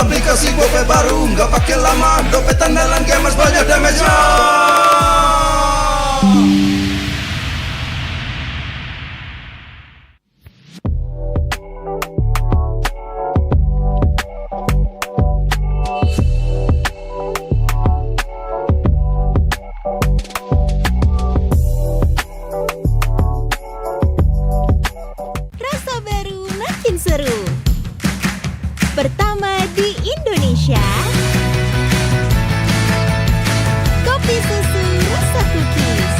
aplikasi GoPay baru, nggak pakai lama. Dompet andalan gamers banyak damage-nya. Rasa baru makin seru. Pertama di Indonesia, kopi susu rasa cookies.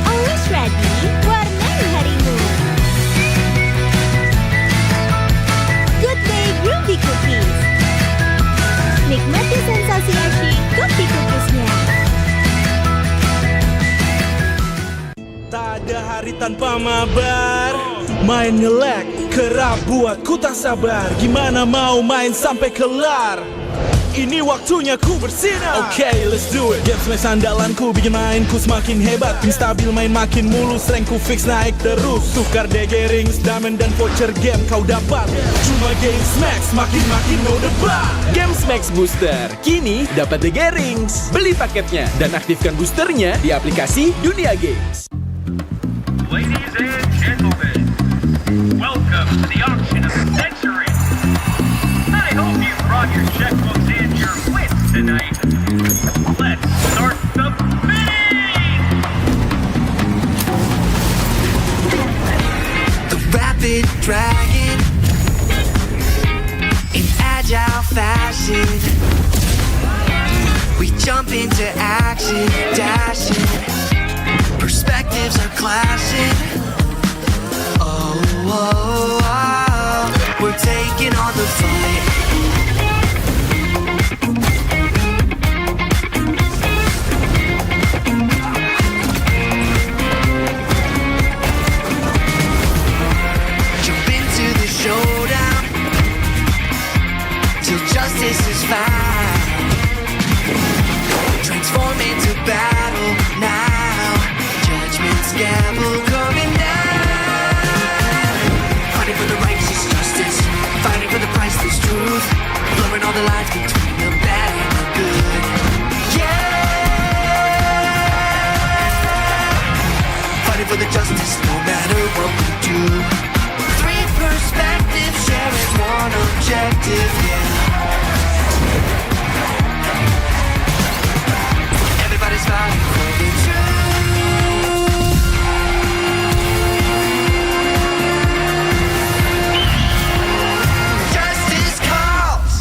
Always ready, warnai harimu. Good Day Groovy Cookies. Nikmati sensasi asyik kopi cookiesnya. Tak ada hari tanpa mabar. Main ngelek, kerap buatku tak sabar. Gimana mau main sampai kelar? Ini waktunya ku bersinar. Okay, let's do it. Game smash andalanku bikin mainku semakin hebat. Pin stabil main makin mulus, rankku fix naik terus. Tukar DG rings, diamond dan voucher game kau dapat. Cuma game smash, makin no debat. Game Max Booster, kini dapat DG Rings. Beli paketnya dan aktifkan boosternya di aplikasi Dunia Games. Ladies and gentlemen, welcome to the auction of the century. I hope you brought your checkbooks and your wits tonight. Let's start the bidding! The rapid dragon in agile fashion. We jump into action, dashing. Perspectives are clashing. Oh, oh, oh, we're taking on the fight. Jump into the showdown till justice is found. Transform into battle now. Judgment's gavel coming down. Fighting for the righteous justice, fighting for the priceless truth, blurring all the lines between the bad and the good. Yeah, fighting for the justice no matter what we do. Three perspectives sharing one objective, yeah. Everybody's fighting for the truth. Justice calls.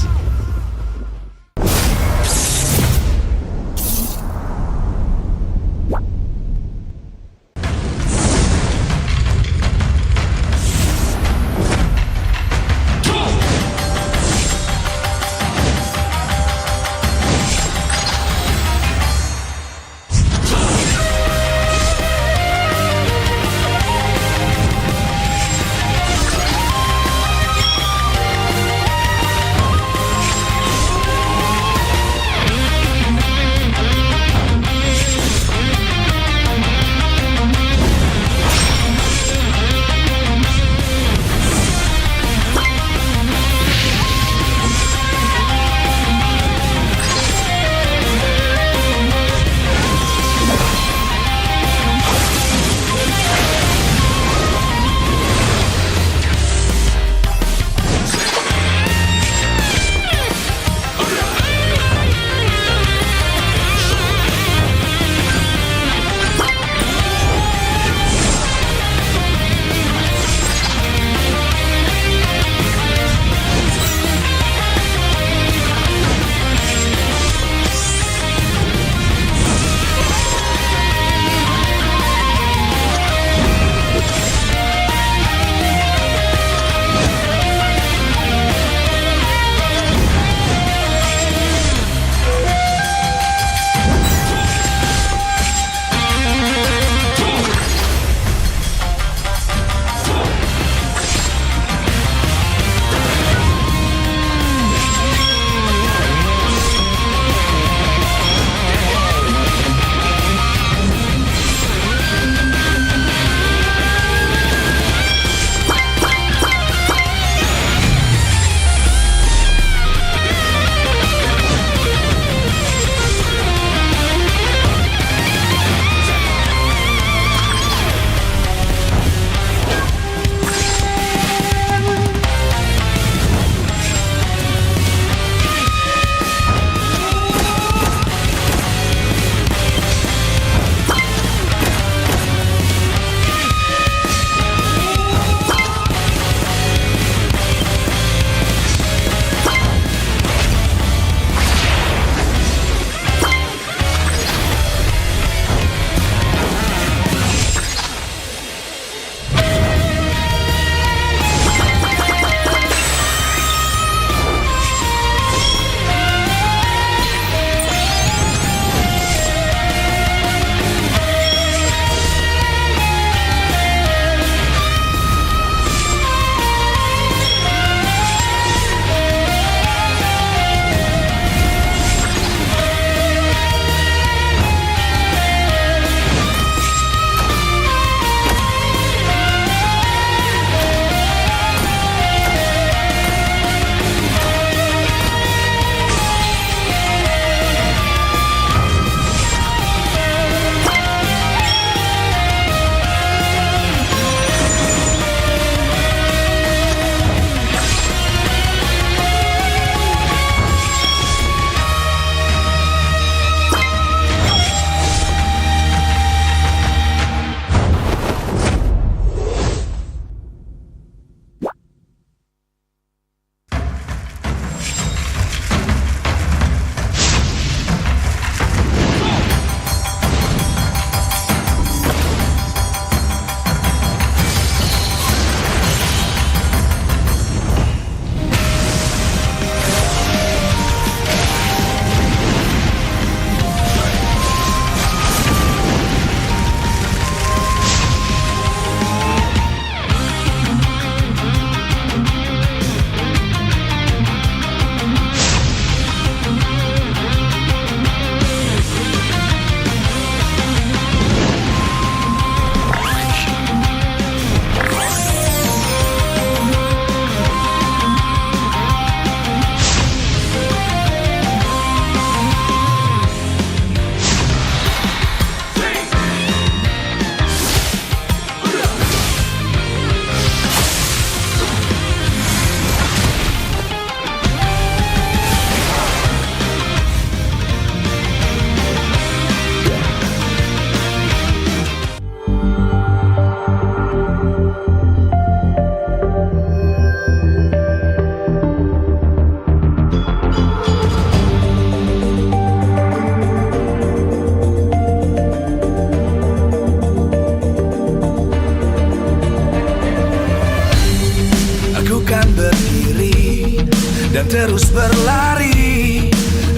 terus berlari,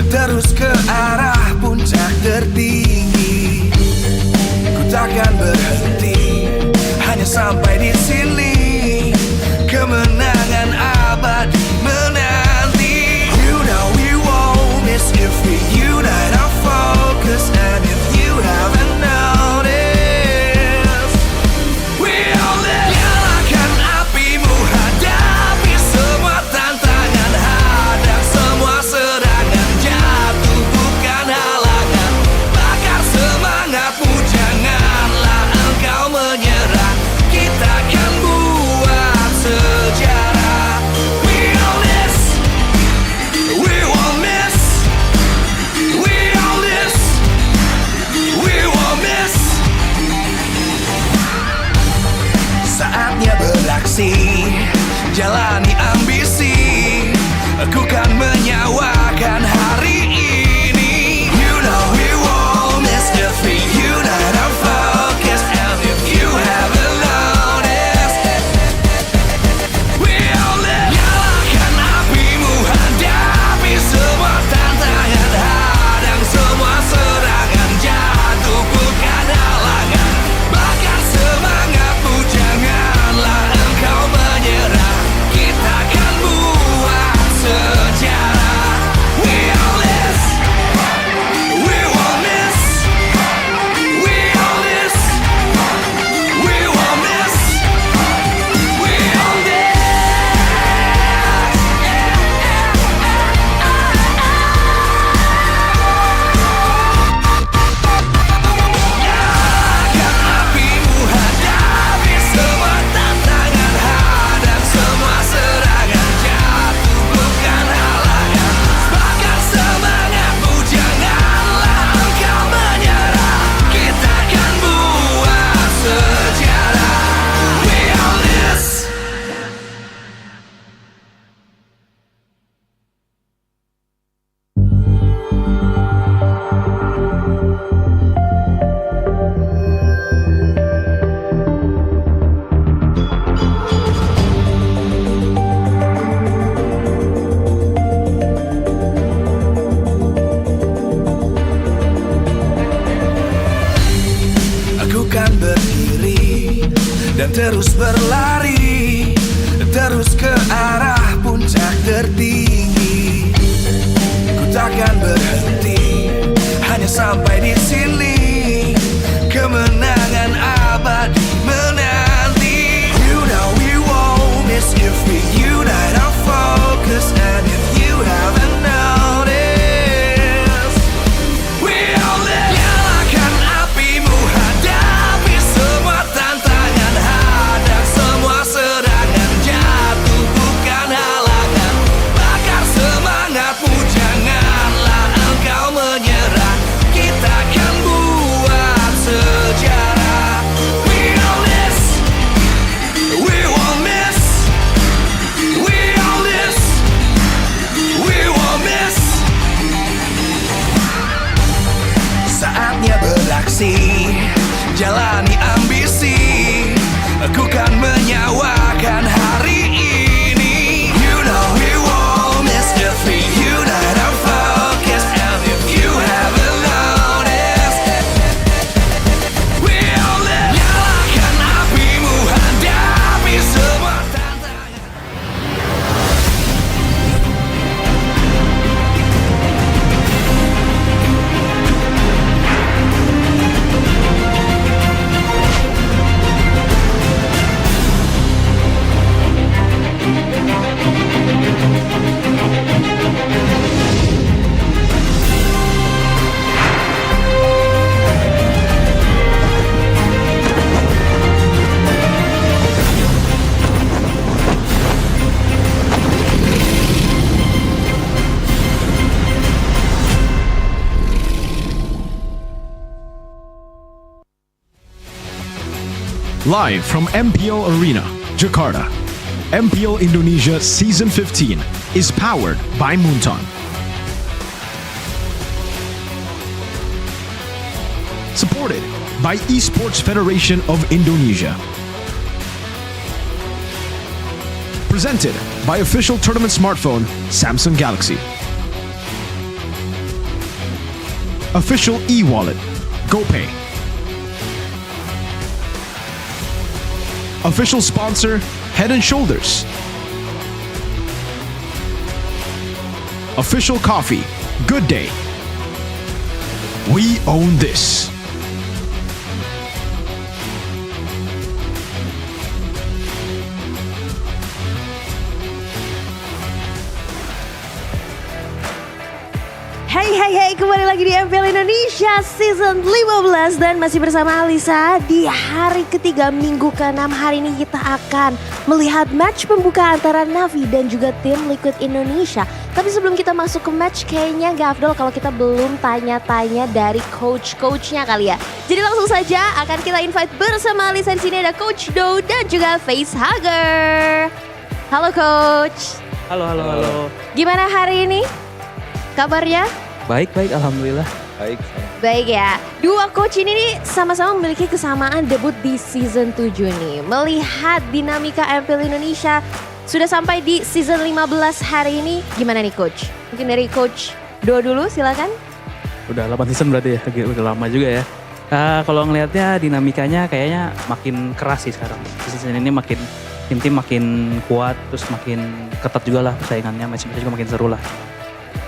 terus ke arah puncak tertinggi. Ku takkan berhenti, hanya sampai di sini. Kemenangan abadi menanti. You know we won't miss if we unite our focus. And if you haven't noticed, we all live. Nyalakan apimu, hadapi semua tantangan, hadang semua serangan, jatuh bukan halangan. Bakar semangatmu, janganlah engkau menyerah. Kita akan buat sejarah. We all this, we won't miss. We all this, we won't miss. Saatnya beraksi, jalani ambisi. Aku kan menyawakan hari ini. You know we won't miss if we unite our focus. And if you haven't noticed, we all live. Nyalakan apimu, hadapi semua tantangan, hadang semua serangan, jatuh bukan halangan. Bakar semangatmu, janganlah engkau menyerah. Kita akan buat sejarah. We all this, we won't miss. We all this, we won't miss. We all this. Nyalakan apimu, hadapi semua tantangan, hadang semua serangan, jatuh bukan halangan. Bakar semangatmu, janganlah engkau menyerah. Kita akan buat sejarah. We all this. Aku kan berdiri dan terus berlari, terus ke arah puncak tertinggi. Ku takkan berhenti, hanya sampai di sini. Kemenangan abadi menanti. You know we won't miss if we unite our focus. And if you haven't noticed, we all live. Nyalakan apimu, hadapi semua tantangan, hadang semua serangan, jatuh bukan halangan. Bakar semangatmu, janganlah engkau menyerah. Kita akan buat sejarah. We all this, we won't miss. We all this, we won't miss. Saatnya beraksi, jalani ambisi. Aku kan menyawakan hari ini. You know we won't miss if we unite our focus. And if you haven't noticed, we all live. Nyalakan apimu, hadapi semua tantangan. Live from MPL Arena, Jakarta, MPL Indonesia Season 15 is powered by Moonton. Supported by Esports Federation of Indonesia. Presented by official tournament smartphone, Samsung Galaxy. Official e-wallet, GoPay. Official sponsor, Head and Shoulders. Official coffee, Good Day. We own this. Hey, kembali lagi di MPL Indonesia Season 15 dan masih bersama Alisa. Di hari ketiga minggu ke-6 hari ini kita akan melihat match pembuka antara Navi dan juga tim Liquid Indonesia. Tapi sebelum kita masuk ke match, kayaknya gak afdol kalau kita belum tanya-tanya dari coach-coachnya kali ya. Jadi langsung saja akan kita invite bersama Alisa. Di sini ada Coach Do dan juga Facehugger. Halo Coach. Halo. Gimana hari ini? Kabarnya? Baik, alhamdulillah. Baik ya, dua coach ini nih sama-sama memiliki kesamaan debut di season 7 nih. Melihat dinamika MPL Indonesia sudah sampai di season 15 hari ini, gimana nih coach? Mungkin dari coach Do dulu silakan. Udah 8 season berarti ya, udah lama juga ya. Kalau ngelihatnya dinamikanya kayaknya makin keras sih sekarang. Season ini makin tim makin kuat, terus makin ketat juga lah persaingannya, match-match juga makin seru lah.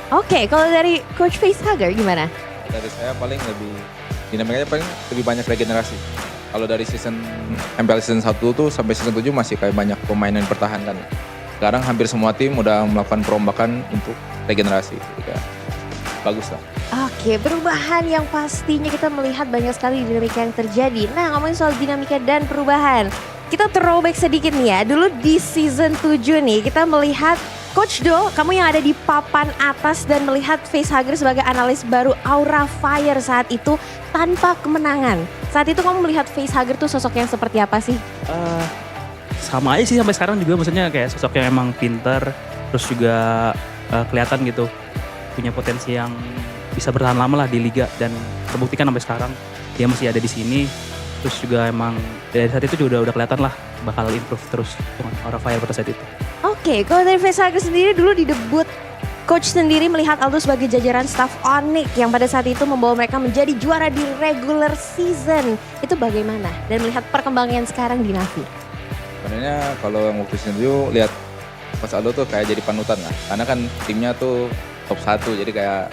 Oke, kalau dari Coach Facehugger gimana? Dari saya paling lebih dinamikanya paling lebih banyak regenerasi. Kalau dari season MPL season 1 tuh sampai season 7 masih kayak banyak pemain yang dipertahankan. Sekarang hampir semua tim udah melakukan perombakan untuk regenerasi. Jadi kayak bagus lah. Oke, perubahan yang pastinya kita melihat banyak sekali dinamika yang terjadi. Nah, ngomongin soal dinamika dan perubahan, kita throwback sedikit nih ya. Dulu di season 7 nih kita melihat Coach Do, kamu yang ada di papan atas dan melihat Facehugger sebagai analis baru Aura Fire saat itu tanpa kemenangan. Saat itu kamu melihat Facehugger tuh sosok yang seperti apa sih? Sama aja sih sampai sekarang juga, maksudnya kayak sosok yang emang pinter, terus juga kelihatan gitu punya potensi yang bisa bertahan lama lah di liga dan terbuktikan sampai sekarang dia masih ada di sini. Terus juga emang dari saat itu juga udah kelihatan lah bakal improve terus dengan Aura Fire pada saat itu. Oke, kalau dari Facehugger sendiri dulu di debut, Coach sendiri melihat Aldo sebagai jajaran staff Onyx yang pada saat itu membawa mereka menjadi juara di regular season. Itu bagaimana? Dan melihat perkembangan sekarang di Navi. Sebenarnya kalau yang waktu season 7 lihat Coach Aldo tuh kayak jadi panutan lah. Karena kan timnya tuh top 1, jadi kayak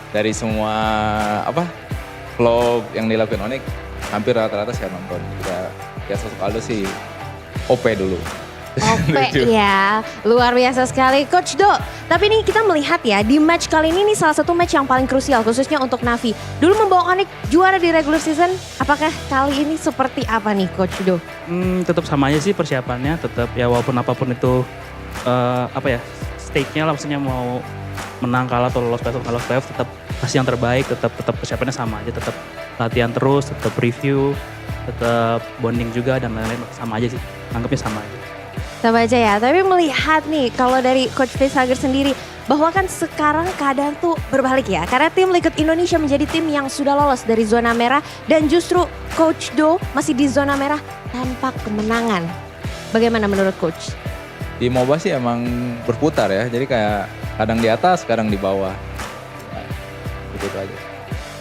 dari semua vlog yang dilakukan Onyx hampir rata-rata saya nonton. Ya sosok Aldo sih OP dulu. Oke ya, luar biasa sekali Coach Do. Tapi nih kita melihat ya di match kali ini nih salah satu match yang paling krusial khususnya untuk Navi. Dulu membawa Onyx juara di regular season, apakah kali ini seperti apa nih Coach Do? Tetap sama aja sih persiapannya, tetap ya walaupun apapun itu stake-nya lah, maksudnya mau menang kalah atau lolos playoff tetap kasih yang terbaik, tetap persiapannya sama aja, tetap latihan terus, tetap review, tetap bonding juga dan lain-lain, sama aja sih, anggapnya sama aja. Sama aja ya, tapi melihat nih kalau dari Coach Facehugger sendiri bahwa kan sekarang keadaan tuh berbalik ya. Karena tim Liquid Indonesia menjadi tim yang sudah lolos dari zona merah dan justru Coach Do masih di zona merah tanpa kemenangan. Bagaimana menurut Coach? Di MOBA sih emang berputar ya, jadi kayak kadang di atas, kadang di bawah. Ya, begitu aja.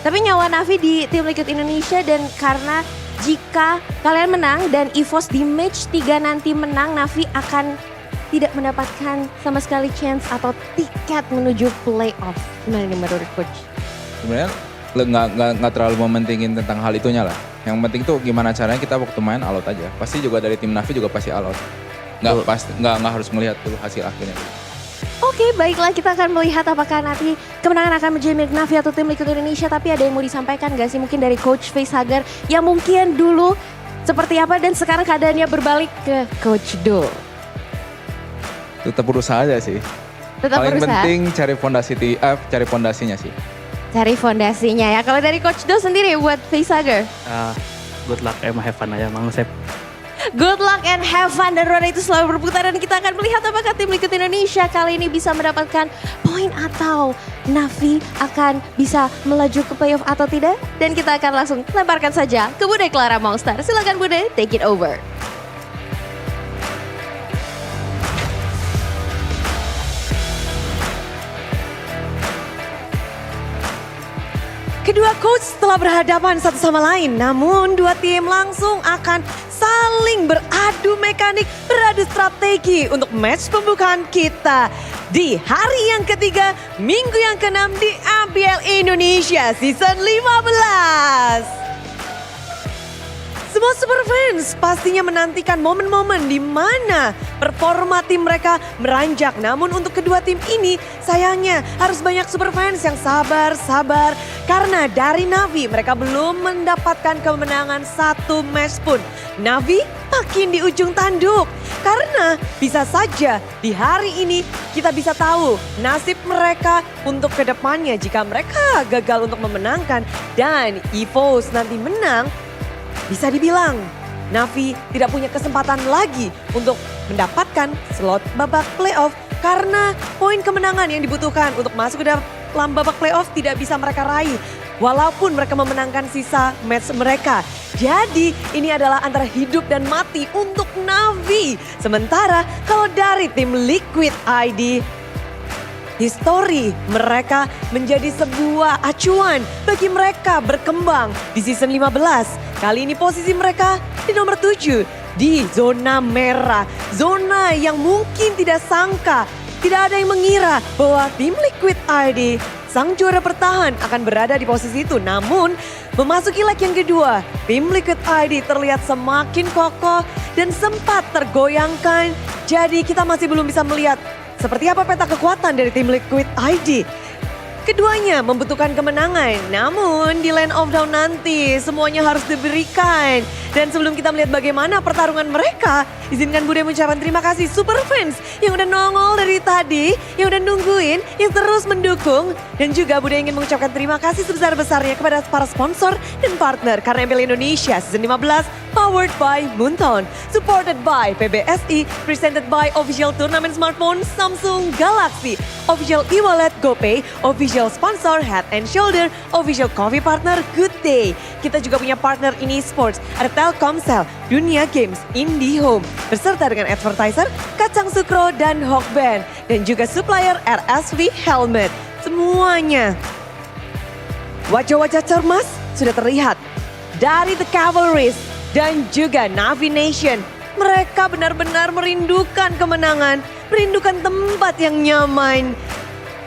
Tapi nyawa Navi di tim Liquid Indonesia dan karena jika kalian menang dan EVOS di match 3 nanti menang, Navi akan tidak mendapatkan sama sekali chance atau tiket menuju playoff. Gimana nih menurut Coach? Sebenarnya nggak terlalu mementingin tentang hal itunya lah. Yang penting tuh gimana caranya kita waktu main all out aja. Pasti juga dari tim Navi juga pasti all out. Nggak harus melihat dulu hasil akhirnya. Oke, baiklah kita akan melihat apakah nanti kemenangan akan menjadi milik Navi atau tim Liquid Indonesia. Tapi ada yang mau disampaikan gak sih mungkin dari Coach Facehugger yang mungkin dulu seperti apa dan sekarang keadaannya berbalik ke Coach Do? Tetap berusaha aja sih. Paling penting cari fondasinya sih. Cari fondasinya ya. Kalau dari Coach Do sendiri buat Facehugger? Good luck, have fun aja Mang Sep. Good luck and have fun dan roda itu selalu berputar dan kita akan melihat apakah tim Liquid Indonesia kali ini bisa mendapatkan poin atau Navi akan bisa melaju ke playoff atau tidak. Dan kita akan langsung lemparkan saja ke Bude Clara Monster. Silakan Bude, take it over. Kedua coach telah berhadapan satu sama lain, namun dua tim langsung akan saling beradu mekanik, beradu strategi untuk match pembukaan kita. Di hari yang ketiga, minggu yang ke-6 di MPL Indonesia Season 15. Semua super fans pastinya menantikan momen-momen di mana performa tim mereka meranjak. Namun untuk kedua tim ini sayangnya harus banyak super fans yang sabar. Karena dari Navi mereka belum mendapatkan kemenangan satu match pun. Navi makin di ujung tanduk. Karena bisa saja di hari ini kita bisa tahu nasib mereka untuk kedepannya jika mereka gagal untuk memenangkan dan EVOS nanti menang. Bisa dibilang Navi tidak punya kesempatan lagi untuk mendapatkan slot babak playoff karena poin kemenangan yang dibutuhkan untuk masuk ke dalam babak playoff tidak bisa mereka raih walaupun mereka memenangkan sisa match mereka. Jadi ini adalah antara hidup dan mati untuk Navi. Sementara kalau dari tim Liquid ID, histori mereka menjadi sebuah acuan bagi mereka berkembang di season 15. Kali ini posisi mereka di nomor 7 di zona merah. Zona yang mungkin tidak sangka, tidak ada yang mengira bahwa tim Liquid ID, sang juara bertahan akan berada di posisi itu. Namun memasuki leg yang kedua, tim Liquid ID terlihat semakin kokoh dan sempat tergoyangkan. Jadi kita masih belum bisa melihat seperti apa peta kekuatan dari tim Liquid ID. Keduanya membutuhkan kemenangan, namun di Land of Dawn nanti semuanya harus diberikan. Dan sebelum kita melihat bagaimana pertarungan mereka, izinkan Bude mengucapkan terima kasih super fans yang udah nongol dari tadi, yang udah nungguin, yang terus mendukung. Dan juga Bude ingin mengucapkan terima kasih sebesar-besarnya kepada para sponsor dan partner karena MPL Indonesia Season 15 powered by Moonton, supported by PBSI, presented by official turnamen smartphone Samsung Galaxy, official e-wallet GoPay, official sponsor Head and Shoulder, official coffee partner Good Day. Kita juga punya partner ini sports, ada Telkomsel, Dunia Games, IndiHome, beserta dengan advertiser Kacang Sukro dan Hokben, dan juga supplier RSV Helmet. Semuanya wajah-wajah cermas sudah terlihat dari The Cavalries dan juga Navi Nation. Mereka benar-benar merindukan kemenangan, merindukan tempat yang nyaman.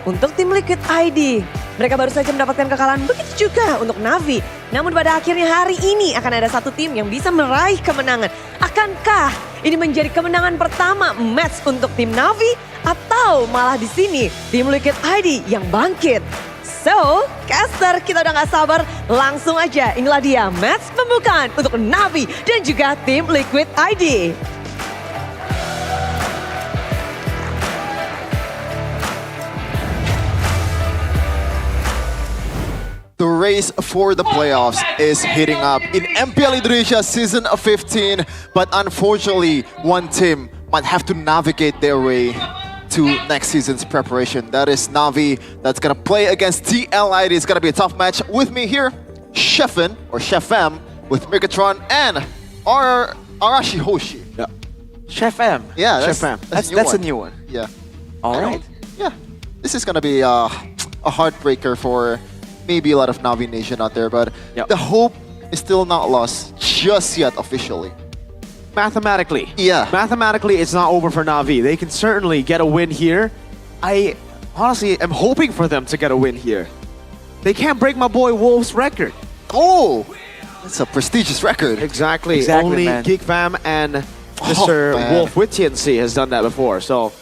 Untuk tim Liquid ID, mereka baru saja mendapatkan kekalahan, begitu juga untuk Navi. Namun pada akhirnya hari ini akan ada satu tim yang bisa meraih kemenangan. Akankah ini menjadi kemenangan pertama match untuk tim Navi? Atau malah di sini tim Liquid ID yang bangkit? So, caster kita udah gak sabar, langsung aja inilah dia match pembukaan untuk Navi dan juga tim Liquid ID. The race for the playoffs is heating up in MPL Indonesia Season 15, but unfortunately, one team might have to navigate their way to next season's preparation. That is Navi, that's gonna play against TLID. It's gonna be a tough match. With me here, Chefin, or Chef M, with Megatron and Arashi Hoshi. Yeah. Chef M. Yeah, Chef M. That's a new one. Yeah. All right. Yeah, this is gonna be a heartbreaker for maybe a lot of Navi Nation out there, but the hope is still not lost just yet officially. Mathematically. Yeah. Mathematically, it's not over for Navi. They can certainly get a win here. I honestly am hoping for them to get a win here. They can't break my boy Wolf's record. Oh, that's a prestigious record. Exactly. Exactly, Only man. Geek Fam and Mr. man. Wolf with TNC has done that before. So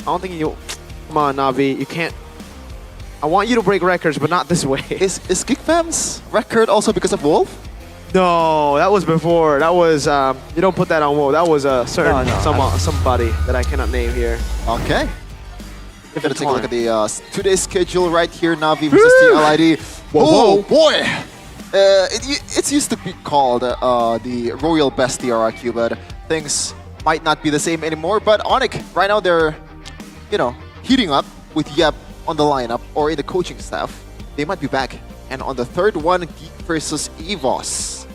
I don't think you... Come on, Navi. You can't... I want you to break records, but not this way. Is Geek Fam's record also because of Wolf? No, that was before. That was... you don't put that on Wolf. That was a certain somebody that I cannot name here. Okay. We're gonna take a look at the today's schedule right here. Navi versus TLID. Whoa, Oh boy! It's used to be called the Royal Best TRIQ, but things might not be the same anymore. But Onyx, right now they're, heating up with Yep on the lineup or in the coaching staff. They might be back. And on the third one, Geek versus EVOS.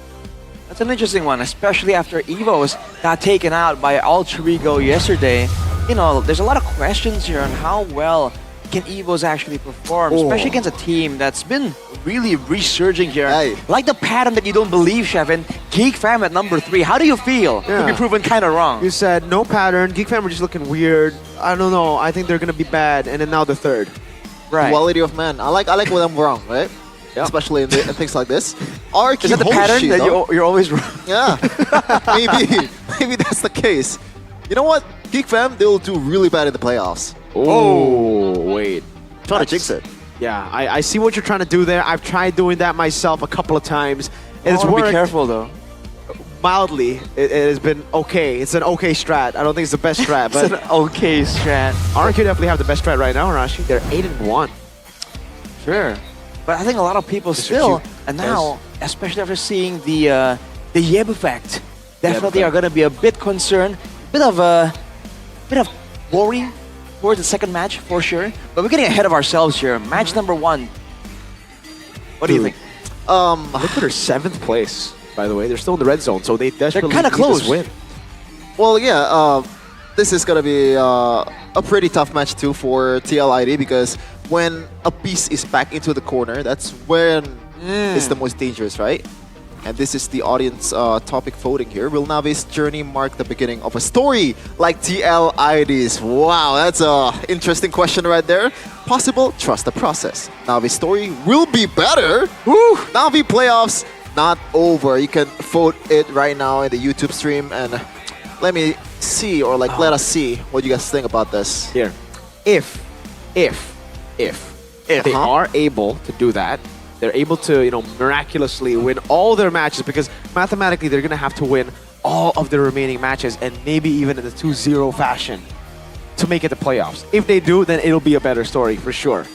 That's an interesting one, especially after EVOS got taken out by Alter Ego yesterday. There's a lot of questions here on how well can Evos actually perform, especially against a team that's been really resurging here? Like the pattern that you don't believe, Chef, and Geek Fam at number 3. How do you feel? To be proven kind of wrong. You said no pattern. Geek Fam were just looking weird. I don't know. I think they're gonna be bad, and then now they're third. Right. Quality of man. I like when I'm wrong, right? Especially in things like this. RQ Is that the pattern that you're always wrong? Yeah, maybe that's the case. You know what? Geek Fam, they'll do really bad in the playoffs. Oh, wait. Trying to jinx it. Yeah, I see what you're trying to do there. I've tried doing that myself a couple of times. It's worked. Be careful though. Mildly, it has been okay. It's an okay strat. I don't think it's the best strat, but it's an okay strat. RQ definitely have the best strat right now, Rashi. They're 8-1. Sure. But I think a lot of people still, and now, especially after seeing the Yeb effect, definitely are going to be a bit concerned, bit of worry for the second match for sure. But we're getting ahead of ourselves here. Match number 1. What do you think? Liquid are 7th place, by the way. They're still in the red zone, so they're kind of close. This win. Well, yeah. This is gonna be a pretty tough match too for TLID because when a piece is back into the corner, that's when it's the most dangerous, right? And this is the audience topic voting here. Will Navi's journey mark the beginning of a story like TLID's? Wow, that's a interesting question right there. Possible? Trust the process. Navi's story will be better. Woo! Navi playoffs not over. You can vote it right now in the YouTube stream and let me see or let us see what you guys think about this. Here, if they are able to do that, they're able to, miraculously win all their matches because mathematically they're going to have to win all of their remaining matches and maybe even in the 2-0 fashion to make it the playoffs. If they do, then it'll be a better story for sure.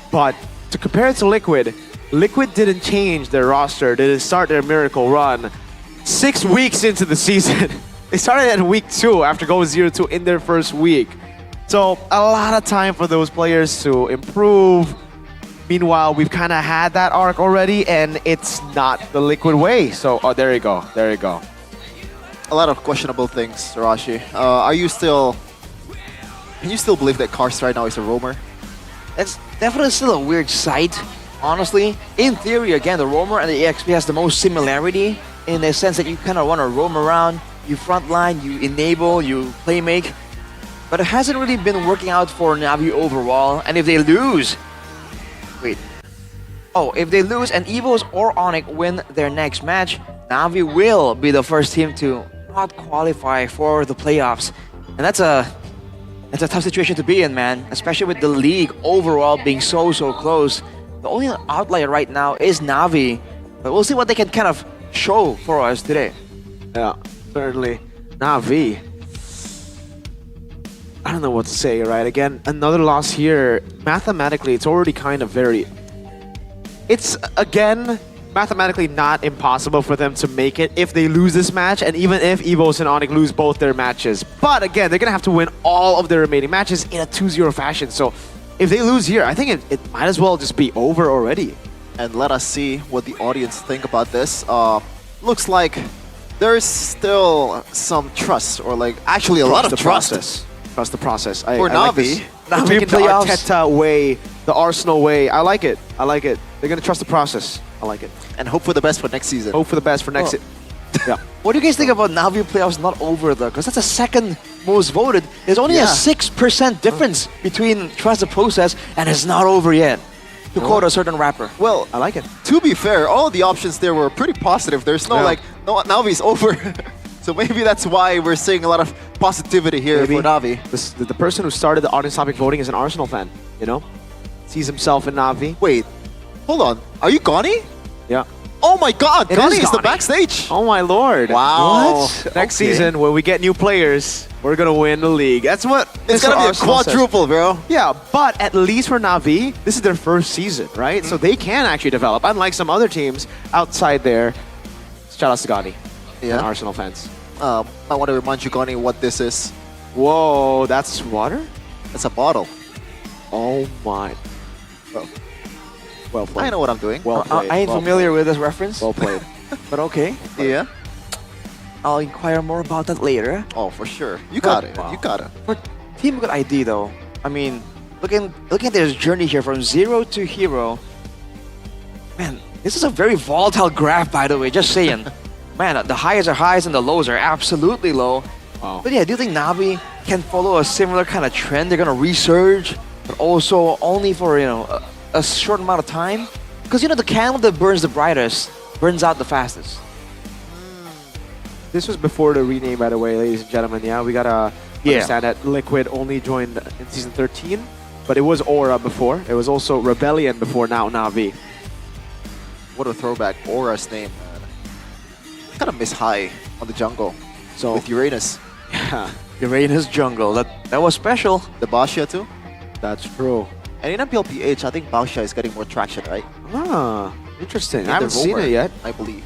But to compare it to Liquid, Liquid didn't change their roster. They didn't start their miracle run 6 weeks into the season. They started at week 2 after going 0-2 in their first week. So a lot of time for those players to improve. Meanwhile, we've kind of had that arc already, and it's not the Liquid way. So, there you go. There you go. A lot of questionable things, Rashi. Can you still believe that Karst right now is a roamer? It's definitely still a weird sight, honestly. In theory, again, the roamer and the EXP has the most similarity in the sense that you kind of want to roam around, you frontline, you enable, you playmake. But it hasn't really been working out for Navi overall, and if they lose... if they lose and Evos or Onyx win their next match, Navi will be the first team to not qualify for the playoffs. And that's a tough situation to be in, man, especially with the league overall being so close. The only outlier right now is Navi, but we'll see what they can kind of show for us today. Yeah, certainly. Navi. I don't know what to say, right? Again, another loss here. Mathematically, it's already kind of very... It's, again, mathematically not impossible for them to make it if they lose this match, and even if Evos and Onyx lose both their matches. But again, they're going to have to win all of their remaining matches in a 2-0 fashion. So if they lose here, I think it might as well just be over already. And let us see what the audience think about this. Looks like there's still some trust, or actually a lot of trust. Trust the process. For Navi. Navi taking the Arteta way, the Arsenal way. I like it. I like it. They're going to trust the process. I like it. And hope for the best for next season. Hope for the best for next season. Yeah. What do you guys think about Navi playoffs not over though? Because that's the second most voted. There's only a 6% difference between trust the process and it's not over yet. To quote a certain rapper. Well, I like it. To be fair, all the options there were pretty positive. There's no no Navi's over. So maybe that's why we're seeing a lot of positivity here for Navi. The person who started the audience topic voting is an Arsenal fan, Sees himself in Navi. Wait, hold on. Are you Gani? Yeah. Oh my god, Gani is the backstage. Oh my lord. Wow. What? Next season, when we get new players, we're going to win the league. That's what it's going to be a quadruple, bro. Yeah, but at least for Navi, this is their first season, right? So they can actually develop, unlike some other teams outside there. Shout out to Gani. And Arsenal fans. I want to remind you, Gani, what this is. Whoa, that's water? It's a bottle. Oh my. Well played. I know what I'm doing. Well played. I ain't familiar with this reference. Well played. But okay. Yeah. I'll inquire more about that later. Oh, for sure. You got it. Wow. You got it. For Team Good ID though, I mean, looking at their journey here from 0 to hero. Man, this is a very volatile graph, by the way. Just saying. Man, the highs are highs and the lows are absolutely low. Wow. But yeah, do you think Navi can follow a similar kind of trend? They're gonna resurge, but also only for a short amount of time. Because the candle that burns the brightest burns out the fastest. This was before the rename, by the way, ladies and gentlemen. Yeah, we gotta understand that Liquid only joined in Season 13, but it was Aura before. It was also Rebellion before, now Navi. What a throwback. Aura's name, man. Kind of miss high on the jungle. So with Uranus. Yeah, Uranus jungle. That was special. The Basha too? that's true. And in MPL PH, I think Basha is getting more traction, right? Ah, interesting. In I haven't the seen rumor, it yet. I believe.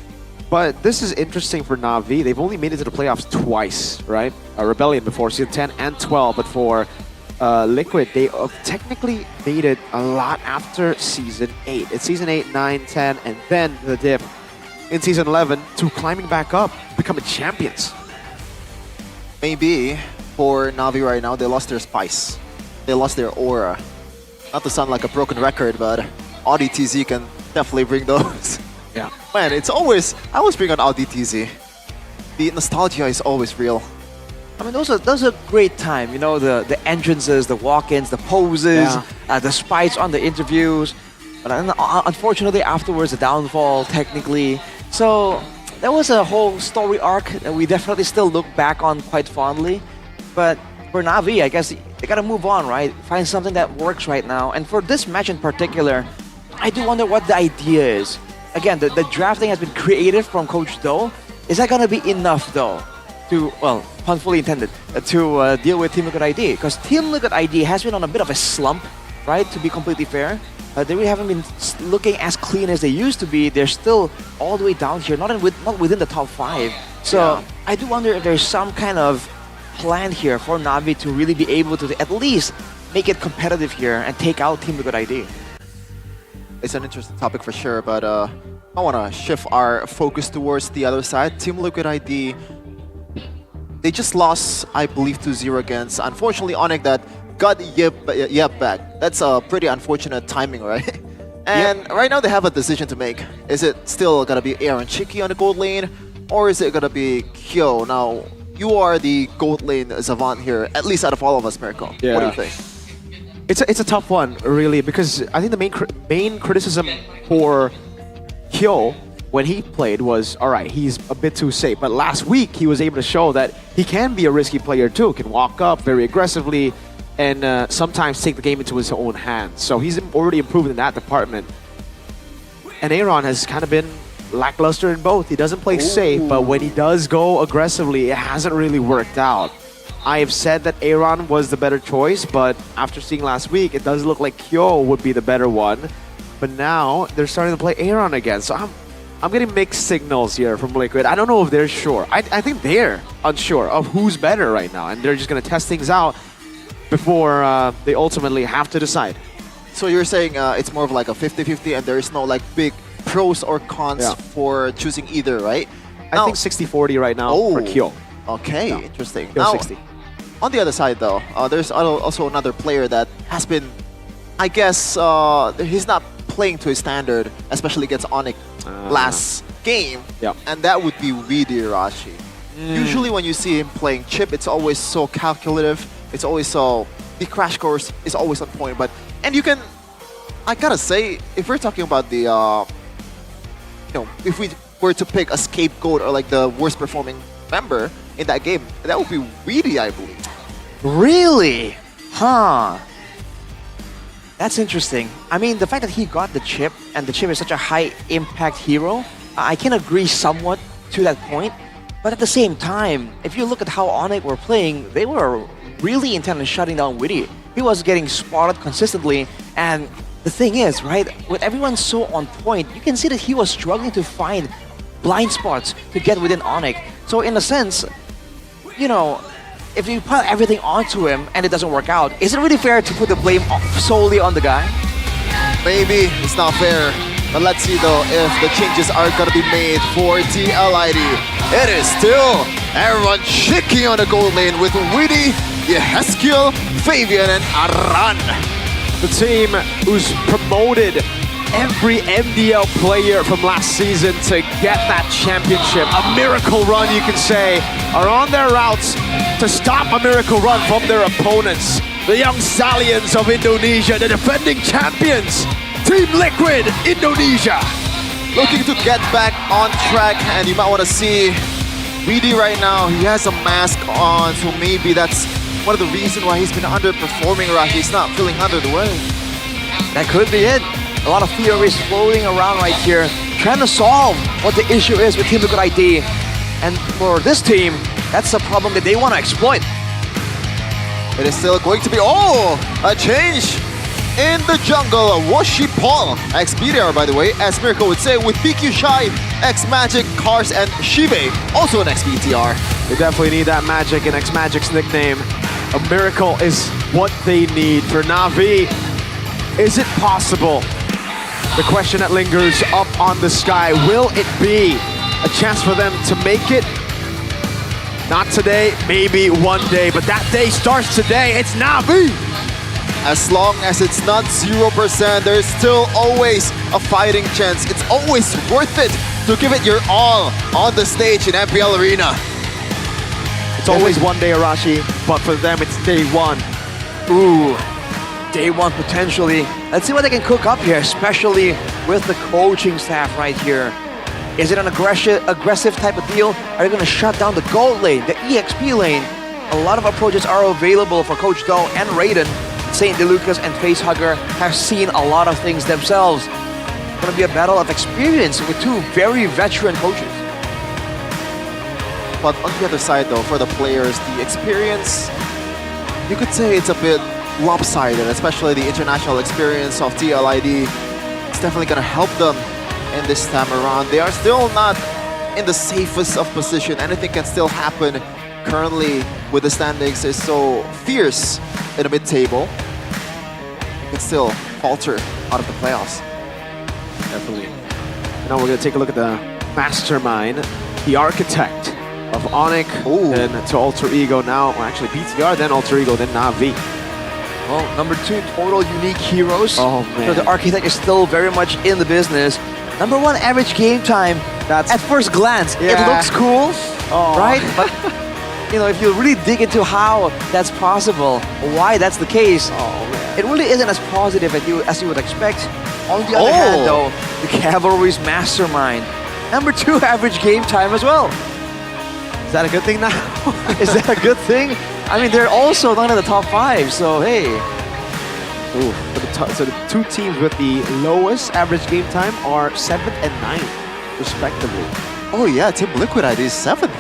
But this is interesting for Navi. They've only made it to the playoffs twice, right? Rebellion before Season 10 and 12, but for Liquid, they technically made it a lot after Season 8. It's Season 8, 9, 10, and then the dip in Season 11 to climbing back up, becoming champions. Maybe for Navi right now, they lost their spice. They lost their aura. Not to sound like a broken record, but Audi TZ can definitely bring those. Yeah. Man, I always bring on Audi TZ. The nostalgia is always real. I mean, those are great time. The entrances, the walk-ins, the poses, the spites on the interviews. But unfortunately, afterwards, the downfall, technically. So that was a whole story arc that we definitely still look back on quite fondly. But for Navi, I guess they gotta move on, right? Find something that works right now. And for this match in particular, I do wonder what the idea is. Again, the drafting has been created from Coach Do. Is that gonna be enough, though, to, well, pun fully intended, to deal with Team Liquid ID? Because Team Liquid ID has been on a bit of a slump, right? To be completely fair. They really haven't been looking as clean as they used to be. They're still all the way down here, not within the top 5. So I do wonder if there's some kind of plan here for Navi to really be able to at least make it competitive here and take out Team Liquid ID. It's an interesting topic for sure, but I want to shift our focus towards the other side. Team Liquid ID, they just lost, I believe, 2-0 against, unfortunately, Onyx that got Yep back. That's a pretty unfortunate timing, right? And right now they have a decision to make. Is it still gonna be Aaron Chiki on the gold lane, or is it gonna be Kyo? Now, you are the gold lane savant here, at least out of all of us, Miracle. Yeah. What do you think? It's a tough one, really, because I think the main criticism for Kyo when he played was, all right, he's a bit too safe. But last week, he was able to show that he can be a risky player too, can walk up very aggressively, and sometimes take the game into his own hands. So he's already improved in that department. And Aaron has kind of been lackluster in both. He doesn't play safe, but when he does go aggressively, it hasn't really worked out. I have said that Aaron was the better choice, but after seeing last week, it does look like Kyo would be the better one. But now they're starting to play Aaron again. So I'm getting mixed signals here from Liquid. I don't know if they're sure. I think they're unsure of who's better right now, and they're just going to test things out before they ultimately have to decide. So you're saying it's more of like a 50-50 and there is no like big pros or cons for choosing either, right? I think 60-40 right now for Kyo. Okay, interesting. Kyo Now, 60. On the other side though, there's also another player that has been, I guess, he's not playing to his standard, especially against Onyx last game, and that would be Weedy Irashi. Usually when you see him playing Chip, it's always so calculative, it's always so, the crash course is always on point, and you can, I gotta say, if we're talking about the, if we were to pick a scapegoat or like the worst performing member in that game, that would be Weedy, I believe. Really? Huh. That's interesting. I mean, the fact that he got the chip, and the chip is such a high impact hero, I can agree somewhat to that point. But at the same time, if you look at how Onyx were playing, they were really intent on shutting down Witty. He was getting spotted consistently, and the thing is, right, with everyone so on point, you can see that he was struggling to find blind spots to get within Onyx. So in a sense, if you put everything onto him and it doesn't work out, is it really fair to put the blame solely on the guy? Maybe it's not fair, but let's see though if the changes are gonna be made for TLID. It is still Aaron Chiki on the gold lane with Weedy, Yeheskiel, Fabian, and Aran. the team who's promoted every MDL player from last season to get that championship. A miracle run, you can say, are on their routes to stop a miracle run from their opponents. The young stallions of Indonesia, the defending champions, Team Liquid Indonesia. Looking to get back on track, and you might want to see VD right now. He has a mask on, so maybe that's one of the reasons why he's been underperforming. He's not feeling under the weather. That could be it. A lot of theories floating around right here, trying to solve what the issue is with Team Liquid ID. And for this team, that's a problem that they want to exploit. It is still going to be, a change in the jungle. Washi Paul, ex-BDR by the way, as Miracle would say, with PQ Shy, ex-Magic, Cars, and Shive, also an ex-BTR. They definitely need that Magic, and ex-Magic's nickname. A miracle is what they need for Na'Vi. Is it possible? The question that lingers up on the sky, will it be a chance for them to make it? Not today, maybe one day, but that day starts today. It's Na'Vi! As long as it's not 0%, there's still always a fighting chance. It's always worth it to give it your all on the stage in MPL Arena. It's always one day, Arashi, but for them it's day one. Ooh, day one potentially. Let's see what they can cook up here, especially with the coaching staff right here. Is it an aggressive type of deal? Are they going to shut down the gold lane, the EXP lane? A lot of approaches are available for Coach Do and Raiden. Saint DeLucas and Facehugger have seen a lot of things themselves. It's going to be a battle of experience with two very veteran coaches. But on the other side though, for the players, the experience, you could say it's a bit lopsided, especially the international experience of TLID. It's definitely going to help them in this time around. They are still not in the safest of position. Anything can still happen. Currently, with the standings is so fierce in the mid-table, you can still falter out of the playoffs. Definitely. Now we're going to take a look at the mastermind, the architect of Onyx, then to Alter Ego now, well, actually BTR, then Alter Ego, then Na'Vi. Well, number 2 total unique heroes. Oh man. So the architect is still very much in the business. Number 1 average game time. That's at first glance, it looks cool, right? But you know, if you really dig into how that's possible, why that's the case, it really isn't as positive as you would expect. On the other hand, though, the Cavalry's mastermind. Number 2 average game time as well. Is that a good thing now? Is that a good thing? I mean, they're also not in the top 5, so hey. Ooh, so the two teams with the lowest average game time are 7th and 9th, respectively. Oh yeah, Team Liquid ID is 7th.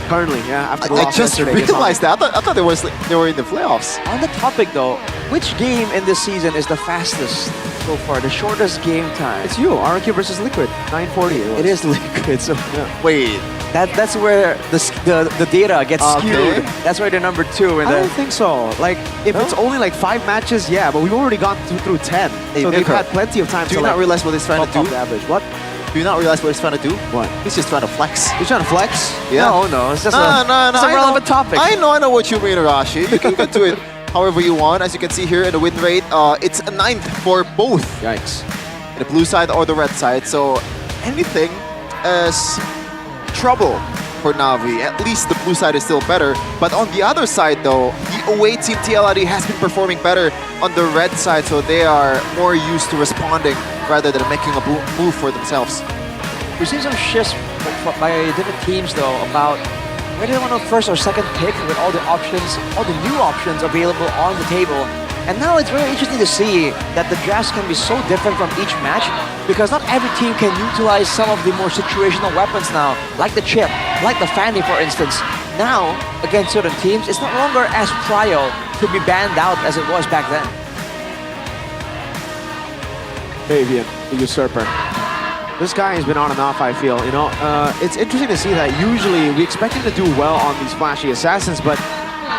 Currently, yeah. After the I loss just yesterday realized that. I thought they were in the playoffs. On the topic though, which game in this season is the fastest so far? The shortest game time? It's you, RQ versus Liquid, 940. It is Liquid, so yeah. Wait. That's where the data gets skewed. That's why they're number 2. I don't think so. Like, if it's only like 5 matches, yeah, but we've already gone through 10. Hey, so they've Vicar, had plenty of time do to you not realize what he's trying to do? The average. What? Do you not realize what he's trying to do? What? He's just trying to flex. He's trying to flex? Yeah. No, it's just it's a relevant topic. I know what you mean, Arashi. You can do it however you want. As you can see here in the win rate, it's a 9th for both. Yikes. The blue side or the red side. So anything is trouble for Na'Vi. At least the blue side is still better. But on the other side though, the away team TLID has been performing better on the red side, so they are more used to responding rather than making a move for themselves. We've seen some shifts by different teams though about whether they want a first or second pick with all the options, all the new options available on the table. And now it's very interesting to see that the drafts can be so different from each match because not every team can utilize some of the more situational weapons now, like the chip, like the Fanny for instance. Now, against certain teams, it's no longer as prio to be banned out as it was back then. Fabian, the usurper. This guy has been on and off, I feel. You know, it's interesting to see that usually we expect him to do well on these flashy assassins, but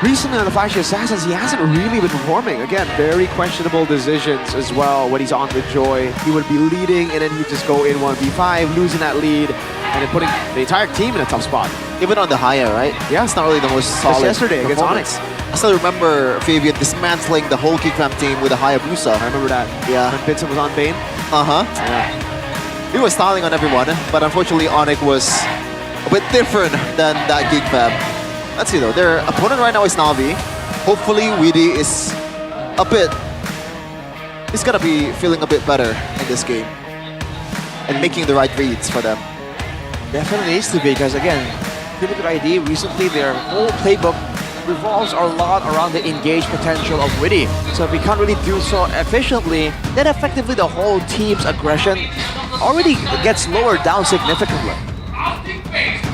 recently on the flashy assassins, he hasn't really been performing. Again, very questionable decisions as well when he's on the Joy. He would be leading and then he'd just go in 1v5, losing that lead, and then putting the entire team in a tough spot. Even on the higher, right? Yeah. It's not really the most solid yesterday against performance. I still remember Fabian dismantling the whole Geek Fam team with a Hayabusa. I remember that. Yeah. When Vincent was on Bane. Uh-huh. Yeah. He was styling on everyone, but unfortunately Onyx was a bit different than that Geek Fam. Let's see though, their opponent right now is Na'Vi. Hopefully Weedy is a bit... He's gonna be feeling a bit better in this game. And making the right reads for them. Definitely needs to be, because again, Team Liquid ID recently, their whole playbook revolves a lot around the engaged potential of Witty. So if we can't really do so efficiently, then effectively the whole team's aggression already gets lowered down significantly.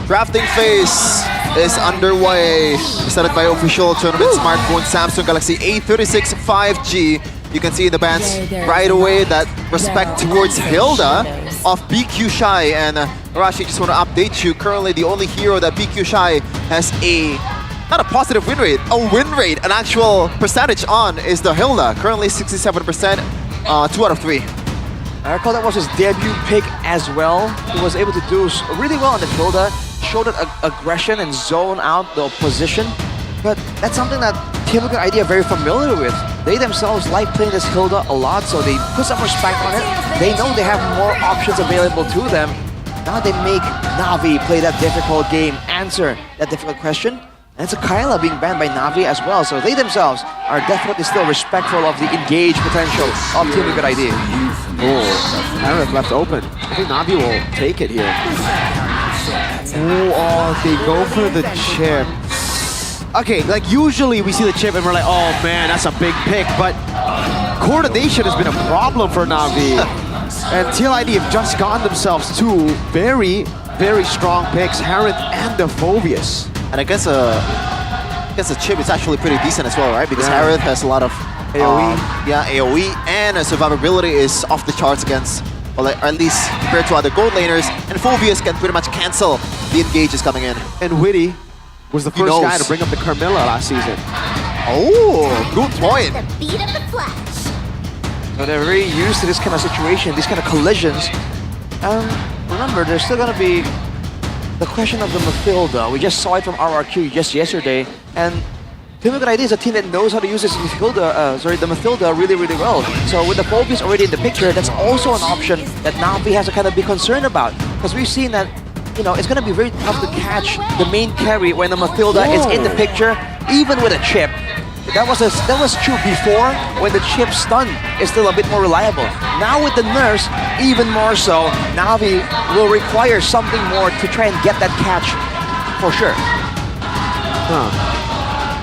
Drafting phase is underway. Presented by official tournament smartphone Samsung Galaxy A36 5G. You can see in the bands right away that respect towards Hilda of BQ Shy. And Rashi, just want to update you. Currently, the only hero that BQ Shy has not a positive win rate, a win rate, an actual percentage on is the Hilda. Currently 67%, 2 out of 3. I recall that was his debut pick as well. He was able to do really well on the Hilda, showed that aggression and zone out the opposition. But that's something that Team Liquid ID are very familiar with. They themselves like playing this Hilda a lot, so they put some respect on it. They know they have more options available to them. Now they make Na'Vi play that difficult game, answer that difficult question. And it's a Kyla being banned by Na'Vi as well, so they themselves are definitely still respectful of the engaged potential of Team Liquid ID. Oh, Arif left open. I think Na'Vi will take it here. Oh, they go for the chip. Okay, like usually we see the chip and we're like, oh man, that's a big pick, but coordination has been a problem for Na'Vi. And TLID have just gotten themselves two very, very strong picks, Harith and the Phobius. And I guess the chip is actually pretty decent as well, right? Because Harith has a lot of AoE. AoE, and survivability is off the charts against, or at least compared to other gold laners. And Phobius can pretty much cancel the engages coming in. And Witty was the first guy to bring up the Carmilla last season. Oh, good point. The beat of the flash. So they're very used to this kind of situation, these kind of collisions. Remember, there's still gonna be the question of the Mathilda. We just saw it from RRQ just yesterday, and Team Liquid ID is a team that knows how to use this the Mathilda really, really well. So with the Phobius already in the picture, that's also an option that Na'Vi has to kind of be concerned about. Because we've seen that, you know, it's going to be very tough to catch the main carry when the Mathilda is in the picture, even with a chip. That was true before, when the chip stun is still a bit more reliable. Now with the nurse, even more so, Na'Vi will require something more to try and get that catch for sure.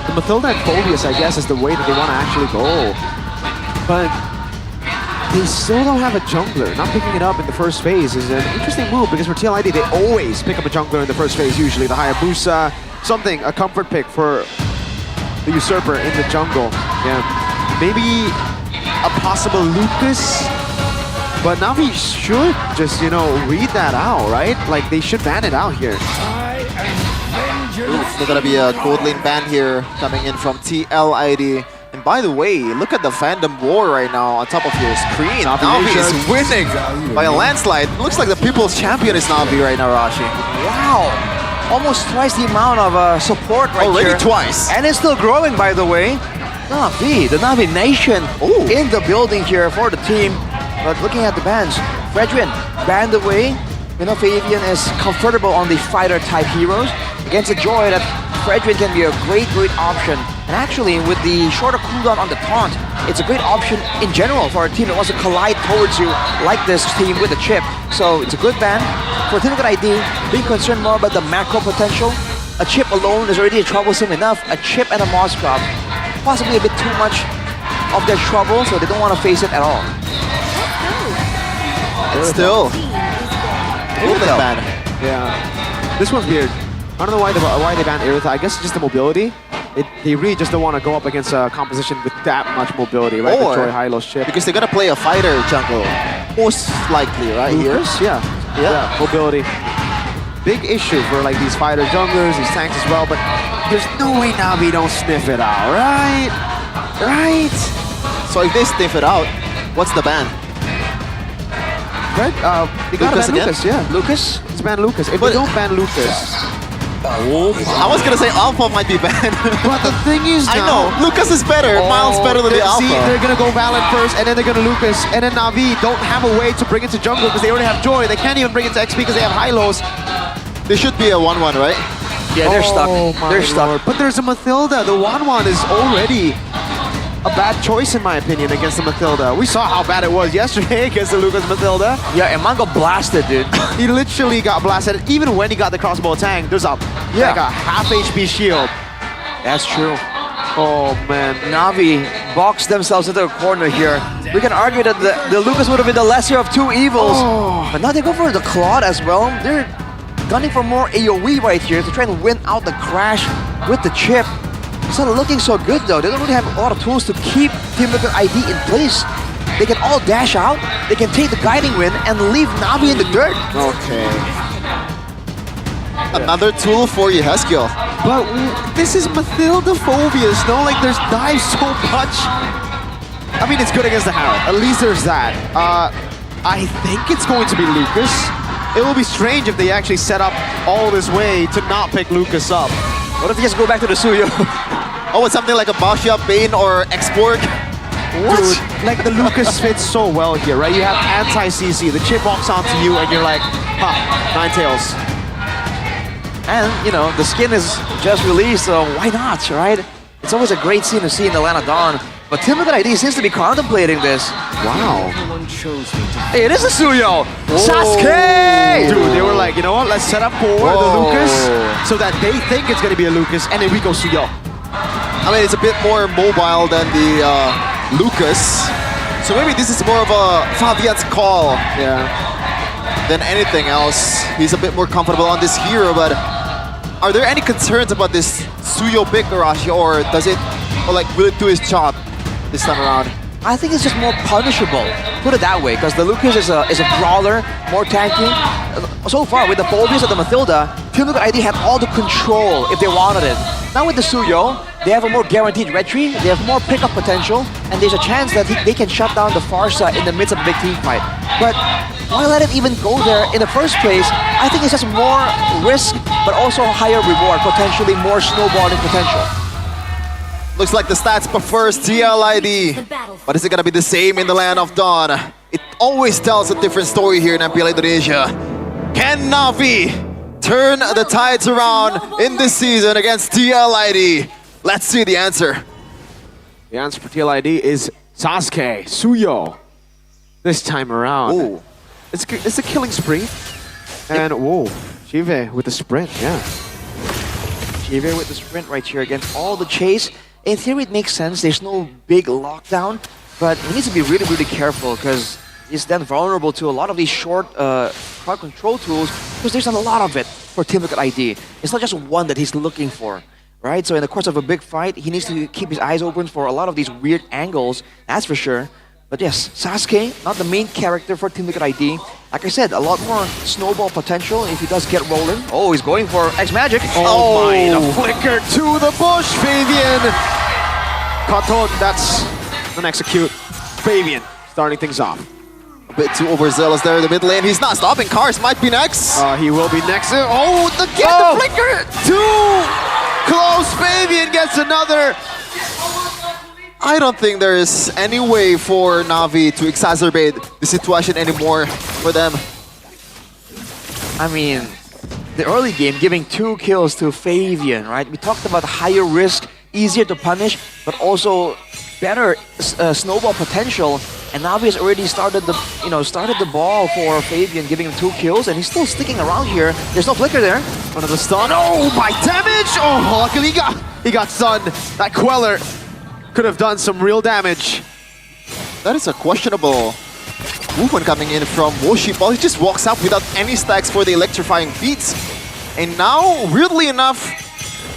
The Mathilda and Phobius, I guess, is the way that they want to actually go. But they still don't have a jungler. Not picking it up in the first phase is an interesting move, because for TLID, they always pick up a jungler in the first phase, usually. The Hayabusa, something, a comfort pick for the Usurper in the jungle. Yeah, maybe a possible Lucas, but Na'Vi should just, you know, read that out, right? Like, they should ban it out here. There's gonna be a gold lane ban here coming in from TLID. And by the way, look at the fandom war right now on top of your screen. Na'Vi is winning by a landslide. Looks like the people's champion is Na'Vi right now, Rashi. Wow! Almost twice the amount of support right Already here. twice. And it's still growing, by the way. Na'Vi, the Na'Vi Nation in the building here for the team. But looking at the bans, Fredrin banned away. You know, Fabian is comfortable on the fighter-type heroes. Against a Joy, that Fredrin can be a great, great option. And actually, with the shorter cooldown on the taunt, it's a great option in general for a team that wants to collide towards you like this team with the chip. So it's a good ban. For Team Liquid ID, being concerned more about the macro potential. A chip alone is already troublesome enough. A chip and a Mosscrop, possibly a bit too much of their trouble, so they don't want to face it at all. And still, ban. Yeah, this one's weird. I don't know why they banned Erytha. I guess it's just the mobility. They really just don't want to go up against a composition with that much mobility, right? Or the Joy Hylos chip. because they're gonna play a fighter jungle, most likely, right? Lucas? Here? Yeah, mobility. Big issue for like these fighter junglers, these tanks as well, but there's no way Na'Vi don't sniff it out, right? Right? So if they sniff it out, what's the ban? Right? They gotta Lucas ban again? Lucas, yeah. Lucas? It's ban Lucas. If they don't ban Lucas, I was gonna say Alpha might be bad. But the thing is I now, know, Lucas is better, miles better than the Alpha. See, they're gonna go Valen first, and then they're gonna Lucas, and then Na'Vi don't have a way to bring it to jungle because they already have Joy. They can't even bring it to XP because they have Hylos. There should be a 1-1, right? Yeah, they're stuck. My They're stuck. Lord. But there's a Mathilda. The 1-1 is already a bad choice in my opinion against the Mathilda. We saw how bad it was yesterday against the Lucas Mathilda. Yeah, and Man got blasted, dude. He literally got blasted. Even when he got the crossbow tank, there's like a half HP shield. That's true. Oh man. Na'Vi boxed themselves into a corner here. We can argue that the Lucas would have been the lesser of two evils. But now they go for the Claude as well. They're gunning for more AoE right here to try and win out the crash with the chip. It's not looking so good though. They don't really have a lot of tools to keep Team Liquid ID in place. They can all dash out, they can take the guiding win and leave Na'Vi in the dirt. Okay. Another tool for Yehezkiel. But this is Mathilda phobias, no? Like there's dive so much. I mean, it's good against the Harrod. At least there's that. I think it's going to be Lucas. It will be strange if they actually set up all this way to not pick Lucas up. What if they just go back to the Suyo? Oh, it's something like a Basha, Bane, or X-Borg. What? Dude, like the Lucas fits so well here, right? You have anti-CC, the chip walks onto you and you're like, ha, Ninetales. And, you know, the skin is just released, so why not, right? It's always a great scene to see in the Land of Dawn. But Team Liquid ID seems to be contemplating this. Wow. Hey, it is a Suyo! Sasuke! Dude, they were like, you know what? Let's set up for the Lucas so that they think it's going to be a Lucas, and then we go Suyo. I mean, it's a bit more mobile than the Lucas. So maybe this is more of a Fabian's call than anything else. He's a bit more comfortable on this hero, but are there any concerns about this Suyo pick, Arashi, or does it, or like, will it do its job this time around? I think it's just more punishable. Put it that way, because the Lucas is a brawler, more tanky. So far, with the phobias of the Mathilda, Team Liquid ID had all the control if they wanted it. Now with the Suyo, they have a more guaranteed retry, they have more pickup potential, and there's a chance that they can shut down the Farsa in the midst of a big team fight. But why let it even go there in the first place? I think it's just more risk, but also higher reward, potentially more snowballing potential. Looks like the stats prefers TLID, but is it gonna be the same in the Land of Dawn? It always tells a different story here in MPL Indonesia. Can Na'Vi turn the tides around in this season against TLID? Let's see the answer. The answer for TLID is Sasuke, Suyo. This time around. Ooh. It's a killing spree. And whoa, Chive with the sprint, yeah. Chive with the sprint right here against all the chase. In theory, it makes sense. There's no big lockdown, but he needs to be really, really careful because he's then vulnerable to a lot of these short crowd control tools because there's a lot of it for Team Liquid ID. It's not just one that he's looking for, right? So in the course of a big fight, he needs to keep his eyes open for a lot of these weird angles, that's for sure. But yes, Sasuke, not the main character for Team Liquid ID. Like I said, a lot more snowball potential if he does get rolling. Oh, he's going for X-Magic. Oh my, the flicker to the bush, Fabian! Katon, that's an execute. Fabian starting things off. A bit too overzealous there in the mid lane. He's not stopping. Cars might be next. He will be next. Oh, the flicker! Too close, Fabian gets another. I don't think there is any way for Na'Vi to exacerbate the situation anymore for them. I mean, the early game giving 2 kills to Fabian, right? We talked about higher risk, easier to punish, but also better snowball potential. And Na'Vi has already started the ball for Fabian, giving him 2 kills, and he's still sticking around here. There's no flicker there. Another stun. Oh, my damage! Oh, luckily he got stunned. That Queller could have done some real damage. That is a questionable movement coming in from Woshi. Paul, he just walks up without any stacks for the electrifying beats. And now, weirdly enough,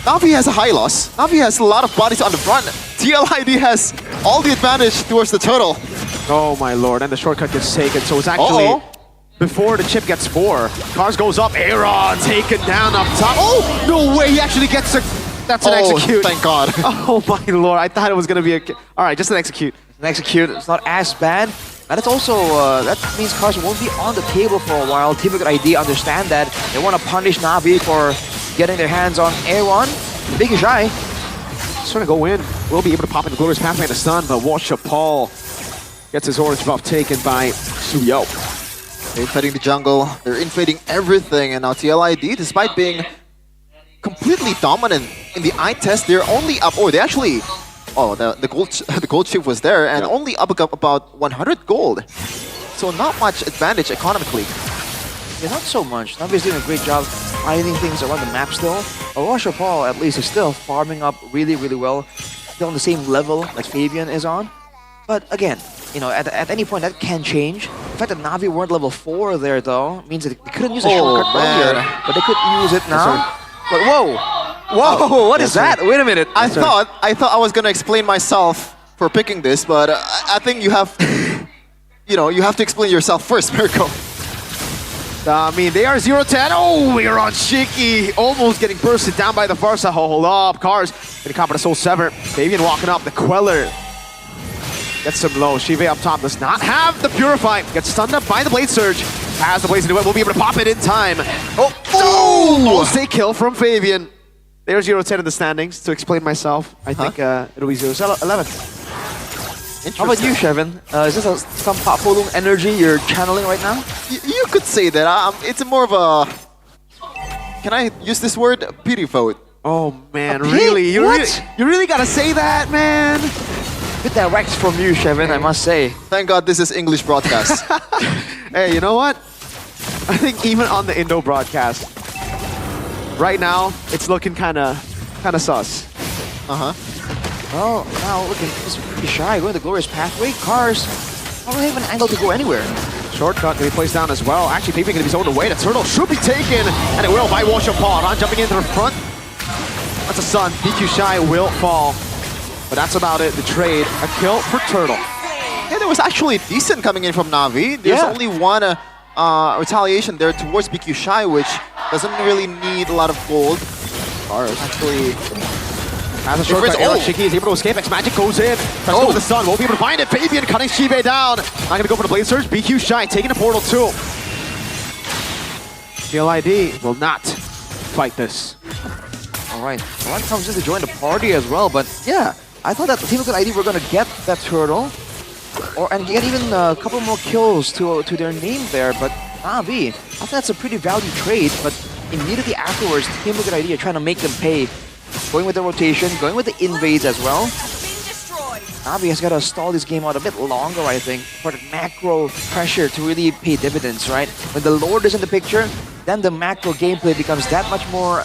Na'Vi has a high loss. Na'Vi has a lot of bodies on the front. TLID has all the advantage towards the turtle. Oh my lord, and the shortcut gets taken. So it's actually before the chip gets 4. Cars goes up, Aaron taken down up top. Oh, no way, he actually gets a... That's an execute. Thank God. Oh my lord, I thought it was going to be a... Alright, just an execute. An execute, it's not as bad. And it's also, that means Cars won't be on the table for a while. Team Liquid ID understand that. They want to punish Na'Vi for getting their hands on A1. Big Shy. Just trying to go in. Will be able to pop in the Glorious Pathway and the stun, but watch Paul gets his orange buff taken by Suyo. They're inflating the jungle, they're inflating everything, and now TLID, despite being completely dominant in the eye test, they're only up, they actually, the gold chip was there, and only up about 100 gold. So not much advantage economically. Yeah, not so much. Navi's doing a great job finding things around the map still. Washer Paul, at least, is still farming up really, really well. Still on the same level that Fabian is on. But again, you know, at any point that can change. The fact that Navi weren't level 4 there, though, means that they couldn't use a shortcut earlier, but they could use it now. But whoa, what is that? Wait a minute. I thought I was gonna explain myself for picking this, but I think you have, you have to explain yourself first, Mirko. I mean, they are 0-10. Oh, we're on Shiki. Almost getting bursted down by the Farsa. Hold up. Cars gonna copper the Soul Sever. Fabian walking up. The Queller gets him low. Shive up top does not have the Purify. Gets stunned up by the Blade Surge. Has the Blaze into it. Will be able to pop it in time. Oh, stay kill from Fabian. There's 0-10 in the standings. To explain myself, I think it'll be 0-11. How about you, Shevin? Is this some Papolung energy you're channeling right now? You could say that. It's more of a... Can I use this word? Pity vote. Oh man, really? You really gotta say that, man? Bit direct from you, Shevin, I must say. Thank God this is English broadcast. Hey, you know what? I think even on the Indo broadcast, right now, it's looking kinda sus. Oh, now looking pretty shy, going the Glorious Pathway. Cars don't really have an angle to go anywhere. Shortcut gonna be placed down as well. Actually, Fabian gonna be zoned away. The turtle should be taken, and it will by Washapal. Ron jumping into the front. That's a stun. PQ Shy will fall. But that's about it. The trade, a kill for Turtle. Yeah, there was actually decent coming in from Navi. There's only one retaliation there towards PQ Shy, which doesn't really need a lot of gold. Cars actually... As a shortcut, Shiki is able to escape. X-Magic goes in. Tries to go with the stun. Won't be able to find it. Fabian cutting Shive down. Not going to go for the Blade Surge. BQ Shy taking the portal too. TLID will not fight this. Alright, Ron comes in to join the party as well, but yeah, I thought that Team Liquid ID were going to get that turtle and get even a couple more kills to their name there, but Navi, I thought that's a pretty value trade, but immediately afterwards, Team Liquid ID are trying to make them pay. Going with the rotation, going with the invades as well. Navi has got to stall this game out a bit longer, I think, for the macro pressure to really pay dividends, right? When the Lord is in the picture, then the macro gameplay becomes that much more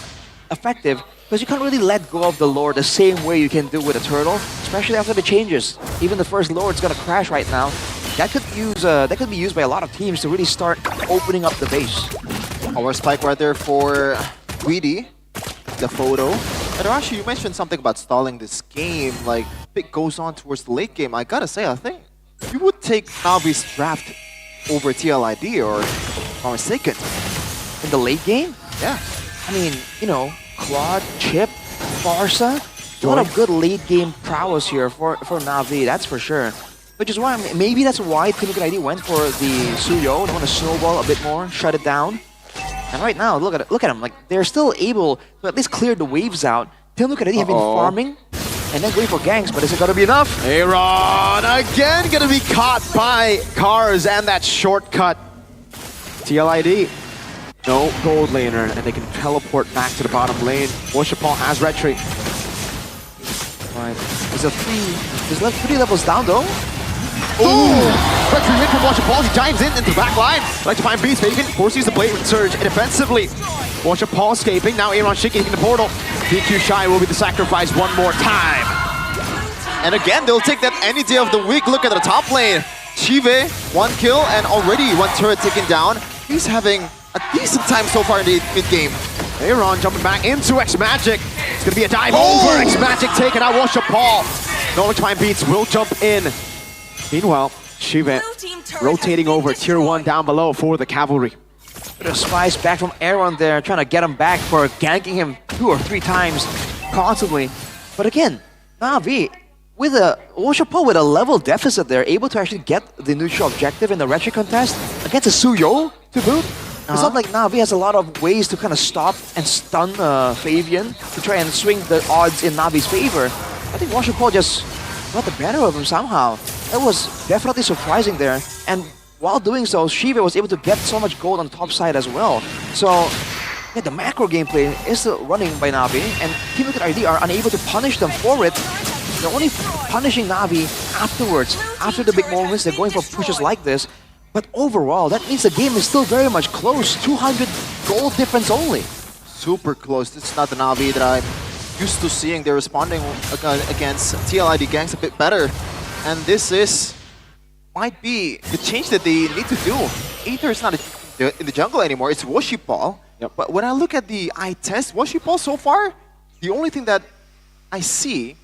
effective because you can't really let go of the Lord the same way you can do with a turtle, especially after the changes. Even the first Lord's gonna crash right now. That could be used by a lot of teams to really start opening up the base. Our spike right there for Weedy, the photo. And actually, you mentioned something about stalling this game, like it goes on towards the late game. I gotta say, I think you would take Navi's draft over TLID, or if I'm mistaken. In the late game? Yeah. I mean, you know, Claude, Chip, Farsa, a lot of good late game prowess here for Navi, that's for sure. Which is why, maybe that's why Team Liquid ID went for the Suyo. They want to snowball a bit more, shut it down. And right now, look at them. Like, they're still able to at least clear the waves out. Team Liquid ID have been farming and then going for ganks, but is it gonna be enough? Aaron again gonna be caught by Cars and that shortcut. TLID, no gold laner, and they can teleport back to the bottom lane. Washapal has retry. Right. He's left 3 levels down though. Ooh! Retry hit from Washapal. He dives into the back line. Like to find Beast. Fabian forces the Blade Surge and defensively. Washapal escaping. Now Aaron Shiki hitting the portal. DQ Shy will be the sacrifice one more time. And again, they'll take that any day of the week. Look at the top lane. Chive, 1 kill and already 1 turret taken down. He's having a decent time so far in the mid-game. Aaron jumping back into X-Magic. It's going to be a dive over. X-Magic taking out Washapal. No time Beats will jump in. Meanwhile, Shiva rotating over tier 1 down below for the Cavalry. Bit of spice back from Aaron there, trying to get him back for ganking him 2 or 3 times constantly. But again, Navi, with a Washapal with a level deficit there, able to actually get the neutral objective in the retry contest against a Suyo to boot. It's not like Na'Vi has a lot of ways to kind of stop and stun Fabian to try and swing the odds in Na'Vi's favor. I think Washupal just got the better of him somehow. That was definitely surprising there. And while doing so, Shiva was able to get so much gold on the top side as well. So, yeah, the macro gameplay is still running by Na'Vi, and Team Liquid ID are unable to punish them for it. They're only punishing Na'Vi afterwards. After the big moments, they're going for pushes like this. But overall, that means the game is still very much close. 200 gold difference only. Super close. This is not the Na'Vi that I'm used to seeing. They're responding against TLID gangs a bit better. And this might be the change that they need to do. Aether is not in the jungle anymore. It's Washupal. Yep. But when I look at the eye test, Washupal so far, the only thing that I see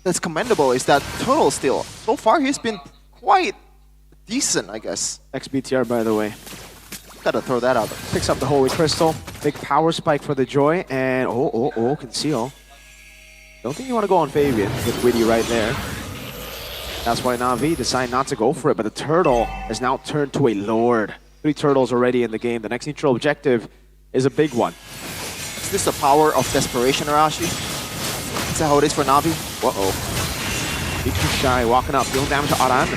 that's commendable is that Turtle still. So far, he's been quite decent, I guess. XBTR, by the way. Gotta throw that out there. Picks up the Holy Crystal. Big power spike for the Joy. And conceal. Don't think you want to go on Fabian with Witty right there. That's why Na'Vi decide not to go for it. But the Turtle has now turned to a Lord. 3 Turtles already in the game. The next neutral objective is a big one. Is this the power of desperation, Arashi? Is that how it is for Na'Vi? Uh-oh. Shy walking up, dealing damage to Aran.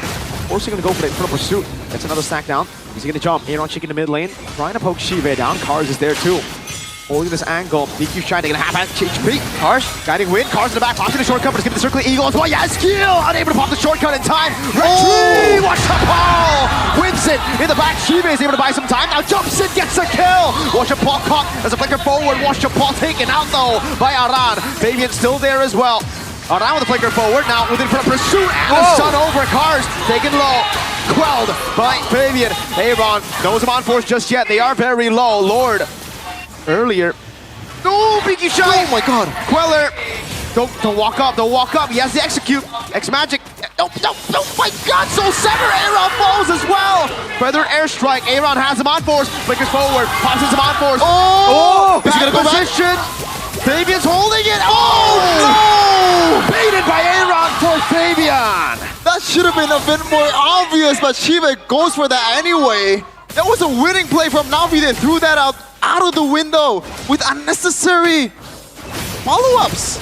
Forcing him to go for the infernal pursuit. That's another stack down. He's gonna jump. Aaron chick in the mid lane. Trying to poke Shive down. Kars is there too. Holding this angle. DQ Shy taking a half HP. Kars guiding win. Kars in the back. Pops in the shortcut, but it's gonna the circling eagle as well. Yes, kill! Unable to pop the shortcut in time. Retreat! Watch the ball! Wins it in the back. Shive is able to buy some time. Now jumps in, gets a kill. Watch the ball caught as a flicker forward. Watch the ball taken out though by Aran. Fabian still there as well. Aran with the flicker forward. Now within front of pursuit and the stun over. Kars taken low. Quelled by Fabian. Aaron knows him on force just yet. They are very low. Lord earlier. No, Pinky Shy! Oh my god. Queller. Don't walk up, don't walk up. He has to execute. X-Magic. No, my god, so Sever. Aaron falls as well. Further airstrike. Aaron has him on force. Flickers forward. Pops him on force. Oh! Is he gonna go position? Fabian's holding it. Oh no! Baited by Aaron for Fabian. That should have been a bit more obvious, but Shiva goes for that anyway. That was a winning play from Na'Vi. They threw that out of the window with unnecessary follow-ups.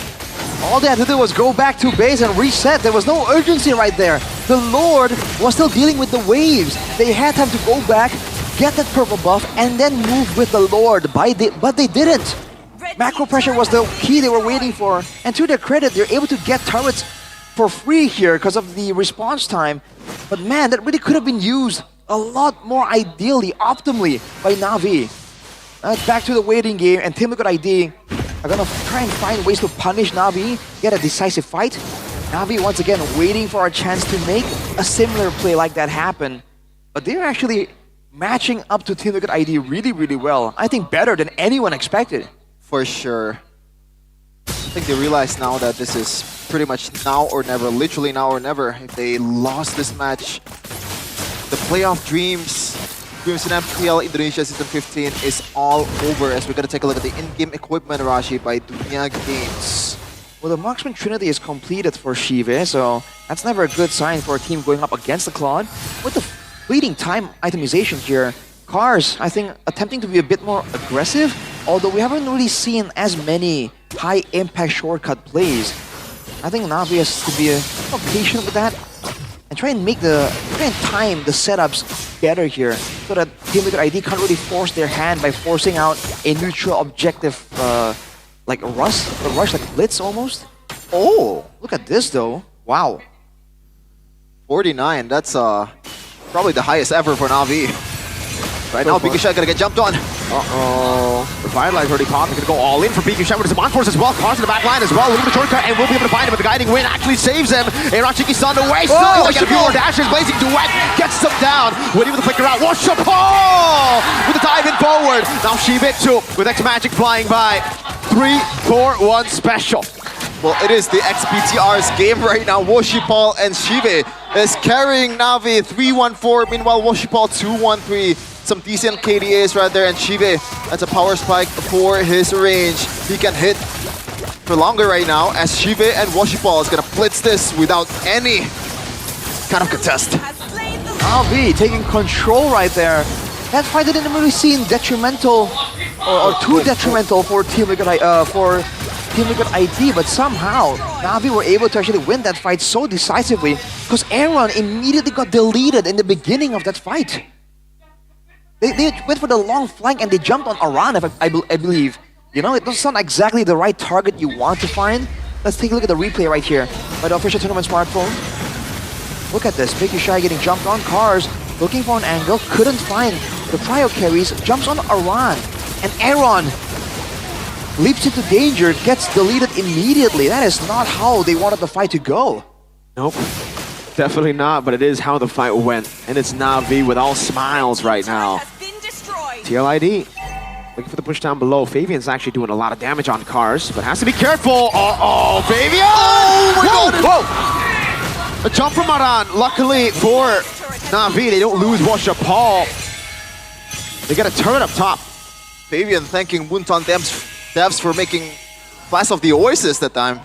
All they had to do was go back to base and reset. There was no urgency right there. The Lord was still dealing with the waves. They had time to go back, get that purple buff, and then move with the Lord. But they didn't. Macro pressure was the key they were waiting for. And to their credit, they're able to get turrets for free here because of the response time. But man, that really could have been used a lot more ideally, optimally by Na'Vi. Back to the waiting game, and Team Liquid ID are gonna try and find ways to punish Na'Vi, get a decisive fight. Na'Vi once again waiting for a chance to make a similar play like that happen. But they're actually matching up to Team Liquid ID really, really well. I think better than anyone expected. For sure. I think they realize now that this is pretty much now or never, literally now or never. If they lost this match, the playoff dreams in MPL Indonesia Season 15 is all over, as we're going to take a look at the in-game equipment, Rashi, by Dunia Games. Well, the Marksman Trinity is completed for Shive, so that's never a good sign for a team going up against the Claude. With the fleeting time itemization here, Kars, I think, attempting to be a bit more aggressive, although we haven't really seen as many high-impact shortcut plays. I think Na'Vi has to be more patient with that and try and time the setups better here so that Team Liquid ID can't really force their hand by forcing out a neutral objective like a rush like Blitz almost. Oh, look at this though. Wow. 49, that's probably the highest ever for Na'Vi. Right now, Pinky Shy gonna get jumped on. Uh-oh. Revitalize already popped. He's gonna go all in for Pinky Shy with his on force as well. Kars in the back line as well. Looking for the shortcut and we'll be able to find him, but the guiding win actually saves him. Aaron Chiki's on the way. Still got a few more dashes. Blazing Duet gets them down. Waiting with the flicker out. Watch the ball with the dive in forward. Now Shibitsu with X-Magic flying by. 3-4-1 special. Well, it is the XBTR's game right now. Washupal and Shive is carrying Na'Vi 3-1-4. Meanwhile, Washupal 2-1-3. Some decent KDAs right there, and Shive, that's a power spike for his range. He can hit for longer right now, as Shive and Washupal is gonna blitz this without any kind of contest. Na'Vi taking control right there. that fight didn't really seem detrimental or too detrimental for Team Liquid ID, but somehow Na'Vi were able to actually win that fight so decisively because Aaron immediately got deleted in the beginning of that fight. They went for the long flank and they jumped on Aran, I believe. You know, it doesn't sound exactly the right target you want to find. Let's take a look at the replay right here by the official tournament smartphone. Look at this, Big Shy getting jumped on, Cars looking for an angle, couldn't find the prio carries, jumps on Aran, and Aaron leaps into danger, gets deleted immediately. That is not how they wanted the fight to go. Nope, definitely not, but it is how the fight went. And it's Na'Vi with all smiles right now. TLID looking for the push down below. Fabian's actually doing a lot of damage on Cars, but has to be careful. Uh-oh, Fabian! Oh my God! Whoa! A jump from Aran. Luckily for Na'Vi, they don't lose Washa Paul. They get a turret up top. Fabian thanking Bunton Devs for making Class of the Oasis that time.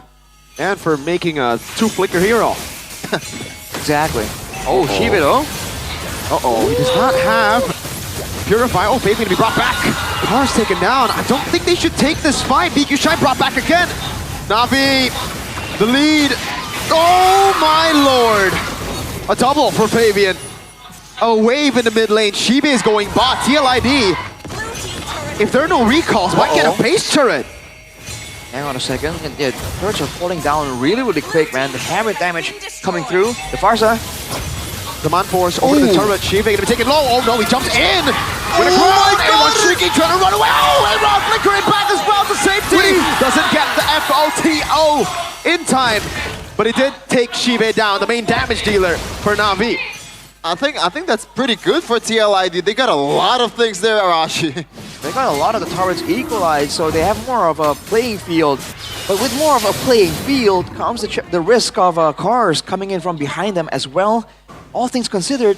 And for making a 2-flicker hero. Exactly. Oh, Shibido. Uh-oh, he does not have Purify. Oh, Fabian to be brought back. Cars taken down. I don't think they should take this fight. BQ Shine brought back again. Na'Vi, the lead. Oh my lord. A double for Fabian. A wave in the mid lane. Shibe is going bot. TLID. If there are no recalls, why get a base turret? Hang on a second. Yeah, turrets are falling down really, really quick, man. The hammer damage coming through. The Farsa. The man force over the turret. Shibe gonna be taken low. Oh no, he jumps in. With a crowd. Everyone's shrieking, trying to run away. Oh, Aaron flickering back as well to safety. Doesn't get the FOTO in time. But he did take Shibe down, the main damage dealer for Na'Vi. I think that's pretty good for TLID. They got a lot of things there, Arashi. They got a lot of the turrets equalized, so they have more of a playing field. But with more of a playing field comes the risk of cars coming in from behind them as well. All things considered,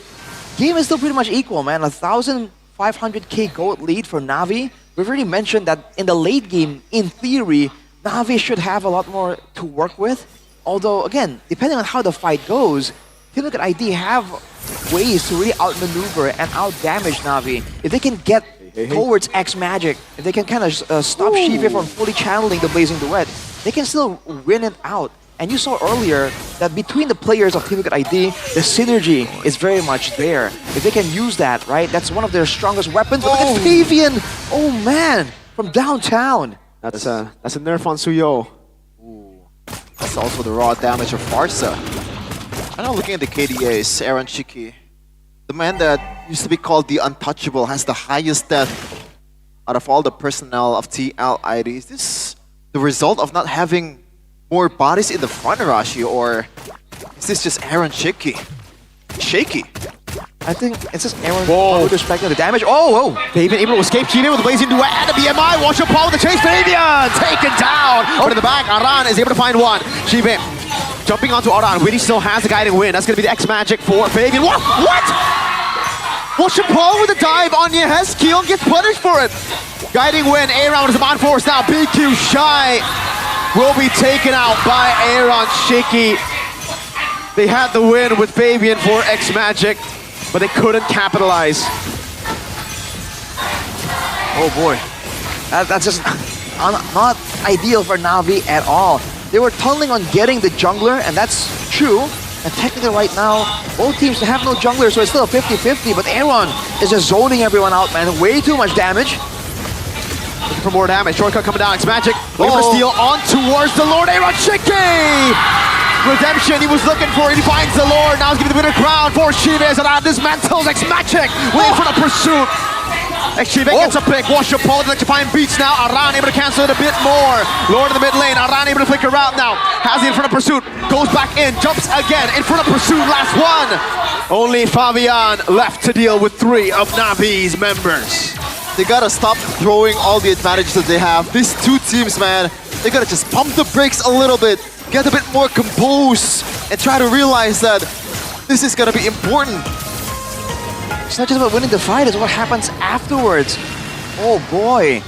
game is still pretty much equal, man. 1,500k gold lead for Na'Vi. We've already mentioned that in the late game, in theory, Na'Vi should have a lot more to work with. Although, again, depending on how the fight goes, Team Liquid ID have ways to really outmaneuver and outdamage Na'Vi. If they can get towards X Magic, if they can kind of stop Shive from fully channeling the Blazing Duet, they can still win it out. And you saw earlier that between the players of Team Liquid ID, the synergy is very much there. If they can use that, right, that's one of their strongest weapons. But look at Fabian! Oh man, from downtown. That's a nerf on Suyo. That's also the raw damage of Farsa. I'm now looking at the KDAs, Aaron Shiki. The man that used to be called the Untouchable has the highest death out of all the personnel of TLID. Is this the result of not having more bodies in the front, Arashi, or is this just Aaron Shiki? Shaky. I think it's just Aaron with respect to the damage. Oh, Fabian able to escape Shibe with the Blazing Duet and the BMI. Watch your Paul with the chase. Fabian taken down. But in the back, Aran is able to find one. Shibe jumping onto Aran. Winnie still has the guiding win. That's going to be the X Magic for Fabian. What? Watch your Paul with a dive on Yehezkiel. Gets punished for it. Guiding win. Aaron is the man force now. BQ Shy will be taken out by Aaron Shiki. They had the win with Fabian for X Magic, but they couldn't capitalize. Oh boy, that's just not ideal for Na'Vi at all. They were tunneling on getting the jungler, and that's true. And technically right now, both teams have no jungler, so it's still a 50-50, but Aaron is just zoning everyone out, man. Way too much damage. Looking for more damage. Shortcut coming down. It's Magic. Looking for steal on towards the Lord. Aaron Shiki! Redemption he was looking for. He finds the Lord. Now he's giving the winner crown for Shibe as Aran dismantles X Magic. Waiting for the pursuit. Shibe gets a pick. Wash your pole. Electrifying beats now. Aran able to cancel it a bit more. Lord in the mid lane. Aran able to flicker out now. Has it in front of pursuit. Goes back in. Jumps again. In front of pursuit. Last one. Only Fabian left to deal with 3 of Na'Vi's members. They gotta stop throwing all the advantages that they have. These two teams, man, they gotta just pump the brakes a little bit, get a bit more composed, and try to realize that this is gonna be important. It's not just about winning the fight, it's what happens afterwards. Oh boy.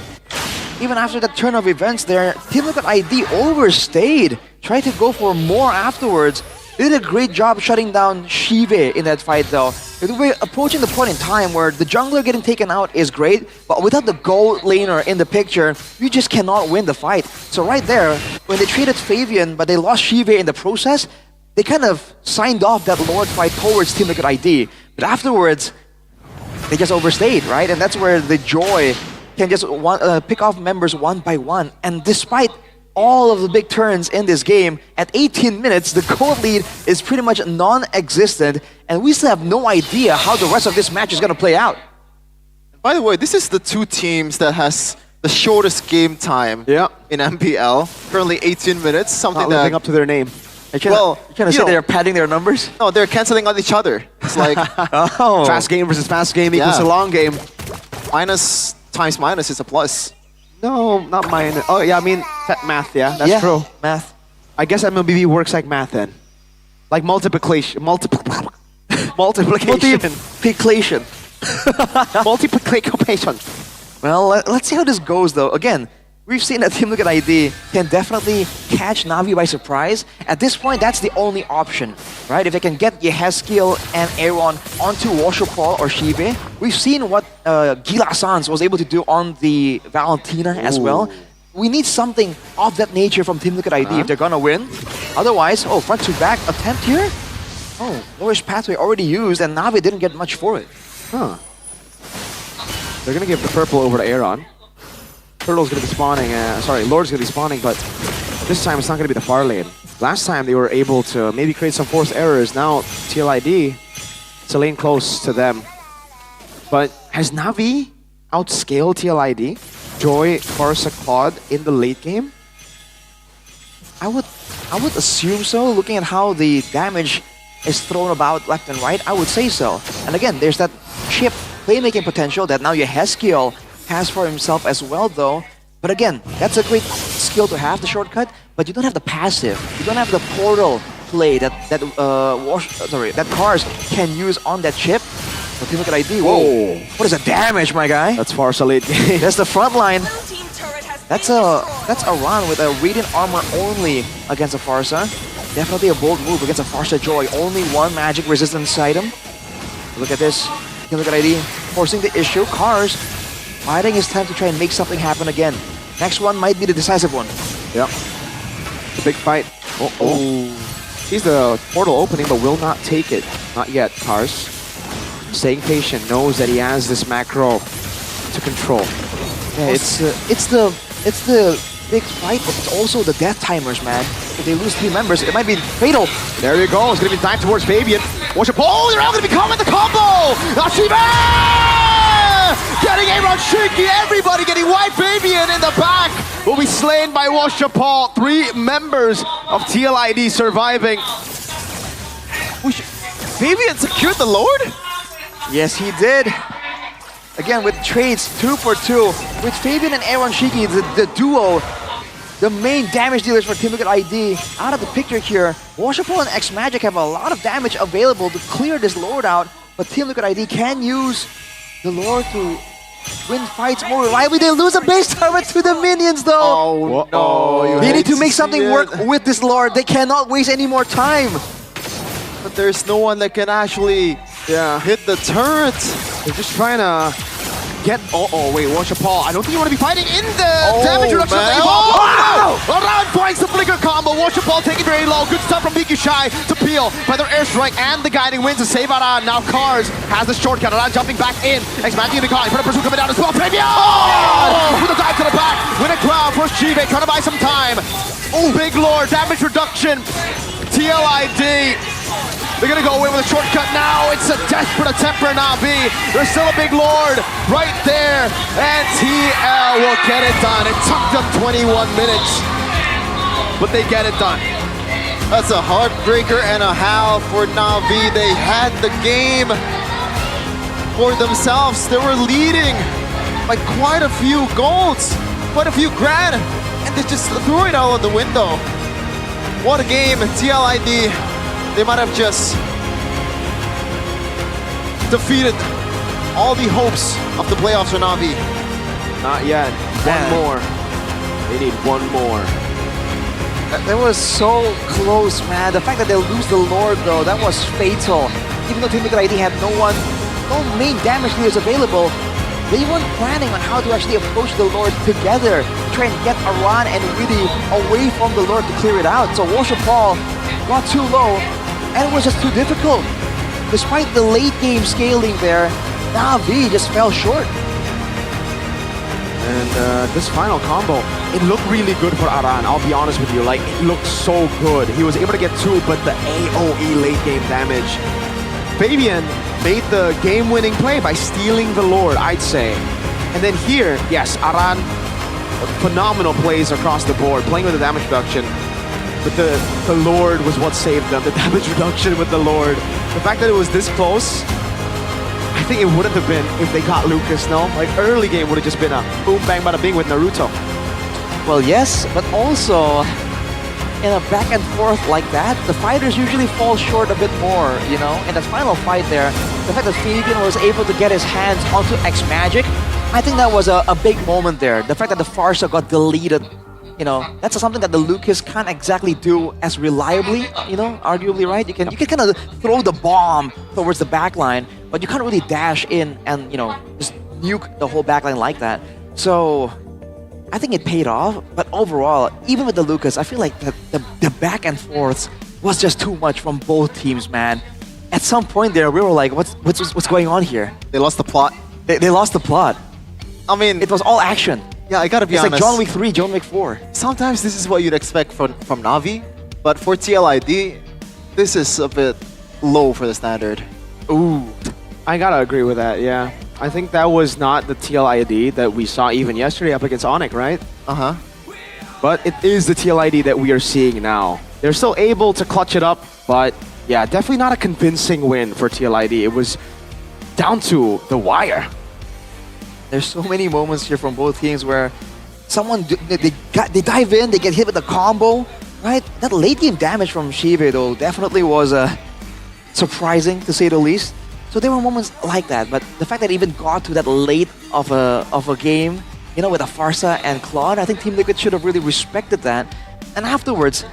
Even after that turn of events there, Team Liquid ID overstayed. Tried to go for more afterwards. They did a great job shutting down Shive in that fight though. We're approaching the point in time where the jungler getting taken out is great, but without the gold laner in the picture, you just cannot win the fight. So right there, when they traded Fabian, but they lost Shive in the process, they kind of signed off that Lord fight towards Team Liquid ID. But afterwards, they just overstayed, right? And that's where the Joy can just pick off members one by one. And despite all of the big turns in this game, at 18 minutes, the gold lead is pretty much non-existent, and we still have no idea how the rest of this match is going to play out. By the way, this is the two teams that has the shortest game time in MPL. Currently 18 minutes, something Not living up to their name. You're trying to say they're padding their numbers? No, they're canceling on each other. It's like fast game versus fast game equals a long game. Minus times minus is a plus. No, not minus. Oh yeah, I mean math. Yeah, that's true. Math. I guess MLBB works like math then, like multiplication. Multiplication. Multiplication. Multiplication. Well, let's see how this goes though. Again, we've seen that Team Liquid ID can definitely catch Na'Vi by surprise. At this point, that's the only option, right? If they can get Yehezkiel and Aaron onto Washopal or Shive, we've seen what Gila Sans was able to do on the Valentina as well. We need something of that nature from Team Liquid ID if they're gonna win. Otherwise, front to back attempt here? Oh, lowest pathway already used, and Na'Vi didn't get much for it. Huh. They're gonna give the purple over to Aaron. Turtle's gonna be spawning, Lord's gonna be spawning, but this time it's not gonna be the far lane. Last time they were able to maybe create some forced errors. Now TLID, it's a lane close to them. But has Na'Vi outscaled TLID? Joy, Farsa, Claude in the late game? I would assume so, looking at how the damage is thrown about left and right. I would say so. And again, there's that chip playmaking potential that now Yehezkiel has for himself as well though. But again, that's a great skill to have, the shortcut, but you don't have the passive. You don't have the portal play that Cars can use on that chip. So Team Liquid ID, whoa. What is the damage, my guy? That's Farsa late game. That's the front line. That's a run with a Radiant Armor only against a Farsa. Definitely a bold move against a Farsa Joy. Only one magic resistance item. Look at this. Team Liquid ID forcing the issue. Cars biding his time to try and make something happen again. Next one might be the decisive one. Yep. The big fight. Sees the portal opening but will not take it. Not yet, Cars. Staying patient, knows that he has this macro to control. Yeah, it's the big fight, but it's also the death timers, man. If they lose 3 members, it might be fatal. There you go. It's gonna be time towards Fabian. Watch it. Oh, they're all gonna be coming the combo! Ashiba! Getting Aaron Shinky, everybody getting white. Fabian in the back will be slain by Washapal. 3 members of TLID surviving. Fabian secured the Lord? Yes, he did. Again, with trades 2 for 2, with Fabian and Aaron Shiki, the duo, the main damage dealers for Team Liquid ID, out of the picture here. Washapal and X-Magic have a lot of damage available to clear this Lord out, but Team Liquid ID can use the Lord to win fights more reliably. They lose a base turret to the minions though. Oh no. They need to make something work with this Lord. They cannot waste any more time. But there's no one that can actually hit the turret. They're just trying to get... wait, Washapal. I don't think you want to be fighting in the damage reduction. Wow! Around finds the flicker combo. Washapal taking very low. Good stuff from Miku Shy to peel by their airstrike and the guiding winds to save Aran. Now Cars has the shortcut. Aran jumping back in. X-Magic in the car. For the pursuit coming down as well. Fabian! With a dive to the back. Win a crowd for Chive. Trying to buy some time. Big Lord. Damage reduction. TLID. They're gonna go away with a shortcut now. It's a desperate attempt for Na'Vi. There's still a big Lord right there. And TL will get it done. It took them 21 minutes, but they get it done. That's a heartbreaker and a half for Na'Vi. They had the game for themselves. They were leading by quite a few golds, quite a few grand, and they just threw it out of the window. What a game. TLID, they might have just defeated all the hopes of the playoffs for Na'Vi. Not yet. One more. They need one more. That was so close, man. The fact that they lose the Lord, though, that was fatal. even though Team Liquid ID had no main damage dealers available, they weren't planning on how to actually approach the Lord together, try and get Aran and Witty away from the Lord to clear it out. So Worship Paul got too low, and it was just too difficult. Despite the late game scaling there, Na'Vi just fell short. And this final combo, it looked really good for Aran, I'll be honest with you. Like, it looked so good. He was able to get 2, but the AoE late game damage. Fabian made the game-winning play by stealing the Lord, I'd say. And then here, yes, Aran, phenomenal plays across the board, playing with the damage reduction. But the Lord was what saved them, the damage reduction with the Lord. The fact that it was this close, I think it wouldn't have been if they got Lucas, no? Like, early game would have just been a boom, bang, bada bing with Naruto. Well, yes, but also in a back and forth like that, the fighters usually fall short a bit more, you know? In that final fight there, the fact that Fabian was able to get his hands onto X-Magic, I think that was a big moment there. The fact that the Farsa got deleted, you know, that's something that the Lucas can't exactly do as reliably, you know, arguably, right? You can kind of throw the bomb towards the backline, but you can't really dash in and, you know, just nuke the whole backline like that. So I think it paid off, but overall, even with the Lucas, I feel like the back and forths was just too much from both teams, man. At some point there, we were like, what's going on here? They lost the plot. They lost the plot. I mean, it was all action. Yeah, I gotta be honest. honest. It's like John Wick 3, John Wick 4. Sometimes this is what you'd expect from Na'Vi, but for TLID, this is a bit low for the standard. Ooh, I gotta agree with that, yeah. I think that was not the TLID that we saw even yesterday up against Onyx, right? Uh-huh. But it is the TLID that we are seeing now. They're still able to clutch it up, but yeah, definitely not a convincing win for TLID. It was down to the wire. There's so many moments here from both teams where someone, they dive in, they get hit with a combo, right? That late game damage from Shive though definitely was surprising to say the least. So there were moments like that, but the fact that it even got to that late of a game, you know, with a Farsa and Claude, I think Team Liquid should have really respected that. And afterwards,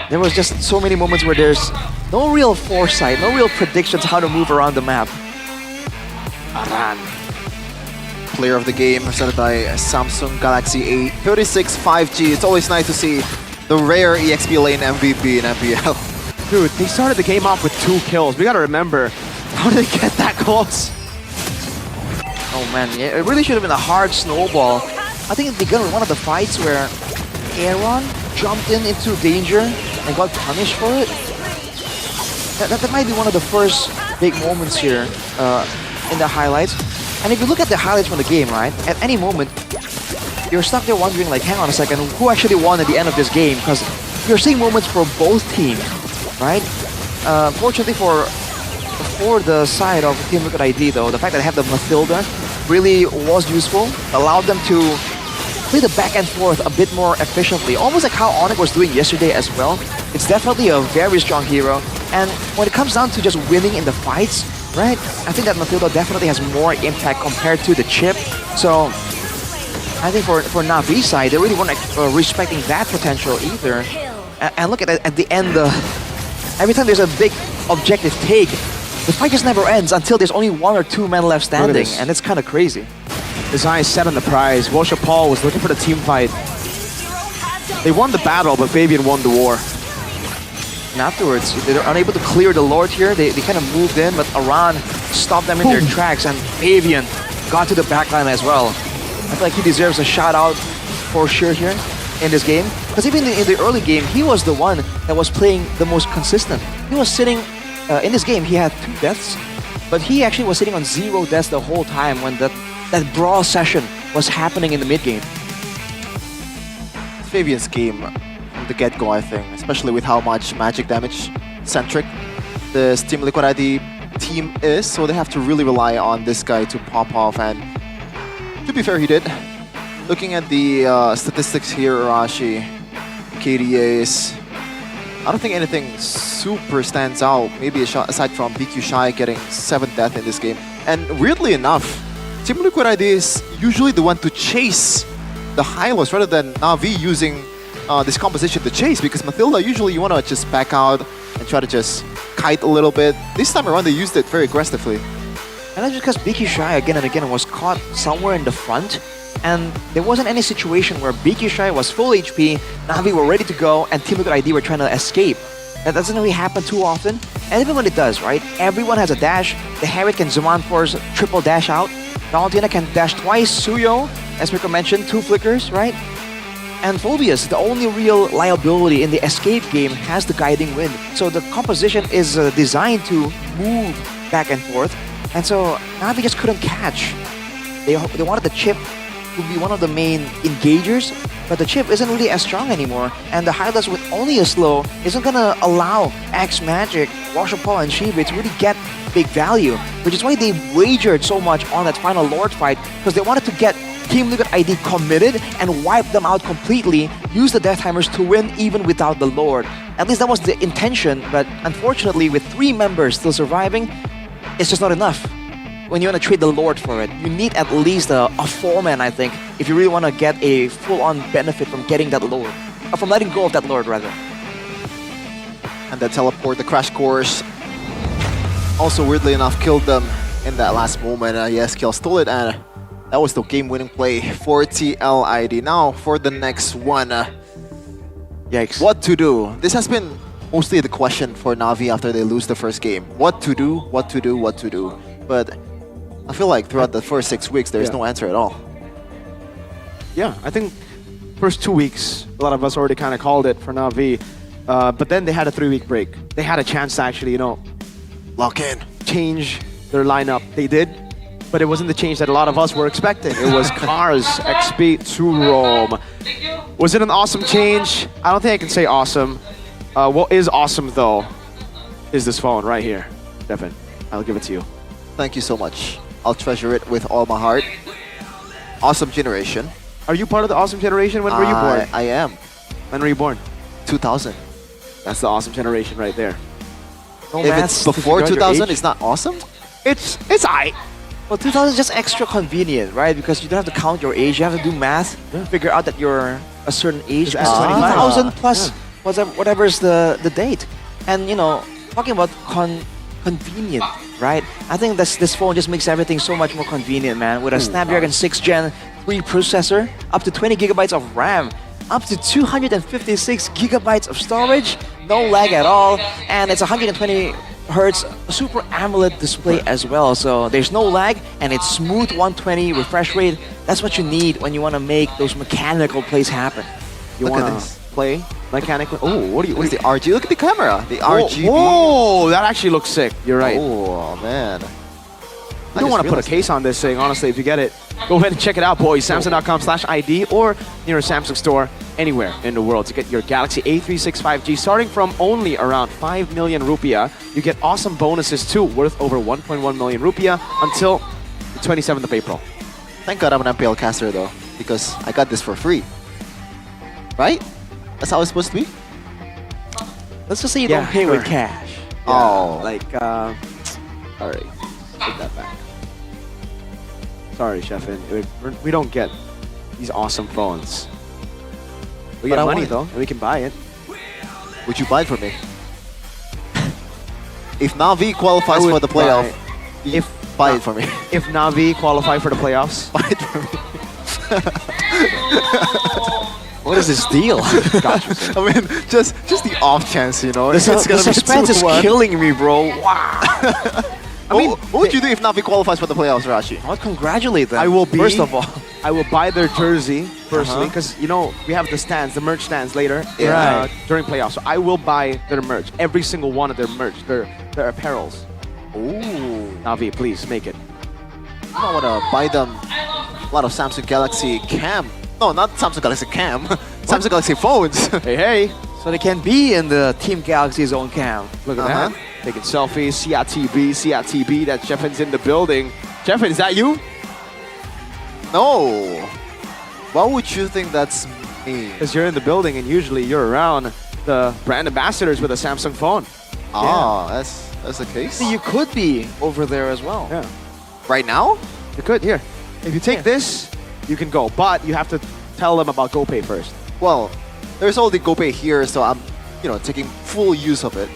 there was just so many moments where there's no real foresight, no real predictions how to move around the map. Aran. Player of the game, presented by Samsung Galaxy A36 5G. It's always nice to see the rare EXP lane MVP in MPL. Dude, they started the game off with 2 kills. We gotta remember, how did they get that close? Oh man, yeah, it really should have been a hard snowball. I think it began with one of the fights where Aaron jumped into danger and got punished for it. That might be one of the first big moments here in the highlights. And if you look at the highlights from the game, right, at any moment, you're stuck there wondering, like, hang on a second, who actually won at the end of this game? Because you're seeing moments for both teams, right? Fortunately for the side of Team Liquid ID, though, the fact that they have the Mathilda really was useful, allowed them to play the back and forth a bit more efficiently, almost like how Onyx was doing yesterday as well. It's definitely a very strong hero, and when it comes down to just winning in the fights, right, I think that Mathilda definitely has more impact compared to the chip. So I think for Na'Vi's side, they really weren't respecting that potential either. And look at the end, every time there's a big objective take, the fight just never ends until there's only 1 or 2 men left standing, and it's kind of crazy. His eyes set on the prize. Worship Paul was looking for the team fight. They won the battle, but Fabian won the war. And afterwards, they're unable to clear the Lord here. They kind of moved in, but Aran stopped them in their tracks, and Fabian got to the backline as well. I feel like he deserves a shout out for sure here in this game. Because even in the early game, he was the one that was playing the most consistent. He was sitting, in this game, he had 2 deaths, but he actually was sitting on 0 deaths the whole time when that brawl session was happening in the mid game. Fabian's game from the get-go, I think, especially with how much magic damage centric the Team Liquid ID team is, so they have to really rely on this guy to pop off, and to be fair, he did. Looking at the statistics here, Arashi, KDAs, I don't think anything super stands out, maybe aside from BQ Shy getting 7th death in this game. And weirdly enough, Team Liquid ID is usually the one to chase the Hylos rather than Na'Vi using this composition to chase, because Mathilda, usually you want to just back out and try to just kite a little bit. This time around, they used it very aggressively. And that's because Biki Shy again and again was caught somewhere in the front. And there wasn't any situation where Biki Shy was full HP, Na'Vi were ready to go, and Team Liquid ID were trying to escape. That doesn't really happen too often. And even when it does, right? Everyone has a dash. The Harriet can zoom on force triple dash out. Valentina can dash twice. Suyo, as Rico mentioned, 2 flickers, right? And Phobius, the only real liability in the escape game, has the guiding wind. So the composition is designed to move back and forth. And so Na'Vi just couldn't catch. They wanted the chip to be one of the main engagers, but the chip isn't really as strong anymore. And the Hylas with only a slow isn't gonna allow X Magic, Washapal, and Shibe to really get big value, which is why they wagered so much on that final Lord fight, because they wanted to get Team Liquid ID committed and wipe them out completely, use the Death Timers to win even without the Lord. At least that was the intention, but unfortunately with 3 members still surviving, it's just not enough. When you want to trade the Lord for it, you need at least a 4-man, I think, if you really want to get a full-on benefit from getting that Lord. Or from letting go of that Lord, rather. And the teleport, the crash course, also weirdly enough killed them in that last moment. Yes, Kiel stole it, and that was the game-winning play for TLID. Now for the next one. Yikes. What to do? This has been mostly the question for Na'Vi after they lose the first game. What to do, what to do, what to do. But I feel like throughout the first 6 weeks, there's no answer at all. Yeah, I think first 2 weeks, a lot of us already kind of called it for Na'Vi. But then they had a 3-week break. They had a chance to actually, lock in, change their lineup. They did, but it wasn't the change that a lot of us were expecting. It was Cars XP to Rome. Was it an awesome change? I don't think I can say awesome. What is awesome though is this phone right here. Devin, I'll give it to you. Thank you so much. I'll treasure it with all my heart. Awesome generation. Are you part of the awesome generation? When were you born? I am. When were you born? 2000. That's the awesome generation right there. No If it's before 2000, it's not awesome? It's aight. Well, 2000 is just extra convenient, right? Because you don't have to count your age. You have to do math, figure out that you're a certain age. 2000 plus whatever is the date. And, talking about convenient, right? I think this phone just makes everything so much more convenient, man. With a Snapdragon 6th Gen 3 processor, up to 20 gigabytes of RAM, up to 256 gigabytes of storage, no lag at all, and it's 120 Hertz Super AMOLED display as well. So there's no lag, and it's smooth 120 refresh rate. That's what you need when you want to make those mechanical plays happen. You want to play mechanically? Oh, what is the RGB? Look at the camera. The RGB. Whoa, that actually looks sick. You're right. Oh, man. You don't want to put a case on this thing, honestly, if you get it. Go ahead and check it out, boys. Samsung.com/ID or near a Samsung store anywhere in the world to get your Galaxy A36 5G starting from only around 5 million rupiah. You get awesome bonuses too, worth over 1.1 million rupiah until the 27th of April. Thank God I'm an MPL caster though, because I got this for free. Right? That's how it's supposed to be? Let's just say you don't pay with cash. Yeah, oh. Alright, take that back. Sorry, Sheffin. We don't get these awesome phones. We get money though, and we can buy it. Would you buy it for me? If Na'Vi qualifies for the playoff, buy it for me. If Na'Vi qualify for the playoffs, buy it for me. What is this deal? I mean, just the off chance, The suspense is killing me, bro. Wow. I mean, what would you do if Na'Vi qualifies for the playoffs, Rashi? I would congratulate them. First of all, I will buy their jersey personally because we have the stands, the merch stands later during playoffs. So I will buy their merch, every single one of their merch, their apparels. Ooh, Na'Vi, please make it. I want to buy them a lot of Samsung Galaxy Cam. No, not Samsung Galaxy Cam. Samsung Galaxy phones. Hey. So they can be in the Team Galaxy's own cam. Look at that. Taking selfies, CRTB, that Jeffin's in the building. Jeffin, is that you? No. Why would you think that's me? Because you're in the building and usually you're around the brand ambassadors with a Samsung phone. Ah, that's the case? See, you could be over there as well. Yeah. Right now? You could, here. If you take this, you can go. But you have to tell them about GoPay first. Well, there's already GoPay here, so I'm, taking full use of it.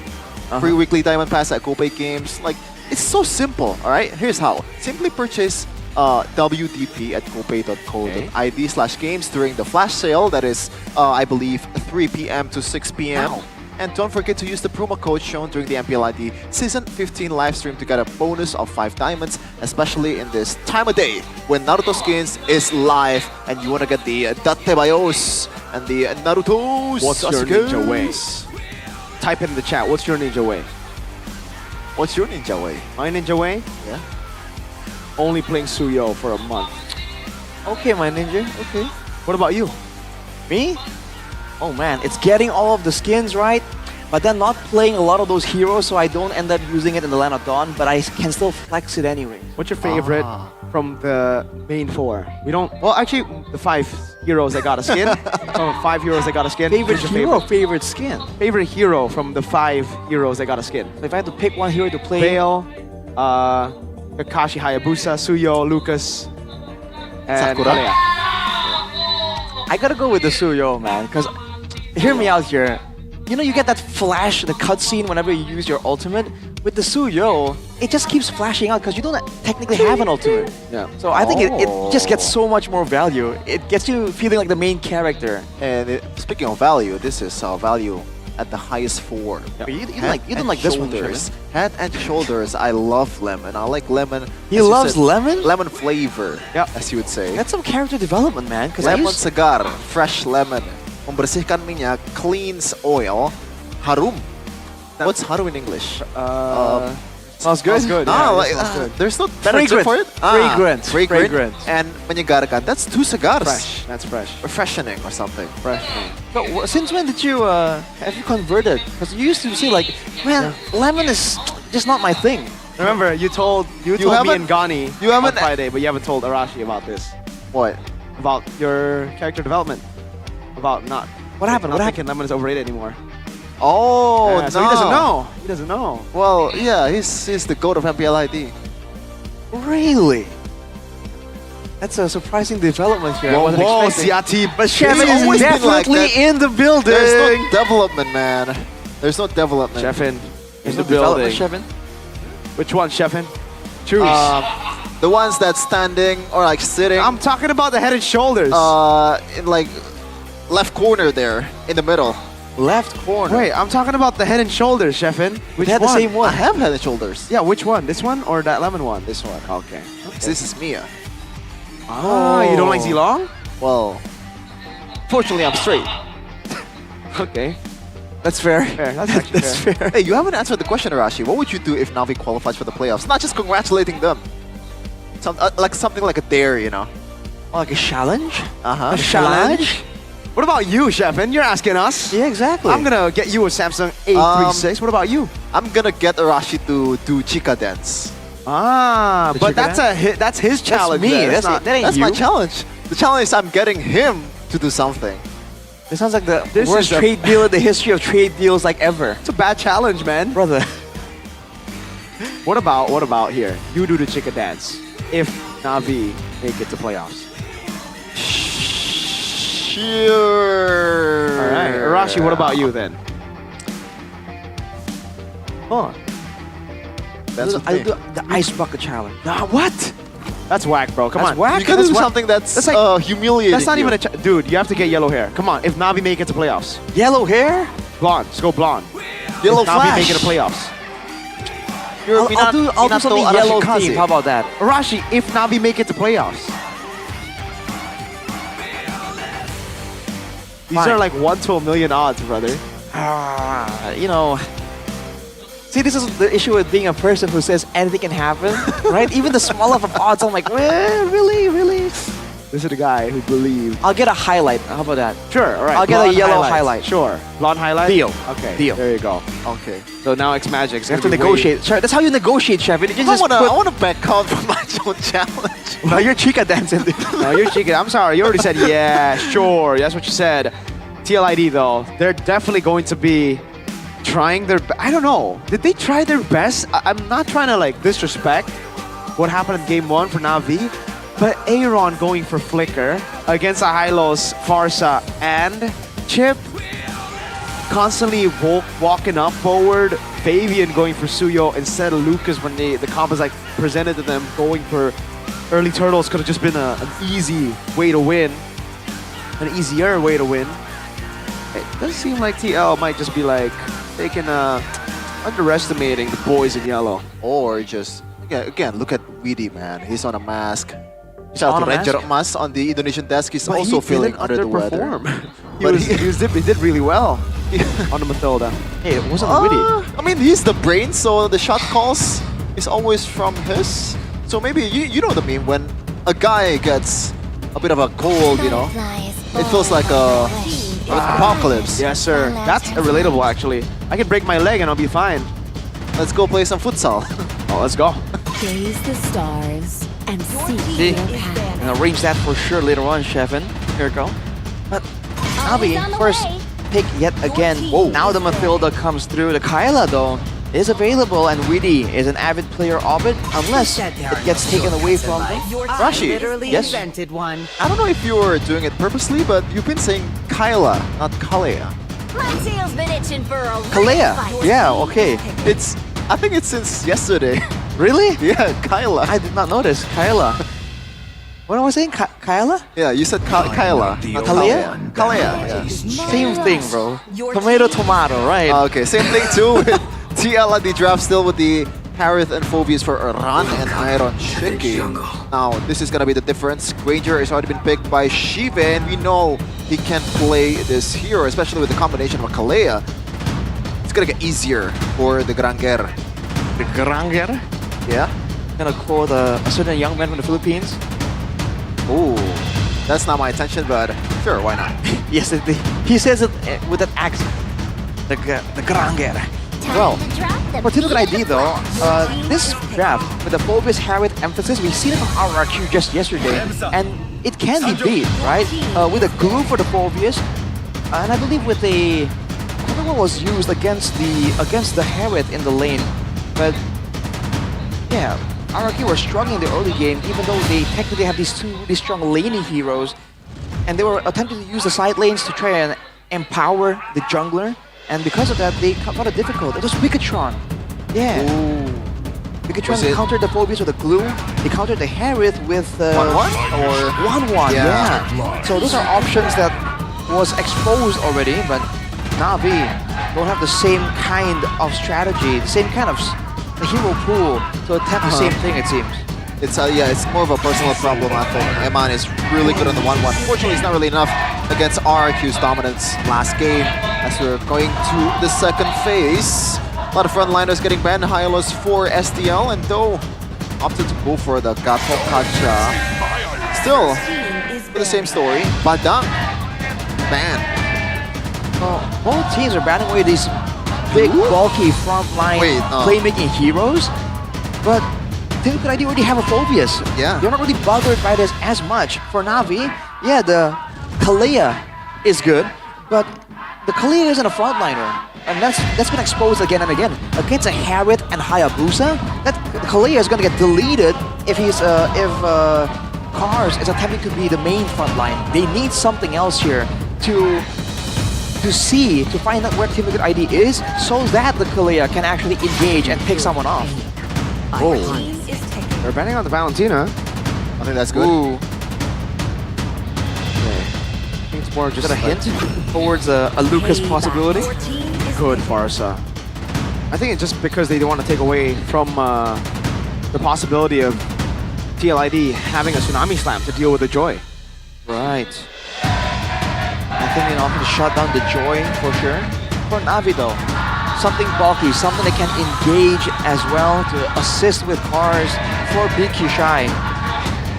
free weekly diamond pass at GoPay Games. Like, it's so simple, all right? Here's how. Simply purchase WDP at gopay.co.id/games during the flash sale. That is, I believe, 3 p.m. to 6 p.m. Wow. And don't forget to use the promo code shown during the MPL ID Season 15 live stream to get a bonus of 5 diamonds, especially in this time of day when Naruto Skins is live and you want to get the Datebayos and the Naruto's. What's your ninja way? Type it in the chat. What's your ninja way? What's your ninja way? My ninja way? Yeah. Only playing Suyo for a month. Okay, my ninja. Okay. What about you? Me? Oh man, it's getting all of the skins right, but then not playing a lot of those heroes, so I don't end up using it in the Land of Dawn, but I can still flex it anyway. What's your favorite from the main 4? We don't. Well, actually, the 5 heroes that got a skin. From 5 heroes that got a skin. Favorite who's your hero, favorite skin. Favorite hero from the 5 heroes that got a skin. So if I had to pick one hero to play, Vale, Kakashi Hayabusa, Suyo, Lucas, and Sakura. Kalea. I gotta go with the Suyo, man, because hear me out here. You know, you get that flash, the cutscene whenever you use your ultimate. With the Suyo, it just keeps flashing out because you don't technically have an ultimate. Yeah. So I think it just gets so much more value. It gets you feeling like the main character. And speaking of value, this is value at the highest form. But you don't like this one, shoulders. Head and shoulders. I love lemon. I like lemon. He as you loves said, lemon? Lemon flavor, Yep. as you would say. That's some character development, man. Because Lemon segar, fresh lemon. Membersihkan minyak, cleans oil, harum. What's harum in English? smells good. good. Ah, Yeah, like, it smells good. there's no better term Fragrant. for it. Fragrant. Fragrant. And menyegarkan. That's 2 cigars. Fresh. That's fresh. Refreshing or something. Fresh. So, since when did you have you converted? Because you used to say like, man, lemon is just not my thing. Remember, you told me haven't- and Gani you haven't- on Friday, but you haven't told Arashi about this. What? About your character development. About not. What happened? Not What thinking lemon is overrated anymore. Oh, Yeah, no. so he doesn't know. He doesn't know. Well, yeah, he's the goat of MPL ID. Really? That's a surprising development here. I Whoa, wasn't whoa, expecting. Ziati. But Chef It's is always been like definitely that. in the building. There's no development, man. There's no development. Chefin There's in no the development, building. Chefin. Which one, Chefin? Choose. The ones that's standing or like sitting I'm talking about the head and shoulders. in like left corner there in the middle. Left corner. Wait, I'm talking about the head and shoulders, Chefin. Which They had one? the same I one. have head and shoulders. Yeah, which one? This one or that lemon one? This one. Okay. This is Mia. Oh, you don't like Zilong? Well, fortunately I'm straight. Okay. That's fair. Fair. That's actually That's fair. fair. Hey, you haven't answered the question, Arashi. What would you do if Navi qualifies for the playoffs? Not just congratulating them. Like something like a dare, you know. Like a challenge? Uh-huh. A challenge? What about you, Chefin? You're asking us. Yeah, exactly. I'm gonna get you a Samsung A36. What about you? I'm gonna get Arashi to do Chica dance. Ah, The but chicken that's his challenge. me. there. That's not, that ain't That's you. my challenge. The challenge is I'm getting him to do something. This sounds like the This worst is a- trade deal in the history of trade deals like ever. It's a bad challenge, man. Brother. What about here? You do the chicken dance if Navi make it to playoffs. Sure. All right, Arashi. What about you then? Huh. That's I'll the do thing. the ice bucket challenge. Nah, what? That's whack, bro. Come That's on. whack? You gotta That's do whack. something that's That's like- humiliating. That's not you. even a dude. You have to get yellow hair. Come on. If Navi make it to playoffs, Yellow hair? blonde. Just go blonde. Yellow if Navi Flash. make it to playoffs. You're I'll do Minato something yellow Arashikaze. themed. How about that? Arashi, if Navi make it to playoffs. These Fine. are like 1 to a million odds, brother. You know. See, this is the issue with being a person who says anything can happen, right? Even the smallest of odds, I'm like, really, really? This is the guy who believed. I'll get a highlight. How about that? Sure, all right. I'll get a blonde yellow highlights. highlight. Sure. Blonde highlight? Deal. Okay. Deal. There you go. Okay. So now X Magic's You have gonna to be way- negotiate. Sure, that's how you negotiate, Chef. You I just wanna, put- I wanna back out from my own challenge. Now you're chica dancing. dude. No, you're chicken. I'm sorry. You already said yeah, sure. That's what you said. TLID though, they're definitely going to be trying their. I don't know. Did they try their best? I'm not trying to like disrespect what happened in game 1 for Navi, but Aaron going for Flicker against a Hylos, Farsa, and Chip constantly walking up forward, Fabian going for Suyo instead of Lucas when the comp is like presented to them, going for early turtles could have just been an easy way to win, an easier way to win. It does seem like TL might just be like underestimating the boys in yellow. Or just, again, look at Weedy, man. He's on a mask. Shout on out to a Ranger mask? Mas on the Indonesian desk. He's But also he feeling didn't under the weather. underperform. But he did really well on the Matilda. Hey, it wasn't Weedy. I mean, he's the brain, so the shot calls is always from his. So maybe you know the meme when a guy gets a bit of a cold, you know, it feels like an apocalypse. Yes, sir. That's relatable, actually. I can break my leg and I'll be fine. Let's go play some futsal. Oh, let's go. Gaze the stars and See, see their path. and arrange that for sure later on, Shevin. Here we go. But Navi, on the first way. pick yet again. Whoa. Now the Matilda comes through. The Kyla, though, is available, and Weedy is an avid player of it, unless it gets taken away from them. Rashi, yes? one. I don't know if you were doing it purposely, but you've been saying Kyla, not Kalea. My tail's been itching for a Kalea. Yeah, okay. I think it's since yesterday. Really? Yeah, Kyla. I did not notice. Kyla. What am I saying? Kyla? Yeah, you said Kyla. Not Kalea? Kalea, yeah. Same thing, bro. Tomato, right? Okay, same thing too with TL at the draft, still with the Harith and Phobius for Ran and Iron Shiki. Now, this is gonna be the difference. Granger has already been picked by Shiva, and we know he can play this hero, especially with the combination of a Kalea. It's gonna get easier for the Granger. The Granger? Yeah? Gonna quote a certain young man from the Philippines. Ooh, that's not my intention, but sure, why not? Yes, he says it with that accent. The Granger. Well, for Team Liquid ID though, this draft with the Phobius Harith emphasis, we've seen it from RRQ just yesterday, and it can be beat, right? With a glue for the Phobius, and I believe with a what was used against the Harith in the lane, but yeah, RRQ were struggling in the early game, even though they technically have these two really strong laning heroes, and they were attempting to use the side lanes to try and empower the jungler. And because of that, they found it difficult. It was Wicatron. Yeah. Ooh. Wicatron countered the Phobius with a glue. They countered the Harith with 1-1 or 1-1. Yeah. So those are options that was exposed already, but Navi don't have the same kind of strategy, the same kind of hero pool to attempt the same thing, it seems. It's it's more of a personal problem, I think. Eman is really good on the 1-1. Fortunately, it's not really enough against RRQ's dominance last game. As we're going to the second phase, a lot of frontliners getting banned. Hylos for STL, and though opted to go for the Gato Kacha. Still, for the same story, Badang banned. Well, both teams are banning away these big, bulky frontline playmaking heroes, but Team Liquid ID already have a Phobius. Yeah. They're not really bothered by this as much. For Navi, yeah, the Kalea is good, but the Kalea isn't a frontliner, and that's been exposed again and again. Against a Harith and Hayabusa, that Kalea is gonna get deleted if Cars is attempting to be the main frontline. They need something else here to find out where Team Liquid ID is, so that the Kalea can actually engage and pick someone off. Oh, they're banning on the Valentina. I think that's good. Ooh. I think it's more just a hint towards a Lucas possibility. Good, Farsa. I think it's just because they don't want to take away from the possibility of TLID having a Tsunami Slam to deal with the Joy. Right. I think they often shut down the Joy for sure. For Navi though, something bulky, something that can engage as well to assist with cars for Big Kishai.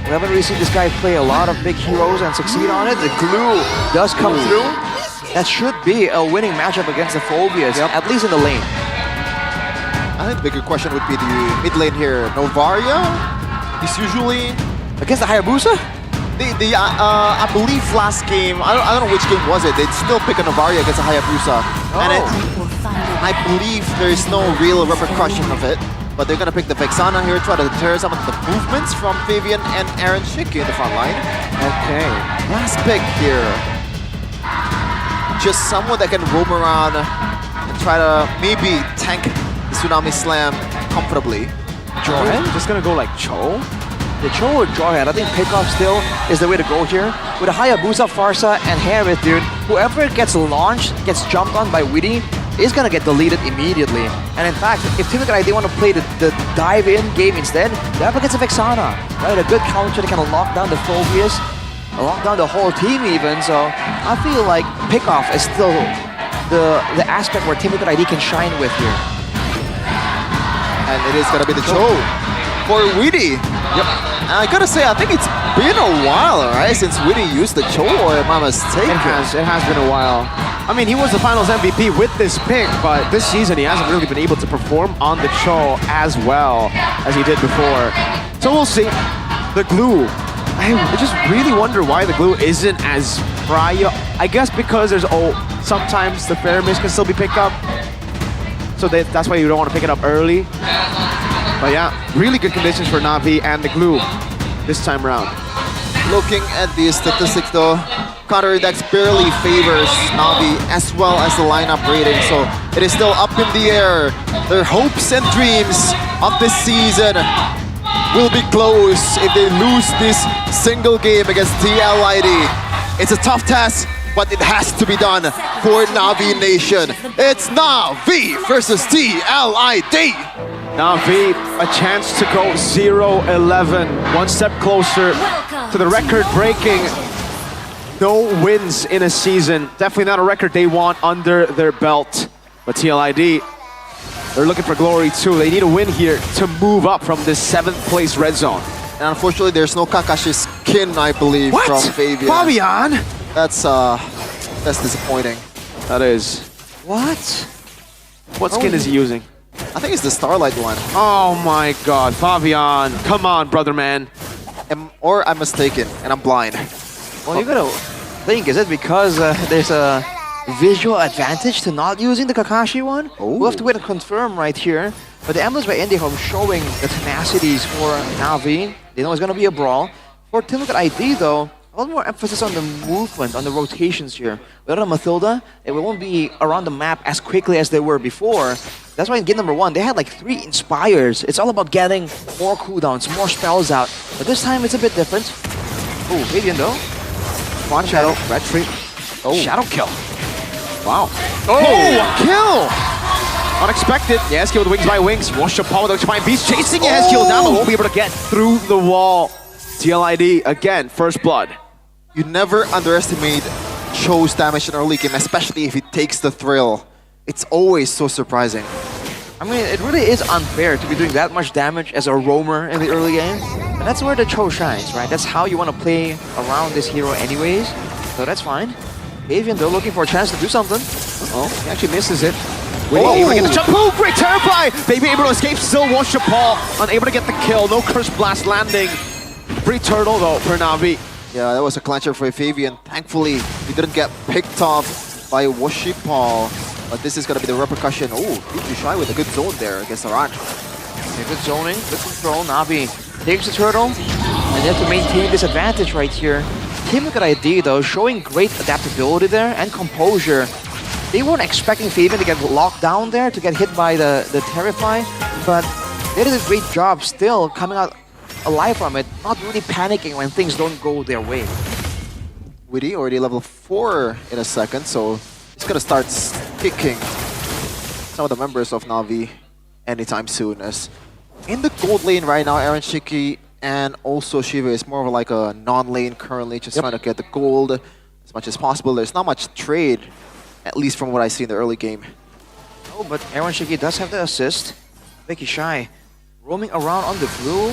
We haven't really seen this guy play a lot of big heroes and succeed on it. The glue does come through. That should be a winning matchup against the Phobias, at least in the lane. I think the bigger question would be the mid lane here. Novaria is usually against the Hayabusa? I believe last game, I don't know which game was it, they'd still pick a Novaria against a Hayabusa. And I believe there's no real repercussion of it. But they're gonna pick the Vexana here, try to deter some of the movements from Fabian and Aaron Shiki in the front line. Okay, last pick here. Just someone that can roam around and try to maybe tank Tsunami Slam comfortably. Johan just gonna go like Cho? The Cho or Jarhead, I think pickoff still is the way to go here. With a Hayabusa, Farsa, and Harith, dude, whoever gets launched, gets jumped on by Witty, is gonna get deleted immediately. And in fact, if Team Liquid ID want to play the dive-in game instead, they're up against a Vexana, right? A good counter to kind of lock down the Phobias, lock down the whole team even, so I feel like pickoff is still the aspect where Team Liquid ID can shine with here. And it is gonna be the Cho for Witty. Yep. And I gotta say, I think it's been a while, right, since Witty used the Cho, or am I mistaken? It has been a while. I mean, he was the finals MVP with this pick, but this season he hasn't really been able to perform on the Cho as well as he did before. So we'll see. The glue. I just really wonder why the glue isn't as prior. I guess because there's sometimes the fair miss can still be picked up. So that's why you don't want to pick it up early. But yeah, really good conditions for Na'Vi and the glue this time around. Looking at the statistics though, counter index barely favors Na'Vi as well as the lineup rating, so it is still up in the air. Their hopes and dreams of this season will be close if they lose this single game against TLID. It's a tough task, but it has to be done for Na'Vi Nation. It's Na'Vi versus TLID. Na'Vi, a chance to go 0-11, one step closer to the record-breaking no wins in a season. Definitely not a record they want under their belt. But TLID, they're looking for glory too. They need a win here to move up from this 7th place red zone. And unfortunately, there's no Kakashi's skin, I believe, What? from Fabian. Fabian? That's disappointing. That is. What? What skin is he using? I think it's the Starlight one. Oh my god, Fabian. Come on, brother man. Or I'm mistaken, and I'm blind. Well, you gotta think, is it because there's a visual advantage to not using the Kakashi one? We'll have to wait and confirm right here. But the emblems by IndieHome showing the tenacities for Na'Vi. They know it's gonna be a brawl. For Team Liquid ID though, a lot more emphasis on the movement, on the rotations here. Without a Mathilda, it won't be around the map as quickly as they were before. That's why in game number 1, they had like 3 Inspires. It's all about getting more cooldowns, more spells out. But this time, it's a bit different. Oh, Fabian though. One Shadow, retreat. Oh. Shadow kill. Wow. Oh, a kill! Unexpected. Yes, with wings by wings. Wash Paul with the Electrifying Beast chasing Yes, down, but won't be able to get through the wall. TLID, again, first blood. You never underestimate Cho's damage in early game, especially if he takes the thrill. It's always so surprising. I mean, it really is unfair to be doing that much damage as a roamer in the early game. And that's where the Cho shines, right? That's how you want to play around this hero anyways. So that's fine. Avian, they're looking for a chance to do something. Oh, he actually misses it. Able to get the jump. Oh, great Terrify! They be able to escape, still Wash Paul. Unable to get the kill. No Curse Blast landing. Free turtle though for Na'Vi. Yeah, that was a clincher for Fabian. Thankfully, he didn't get picked off by Paul. But this is going to be the repercussion. Oh, too shy with a good zone there against Aran. Okay, good zoning, good control. Na'Vi takes the turtle, and they have to maintain this advantage right here. Team Liquid ID though, showing great adaptability there and composure. They weren't expecting Fabian to get locked down there, to get hit by the Terrify, but they did a great job still coming out alive from it, not really panicking when things don't go their way. Witty already level 4 in a second, so he's gonna start kicking some of the members of Na'Vi anytime soon. As in the gold lane right now, Aaron Shiki and also Shiva is more of like a non-lane currently, just trying to get the gold as much as possible. There's not much trade, at least from what I see in the early game. Oh, but Aaron Shiki does have the assist. Becky Shy roaming around on the blue.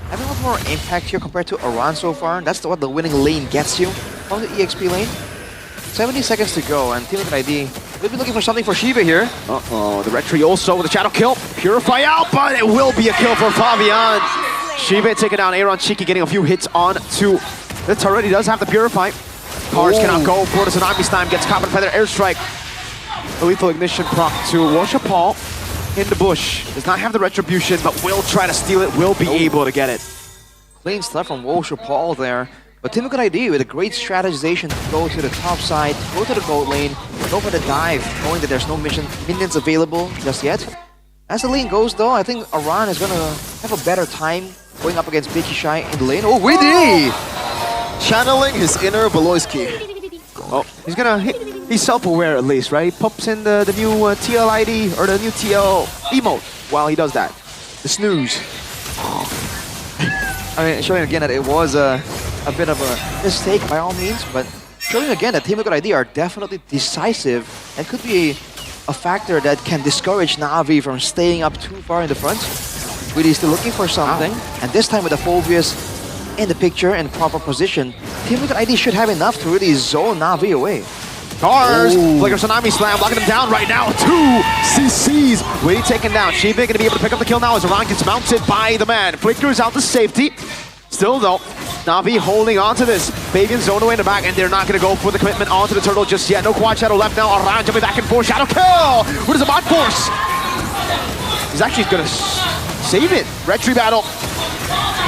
Having a lot more impact here compared to Aran so far. That's what the winning lane gets you from the EXP lane. 70 seconds to go, and Team Liquid ID will be looking for something for Shiva here. Uh-oh, the retry also with a shadow kill. Purify out, but it will be a kill for Fabian. Shiva taking down Aaron Shiki, getting a few hits on to the turret. He does have the Purify. Cars cannot go for the Tsunami's time. Gets caught by the Feather Airstrike. The lethal ignition proc to Washa Paul in the bush. Does not have the retribution, but will try to steal it. Will be able to get it. Clean stuff from Washa Paul there. But Team Liquid ID with a great strategization to go to the top side, go to the gold lane, go for the dive, knowing that there's no minions available just yet. As the lane goes though, I think Aran is gonna have a better time going up against Biki Shy in the lane. Oh, Widdy! Channeling his inner Beloisky. Oh, he's self-aware at least, right? He pops in the new TL ID or the new TL emote while he does that. The snooze. I mean, showing again that it was a bit of a mistake by all means, but showing again that Team Liquid ID are definitely decisive and could be a factor that can discourage Na'Vi from staying up too far in the front. Widdy is still looking for something, and this time with the Phobius in the picture and proper position, Team Liquid ID should have enough to really zone Na'Vi away. Cars, Flicker Tsunami Slam, locking him down right now. 2 CCs. Widdy taken down. Shive going to be able to pick up the kill now as Aran gets mounted by the man. Flicker is out to safety. Still though, Na'Vi holding on to this. Fabian zoned away in the back, and they're not going to go for the commitment onto the turtle just yet. No quad shadow left now. Aran jumping back and forth. Shadow kill! What is the mod force? He's actually going to save it. Retry battle.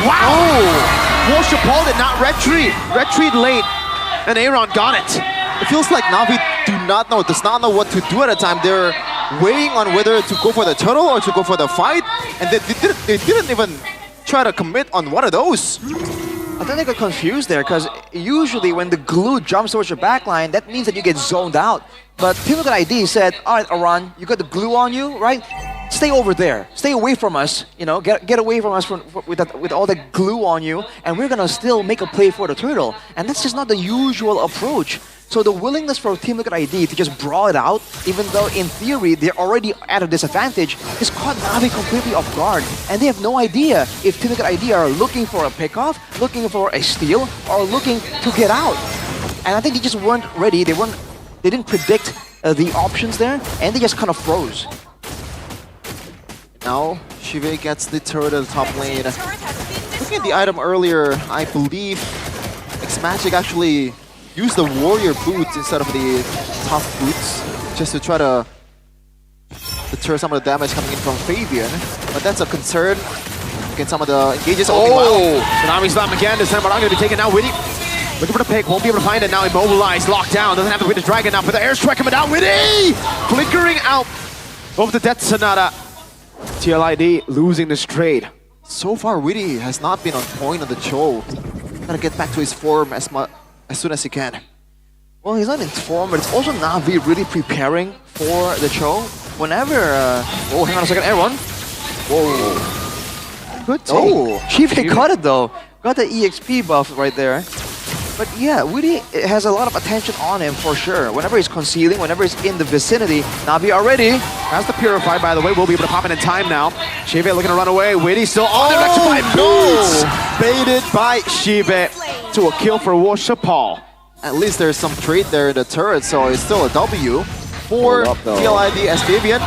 Wow! Warsha Paul did not retreat. Retreat late, and Aaron got it. It feels like Na'Vi does not know what to do at a time. They're weighing on whether to go for the turtle or to go for the fight, and they didn't even try to commit on one of those. I think they got confused there, because usually when the glue jumps towards your backline, that means that you get zoned out. But Team Liquid ID said, alright Aran, you got the glue on you, right? Stay over there. Stay away from us, you know, get away from us with all that glue on you, and we're gonna still make a play for the turtle. And that's just not the usual approach. So the willingness for Team Liquid ID to just brawl it out, even though in theory they're already at a disadvantage, has caught Na'Vi completely off guard. And they have no idea if Team Liquid ID are looking for a pickoff, looking for a steal, or looking to get out. And I think they just weren't ready. They didn't predict the options there, and they just kind of froze. Now, Shive gets the turret at the top lane. Looking at the item earlier, I believe X-Magic actually used the warrior boots instead of the tough boots, just to try to deter some of the damage coming in from Fabian. But that's a concern against some of the engages. Oh! Tsunami Slam again. This time Barang going to be taken now. Widdy looking for the pick, won't be able to find it now. Immobilized, locked down, doesn't have the Witness Dragon now, but the airstrike coming down. Widdy! Flickering out of the Death Sonata. TLID losing this trade. So far, Widdy has not been on point on the Cho. Gotta get back to his form as soon as he can. Well, he's not in form, but it's also Na'Vi really preparing for the Cho. Whenever, oh, hang on a second, everyone. Whoa. Good take. Oh, Shive got it though. Got the EXP buff right there. But yeah, Widdy has a lot of attention on him for sure. Whenever he's concealing, whenever he's in the vicinity, Na'Vi are ready. Has the Purify, by the way. We'll be able to pop in time now. Shive looking to run away. Widdy still on the Rectify boots. Baited by Shive to a kill for Warsha Paul. At least there's some trade there in the turret, so it's still a W for PLID as Fabian.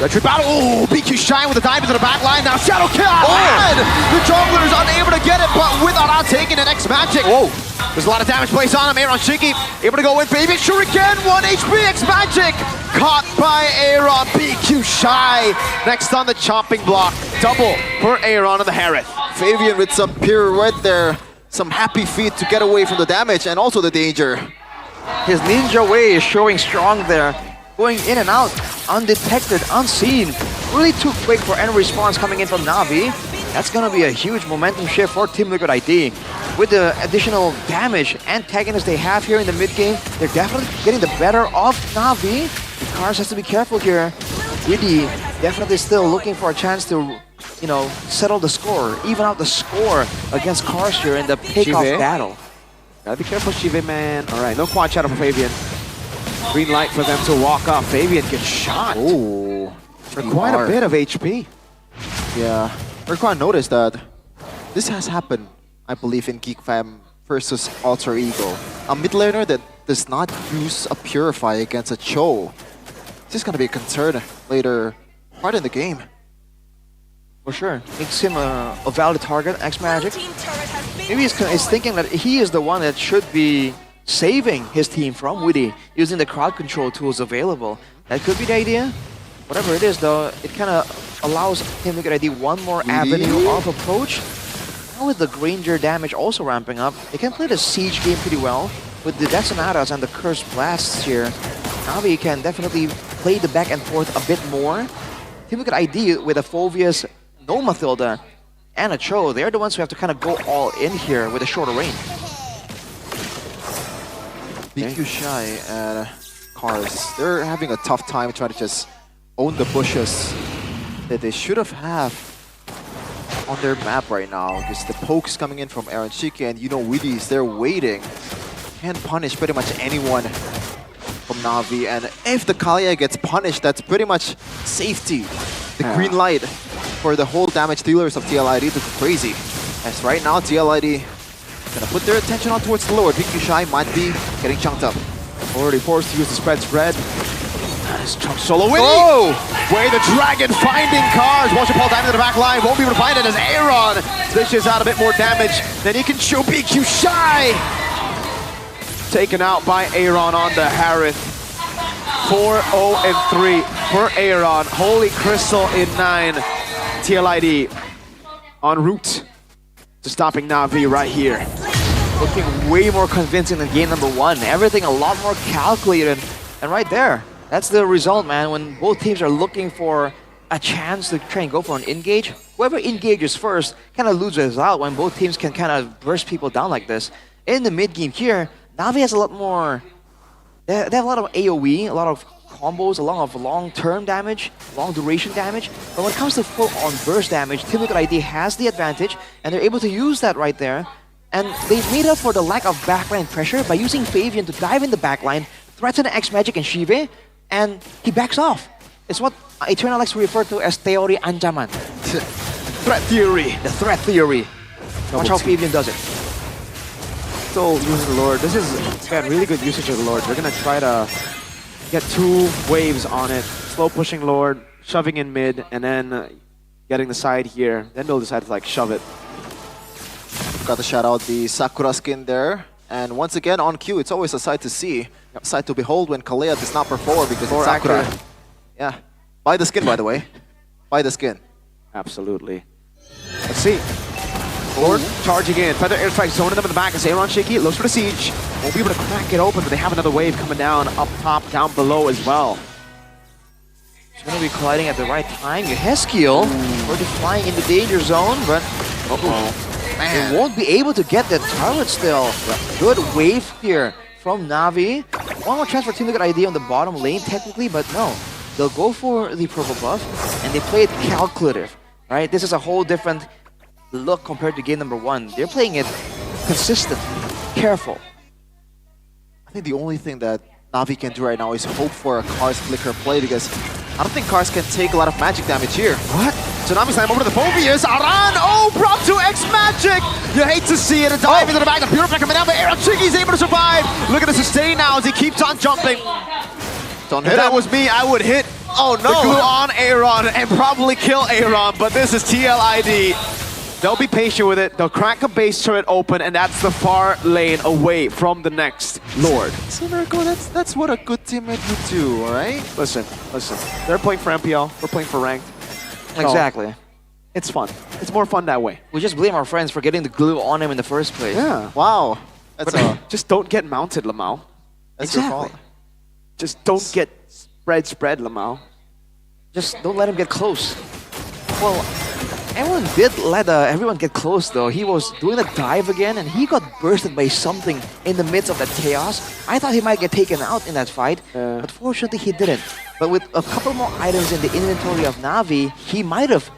Retreat battle. Oh, BQ Shine with the dive into the back line. Now Shadow kill. And the jungler is unable to get it, but without taking an X-Magic. Whoa. There's a lot of damage placed on him. Aaron Shiki able to go in. Fabian Shuriken. 1 HP X-Magic. Caught by Aaron. BQ Shy. Next on the chopping block. Double for Aaron on the Harith. Fabian with some pirouette there. Some happy feet to get away from the damage and also the danger. His ninja way is showing strong there. Going in and out, undetected, unseen. Really too quick for any response coming in from Na'Vi. That's gonna be a huge momentum shift for Team Liquid ID. With the additional damage antagonists they have here in the mid game, they're definitely getting the better of Na'Vi. The Cars has to be careful here. Widdy definitely still looking for a chance to, you know, settle the score, even out the score against Cars here in the pick-off battle. Gotta be careful, Shive, man. All right, no quad shadow for Fabian. Green light for them to walk up. Fabian gets shot. Oh, for quite a bit of HP. Yeah, Urquan noticed that this has happened, I believe, in Geek Fam versus Alter Ego. A mid laner that does not use a Purify against a Cho. This is going to be a concern later part in the game. For sure. Makes him a valid target, X-Magic. Maybe he's thinking that he is the one that should be saving his team from Widdy, using the crowd control tools available. That could be the idea. Whatever it is though, it kind of allows Team Liquid ID one more avenue of approach. Now with the Granger damage also ramping up, they can play the Siege game pretty well. With the Death Sonatas and the Cursed Blasts here, Na'Vi can definitely play the back and forth a bit more. Team Liquid ID with a Phoveus, no Mathilda, and a Cho, they're the ones who have to kind of go all in here with a shorter range. BQ Shy and Cars, they're having a tough time trying to just own the bushes that they should have on their map right now, because the pokes coming in from Aaron Shiki and Widdies, they're waiting. Can't punish pretty much anyone from Na'Vi, and if the Kalia gets punished, that's pretty much safety. The green light for the whole damage dealers of TLID to go crazy. As right now, TLID gonna put their attention on towards the Lord. BQ Shy might be getting chunked up. Already forced to use the spread. That is Chunk solo winning. Oh! Way the Dragon finding Cars. Watch it pull down into the back line. Won't be able to find it as Aaron dishes out a bit more damage than he can show. BQ Shy taken out by Aaron on the Harith. 4-0-3 for Aaron. Holy Crystal in 9. TLID en route to stopping Na'Vi right here. Looking way more convincing than game number 1. Everything a lot more calculated. And right there, that's the result, man. When both teams are looking for a chance to try and go for an engage, whoever engages first kind of loses out when both teams can kind of burst people down like this. In the mid game here, Na'Vi has a lot more... They have a lot of AoE, a lot of combos, a lot of long-term damage, long-duration damage. But when it comes to full-on burst damage, Team Liquid ID has the advantage, and they're able to use that right there. And they made up for the lack of backline pressure by using Fabian to dive in the backline, threaten X-Magic and Shive, and he backs off. It's what Eternal likes to refer to as Teori Anjaman. Threat theory. The threat theory. Watch how Fabian does it. Still using the Lord. This is got really good usage of the Lord. They're gonna try to get 2 waves on it. Slow pushing Lord, shoving in mid, and then getting the side here. Then they'll decide to like shove it. Got to shout out the Sakura skin there. And once again, on cue, it's always a sight to see, a sight to behold when Kalea does not perform because it's Sakura. Yeah. Buy the skin, by the way. Buy the skin. Absolutely. Let's see. Lord charging in. Feather airstrike zoning them in the back as Aaron Shiki looks for the siege. Won't be able to crack it open, but they have another wave coming down up top, down below as well. It's going to be colliding at the right time. Yeheskiel already flying in the danger zone, but man, they won't be able to get the turret still. Good wave here from Na'Vi. One more chance for Team Liquid ID on the bottom lane technically, but no. They'll go for the purple buff, and they play it calculative, right? This is a whole different look compared to game number 1. They're playing it consistent, careful. I think the only thing that Na'Vi can do right now is hope for a Cars flicker play, because I don't think Cars can take a lot of magic damage here. What? Tsunami slam over to the Phoveus. Aran! Oh, brought to X-Magic! You hate to see it. A dive into the back. The Purify coming down, but Aaron Chiki's able to survive. Look at the sustain now as he keeps on jumping. Don't if hit that him. was me, I would hit the glue on Aaron and probably kill Aaron, but this is TLID. They'll be patient with it. They'll crack a base turret open, and that's the far lane away from the next Lord. So Mirko, that's what a good teammate would do, alright? Listen. They're playing for MPL. We're playing for ranked. Exactly. It's fun. It's more fun that way. We just blame our friends for getting the glue on him in the first place. Yeah. Wow. That's just don't get mounted, Lamau. That's your fault. Just don't get spread, Lamau. Just don't let him get close. Well, everyone did let everyone get close though. He was doing the dive again and he got bursted by something in the midst of that chaos. I thought he might get taken out in that fight, but fortunately he didn't. But with a couple more items in the inventory of Na'Vi, he might have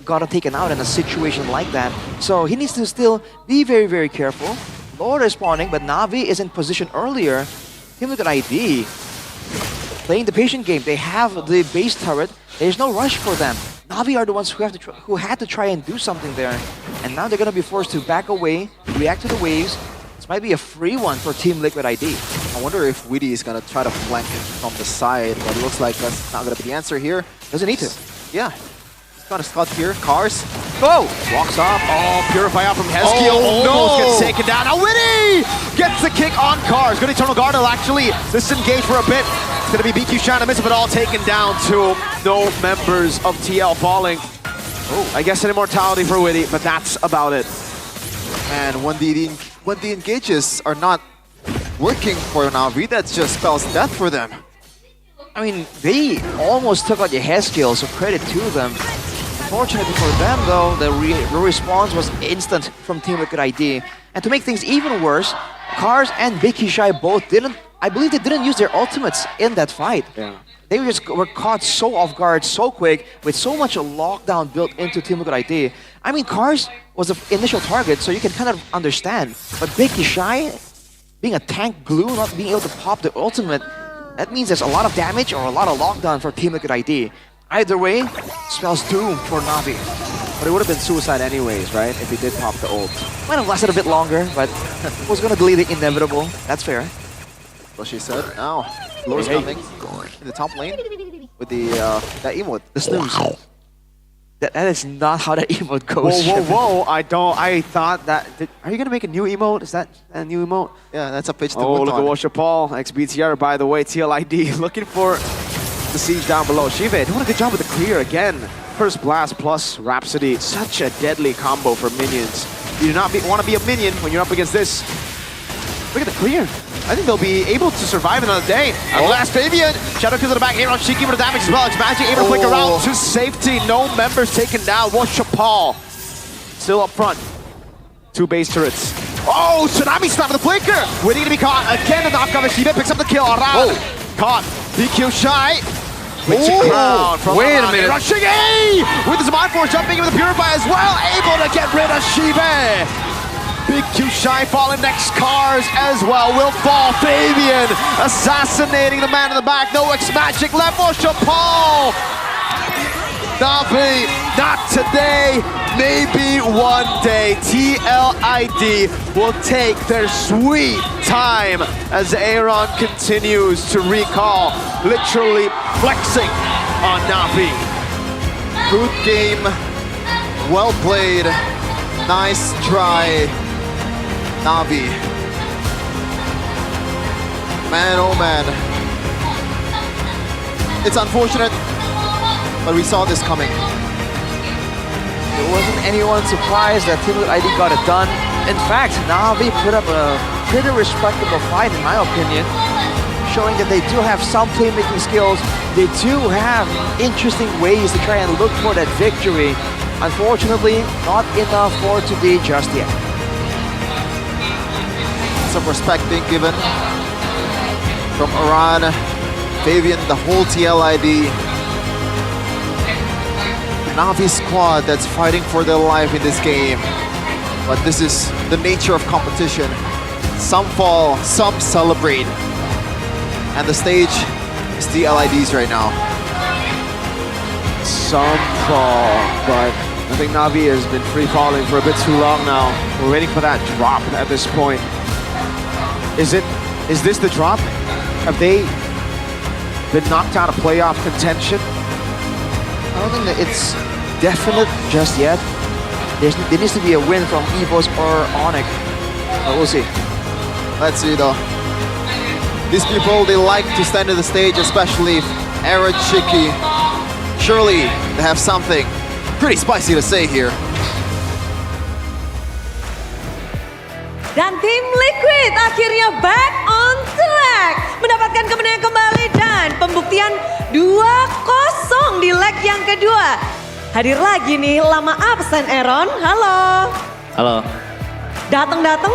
gotten taken out in a situation like that. So he needs to still be very, very careful. Lord is spawning, but Na'Vi is in position earlier. Team Liquid ID playing the patient game. They have the base turret. There's no rush for them. Na'Vi are the ones who had to try and do something there. And now they're going to be forced to back away, react to the waves. This might be a free one for Team Liquid ID. I wonder if Widdy is going to try to flank it from the side, but it looks like that's not going to be the answer here. Doesn't need to. Yeah. He's got a scout here. Cars. Go! Walks off. Oh, Purify out from Heskiel. Almost gets taken down. Now Widdy gets the kick on Cars. Good Eternal Guard will actually disengage for a bit. It's going to be BQ Shan to miss it, but all taken down to no members of TL falling. Oh, I guess an immortality for Widdy, but that's about it. And when the engages are not working for Na'Vi, that just spells death for them. I mean, they almost took out your head skill, so credit to them. Unfortunately for them, though, the response was instant from Team Liquid ID. And to make things even worse, Cars and Big Shai both didn't, I believe they didn't use their ultimates in that fight. Yeah. They just were caught so off guard, so quick, with so much lockdown built into Team Liquid ID. I mean, Cars was the initial target, so you can kind of understand. But Big Shai, being a tank glue, not being able to pop the ultimate, that means there's a lot of damage or a lot of lockdown for Team Liquid ID. Either way, spells doom for Na'Vi. But it would have been suicide anyways, right? If he did pop the ult. Might have lasted a bit longer, but was gonna delay the inevitable. That's fair. Well, she said, now, Lord's coming in the top lane with the that emote, the snooze. That is not how that emote goes. Whoa, I thought that, are you gonna make a new emote? Is that a new emote? Yeah, that's a pitch to Oh, Muton. look at Washer Paul, XBTR, by the way, TLID, looking for the siege down below. Shive doing a good job with the clear again. First Blast plus Rhapsody, such a deadly combo for minions. You do not want to be a minion when you're up against this. Look at the clear. I think they'll be able to survive another day. Last Fabian, Shadow kills in the back, Aaron Shiki with the damage as well. Magic able to flick around to safety. No members taken down. Washer Paul still up front. 2 base turrets. Oh, Tsunami snap with the flicker. Waiting to be caught. Again, the knock cover. Shiva picks up the kill. Around. Caught. BQ Shy. Crown from wait a minute. Rushing A with his Mind Force jumping in with the Purify as well. Able to get rid of Shiva. Big Q Shy falling next. Cars as well will fall. Fabian assassinating the man in the back. No X Magic left for Paul. Na'Vi, not today, maybe one day. TLID will take their sweet time as Aaron continues to recall, literally flexing on Na'Vi. Good game, well played, nice try, Na'Vi. Man, oh man. It's unfortunate, but we saw this coming. It wasn't anyone surprised that Team Liquid ID got it done. In fact, Na'Vi put up a pretty respectable fight in my opinion, showing that they do have some playmaking skills. They do have interesting ways to try and look for that victory. Unfortunately, not enough for today just yet. Some respect being given from Aran, Fabian, the whole TLID. Na'Vi squad that's fighting for their life in this game. But this is the nature of competition. Some fall, some celebrate. And the stage is TLID's right now. Some fall, but I think Na'Vi has been free falling for a bit too long now. We're waiting for that drop at this point. Is this the drop? Have they been knocked out of playoff contention? I don't think that it's definite just yet. There needs to be a win from EVOS or Onyx. We'll see. Let's see though. These people, they like to stand on the stage, especially Aaron Shiki. Surely they have something pretty spicy to say here. Dan tim Liquid akhirnya back on track. Mendapatkan kemenangan kembali dan pembuktian 2-0 di leg yang kedua. Hadir lagi nih, lama absen Aaron. Halo. Halo. Datang-datang,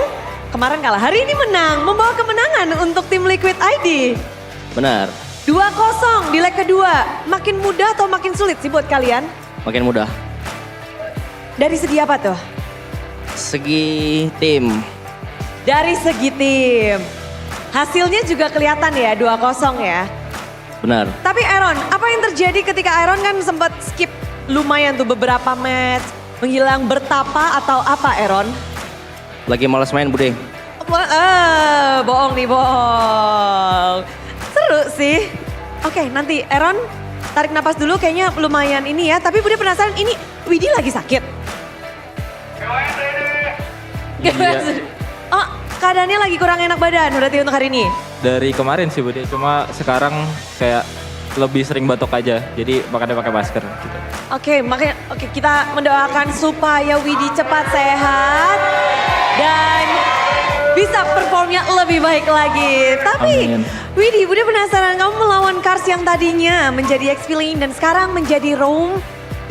kemarin kalah. Hari ini menang, membawa kemenangan untuk tim Liquid ID. Benar. 2-0 di leg kedua. Makin mudah atau makin sulit sih buat kalian? Makin mudah. Dari segi apa tuh? Segi tim. Dari segi tim. Hasilnya juga kelihatan ya, 2-0 ya. Benar. Tapi Aaron, apa yang terjadi ketika Aaron kan sempat skip lumayan tuh beberapa match, menghilang bertapa atau apa Aaron? Lagi malas main, Bude. Bohong nih, bohong. Seru sih. Oke, nanti Aaron tarik napas dulu, kayaknya lumayan ini ya. Tapi Bude penasaran, ini Widi lagi sakit? Iya. Oh, keadaannya lagi kurang enak badan berarti untuk hari ini? Dari kemarin sih Bude, cuma sekarang kayak lebih sering batuk aja, jadi makanya pakai masker gitu. Oke, makanya kita mendoakan supaya Widi cepat sehat dan bisa performnya lebih baik lagi. Tapi Amin. Widi, Bude penasaran kamu melawan Cars yang tadinya menjadi XP Lane dan sekarang menjadi Roam.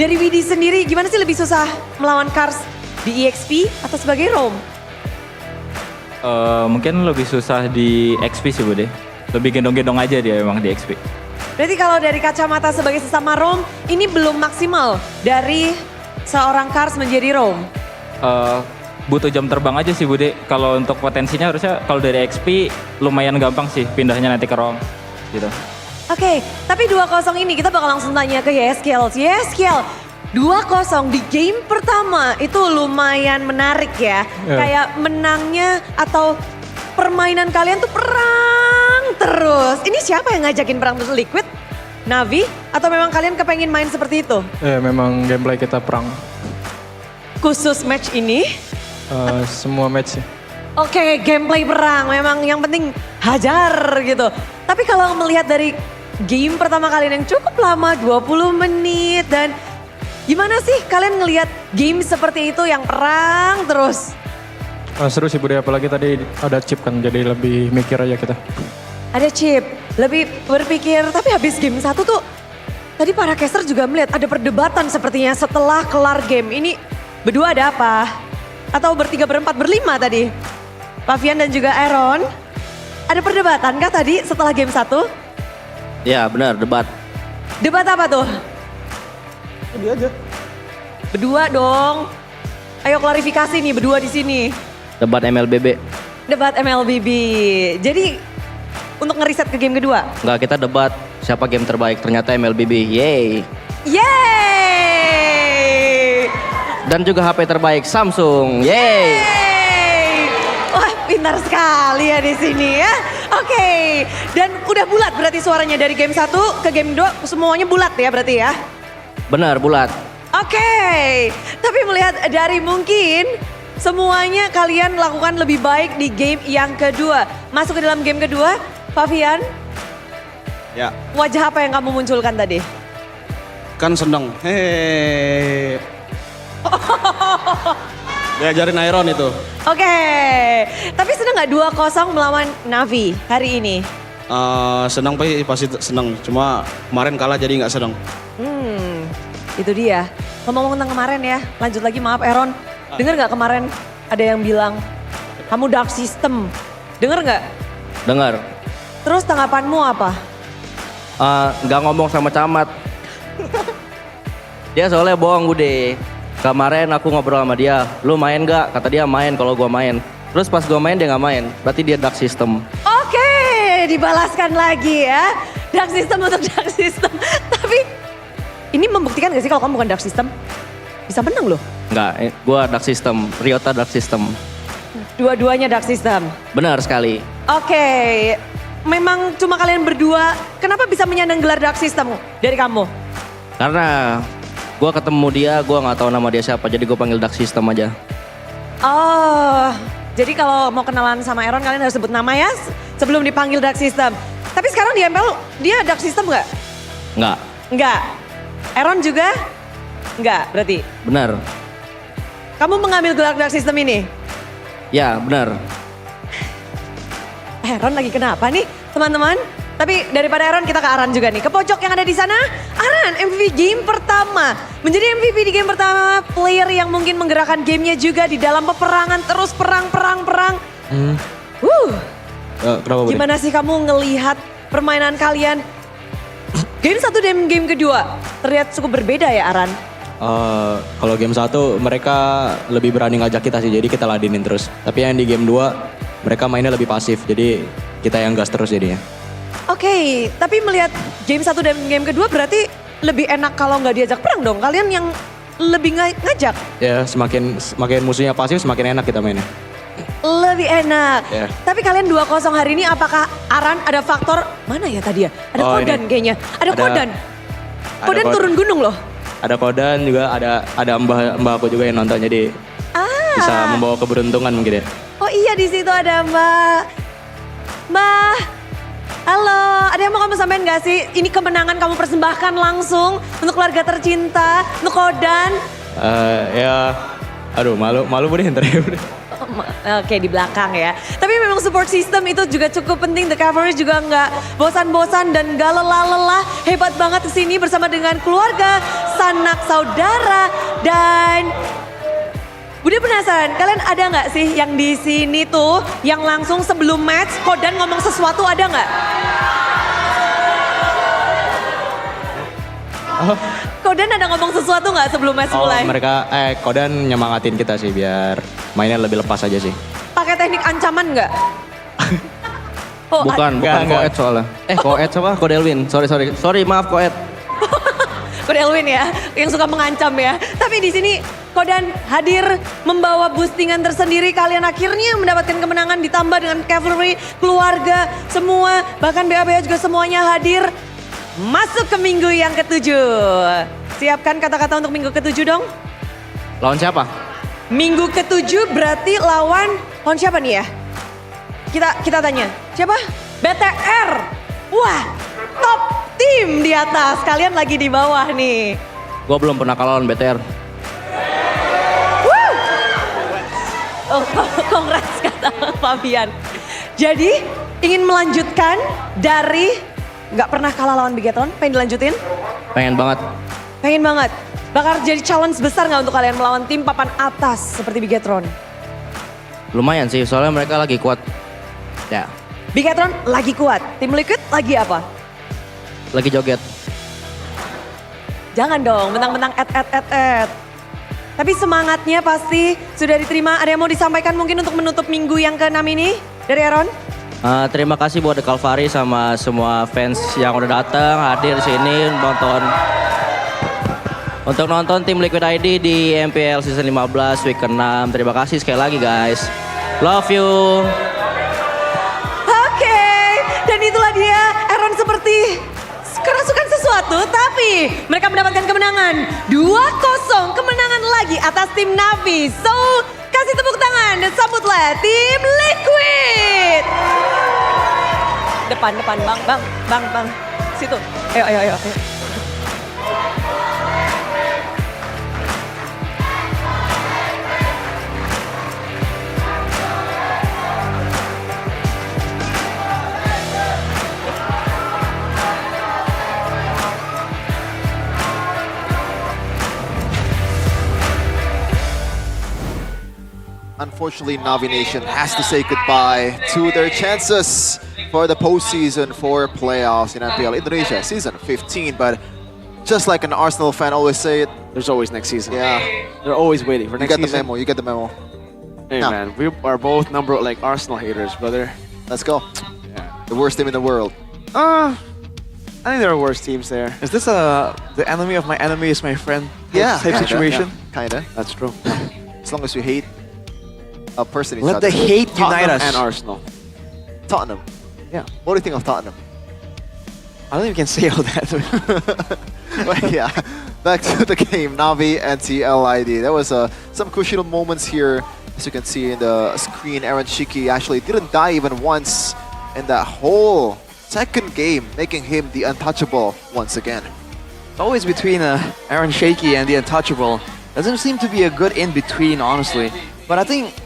Dari Widi sendiri gimana sih lebih susah melawan Cars di EXP atau sebagai Roam? Mungkin lebih susah di XP sih Bude. Lebih gendong-gendong aja dia emang di XP. Berarti kalau dari kacamata sebagai sesama Roam, ini belum maksimal dari seorang Cars menjadi Roam? Butuh jam terbang aja sih Bude. Kalau untuk potensinya harusnya kalau dari XP lumayan gampang sih pindahnya nanti ke ROM gitu. Oke, tapi 2-0 ini kita bakal langsung tanya ke Yeskiel. Yeskiel, 2-0 di game pertama itu lumayan menarik ya. Kayak menangnya atau permainan kalian tuh perang terus. Ini siapa yang ngajakin perang terus? Liquid? Navi? Atau memang kalian kepengen main seperti itu? Memang gameplay kita perang. Khusus match ini? Semua match sih. Oke, gameplay perang. Memang yang penting hajar gitu. Tapi kalau melihat dari game pertama kalian yang cukup lama, 20 menit. Dan gimana sih kalian ngelihat game seperti itu yang perang terus? Seru sih Bude, apalagi tadi ada chip kan, jadi lebih mikir aja kita. Ada chip, lebih berpikir. Tapi habis game 1 tuh, tadi para caster juga melihat ada perdebatan sepertinya setelah kelar game. Ini berdua ada apa? Atau bertiga, berempat, berlima tadi? Pavian dan juga Aaron. Ada perdebatan kah tadi setelah game 1? Ya benar, debat. Debat apa tuh? Dia aja. Berdua dong. Ayo klarifikasi nih berdua di sini. Debat MLBB. Debat MLBB. Jadi untuk ngeriset ke game kedua? Enggak, kita debat siapa game terbaik. Ternyata MLBB. Yeay. Yeay. Dan juga HP terbaik Samsung. Yeay. Wah, pintar sekali ya di sini ya. Oke. Dan udah bulat berarti suaranya dari game 1 ke game 2 semuanya bulat ya berarti ya? Benar, bulat. Oke. Tapi melihat dari mungkin semuanya kalian lakukan lebih baik di game yang kedua. Masuk ke dalam game kedua, Pavian, Ya, wajah apa yang kamu munculkan tadi? kan seneng. Hehehe. Diajarin Iron itu. Oke. Tapi seneng gak 2-0 melawan Navi hari ini? Senang pasti senang. Cuma kemarin kalah jadi nggak senang. Itu dia. Ngomong-ngomong tentang kemarin ya, lanjut lagi maaf Aaron. Dengar gak kemarin ada yang bilang, kamu dark system. Dengar gak? Dengar. Terus tanggapanmu apa? Nggak ngomong sama camat. Dia soalnya bohong Bude. Kemarin aku ngobrol sama dia, lu main gak? Kata dia main kalau gua main. Terus pas gua main dia nggak main, berarti dia dark system. Oke, dibalaskan lagi ya. Dark system untuk dark system. Tapi ini membuktikan gak sih kalau kamu bukan dark system? Bisa menang loh. Enggak, gua dark system, Ryota dark system. Dua-duanya dark system. Benar sekali. Oke, memang cuma kalian berdua. Kenapa bisa menyandang gelar dark system dari kamu? Karena gua ketemu dia, gua nggak tahu nama dia siapa, jadi gua panggil dark system aja. Oh, jadi kalau mau kenalan sama Aaron kalian harus sebut nama ya sebelum dipanggil dark system. Tapi sekarang di MPL dia dark system nggak? Enggak. Nggak. Aaron juga? Nggak berarti? Benar. Kamu mengambil gelar dark system ini? Ya, benar. Aaron lagi kenapa nih teman-teman? Tapi daripada Aaron kita ke Aran juga nih. Ke pojok yang ada di sana. Aran MVP game pertama. Menjadi MVP di game pertama. Player yang mungkin menggerakkan gamenya juga di dalam peperangan. Terus perang. Kenapa Bude? Gimana sih kamu ngelihat permainan kalian? Game 1 dan game kedua. Terlihat cukup berbeda ya Aran? Kalau game 1 mereka lebih berani ngajak kita sih, jadi kita ladenin terus. Tapi yang di game 2 mereka mainnya lebih pasif, jadi kita yang gas terus jadinya. Oke, tapi melihat game 1 dan game kedua berarti lebih enak kalau nggak diajak perang dong. Kalian yang lebih ngajak. Ya, semakin musuhnya pasif semakin enak kita mainnya. Lebih enak. Ya. Tapi kalian 2-0 hari ini apakah Aran ada faktor, mana ya tadi ya? Ada Kodan ini. kayaknya. Ada Kodan. Kodan turun gunung loh. Ada Kodan juga, ada mbah aku juga yang nonton, jadi bisa membawa keberuntungan mungkin ya. Oh iya di situ ada Mbak. Mbak, halo. Ada yang mau kamu sampaikan gak sih? Ini kemenangan kamu persembahkan langsung untuk keluarga tercinta, untuk Kodan. Ya, aduh malu Bude ntar ya Bude. Oke, di belakang ya. Tapi memang support system itu juga cukup penting. The Cavalry juga nggak bosan-bosan dan nggak lelah-lelah. Hebat banget kesini bersama dengan keluarga, sanak saudara, dan Bude penasaran, kalian ada nggak sih yang di sini tuh yang langsung sebelum match Kodan ngomong sesuatu, ada nggak? Kodan ada ngomong sesuatu nggak sebelum match mulai? Mereka Kodan nyemangatin kita sih biar mainnya lebih lepas aja sih. Pakai teknik ancaman nggak? Oh, Bukan Koed soalnya. Koed apa? Kodelwin. Sorry, maaf Koed. Kode Elwin ya, yang suka mengancam ya. Tapi di sini Kodan hadir membawa boostingan tersendiri. Kalian akhirnya mendapatkan kemenangan ditambah dengan Cavalry, keluarga, semua. Bahkan BABA juga semuanya hadir. Masuk ke minggu yang ke-7. Siapkan kata-kata untuk minggu ke-7 dong. Lawan siapa? Minggu ke-7 berarti lawan siapa nih ya? Kita tanya. Siapa? BTR. Wah, top tim di atas. Kalian lagi di bawah nih. Gue belum pernah kalah lawan BTR. Woo! Oh, congrats kata Fabian. Jadi ingin melanjutkan dari nggak pernah kalah lawan Bigetron, pengen dilanjutin? Pengen banget. Pengen banget. Bakal jadi challenge besar nggak untuk kalian melawan tim papan atas seperti Bigetron? Lumayan sih, soalnya mereka lagi kuat. Ya. Bigetron lagi kuat, tim Liquid lagi apa? Lagi joget. Jangan dong, mentang-mentang et. Tapi semangatnya pasti sudah diterima. Ada yang mau disampaikan mungkin untuk menutup minggu yang ke-6 ini dari Aaron? Terima kasih buat The Calvary sama semua fans yang udah datang hadir di sini nonton. Untuk nonton tim Liquid ID di MPL season 15 week ke-6. Terima kasih sekali lagi guys. Love you. Oke, dan itulah dia Aaron seperti kerasukan sesuatu, tapi mereka mendapatkan kemenangan 2-0, kemenangan lagi atas tim Navi. So, kasih tepuk tangan dan sambutlah tim Liquid. Depan, bang. Situ, ayo. Unfortunately, Navi Nation has to say goodbye to their chances for the postseason for playoffs in MPL Indonesia Season 15. But just like an Arsenal fan always say it, there's always next season. Yeah. They're always waiting for next season. You get the memo. Hey Now, man, we are both Arsenal haters, brother. Let's go. Yeah. The worst team in the world. I think there are worse teams there. Is this the enemy of my enemy is my friend type kinda, situation? yeah, kinda. That's true. As long as you hate a person, Let the hate unite us. And Arsenal. Tottenham. Yeah. What do you think of Tottenham? I don't even can say all that. But yeah, back to the game. Navi and TLID. There was some crucial moments here. As you can see in the screen, Aaron Shiki actually didn't die even once in that whole second game, making him the untouchable once again. It's always between Aaron Shaky and the untouchable. Doesn't seem to be a good in-between, honestly. But I think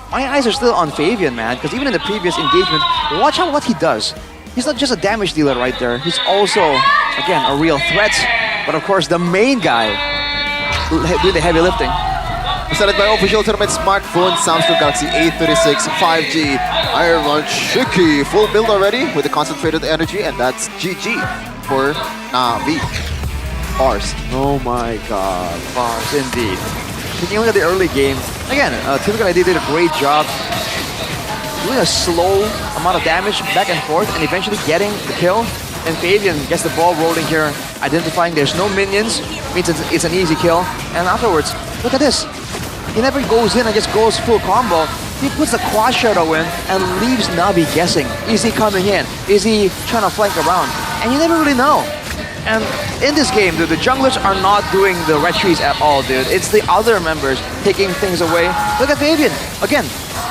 my eyes are still on Fabian, man, because even in the previous engagement, watch out what he does. He's not just a damage dealer right there. He's also, again, a real threat. But of course, the main guy doing the heavy lifting. Presented by official tournament smartphone Samsung Galaxy A36 5G. Aaron Shiki, full build already with the concentrated energy, and that's GG for Navi. Bars. Oh my god, bars indeed. Taking a look at the early game, again, Typical ID did a great job doing a slow amount of damage back and forth and eventually getting the kill. And Fabian gets the ball rolling here, identifying there's no minions, means it's an easy kill. And afterwards, look at this. He never goes in and just goes full combo. He puts the quad shadow in and leaves Navi guessing. Is he coming in? Is he trying to flank around? And you never really know. And in this game, dude, the junglers are not doing the red trees at all, dude. It's the other members taking things away. Look at Fabian. Again,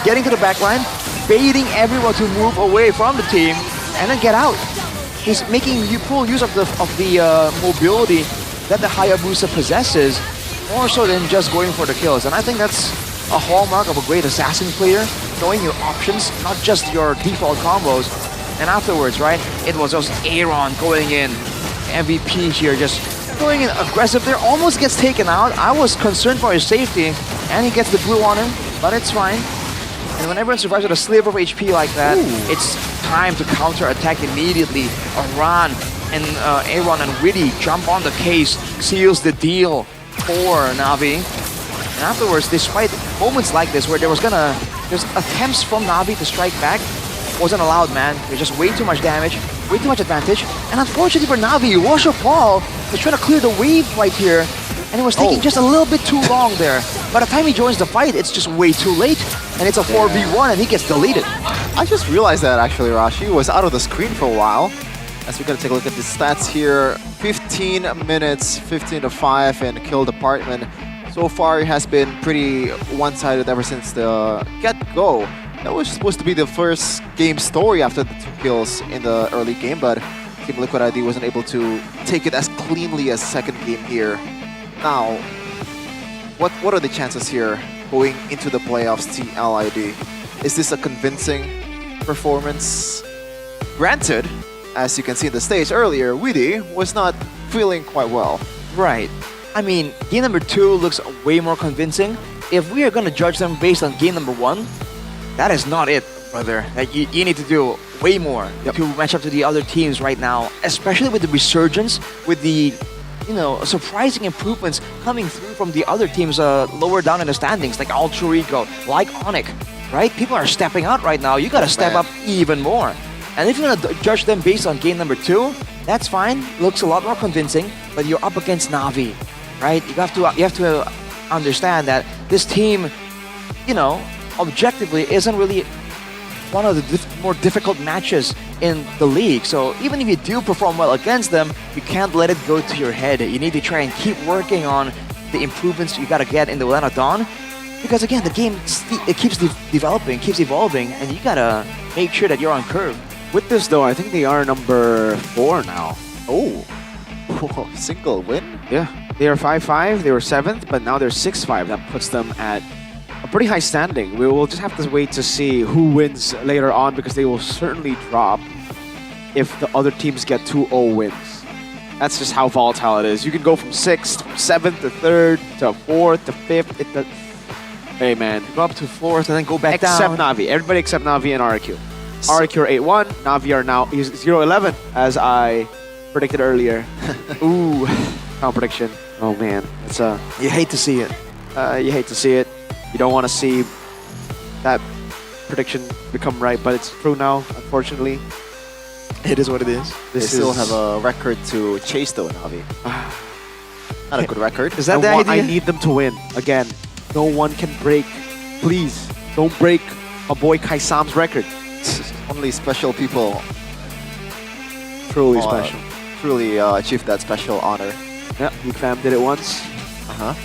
getting to the backline, baiting everyone to move away from the team, and then get out. He's making full use of the mobility that the Hayabusa possesses, more so than just going for the kills. And I think that's a hallmark of a great assassin player, knowing your options, not just your default combos. And afterwards, right, it was just Aaron going in, MVP here, just going in aggressive there, almost gets taken out. I was concerned for his safety, and he gets the blue on him, but it's fine. And when everyone survives with a sliver of HP like that, it's time to counter-attack immediately. Aran and Aaron and Witty jump on the case, seals the deal for Na'Vi. And afterwards, despite moments like this where there's attempts from Na'Vi to strike back, wasn't allowed, man. There's just way too much damage, way too much advantage. And unfortunately for Na'Vi, Washer Paul was trying to clear the wave right here, and it was taking just a little bit too long there. By the time he joins the fight, it's just way too late, and it's a 4v1, and he gets deleted. I just realized that actually Rashi was out of the screen for a while. As we're gonna take a look at the stats here, 15 minutes, 15 to 5 in kill department. So far, it has been pretty one-sided ever since the get-go. That was supposed to be the first game story after the 2 kills in the early game, but Team Liquid ID wasn't able to take it as cleanly as second game here. Now, what are the chances here going into the playoffs, Team LID? Is this a convincing performance? Granted, as you can see in the stage earlier, Witty was not feeling quite well. Right. I mean, game number 2 looks way more convincing. If we are going to judge them based on game number 1, that is not it, brother. Like, you need to do way more to match up to the other teams right now, especially with the resurgence, with the surprising improvements coming through from the other teams lower down in the standings, like Ultra Ego, like Onyx, right? People are stepping out right now. You gotta step up even more. And if you're gonna judge them based on game number 2, that's fine. Looks a lot more convincing, but you're up against Na'Vi, right? You have to understand that this team, objectively isn't really one of the more difficult matches in the league. So even if you do perform well against them, you can't let it go to your head. You need to try and keep working on the improvements you gotta get in the Land of Dawn. Because again, the game it keeps developing, keeps evolving, and you gotta make sure that you're on curve. With this though, I think they are number 4 now. Oh, single win? Yeah, they are 5-5, they were 7th, but now they're 6-5. That puts them at a pretty high standing. We will just have to wait to see who wins later on, because they will certainly drop if the other teams get 2-0 wins. That's just how volatile it is. You can go from 6th, 7th to 3rd to 4th to 5th. Hey man, go up to 4th and then go back down. Except Na'Vi. Everybody except Na'Vi and RQ. RQ are 8-1. Na'Vi are now 0-11, as I predicted earlier. Ooh, final prediction. Oh man, it's you hate to see it. You hate to see it. You don't want to see that prediction become right, but it's true now, unfortunately. It is what it is. They still have a record to chase though, Na'Vi. Not a good record. Is that the idea? I need them to win. Again, no one can break. Please, don't break my boy Kai Sam's record. Only special people truly special. Truly achieve that special honor. Yeah, Big Fam did it once.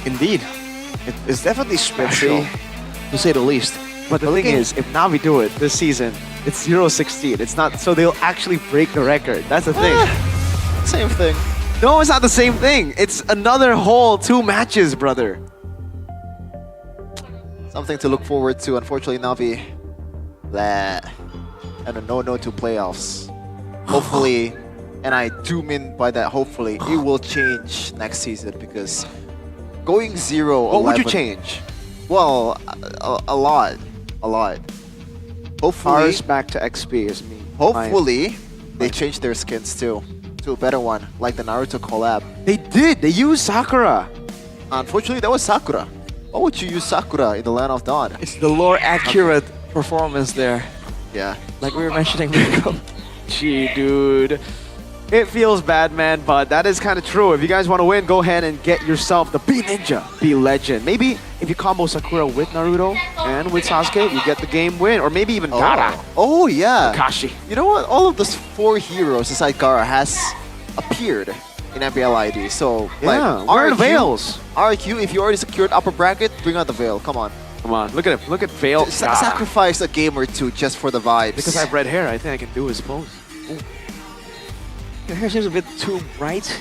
Indeed. It's definitely special, to say the least. But the thing is, if Na'Vi do it this season, it's 0-16. It's not, so they'll actually break the record. That's the thing. Same thing. No, it's not the same thing. It's another whole 2 matches, brother. Something to look forward to. Unfortunately, Na'Vi, and a no-no to playoffs. Hopefully, and I do mean by that hopefully, it will change next season, because going 0-11... What would you change? Well, a lot. Hopefully... Ours back to XP is me. Hopefully, they change their skins too. To a better one, like the Naruto collab. They did! They used Sakura! Unfortunately, that was Sakura. Why would you use Sakura in the Land of Dawn? It's the lore accurate performance there. Yeah. Like we were mentioning before. Gee, dude. It feels bad, man, but that is kind of true. If you guys want to win, go ahead and get yourself the B Ninja, B Legend. Maybe if you combo Sakura with Naruto and with Sasuke, you get the game win. Or maybe even Gaara. Oh, yeah. Kakashi. You know what? All of those 4 heroes inside Gaara has appeared in MPL ID. So, yeah, like, where are the Veils? RQ, if you already secured upper bracket, bring out the Veil. Come on. Come on, look at him. Look at Veil. Sacrifice a game or 2 just for the vibes. Because I have red hair, I think I can do his pose. Ooh. Your hair seems a bit too bright.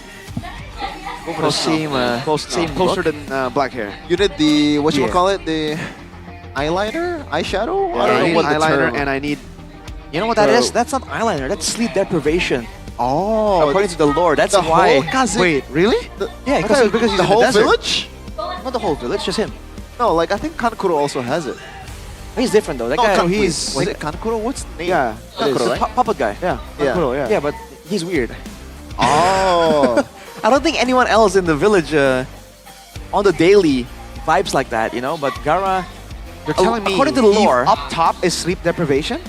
Closer than black hair. You did the, whatchamacallit, the eyeliner, eyeshadow. Yeah, I don't know what the eyeliner, term. and I need. You know what that is? That's not eyeliner. That's sleep deprivation. Oh, according to the lore, that's the why. whole Kazakh. Wait, really? Yeah, I thought it was because he's the in the whole desert. village. Not the whole village, just him. No, like I think Kankuro also has it. He's different though. That No, guy. was it Kankuro? What's the name? Yeah, Kankuro, the right? puppet guy. Yeah, Yeah. Kankuro, yeah. Yeah, but he's weird. Oh, I don't think anyone else in the village on the daily vibes like that, you know. But Gara, You're telling me, according to the lore, up top is sleep deprivation?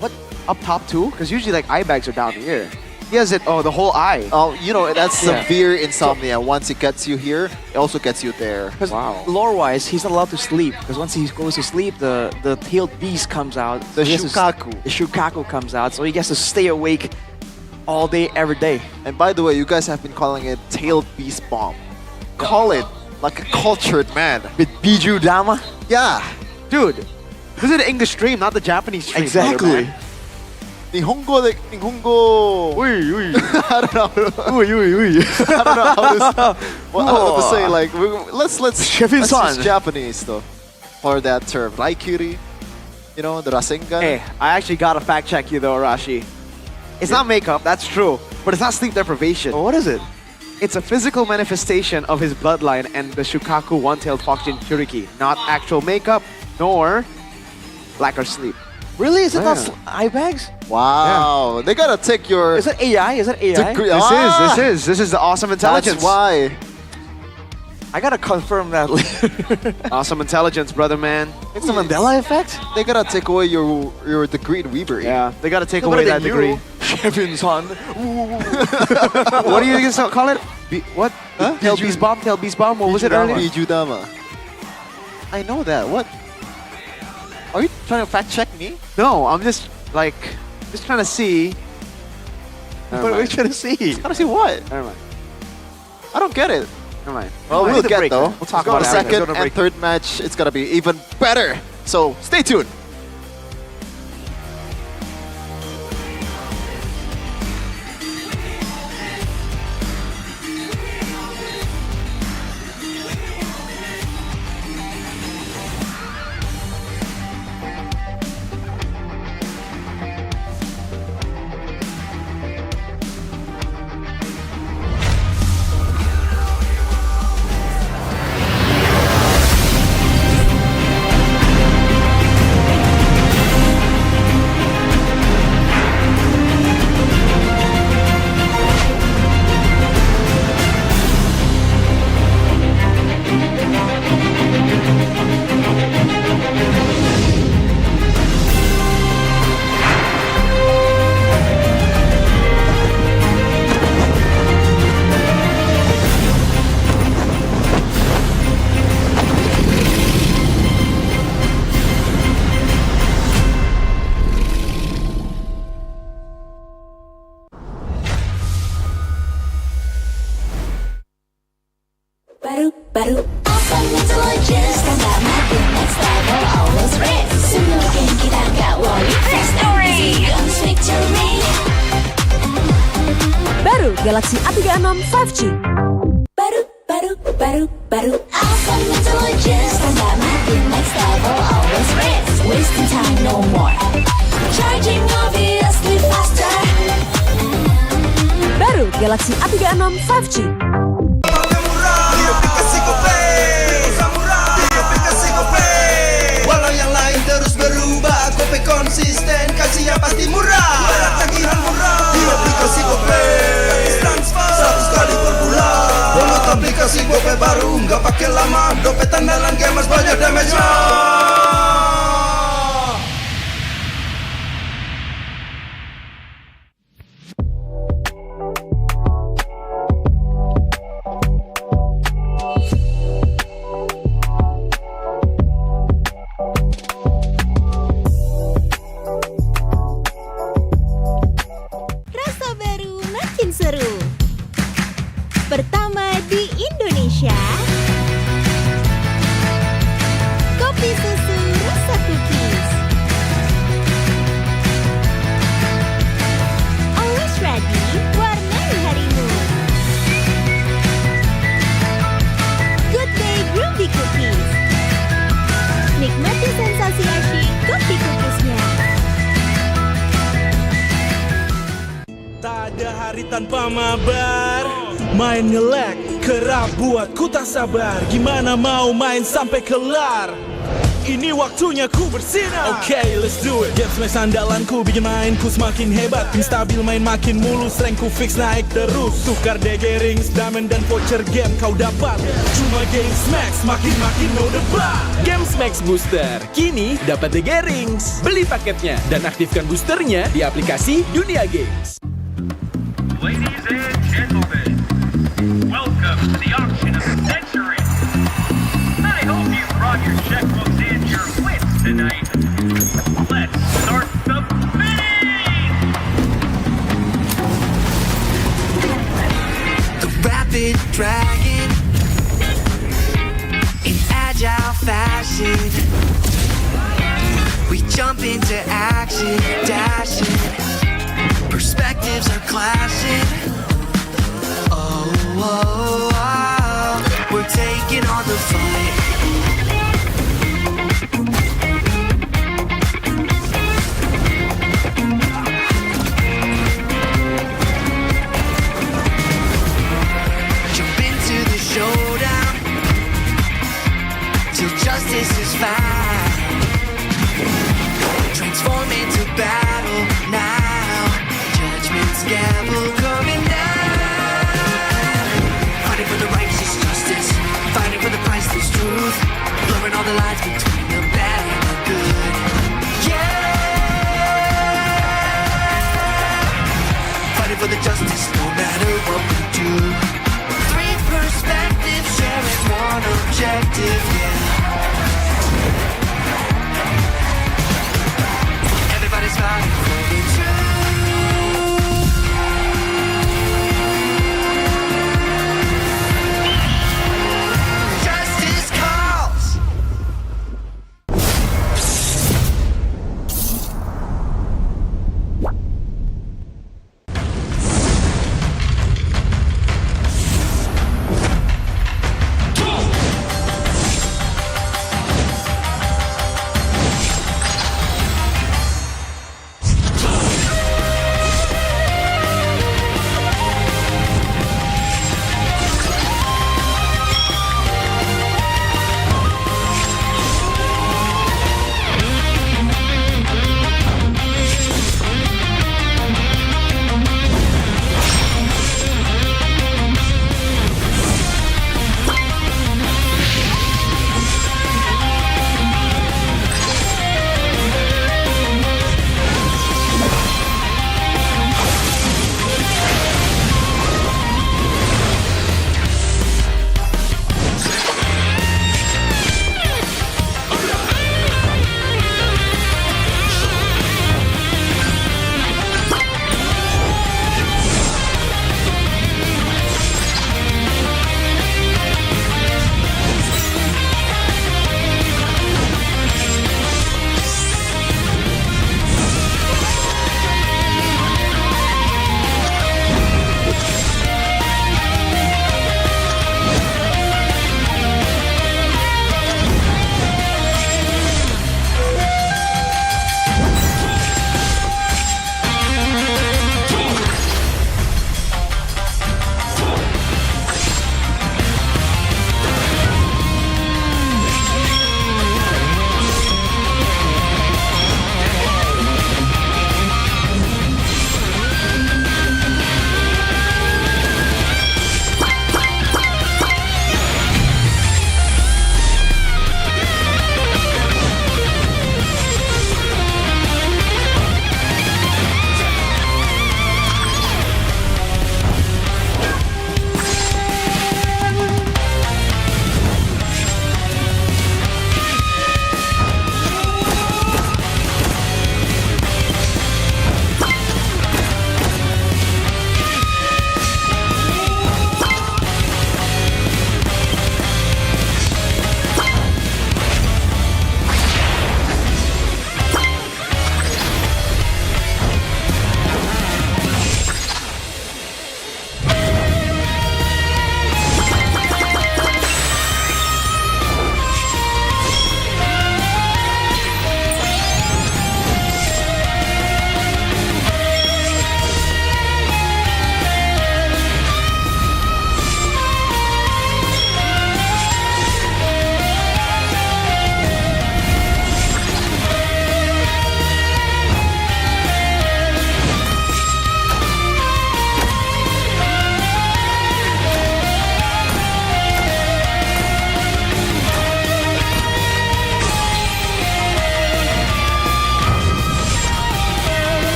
What? Up top too? Because usually like eye bags are down here. He has it. Oh, the whole eye. oh, you know that's Yeah. severe insomnia. Once it gets you here, it also gets you there. because Wow. lore-wise, he's not allowed to sleep. Because once he goes to sleep, the tailed beast comes out. The He has to- Shukaku. The Shukaku comes out, so he gets to stay awake all day, every day. And by the way, you guys have been calling it tailed beast bomb. Call it like a cultured man. With Biju Dama. Yeah, Dude, this is the English stream, not the Japanese stream. Exactly. Nihongo de Nihongo. I don't know. I don't know how to say. Like, let's Shefin-san. use Japanese though for that term. Raikiri, you know, the Rasengan. Hey, I actually gotta fact check you though, Arashi. It's not makeup, that's true, but it's not sleep deprivation. What is it? It's a physical manifestation of his bloodline and the Shukaku one-tailed fox Jinchuriki, not actual makeup, nor lack of sleep. Really? Is it not Yeah. eye bags? Wow, they gotta take your. Is that AI? Is that AI? degree- This is the awesome intelligence. That's why. I gotta confirm that later. Awesome intelligence, brother man. It's the Mandela effect? They gotta take away your degree in Weaver. Yeah, they gotta take No away better that than degree. you. Shefin-san. What are you gonna call it? What? Huh? Tail beast bomb? Tail beast bomb? What was it earlier? Bijudama. I know that. What? Are you trying to fact check me? No, I'm just like, trying to see. What are we trying to see? Trying to see what? Never mind. I don't get it. Never mind. Well, Never mind. we'll Take a get break, though. man. We'll talk The about it after. second Go to and break. third match, it's gonna be even better. So stay tuned. baru Awesome intelligence tambah makin next level always red Semua game kita gak worry Victory comes victory Baru Galaxy A36 5G. Baru Awesome intelligence tambah makin next level always red Wasting time no more Charging obviously faster Baru Galaxy A36 5G. Walau yang lain terus berubah, Gope konsisten, kasih yang pasti murah. Bayar tagihan murah di aplikasi Gope. Gratis transfer 100 kali per bulan. Download aplikasi Gope baru, nggak pakai lama. Dompet andalan gamers banyak damage-nya. Rasa baru makin seru. Pertama di Indonesia. Kopi susu tanpa mabar. Main nge-lag, kerap buat ku tak sabar. Gimana mau main sampai kelar? Ini waktunya ku bersinar. Okay, let's do it. Game smash andalanku bikin mainku semakin hebat. Tim stabil main makin mulus, rankku fix naik terus. Tukar DG rings, diamond dan voucher game kau dapat. Cuma game smash makin no debat. Games Max Booster, kini dapat DG Rings. Beli paketnya dan aktifkan boosternya di aplikasi Dunia Games. Ladies and gentlemen, welcome to the auction of the century. I hope you brought your checkbooks and your wits tonight. Let's start the bidding! The rapid dragon in agile fashion. We jump into action, dashing. Perspectives are clashing. Oh, oh, oh. We're taking on the fight. Jump into the showdown till justice is found. Transform into battle now. Judgment's gavel coming down. Fighting for the righteous justice, fighting for the priceless truth, blurring all the lines between the bad and the good. Yeah, fighting for the justice no matter what we do. Three perspectives sharing one objective, yeah. Everybody's fighting for the truth. Justice calls.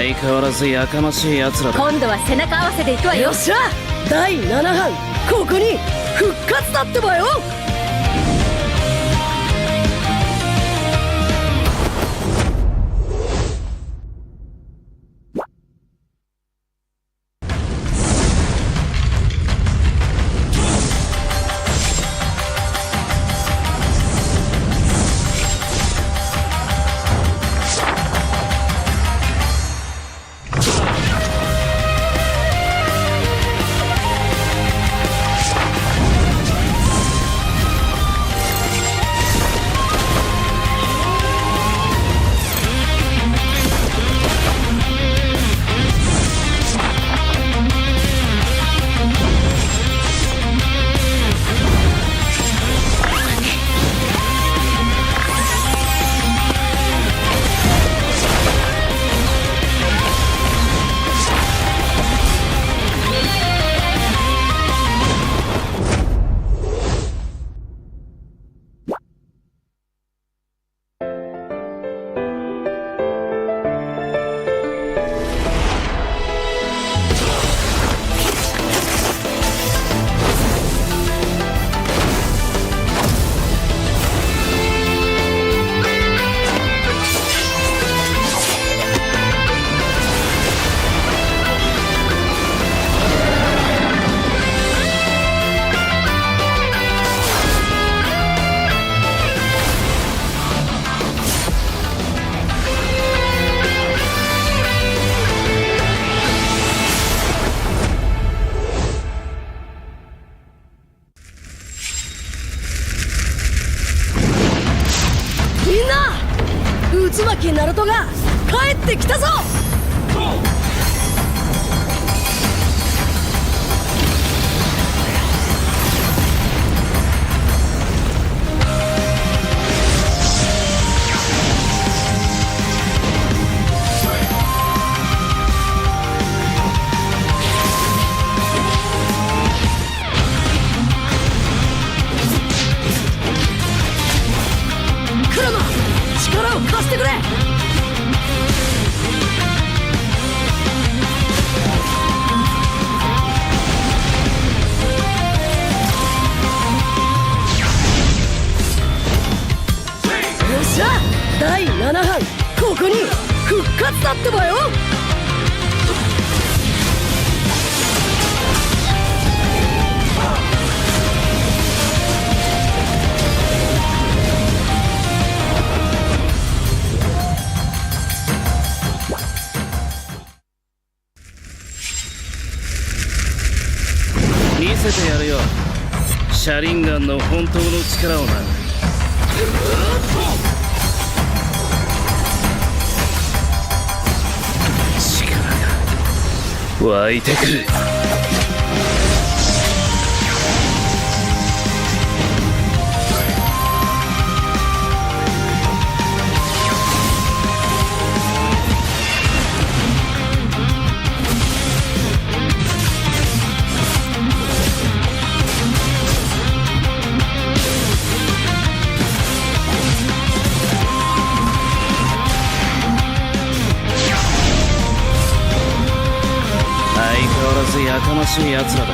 相変わらずやかましい奴らだ。今度は背中合わせでいくわよ。よっしゃ、第7班ここに復活だってばよ。渦巻きナルトが帰ってきたぞ。クラマ、力を貸してくれ。よっしゃ、第7班ここに復活だってばよ。見せてやるよ、シャリンガンの本当の力をな。力が湧いてくる。相変わらずやかましい奴らだ。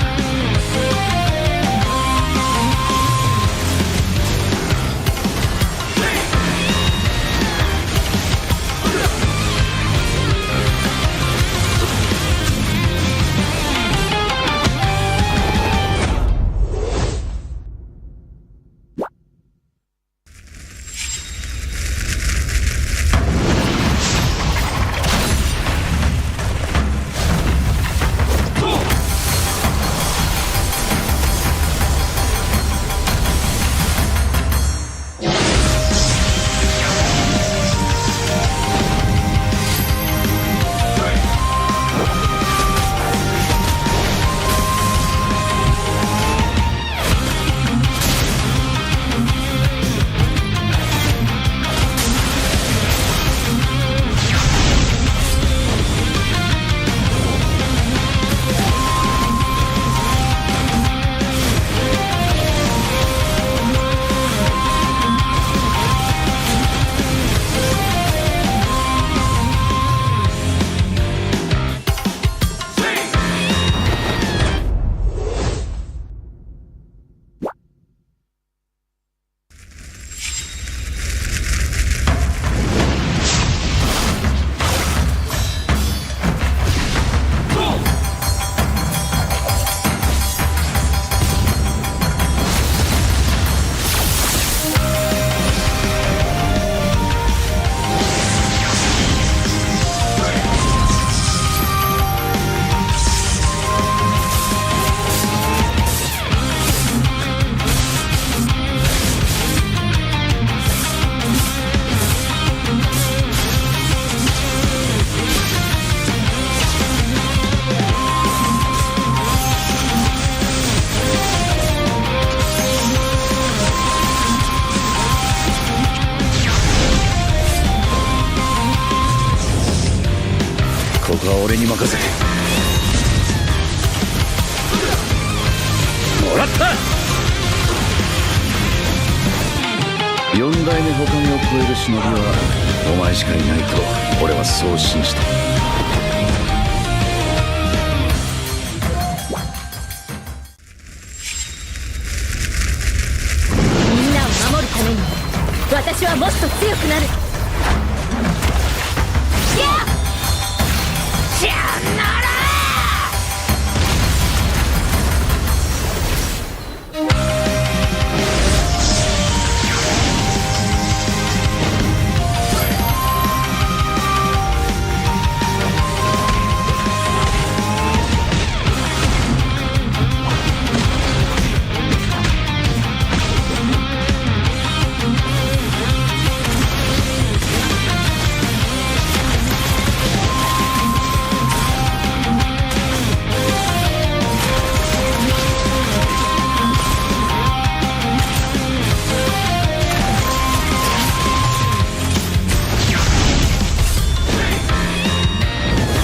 俺に任せてもらった4代目他目を超える忍びはお前しかいないと俺はそう信じたみんなを守るために私はもっと強くなるシャンナラ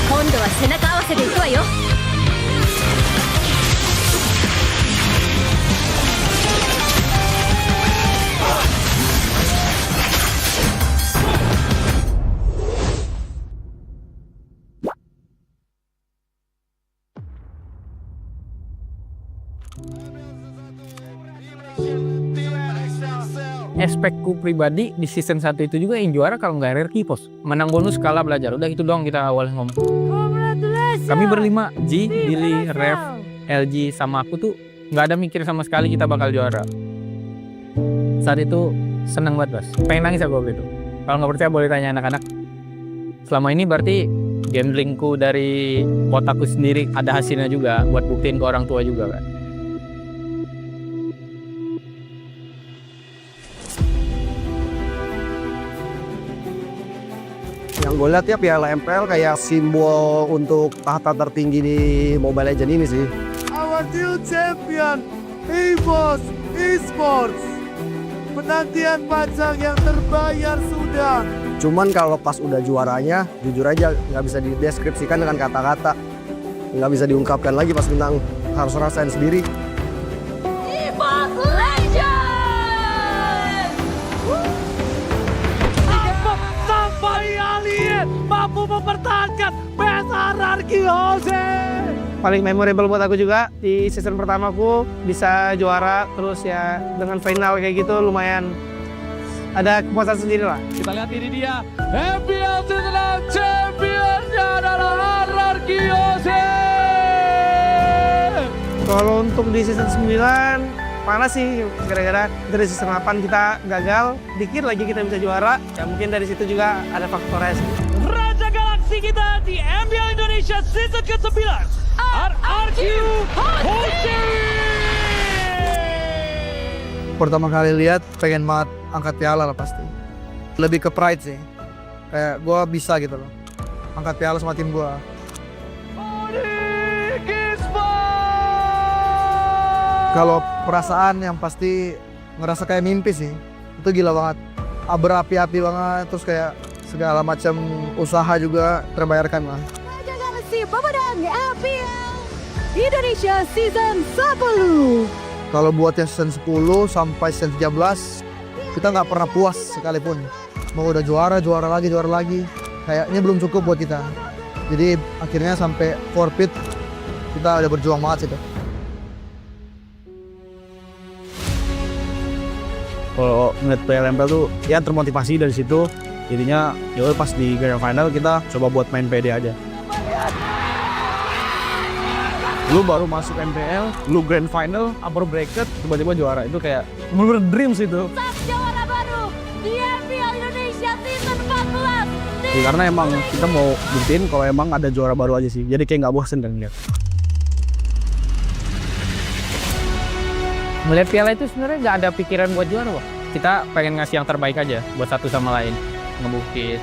今度は背中合わせでいくわよAspekku pribadi di season 1 itu juga yang juara kalau nggak RRQ pos. Menang bonus kalah belajar. Udah gitu doang kita awal ngomong. Kami berlima, G, Billy, Rev, LG sama aku tuh nggak ada mikir sama sekali kita bakal juara. Saat itu seneng banget bos. Pengen nangis aku gitu. Kalau nggak percaya boleh tanya anak-anak. Selama ini berarti gamblingku dari kotaku sendiri ada hasilnya juga buat buktiin ke orang tua juga kan. Yang gue lihat ya piala MPL kayak simbol untuk tahta tertinggi di Mobile Legends ini sih. Our new champion, EVOS Esports. Penantian panjang yang terbayar sudah. Cuman kalau pas udah juaranya, jujur aja nggak bisa dideskripsikan dengan kata-kata. Nggak bisa diungkapkan lagi pas menang, harus rasain sendiri. EVOS Legends! Sampai alien mampu mempertahankan besar Jose. Paling memorable buat aku juga di season pertamaku bisa juara terus ya dengan final kayak gitu lumayan ada kepuasan sendiri lah. Kita lihat ini dia MPL Season 6 championnya adalah Jose. Kalau untuk di season 9 panas sih gara-gara dari season 8 kita gagal, dikit lagi kita bisa juara. Ya mungkin dari situ juga ada faktornya sih. Raja Galaksi kita di MPL Indonesia season ke-9 RRQ Jose. Pertama kali lihat pengen banget angkat piala lah pasti. Lebih ke pride sih. Kayak gue bisa gitu loh. Angkat piala sama tim gue. Kalau perasaan yang pasti ngerasa kayak mimpi sih. Itu gila banget. Berapi-api banget, terus kayak segala macam usaha juga terbayarkan lah. Raja Galaksi pemenang MPL Indonesia Season 10. Kalau buat yang season 10 sampai season 13, kita nggak pernah puas sekalipun. Mau udah juara lagi. Kayaknya belum cukup buat kita. Jadi akhirnya sampai forfeit, kita udah berjuang banget sih. Kalau ngeliat player MPL tuh ya termotivasi dari situ. Jadinya ya pas di grand final kita coba buat main PD aja. Lu baru masuk MPL, lu grand final, upper bracket, tiba-tiba juara. Itu kayak bener-bener dreams itu. Juara baru di MPL Indonesia Season 14. Ya, karena emang kita mau buktiin kalau emang ada juara baru aja sih. Jadi kayak nggak bosen dan lihat. Melihat piala itu sebenarnya nggak ada pikiran buat juara, Wak. Kita pengen ngasih yang terbaik aja buat satu sama lain, ngebuktiin.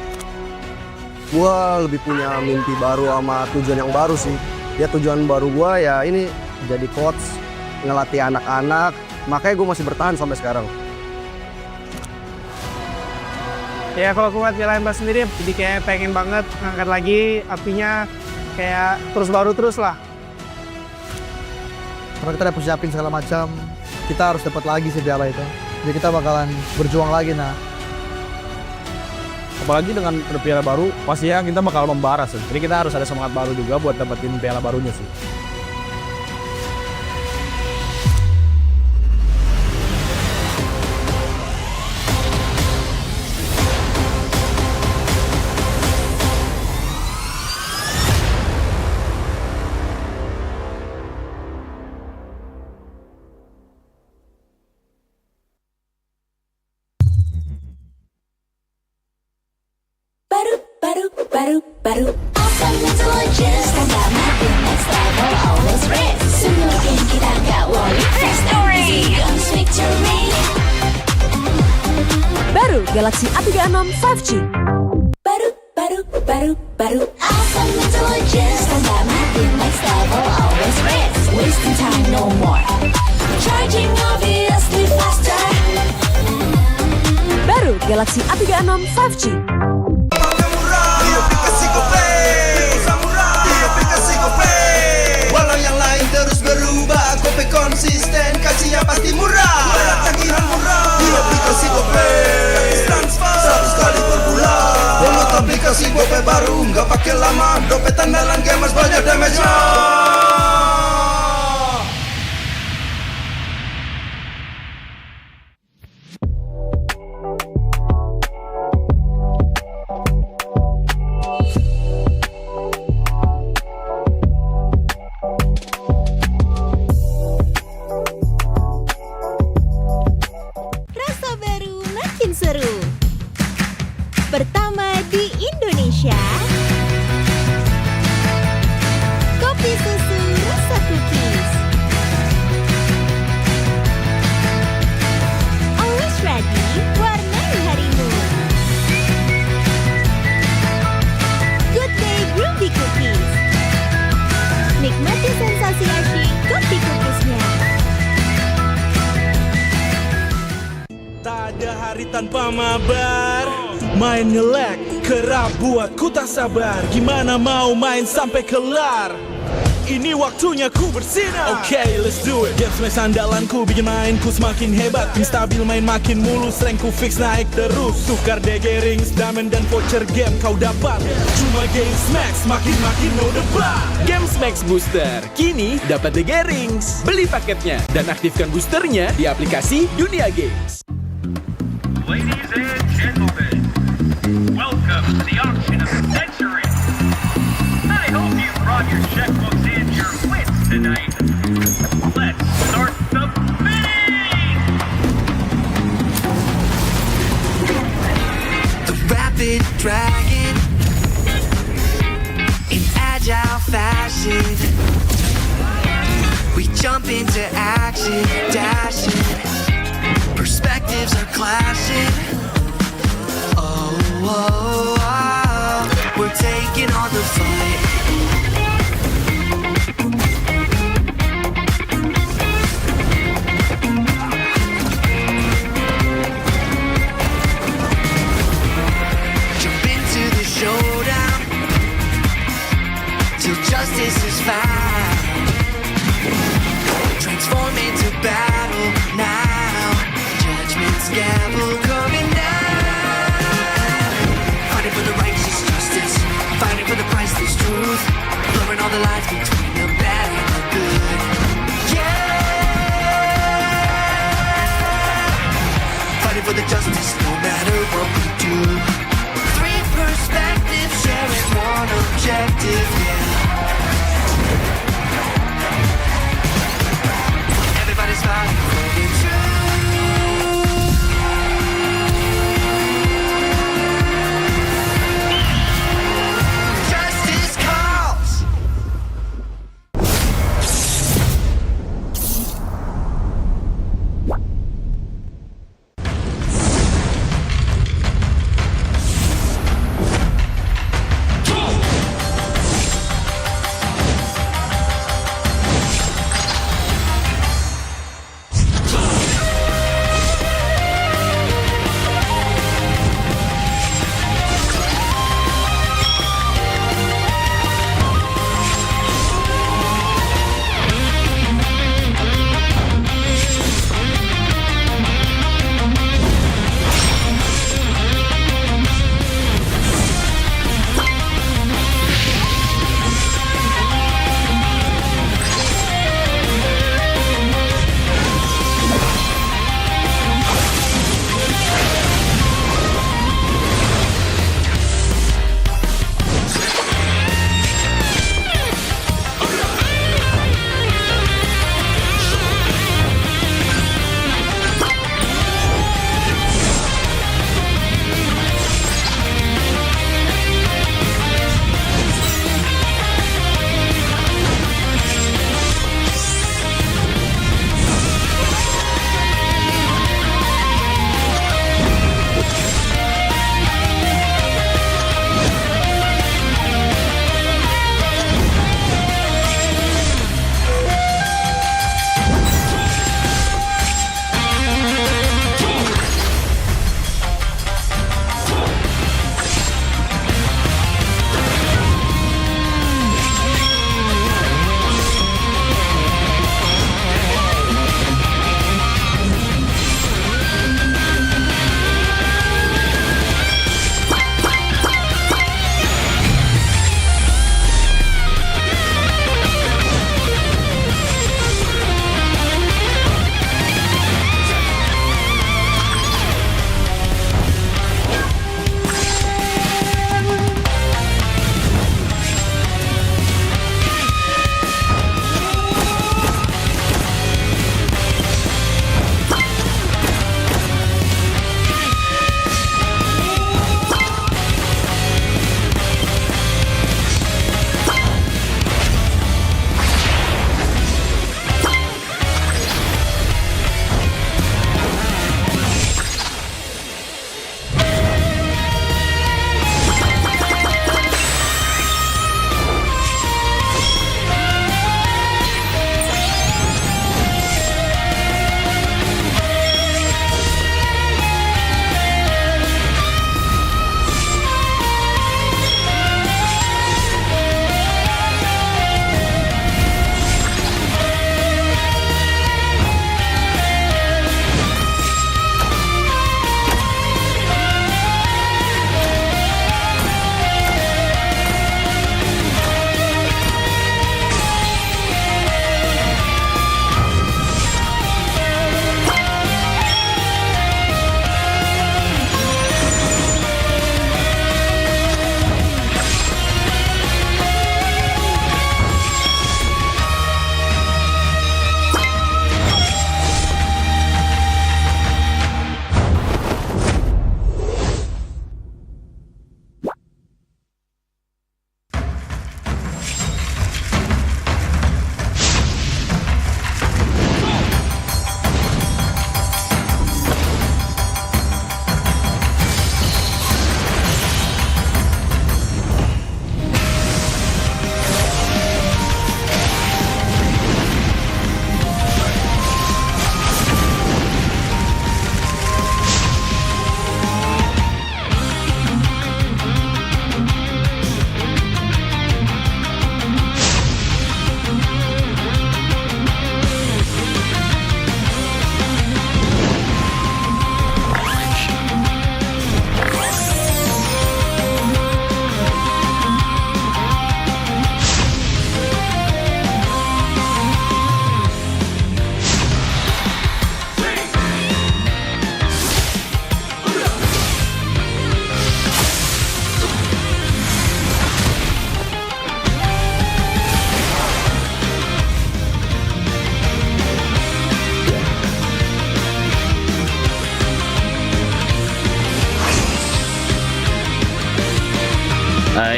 Gua lebih punya mimpi baru sama tujuan yang baru sih. Ya tujuan baru gua ya ini jadi coach, ngelatih anak-anak. Makanya gua masih bertahan sampai sekarang. Ya kalau aku buat piala MPL sendiri, jadi kayak pengen banget ngangkat lagi apinya kayak terus baru terus lah. Karena kita udah persiapin segala macam, kita harus dapat lagi si piala itu. Jadi kita bakalan berjuang lagi nah. Apalagi dengan piala baru, pasti ya kita bakal membara sih. Jadi kita harus ada semangat baru juga buat dapetin piala barunya sih. baru. Awesome intelligence, tanda makin next level, always race. Semua game kita gak worry. Victory, victory. Baru Galaxy A36 5G. Baru. Awesome intelligence, tanda makin next level, always race. Wasting time no more. Charging obviously faster. Baru Galaxy A36 5G. Walau yang lain terus berubah, Gope konsisten, kasih yang pasti murah. Bayar tagihan murah di aplikasi Gope, transfer 100 kali per bulan. Download aplikasi Gope baru, nggak pakai lama. Dompet andalan gamers banyak damage-nya. Pertama di Indonesia, kopi susu rasa cookies. Always ready, warnai harimu. Good Day Groovy Cookies. Nikmati sensasi asyik kopi cookiesnya. Tak ada hari tanpa mabar. Main nge-lag, kerap buat ku tak sabar. Gimana mau main sampai kelar? Ini waktunya ku bersinar. Okay, let's do it. Game smash andalanku bikin mainku semakin hebat. Pin stabil main makin mulus, rankku fix naik terus. Tukar DG rings, diamond dan voucher game kau dapat. Cuma Game Smash, makin no debat. Game Smash Booster, kini dapat DG rings. Beli paketnya dan aktifkan boosternya di aplikasi Dunia Games. Ladies and gentlemen, welcome to the auction of the century. I hope you brought your checkbooks and your wits tonight. Let's start the bidding! The rapid dragon in agile fashion. We jump into action, dashing. Perspectives are clashing. Oh, we're taking on the fight. Jump into the showdown till justice is found. Transform into battle now. Judgment's gavel coming down. Fighting for the righteous justice, fighting for the priceless truth, blurring all the lines between the bad and the good. Yeah, fighting for the justice no matter what we do. Three perspectives sharing one objective, yeah. Everybody's fighting for the truth.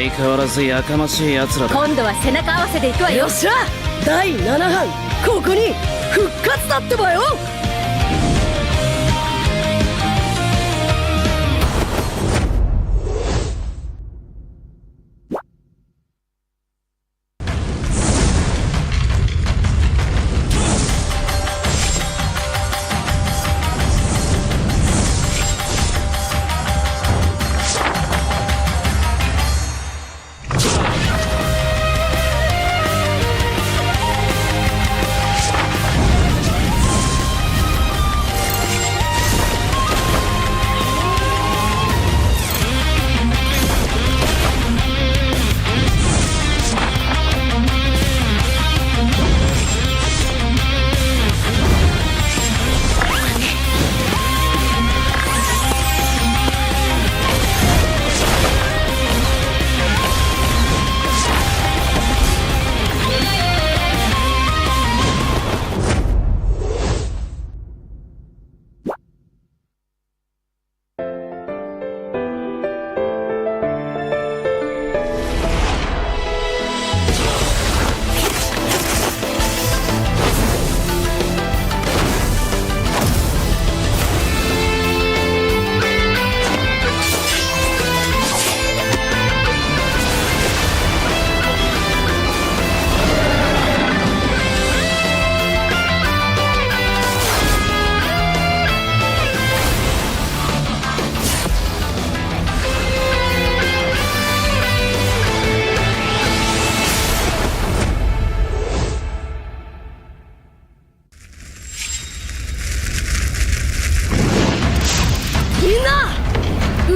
相変わらずやかましい奴らだ。今度は背中合わせでいくわよ。よっしゃ第7班ここに復活だってばよ。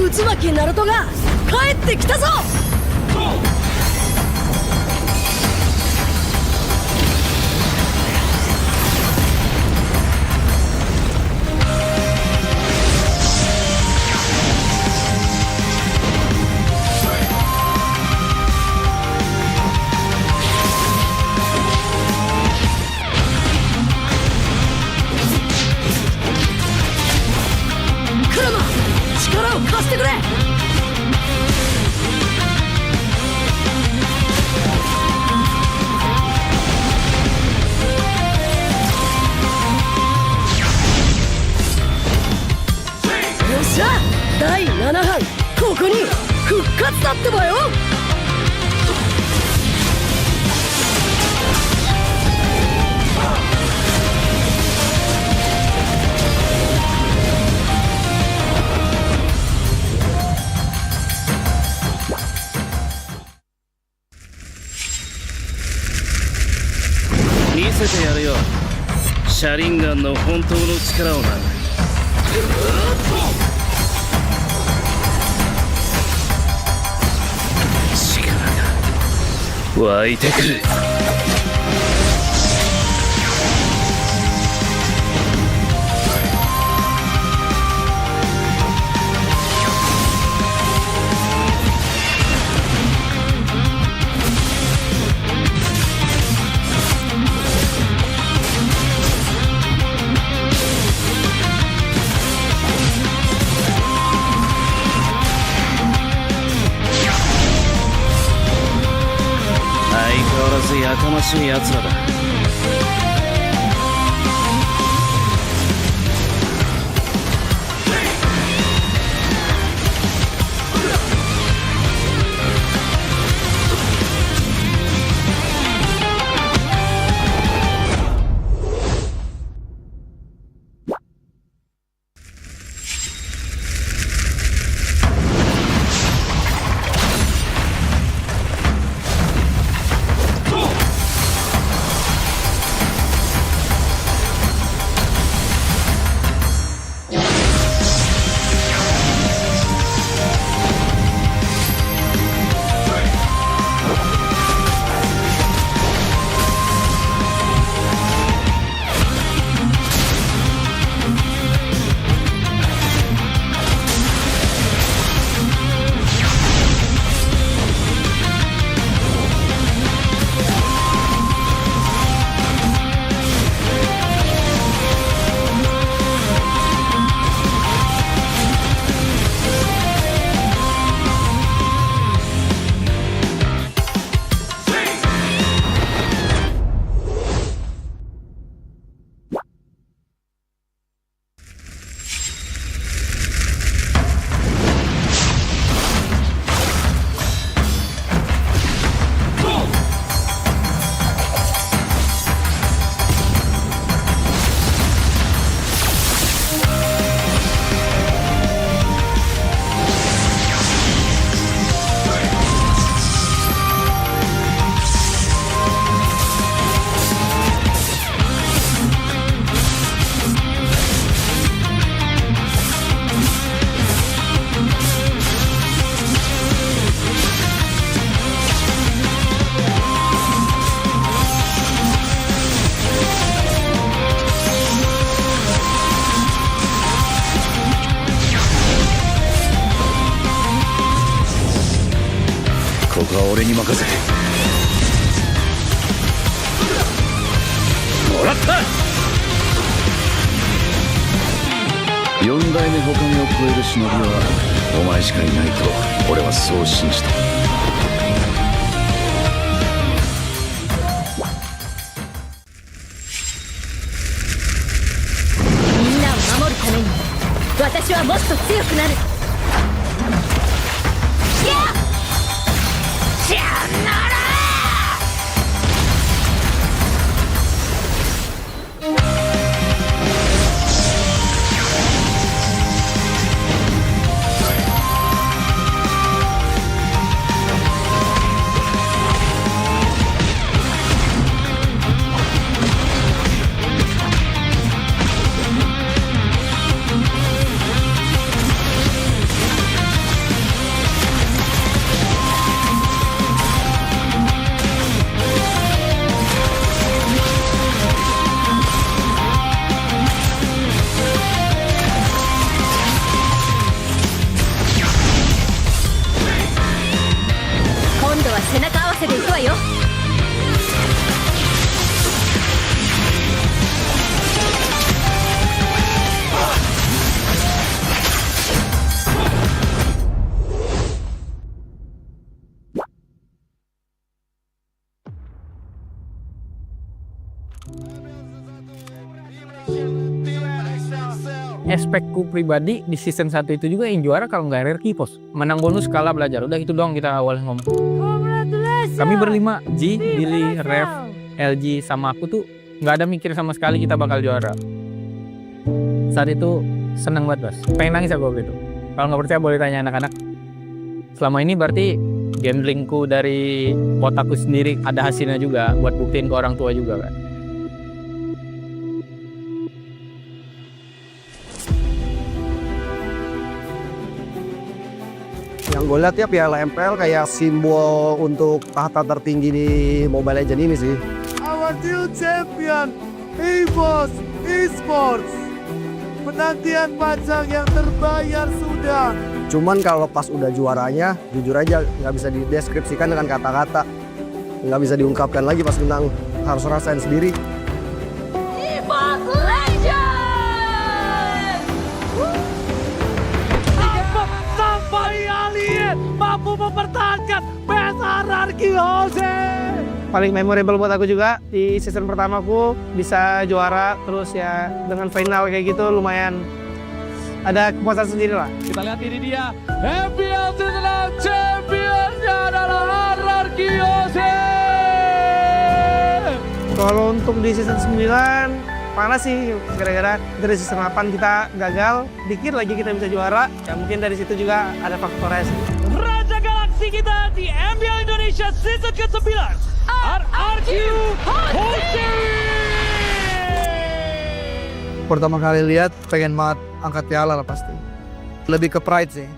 椿ナルトが帰ってきたぞ。クラマ力を貸してくれ。よっしゃ第7班ここに復活だってばよ。見せてやるよ、シャリンガンの本当の力をな。力が湧いてくる。やかましい奴らだ。俺に任せてもらった四代目他目を超える忍びはお前しかいないと俺はそう信じたみんなを守るために私はもっと強くなる。シャンナラ今度は背中合わせでいくわよ。Aspekku pribadi di season 1 itu juga yang juara kalau nggak RRQ pos. Menang bonus, kalah belajar. Udah itu doang kita awalnya ngomong. Kami berlima, G, Billy, Rev, LG, sama aku tuh nggak ada mikir sama sekali kita bakal juara. Saat itu seneng banget bos. Pengen nangis aku gitu. Kalau nggak percaya boleh tanya anak-anak. Selama ini berarti gamblingku dari kotaku sendiri ada hasilnya juga buat buktiin ke orang tua juga kan. Yang gue lihat ya piala MPL kayak simbol untuk tahta tertinggi di Mobile Legends ini sih. Our new champion, EVOS Esports. Penantian panjang yang terbayar sudah. Cuman kalau pas udah juaranya, jujur aja nggak bisa dideskripsikan dengan kata-kata. Nggak bisa diungkapkan lagi pas menang, harus rasain sendiri. EVOS Legends! Sampai alien mampu mempertahankan besar Jose. Paling memorable buat aku juga di season pertamaku bisa juara, terus ya dengan final kayak gitu lumayan ada kepuasan sendiri lah. Kita lihat ini dia MPL Season 6 Championsnya adalah Jose. Kalau untuk di season 9 panas sih, gara-gara dari season 8 kita gagal, dikit lagi kita bisa juara, ya mungkin dari situ juga ada faktornya sih. Raja Galaksi kita di MPL Indonesia Season ke-9 RRQ Jose. Pertama kali lihat pengen banget angkat piala lah pasti. Lebih ke pride sih.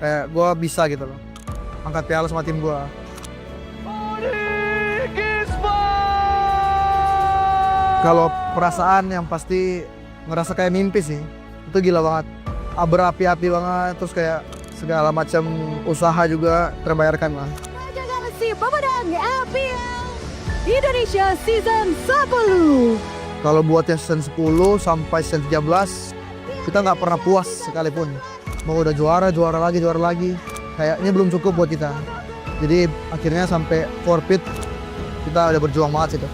Kayak gue bisa gitu loh. Angkat piala sama tim gue. Kalau perasaan yang pasti ngerasa kayak mimpi sih. Itu gila banget. Berapi-api banget, terus kayak segala macam usaha juga terbayarkan lah. Raja Galaksi pemenang MPL Indonesia Season 10. Kalau buat yang season 10 sampai season 13, kita nggak pernah puas sekalipun. Mau udah juara lagi. Kayaknya belum cukup buat kita. Jadi akhirnya sampai forfeit, kita udah berjuang banget sih.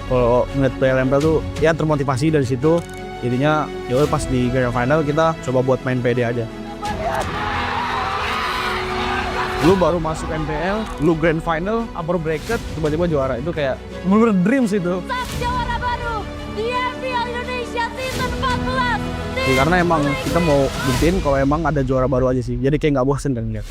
Kalau ngeliat player MPL tuh ya termotivasi dari situ. Jadinya ya pas di grand final kita coba buat main pede aja. Lu baru masuk MPL, lu grand final, upper bracket, tiba-tiba juara. Itu kayak bener-bener dreams itu. Juara baru di MPL Indonesia Season 14. Ya, karena emang kita mau buktiin kalau emang ada juara baru aja sih. Jadi kayak nggak bosen kan lihat.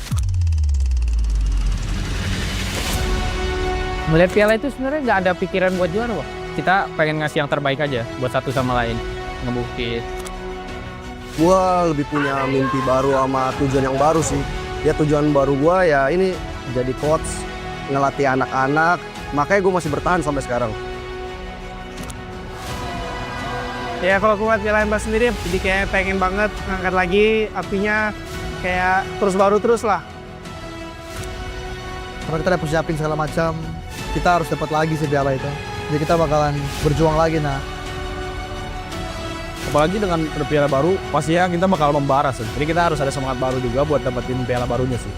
Melihat piala itu sebenarnya nggak ada pikiran buat juara, Wak. Kita pengen ngasih yang terbaik aja buat satu sama lain, ngebuktiin. Gua lebih punya mimpi baru sama tujuan yang baru sih. Ya tujuan baru gua ya ini jadi coach, ngelatih anak-anak. Makanya gue masih bertahan sampai sekarang. Ya kalau kuat piala MPL sendiri, jadi kayak pengen banget ngangkat lagi apinya kayak terus baru terus lah. Karena kita udah persiapin segala macam, kita harus dapat lagi si piala itu. Jadi kita bakalan berjuang lagi nah. Apalagi dengan piala baru, pasti ya kita bakal membara sih. Jadi kita harus ada semangat baru juga buat dapetin piala barunya sih.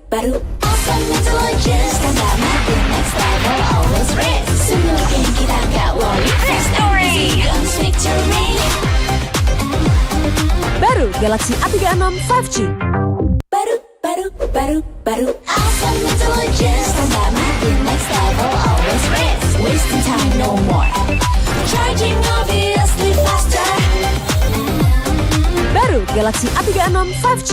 baru. Awesome intelligence, tanda makin next level, always risk. Semua game kita gak worry. Victory, guns victory. Baru Galaxy A36 5G. Baru. Awesome intelligence, tanda makin next level, always risk. Wasting time no more. Charging obviously faster. Baru Galaxy A36 5G.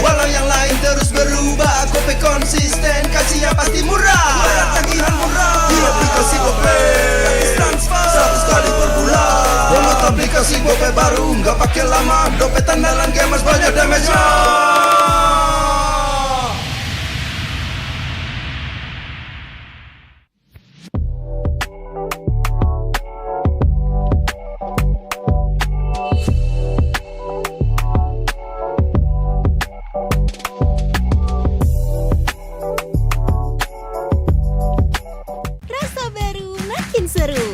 Walau yang lain terus berubah, Gope konsisten, kasihnya pasti murah. Bayar tagihan murah di aplikasi Gope, gratis transfer 100 kali per bulan. Download aplikasi Gope baru, nggak pakai lama. Dompet andalan gamers banyak damage-nya. Seru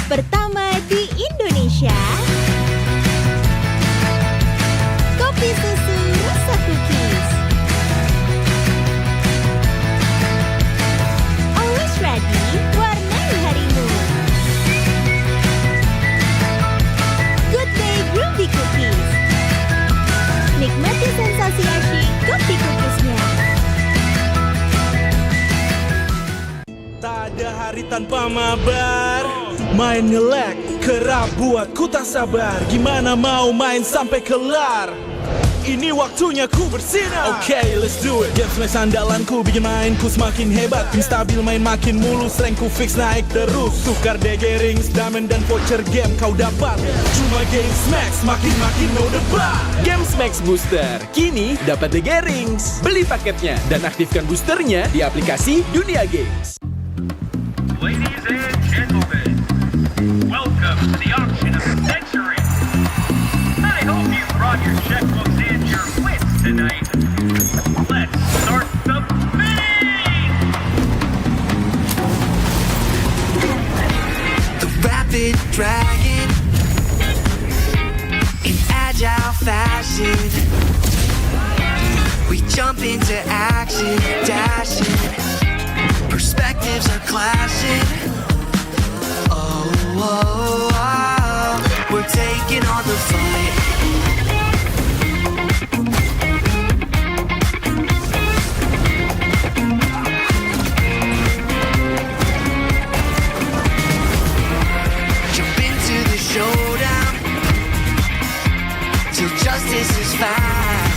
pertama di Indonesia, kopi susu rasa cookies. Always ready, warnai harimu. Good day groovy cookies. Nikmati sensasi asyik kopi cookiesnya. Tak ada hari tanpa mabar. Main nge-lag, kerap buat ku tak sabar. Gimana mau main sampai kelar? Ini waktunya ku bersinar. Okay, let's do it. Game smash andalanku bikin mainku semakin hebat. Tim stabil main makin mulus, rankku fix naik terus. Tukar DG rings, diamond dan voucher game kau dapat. Cuma Game Smash makin no debat. Game Smash Booster kini dapat DG rings. Beli paketnya dan aktifkan boosternya di aplikasi Dunia Games. Ladies and gentlemen, welcome to the auction of the century. I hope you brought your checkbooks and your wits tonight. Let's start the bidding! The rapid dragon in agile fashion. We jump into action, dashing. Perspectives are clashing. Oh, we're taking on the fight. Jump into the showdown till justice is found.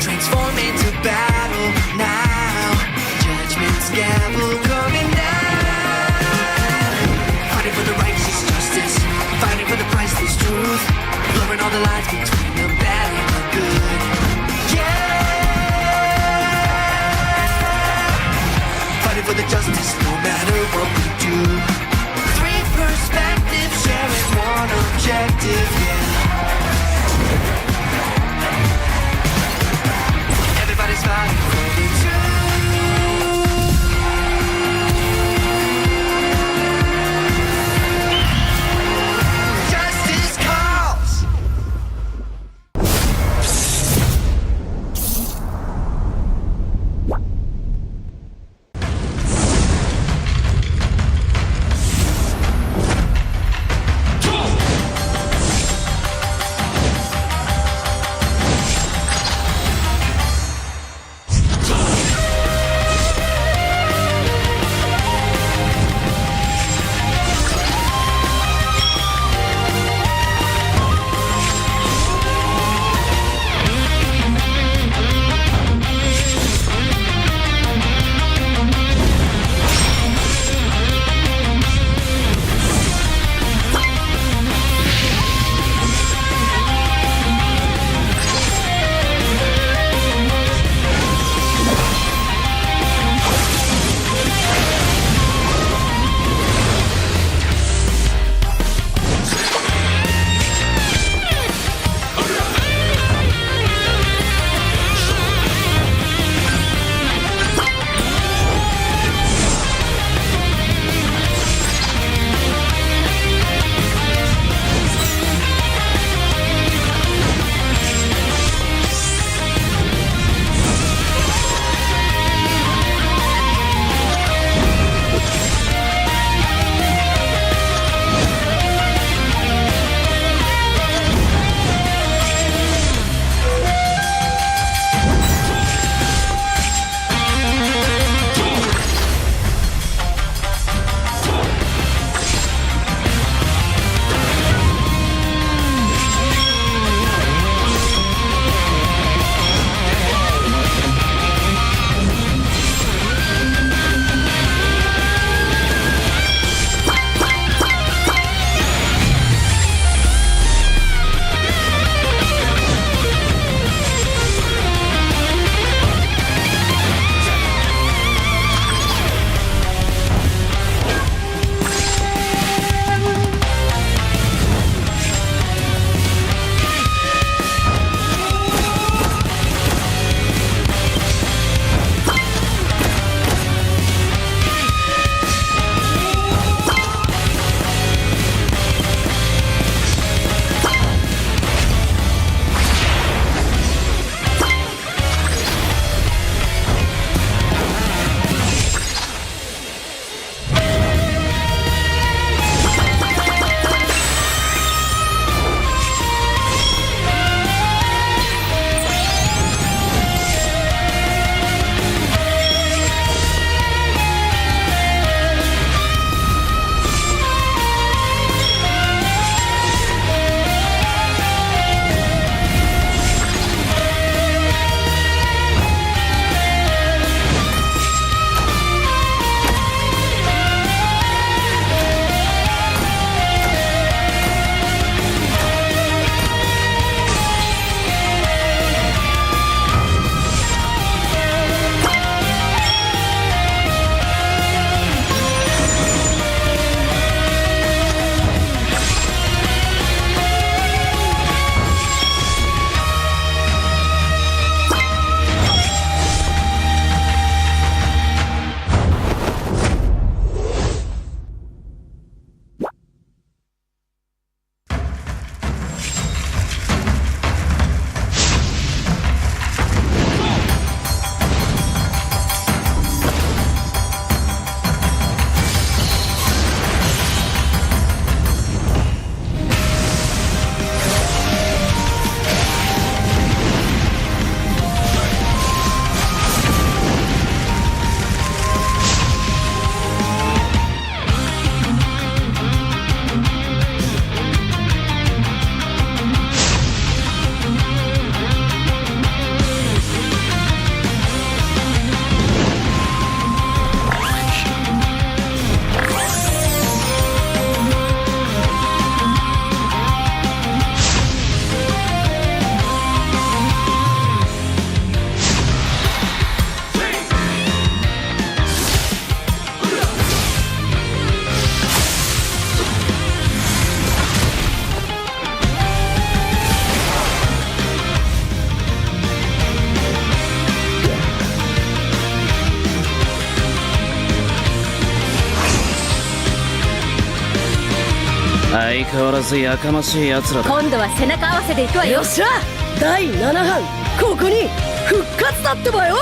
Transform into battle now. Judgment's gavel coming down. Fighting for the right. 相変わらずやかましい奴らだ。今度は背中合わせでいくわよ。よっしゃ、第7班ここに復活だってばよ。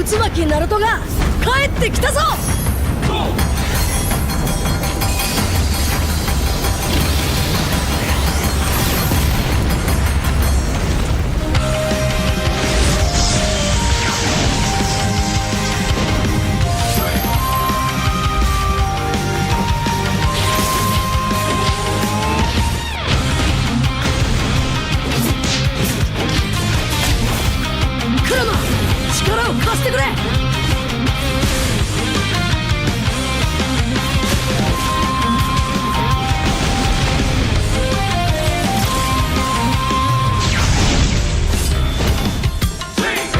渦巻きナルトが帰ってきたぞ。クラマ、力を貸してくれ。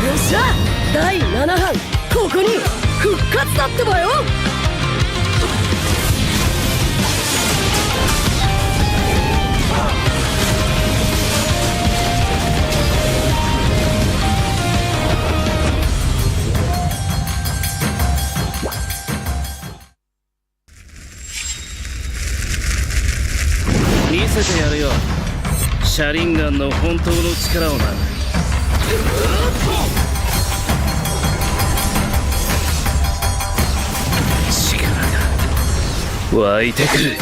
よっしゃ、第7班ここに復活だってばよ。見せてやるよ、シャリンガンの本当の力をな。力が湧いてくる。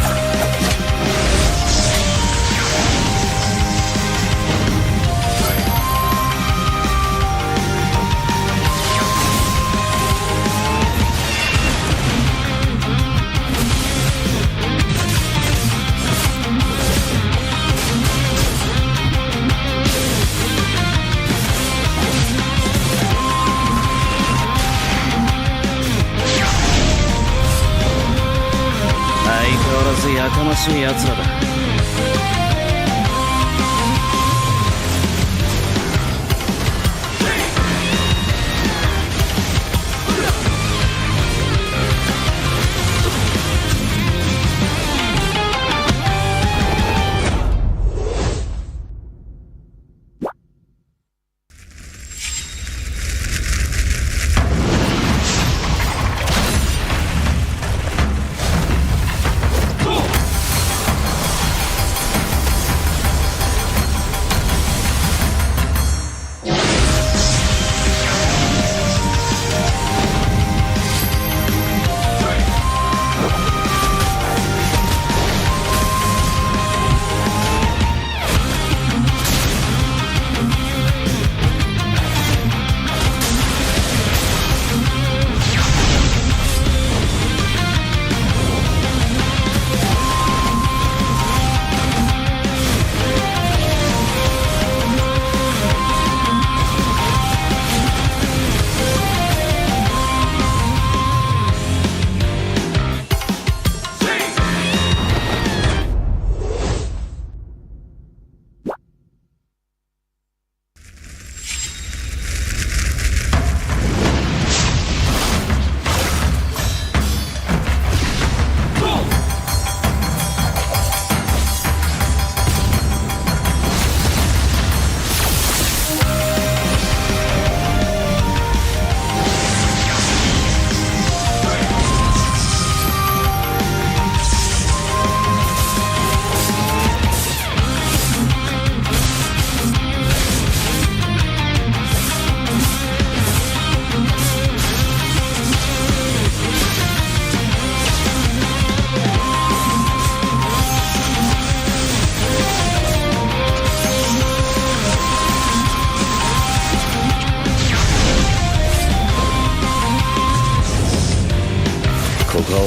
やかましい奴らだ。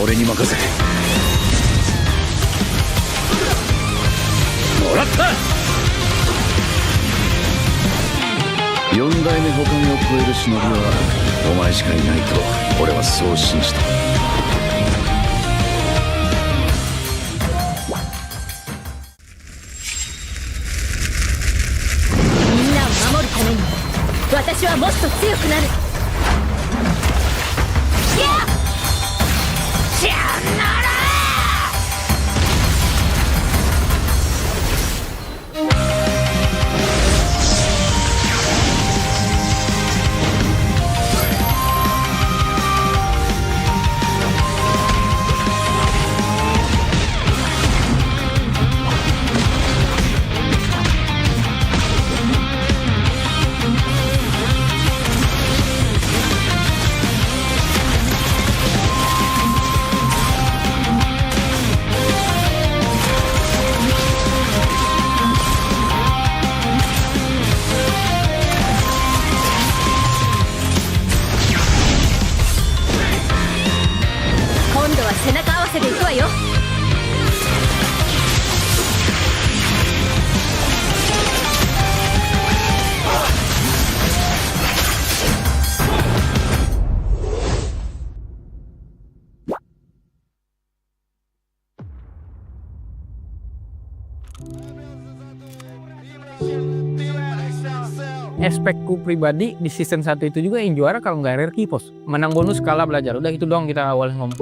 俺に任せてもらった4代目他を超える忍びはお前しかいないと俺はそう信じたみんなを守るために私はもっと強くなるシャンナラ今度は背中合わせでいくわよAspekku pribadi di season 1 itu juga yang juara kalau nggak RRQ pos. Menang bonus kalah belajar. Udah gitu doang kita awalnya ngomong.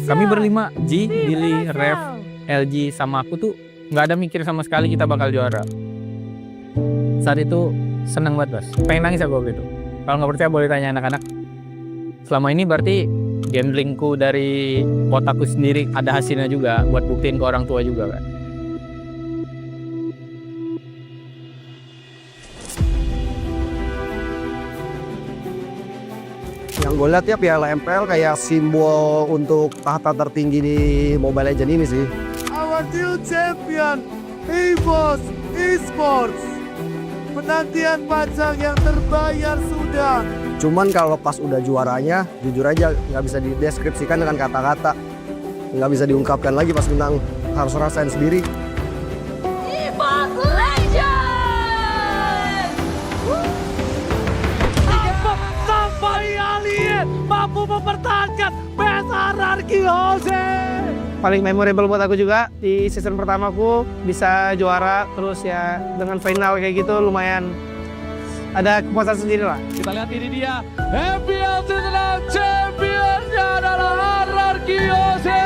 Kami berlima, G, Billy, Rev, LG sama aku tuh nggak ada mikir sama sekali kita bakal juara. Saat itu seneng banget bos. Pengen nangis aku gitu. Kalau nggak percaya boleh tanya anak-anak. Selama ini berarti gamblingku dari kotaku sendiri ada hasilnya juga buat buktiin ke orang tua juga kan. Yang gue lihat ya piala MPL kayak simbol untuk tahta tertinggi di Mobile Legends ini sih. Our new champion, EVOS Esports. Penantian panjang yang terbayar sudah. Cuman kalau pas udah juaranya, jujur aja nggak bisa dideskripsikan dengan kata-kata. Nggak bisa diungkapkan lagi pas menang, harus rasain sendiri. EVOS Legends! Sampai alien mampu mempertahankan RRQ Jose. Paling memorable buat aku juga di season pertamaku bisa juara terus ya dengan final kayak gitu lumayan ada kepuasan sendiri lah. Kita lihat ini dia MPL Season 6 championnya adalah RRQ Jose.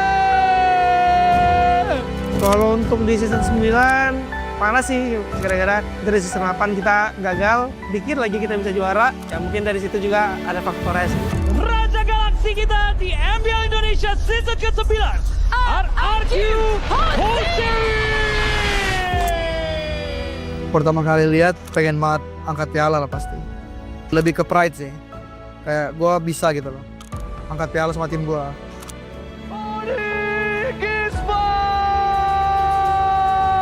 Kalau untuk di season 9 panas sih gara-gara dari season 8 kita gagal, dikit lagi kita bisa juara. Ya mungkin dari situ juga ada faktornya sih. Raja Galaksi kita di MPL Indonesia Season ke-9 RRQ Jose. Pertama kali lihat pengen banget angkat piala lah pasti. Lebih ke pride sih. Kayak gue bisa gitu loh. Angkat piala sama tim gue.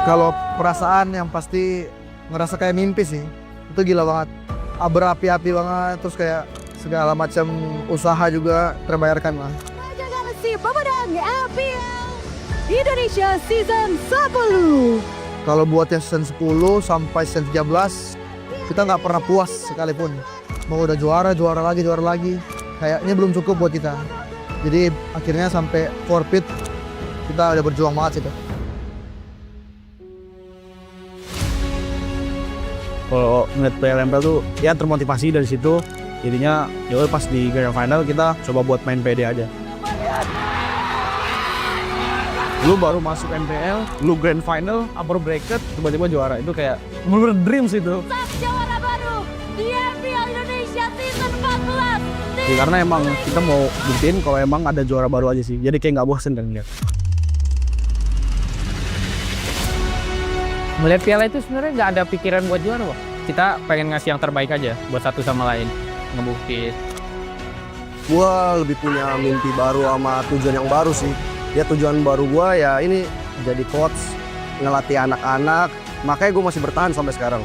Kalau perasaan yang pasti ngerasa kayak mimpi sih. Itu gila banget. Berapi-api banget, terus kayak segala macam usaha juga terbayarkan lah. Raja Galaksi pemenang MPL Indonesia Season 10. Kalau buat yang season 10 sampai season 13, kita nggak pernah puas sekalipun. Mau udah juara lagi. Kayaknya belum cukup buat kita. Jadi akhirnya sampai forfeit, kita udah berjuang banget itu. Kalau ngeliat player MPL tuh ya termotivasi dari situ, jadinya ya pas di grand final kita coba buat main pede aja. Lu baru masuk MPL, lu grand final, upper bracket, tiba-tiba juara, itu kayak bener-bener dreams itu. Juara baru di MPL Indonesia Season 14. Ya, karena emang kita mau buktiin kalau emang ada juara baru aja sih, jadi kayak nggak bosen dan lihat. Melihat piala itu sebenarnya nggak ada pikiran buat juara, Wak. Kita pengen ngasih yang terbaik aja buat satu sama lain, ngebuktiin. Gua lebih punya mimpi baru sama tujuan yang baru sih. Ya tujuan baru gua ya ini jadi coach, ngelatih anak-anak, makanya gua masih bertahan sampai sekarang.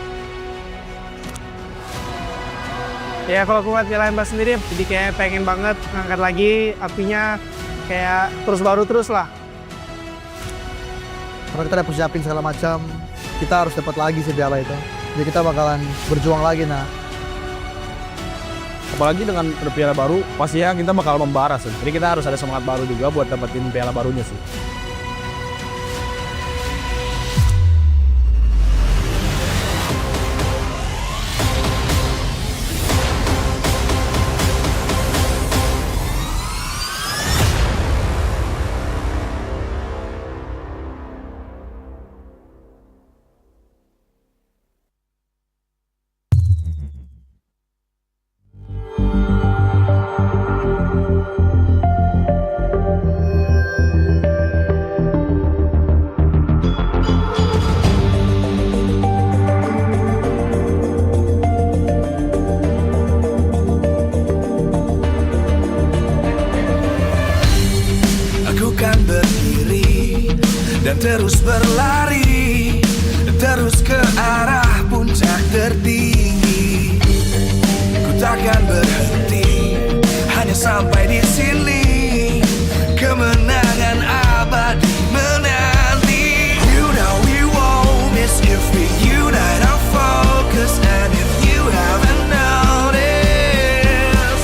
Ya kalau aku lihat piala MPL sendiri, jadi kayak pengen banget ngangkat lagi apinya. kayak terus baru terus lah. Karena kita udah persiapin segala macam, kita harus dapat lagi si piala itu. Jadi kita bakalan berjuang lagi nah. Apalagi dengan piala baru, pastinya kita bakal membara sih. Jadi kita harus ada semangat baru juga buat dapetin piala barunya sih. Dan terus berlari, terus ke arah puncak tertinggi. Ku takkan berhenti, hanya sampai di sini. Kemenangan abadi menanti. You know we won't miss if we unite our focus. And if you haven't noticed,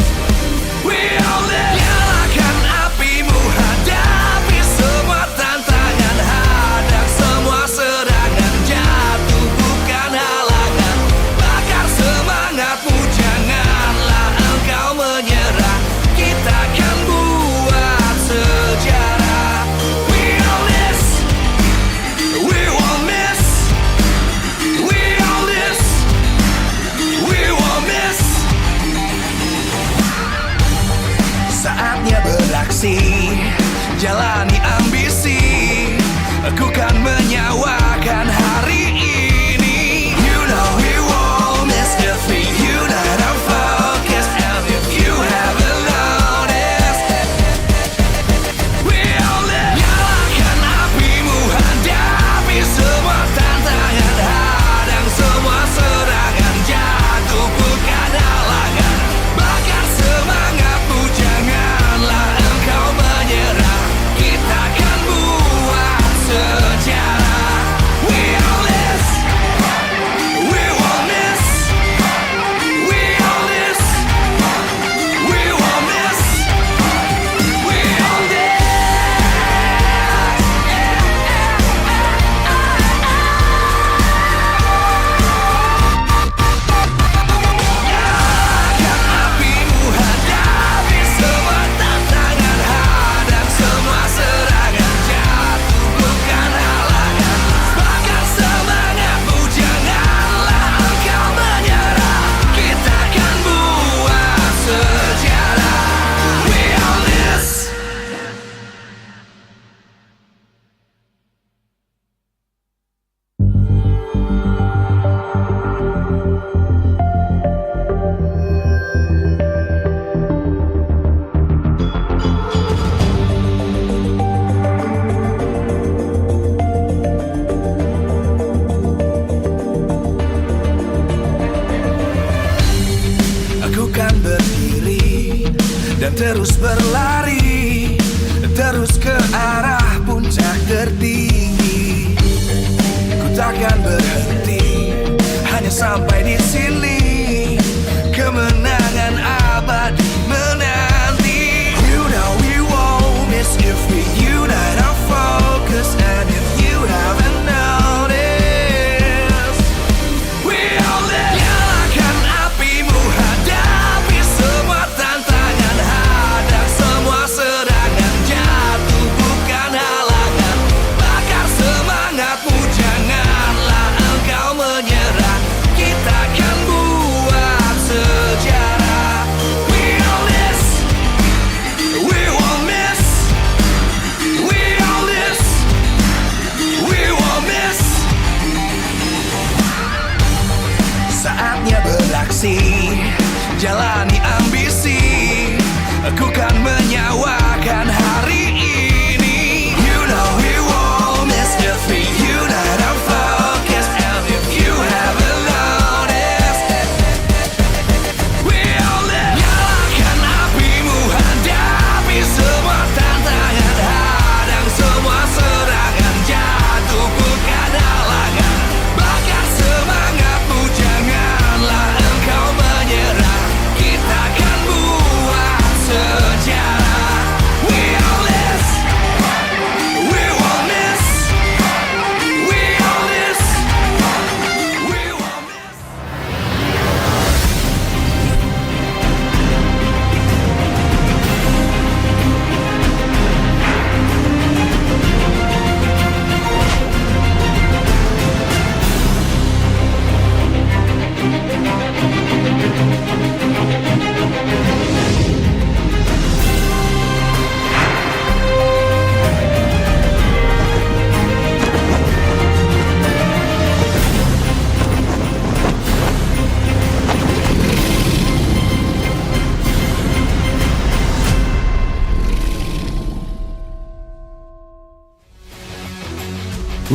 we all live. Nyalakan apimu, hadapi semua tantangan, hadang semua serangan, jatuh bukan halangan. Bakar semangatmu, janganlah engkau menyerah. Kita akan buat sejarah. We all this, we won't miss. We all this, we won't miss. Saatnya beraksi, jalani ambisi. Aku kan menyawakan hari ini. You know we won't miss if we unite our focus. And if you haven't noticed, we all live. Nyalakan apimu, hadapi semua tantangan, hadang semua serangan, jatuh bukan halangan. Bakar semangatmu, janganlah engkau menyerah. Kita akan buat sejarah. We all this, we won't miss. We all this, we won't miss. We all this. Nyalakan apimu, hadapi semua tantangan, hadang semua serangan, jatuh bukan halangan. Bakar semangatmu, janganlah engkau menyerah. Kita akan buat sejarah. We all this. Aku kan berdiri dan terus berlari, terus ke arah puncak tertinggi. Ku takkan berhenti, hanya sampai di sini. Kemenangan abadi menanti. You know we won't miss if we unite our focus. And if you haven't noticed, we all live. Nyalakan apimu, hadapi semua tantangan, hadang semua serangan, jatuh bukan halangan. Bakar semangatmu, janganlah engkau menyerah. Kita akan buat sejarah. We all this, we won't miss.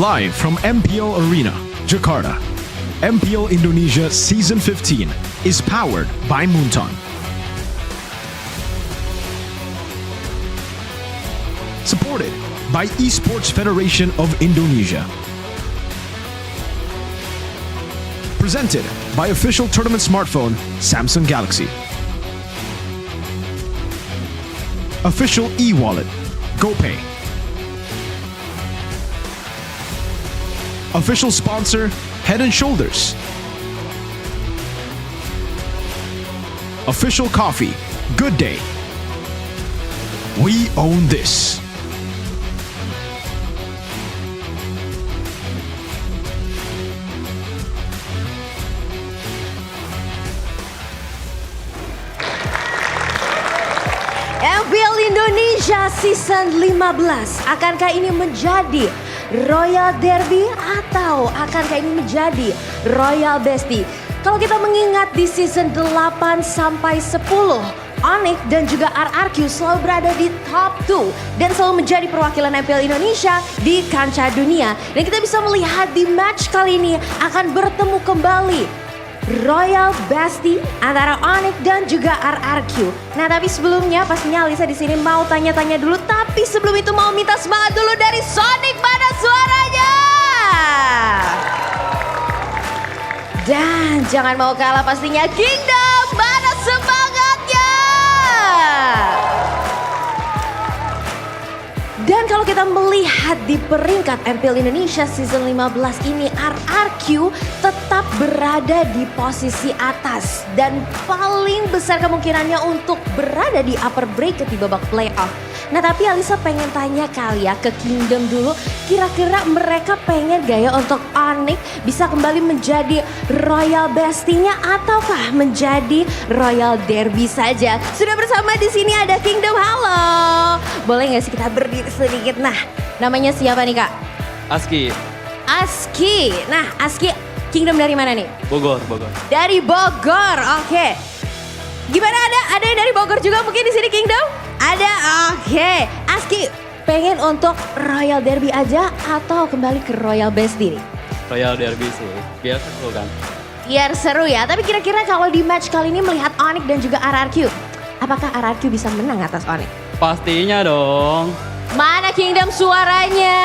Live from MPL Arena, Jakarta, MPL Indonesia Season 15 is powered by Moonton. Supported by Esports Federation of Indonesia. Presented by official tournament smartphone Samsung Galaxy. Official e-wallet GoPay. Official sponsor Head and Shoulders. Official coffee Good Day. We own this. MPL Indonesia Season 15, akankah ini menjadi Royal Derby atau akankah ini menjadi Royal Bestie? Kalau kita mengingat di season 8 sampai 10, Onyx dan juga RRQ selalu berada di top 2 dan selalu menjadi perwakilan MPL Indonesia di kancah dunia. Dan kita bisa melihat di match kali ini akan bertemu kembali Royal Bestie antara Onyx dan juga RRQ. Nah, tapi sebelumnya pastinya Alisa di sini mau tanya-tanya dulu, tapi sebelum itu mau minta semangat dulu dari Sonic, mana suaranya? Dan jangan mau kalah pastinya Kingdom, mana semangatnya? Dan kalau kita melihat di peringkat MPL Indonesia Season 15 ini, RRQ tetap berada di posisi atas dan paling besar kemungkinannya untuk berada di upper bracket di babak playoff. Nah, tapi Alisa pengen tanya kali ya ke Kingdom dulu, kira-kira mereka pengen gaya untuk Onyx bisa kembali menjadi Royal Bestie-nya ataukah menjadi Royal Derby saja? Sudah bersama di sini ada Kingdom, halo. Boleh nggak sih kita berdiri sedikit? Nah, namanya siapa nih Kak? Aski. Aski. Nah, Aski Kingdom dari mana nih? Bogor. Dari Bogor, oke. Gimana ada yang dari Bogor juga mungkin di sini Kingdom? Ada, oke. Aski pengen untuk Royal Derby aja atau kembali ke Royal Bestie nih? Royal Derby sih, biar seru kan. Biar seru ya, tapi kira-kira kalau di match kali ini melihat Onyx dan juga RRQ, apakah RRQ bisa menang atas Onyx? Pastinya dong. Mana Kingdom suaranya?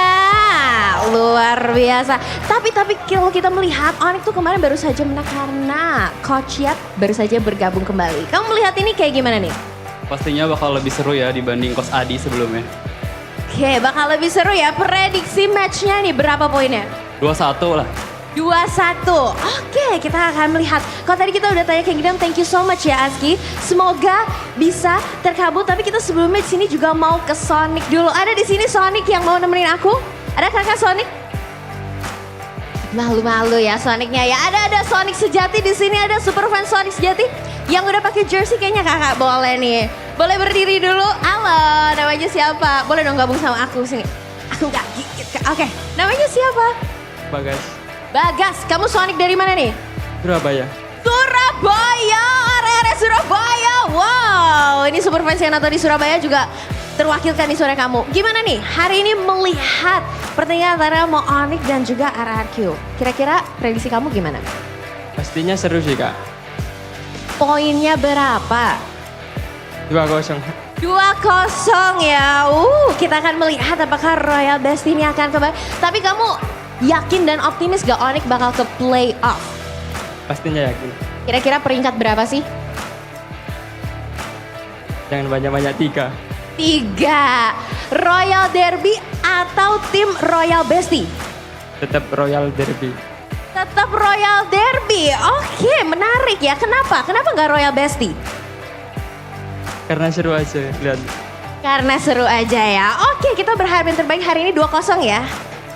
Luar biasa. Tapi kalau kita melihat Onyx tuh kemarin baru saja menang karena Coach Yap baru saja bergabung kembali. Kamu melihat ini kayak gimana nih? Pastinya bakal lebih seru ya dibanding Coach Adi sebelumnya. Oke, bakal lebih seru ya. Prediksi matchnya nih berapa poinnya? 2-1 lah. 2-1. Oke, kita akan melihat. Kalau tadi kita udah tanya ke Kingdom, thank you so much ya Aski. Semoga bisa terkabul. Tapi kita sebelumnya di sini juga mau ke Sonic dulu. Ada di sini Sonic yang mau nemenin aku? Ada kakak Sonic? Malu-malu ya Sonicnya ya. Ada Sonic sejati di sini. Ada super fan Sonic sejati yang udah pakai jersey, kayaknya kakak boleh nih. Boleh berdiri dulu. Halo, namanya siapa? Boleh dong gabung sama aku sini. Aku gak gigit. Oke, namanya siapa? Bagas. Bagas, kamu Sonic dari mana nih? Surabaya. Surabaya, area Surabaya. Wow, ini super fans yang nonton di Surabaya juga terwakilkan di suara kamu. Gimana nih hari ini melihat pertandingan antara Onyx dan juga RRQ? Kira-kira prediksi kamu gimana? Pastinya seru sih Kak. Poinnya berapa? 2-0. 2-0 ya. Kita akan melihat apakah Royal Bestie ini akan kembali. Tapi kamu yakin dan optimis gak Onyx bakal ke playoff? Pastinya yakin. Kira-kira peringkat berapa sih? Jangan banyak-banyak 3. 3. Royal Derby atau tim Royal Bestie? Tetap Royal Derby. Tetap Royal Derby. Oke, menarik ya. Kenapa? Kenapa nggak Royal Bestie? Karena seru aja lihat. Karena seru aja ya. Oke, kita berharap yang terbaik hari ini 2-0 ya.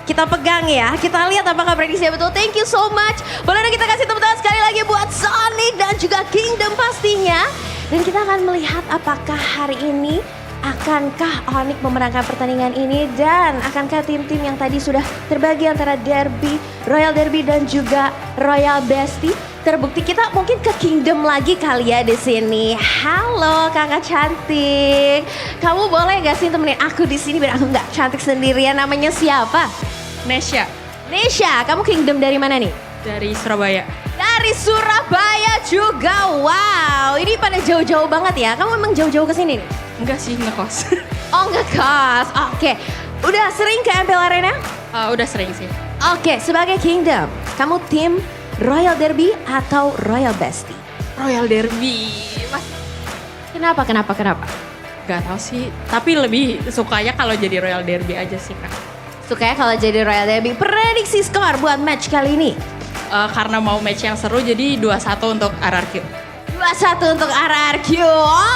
Kita pegang ya. Kita lihat apakah prediksinya betul. Thank you so much. Boleh dong kita kasih tepuk tangan sekali lagi buat Sonic dan juga Kingdom pastinya. Dan kita akan melihat apakah hari ini akankah Onyx memenangkan pertandingan ini dan akankah tim-tim yang tadi sudah terbagi antara Derby, Royal Derby dan juga Royal Bestie terbukti. Kita mungkin ke Kingdom lagi kali ya di sini. Halo kakak cantik, kamu boleh gak sih temenin aku di sini biar aku nggak cantik sendirian? Namanya siapa? Nesha. Nesha, kamu Kingdom dari mana nih? Dari Surabaya. Dari Surabaya juga. Wow, ini pada jauh-jauh banget ya. Kamu memang jauh-jauh ke sini nih? Enggak sih, ngekos. Oh, ngekos. Oke. Udah sering ke MPL Arena? Udah sering sih. Oke, sebagai Kingdom, kamu tim Royal Derby atau Royal Bestie? Royal Derby. Mas, Kenapa? gak tahu sih. Tapi lebih sukanya kalau jadi Royal Derby aja sih, Kak. Sukanya kalau jadi Royal Derby. Prediksi skor buat match kali ini? Karena mau match yang seru, jadi 2-1 untuk RRQ. 2-1 untuk RRQ.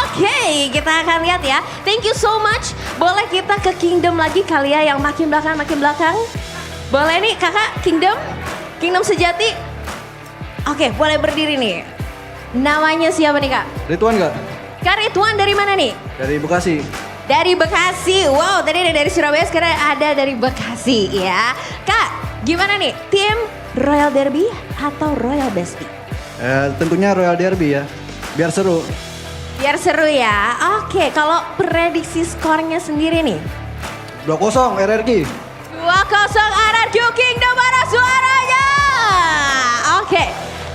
Oke, kita akan lihat ya. Thank you so much. Boleh kita ke Kingdom lagi kali ya, yang makin belakang. Boleh nih kakak Kingdom sejati. Oke, boleh berdiri nih. Namanya siapa nih kak? Rituan nggak? Kak Rituan dari mana nih? Dari Bekasi. Dari Bekasi. Wow, tadi ada dari Surabaya, sekarang ada dari Bekasi ya. Kak, gimana nih? Tim Royal Derby atau Royal Bestie? Tentunya Royal Derby ya, biar seru. Biar seru ya. Oke, kalau prediksi skornya sendiri nih? 2-0 RRQ. 2-0 RRQ, Kingdom mana suaranya? Oke,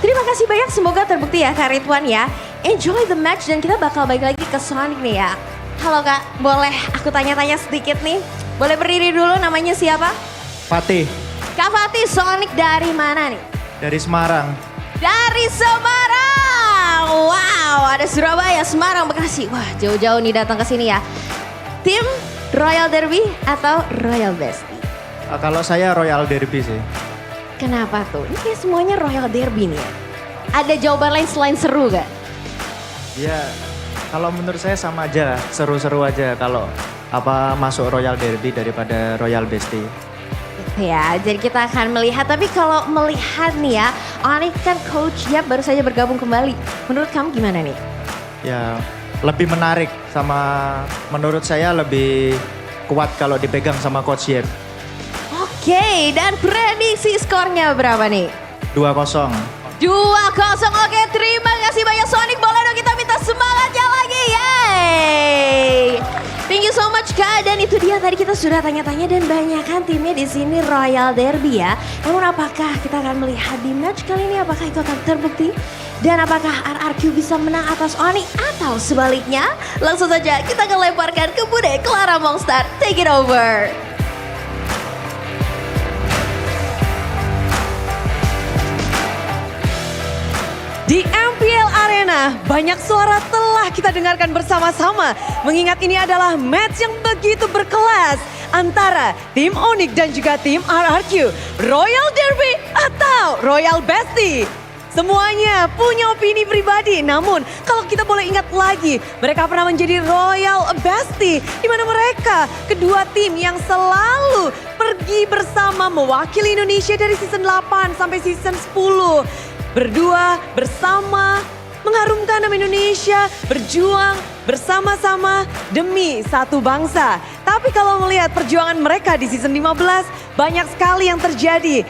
terima kasih banyak, semoga terbukti ya Kak Ridwan ya. Enjoy the match dan kita bakal balik lagi ke Sonic nih ya. Halo Kak, boleh aku tanya-tanya sedikit nih? Boleh berdiri dulu, namanya siapa? Fatih. Kak Fatih, Sonic dari mana nih? Dari Semarang. Dari Semarang. Wow, ada Surabaya, Semarang, Bekasi. Wah, jauh-jauh nih datang ke sini ya. Tim Royal Derby atau Royal Bestie? Kalau saya Royal Derby sih. Kenapa tuh? Ini kayak semuanya Royal Derby nih ya. Ada jawaban lain selain seru gak? Ya, kalau menurut saya sama aja, seru-seru aja kalau masuk Royal Derby daripada Royal Bestie. Ya, jadi kita akan melihat. Tapi kalau melihat nih ya, Onyx kan coachnya baru saja bergabung kembali. Menurut kamu gimana nih? Ya, lebih menarik menurut saya lebih kuat kalau dipegang sama Coach Yep. Oke, dan prediksi skornya berapa nih? 2-0. 2-0, oke, terima kasih banyak Sonic. Boleh dong kita minta semangatnya lagi, yeay! Thank you so much Kak, dan itu dia tadi kita sudah tanya-tanya dan banyak kan timnya di sini Royal Derby ya. Namun apakah kita akan melihat di match kali ini, apakah itu akan terbukti? Dan apakah RRQ bisa menang atas Oni atau sebaliknya? Langsung saja kita akan lemparkan ke Bude Clara Monster. Take it over. Di MPL Arena, banyak suara telah kita dengarkan bersama-sama. Mengingat ini adalah match yang begitu berkelas antara tim Onyx dan juga tim RRQ. Royal Derby atau Royal Bestie. Semuanya punya opini pribadi, namun kalau kita boleh ingat lagi, mereka pernah menjadi Royal Bestie, di mana mereka kedua tim yang selalu pergi bersama mewakili Indonesia dari season 8 sampai season 10. Berdua bersama mengharumkan nama Indonesia, berjuang bersama-sama demi satu bangsa. Tapi kalau melihat perjuangan mereka di season 15, banyak sekali yang terjadi.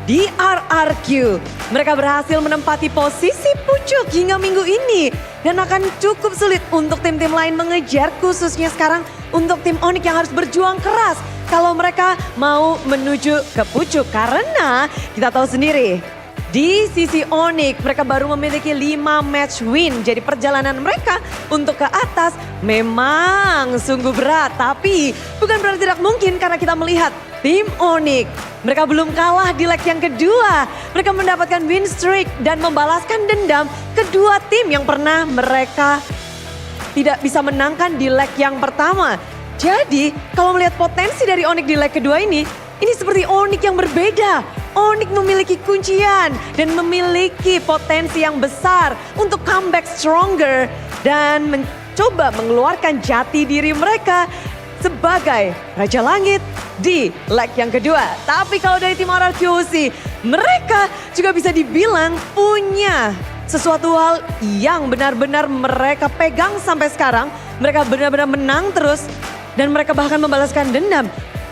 Di RRQ, mereka berhasil menempati posisi pucuk hingga minggu ini. Dan akan cukup sulit untuk tim-tim lain mengejar, khususnya sekarang untuk tim Onyx yang harus berjuang keras kalau mereka mau menuju ke pucuk. Karena kita tahu sendiri, di sisi Onyx mereka baru memiliki 5 match win. Jadi perjalanan mereka untuk ke atas memang sungguh berat. Tapi bukan berarti tidak mungkin karena kita melihat tim Onyx, mereka belum kalah di leg yang kedua. Mereka mendapatkan win streak dan membalaskan dendam kedua tim yang pernah mereka tidak bisa menangkan di leg yang pertama. Jadi kalau melihat potensi dari Onyx di leg kedua ini seperti Onyx yang berbeda. Onyx memiliki kuncian dan memiliki potensi yang besar untuk comeback stronger dan mencoba mengeluarkan jati diri mereka sebagai Raja Langit di leg yang kedua. Tapi kalau dari tim RRQC, mereka juga bisa dibilang punya sesuatu hal yang benar-benar mereka pegang sampai sekarang. Mereka benar-benar menang terus dan mereka bahkan membalaskan dendam.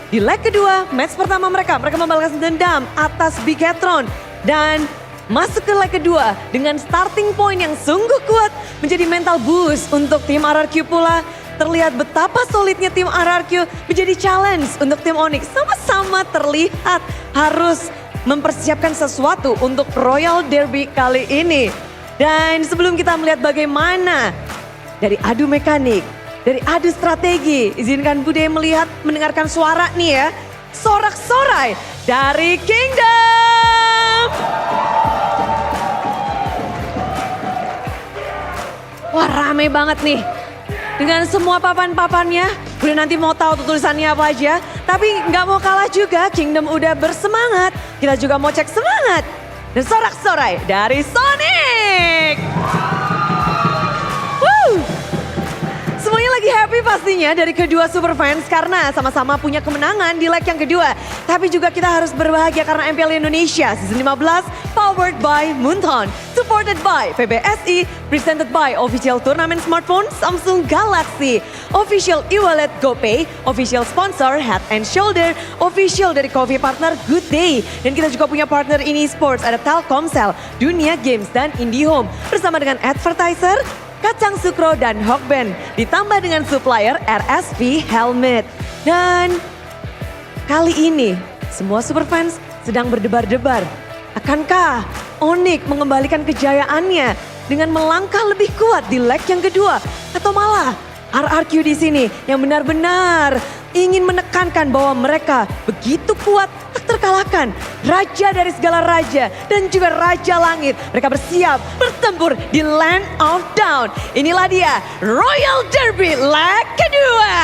Di leg kedua, match pertama mereka membalaskan dendam atas Bigetron. Dan masuk ke leg kedua dengan starting point yang sungguh kuat menjadi mental boost untuk tim RRQ pula. terlihat betapa solidnya tim RRQ menjadi challenge untuk tim Onyx. Sama-sama terlihat harus mempersiapkan sesuatu untuk Royal Derby kali ini. Dan sebelum kita melihat bagaimana dari adu mekanik, dari adu strategi, izinkan Bude mendengarkan suara nih ya. Sorak-sorai dari Kingdom. Wah rame banget nih. Dengan semua papan-papannya, udah nanti mau tahu tulisannya apa aja. Tapi nggak mau kalah juga, Kingdom udah bersemangat. Kita juga mau cek semangat. Dan sorak-sorai dari Sonic. Woo! Semuanya lagi happy pastinya dari kedua super fans karena sama-sama punya kemenangan di leg yang kedua. Tapi juga kita harus berbahagia karena MPL Indonesia Season 15 powered by Moonton, supported by PBSI, presented by official turnamen smartphone Samsung Galaxy, official e-wallet GoPay, official sponsor Head and Shoulder, official dari coffee partner Good Day. Dan kita juga punya partner ini sports ada Telkomsel, Dunia Games dan IndiHome bersama dengan advertiser Kacang Sukro dan Hokben ditambah dengan supplier RSV Helmet. Dan kali ini semua superfans sedang berdebar-debar. Akankah Onyx mengembalikan kejayaannya dengan melangkah lebih kuat di leg yang kedua? Atau malah RRQ di sini yang benar-benar ingin menekankan bahwa mereka begitu kuat tak terkalahkan. Raja dari segala raja dan juga Raja Langit. Mereka bersiap bertempur di Land of Dawn. Inilah dia Royal Derby leg kedua.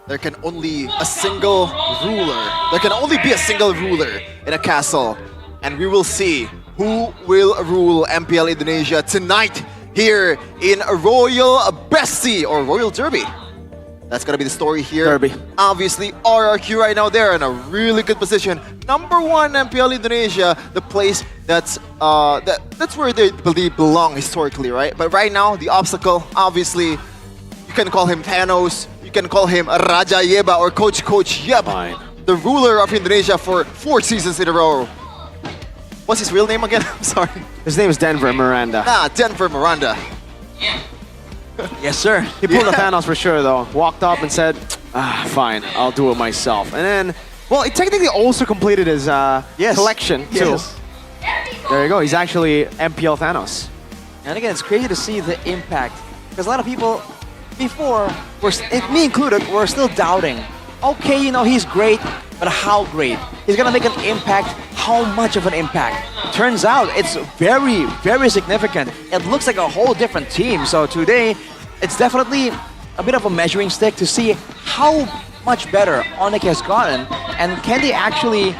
There can only a single ruler. There can only be a single ruler in a castle. And we will see who will rule MPL Indonesia tonight here in Royal Bestie or Royal Derby. That's gonna be the story here. Derby. Obviously, RRQ right now, they're in a really good position. Number 1 MPL Indonesia, the place that's where they believe belong historically, right? But right now, the obstacle, obviously, you can call him Thanos, you can call him Raja Yeba or Coach Yeb, the ruler of Indonesia for 4 seasons in a row. What's his real name again? I'm sorry. His name is Denver Miranda. Denver Miranda. Yes, sir. He pulled a Thanos for sure, though. Walked up and said, fine, I'll do it myself. And then, well, he technically also completed his collection, too. Yes. There you go. He's actually MPL Thanos. And again, it's crazy to see the impact. Because a lot of people, before, me included, were still doubting. Okay, you know, he's great, but how great? He's gonna make an impact. How much of an impact? Turns out it's very, very significant. It looks like a whole different team. So today, it's definitely a bit of a measuring stick to see how much better Onyx has gotten, and can they actually,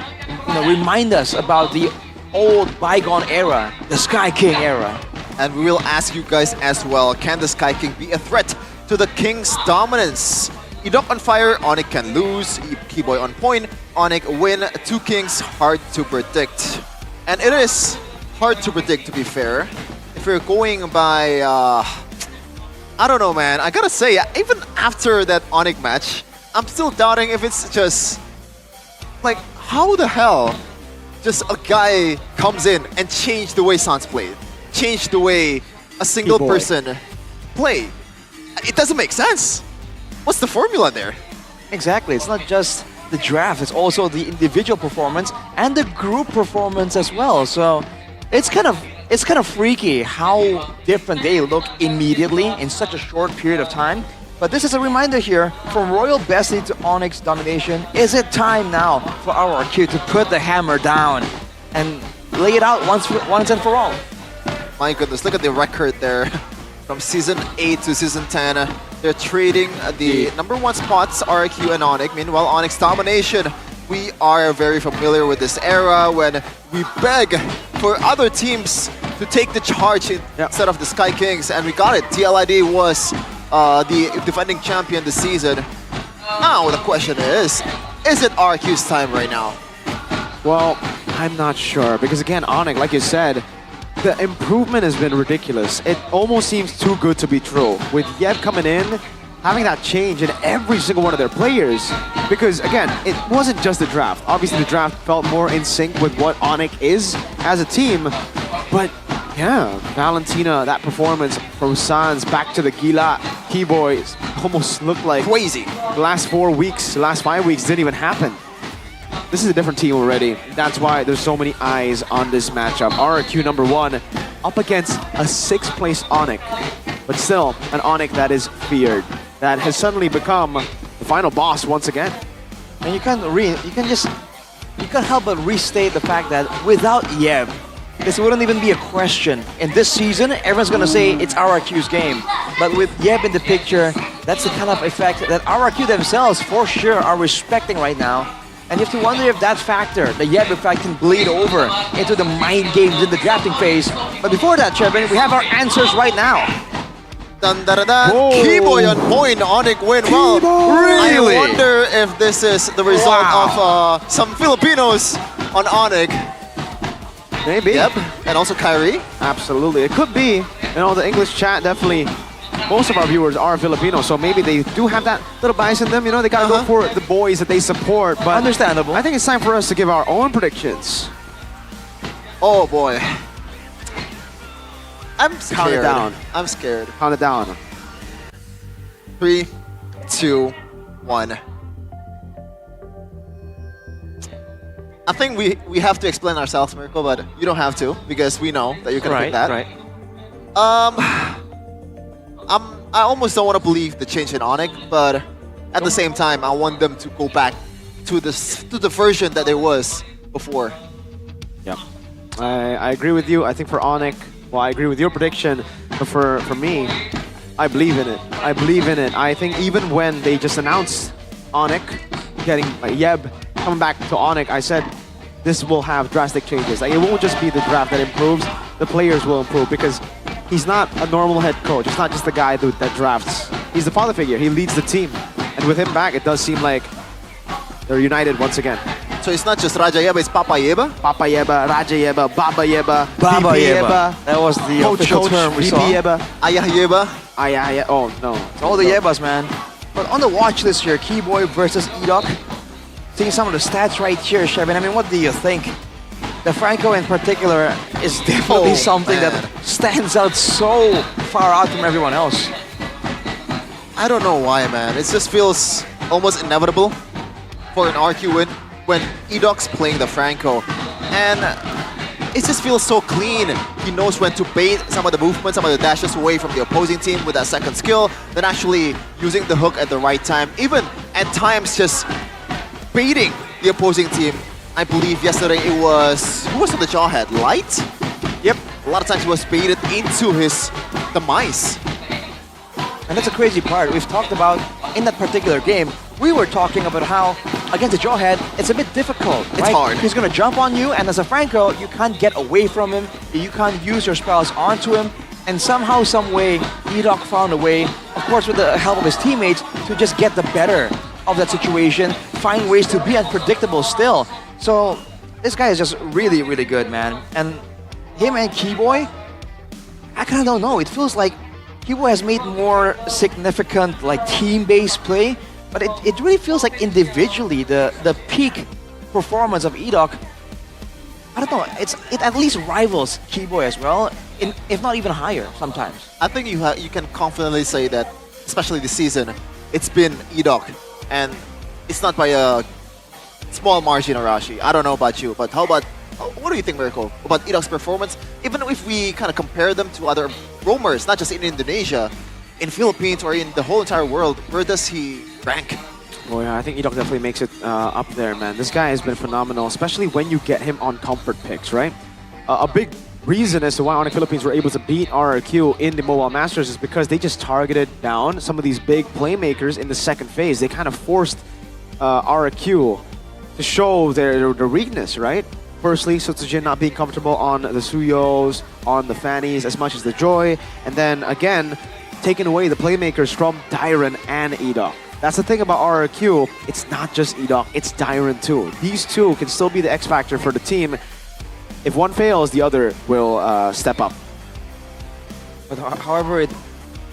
remind us about the old bygone era, the Sky King era. And we will ask you guys as well, can the Sky King be a threat to the King's dominance? Edok on fire, Onyx can lose. Keyboy on point, Onyx win. 2 Kings, hard to predict. And it is hard to predict, to be fair. If you're going by, I don't know, man. I gotta say, even after that Onyx match, I'm still doubting if it's just, like, how the hell just a guy comes in and change the way Sans played, change the way a single person play. It doesn't make sense. What's the formula there? Exactly. It's not just the draft, it's also the individual performance and the group performance as well. So it's kind of freaky how different they look immediately in such a short period of time. But this is a reminder here, from Royal Bestie to Onyx domination, is it time now for RRQ to put the hammer down and lay it out once and for all? My goodness, look at the record there. From Season 8 to Season 10, they're trading the number 1 spots, RRQ and Onyx. Meanwhile, Onyx domination. We are very familiar with this era when we beg for other teams to take the charge instead of the Sky Kings, and we got it. TLID was the defending champion this season. Now the question is it RRQ's time right now? Well, I'm not sure, because again, Onyx, like you said, the improvement has been ridiculous. It almost seems too good to be true. With Yeb coming in, having that change in every single one of their players. Because again, it wasn't just the draft. Obviously the draft felt more in sync with what Onyx is as a team. But yeah, Valentina, that performance from Sans back to the Gila Keyboys almost looked like crazy. The last 4 weeks, the last 5 weeks didn't even happen. This is a different team already. That's why there's so many eyes on this matchup. RRQ number 1 up against a 6th place Onyx. But still, an Onyx that is feared, that has suddenly become the final boss once again. And you can't help but restate the fact that without Yeb, this wouldn't even be a question. In this season, everyone's gonna say it's RRQ's game. But with Yeb in the picture, that's the kind of effect that RRQ themselves for sure are respecting right now. And you have to wonder if that factor, the Yeb effect, can bleed over into the mind games in the drafting phase. But before that, Chevin, we have our answers right now. Dun, dun, dun, dun. Keyboy on point, Onyx win. Well, really? I wonder if this is the result of some Filipinos on Onyx. Maybe. Yep, and also Kyrie. Absolutely, it could be. You know, the English chat definitely, most of our viewers are Filipino, so maybe they do have that little bias in them. You know, they gotta go for the boys that they support. But understandable. I think it's time for us to give our own predictions. Oh boy. I'm scared. Count it down. I'm scared. Count it down. 3, 2, 1. I think we have to explain ourselves, Miracle, but you don't have to because we know that you can pick that. Right. I almost don't want to believe the change in Onyx, but at the same time, I want them to go back to the version that it was before. Yeah, I agree with you. I think for Onyx, well, I agree with your prediction, but for me, I believe in it. I believe in it. I think even when they just announced Onyx getting Yeb coming back to Onyx, I said this will have drastic changes. Like, it won't just be the draft that improves, the players will improve because he's not a normal head coach. It's not just the guy that drafts. He's the father figure. He leads the team. And with him back, it does seem like they're united once again. So it's not just Raja Yeba, it's Papa Yeba? Papa Yeba, Raja Yeba, Baba Yeba, Baba VP Yeba. That was the official term we VP saw. Yeba. Ayah Yeba. Ayah, oh no. It's all the Yebas, man. But on the watch list here, Keyboy versus Edok. Seeing some of the stats right here, Shevin, I mean, what do you think? The Franco in particular is definitely something that stands out so far out from everyone else. I don't know why, man. It just feels almost inevitable for an RQ win when Edok's playing the Franco. And it just feels so clean. He knows when to bait some of the movements, some of the dashes away from the opposing team with that second skill, then actually using the hook at the right time. Even at times just baiting the opposing team. I believe yesterday it was, who was on the Jawhead? Light? Yep, a lot of times he was baited into his demise. And that's a crazy part. We've talked about, in that particular game, we were talking about how, against the Jawhead, it's a bit difficult, right? It's hard. He's gonna jump on you, and as a Franco, you can't get away from him, you can't use your spells onto him, and somehow, some way, Edok found a way, of course with the help of his teammates, to just get the better of that situation, find ways to be unpredictable still. So this guy is just really, really good, man. And him and Keyboy, I kind of don't know. It feels like Keyboy has made more significant, like, team-based play, but it really feels like individually the peak performance of Edok, I don't know. It at least rivals Keyboy as well, if not even higher sometimes. I think you can confidently say that, especially this season, it's been Edok. And it's not by a small margin, Arashi. I don't know about you, but what do you think, Miracle, about Edok's performance? Even if we kind of compare them to other roamers, not just in Indonesia, in Philippines or in the whole entire world, where does he rank? Oh yeah, I think Edok definitely makes it up there, man. This guy has been phenomenal, especially when you get him on comfort picks, right? A big reason as to why Onyx Philippines were able to beat RRQ in the Mobile Masters is because they just targeted down some of these big playmakers in the second phase. They kind of forced RRQ to show their weakness, right? Firstly, Sotsujin not being comfortable on the Suyos, on the Fannies as much as the Joy, and then again, taking away the playmakers from Dyron and Edok. That's the thing about RRQ, it's not just Edok, it's Dyron too. These two can still be the X factor for the team. If one fails, the other will step up. But however,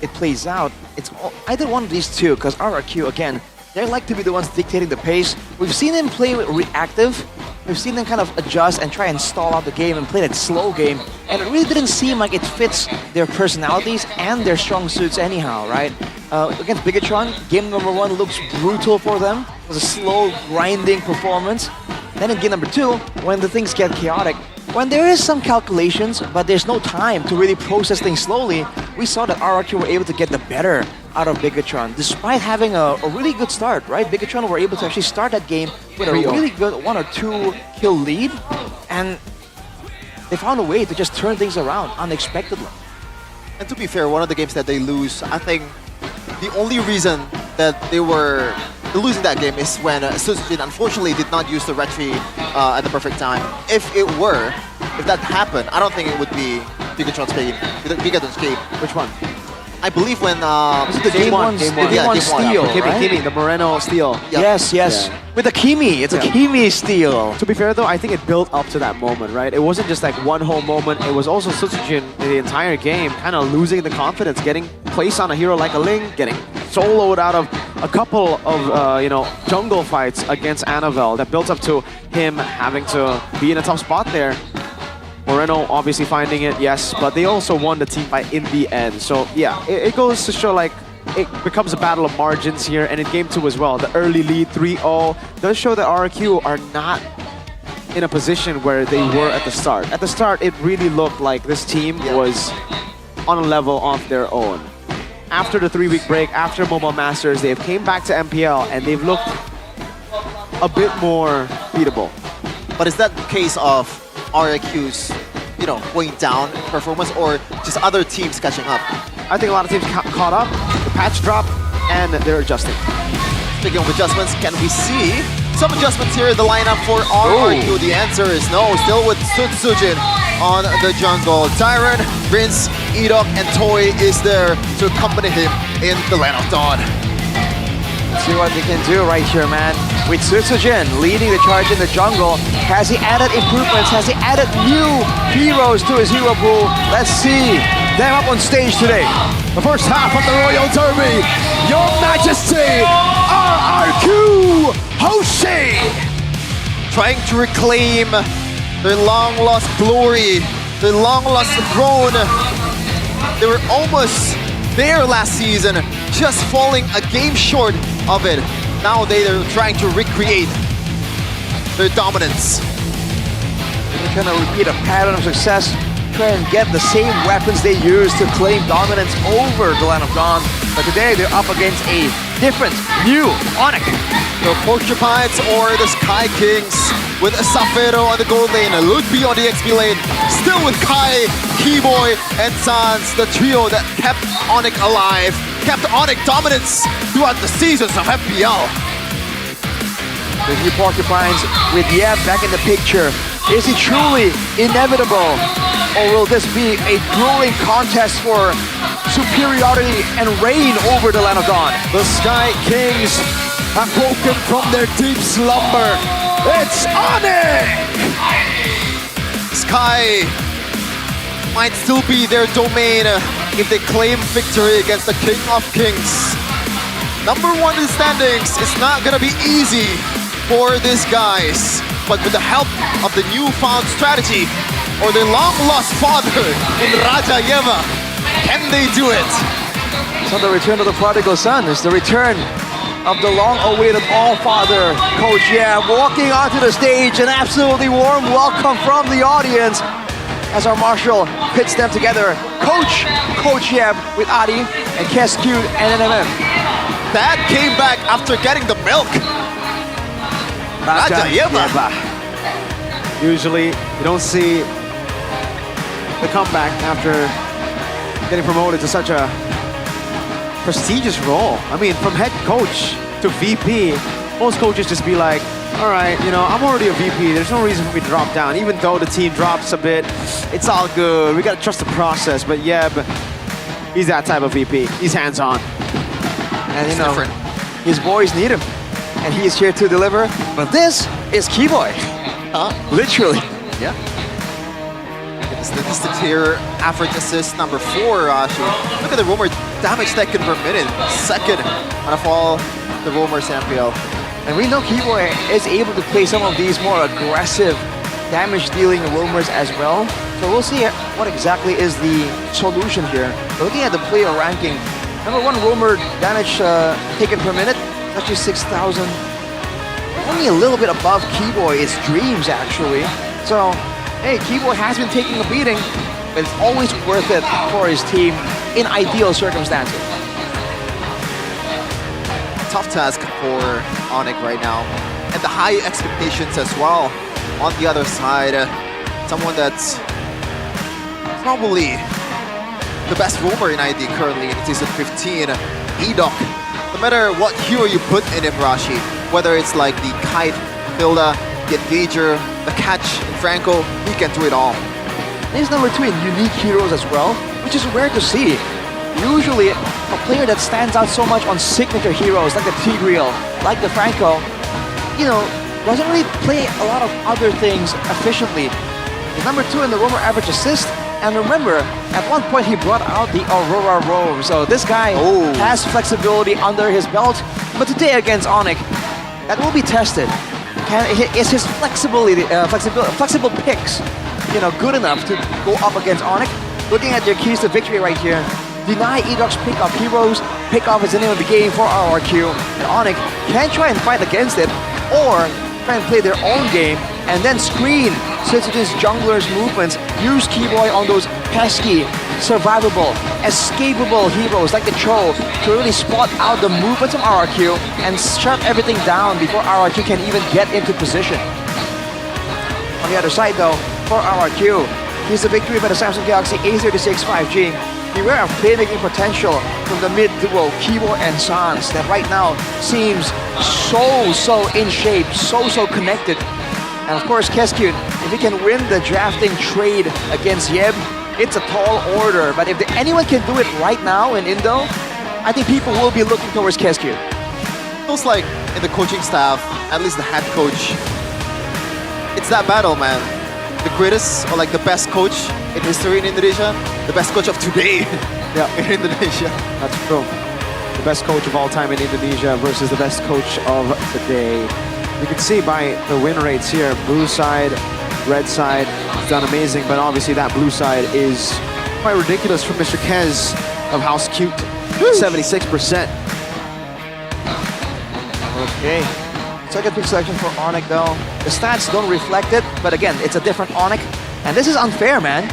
it plays out, it's either one of these two, because RRQ, again, they like to be the ones dictating the pace. We've seen them play reactive. We've seen them kind of adjust and try and stall out the game and play that slow game. And it really didn't seem like it fits their personalities and their strong suits anyhow, right? Against Bigatron, game number 1 looks brutal for them. It was a slow, grinding performance. Then in game number 2, when the things get chaotic, when there is some calculations, but there's no time to really process things slowly, we saw that RRQ were able to get the better out of Bigatron, despite having a really good start, right? Bigatron were able to actually start that game with a really good 1 or 2 kill lead, and they found a way to just turn things around unexpectedly. And to be fair, one of the games that they lose, I think the only reason that they were losing that game is when Suzujin unfortunately did not use the retry at the perfect time. If that happened, I don't think it would be Bigatron's game. Which one? I believe when the game one steal, right? Kimi, the Moreno steal. Yep. Yes. With the Kimi, it's a Kimi steal. To be fair though, I think it built up to that moment, right? It wasn't just like one whole moment. It was also Suzujin the entire game kind of losing the confidence, getting placed on a hero like a Ling, getting soloed out of a couple of jungle fights against Annabelle that built up to him having to be in a tough spot there. Moreno obviously finding it, yes, but they also won the team fight in the end. So yeah, it goes to show like it becomes a battle of margins here, and in game 2 as well, the early lead 3-0 does show that RRQ are not in a position where they were at the start. At the start, it really looked like this team was on a level of their own. After the 3-week break, after Mobile Masters, they've came back to MPL and they've looked a bit more beatable. But is that the case of RRQ's, going down performance, or just other teams catching up? I think a lot of teams caught up, the patch dropped, and they're adjusting. Speaking of adjustments, can we see some adjustments here in the lineup for RRQ? The answer is no, still with Suzujin on the jungle. Tyron, Rince, Edok, and Toy is there to accompany him in the Land of Dawn. Let's see what they can do right here, man. With Suzujin leading the charge in the jungle, has he added improvements? Has he added new heroes to his hero pool? Let's see them up on stage today. The first half of the Royal Derby, Your Majesty, RRQ Hoshi! Trying to reclaim their long-lost glory, their long-lost throne. They were almost there last season, just falling a game short of it. Now they are trying to recreate their dominance. They're trying to repeat a pattern of success, try and get the same weapons they used to claim dominance over the Land of Dawn. But today they're up against a different, new Onyx. The Porcupines or the Sky Kings with Safero on the gold lane, Ludby on the XP lane, still with Kai, Keyboy, and Sans, the trio that kept Onyx alive, kept Onyx dominance throughout the seasons of MPL. The new Porcupines with Yeb back in the picture. Is he truly inevitable? Or will this be a grueling contest for superiority and reign over the Land of Dawn? The Sky Kings have woken from their deep slumber. It's Onyx! Sky might still be their domain if they claim victory against the King of Kings. Number 1 in standings, it's not gonna be easy for these guys, but with the help of the newfound strategy or their long-lost father in Raja Yeva, can they do it? So the return of the prodigal son is the return of the long-awaited all-father, Coach Yeb, walking onto the stage. An absolutely warm welcome from the audience as our marshal pits them together. Coach Yeb with Adi and Kesq and NMM. That came back after getting the milk. Raja Yeva. Usually, you don't see the comeback after getting promoted to such a prestigious role. I mean, from head coach to VP, most coaches just be like, all right, I'm already a VP. There's no reason for me to drop down. Even though the team drops a bit, it's all good. We got to trust the process. But Yeb, he's that type of VP. He's hands-on. And his boys need him. And he is here to deliver. But this is Keyboy. Literally. Yeah. the distant here, average assist number 4, Rashi. Look at the roamer damage taken per minute. Second out of all the roamers in MPL. And we know Keyboy is able to play some of these more aggressive damage-dealing roamers as well. So we'll see what exactly is the solution here. But looking at the player ranking, number 1 roamer damage taken per minute, actually 6,000. Only a little bit above Keyboy, it's Dreams actually. So, hey, Keyboy has been taking a beating, but it's always worth it for his team in ideal circumstances. Tough task for Onyx right now. And the high expectations as well. On the other side, someone that's probably the best roamer in ID currently in Season 15, Edok. No matter what hero you put in him, Rashi, whether it's like the Kite, Hilda, the Engager, the Catch, Franco, he can do it all. He's number 2 in unique heroes as well, which is rare to see. Usually, a player that stands out so much on signature heroes like the Tigreal, like the Franco, you know, doesn't really play a lot of other things efficiently. He's number 2 in the roamer average assist, and remember, at one point he brought out the Aurora Roam, so this guy has flexibility under his belt, but today against Onyx, that will be tested. Is his flexible picks, you know, good enough to go up against Onyx? Looking at their keys to victory right here, deny Edok's pick of heroes, pick off is the name of the game for RRQ, and Onyx can try and fight against it, or try and play their own game, and then screen Citizen's junglers' movements, use Keyboy on those pesky, survivable, escapable heroes like the Cho to really spot out the movements of RRQ and shut everything down before RRQ can even get into position. On the other side though, for RRQ, here's the victory by the Samsung Galaxy A36 5G. Beware of playmaking potential from the mid-duo Keyboy and Sans that right now seems so in shape, so connected. And of course, Keskune, if he can win the drafting trade against Yeb, it's a tall order. But if anyone can do it right now in Indo, I think people will be looking towards Keskune. Feels like in the coaching staff, at least the head coach, it's that battle, man. The greatest or like the best coach in history in Indonesia, the best coach of today in Indonesia. That's true. The best coach of all time in Indonesia versus the best coach of today. You can see by the win rates here, blue side, red side has done amazing, but obviously that blue side is quite ridiculous from Mr. Kez of House Cute, 76%. Okay. Second pick selection for Onyx though. The stats don't reflect it, but again, it's a different Onyx. And this is unfair, man.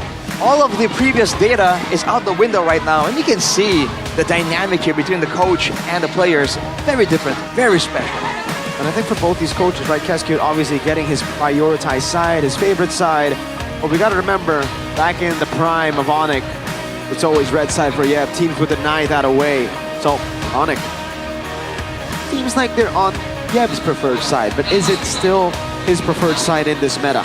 All of the previous data is out the window right now, and you can see the dynamic here between the coach and the players. Very different, very special. And I think for both these coaches, right, Keskune obviously getting his prioritized side, his favorite side. But we got to remember, back in the prime of Onyx, it's always red side for Yeb, teams with the 9th out away. So Onyx seems like they're on Yeb's preferred side, but is it still his preferred side in this meta?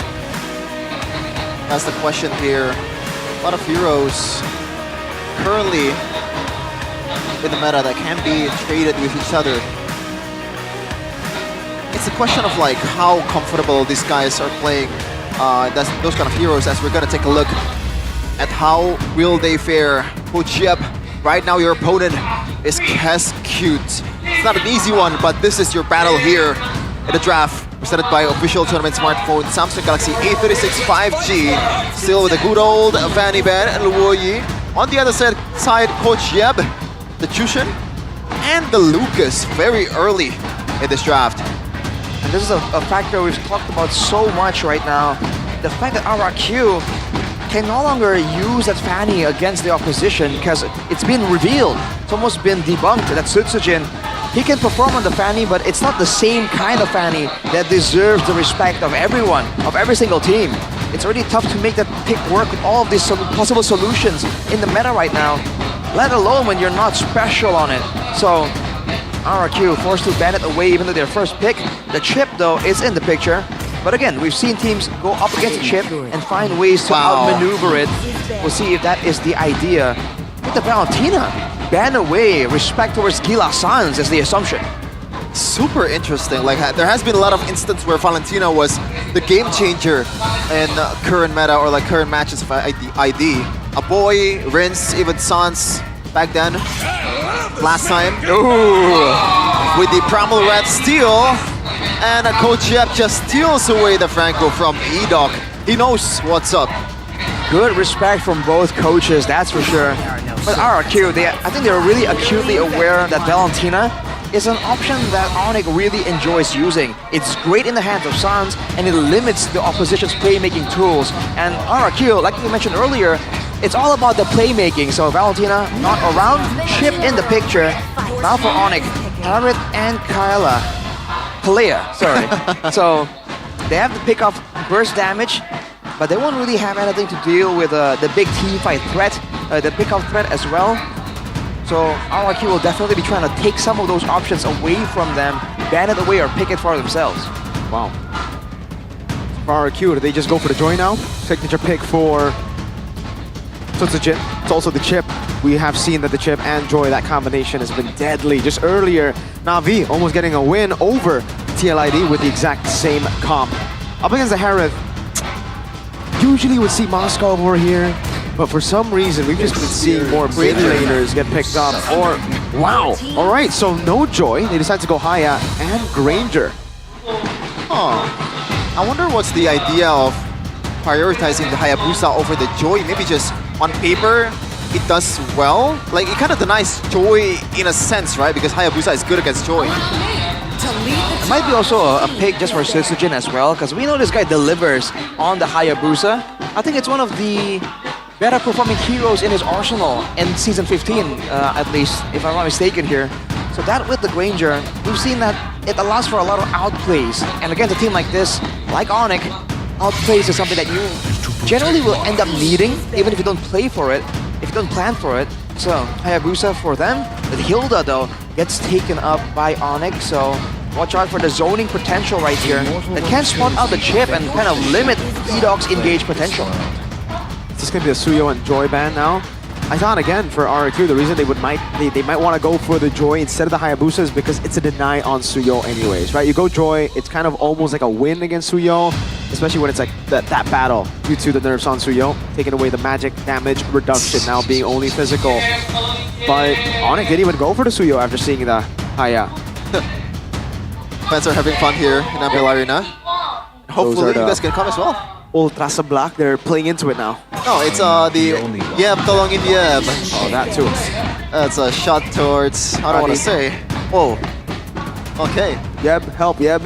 That's the question here. A lot of heroes currently in the meta that can be traded with each other. It's a question of like how comfortable these guys are playing those kind of heroes, as we're gonna take a look at how will they fare. Coach Yeb, right now your opponent is Keskune. It's not an easy one, but this is your battle here in the draft presented by official tournament smartphone Samsung Galaxy A36 5G. Still with the good old Vanny Ben and Luoyi. On the other side, Coach Yeb, the Chushin, and the Lucas very early in this draft. And this is a factor we've talked about so much right now. The fact that RRQ can no longer use that Fanny against the opposition because it's been revealed. It's almost been debunked that Sutsujin, he can perform on the Fanny, but it's not the same kind of Fanny that deserves the respect of everyone, of every single team. It's already tough to make that pick work with all of these possible solutions in the meta right now, let alone when you're not special on it. So RRQ forced to ban it away even though their first pick. The chip though is in the picture. But again, we've seen teams go up against the chip and find ways to outmaneuver it. We'll see if that is the idea. With the Valentina, ban away, respect towards Gila Sans is the assumption. super interesting. Like there has been a lot of instances where Valentina was the game changer in current meta or like current matches of ID. A boy, Rinse, even Sans back then. Last time. Ooh. With the Primal Red steal. And Coach Yep just steals away the Franco from E-Doc. He knows what's up. Good respect from both coaches, that's for sure. But RRQ, I think they're really acutely aware that Valentina is an option that Onyx really enjoys using. It's great in the hands of Sans, and it limits the opposition's playmaking tools. And RRQ, like we mentioned earlier, it's all about the playmaking. So Valentina not around, Chip in the picture. Now for Onyx, Harriet and Kalea, sorry. So they have to pick off burst damage, but they won't really have anything to deal with the big team fight threat, the pick-off threat as well. So RRQ will definitely be trying to take some of those options away from them, ban it away or pick it for themselves. Wow. For RRQ, do they just go for the joy now? Signature pick for Tsujin. It's also the chip. We have seen that the chip and joy, that combination has been deadly. Just earlier, Na'Vi almost getting a win over TLID with the exact same comp. Up against the Harith, usually would see Moscow over here, but for some reason we've just been seeing more mid laners get picked up. Or wow! All right, so no joy. They decide to go Haya and Granger. Huh. I wonder what's the idea of prioritizing the Hayabusa over the joy. Maybe just on paper it does well. Like it kind of denies joy in a sense, right? Because Hayabusa is good against joy. It might be also a pick just for Sisujin as well, because we know this guy delivers on the Hayabusa. I think it's one of the better performing heroes in his arsenal in Season 15, at least, if I'm not mistaken here. So that with the Granger, we've seen that it allows for a lot of outplays. And against a team like this, like Onyx, outplays is something that you generally will end up needing, even if you don't play for it, if you don't plan for it. So Hayabusa for them. But Hilda, though, gets taken up by Onyx, so watch out for the zoning potential right here. That can spot out the chip and kind of limit E-Dog's engage potential. Is this going to be a Suyo and Joy ban now? I thought again for RRQ, the reason they might want to go for the Joy instead of the Hayabusa is because it's a deny on Suyo anyways, right? You go Joy, it's kind of almost like a win against Suyo, especially when it's like that battle due to the nerfs on Suyo, taking away the magic damage reduction now being only physical. But Onyx didn't even go for the Suyo after seeing the Haya. Fans are having fun here in MPL Arena. Hopefully you guys can come as well. Ultrasa Black, they're playing into it now. No, it's the Yeb Tolong in Yeb. Oh, that too. That's a shot towards, I don't want to say. Oh. Okay. Yeb, help Yeb.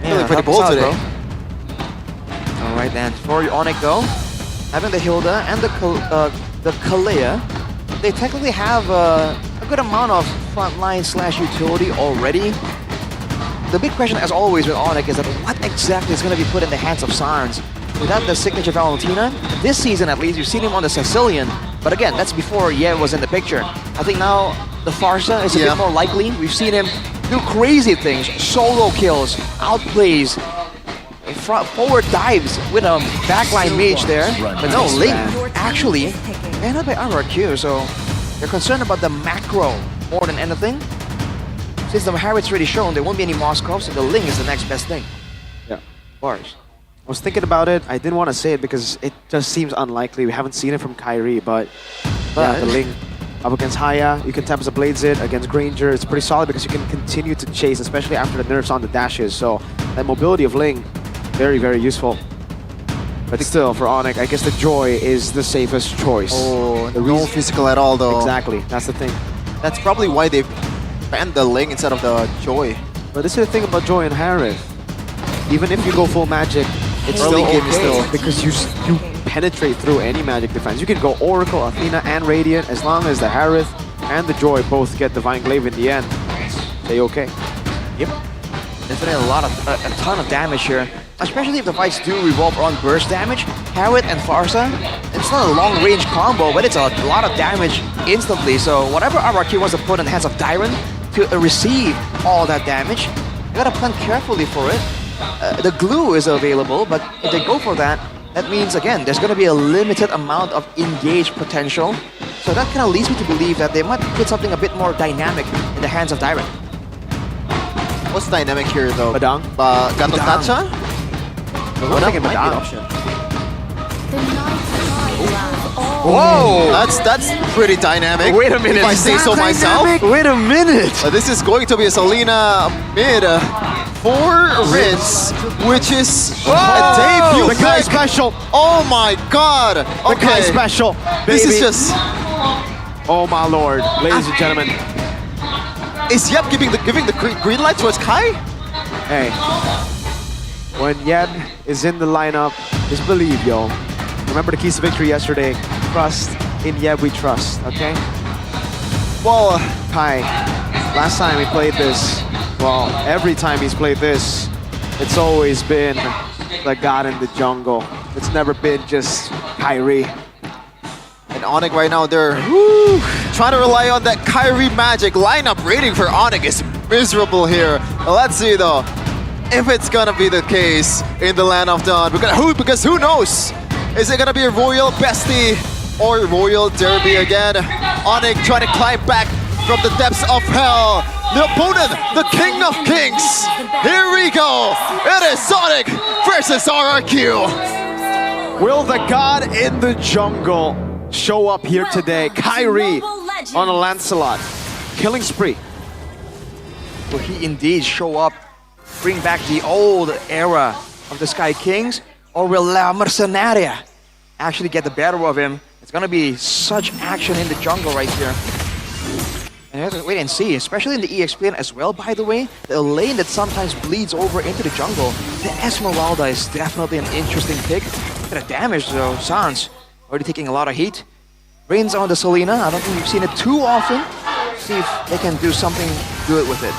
Really pretty bold today. Alright then, for Onyx though, having the Hilda and the Kalea, they technically have a good amount of frontline / utility already. The big question, as always with Onyx, is that what exactly is going to be put in the hands of Sarns? Without the signature Valentina, this season at least, you've seen him on the Sicilian, but again, that's before Ye was in the picture. I think now the Farsa is a bit more likely. We've seen him do crazy things, solo kills, outplays, forward dives with a backline mage there, but no, Link actually banned out by RRQ, so they're concerned about the macro more than anything. Since the Harriet's already shown, there won't be any Moscow, so the Ling is the next best thing. Yeah. Bars. I was thinking about it. I didn't want to say it because it just seems unlikely. We haven't seen it from Kyrie, but yeah, the Ling up against Haya. You can Tempest Blades it against Granger. It's pretty solid because you can continue to chase, especially after the nerfs on the dashes. So that mobility of Ling, very, very useful. But still, for Onyx, I guess the Joy is the safest choice. Oh, no physical at all though. Exactly, that's the thing. That's probably why they banned the Ling instead of the Joy. But this is the thing about Joy and Harith. Even if you go full magic, it's early still game is okay still because you penetrate through any magic defense. You can go Oracle, Athena, and Radiant as long as the Harith and the Joy both get Divine Glaive in the end. Stay okay. Yep. Definitely a ton of damage here. Especially if the fights do revolve around burst damage. Harriet and Farsa, it's not a long range combo, but it's a lot of damage instantly. So whatever RRQ wants to put in the hands of Tyron to receive all that damage, you gotta plan carefully for it. The glue is available, but if they go for that, that means again there's gonna be a limited amount of engage potential. So that kind of leads me to believe that they might put something a bit more dynamic in the hands of Tyron. What's dynamic here though? Badang? Gatot Kacha? I'm thinking might be an Badang. option. Whoa! That's pretty dynamic. Wait a minute. If I say so myself. Wait a minute. This is going to be a Selena mid for Rinse, which is a debut The Kai pick. special. Oh my god! The Kai Okay, special. this baby. is just. Oh my lord, ladies and gentlemen. Is Yep giving the green light towards Kai? Hey, when Yeb is in the lineup, just believe, yo. Remember the keys to victory yesterday. Trust in Yeb, we trust. Okay. Well, Kai. Last time we played this, well, every time he's played this, it's always been the god in the jungle. It's never been just Kyrie. And Onyx right now, they're trying to rely on that Kyrie magic. Lineup rating for Onyx is miserable here. Well, let's see though, if it's gonna be the case in the Land of Dawn. Because who knows? Is it gonna be a Royal Bestie or Royal Derby again? Onyx trying to climb back from the depths of hell. The opponent, the King of Kings. Here we go. It is Sonic versus RRQ. Will the god in the jungle show up here today? Kyrie on a Lancelot. Killing spree. Will he indeed show up, bring back the old era of the Sky Kings? Or will La Mercenaria actually get the better of him? It's gonna be such action in the jungle right here. And we have to wait and see, especially in the EXP as well, by the way. The lane that sometimes bleeds over into the jungle. The Esmeralda is definitely an interesting pick. Look at the damage though, Sans already taking a lot of heat. Rains on the Selena, I don't think we've seen it too often. See if they can do something good with it.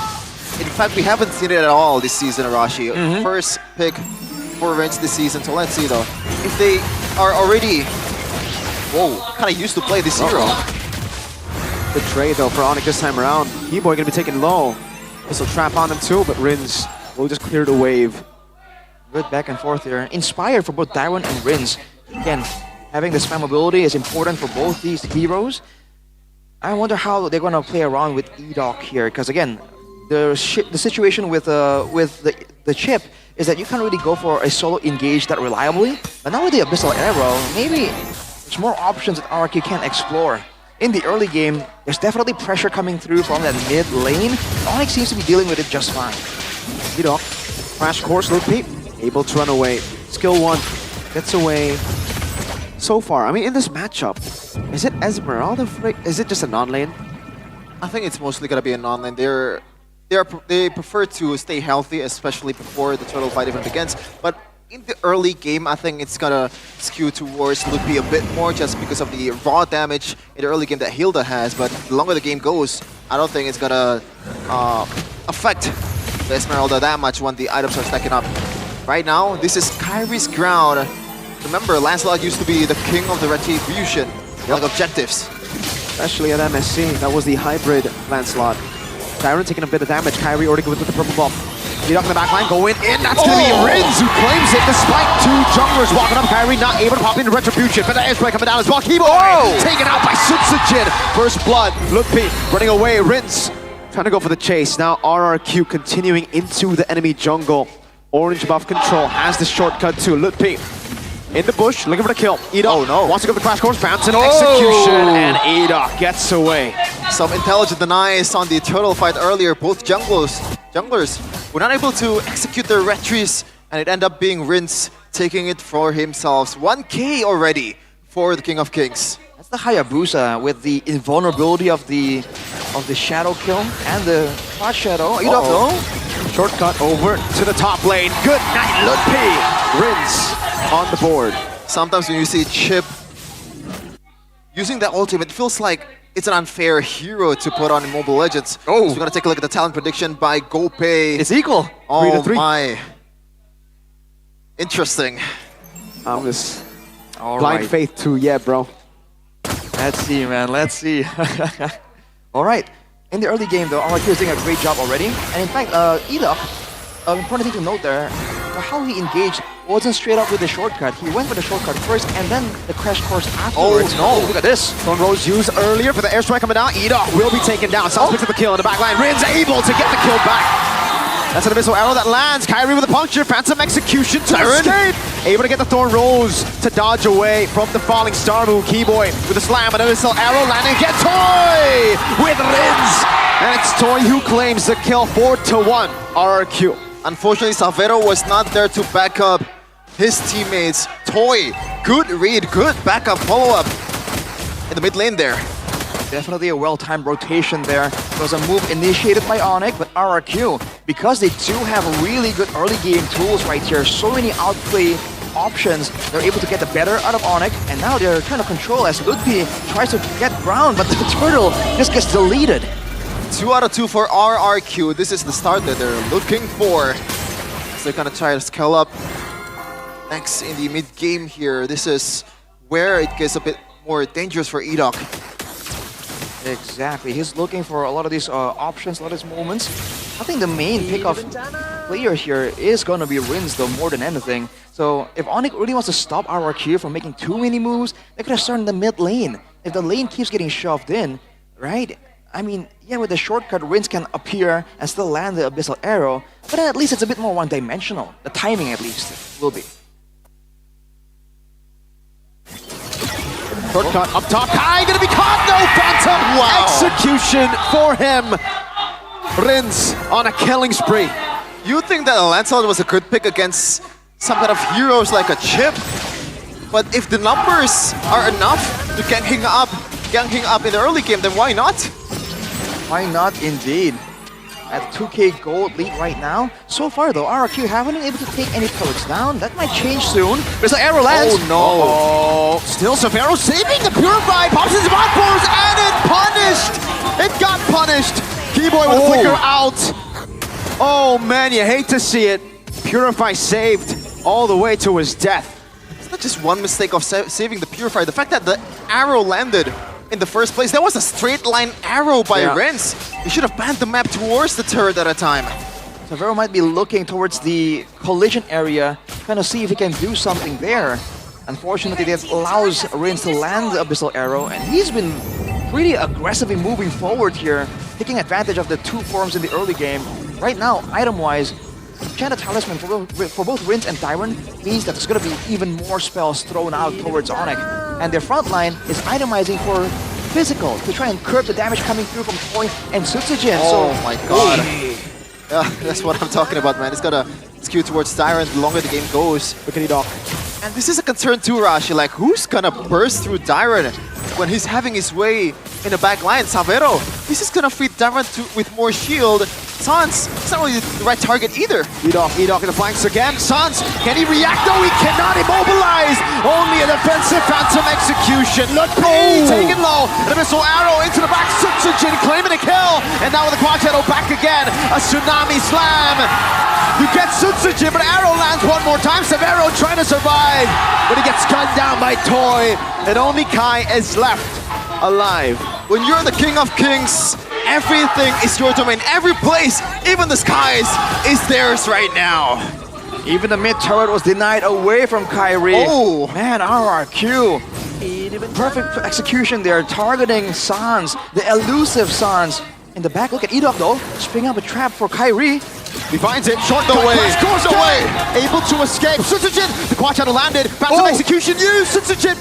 In fact, we haven't seen it at all this season, Arashi. First pick for Rinse this season, so let's see though. If they are already, kind of used to play this hero. Good trade though for Onyx this time around. E-Boy gonna be taken low. This will trap on him too, but Rins will just clear the wave. Good back and forth here. Inspired for both Darwin and Rins. Again, having the spammability is important for both these heroes. I wonder how they're gonna play around with E-Doc here, because again, the situation with the chip is that you can't really go for a solo engage that reliably. But now with the Abyssal Arrow, maybe there's more options that RRQ can explore. In the early game, there's definitely pressure coming through from that mid lane. Onyx seems to be dealing with it just fine. E-Doc, crash course, Lupi, able to run away. Skill 1, gets away. So far, I mean, in this matchup, is it Esmeralda? Is it just a non-lane? I think it's mostly gonna be a non-lane. They prefer to stay healthy, especially before the turtle fight even begins. But in the early game, I think it's gonna skew towards Lupi a bit more just because of the raw damage in the early game that Hilda has. But the longer the game goes, I don't think it's gonna affect the Esmeralda that much when the items are stacking up. Right now, this is Kyrie's ground. Remember, Lancelot used to be the king of the retribution, like objectives. Especially at MSC, that was the hybrid Lancelot. Tyron taking a bit of damage, Kyrie already good with the purple buff. E-Doc in the backline, going in, that's gonna be Rins who claims it despite two junglers walking up. Kyrie not able to pop into Retribution, but the airstrike coming down as well. Kibo taken out by Sutsujin. First blood, Lupi running away, Rins trying to go for the chase. Now RRQ continuing into the enemy jungle. Orange buff control has the shortcut to Lupi. In the bush, looking for the kill. E-Doc wants to go for the crash course, bouncing execution, and E-Doc gets away. Some intelligent denies on the turtle fight earlier. Both junglers were not able to execute their retries, and it ended up being Rinse taking it for himself. 1K already for the King of Kings. That's the Hayabusa with the invulnerability of the shadow kill and the flash shadow. E-Doc though. Shortcut over to the top lane. Good night, Lupi. Rinse on the board. Sometimes when you see Chip using that ultimate, it feels like it's an unfair hero to put on in Mobile Legends. So we're gonna take a look at the talent prediction by GoPay. It's equal. Oh 3-3. my. Interesting. I'm just blind faith to bro. Let's see, man. Let's see. All right. In the early game, though, RRQ is doing a great job already. And in fact, E-Doc, important thing to note there, how he engaged wasn't straight up with the shortcut. He went for the shortcut first and then the crash course afterwards. Oh no, look at this. Stone Rose used earlier for the airstrike coming down. E-Doc will be taken down. Sounds picks up the kill in the back line. Rin's able to get the kill back. That's an missile arrow that lands. Kyrie with a puncture. Phantom execution to Tyron. escape. Able to get the Thorn Rose to dodge away from the falling star move. Keyboy with a slam and a missile arrow landing. Get Toy with Rins. And it's Toy who claims the kill 4-1 RRQ. Unfortunately, Savero was not there to back up his teammates. Toy, good read, good backup follow-up in the mid lane there. Definitely a well-timed rotation there. It was a move initiated by Onyx, but RRQ, because they do have really good early game tools right here, so many outplay options, they're able to get the better out of Onyx, and now they're trying to control as Ludpi tries to get ground, but the turtle just gets deleted. 2 out of 2 for RRQ. This is the start that they're looking for. So they're gonna try to scale up next in the mid game here. This is where it gets a bit more dangerous for Edok. Exactly, he's looking for a lot of these options, a lot of these moments. I think the main pick-off player here is gonna be Rins though, more than anything. So if Onyx really wants to stop RRQ from making too many moves, they could have started in the mid lane. If the lane keeps getting shoved in, right? I mean, yeah, with the shortcut, Rins can appear and still land the Abyssal Arrow, but then at least it's a bit more one-dimensional. The timing, at least, will be. Shortcut up top. Kai gonna be caught. No, Phantom. Wow. Execution for him. Rins on a killing spree. You think that Lancelot was a good pick against some kind of heroes like a Chip, but if the numbers are enough to gang him up in the early game, then why not? Why not, indeed? At 2k gold lead right now. So far though, RRQ haven't been able to take any turrets down. That might change soon. There's an arrow lands. Oh no! Oh, still Savero saving the Purify. Pops his bot force and it punished. It got punished. Keyboy with a flicker out. Oh man, you hate to see it. Purify saved all the way to his death. It's not just one mistake of saving the Purifier. The fact that the arrow landed in the first place, that was a straight line arrow by Rins. He should have banned the map towards the turret at a time. Savero might be looking towards the collision area, trying to see if he can do something there. Unfortunately, that allows Rins to land the Abyssal Arrow, and he's been pretty aggressively moving forward here, taking advantage of the two forms in the early game. Right now, item-wise, Enchanted Talisman for both Rins and Tyron means that there's going to be even more spells thrown out towards Onyx. And their front line is itemizing for physical to try and curb the damage coming through from Toy and Sutsujin. Oh my god. Yeah, that's what I'm talking about, man. It's gonna skew towards Tyron the longer the game goes. Look at Edok. And this is a concern too, Rashi. Like, who's gonna burst through Tyron when he's having his way in the back line? Savero, this is gonna feed Tyron with more shield. Sans, it's not really the right target either. Edok in the flanks again. Sans, can he react? No, he cannot immobilize. Only a defensive Phantom execution. Ludpi taken low. And a missile arrow into the back. Sutsujin claiming a kill. And now with the quad shadow back again. A tsunami slam. You get Sutsujin, but arrow lands one more time. Savero trying to survive. But he gets gunned down by Toy. And only Kai is left alive. When you're the king of kings, everything is your domain. Every place, even the skies, is theirs right now. Even the mid turret was denied away from Kyrie. Oh man, RRQ. Perfect execution there, targeting Sans, the elusive Sans. In the back, look at Edok though, spring up a trap for Kyrie. He finds it, short the way, goes away, able to escape. Sutsujin, the quad shadow landed, Phantom execution used, Sutsujin.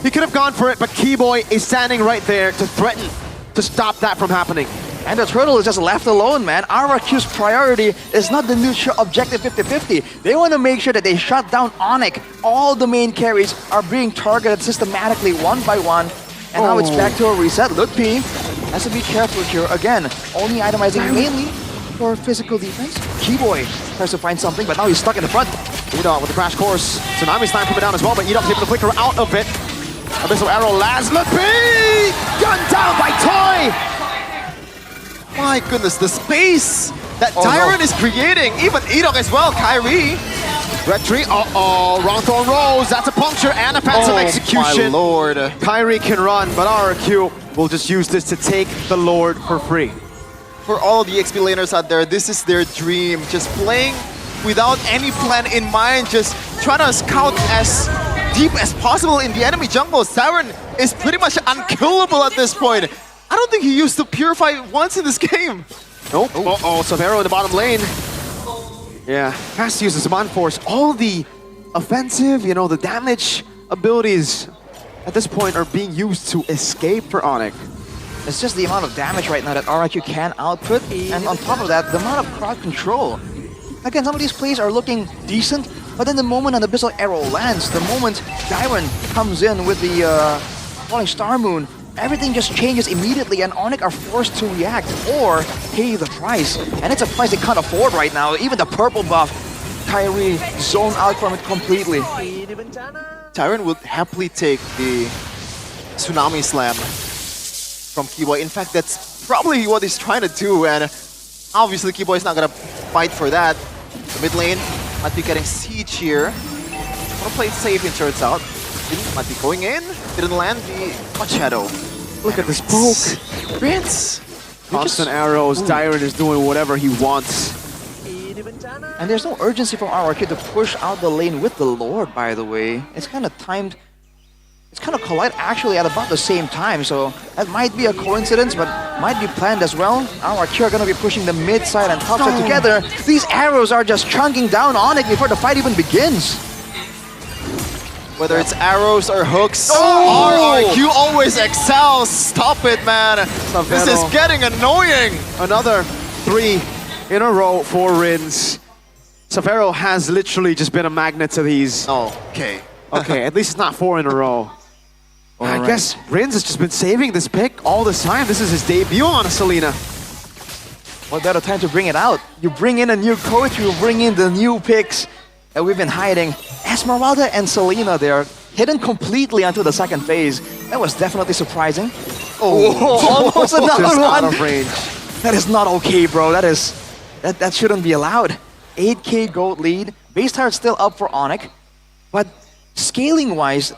He could have gone for it, but Keyboy is standing right there to threaten to stop that from happening. And the turtle is just left alone, man. RRQ's priority is not the neutral objective 50-50. They want to make sure that they shut down Onyx. All the main carries are being targeted systematically one by one. And now it's back to a reset. Ludpi has to be careful here. Again, only itemizing mainly for physical defense. Keyboy tries to find something, but now he's stuck in the front. Edok with the crash course. Tsunami slam coming down as well, but Edok's able to flicker out of it. Abyssal arrow lands. Ludpi! Gunned down by Toy! My goodness, the space that Tyron is creating, even Edok as well, Kyrie. Red tree, wrong Thorn Rose, that's a puncture and a Phantom execution. My lord. Kyrie can run, but RRQ will just use this to take the Lord for free. For all the XP laners out there, this is their dream. Just playing without any plan in mind, just trying to scout as deep as possible in the enemy jungle. Tyron is pretty much unkillable at this point. I don't think he used to Purify once in this game. Nope. Uh-oh, Severo in the bottom lane. Yeah, has to use the Zaman Force. All the offensive, the damage abilities at this point are being used to escape for Onyx. It's just the amount of damage right now that RRQ can output, and on top of that, the amount of crowd control. Again, some of these plays are looking decent, but then the moment an Abyssal Arrow lands, the moment Dyron comes in with the Falling Star Moon, everything just changes immediately, and Onyx are forced to react or pay the price. And it's a price they can't afford right now. Even the purple buff, Kyrie zoned out from it completely. Tyron would happily take the Tsunami Slam from Keyboy. In fact, that's probably what he's trying to do, and obviously Keyboy is not gonna fight for that. The mid lane might be getting siege here. Wanna play it safe, it turns out. Might be going in. Didn't land the Hot Shadow. Look at this poke. Rinse. Constant arrows. Dyron is doing whatever he wants. And there's no urgency from RRQ to push out the lane with the Lord, by the way. It's kind of timed. It's kind of collide actually at about the same time, so that might be a coincidence, but might be planned as well. RRQ are going to be pushing the mid side and top side together. These arrows are just chunking down on it before the fight even begins. Whether it's arrows or hooks, RRQ always excels. Stop it, man. This is getting annoying. Another 3 in a row for Rins. Severo has literally just been a magnet to these. Oh, okay. Okay, at least it's not 4 in a row. I guess Rins has just been saving this pick all this time. This is his debut on a Selena. What better time to bring it out? You bring in a new coach, you bring in the new picks that we've been hiding. Esmeralda and Selena there, hidden completely until the second phase. That was definitely surprising. Oh, almost another just one. Out of range. That is not okay, bro. That shouldn't be allowed. 8k gold lead. Base tier still up for Onyx, but scaling-wise,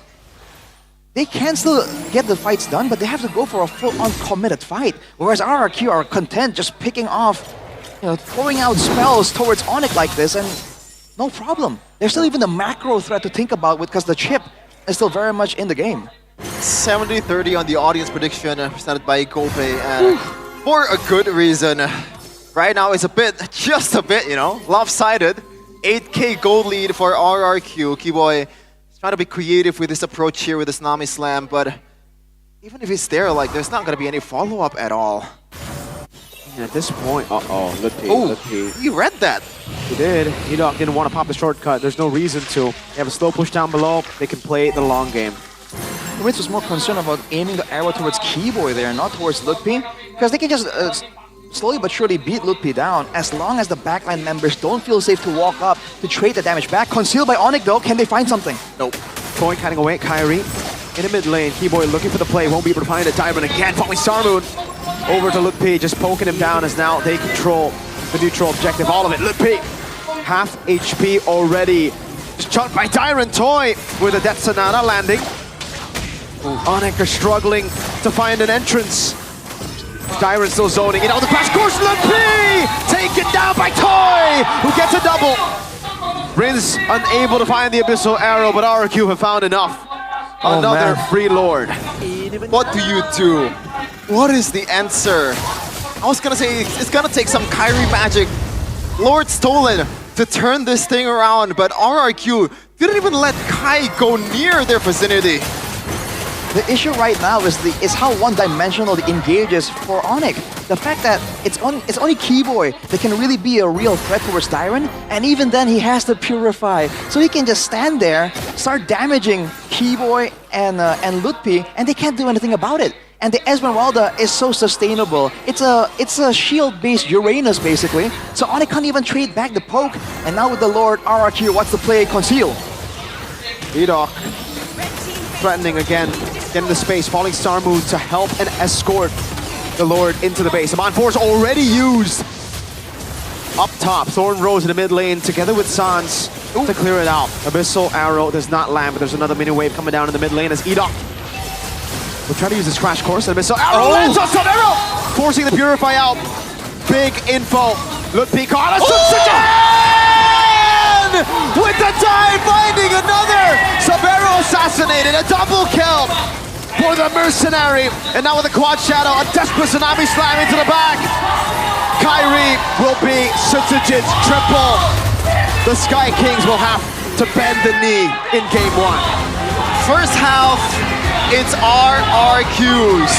they can still get the fights done, but they have to go for a full-on committed fight. Whereas RRQ are content just picking off, throwing out spells towards Onyx like this, and no problem. There's still even the macro threat to think about because the chip is still very much in the game. 70-30 on the audience prediction presented by Gope, and for a good reason. Right now it's just a bit, lopsided. 8k gold lead for RRQ. Keyboy is trying to be creative with his approach here with the Tsunami Slam, but even if he's there, there's not going to be any follow-up at all. And at this point, Lutpi. He read that. He did. Edok didn't want to pop the shortcut. There's no reason to. They have a slow push down below. They can play the long game. Ritz was more concerned about aiming the arrow towards Keyboy there, not towards Lutpi, because they can just slowly but surely beat Lutpi down as long as the backline members don't feel safe to walk up to trade the damage back. Concealed by Onyx though, can they find something? Nope. Toy cutting away, Kyrie in the mid lane. Keyboy looking for the play, won't be able to find it. Diamond again, Falling Star Moon over to Lutpi, just poking him down as now they control the neutral objective, all of it. Lutpi, half HP already. Just chunked by Dyron. Toy with a Death Sonata landing. Onyx are struggling to find an entrance. Dyron still zoning it out the crash course. Lutpi taken down by Toy, who gets a double. Rins unable to find the Abyssal Arrow, but RRQ have found enough. Another free Lord. What do you do? What is the answer? I was gonna say it's gonna take some Kyrie magic. Lord stolen to turn this thing around, but RRQ didn't even let Kai go near their vicinity. The issue right now is how one-dimensional the engage is for Onyx. The fact that it's only Keyboy that can really be a real threat towards Dyron, and even then he has to purify. So he can just stand there, start damaging Keyboy and Lutpi, and they can't do anything about it. And the Esmeralda is so sustainable. It's a shield-based Uranus, basically. So Onyx can't even trade back the poke. And now with the Lord, RRQ, what's the play? Conceal. Edok threatening again, getting the space. Falling Star Moon to help and escort the Lord into the base. Amon Force already used. Up top, Thorn Rose in the mid lane together with Sans to clear it out. Abyssal Arrow does not land, but there's another mini wave coming down in the mid lane as Edok will try to use his Crash Course, and Abyssal Arrow lands on Severo, forcing the Purify out. Big info. Lutpi Carlos with the dive, finding another. Severo assassinated, a double kill for the Mercenary. And now with the Quad Shadow, a desperate Tsunami Slam into the back. Kyrie will be Sutsujin's triple. The Sky Kings will have to bend the knee in game 1. First half, it's RRQs,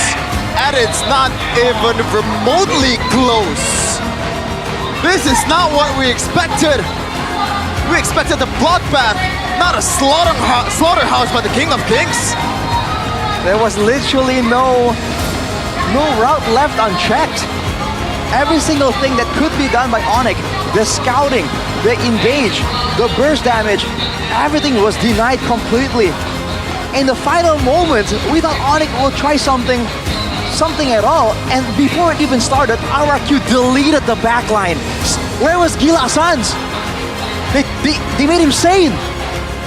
and it's not even remotely close. This is not what we expected. We expected a bloodbath, not a slaughterhouse by the King of Kings. There was literally no route left unchecked. Every single thing that could be done by Onyx, the scouting, the engage, the burst damage, everything was denied completely. In the final moment, we thought Onyx will try something at all, and before it even started, RRQ deleted the backline. Where was Gila Sans? They made him sane.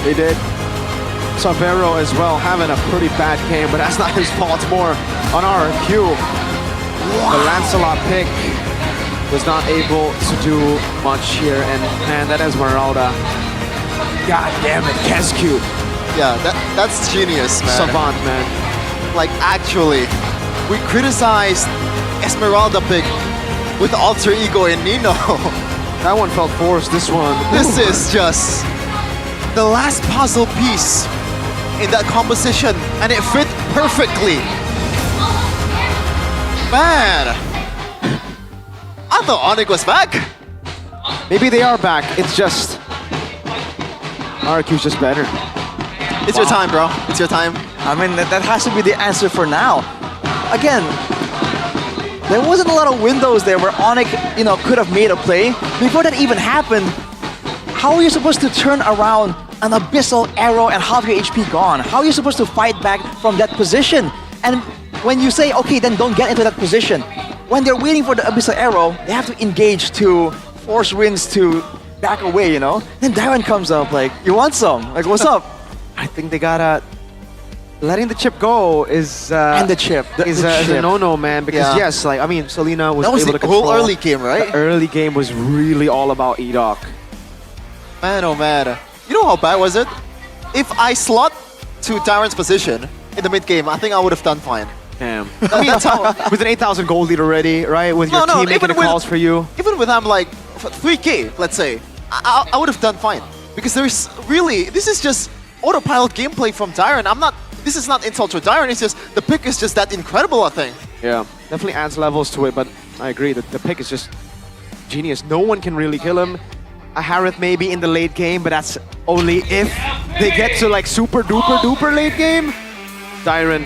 They did. Savero as well having a pretty bad game, but that's not his fault. More on RRQ. The Lancelot pick was not able to do much here, and man, that Esmeralda. God damn it, Kescu. Yeah, that's genius, man. Savant, man. Like, actually, we criticized Esmeralda pick with alter ego in Nino. That one felt forced, this one. This is just the last puzzle piece in that composition, and it fit perfectly. Man, I thought Onyx was back. Maybe they are back, it's just RQ's just better. It's your time, bro. It's your time. I mean, that has to be the answer for now. Again, there wasn't a lot of windows there where Onyx, could have made a play. Before that even happened, how are you supposed to turn around an abyssal arrow and half your HP gone? How are you supposed to fight back from that position? And when you say, okay, then don't get into that position, when they're waiting for the abyssal arrow, they have to engage to force Rins to back away, Then Darren comes up like, you want some? Like, what's up? I think they gotta... Letting the chip go is... and the chip. Is a no-no, man. Because yes, like, I mean, Selena was that was able the to control. whole early game, right? The early game was really all about Edok. Man, oh man. You know how bad was it? If I slot to Darren's position in the mid game, I think I would have done fine. Damn. I mean, that's how, with an 8,000 gold lead already, right? With your team making the calls for you. Even with I'm like 3k, let's say, I would have done fine. Because there's really, this is just autopilot gameplay from Darren. This is not insult to Darren, it's just, the pick is just that incredible, I think. Yeah, definitely adds levels to it, but I agree that the pick is just genius. No one can really kill him. A Harith maybe in the late game, but that's only if they get to like super duper duper late game. Darren,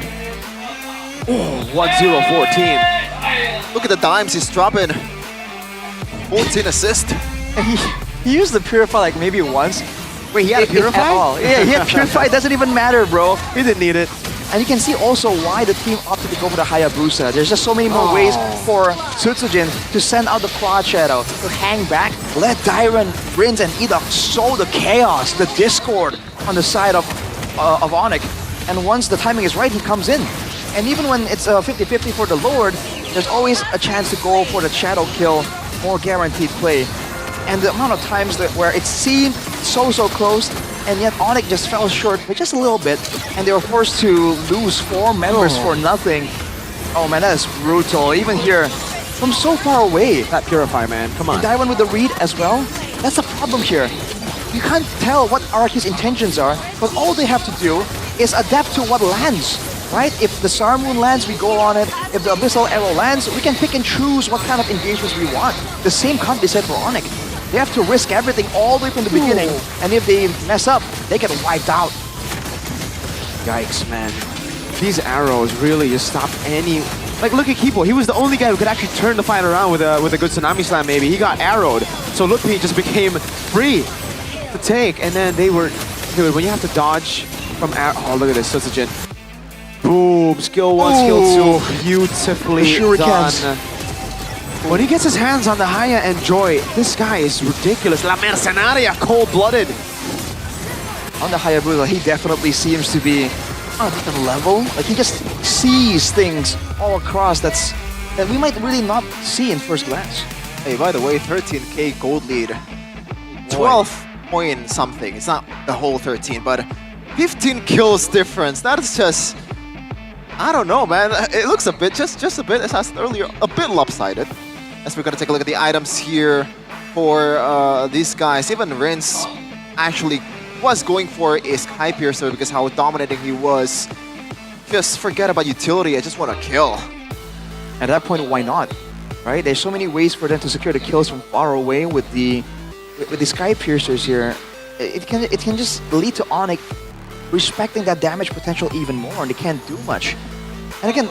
1-0-14. Look at the dimes he's dropping. 14 assist. He used the Purify like maybe once. Wait, he had a Purify? At all. Yeah, he had Purify. It doesn't even matter, bro. He didn't need it. And you can see also why the team opted to go for the Hayabusa. There's just so many more ways for Sutsujin to send out the Quad Shadow, to hang back, let Darren, Rins, and Edok sow the chaos, the discord on the side of Onyx. And once the timing is right, he comes in. And even when it's 50-50 for the Lord, there's always a chance to go for the Shadow kill, more guaranteed play. And the amount of times where it seemed so close, and yet Onyx just fell short by just a little bit, and they were forced to lose 4 members for nothing. Oh man, that is brutal. Even here, from so far away. That Purify, man, come on. And Darwin with the read as well. That's the problem here. You can't tell what RRQ's intentions are, but all they have to do is adapt to what lands, right? If the Star Moon lands, we go on it. If the Abyssal Arrow lands, we can pick and choose what kind of engagements we want. The same can't be said for Onyx. They have to risk everything all the way from the beginning, and if they mess up, they get wiped out. Yikes, man. These arrows really just stopped any... Like, look at Kipo. He was the only guy who could actually turn the fight around with a good Tsunami Slam, maybe. He got arrowed. So Lutpi just became free to take, and then they were... Dude, when you have to dodge from arrow... Oh, look at this, Sutsujin. Boom, skill 1, skill 2. Beautifully done. When he gets his hands on the Haya and Joy, this guy is ridiculous. La Mercenaria, cold-blooded. On the Hayabusa, he definitely seems to be on a different level. Like, he just sees things all across that we might really not see in first glance. Hey, by the way, 13k gold lead. 12 point something. It's not the whole 13, but 15 kills difference. That is just... I don't know, man. It looks a bit, just a bit, as I said earlier, a bit lopsided. as we're gonna take a look at the items here for these guys. Even Rince actually was going for a Sky Piercer because how dominating he was. Just forget about utility, I just want to kill. At that point, why not? Right? There's so many ways for them to secure the kills from far away with the Sky Piercers here. It can just lead to Onyx respecting that damage potential even more, and they can't do much. And again,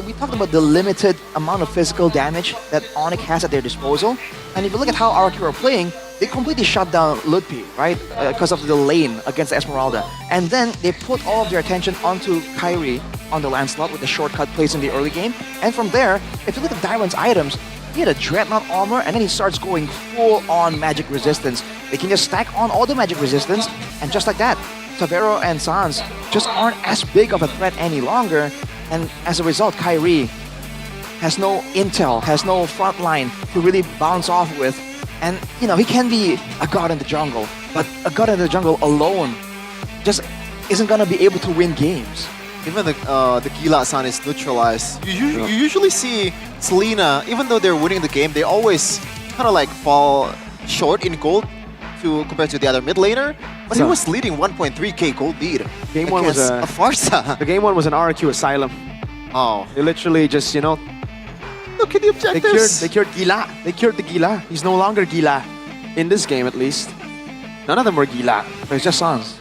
we talked about the limited amount of physical damage that Onyx has at their disposal. And if you look at how RQ are playing, they completely shut down Ludpi, right? Because of the lane against Esmeralda. And then they put all of their attention onto Kyrie on the Lancelot with the shortcut plays in the early game. And from there, if you look at Dyron's items, he had a Dreadnought armor and then he starts going full on magic resistance. They can just stack on all the magic resistance, and just like that, Tavero and Sans just aren't as big of a threat any longer. And as a result, Kyrie has no intel, has no front line to really bounce off with. And, you know, he can be a god in the jungle, but a god in the jungle alone just isn't gonna be able to win games. Even the Gila-san is neutralized. You usually see Selena, even though they're winning the game, they always kind of like fall short in gold compared to the other mid laner. But he was leading 1.3k gold lead. Game one was a Farsa. The game one was an RQ Asylum. Oh. They literally just, you know, look at the objectives. They cured Gila. They cured the Gila. He's no longer Gila. In this game, at least. None of them were Gila. But it's just Sans.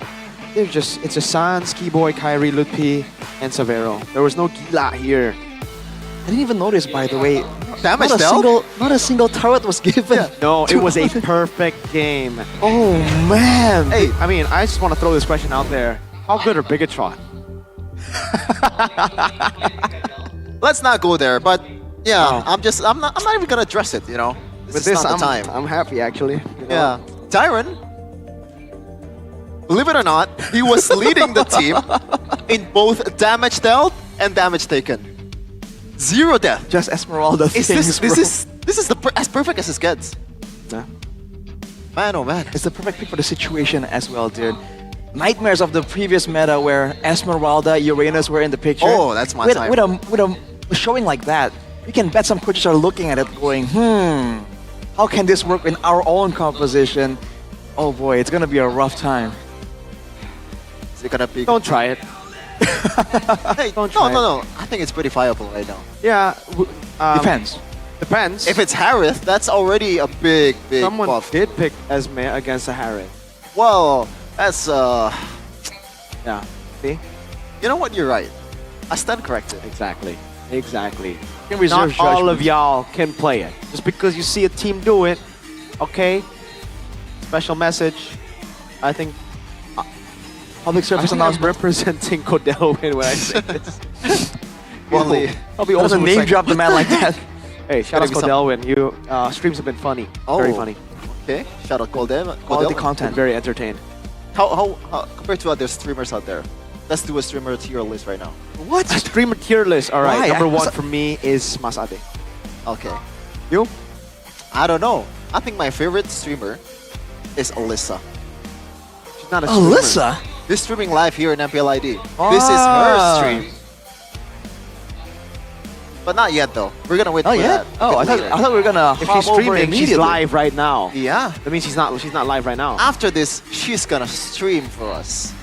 It's just Sans, Keyboy, Kyrie, Ludpi, and Savero. There was no Gila here. I didn't even notice, by the way, damage not a single turret was given. Yeah. No, it was a perfect game. Oh man! Hey, I mean, I just want to throw this question out there. How good are Bigatron? Let's not go there, but yeah, I'm not even gonna address it, you know. This is not the time. I'm happy actually. Yeah. Tyron, believe it or not, he was leading the team in both damage dealt and damage taken. 0 death. Just Esmeralda This is as perfect as it gets. Yeah. Man, oh man. It's the perfect pick for the situation as well, dude. Nightmares of the previous meta where Esmeralda, Uranus were in the picture. Oh, that's my time. With a showing like that, you can bet some coaches are looking at it going, how can this work in our own composition? Oh boy, it's gonna be a rough time. Is it gonna be? Don't try it. Hey, no. I think it's pretty viable right now. Yeah. Depends. Depends. If it's Harith, that's already a big Someone buff. did pick Esme against a Harith. Well, that's Yeah. See? You know what? You're right. I stand corrected. Exactly. Exactly. Can reserve Not all judgment. of y'all can play it. Just because you see a team do it, okay? Special message. I think Public service I'm announcement. representing Codelwin when I say this. Really? I'll be Doesn't also name like, drop the man like that. Hey, shout out Codelwin. You streams have been funny. Very funny. Okay. Shout out Codelwin. Quality content. Very entertained. How compared to other streamers out there? Let's do a streamer tier list right now. What? A streamer tier list. All right. Why? Number one for me is Masade. Okay. You? I don't know. I think my favorite streamer is Alyssa. She's not a streamer. Alyssa? This streaming live here in MPL ID. This is her stream. But not yet though. We're gonna wait for that. Oh, I thought we were gonna If hop she's over streaming, immediately. she's live right now. Yeah. That means she's not live right now. After this, she's gonna stream for us.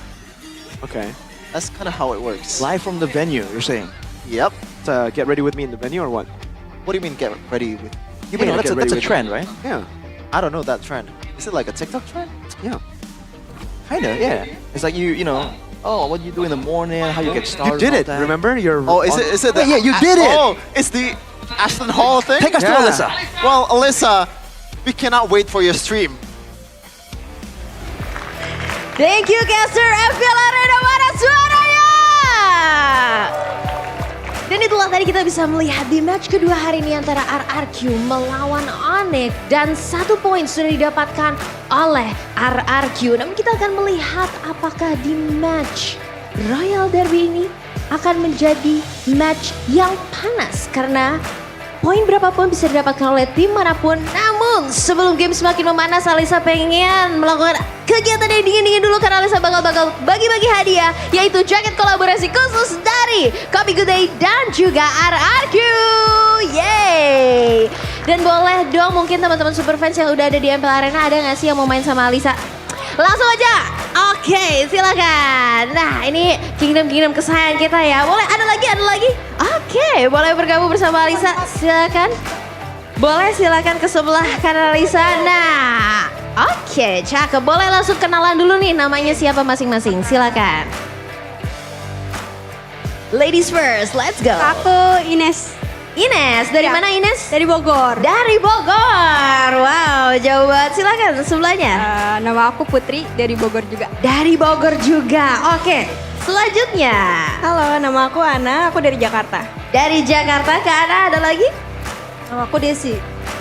Okay. That's kind of how it works. Live from the venue, you're saying? Yep. Get ready with me in the venue or what? What do you mean get ready with? You know, get that's ready a with trend, me. right? Yeah. I don't know that trend. Is it like a TikTok trend? Yeah. Kinda, yeah. It's like you know, oh, what you do in the morning, how you get started. You did all it. that. Remember? Oh, is it? Wait, yeah, you did it. Oh, it's the Ashton Hall thing. Take us to Alyssa. Well, Alyssa, we cannot wait for your stream. Thank you, caster MPL Arena, mana suaranya? Dan itulah tadi kita bisa melihat di match kedua hari ini antara RRQ melawan Onyx. Dan 1 poin sudah didapatkan oleh RRQ. Namun kita akan melihat apakah di match Royal Derby ini akan menjadi match yang panas. Karena poin berapapun bisa didapatkan oleh tim manapun. Namun namun sebelum game semakin memanas, Alisa pengen melakukan kegiatan yang dingin-dingin dulu karena Alisa bakal bagi-bagi hadiah, yaitu jaket kolaborasi khusus dari Kopi Good Day dan juga RRQ. Yeay! Dan boleh dong mungkin teman-teman superfans yang udah ada di MPL Arena, ada gak sih yang mau main sama Alisa? Langsung aja. Oke, silakan. Nah, ini Kingdom kesayangan kita ya. Boleh ada lagi? Oke, boleh bergabung bersama Alisa. Silakan. Boleh silakan ke sebelah kanan Alisa. Nah, oke, cakep. Boleh langsung kenalan dulu nih, namanya siapa masing-masing. Silakan. Ladies first, let's go. Aku Ines. Ines, dari mana Ines? Dari Bogor. Dari Bogor. Wow, jauh banget. Silakan sebelahnya. Nama aku Putri dari Bogor juga. Dari Bogor juga. Oke. Selanjutnya. Halo, nama aku Ana. Aku dari Jakarta. Dari Jakarta ke Ana ada lagi? Nama aku Desi.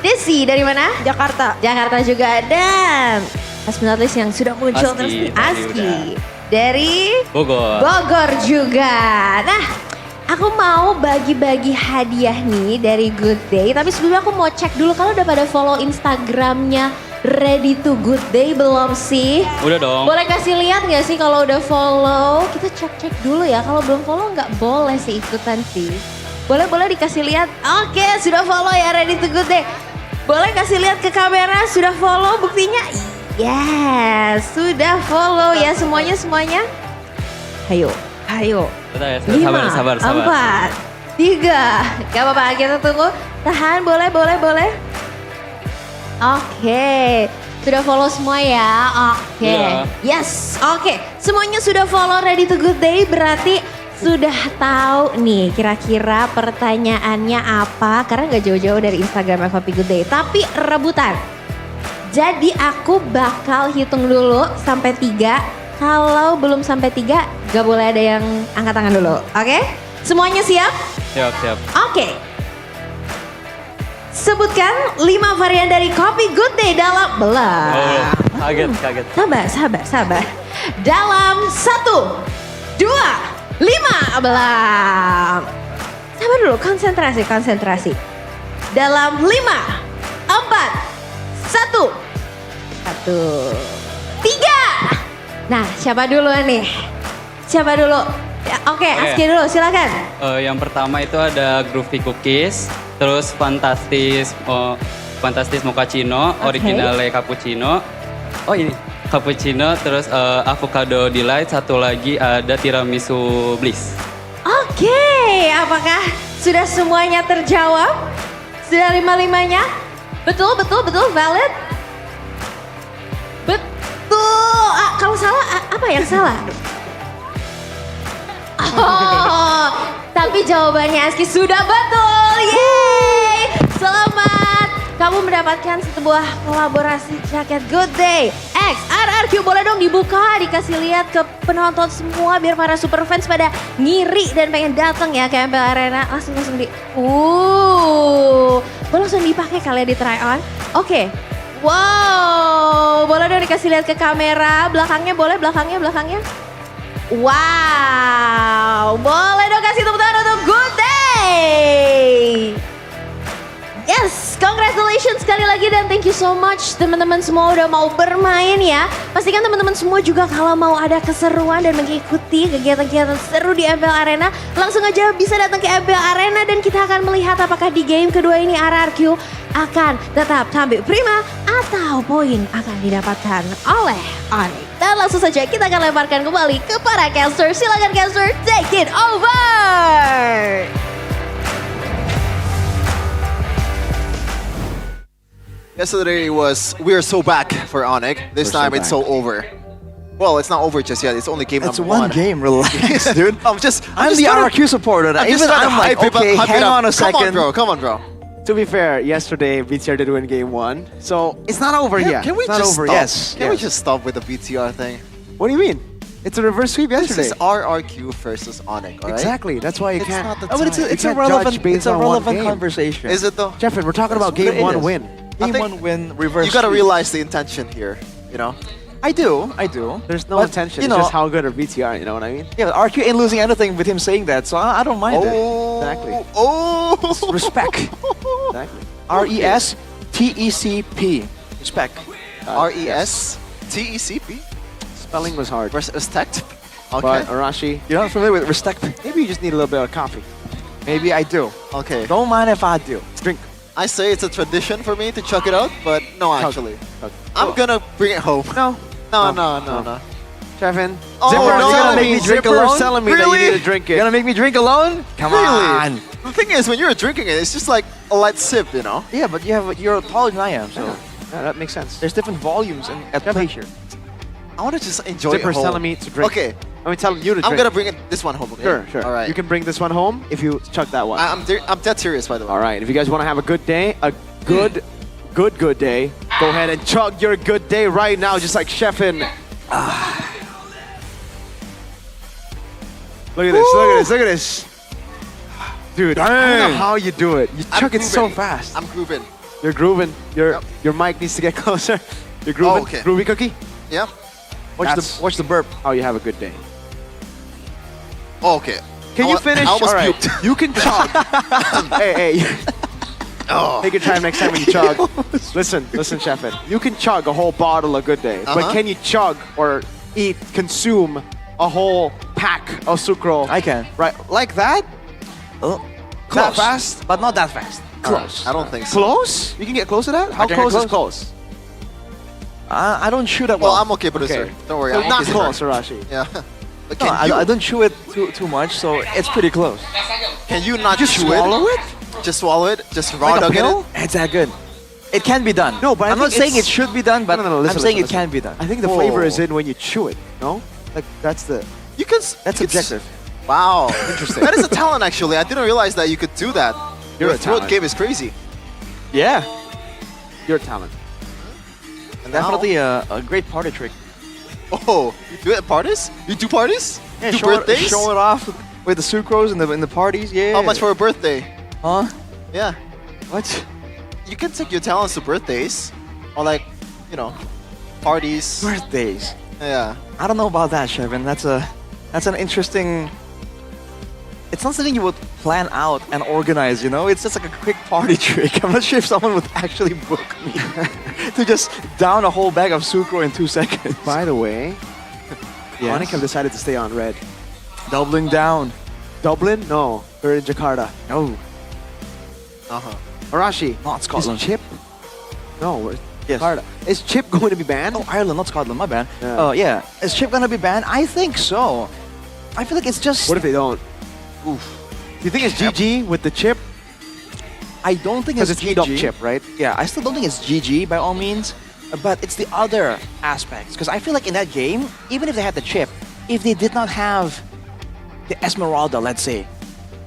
Desi dari mana? Jakarta. Jakarta juga. Dan pas penulis yang sudah muncul terus nih, Aski. Dari Bogor. Bogor juga. Nah, aku mau bagi-bagi hadiah nih dari Good Day. Tapi sebelumnya aku mau cek dulu kalau udah pada follow Instagramnya Ready to Good Day belum sih? Udah dong. Boleh kasih lihat nggak sih kalau udah follow? Kita cek dulu ya. Kalau belum follow nggak boleh sih ikutan sih. Boleh dikasih lihat. Oke, sudah follow ya Ready to Good Day. Boleh kasih lihat ke kamera sudah follow buktinya? Yes, sudah follow ya semuanya. Ayo. Bentar ya, 5, sabar. 4, 3. Gak apa-apa, kita tunggu. Tahan, boleh. Oke, sudah follow semua ya. Oke, yes, oke. Semuanya sudah follow Ready to Good Day, berarti sudah tahu nih kira-kira pertanyaannya apa. Karena gak jauh-jauh dari Instagram FVP Good Day, tapi rebutan. Jadi aku bakal hitung dulu sampai 3. Kalau belum sampai 3, gak boleh ada yang angkat tangan dulu. Oke? Semuanya siap? Siap. Oke. Sebutkan 5 varian dari kopi Good Day dalam belum. Oh, kaget. Sabar. Dalam 1, 2, 5 belum. Sabar dulu, konsentrasi. Dalam 5, 4, 1, 3. Nah, siapa dulu nih? Ya, Oke, Aski dulu, silakan. Yang pertama itu ada Groovy Cookies, terus Fantastis Mochaccino, Originale Cappuccino. Oh ini, Cappuccino, terus Avocado Delight, satu lagi ada Tiramisu Bliss. Oke, apakah sudah semuanya terjawab? Sudah 5-5-nya? Betul, valid? Betul. Kalau salah, apa yang salah? Oh, tapi jawabannya Aski sudah betul. Yeay! Selamat. Kamu mendapatkan sebuah kolaborasi jaket Good Day X RRQ. Boleh dong dibuka, dikasih lihat ke penonton semua biar para superfans pada ngiri dan pengen datang ya ke MPL Arena. Langsung di. Boleh langsung dipakai kalian di try on. Oke. Wow, boleh dong dikasih lihat ke kamera. Belakangnya boleh, belakangnya. Wow, boleh dong kasih tepuk tangan untuk Good Day. Yes, congratulations sekali lagi dan thank you so much teman-teman semua udah mau bermain ya. Pastikan teman-teman semua juga kalau mau ada keseruan dan mengikuti kegiatan-kegiatan seru di MPL Arena, langsung aja bisa datang ke MPL Arena dan kita akan melihat apakah di game kedua ini RRQ akan tetap tampil prima atau poin akan didapatkan oleh Onyx. Dan langsung saja kita akan lemparkan kembali ke para caster. Silakan caster, take it over. Yesterday we are so back for Onyx. This time it's so over. Well, it's not over just yet. It's only game It's number one game, relax, dude. I'm the RRQ supporter. I'm like, okay, hang on a second. Come on, bro. To be fair, yesterday BTR did win game 1, so it's not over yet. Can we it's not just over. stop? Yes. Can we just stop with the BTR thing? What do you mean? It's a reverse sweep yesterday. This is RRQ versus Onyx, alright? Exactly. That's why you It's can't. not the Oh, but time. it's a relevant conversation. Is it though? Jeffrey, we're talking about It game 1 is. win. Game think 1 win, reverse You gotta sweep. realize the intention here, you know? I do. There's no But, intention. you It's know- just how good are BTR. You know what I mean? Yeah, RQ ain't losing anything with him saying that, so I don't mind it. Exactly. Oh! Respect. Exactly. RES T-E-C-P. Respect. R-E-S-T-E-C-P? Spelling was hard. Respect? But Okay. Arashi, You're not familiar with respect? maybe you just need a little bit of coffee. Maybe I do. Okay. Don't mind if I do. Drink. I say it's a tradition for me to chuck it out, but no, Chug. actually. Chug. I'm gonna bring it home. No. No. Chefin. Oh, Zipper's no. telling me, Drink Zipper's alone? telling me that Really? you need to drink You're it. gonna make me drink alone? Come Really? on. The thing is, when you're drinking it, it's just like a light sip, you know? Yeah, but you're taller than I am, so Yeah, that makes sense. there's different volumes at play here. I want to just enjoy Zipper's it home. telling me to drink. Okay, I mean, telling you to drink. I'm gonna bring this one home, okay? Sure. All right. You can bring this one home if you chug that one. I'm dead serious, by the way. All right. If you guys want to have a good day, a good day, go ahead and chug your good day right now, just like Chefin. Look at this. Look at this. Dude, I don't know how you do it. You I'm chug it so grooving. fast. I'm grooving. You're grooving. Your mic needs to get closer. You're grooving. Oh, okay. Groovy cookie. Yeah. Watch the burp. How you have a good day. Oh, okay. Can you finish? I almost All right. puked. You can chug. hey. Oh. Take your time next time when you chug. Listen, Chefin. You can chug a whole bottle a good day, but Uh-huh. can you chug or consume a whole pack of sucro? I can. Right, like that? Oh, That close, fast? but not that fast. Close. I don't think so. Close? You can get close to that? How I can close get is close? I don't chew that Well, well. I'm okay, producer. Okay. Don't worry. So I'll not kiss it close, first. Arashi. Yeah. But No, can you? I don't chew it too much, so it's pretty close. Can you not Just chew swallow it? Just swallow it? Just raw Like a dog pill? it? It's that good. It can be done. No, but I I'm not think saying it it's- should be done, but No, I'm listen, saying listen, it can be done. I think the flavor is Oh. in when you chew it, no? Like, that's the... You can. That's subjective. Wow. Interesting. That is a talent, actually. I didn't realize that you could do that. You're Your a throat talent. game is crazy. Yeah, Your talent. And now- definitely a great party trick. Oh, you do it at parties? You do parties? Yeah, do show birthdays? show it off with the sucrose in the parties. Yeah. How much for a birthday? Huh? Yeah. What? You can take your talents to birthdays. Or like, you know, parties. Birthdays. Yeah. I don't know about that, Chevin. That's an interesting. It's not something you would plan out and organize, you know? It's just like a quick party trick. I'm not sure if someone would actually book me to just down a whole bag of sucro in 2 seconds. By the way, Yes. Onyx have decided to stay on red. Doubling down. Dublin? No. They're in Jakarta. No. Uh-huh. Arashi. Not Scotland. Is Chip? No, we're Yes. Jakarta. Is Chip going to be banned? Oh, Ireland, not Scotland. My bad. Yeah. Yeah. Is Chip gonna be banned? I think so. I feel like it's just. What if they don't? Oof. Do you think it's GG with the chip? I don't think Because it's it's heat-up GG. chip, right? Yeah, I still don't think it's GG by all means, but it's the other aspects. Because I feel like in that game, even if they had the chip, if they did not have the Esmeralda, let's say,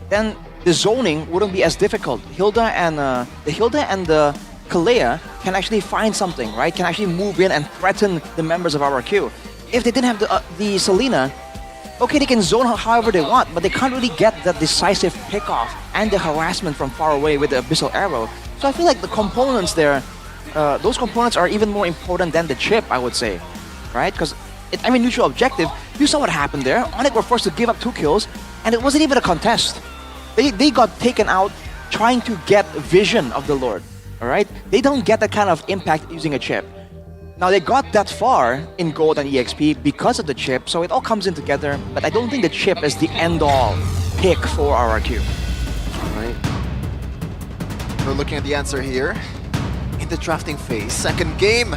then the zoning wouldn't be as difficult. Hilda and the Kalea can actually find something, right? Can actually move in and threaten the members of our queue. If they didn't have the Selena, okay, they can zone however they want, but they can't really get that decisive pickoff and the harassment from far away with the Abyssal Arrow. So I feel like the components there, those components are even more important than the chip, I would say, right? Because, neutral objective, you saw what happened there. Onyx were forced to give up 2 kills, and it wasn't even a contest. They got taken out trying to get vision of the Lord, all right? They don't get that kind of impact using a chip. Now, they got that far in gold and EXP because of the chip, so it all comes in together, but I don't think the chip is the end-all pick for RRQ. Right. We're looking at the answer here. In the drafting phase, second game.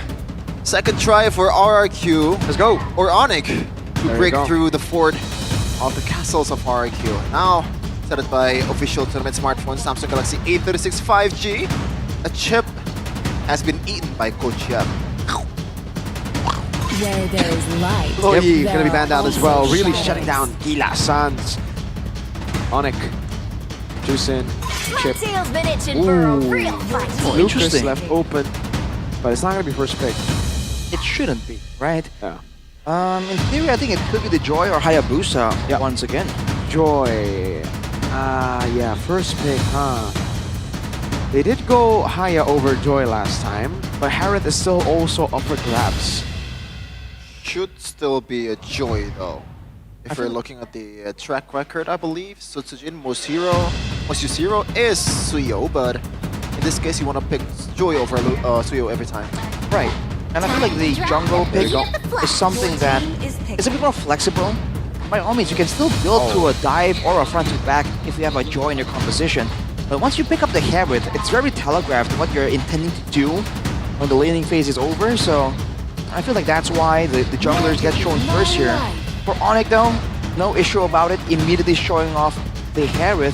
Second try for RRQ. Let's go. Or Onyx to There you break go. through the fort of the castles of RRQ. Now, set it by official tournament smartphone Samsung Galaxy A36 5G. A chip has been eaten by Coach Yap. Where there is light, Chloe there gonna be are banned out as also well. Really shadows. shutting down Gila Sans. Onyx. Juicin. Chip. Tail's been itching for a real fight. Lucas Interesting. left open. But it's not gonna be first pick. It shouldn't be, right? Yeah. In theory, I think it could be the Joy or Hayabusa once again. Joy. Yeah, first pick, huh? They did go Haya over Joy last time, but Harith is still also up for grabs. Should still be a Joy though. If we're looking at the track record, I believe Sutsujin Moshiro is Suyo, but In this case, you want to pick Joy over Suyo every time. Right. And I feel like the jungle There pick you go. is something that is a bit more flexible. By all means, you can still build to a dive or a front to back if you have a Joy in your composition. But once you pick up the Harith, it's very telegraphed what you're intending to do when the laning phase is over. So I feel like that's why the junglers get shown first here. For Onyx though, no issue about it. Immediately showing off the Harith.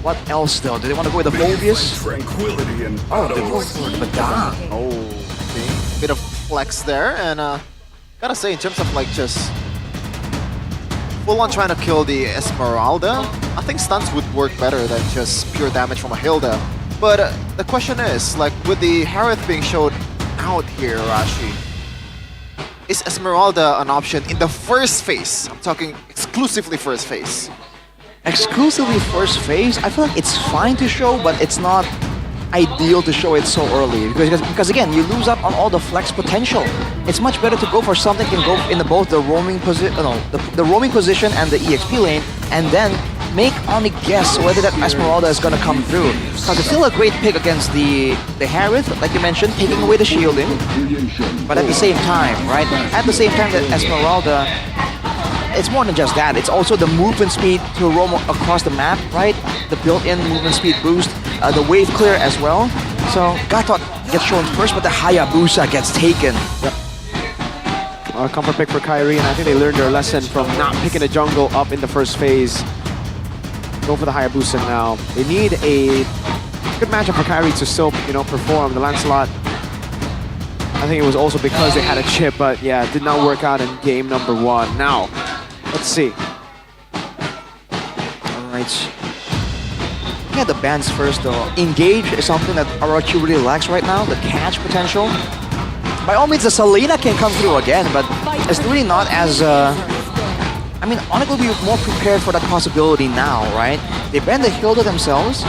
What else though? Do they want to go with the Phobius? Oh, they're going for the Badang. Oh, okay. Bit of flex there, and gotta say, in terms of like just full on trying to kill the Esmeralda, I think stuns would work better than just pure damage from a Hilda. But the question is, like with the Harith being showed out here, Rashi, is Esmeralda an option in the first phase? I'm talking exclusively first phase. Exclusively first phase, I feel like it's fine to show, but it's not ideal to show it so early because again, you lose out on all the flex potential. It's much better to go for something that can go in both the roaming position, the roaming position and the EXP lane, and then make Onyx guess whether that Esmeralda is gonna come through. Because it's still a great pick against the Harith, like you mentioned, taking away the shielding. But at the same time, right? At the same time that Esmeralda, it's more than just that. It's also the movement speed to roam across the map, right? The built-in movement speed boost, the wave clear as well. So Gatot gets shown first, but the Hayabusa gets taken. Yep. Comfort pick for Kairi, and I think they learned their lesson from not picking the jungle up in the first phase. Go for the Hayabusa now. They need a good matchup for Kairi to still, perform. The Lancelot, I think it was also because they had a chip, but yeah, it did not work out in game number 1. Now, let's see. Alright. Looking at the bans first though, Engage is something that RRQ really lacks right now, the catch potential. By all means, the Selena can come through again, but it's really not as... I mean, Onyx will be more prepared for that possibility now, right? They ban the Hilda themselves.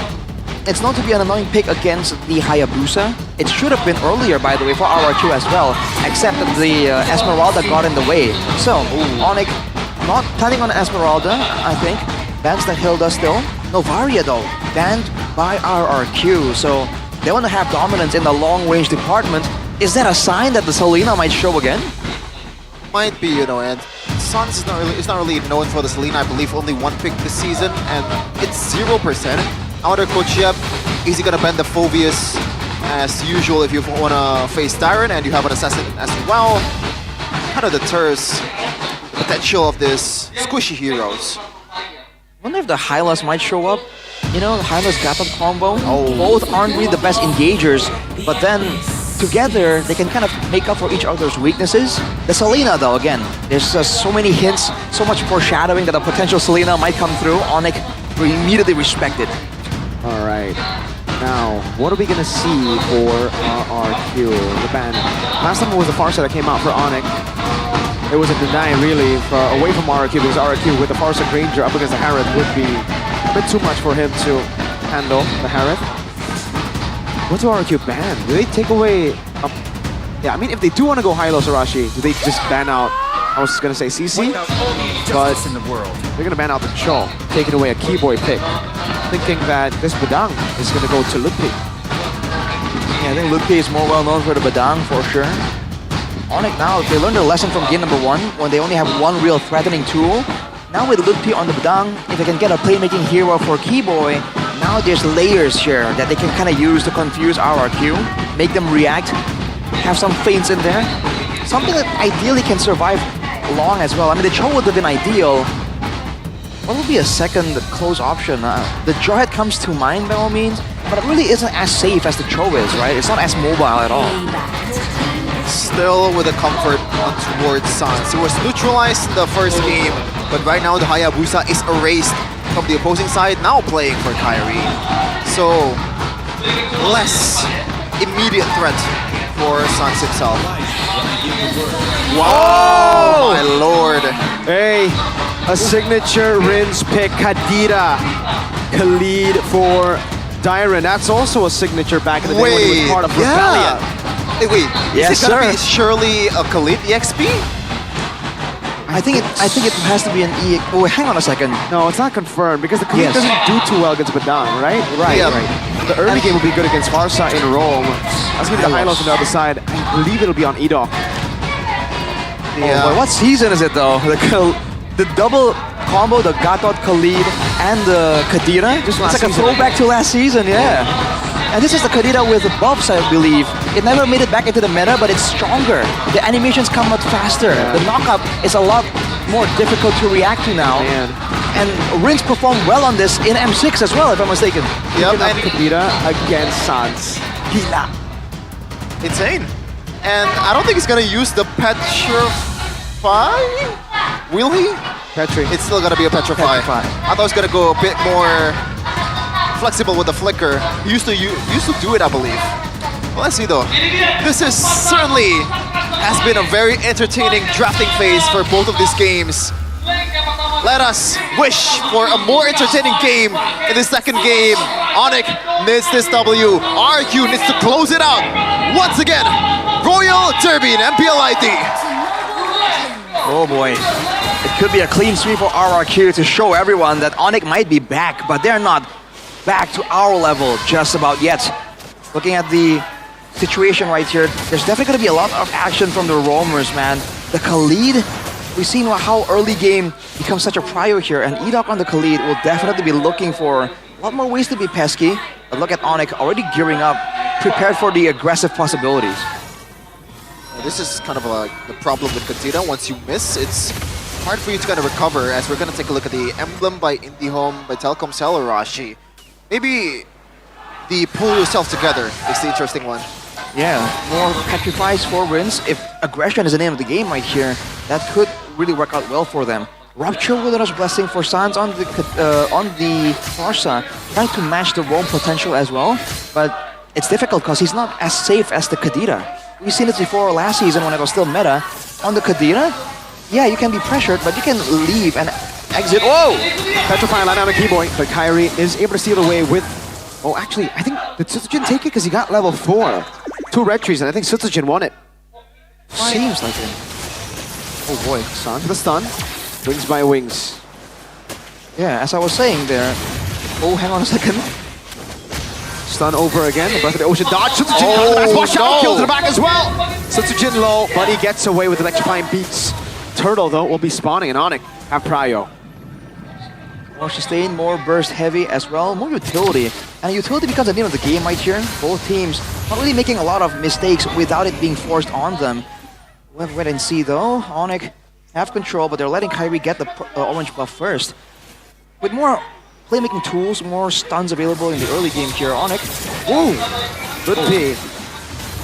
It's known to be an annoying pick against the Hayabusa. It should have been earlier, by the way, for RRQ as well, except that the Esmeralda got in the way. So, Onyx not planning on Esmeralda, I think. Bans the Hilda still. Novaria though, banned by RRQ. So, they want to have dominance in the long-range department. Is that a sign that the Selena might show again? Might be, and Sans is not really known for the Selena. I believe only one pick this season, and it's 0%. Outer Kochiab, is he gonna ban the Phobius as usual if you wanna face Tyron and you have an assassin as well? Kind of deters the potential of this squishy heroes. I wonder if the Hylas might show up. The Hylas Gatot combo. Both aren't really the best engagers, but then together they can kind of make up for each other's weaknesses. The Selena though, again, there's so many hints, so much foreshadowing that a potential Selena might come through. Onyx immediately respected. All right. Now, what are we gonna see for RRQ? The ban. Last time it was the Farsa that came out for Onyx. It was a deny really away from RRQ because RRQ with the Farsa Granger up against the Harith would be a bit too much for him to handle the Harith. What do RRQ ban? Do they take away? Yeah, I mean, if they do want to go Hylo Sarashi, do they just ban out? I was gonna say CC, but they're gonna ban out the Cho, taking away a Keyboy pick, thinking that this Badang is gonna go to Lupi. Yeah, I think Lupi is more well known for the Badang for sure. Onyx now, they learned their lesson from game number 1 when they only have one real threatening tool. Now with Lupi on the Badang, if they can get a playmaking hero for Keyboy, now there's layers here that they can kind of use to confuse RRQ, make them react, have some feints in there. Something that ideally can survive long as well. I mean, the Cho would have been ideal. What would be a second close option? The Jawhead comes to mind by all means, but it really isn't as safe as the Cho is, right? It's not as mobile at all. Still with a comfort towards Sans. It was neutralized in the first game, but right now the Hayabusa is erased from the opposing side, now playing for Kairi. So, less immediate threat for Sans himself. Wow, my lord. Hey, a signature Rin's pick, Kadira Khalid for Dyron. That's also a signature back in the day when he was part of Rebellion. Hey, wait, yes, is it gonna be surely a Khalid EXP? I think it has to be an E. Oh, hang on a second. No, it's not confirmed because the Khalid doesn't do too well against Badang, right? Right. the early game will be good against Farsa in Rome. That's going to be the highlights on the other side. I believe it'll be on Edok. Oh boy, what season is it though? The double combo, the Gatot Khalid and the Kadira. It's like a throwback to last season, yeah. And this is the Kadira with the buffs, I believe. It never made it back into the meta, but it's stronger. The animations come out faster. The knockup is a lot more difficult to react to now. And Rins performed well on this in M6 as well, if I'm mistaken. Yep, and Kadira against Sans. Gila. Insane. And I don't think he's gonna use the Petrify? Will he? It's still gonna be a Petrify. I thought he was gonna go a bit more flexible with the flicker. He used to do it, I believe. Well, let's see though. This is certainly has been a very entertaining drafting phase for both of these games. Let us wish for a more entertaining game in the second game. Onyx needs this W. RQ needs to close it out. Once again, Royal Derby in MPL ID. Oh boy. It could be a clean sweep for RRQ to show everyone that Onyx might be back, but they're not back to our level just about yet. Looking at the situation right here, there's definitely going to be a lot of action from the roamers, man. The Khalid, we've seen how early game becomes such a prio here, and Edok on the Khalid will definitely be looking for a lot more ways to be pesky. But look at Onyx already gearing up, prepared for the aggressive possibilities. This is kind of like the problem with Kadira. Once you miss, it's hard for you to kind of recover, as we're going to take a look at the Emblem by IndiHome by Telkom Rashi. Maybe the pull yourself together is the interesting one. Yeah, more petrifies for wins. If aggression is the name of the game right here, that could really work out well for them. Rupture Wilderness Blessing for Sans on the Farsa, trying to match the roam potential as well, but it's difficult because he's not as safe as the Kadira. We've seen it before last season when it was still meta. On the Kadira, yeah, you can be pressured, but you can leave and exit. Whoa! Petrify line on a Keyboy, but Kyrie is able to steal away with... Oh, actually, I think did Sutsujin take it because he got level 4. 2 red trees, and I think Sutsujin won it. Seems like it. Oh boy, Sun for the stun. Wings by wings. Yeah, as I was saying there. Oh, hang on a second. Stun over again. Breath of the Ocean dodge. Sutsujin watch out! Kill to the back as well. Sutsujin low, but he gets away with electrifying beats. Turtle though will be spawning, and Onyx have prio. More sustain, more burst heavy as well, more utility. And utility becomes the name of the game right here. Both teams not really making a lot of mistakes without it being forced on them. We'll have to wait and see though. Onyx have control, but they're letting Kyrie get the orange buff first. With more playmaking tools, more stuns available in the early game here, Onyx. Woo! Good P.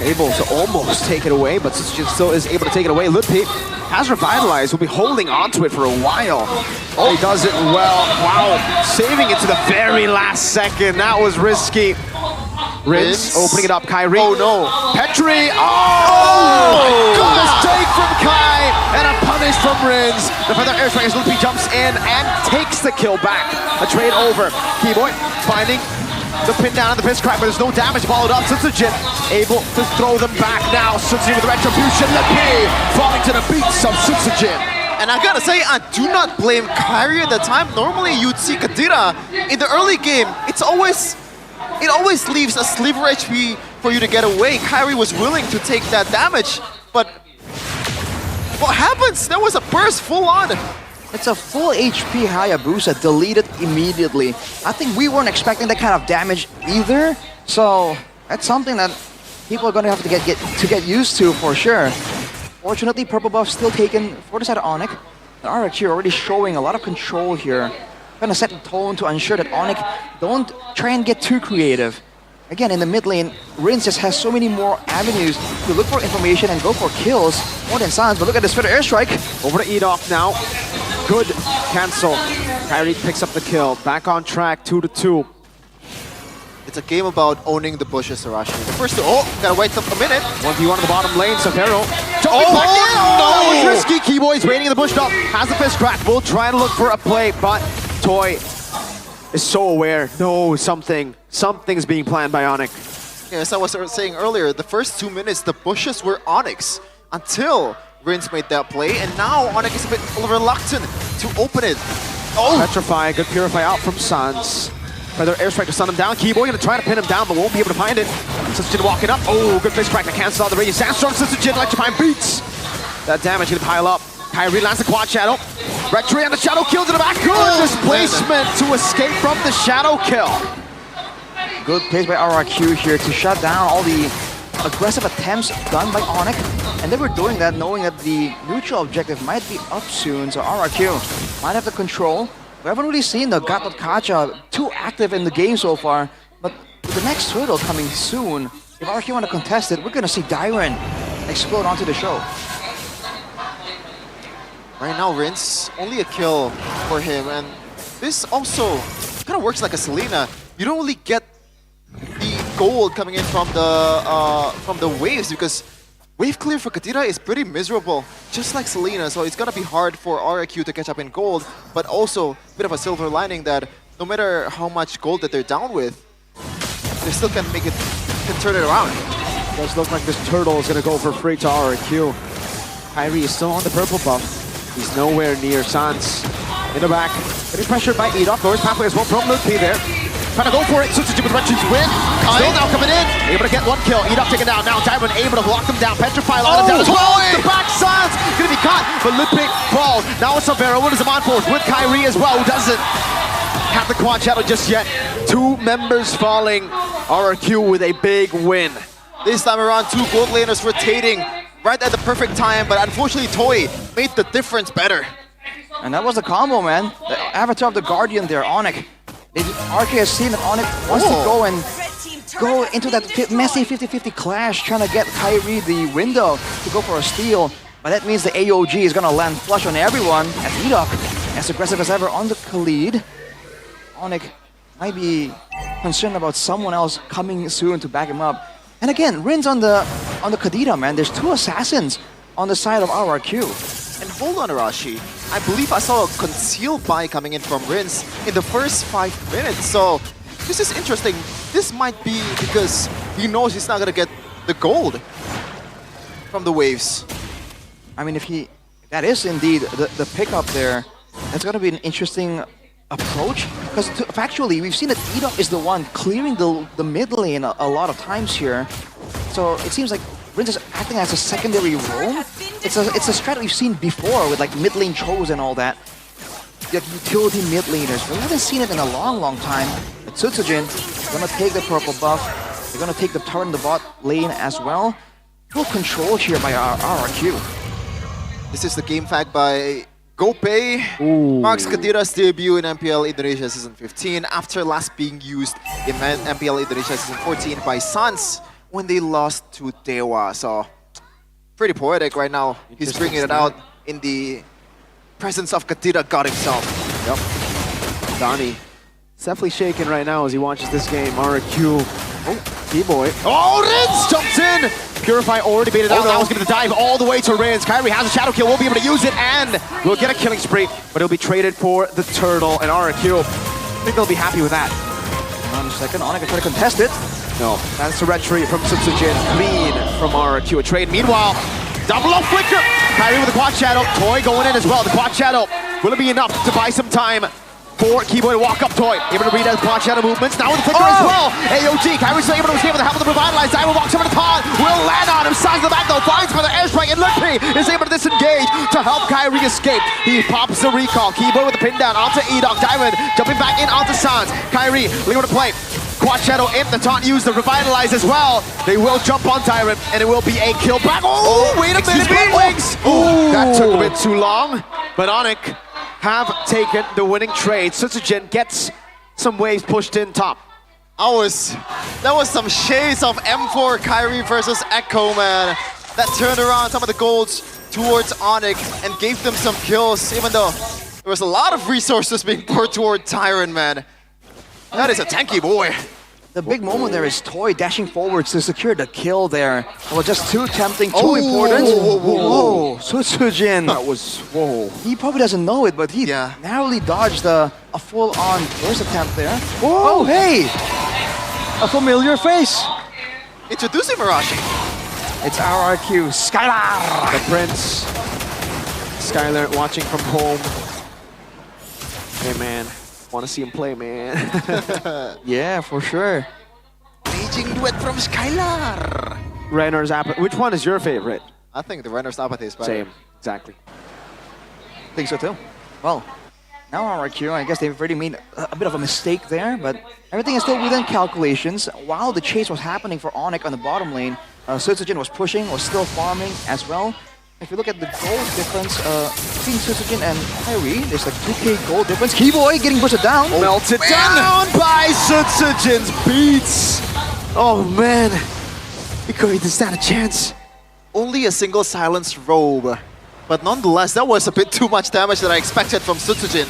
Able to almost take it away, but Sutsujin still is able to take it away. Ludpi has revitalized, will be holding onto it for a while. Oh, he does it well. Wow, saving it to the very last second. That was risky. Rins opening it up, Kyrie. Oh no. Petri, oh! Good mistake from Kai, and a punish from Rins. The feather airstrike as Ludpi jumps in and takes the kill back. A trade over. Keyboy finding the pin down on the piss crack, but there's no damage followed up. Sutsujin able to throw them back now. Sutsujin with retribution. Ludpi falling to the beats of Sutsujin. And I gotta say, I do not blame Kyrie at the time. Normally you'd see Kadira in the early game. It always leaves a sliver HP for you to get away. Kyrie was willing to take that damage, but what happens? There was a burst full on. It's a full HP Hayabusa deleted immediately. I think we weren't expecting that kind of damage either. So that's something that people are gonna have to get used to for sure. Fortunately, purple buff still taken for the side of Onyx. The RX here already showing a lot of control here. Gonna set the tone to ensure that Onyx don't try and get too creative. Again, in the mid lane, Rins just has so many more avenues to look for information and go for kills, more than Sans. But look at this feather airstrike. Over to Edok now. Good cancel. Kyrie picks up the kill. Back on track, 2-2. It's a game about owning the bushes, Arashi. The first, gotta wait a minute. 1v1 on the bottom lane, Safero. Oh, back in. no! That was risky. Keyboy's waiting in the bush top. Has the fist crack. Will try to look for a play, but Toy is so aware. No, something's being planned by Onyx. Yeah, as I was saying earlier, the first 2 minutes, the bushes were Onyx until Rins made that play, and now Onyx is a bit reluctant to open it. Oh! Petrify, good Purify out from Sans. Feather airstrike to stun him down. Keyboy gonna try to pin him down, but won't be able to find it. Sitsujin walking up. Oh, good face crack to cancel out the radiant sandstorm. Sitsujin electrifying beats. That damage gonna pile up. Kyrie lands the quad shadow. Retry and the shadow kill to the back. Good displacement to escape from the shadow kill. Good plays by RRQ here to shut down all the aggressive attempts done by Onyx. And they were doing that knowing that the neutral objective might be up soon, so RRQ might have the control. We haven't really seen the Gatot Kacha too active in the game so far, but with the next turtle coming soon, if RRQ want to contest it, we're going to see Dyron explode onto the show. Right now, Rince, only a kill for him, and this also kind of works like a Selena. You don't really get the gold coming in from the waves because wave clear for Kadira is pretty miserable, just like Selena, so it's gonna be hard for RRQ to catch up in gold, but also a bit of a silver lining that no matter how much gold that they're down with, they still can turn it around. It does look like this turtle is gonna go for free to RRQ. Kyrie is still on the purple buff. He's nowhere near Sans. In the back, getting pressured by Edok. Norris pathway as well from Luke P there. Trying to go for it. Sitsujin with Retry's win. Still now coming in. Able to get one kill. Edok taken down. Now Diamond able to lock them down. Petrify lock them down as well. The back Sans gonna be caught, but Luke P falls. Now it's Savera. What is the on force with Kyrie as well, who doesn't have the quad shadow just yet. Two members falling. RRQ with a big win. This time around, two gold laners rotating right at the perfect time, but unfortunately Toy made the difference better. And that was the combo, man. The avatar of the Guardian there, Onyx. RK has seen that Onyx wants to go into that messy 50-50 clash, trying to get Kyrie the window to go for a steal. But that means the AOG is going to land flush on everyone. As Edok, as aggressive as ever on the Khalid. Onyx might be concerned about someone else coming soon to back him up. And again, Rin's on the Kadira, man. There's two assassins on the side of RRQ. And hold on, Arashi. I believe I saw a concealed buy coming in from Rins in the first 5 minutes. So this is interesting. This might be because he knows he's not gonna get the gold from the waves. I mean, if that is indeed the pickup there, that's gonna be an interesting approach, because factually we've seen that Edok is the one clearing the mid lane a lot of times here. So it seems like Rince is acting as a secondary roam. It's a strat we've seen before with like mid lane Chos and all that. Like utility mid laners. We haven't seen it in a long time. But Sitsujin is gonna take the purple buff. They're gonna take the turret in the bot lane as well. Full control here by RRQ. This is the game fact by Gopay. Marks Kadira's debut in MPL Indonesia Season 15 after last being used in MPL Indonesia Season 14 by Sans when they lost to Dewa. So, pretty poetic right now. He's bringing it out in the presence of Kadira God himself. Yep. Donnie. It's definitely shaking right now as he watches this game. RRQ. Oh, T-Boy. Oh, Rins jumps in! Purify already baited out. Now he's going to dive all the way to Rins. Kyrie has a shadow kill. Won't be able to use it, and will get a killing spree, but he'll be traded for the turtle and RRQ. I think they'll be happy with that. 1 second. Onyx try to contest it. No, that's a retreat from Sitsujin. Clean from RRQ. A trade. Meanwhile, double up flicker. Kyrie with the quad shadow. Toy going in as well. The quad shadow. Will it be enough to buy some time for Keyboy to walk up Toy? Able to read out quad shadow movements. Now with the flicker as well. AOG. Kyrie still able to escape with the help of the revitalized. Diamond walks over to Todd. Will land on him. Sides the back though. Finds for the airstrike. And Lippy is able to disengage to help Kyrie escape. He pops the recall. Keyboy with the pin down onto Edok. Diamond jumping back in onto Sans. Kyrie leaving to play. Quad shadow in the taunt used to revitalize as well. They will jump on Tyrant and it will be a kill back. Oh, wait a minute. Wings. Oh, that took a bit too long. But Onyx have taken the winning trade. Sitsujin gets some waves pushed in top. That was some shades of M4 Kyrie versus Echo, man. That turned around some of the golds towards Onyx and gave them some kills, even though there was a lot of resources being poured toward Tyrant, man. That is a tanky boy. The big moment there is Toy dashing forwards to secure the kill there. It was just too tempting, too important. Whoa, Sitsujin. That was, whoa. He probably doesn't know it, but he narrowly dodged a full-on burst attempt there. Whoa. Oh, hey! A familiar face. Introduce him, Arashi. It's RRQ, Skylar. The Prince. Skylar watching from home. Hey, man. Want to see him play, man. Yeah, for sure. Aging duet from Skylar. Renner's Apathy. Which one is your favorite? I think the Renner's Apathy is better. Same, exactly. I think so too. Well, now RRQ, I guess they've already made a bit of a mistake there, but everything is still within calculations. While the chase was happening for Onyx on the bottom lane, Sutsujin was pushing, was still farming as well. If you look at the gold difference between Sutsujin and Kyrie, there's like 2k gold difference. Keyboy getting boosted down. Melted down by Sutsujin's beats. Oh man, Ikari didn't stand a chance. Only a single silenced robe. But nonetheless, that was a bit too much damage that I expected from Sutsujin.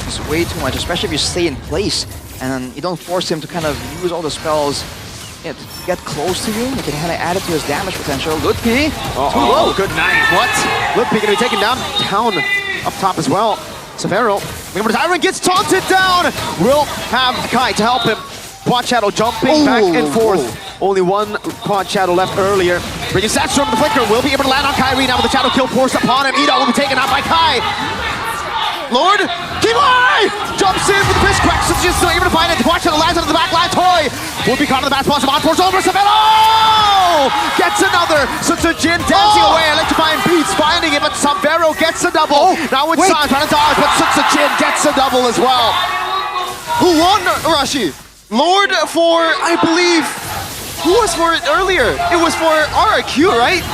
It's way too much, especially if you stay in place and you don't force him to kind of use all the spells to get close to you. You can kind of add it to his damage potential. Ludpi, too low. Good night. What? Ludpi gonna be taken down up top as well. Severo, remember Tyrant gets taunted down. Will have Kai to help him. Quad Shadow jumping back and forth. Only one Quad Shadow left earlier. Bringing Satchel from the flicker. Will be able to land on Kyrie now with the Shadow kill forced upon him. Edo will be taken out by Kai. Lord, Keyboy jumps in with the fist crack. Sutsujin still able to find it. Quad Shadow lands into the back line. Toy will be caught in the back spot. On force over. Severo gets another. Sutsujin dancing away. Electrifying beats, finding it, but Severo gets a double. Now it's Sans trying to dodge, but Sutsujin gets a double as well. Who won, Rashi? Lord for, I believe, who was for it earlier? It was for RRQ, right?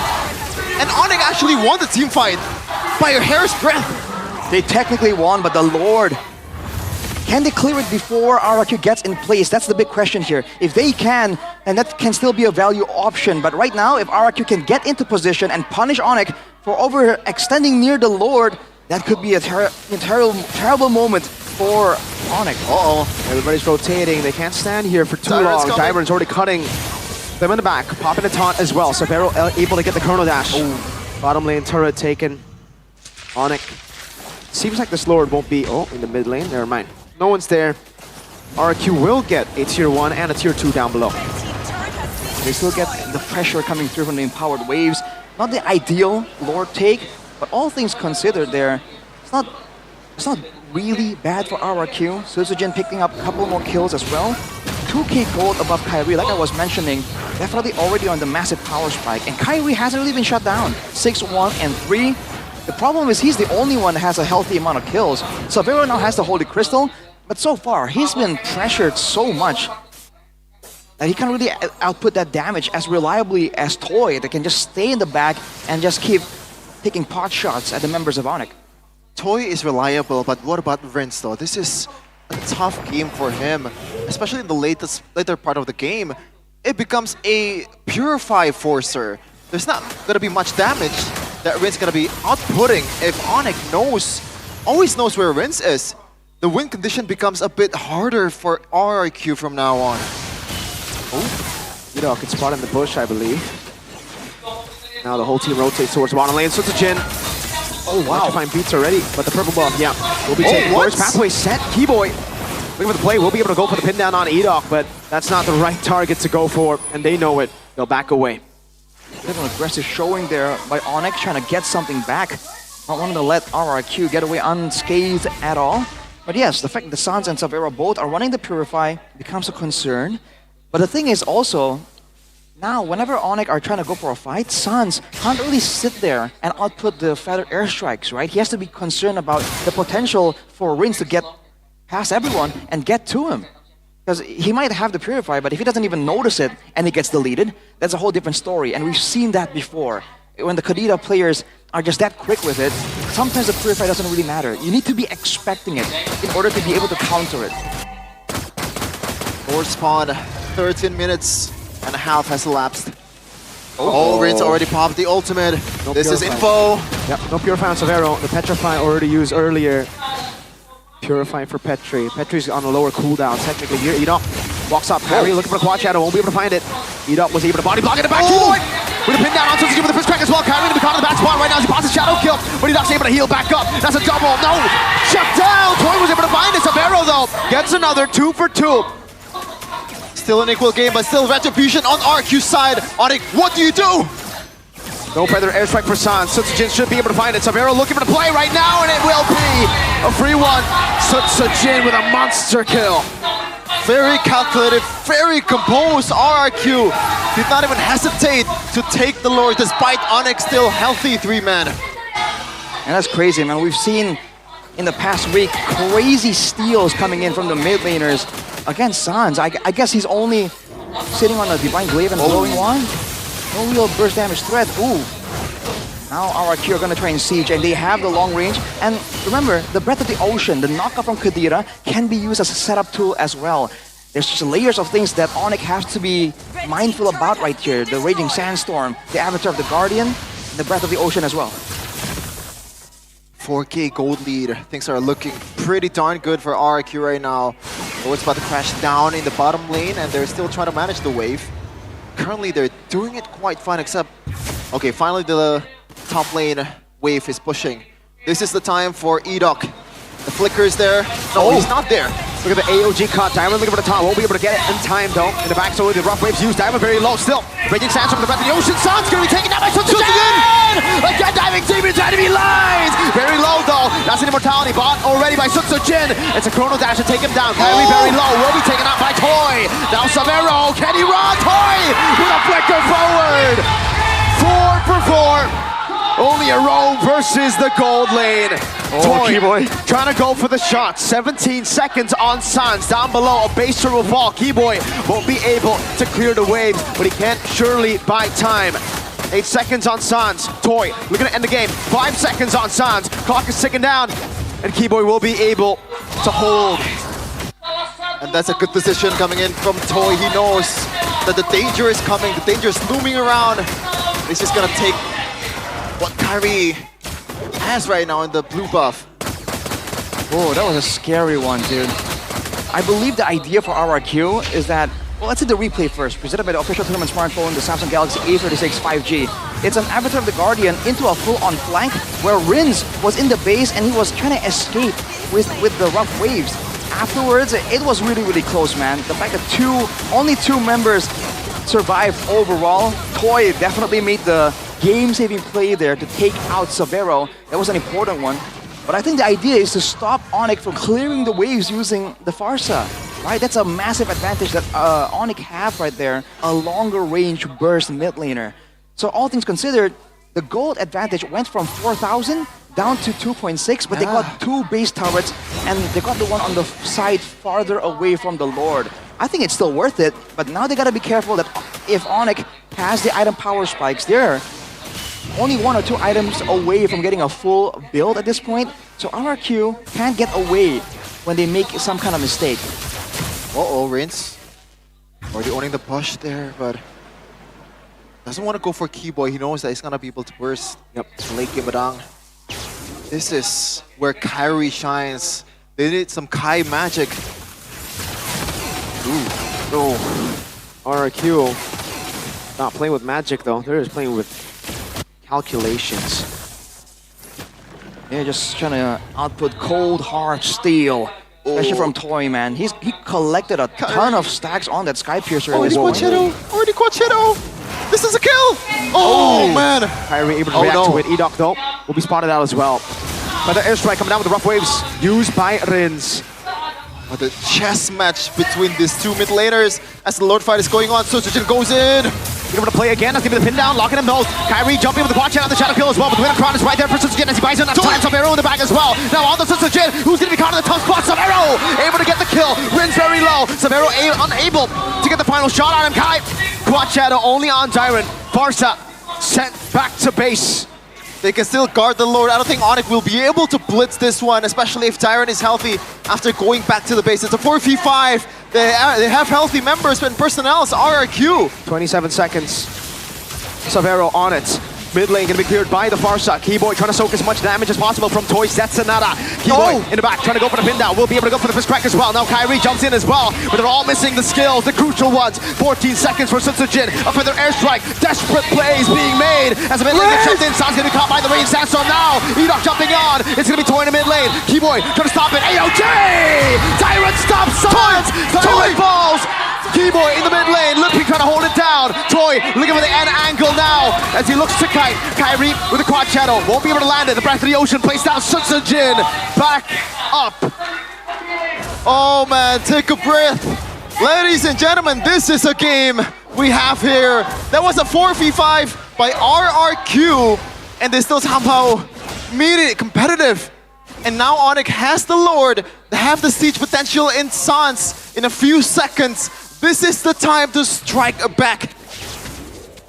And Onyx actually won the team fight by a hair's breadth. They technically won, but the Lord, can they clear it before RRQ gets in place? That's the big question here. If they can, then that can still be a value option. But right now, if RRQ can get into position and punish Onyx for overextending near the Lord, that could be a terrible moment for Onyx. Everybody's rotating. They can't stand here for too long. Tyrant's already cutting them in the back. Popping a taunt as well. Severo able to get the Chrono Dash. Bottom lane turret taken. Onyx. Seems like this Lord won't be... in the mid lane. Never mind. No one's there. RQ will get a tier 1 and a tier 2 down below. They still get the pressure coming through from the empowered waves. Not the ideal Lord take, but all things considered there, it's not really bad for RRQ. Sutsujin picking up a couple more kills as well. 2k gold above Kyrie, like I was mentioning, definitely already on the massive power spike. And Kyrie hasn't really been shut down. 6-1 and 3. The problem is he's the only one that has a healthy amount of kills. Severo now has the Holy Crystal, but so far he's been pressured so much that he can't really output that damage as reliably as Toy that can just stay in the back and just keep taking pot shots at the members of Onyx. Toy is reliable, but what about Rince though? This is a tough game for him, especially in the later part of the game. It becomes a Purify Forcer. There's not going to be much damage that Rince going to be outputting if Onyx always knows where Rince is. The win condition becomes a bit harder for RRQ from now on. Edo can spot in the bush, I believe. Now the whole team rotates towards the bottom lane. Sutsujin. Electrifying beats already, but the purple buff, will be taken. First pathway set. Keyboy looking for the play. Will be able to go for the pin down on Edok, but that's not the right target to go for, and they know it. They'll back away. Bit of an aggressive showing there by Onyx, trying to get something back. Not wanting to let RRQ get away unscathed at all. But yes, the fact that Sans and Severo both are running the Purify becomes a concern. But the thing is also, now whenever Onyx are trying to go for a fight, Sans can't really sit there and output the feather airstrikes, right? He has to be concerned about the potential for Rince to get past everyone and get to him. Because he might have the Purify, but if he doesn't even notice it and it gets deleted, that's a whole different story. And we've seen that before. When the Kadita players are just that quick with it, sometimes the Purify doesn't really matter. You need to be expecting it in order to be able to counter it. Lord spawn, 13 minutes and a half has elapsed. Rince already popped the ultimate. This is info. Yep, no Purify on Severo. The Petrify already used earlier. Purifying for Petri. Petri's on a lower cooldown. Technically, Edok walks up. Harry looking for a Quad Shadow. Won't be able to find it. Edok was able to body block in the back. With a pin down on Suzuki with the first crack as well. Kyrie to be caught in the back spot right now as he pops a Shadow kill. But Edok's able to heal back up. That's a double. No! Shut down! Toy was able to find it. Severo though gets another 2 for 2. Still an equal game, but still retribution on RQ's side. Onyx, what do you do? No feather airstrike for Sans. Sutsujin should be able to find it. Savero looking for the play right now, and it will be a free one. Sutsujin with a monster kill. Very calculated, very composed. RRQ did not even hesitate to take the Lord despite Onyx still healthy 3-man. And that's crazy, man. We've seen in the past week crazy steals coming in from the mid laners against Sans. I guess he's only sitting on a Divine Glaive and blowing one. No real burst damage threat. Ooh. Now RRQ are gonna try and siege, and they have the long range. And remember, the Breath of the Ocean, the knockoff from Kadira, can be used as a setup tool as well. There's just layers of things that Onyx has to be mindful about right here. The Raging Sandstorm, the Avatar of the Guardian, and the Breath of the Ocean as well. 4K gold lead. Things are looking pretty darn good for RRQ right now. It's about to crash down in the bottom lane, and they're still trying to manage the wave. Currently, they're doing it quite fine, except... Okay, finally the top lane wave is pushing. This is the time for Edok. The flicker is there. No, he's not there. Look at the AOG cut. Diamond looking for the top. Won't be able to get it in time, though. In the back, so the rough waves used. Diamond very low still. Raging Sandstorm from the Breath of the Ocean. Sun's going to be taken down by Sutsujin! Again, diving deep into enemy lines! Very low, though. That's an immortality bot already by Sutsujin. It's a chrono dash to take him down. Very, very low. Will be taken out by Toy. Now Savero. Can he run? Toy with a flicker forward. 4 for 4. Only a row versus the gold lane. Toy trying to go for the shot. 17 seconds on Sans. Down below, a base turret will fall. Keyboy won't be able to clear the waves, but he can surely buy time. 8 seconds on Sans. Toy looking to end the game. 5 seconds on Sans. Clock is ticking down, and Keyboy will be able to hold. And that's a good decision coming in from Toy. He knows that the danger is coming. The danger is looming around. He's just gonna take what Kyrie has right now in the blue buff. Oh, that was a scary one, dude. I believe the idea for RRQ is that, well, let's see the replay first. Presented by the official tournament smartphone, the Samsung Galaxy A36 5G. It's an Avatar of the Guardian into a full-on flank where Rins was in the base and he was trying to escape with the rough waves. Afterwards, it was really, really close, man. The fact that only two members survived overall. Toy definitely made the game-saving play there to take out Savero. That was an important one. But I think the idea is to stop Onyx from clearing the waves using the Farsa. Right? That's a massive advantage that Onyx have right there. A longer range burst mid laner. So all things considered, the gold advantage went from 4,000 down to 2.6, but they got 2 base turrets and they got the one on the side farther away from the Lord. I think it's still worth it, but now they gotta be careful that if Onyx has the item power spikes, they're only 1 or 2 items away from getting a full build at this point. So RRQ can't get away when they make some kind of mistake. Uh-oh, Rince. Already owning the push there, but doesn't want to go for Keyboy. He knows that he's gonna be able to burst. Yep. Late Gimadang. This is where Kyrie shines. They need some Kai magic. Ooh. No. RRQ not playing with magic though. They're just playing with calculations. Yeah, just trying to output cold hard steel. Especially from Toy, man. He collected a ton of stacks on that Sky Piercer. Already Quachito! This is a kill! Oh, man! Kyrie able to react to it. Edok though will be spotted out as well. But the airstrike coming down with the rough waves used by Rins. The chess match between these two mid laners as the Lord fight is going on. Sutsujin goes in. He's going to play again. That's going to be the pin down, locking him both. Kyrie jumping with the quad shot on the shadow kill as well. But the winner crown is right there for Sutsujin as he buys in that time. Savero in the back as well. Now on the Sutsujin, who's going to be caught in the tough spot. Savero able to get the kill. Rins very low. Savero unable to get the final shot on him. Kai, quad shadow only on Tyrant. Farsa sent back to base. They can still guard the Lord. I don't think Onyx will be able to blitz this one, especially if Tyrant is healthy after going back to the base. It's a 4v5. They have healthy members, but personnel is RRQ. 27 seconds. Savero on it. Mid lane gonna be cleared by the Farsa. Keyboy trying to soak as much damage as possible from Toy Setsunada. Keyboy in the back trying to go for the pin down. Will be able to go for the fist crack as well. Now Kyrie jumps in as well, but they're all missing the skills, the crucial ones. 14 seconds for Sutsujin. A further airstrike. Desperate plays being made as the mid lane gets jumped in. San's gonna be caught by the Raging Sandstorm now. Edok jumping on. It's gonna be Toy in the mid lane. Keyboy trying to stop it. AOJ! Tyrant stops Sans! Tyrant falls! Keyboy in the mid lane. Limping trying to hold it down. Troy looking for the end angle now as he looks to Kite. Kyrie with the quad shadow. Won't be able to land it. The breath of the ocean plays down Sutsujin. Back up. Oh man, take a breath. Ladies and gentlemen, this is a game we have here. That was a 4v5 by RRQ, and they still somehow made it competitive. And now Onyx has the Lord. They have the siege potential in Sans in a few seconds. This is the time to strike back.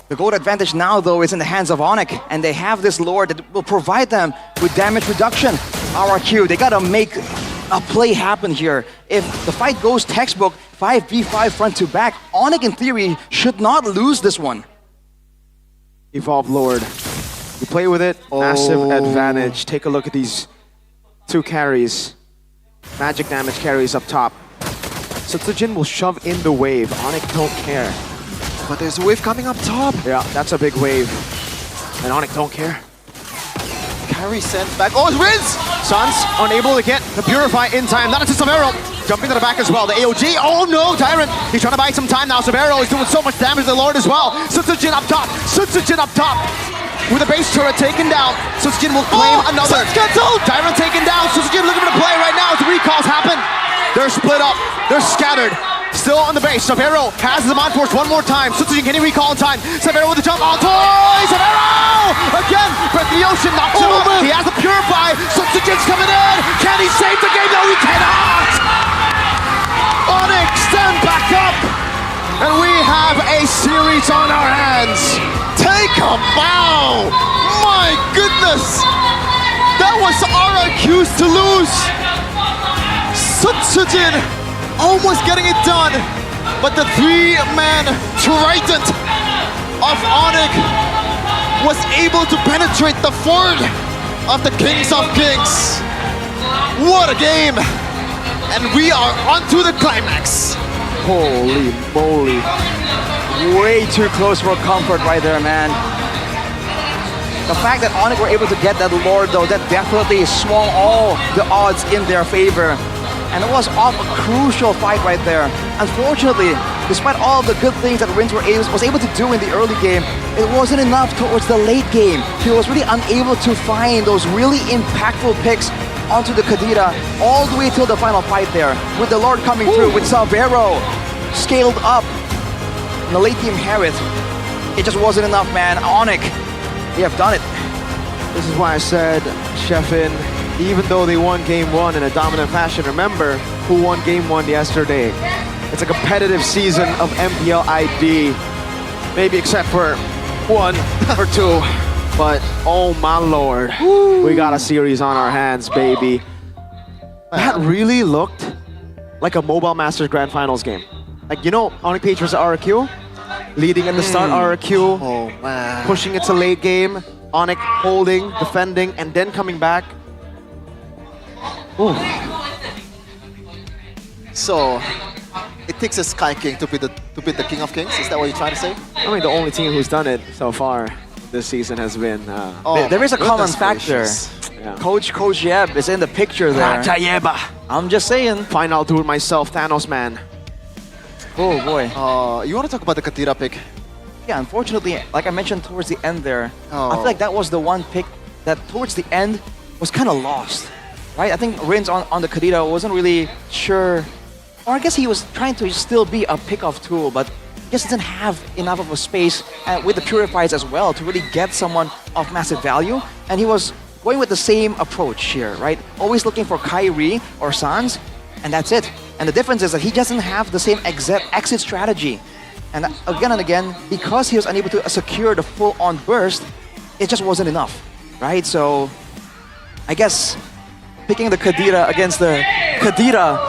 The gold advantage now, though, is in the hands of Onyx, and they have this Lord that will provide them with damage reduction. RRQ, they gotta make a play happen here. If the fight goes textbook, 5v5 front to back, Onyx in theory should not lose this one. Evolve Lord. You play with it, massive advantage. Take a look at these two carries. Magic damage carries up top. Sutsujin will shove in the wave. Onyx don't care. But there's a wave coming up top. Yeah, that's a big wave. And Onyx don't care. Carry sent back. Oh, it wins! Suns unable to get the Purify in time. That is Severo. Jumping to the back as well. The AOG. Oh no, Tyrant. He's trying to buy some time now. Severo is doing so much damage to the Lord as well. Sutsujin up top. Sutsujin up top. With the base turret taken down, Sutsujin will claim another. Tyrant taken down. Sutsujin looking for the play right now as the recalls happen. They're split up. They're scattered. Still on the base. Severo has the Mind Force one more time. Sutsujin, can he recall in time? Severo with the jump on toy. Severo! Again, Breath of the Ocean knocks him up. He has the Purify. Sutsujin's coming in. Can he save the game? No, he cannot! Onyx stand back up. And we have a series on our hands. Take a bow! My goodness! That was RRQ's to lose. Sutsujin almost getting it done, but the three-man trident of Onyx was able to penetrate the fort of the Kings of Kings. What a game! And we are on to the climax. Holy moly. Way too close for comfort right there, man. The fact that Onyx were able to get that Lord, though, that definitely swung all the odds in their favor. And it was a crucial fight right there. Unfortunately, despite all the good things that Rins was able to do in the early game, it wasn't enough towards the late game. He was really unable to find those really impactful picks onto the Kadira all the way till the final fight there. With the Lord coming through, with Salvero scaled up, and the late game Harith, it just wasn't enough, man. Onyx, they have done it. This is why I said, Sheffin, even though they won game one in a dominant fashion, remember who won game one yesterday. It's a competitive season of MPL ID. Maybe except for one or two. But oh my lord, we got a series on our hands, baby. That really looked like a Mobile Masters Grand Finals game. Like, you know, Onyx Page versus RRQ? Leading at the start, RRQ. Oh man. Pushing it to late game. Onyx holding, defending, and then coming back. Ooh. So, it takes a Sky King to beat the King of Kings? Is that what you're trying to say? I mean, the only team who's done it so far this season has been... there is a common factor. Yeah. Coach Yeb is in the picture there. Yeba. I'm just saying. Fine, I'll do it myself, Thanos man. Oh boy. You want to talk about the Kadira pick? Yeah, unfortunately, like I mentioned towards the end there, Oh. I feel like that was the one pick that towards the end was kind of lost, right? I think Rins on the Kadira wasn't really sure, or I guess he was trying to still be a pick-off tool, but just didn't have enough of a space with the Purifiers as well to really get someone of massive value, and he was going with the same approach here, right? Always looking for Kyrie or Sans, and that's it. And the difference is that he doesn't have the same exit strategy. And again, because he was unable to secure the full-on burst, it just wasn't enough, right? So, I guess picking the Kadira against the Kadira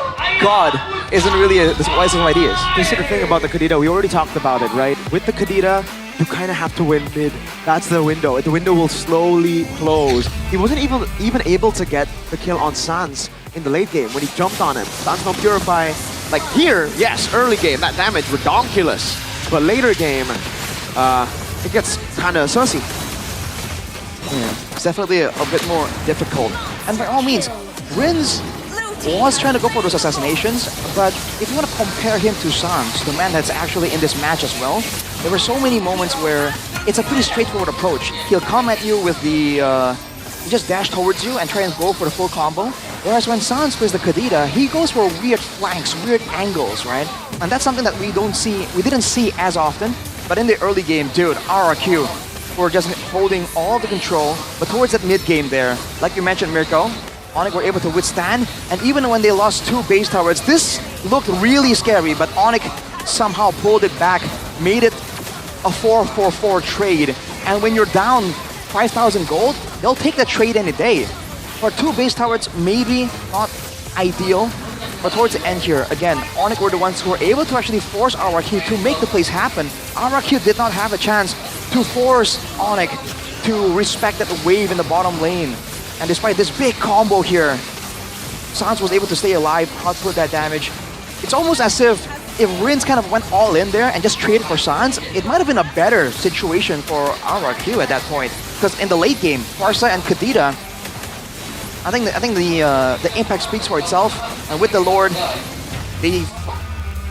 god isn't really the wisest of ideas. This is the thing about the Kadira, we already talked about it, right? With the Kadira, you kind of have to win mid. That's the window. The window will slowly close. He wasn't even able to get the kill on Sans in the late game when he jumped on him. Sans no Purify. Like here, yes, early game, that damage, redonkulous. But later game, it gets kind of sussy. Yeah, it's definitely a bit more difficult. And by all means, Rins was trying to go for those assassinations, but if you want to compare him to Sans, the man that's actually in this match as well, there were so many moments where it's a pretty straightforward approach. He'll come at you with the, he just dash towards you and try and go for the full combo. Whereas when Sans plays the Kadita, he goes for weird flanks, weird angles, right? And that's something that we didn't see as often. But in the early game, dude, RRQ were just holding all the control. But towards that mid game there, like you mentioned, Mirko, Onyx were able to withstand. And even when they lost 2 base towers, this looked really scary. But Onyx somehow pulled it back, made it a 4-4-4 trade. And when you're down 5,000 gold, they'll take that trade any day. For 2 base towers, maybe not ideal. But towards the end here, again, Onyx were the ones who were able to actually force RRQ to make the plays happen. RRQ did not have a chance to force Onyx to respect that wave in the bottom lane. And despite this big combo here, Sans was able to stay alive, output that damage. It's almost as if Rins kind of went all in there and just traded for Sans, it might have been a better situation for RRQ at that point. Because in the late game, Farsa and Kadita, I think the impact speaks for itself. And with the Lord, they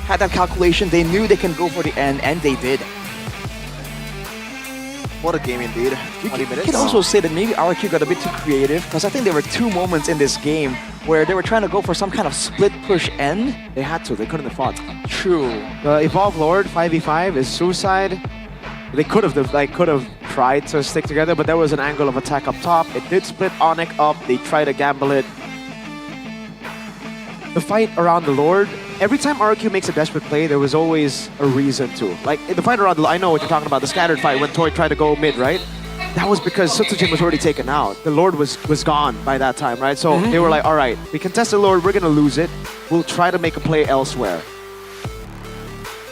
had that calculation. They knew they can go for the end, and they did. What a game indeed. You can also say that maybe RRQ got a bit too creative, because I think there were 2 moments in this game where they were trying to go for some kind of split push end. They had to. They couldn't have fought. True. The Evolve Lord 5v5 is suicide. They could have tried to stick together, but there was an angle of attack up top. It did split Onyx up. They tried to gamble it. The fight around the Lord, every time RRQ makes a desperate play, there was always a reason to. Like in the fight around, I know what you're talking about, the scattered fight when Toy tried to go mid, right? That was because Sutsujin was already taken out. The Lord was gone by that time, right? So they were like, all right, we contest the Lord, we're gonna lose it. We'll try to make a play elsewhere.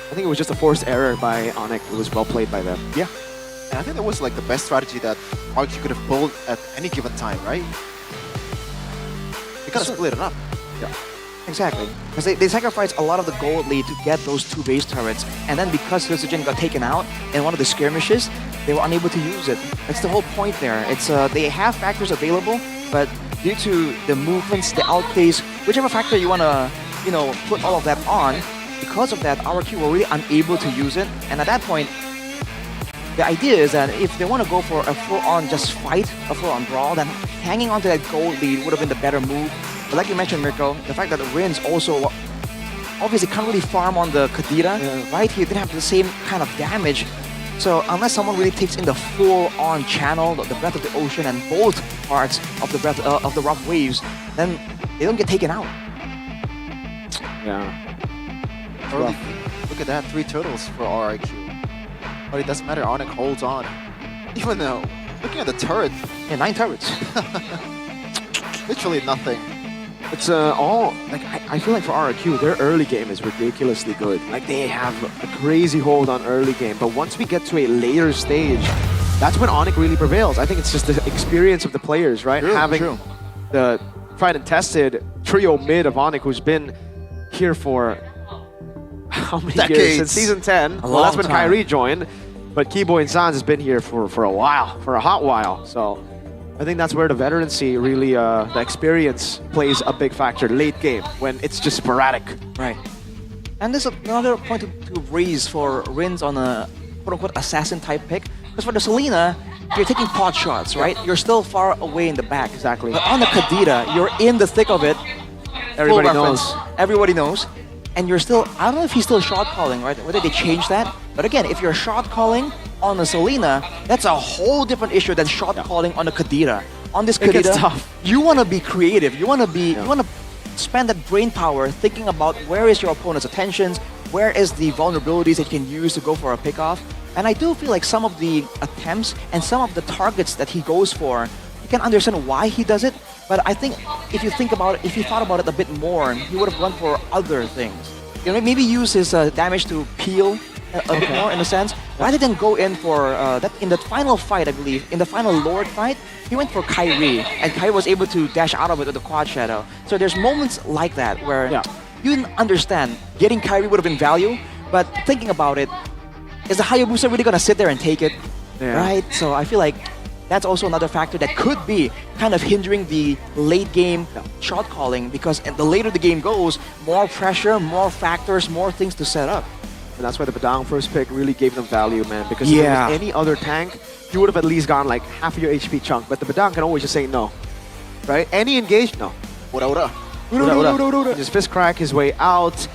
I think it was just a forced error by Onyx. It was well played by them. Yeah. And I think that was like the best strategy that RRQ could have pulled at any given time, right? They gotta split it up. Yeah. Exactly. Because they sacrificed a lot of the gold lead to get those 2 base turrets. And then because Sutsujin got taken out in one of the skirmishes, they were unable to use it. That's the whole point there. It's they have factors available, but due to the movements, the outplays, whichever factor you want to, put all of that on, because of that, RRQ were really unable to use it. And at that point, the idea is that if they want to go for a full-on just fight, a full-on brawl, then hanging on to that gold lead would have been the better move. But like you mentioned, Mirko, the fact that the Rins also obviously can't really farm on the Kadita, right? He didn't have the same kind of damage. So unless someone really takes in the full-on channel, the breath of the ocean, and both parts of the breath of the rough waves, then they don't get taken out. Yeah. Look at that, 3 turtles for RRQ. But it doesn't matter, Onyx holds on. Even though, looking at the turret. Yeah, 9 turrets. Literally nothing. It's all, like, I feel like for RRQ, their early game is ridiculously good. Like, they have a crazy hold on early game. But once we get to a later stage, that's when Onyx really prevails. I think it's just the experience of the players, right? Having the tried and tested trio mid of Onyx, who's been here for how many years? Since season 10. Well, that's when Kyrie joined. But Keyboy and Sans has been here for a while, for a hot while. So I think that's where the veterancy really, the experience plays a big factor late game when it's just sporadic. Right. And there's another point to raise for Rins on a quote-unquote assassin type pick. Because for the Selena, you're taking pot shots, right? You're still far away in the back. Exactly. But on the Kadita, you're in the thick of it. Everybody knows. Everybody knows. And you're still, I don't know if he's still shot calling, right? Whether they change that. But again, if you're shot calling on the Selena, that's a whole different issue than shot calling on the Kadita. On this Kadita, you want to be creative. You want to spend that brain power thinking about where is your opponent's attentions, where is the vulnerabilities that you can use to go for a pickoff. And I do feel like some of the attempts and some of the targets that he goes for, you can understand why he does it. But I think if you think about it, if he thought about it a bit more, he would have gone for other things. Maybe use his damage to peel a bit more in a sense, rather than go in for that in the final fight, I believe, in the final Lord fight, he went for Kyrie, and Kyrie was able to dash out of it with the quad shadow. So there's moments like that where you didn't understand getting Kyrie would have been value, but thinking about it, is the Hayabusa really gonna sit there and take it? Right? So I feel like that's also another factor that could be kind of hindering the late game shot calling, because the later the game goes, more pressure, more factors, more things to set up. And that's why the Padang first pick really gave them value, man. Because if it Yeah. was any other tank, you would have at least gone like half of your HP chunk. But the Padang can always just say no. Right? Any engage? No. Ura. Just fist crack his way out.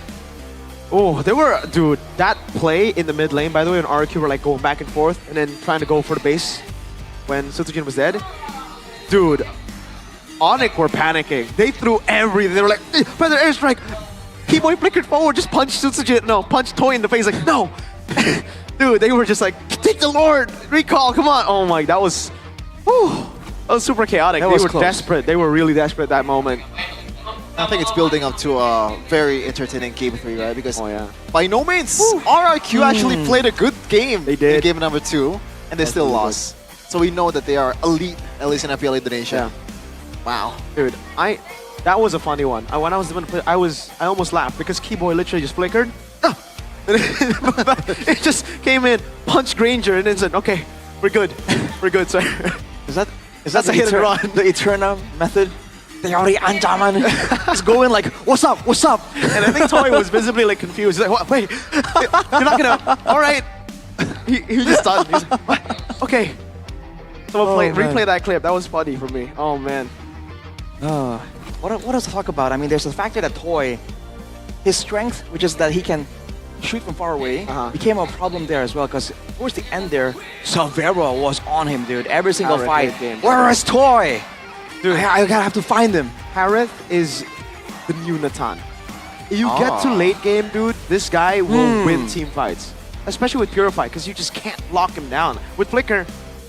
Oh, they were, dude, that play in the mid lane, by the way, when RQ were like going back and forth and then trying to go for the base when Sutsujin was dead. Dude, Onyx were panicking. They threw everything. They were like, brother, airstrike. Keyboy flickered forward, just punched Sutsujin. No, punched Toy in the face, like, no. Dude, they were just like, take the Lord, recall, come on. Oh my, that was, whew, that was super chaotic. That They was were close. desperate. They were really desperate at that moment. I think it's building up to a very entertaining game 3, right? Because by no means, RRQ actually played a good game in game number 2, and they still lost. So we know that they are elite, at least in MPL Indonesia. Wow. Dude, that was a funny one. When I was going to play, I almost laughed because Keyboy literally just flickered. It just came in, punched Granger, and then said, okay, we're good. We're good, sir. Is that That's the a hit and run. The Eterna method? Teori ancaman. Just going like, what's up? What's up? And I think Toy was visibly like confused. He's like, what? Wait, you're not gonna, all right. He just done. He's like, what? Okay. Someone replay that clip. That was funny for me. Oh man. What else to talk about? I mean, there's the factor that Toy, his strength, which is that he can shoot from far away, became a problem there as well, because towards the end there, Savera was on him, dude. Every single fight. Where is Toy? Dude, I gotta have to find him. Harith is the new Natan. If you get to late game, dude, this guy will win team fights. Especially with Purify, because you just can't lock him down. With Flicker,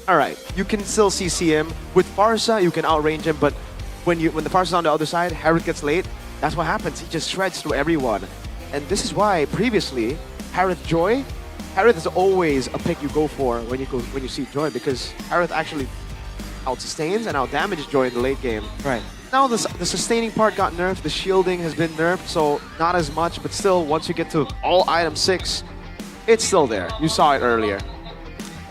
alright, you can still CC him. With Farsa, you can outrange him, but when the Farsa's on the other side, Harith gets late, that's what happens. He just shreds through everyone. And this is why previously, Harith Joy, Harith is always a pick you go for when you see Joy, because Harith actually out-sustains and out-damages Joy in the late game. Right. Now the sustaining part got nerfed, the shielding has been nerfed, so not as much, but still, once you get to all item 6, it's still there. You saw it earlier.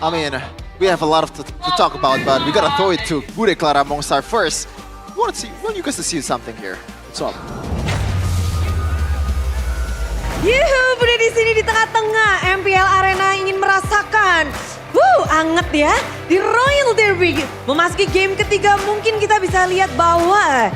I mean, we have a lot to talk about, but we gotta throw it to Bude Clara Mongstar first. We want you guys to see something here. What's up? Yuhu, Bude di sini di tengah-tengah MPL Arena ingin merasakan. Anget ya. Di Royal Derby memasuki game ketiga, mungkin kita bisa lihat bahwa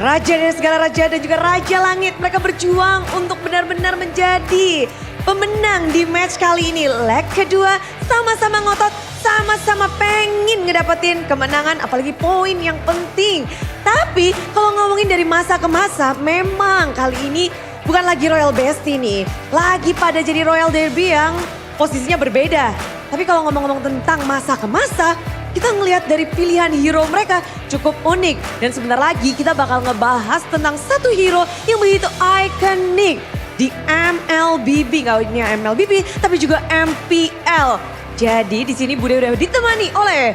raja dari segala raja dan juga raja langit, mereka berjuang untuk benar-benar menjadi pemenang di match kali ini. Leg kedua sama-sama ngotot, sama-sama pengen ngedapetin kemenangan, apalagi poin yang penting. Tapi kalau ngomongin dari masa ke masa, memang kali ini bukan lagi Royal Bestie nih. Lagi pada jadi Royal Derby yang posisinya berbeda. Tapi kalau ngomong-ngomong tentang masa ke masa, kita ngelihat dari pilihan hero mereka cukup unik. Dan sebentar lagi kita bakal ngebahas tentang satu hero yang begitu ikonik di MLBB. Gak hanya MLBB, tapi juga MPL. Jadi di sini Bude udah ditemani oleh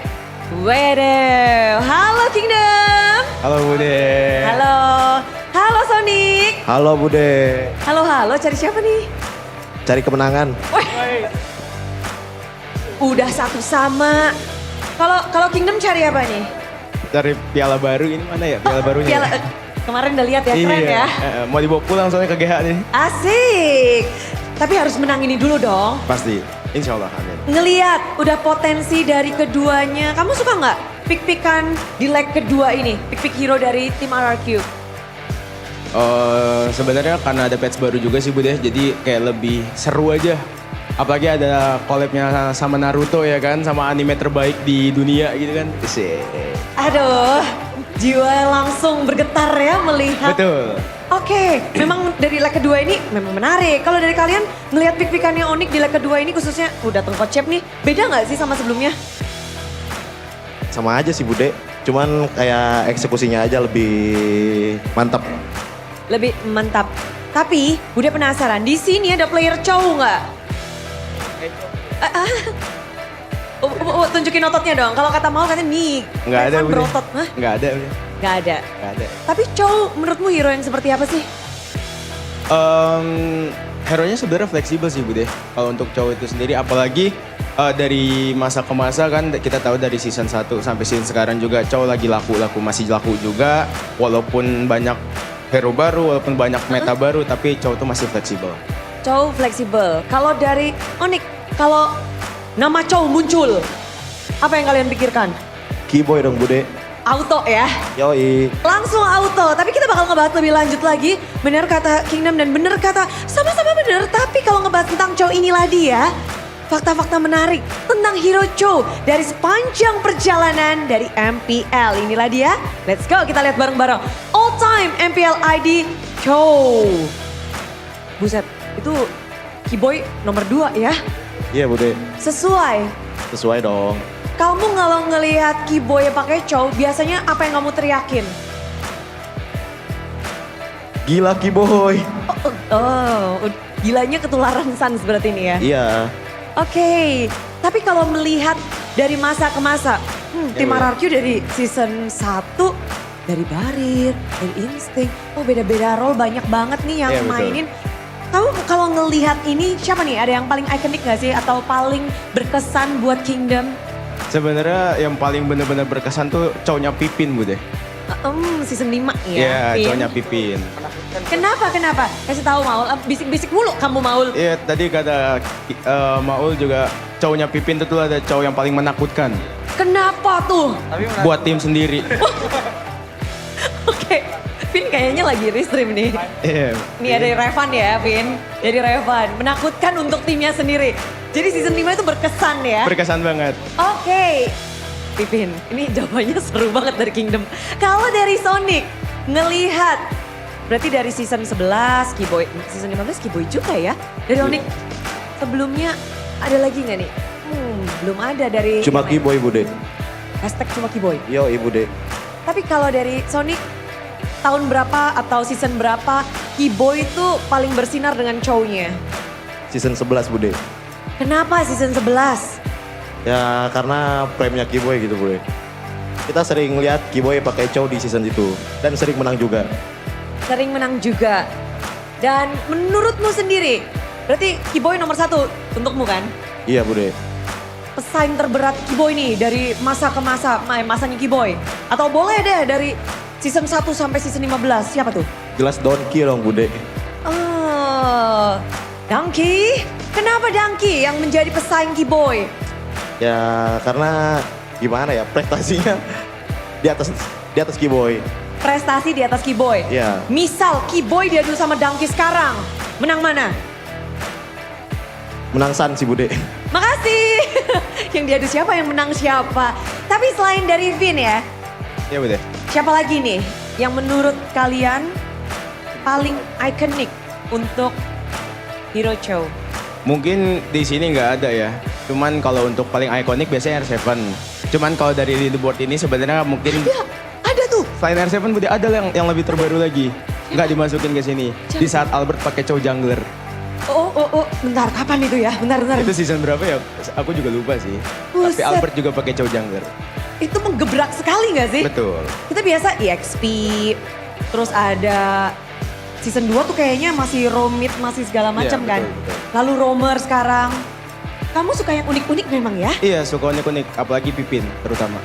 Wedew. Halo Kingdom. Halo Bude. Halo. Halo Sonic. Halo Bude. Halo, cari siapa nih? Cari kemenangan. Udah satu sama. Kalau Kingdom cari apa nih? Cari piala baru, ini mana ya piala barunya? Kemarin udah lihat ya, keren ya. Mau dibawa pulang soalnya ke GH nih. Asik. Tapi harus menang ini dulu dong. Pasti, insya Allah. Amin. Ngeliat udah potensi dari keduanya. Kamu suka nggak pick-pickan di leg kedua ini? Pick-pick hero dari tim RRQ? Sebenarnya karena ada patch baru juga sih Bude, jadi kayak lebih seru aja. Apalagi ada collabnya sama Naruto ya kan, sama anime terbaik di dunia gitu kan. Aduh, jiwa langsung bergetar ya melihat. Betul. Oke, memang dari leg kedua ini memang menarik. Kalau dari kalian ngelihat pick-pickannya Onyx di leg kedua ini khususnya udah Kocep nih, beda nggak sih sama sebelumnya? Sama aja sih Bude, cuman kayak eksekusinya aja lebih mantap. Lebih mantap. Tapi Bude penasaran, di sini ada player cowok nggak? Tunjukin ototnya dong. Kalau kata Maul katanya nih. Nggak ada Bude. Berotot. Hah? Nggak ada Bude. Nggak ada. Nggak ada. Tapi cowok menurutmu hero yang seperti apa sih? Hero-nya sebenarnya fleksibel sih Bude. Kalau untuk cowok itu sendiri, apalagi Dari masa ke masa kan kita tahu dari season 1 sampai season sekarang juga Chow lagi laku-laku, masih laku juga. Walaupun banyak hero baru, walaupun banyak meta baru, tapi Chow tuh masih fleksibel. Chow fleksibel. Kalau dari Onyx, kalau nama Chow muncul, apa yang kalian pikirkan? Keyboy dong Bude. Auto ya? Yoi. Langsung auto, tapi kita bakal ngebahas lebih lanjut lagi. Bener kata Kingdom dan bener kata, sama-sama bener. Tapi kalau ngebahas tentang Chow inilah dia, fakta-fakta menarik tentang Hero Chow dari sepanjang perjalanan dari MPL. Inilah dia, let's go kita lihat bareng-bareng. All time MPL ID Chow. Buset, itu Keyboy nomor 2 ya? Iya Bude. Sesuai. Sesuai dong. Kamu kalau ngelihat Keyboy pakai Chow, biasanya apa yang kamu teriakin? Gila Keyboy. Gilanya ketularan Sans berarti ini ya? Iya. Oke, tapi kalau melihat dari masa ke masa, tim Iya. RRQ dari season 1, dari Barir, dari Instinct, beda-beda role banyak banget nih yang Iya, betul. mainin. Kamu kalau ngelihat ini siapa nih? Ada yang paling ikonik gak sih? Atau paling berkesan buat Kingdom? Sebenarnya yang paling benar-benar berkesan tuh Chow-nya Pipin Bude. Season 5 ya? Iya, Pin? Chow-nya Pipin. Kenapa? Kasih tahu Maul, bisik-bisik mulu kamu Maul. Iya, tadi kata Maul juga Chow-nya Pipin itu tuh ada Chow yang paling menakutkan. Kenapa tuh? Buat tim sendiri. Oke, Vin kayaknya lagi restream nih. Iya. Nih ada Revan ya, Vin. Jadi Revan, menakutkan untuk timnya sendiri. Jadi season 5 itu berkesan ya? Berkesan banget. Oke. Pipin, ini jawabannya seru banget dari Kingdom. Kalau dari Sonic, ngelihat, berarti dari season 11, Keyboy, season 15 Keyboy juga ya? Dari Onyx, sebelumnya ada lagi nggak nih? Belum ada dari... Cuma Keyboy Bude. Hashtag cuma Keyboy. Yoi Bude. Tapi kalau dari Sonic, tahun berapa atau season berapa Keyboy itu paling bersinar dengan Chow-nya? Season 11 Bude. Kenapa season 11? Ya karena prime-nya Keyboy gitu Bude. Kita sering lihat Keyboy pakai Chow di season itu. Dan sering menang juga. Sering menang juga. Dan menurutmu sendiri, berarti Keyboy nomor 1 untukmu kan? Iya Bude. Pesaing terberat Keyboy nih dari masa ke masa, masanya Keyboy. Atau boleh deh dari season 1 sampai season 15, siapa tuh? Jelas Donkey dong Bude. Oh, Donkey? Kenapa Donkey yang menjadi pesaing Keyboy? Ya karena gimana ya prestasinya di atas Keyboy. Prestasi di atas Keyboy? Iya. Misal Keyboy diadu sama Donkey sekarang, menang mana? Menang San sih Bude. Makasih. Yang diadu siapa, yang menang siapa. Tapi selain dari Vin ya, Iya Bude. siapa lagi nih yang menurut kalian paling ikonik untuk Hero Chow? Mungkin di sini nggak ada ya. Cuman kalau untuk paling ikonik biasanya R7. Cuman kalau dari leaderboard ini sebenarnya mungkin ada tuh. Selain R7 Bude ada yang lebih terbaru lagi. Nggak dimasukin ke sini. Di saat Albert pakai Chow jungler. Bentar, kapan itu ya? Bentar. Itu season berapa ya? Aku juga lupa sih. Buset. Tapi Albert juga pakai Chow jungler. Itu menggebrak sekali nggak sih? Betul. Kita biasa EXP, terus ada season 2 tuh kayaknya masih romit, masih segala macam Iya, kan. betul. Lalu roamer sekarang. Kamu suka yang unik-unik memang ya? Iya, suka unik-unik. Apalagi Pipin terutama.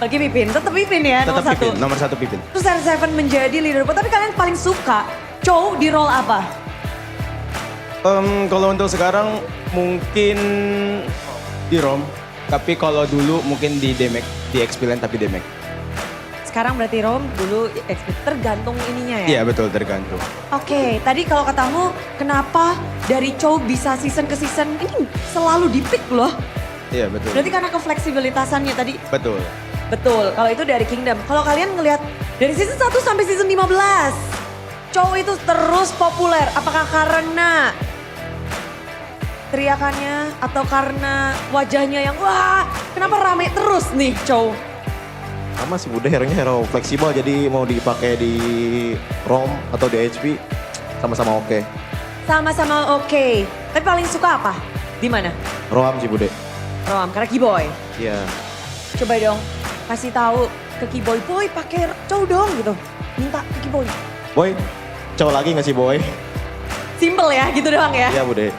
Lagi Pipin, tetap Pipin ya nomor Tetap Pipin, 1. nomor 1 Pipin. Terus R7 menjadi leaderboard, tapi kalian paling suka Chow di role apa? Kalau untuk sekarang mungkin di ROM. Tapi kalau dulu mungkin di Demek, di XP Lane tapi Demek. Sekarang berarti Rom, dulu XP, tergantung ininya ya? Iya betul, tergantung. Oke, tadi kalau katamu kenapa dari Chow bisa season ke season ini selalu di-pick loh? Iya betul. Berarti karena kefleksibilitasannya tadi. Betul. Betul, kalau itu dari Kingdom. Kalau kalian ngelihat dari season 1 sampai season 15, Chow itu terus populer. Apakah karena teriakannya atau karena wajahnya yang wah kenapa rame terus nih Chow? Sama sih Bude, hero-nya hero fleksibel jadi mau dipakai di ROM atau di HP sama-sama oke. Sama-sama oke. Tapi paling suka apa? Di mana? ROM sih Bude. Rom, karena Keyboy. Iya. Coba dong kasih tahu ke Keyboy, boy pakai Chow dong gitu. Minta ke Keyboy. Boy, Chow lagi nggak sih Boy? Simple ya gitu doang ya. Iya Bude.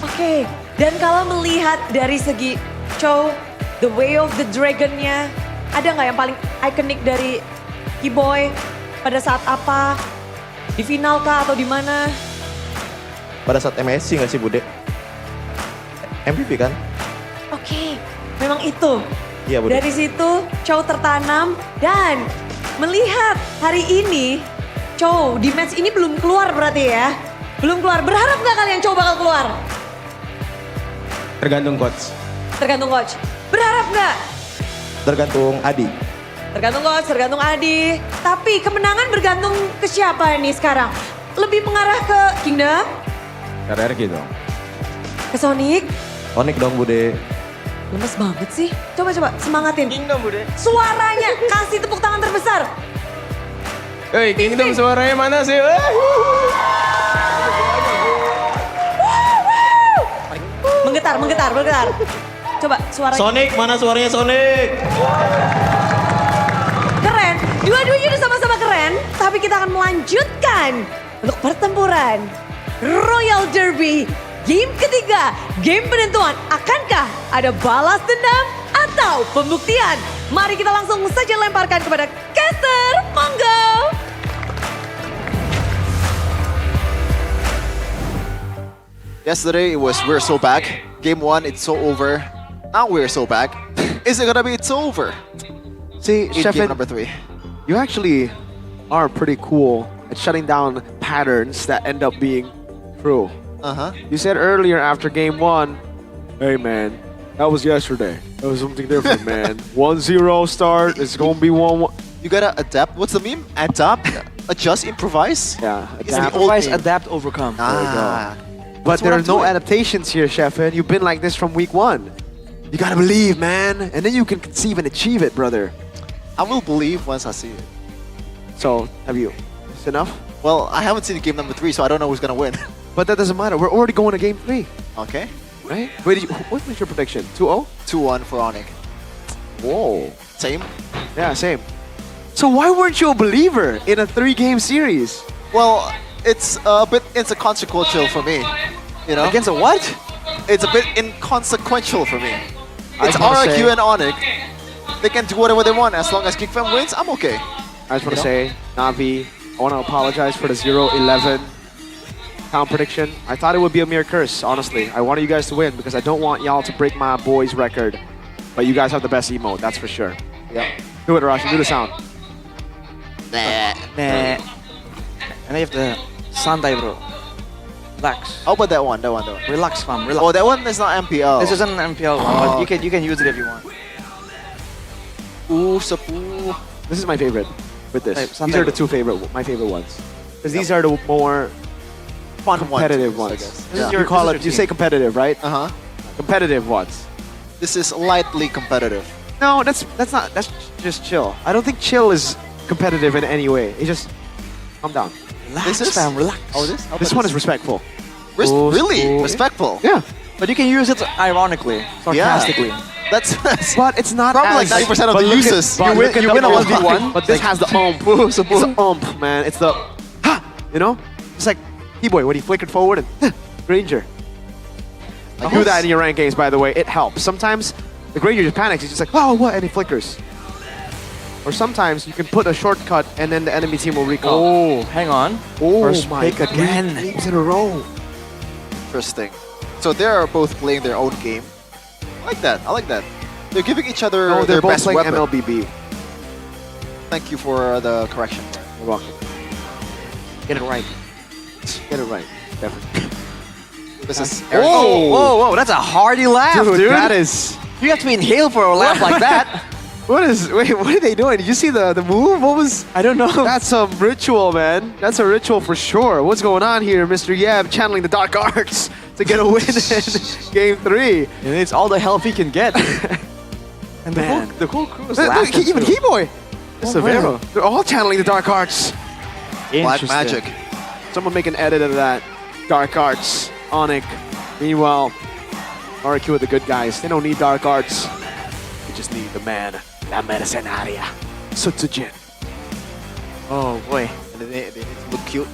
Oke, Dan kalau melihat dari segi Chow, the way of the dragon-nya, ada nggak yang paling ikonik dari Keyboy pada saat apa? Di final kah atau di mana? Pada saat MSC nggak sih Bude? MVP kan? Oke, memang itu. Iya Bude. Dari situ Chow tertanam dan melihat hari ini Chow di match ini belum keluar berarti ya? Belum keluar. Berharap nggak kalian Chow bakal keluar? Tergantung coach. Tergantung coach. Berharap nggak? Tergantung Adi. Tergantung coach, tergantung Adi. Tapi kemenangan bergantung ke siapa ini sekarang? Lebih mengarah ke Kingdom? RRQ dong. Ke Sonic? Sonic dong Bude. Lemes banget sih. Coba semangatin. Kingdom Bude. Suaranya kasih tepuk tangan terbesar. Hei, Kingdom suaranya mana sih? Menggetar. Coba suaranya. Sonic, mana suaranya Sonic? Keren. Dua-duanya udah sama-sama keren. Tapi kita akan melanjutkan untuk pertempuran Royal Derby. Game ketiga, game penentuan. Akankah ada balas dendam atau pembuktian? Mari kita langsung saja lemparkan kepada caster. Monggo. Yesterday it was we're so back. Game 1, it's so over. Now we're so back. Is it gonna be it's over? See, In Shefin, game number 3. you actually are pretty cool at shutting down patterns that end up being true. You said earlier after game 1, hey man, that was yesterday. That was something different, man. 1-0 start, it's gonna be 1-1. You gotta adapt. What's the meme? Adapt, adjust, improvise? Yeah, It's the old Improvise, meme. adapt, overcome. But That's what there are I'm no doing. adaptations here, Shefin. You've been like this from week 1. You gotta believe, man. And then you can conceive and achieve it, brother. I will believe once I see it. So, have you? Is enough? Well, I haven't seen game number 3, so I don't know who's gonna win. But that doesn't matter. We're already going to game 3, Okay. right? Wait, what was your prediction? 2-0? 2-1 for Onyx. Whoa. Same. Yeah, same. So why weren't you a believer in a 3-game series? Well, it's a bit inconsequential for me. You know? Against a what? It's a bit inconsequential for me. I It's just wanna RRQ say- and Onyx. They can do whatever they want as long as Kickfam wins. I'm okay. I just want to You know? say, Navi, I want to apologize for the 0-11 count prediction. I thought it would be a mere curse, honestly. I wanted you guys to win because I don't want y'all to break my boys' record. But you guys have the best emote, that's for sure. Yeah. Do it, Rashi. Do the sound. Nah. And then you have to santai bro. Relax. How about that one? That one. Relax fam, relax. Oh, that one is not MPL. This isn't an MPL one, but you can use it if you want. Ooh, sapu. This is my favorite with this. Hey, These are the my favorite ones. Because these are the more Fun competitive ones, I ones. guess. This is Yeah. your- this is You your say team. competitive, right? Uh-huh. Competitive ones. This is lightly competitive. No, that's just chill. I don't think chill is competitive in any way. It's just calm down. Relax This is- fam, relax. Oh, this? How This about one is respectful. really respectful. Yeah. But you can use it ironically, sarcastically. That's But it's not probably as, like 90% of but the look at- uses. but You win- look at you the win a ump. 1v1, But this has the ump. It's the ump, man. It's the ha, you know? It's like T-Boy when he flickered forward and Granger. Do that in your rank games, by the way. It helps. Sometimes the Granger just panics. He's just like, oh, what? And he flickers. Or sometimes you can put a shortcut and then the enemy team will recall. Oh, hang on. Oh, First my pick again. 3 games in a row. Interesting. So they are both playing their own game. I like that. I like that. They're giving each other No, they're their both best playing weapon. MLBB. Thank you for the correction. You're welcome. Get it right. Get it right. Definitely. This is Whoa, that's a hearty laugh, dude. That is... You have to inhale for a laugh like that. What are they doing? Did you see the move? What was... I don't know. That's some ritual, man. That's a ritual for sure. What's going on here, Mr. Yeb channeling the dark arts to get a win in game 3. And it's all the help he can get. And The whole crew is Look, laughing. Even too. He-Boy. Severo. They're all channeling the dark arts. black Interesting. magic. Someone make an edit of that. Dark arts. Onyx. Meanwhile, RQ with the good guys. They don't need dark arts. They just need the man. La mercenaria. Sutsujin. Oh boy. And they need to look cute.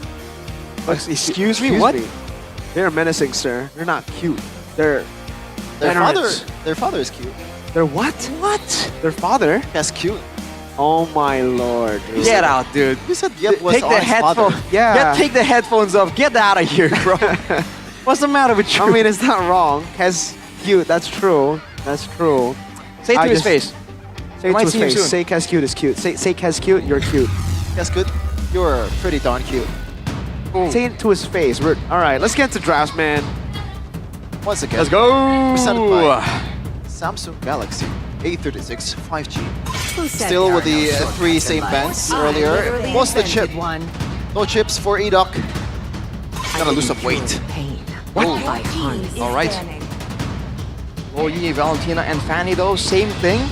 Excuse me, what? They're menacing, sir. They're not cute. Their father is cute. Their what? What? Their father? That's cute. Oh my lord. Get out, dude. You said Yep was Take on the his father. headphones. Yeah. Take the headphones off. Get out of here, bro. What's the matter with you? I mean, it's not wrong. Kez cute. That's true. That's true. Say it to his face. Say it Might to his see him face. soon. Say Kez cute is cute. Say Kez cute. You're cute. That's good. You're pretty darn cute. Say it to his face. All right. Let's get to drafts, man. Once again, Let's go. presented by Samsung Galaxy A36 5G. Still with the three same bands earlier. Most of the chip. No chips for Edok. Gonna lose some weight. What? All right. Loyi, Valentina, and Fanny, though, same thing.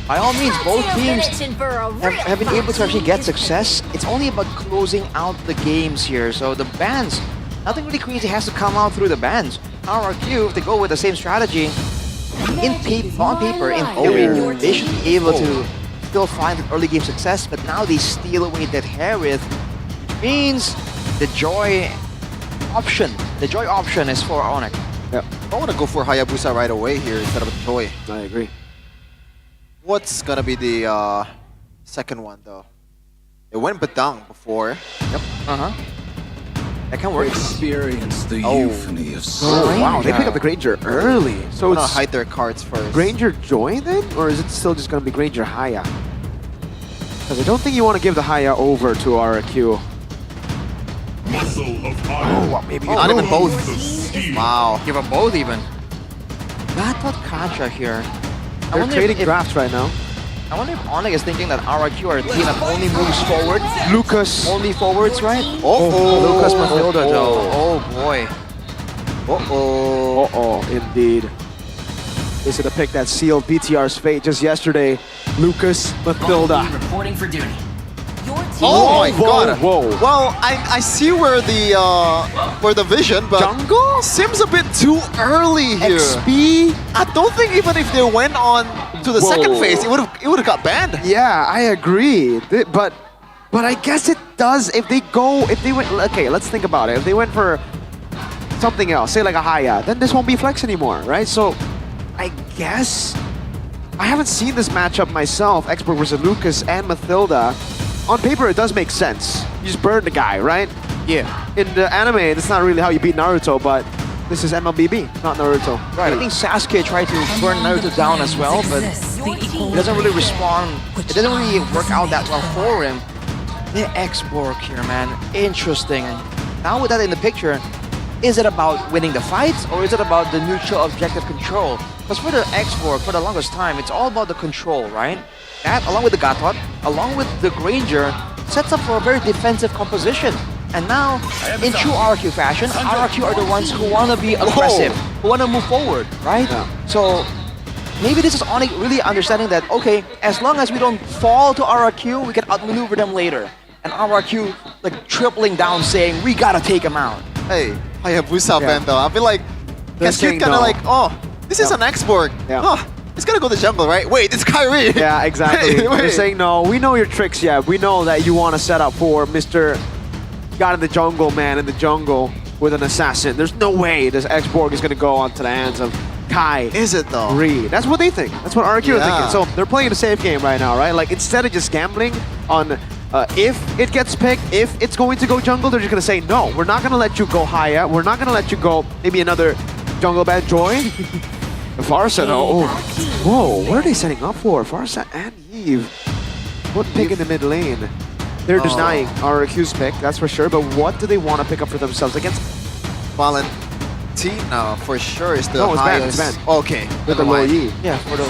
By all means, both teams have been able to actually get success. It's only about closing out the games here. So the bans, nothing really crazy has to come out through the bans. RRQ, if they go with the same strategy, on paper, in theory, they should be able to still find an early game success, but now they steal away that Harith, which means the joy option is for Onyx. Yeah. I want to go for Hayabusa right away here instead of a Toy. I agree. What's gonna be the second one though? It went Badang before. Yep. That can work. Experience the euphony of Oh, wow, they pick up the Granger early. So I'm gonna it's hide their cards first. Granger Joy then? Or is it still just going to be Granger Haya? Because I don't think you want to give the Haya over to RQ. Oh, well, maybe Not even both. Wow. Give them both even. I thought Kacha here. They're trading drafts right now. I wonder if Onyx is thinking that RRQ are a team that only moves forward. Lucas. Only forwards, right? Oh, Lucas Matilda, though. Oh, boy. Uh-oh, indeed. This is the pick that sealed BTR's fate just yesterday. Lucas Matilda. Reporting for duty. Oh my god. Whoa. Well, I see where the vision, but Jungle seems a bit too early here. XP. I don't think even if they went on to the second phase, it would have got banned. Yeah, I agree. But I guess it does if they went. Okay, let's think about it. If they went for something else, say like a Haya, then this won't be flex anymore, right? So I guess I haven't seen this matchup myself, Expert versus Lucas and Matilda. On paper, it does make sense. You just burn the guy, right? Yeah. In the anime, that's not really how you beat Naruto, but this is MLBB, not Naruto. Right, I think Sasuke tried to burn Naruto down as well, but he doesn't really respond. It doesn't really work out that well for him. The X-Borg here, man. Interesting. Now with that in the picture, is it about winning the fights or is it about the neutral objective control? Because for the X-Borg, for the longest time, it's all about the control, right? That, along with the Gatot, along with the Granger, sets up for a very defensive composition. And now, in true RRQ fashion, RRQ are the ones who want to be aggressive, who want to move forward, right? Yeah. So, maybe this is Onyx really understanding that, okay, as long as we don't fall to RRQ, we can outmaneuver them later. And RRQ, like, tripling down, saying, we gotta take him out. Hey, Hayabusa fan though. I feel like Cascade kind of like, oh, this is an X-Borg. Yeah. Oh, it's gonna go to jungle, right? Wait, it's Kyrie. Yeah, exactly. Hey, They're saying, no, we know your tricks, yeah. We know that you want to set up for Mr. Got in the jungle, man, in the jungle with an assassin. There's no way this X-Borg is going to go onto the hands of Kai. Is it though? Reed. That's what they think. That's what RQ are thinking. So they're playing a safe game right now, right? Like, instead of just gambling on if it gets picked, if it's going to go jungle, they're just going to say, no, we're not going to let you go Haya. We're not going to let you go maybe another jungle band Joy. Farsa, though. Oh. Whoa, what are they setting up for? Farsa and Eve. What pick in the mid lane? They're denying RQ's pick, that's for sure, but what do they want to pick up for themselves against? Valentina, for sure, is the no, it's highest. banned, it's banned. Okay. With the Loyi. Yeah, for the...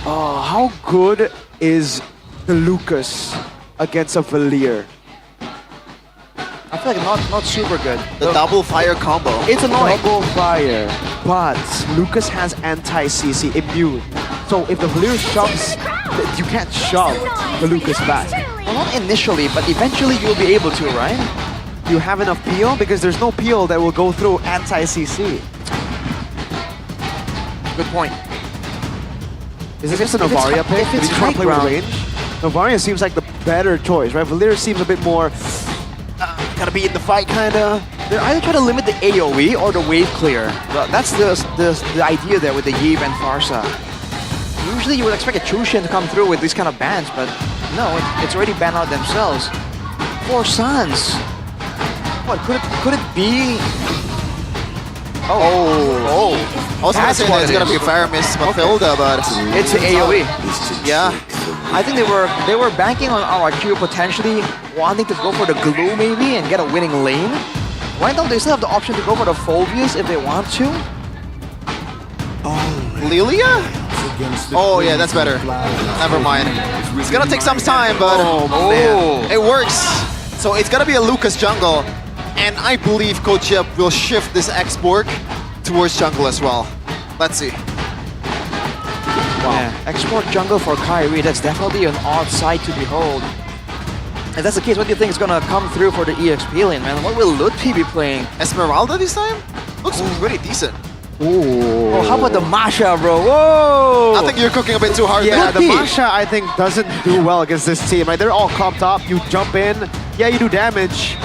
Oh, how good is the Lucas against a Valier? I feel like not super good. The double fire combo. It's annoying. Double fire, but Lucas has anti-CC immune. So if the Valier shoves, you can't shove the Lucas back. Well, not initially, but eventually you'll be able to, right? You have enough peel? Because there's no peel that will go through anti-CC. Good point. Is this a Novaria pick? If it's high high ground, range? Novaria seems like the better choice, right? Valier seems a bit more gotta be in the fight, kinda. They're either trying to limit the AoE or the wave clear. But that's the idea there with the Yip and Farsa. Usually you would expect a Chushin to come through with these kind of bans, but no, it's already banned out themselves. 4 Suns. What, could it be? Oh. I was That's saying what it's it gonna is. be Faramis Matilda, but It's an AoE. Yeah. I think they were banking on RRQ potentially wanting to go for the glue maybe and get a winning lane. Right now they still have the option to go for the Phobius if they want to. Lilia? Oh yeah, that's better. Never mind. It's gonna take some time, but it works. So it's gonna be a Lucas jungle, and I believe Coach Yep will shift this export towards jungle as well. Let's see. Wow. Yeah. Export jungle for Kyrie, that's definitely an odd sight to behold. If that's the case, what do you think is gonna come through for the EXP lane, man? What will Lutfi be playing? Esmeralda this time? Looks pretty decent. Oh, how about the Masha, bro? Whoa! I think you're cooking a bit too hard Yeah, there. the Masha, I think, doesn't do well against this team. Like, they're all comped up. You jump in, yeah, you do damage.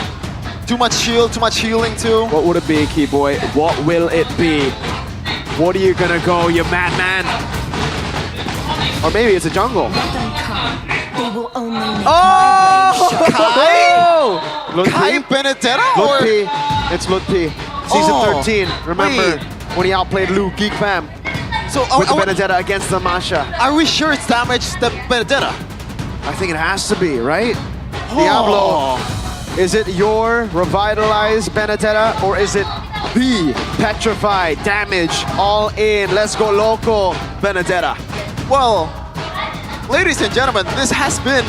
Too much shield, too much healing too. What would it be, Keyboy? What will it be? What are you gonna go, you madman? Or maybe it's a jungle. Oh! Kai Benedetta or? Lutfi. It's Lutfi. Season 13. Remember when he outplayed Lu Geek Fam? So with the Benedetta against the Masha. Are we sure it's damaged the Benedetta? I think it has to be, right? Diablo. Is it your revitalized Benedetta or is it the petrified, damage, all in, let's go local Benedetta? Well, ladies and gentlemen, this has been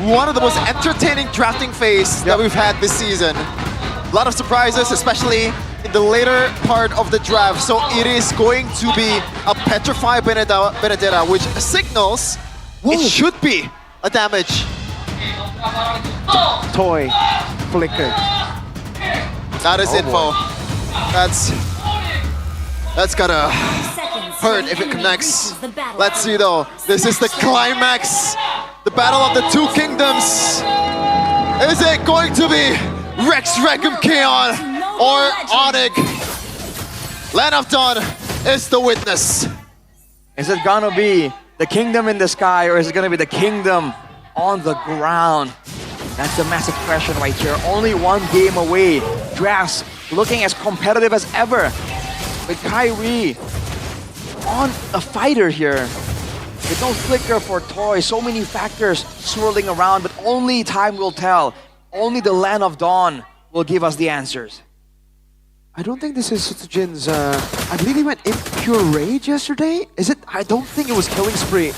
one of the most entertaining drafting phase that we've had this season. A lot of surprises, especially in the later part of the draft. So it is going to be a petrified Benedetta, which signals it should be a damage. Toy flicker. That is info. That's gonna hurt if it connects. Let's see though. This is the climax. The battle of the two kingdoms. Is it going to be Rex Recum Keon or Onyx? Land of Dawn is the witness. Is it gonna be the kingdom in the sky or is it gonna be the kingdom on the ground? That's the massive question right here. Only one game away. Drafts looking as competitive as ever. With Kyrie on a fighter here. With no flicker for Toy. So many factors swirling around, but only time will tell. Only the Land of Dawn will give us the answers. I don't think this is Sutsujin's, I believe he went Impure Rage yesterday? Is it? I don't think it was Killing Spree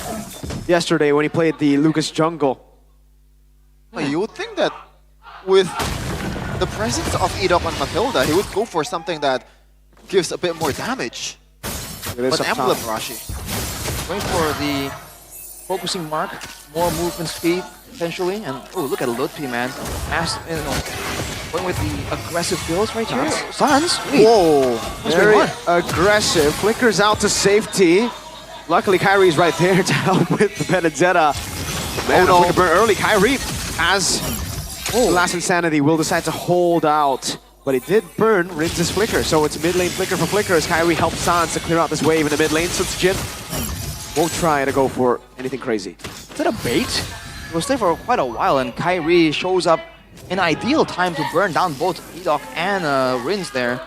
yesterday when he played the Lucas Jungle. Well, you would think that with the presence of Edok and Matilda, he would go for something that gives a bit more damage. But Emblem Rashi. Going for the focusing mark, more movement speed potentially, and oh, look at Lutfi, man. Going with the aggressive builds right here. Suns? Whoa, What's very going on? aggressive. Flickers out to safety. Luckily, Kyrie's right there to help with the Benedetta. Man, no. Burn early. Kyrie, as Last Insanity, will decide to hold out. But it did burn Rinz's Flicker, so it's mid lane Flicker for Flicker as Kyrie helps Sans to clear out this wave in the mid lane. Sutsujin won't try to go for anything crazy. Is that a bait? It was there for quite a while, and Kyrie shows up in ideal time to burn down both Edok and Rinz there.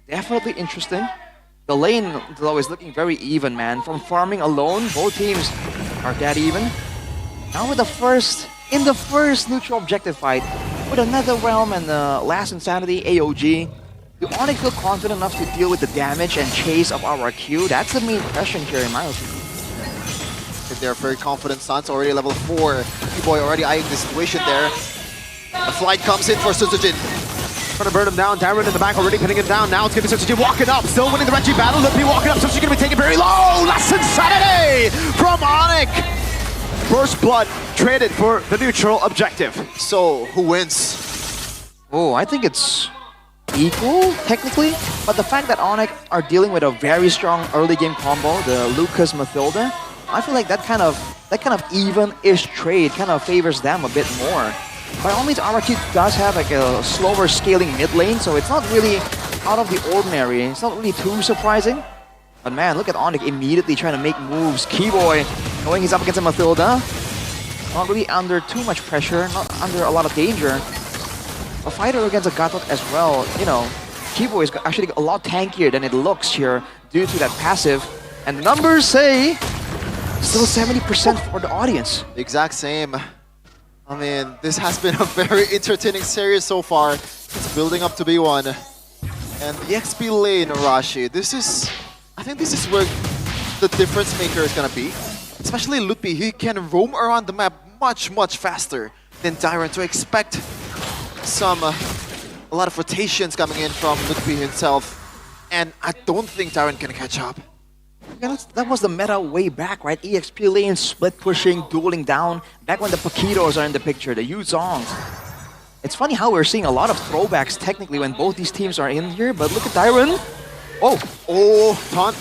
Definitely interesting. The lane, though, is looking very even, man. From farming alone, both teams are dead even. Now with the first neutral objective fight, with another realm and Last Insanity, AOG, do Onyx feel confident enough to deal with the damage and chase of our Q? That's the main question here in my opinion. If they're very confident, Suns already level 4. Keyboy already eyeing the situation there. A flight comes in for Sutsujin. Trying to burn him down. Darren in the back already pinning him down. Now it's going to be Sutsujin walking up. Still winning the Reggie battle. Lutfi walking up. Sutsujin going to be taken very low. Last Insanity from Onyx. First blood traded for the neutral objective. So, who wins? Oh, I think it's equal, technically. But the fact that Onyx are dealing with a very strong early game combo, the Lucas Matilda, I feel like that kind of even-ish trade kind of favors them a bit more. By all means, RRQ does have like a slower scaling mid lane, so it's not really out of the ordinary. It's not really too surprising. But man, look at Onyx immediately trying to make moves. Keyboy, knowing he's up against a Mathilda, not really under too much pressure, not under a lot of danger. A fighter against a Gatot as well, you know, Keyboy is actually a lot tankier than it looks here due to that passive. And the numbers say still 70% for the audience. Exact same. I mean, this has been a very entertaining series so far. It's building up to be one. And the XP lane, Rashi, I think this is where the difference maker is gonna be. Especially Lutpi, he can roam around the map much, much faster than Tyron. To expect a lot of rotations coming in from Lutpi himself. And I don't think Tyron can catch up. Yeah, that was the meta way back, right? EXP lane, split pushing, dueling down. Back when the Paquitos are in the picture, the Yuzongs. It's funny how we're seeing a lot of throwbacks technically when both these teams are in here, but look at Tyron.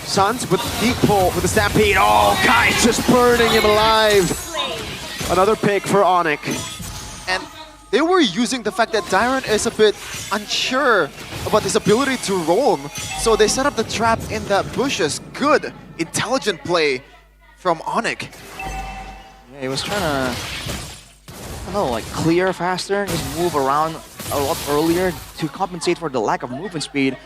Suns with deep pull with the Stampede. Oh, Kai just burning him alive. Another pick for Onyx. And they were using the fact that Dyron is a bit unsure about his ability to roam, so they set up the trap in the bushes. Good, intelligent play from Onyx. Yeah, he was trying to, I don't know, like clear faster, just move around a lot earlier to compensate for the lack of movement speed.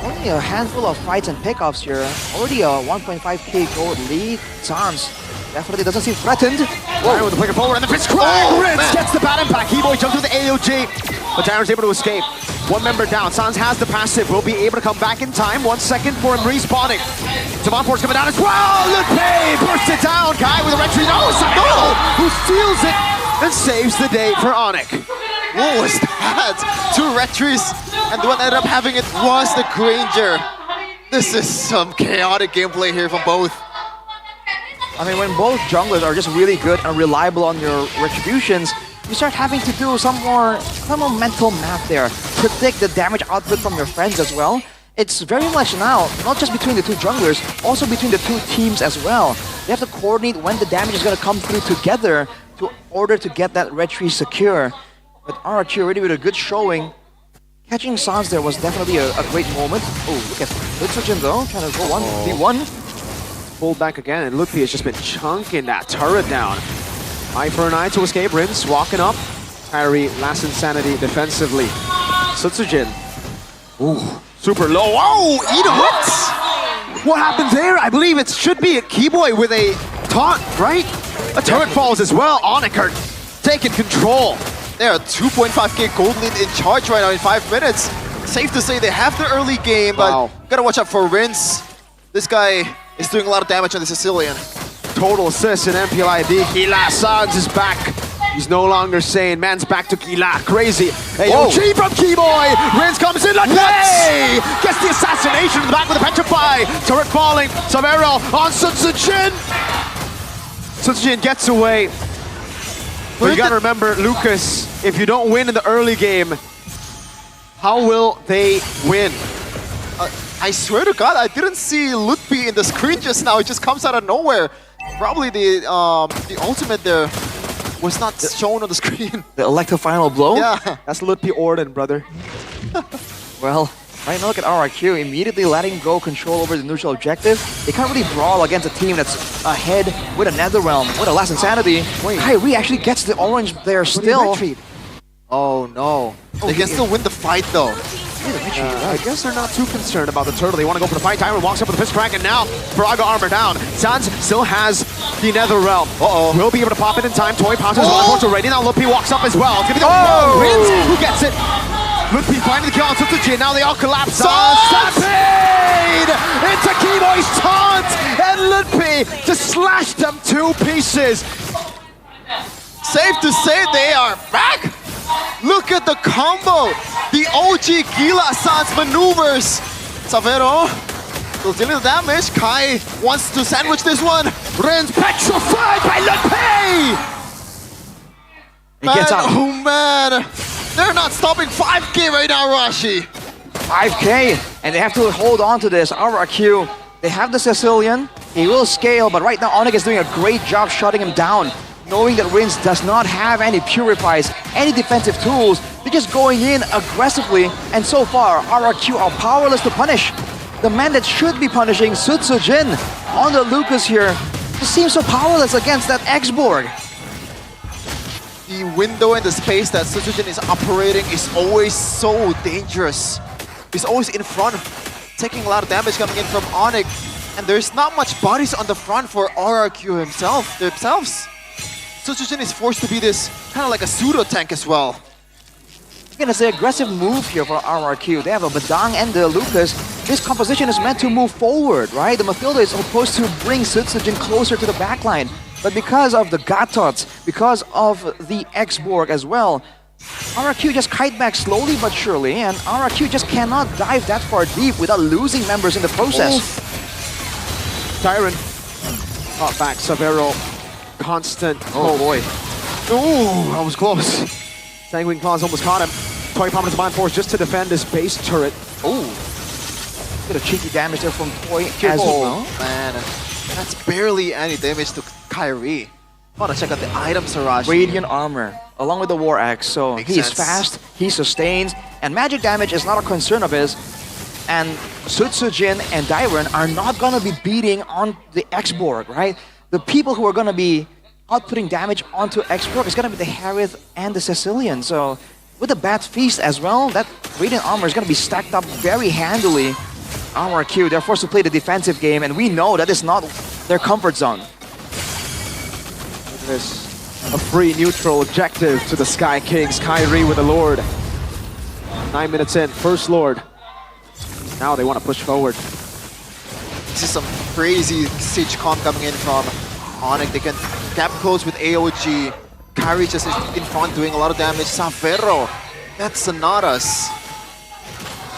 Only a handful of fights and pickoffs here. Already a 1.5k gold lead. Sans definitely doesn't seem threatened. Whoa, with the flicker forward and the pitch crack! Rinse gets the bad impact. Keyboy jumps with the AOG, but Tyron's able to escape. One member down. Sans has the passive. Will be able to come back in time. 1 second for him respawning. Savantport's coming down as well. Lupe bursts it down. Kai with a retreat. Oh, Sando, who steals it and saves the day for Onyx. What was that? 2 retries, and the one that ended up having it was the Granger. This is some chaotic gameplay here from both. I mean, when both junglers are just really good and reliable on your retributions, you start having to do some more mental math there. Predict the damage output from your friends as well. It's very much now, not just between the 2 junglers, also between the 2 teams as well. They have to coordinate when the damage is going to come through together in order to get that retry secure. But RRQ already with a good showing. Catching Sans there was definitely a great moment. Oh, look at Lutsugen though, trying to go 1v1. Pulled back again, and Lutpi has just been chunking that turret down. Eye for an eye to escape. Rinse walking up. Tyree, last insanity defensively. Sutsujin. Ooh, super low. Oh, eat it! What happened there? I believe it should be a Keyboy with a taunt, right? A turret falls as well. Onyx are taking control. They're a 2.5k gold lead in charge right now in 5 minutes. Safe to say they have the early game, but gotta watch out for Rinse. This guy is doing a lot of damage on the Sicilian. Total assist in MPL ID. Kila Sans is back. He's no longer sane. Man's back to Kila. Crazy. AOG from Keyboy. Rinse comes in. Hey! Gets the assassination in the back with the Petrify. Turret falling. Savero on Sutsujin. Sutsujin gets away. But you gotta remember, Lucas, if you don't win in the early game, how will they win? I swear to God, I didn't see Lutpi in the screen just now. It just comes out of nowhere. Probably the ultimate there was not shown on the screen. The electro final blow? Yeah. That's Lutpi Orden, brother. Well, right now look at RRQ immediately letting go control over the neutral objective. They can't really brawl against a team that's ahead with a Netherrealm, with a Last Insanity. Kyrie actually gets the orange there still. Oh no. They can still win the fight though. I guess they're not too concerned about the turtle. They want to go for the fight. Tyron walks up with the fist crack, and now Braga armor down. Sans still has the Netherrealm. Will be able to pop it in time. Toy pops his one already. Now Lutpi walks up as well. It's gonna be the Rinse who gets it. Lutpi finding the kill on Sutsujin. Now they all collapse. Stampede into Keyboy's taunt, and Lutpi just slashed them 2 pieces. Safe to say they are back. Look at the combo. The OG Gila Sans maneuvers. Savero still dealing with damage. Kai wants to sandwich this one. Rinse petrified by Lutpi. Oh man. They're not stopping 5k right now, Rashi. 5k, and they have to hold on to this. RRQ, they have the Sicilian. He will scale, but right now Onyx is doing a great job shutting him down. knowing that Rins does not have any purifies, any defensive tools, they're just going in aggressively, and so far, RRQ are powerless to punish. The man that should be punishing, Sutsujin, on the Lucas here, just seems so powerless against that X-Borg. The window and the space that Sutsujin is operating is always so dangerous. He's always in front, taking a lot of damage coming in from Onyx, and there's not much bodies on the front for RRQ themselves. Sutsujin is forced to be this kind of like a pseudo tank as well. Again, it's an aggressive move here for RRQ. They have a Badang and the Lucas. This composition is meant to move forward, right? The Mathilda is supposed to bring Sutsujin closer to the backline. But because of the Gatots, because of the X-Borg as well, RRQ just kite back slowly but surely, and RRQ just cannot dive that far deep without losing members in the process. Tyron caught back. Savero, constant. Oh boy. Ooh, that was close. Sanguine Claws almost caught him. Toy Prominence Mind Force just to defend his base turret. Oh. Bit of cheeky damage there from Toy as well. Man, that's barely any damage to Kyrie. I want to check out the items, Arashi. Radiant armor, along with the War Axe, so he's fast, he sustains, and magic damage is not a concern of his. And Sutsujin and Dairon are not going to be beating on the X-Borg, right? The people who are going to be outputting damage onto X-Borg is going to be the Harith and the Sicilian. So with the Bat Feast as well, that Radiant armor is going to be stacked up very handily. RRQ, they're forced to play the defensive game, and we know that is not their comfort zone. There's a free neutral objective to the Sky Kings. Kyrie with the Lord. 9 minutes in, first Lord. Now they want to push forward. This is some crazy siege comp coming in from Onyx. They can gap close with AOG. Kyrie just is in front doing a lot of damage. Savero, that's Sonatas.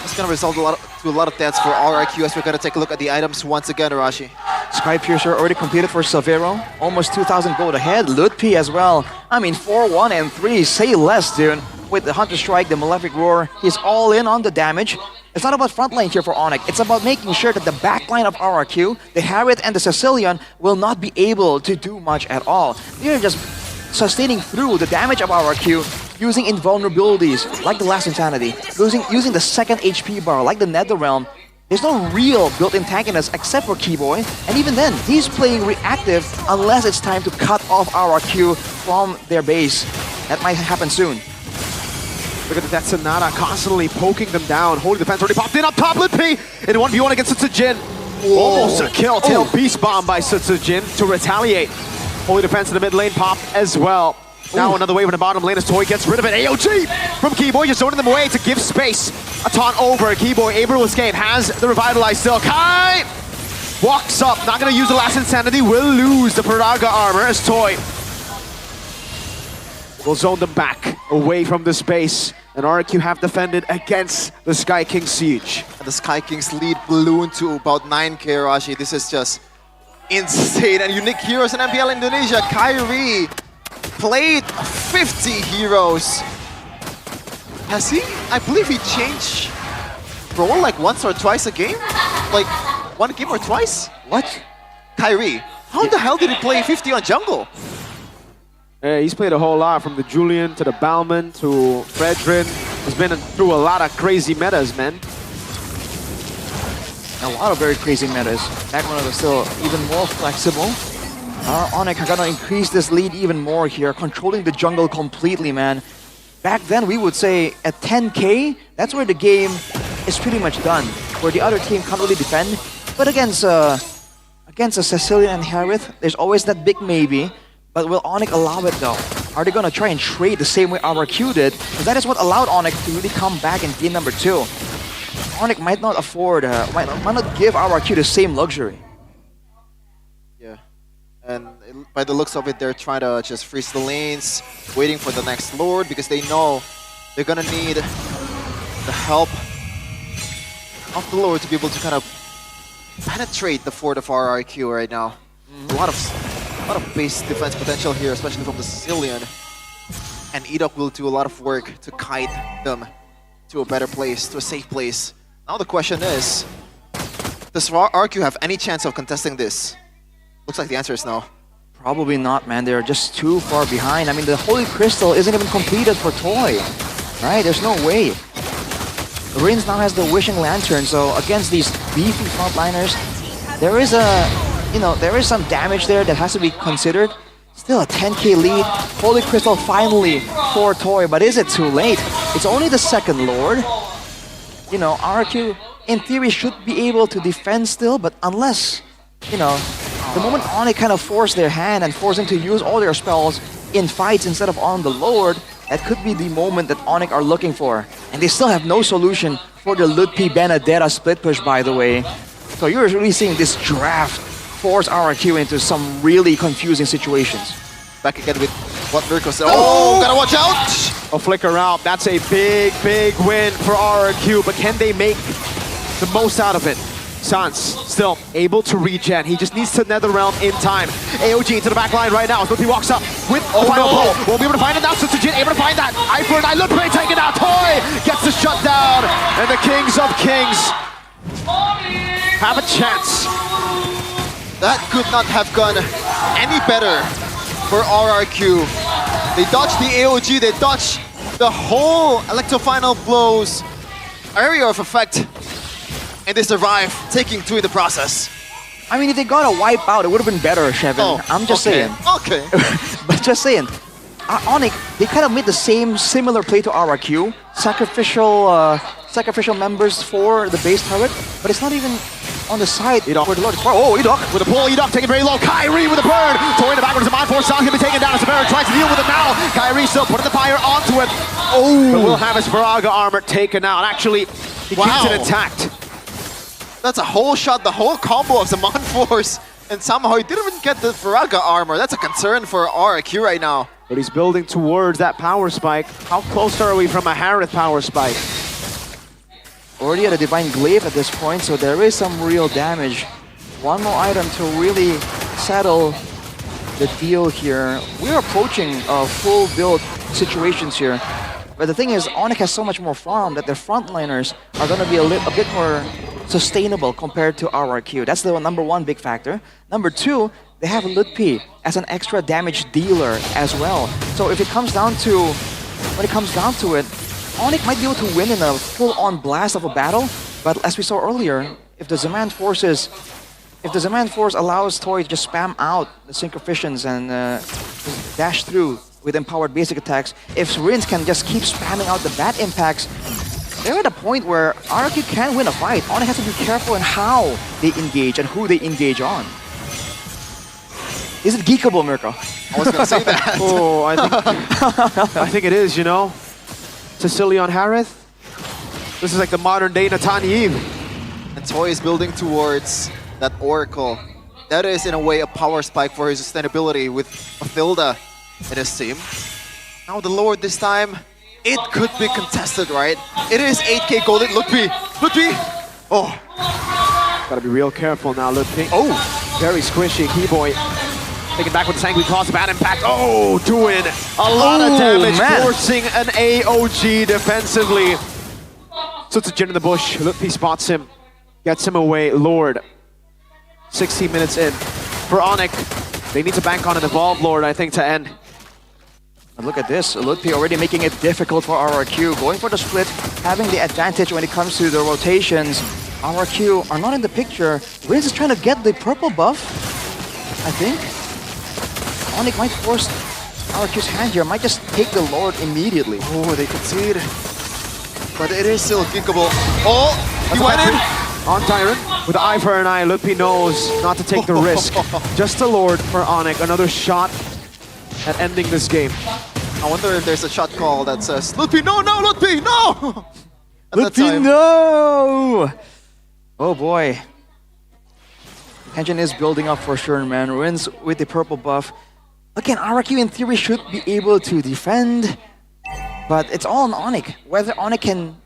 It's going to result to a lot of deaths for RRQ as we're going to take a look at the items once again, Arashi. Sky Piercer already completed for Savero. Almost 2,000 gold ahead. Lutpi as well. I mean, 4, 1, and 3. Say less, dude. With the Hunter Strike, the Malefic Roar, he's all in on the damage. It's not about front line here for Onyx. It's about making sure that the back line of RRQ, the Harith and the Sicilian, will not be able to do much at all. They're just sustaining through the damage of RRQ using invulnerabilities like the Last Insanity, using the second HP bar like the Netherrealm. There's no real built-in tankiness except for Keyboy, and even then, he's playing reactive unless it's time to cut off RRQ from their base. That might happen soon. Look at that Sonata constantly poking them down. Holy Defense already popped in up top. Litpi in 1v1 against Sutsujin. Almost a kill. Tail Beast Bomb by Sutsujin to retaliate. Holy Defense in the mid lane popped as well. Now another wave in the bottom lane as Toy gets rid of it. AOG from Keyboy just zoning them away to give space. A taunt over. Keyboy able to escape. Has the Revitalize still. Kai walks up. Not going to use the Last Insanity. Will lose the Paraga armor as Toy will zone them back away from the space. And RRQ have defended against the Sky King siege. And the Sky Kings lead balloon to about 9k, Arashi. This is just insane. And unique heroes in MPL Indonesia. Kyrie played 50 heroes. Has he? I believe he changed role like once or twice a game? Like one game or twice? What? Kyrie. How the hell did he play 50 on jungle? Yeah, he's played a whole lot, from the Julian to the Bauman to Fredrin. He's been through a lot of crazy metas, man. A lot of very crazy metas. Back when it was still even more flexible. Onyx are gonna increase this lead even more here, controlling the jungle completely, man. Back then, we would say at 10k, that's where the game is pretty much done, where the other team can't really defend. But against a Sicilian and Harith, there's always that big maybe. But will Onyx allow it though? Are they gonna try and trade the same way RRQ did? Because that is what allowed Onyx to really come back in game number 2. Onyx might not afford, might not give RRQ the same luxury. Yeah, and by the looks of it, they're trying to just freeze the lanes, waiting for the next Lord because they know they're gonna need the help of the Lord to be able to kind of penetrate the fort of RRQ right now. A lot of base defense potential here, especially from the Sicilian. And Edok will do a lot of work to kite them to a better place, to a safe place. Now the question is, does RRQ have any chance of contesting this? Looks like the answer is no. Probably not, man. They're just too far behind. I mean, the Holy Crystal isn't even completed for Toy, right? There's no way. Rins now has the Wishing Lantern, so against these beefy frontliners, there is there is some damage there that has to be considered. Still a 10k lead. Holy Crystal finally for Toy, but is it too late? It's only the second Lord. You know, RQ in theory should be able to defend still, but unless, you know, the moment Onyx kind of force their hand and force them to use all their spells in fights instead of on the Lord, that could be the moment that Onyx are looking for. And they still have no solution for the Ludpi Benedetta split push, by the way. So you're really seeing this draft force RQ into some really confusing situations. Back again with what Mirko said. Oh, gotta watch out! A flicker out. That's a big, big win for RRQ, but can they make the most out of it? Sans still able to regen. He just needs to Netherrealm in time. AOG to the back line right now. Ludpi walks up with the final pull. Won't be able to find it now. So Sujin able to find that. Eye for an eye. Ludpi taking out. Toy gets the shutdown. And the Kings of Kings have a chance. That could not have gone any better for RRQ. They dodged the AOG. They dodged the whole Electro Final Blows area of effect. And they survive, taking 2 in the process. I mean, if they got a wipe out, it would have been better, Shevin. Oh, I'm just saying. Okay. But just saying. Onyx, they kind of made the similar play to RRQ. Sacrificial members for the base turret, but it's not even on the side where the Lord is. Oh, Edok! With a pull, Edok taking very low. Kyrie with a burn. Toy in the backwards, the Mind Force sound gonna be taken down. Severa tries to deal with it now. Kyrie still putting the fire onto it. Oh! But we'll have his Viraga armor taken out. Actually, he keeps it intact. That's a whole shot, the whole combo of Zaman Force, and somehow he didn't even get the Viraga armor. That's a concern for RRQ right now. But he's building towards that power spike. How close are we from a Harith power spike? Already at a Divine Glaive at this point, so there is some real damage. One more item to really settle the deal here. We're approaching full build situations here. But the thing is, Onyx has so much more farm that their frontliners are going to be a bit more sustainable compared to RRQ. That's the number one big factor. Number two, they have Ludpi as an extra damage dealer as well. So if it comes down to, when it comes down to it, Onyx might be able to win in a full-on blast of a battle, but as we saw earlier, if the Zaman Force allows Toy to just spam out the Synchroficians and just dash through with empowered basic attacks, if Rins can just keep spamming out the bat impacts, they're at a point where RRQ can win a fight. Onyx has to be careful in how they engage and who they engage on. Is it geekable, Mirko? I was gonna say that. Oh, I think it is, you know. Sicilian Harith. This is like the modern day Nathaniel. And Toy is building towards that Oracle. That is, in a way, a power spike for his sustainability with Mathilda in his team. Now the Lord this time, it could be contested, right? It is 8k golden. Ludpi! Oh. Gotta be real careful now, Ludpi. Oh, very squishy. Keyboy taking back with the Sanguine Claws, bad impact. Oh, doing a lot of damage, forcing an AOG defensively. So it's a Jin in the bush. Ludpi spots him, gets him away. Lord, 16 minutes in. For Onyx, they need to bank on an Evolve Lord, I think, to end. And look at this, Ludpi already making it difficult for RRQ. Going for the split, having the advantage when it comes to the rotations. RRQ are not in the picture. Riz is trying to get the purple buff, I think. Onyx might force RRQ's hand here, might just take the Lord immediately. Oh, they concede. But it is still geekable. Oh, he went in! On Tyrant, with eye for an eye, Ludpi knows not to take the risk. Just the Lord for Onyx, another shot at ending this game. I wonder if there's a shot call that says, Ludpi, no, Ludpi, no! Ludpi, no! Oh boy. Tension is building up for sure, man. Ruins with the purple buff. Again, RRQ in theory should be able to defend, but it's all on Onyx. Whether Onyx can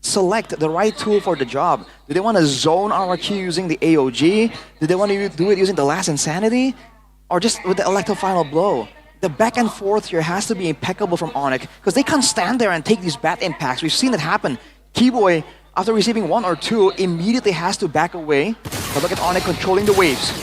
select the right tool for the job. Do they want to zone RRQ using the AOG? Do they want to do it using the Last Insanity? Or just with the Electro Final Blow? The back and forth here has to be impeccable from Onyx, because they can't stand there and take these bat impacts. We've seen it happen. Keyboy, after receiving 1 or 2, immediately has to back away. But look at Onyx controlling the waves.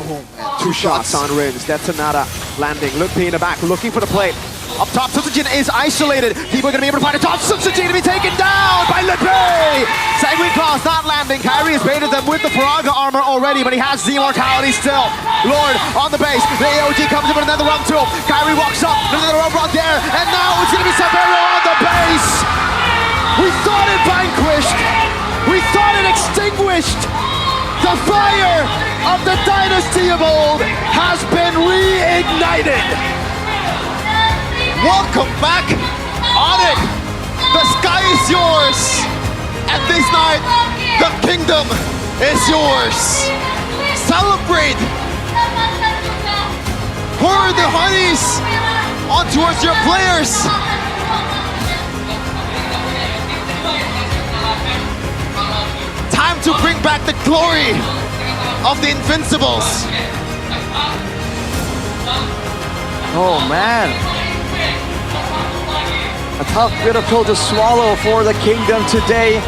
Oh man, Two shots on Rins. Detonata landing. Lutpi in the back, looking for the plate. Up top, Sunsajin is isolated. People are going to be able to find a top. Sunsajin to be taken down by Lutpi. Sanguine Claws not landing. Kyrie has baited them with the Faraga armor already, but he has the immortality still. Lord on the base. The AOG comes in with another round 2. Kyrie walks up, another round there, and now it's going to be Sabero on the base. We thought it vanquished. We thought it extinguished. The fire of the dynasty of old has been reignited. Welcome back, Onyx. The sky is yours, and this night the kingdom is yours. Celebrate. Pour the honeys on towards your players. Time to bring back the glory of the Invincibles. Oh man. A tough bitter pill to swallow for the Kingdom today.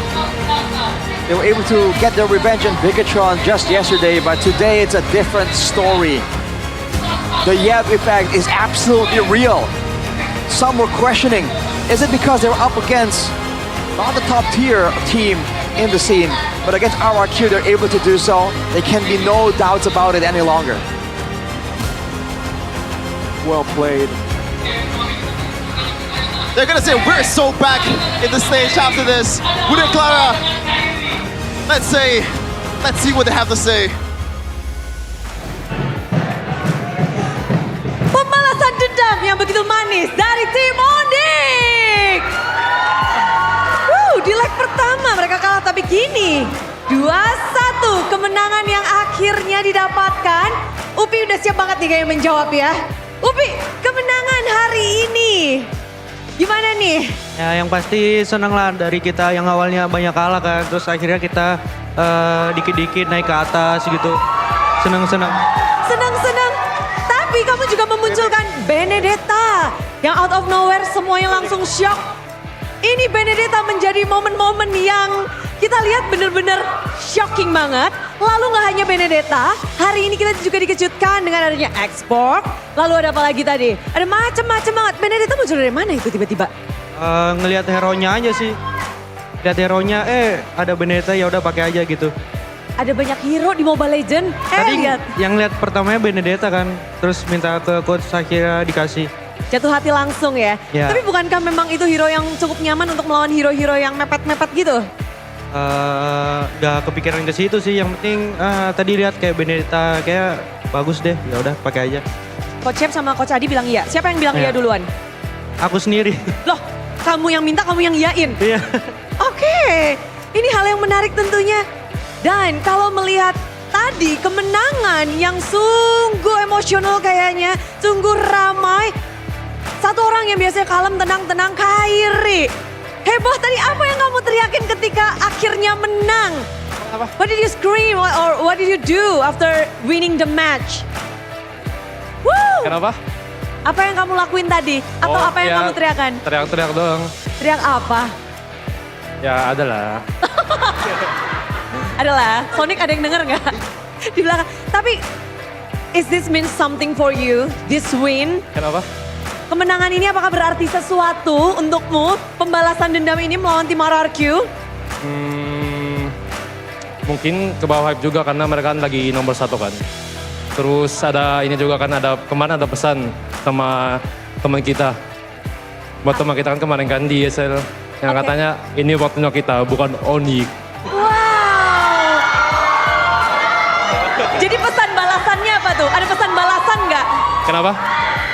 They were able to get their revenge on Bigatron just yesterday, but today it's a different story. The Yab effect is absolutely real. Some were questioning, is it because they were up against not the top tier team in the scene, but against RRQ they're able to do so. There can be no doubts about it any longer. Well played. They're gonna say we're so back in the stage after this. Buddha Clara, let's see what they have to say. Pembalasan dendam yang begitu manis dari tim Onyx. Di leg pertama mereka kalah, tapi kini 2-1 kemenangan yang akhirnya didapatkan. Upi udah siap banget nih kayak menjawab ya. Upi, kemenangan hari ini gimana nih? Ya yang pasti senang lah dari kita yang awalnya banyak kalah kan. Terus akhirnya kita dikit-dikit naik ke atas gitu. Senang-senang. Senang-senang. Tapi kamu juga memunculkan Benedetta yang out of nowhere semuanya langsung shock. Ini Benedetta menjadi momen-momen yang kita lihat bener-bener shocking banget. Lalu nggak hanya Benedetta, hari ini kita juga dikejutkan dengan adanya export. Lalu ada apa lagi tadi? Ada macam-macam banget. Benedetta muncul dari mana itu tiba-tiba? Ngelihat hero-nya aja sih. Lihat hero-nya, ada Benedetta ya udah pakai aja gitu. Ada banyak hero di Mobile Legends. Lihat. Yang lihat pertamanya Benedetta kan, terus minta ke coach akhirnya dikasih. Jatuh hati langsung ya. Tapi bukankah memang itu hero yang cukup nyaman untuk melawan hero-hero yang mepet-mepet gitu? Gak kepikiran ke situ sih, yang penting tadi lihat kayak Benedetta kayak bagus deh, ya udah pakai aja. Coach Chef sama Coach Adi bilang iya. Siapa yang bilang iya duluan? Aku sendiri. Loh, kamu yang minta, kamu yang iyain? Iya. Oke, ini hal yang menarik tentunya. Dan kalau melihat tadi kemenangan yang sungguh emosional kayaknya, sungguh ramai. Satu orang yang biasanya kalem, tenang-tenang, Kyrie. Heboh tadi, apa yang kamu teriakin ketika akhirnya menang? Apa? What did you scream or what did you do after winning the match? Woo! Kenapa? Apa yang kamu lakuin tadi? Atau apa yang kamu teriakan? Teriak-teriak doang. Teriak apa? Ya adalah. Adalah, Sonic ada yang denger nggak? Di belakang. Tapi, is this mean something for you? This win? Kenapa? Kemenangan ini apakah berarti sesuatu untukmu? Pembalasan dendam ini melawan tim RRQ? Mungkin ke bawah hype juga karena mereka kan lagi nomor 1 kan. Terus ada ini juga kan, kemarin ada pesan sama teman kita. Buat teman kita kan kemarin kan di ESL. Yang katanya ini waktunya kita, bukan Onyx. Wow. Jadi pesan balasannya apa tuh? Ada pesan balasan nggak? Kenapa?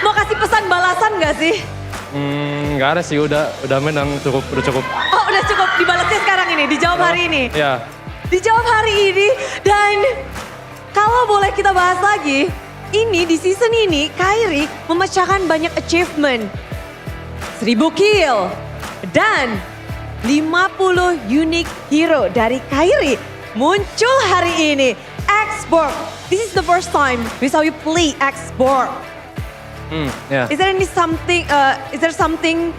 Mau kasih pesan balasan nggak sih? Nggak ada sih, udah menang, udah cukup. Oh udah cukup, dibalasnya sekarang ini, dijawab hari ini? Ya. Dijawab hari ini, dan kalau boleh kita bahas lagi, ini di season ini Kyrie memecahkan banyak achievement. 1000 kill, dan 50 unique hero dari Kyrie muncul hari ini. X-Borg, this is the first time we saw you play X-Borg. Yeah. Is there something,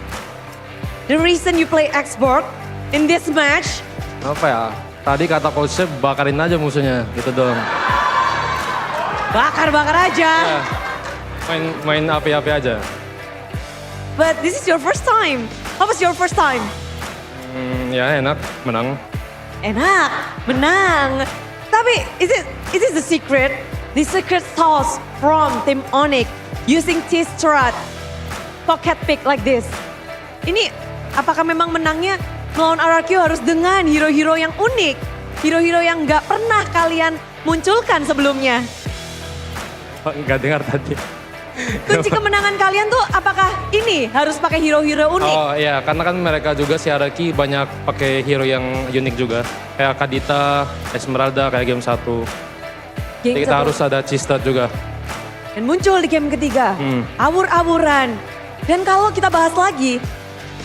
the reason you play X-Borg in this match? Apa ya? Tadi kata coach bakarin aja musuhnya, gitu doang. Bakar-bakar aja. Ya, main api-api aja. But this is your first time. How was your first time? Ya enak, menang. Enak, menang. Tapi is it the secret? The secret sauce from Team Onyx using T-Strat pocket pick like this. Ini apakah memang menangnya melawan RRQ harus dengan hero-hero yang unik? Hero-hero yang nggak pernah kalian munculkan sebelumnya? Nggak dengar tadi. Kunci kemenangan kalian tuh apakah ini harus pakai hero-hero unik? Oh iya, karena kan mereka juga si Araki banyak pakai hero yang unik juga. Kayak Kadita, Esmeralda, kayak game 1. Jadi kita harus ada cheese juga. Dan muncul di game ketiga, awur-awuran. Dan kalau kita bahas lagi,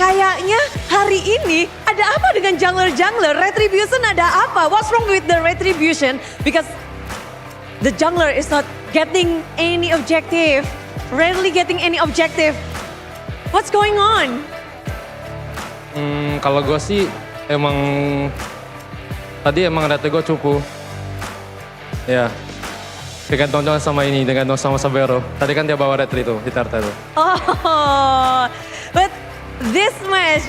kayaknya hari ini ada apa dengan jungler-jungler? Retribution ada apa? What's wrong with the Retribution? Because the jungler is not getting any objective. Rarely getting any objective. What's going on? Kalau gue sih emang tadi emang rate gue cukup. Ya. Tergantung sama ini, tergantung sama Sabero. Tadi kan dia bawa retri itu, di Tarta itu. Oh, but this match,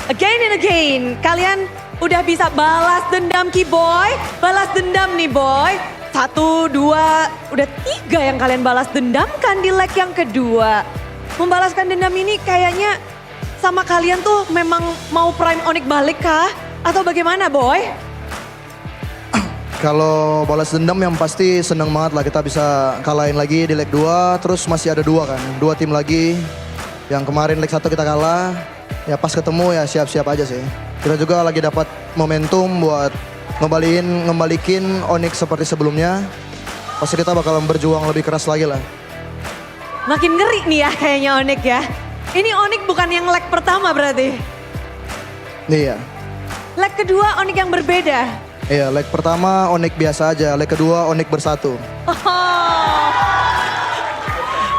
again and again, kalian udah bisa balas dendam Ki-Boy, balas dendam nih Boy. 1, 2, udah 3 yang kalian balas dendamkan di leg yang kedua. Membalaskan dendam ini kayaknya sama kalian tuh memang mau Prime Onyx balik kah? Atau bagaimana Boy? Kalau balas dendam yang pasti seneng banget lah kita bisa kalahin lagi di leg 2. Terus masih ada 2 kan, 2 tim lagi. Yang kemarin leg 1 kita kalah, ya pas ketemu ya siap-siap aja sih. Kita juga lagi dapat momentum buat ngembalikin Onyx seperti sebelumnya. Pasti kita bakalan berjuang lebih keras lagi lah. Makin ngeri nih ya kayaknya Onyx ya. Ini Onyx bukan yang leg pertama berarti? Iya. Leg kedua Onyx yang berbeda? Iya, leg pertama Onyx biasa aja, leg kedua Onyx bersatu. Oh.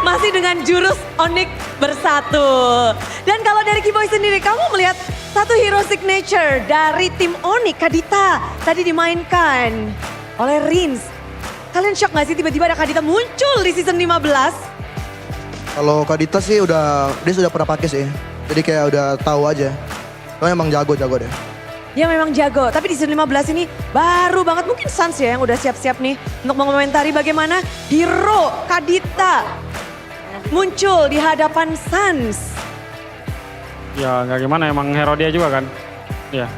Masih dengan jurus Onyx bersatu. Dan kalau dari Ki-Boy sendiri, kamu melihat satu hero signature dari tim Onyx, Kadita, tadi dimainkan oleh Rins. Kalian shock gak sih tiba-tiba ada Kadita muncul di season 15? Kalau Kadita sih dia sudah pernah pakai sih. Jadi kayak udah tahu aja. Soalnya emang jago deh. Dia memang jago, tapi di season 15 ini baru banget mungkin Sans ya yang udah siap-siap nih untuk mengomentari bagaimana hero Kadita muncul di hadapan Sans. Ya nggak gimana, emang hero dia juga kan. Ya.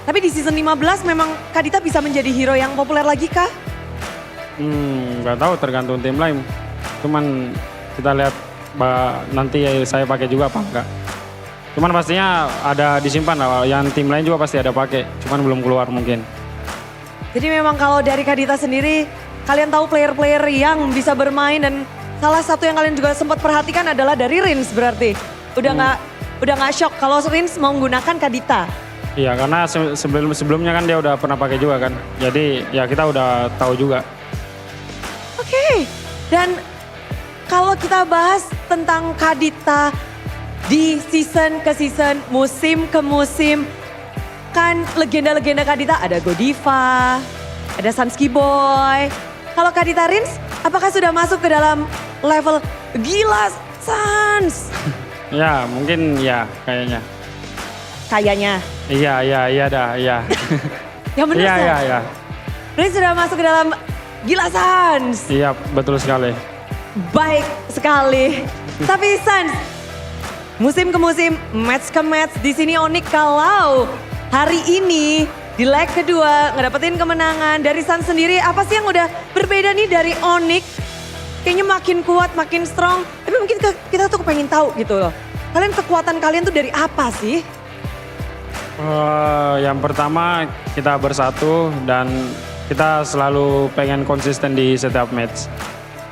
Tapi di season 15 memang Kadita bisa menjadi hero yang populer lagi kah? Nggak tahu, tergantung tim lain. Cuman kita lihat nanti saya pakai juga apa enggak. Cuman pastinya ada disimpan lah, yang tim lain juga pasti ada pakai. Cuman belum keluar mungkin. Jadi memang kalau dari Kadita sendiri, kalian tahu player-player yang bisa bermain dan salah satu yang kalian juga sempat perhatikan adalah dari Rins berarti. Udah nggak shock kalau Rins mau menggunakan Kadita. Iya, karena sebelumnya kan dia udah pernah pakai juga kan. Jadi ya kita udah tahu juga. Oke, dan kalau kita bahas tentang Kadita di season ke season, musim ke musim, kan legenda-legenda Kadita ada Godiva, ada Sanski Boy. Kalau Kadita Rins, apakah sudah masuk ke dalam level gila Sans? Ya, mungkin ya kayaknya. Kayaknya. Iya dah, iya. Yang benar Iya. Rins sudah masuk ke dalam gila Sans. Iya, betul sekali. Baik sekali. Tapi Sans, musim ke musim, match ke match, di sini Onyx kalau hari ini di leg kedua ngedapetin kemenangan dari Sans sendiri, apa sih yang udah berbeda nih dari Onyx? Kayaknya makin kuat, makin strong, tapi mungkin kita tuh pengen tahu gitu loh. Kalian kekuatan kalian tuh dari apa sih? Yang pertama kita bersatu dan kita selalu pengen konsisten di setiap match.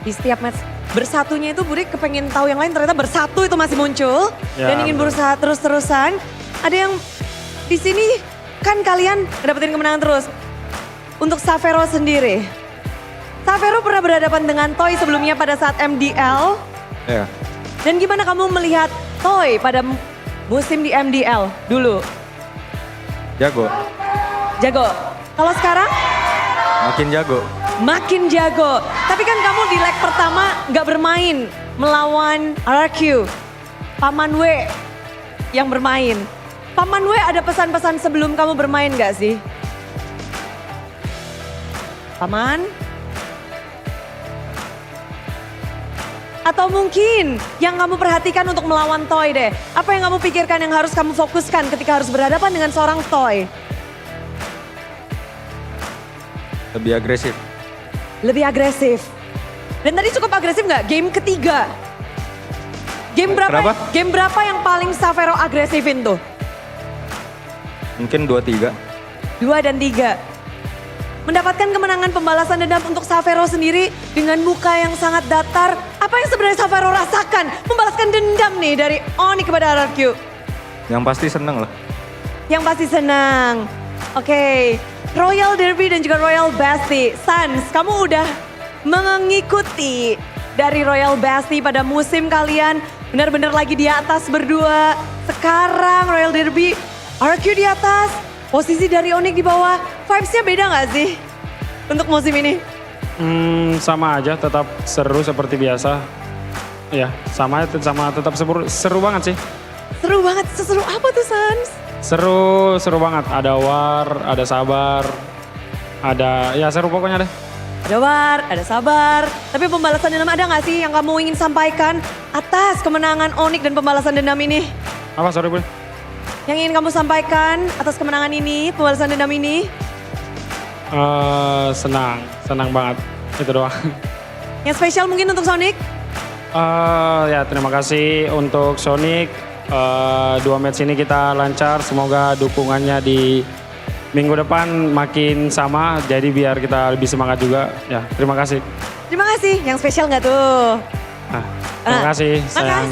Di setiap match bersatunya itu Burik kepengen tahu yang lain, ternyata bersatu itu masih muncul Ya, dan ingin berusaha terus-terusan. Ada yang di sini kan kalian dapetin kemenangan terus. Untuk Savero sendiri, Savero pernah berhadapan dengan Toy sebelumnya pada saat MDL. Ya. Dan gimana kamu melihat Toy pada musim di MDL dulu? Jago. Jago. Kalau sekarang? Makin jago. makin jago. Tapi kan kamu di leg pertama nggak bermain melawan RRQ. Paman W yang bermain. Paman W ada pesan-pesan sebelum kamu bermain nggak sih? Paman? Atau mungkin yang kamu perhatikan untuk melawan Toy deh. Apa yang kamu pikirkan yang harus kamu fokuskan ketika harus berhadapan dengan seorang Toy? Lebih agresif. Lebih agresif. Dan tadi cukup agresif nggak? Game ketiga. Game berapa? Kenapa? Game berapa yang paling Savero agresifin tuh? Mungkin 2-3. 2 dan 3. Mendapatkan kemenangan pembalasan dendam untuk Savero sendiri dengan muka yang sangat datar. Apa yang sebenarnya Savero rasakan membalaskan dendam nih dari Oni kepada RRQ? Yang pasti seneng lah. Yang pasti senang. Oke, Royal Derby dan juga Royal Basti. Sans, kamu udah mengikuti dari Royal Basti pada musim kalian. Benar-benar lagi di atas berdua. Sekarang Royal Derby, RRQ di atas. Posisi dari Onyx di bawah, vibes-nya beda gak sih untuk musim ini? Sama aja, tetap seru seperti biasa. Ya, sama tetap seru banget sih. Seru banget, seseru apa tuh Sans? Seru banget. Ada war, ada sabar, ada ya seru pokoknya deh. Ada war, ada sabar. Tapi pembalasan dendam ada gak sih yang kamu ingin sampaikan atas kemenangan Onyx dan pembalasan dendam ini? Apa sorry boleh? Yang ingin kamu sampaikan atas kemenangan ini, pembalasan dendam ini? Senang banget, itu doang. Yang spesial mungkin untuk Sonic? Ya terima kasih untuk Sonic. 2 match ini kita lancar, semoga dukungannya di minggu depan makin sama. Jadi biar kita lebih semangat juga. Ya terima kasih. Terima kasih, yang spesial nggak tuh? Terima kasih sayang.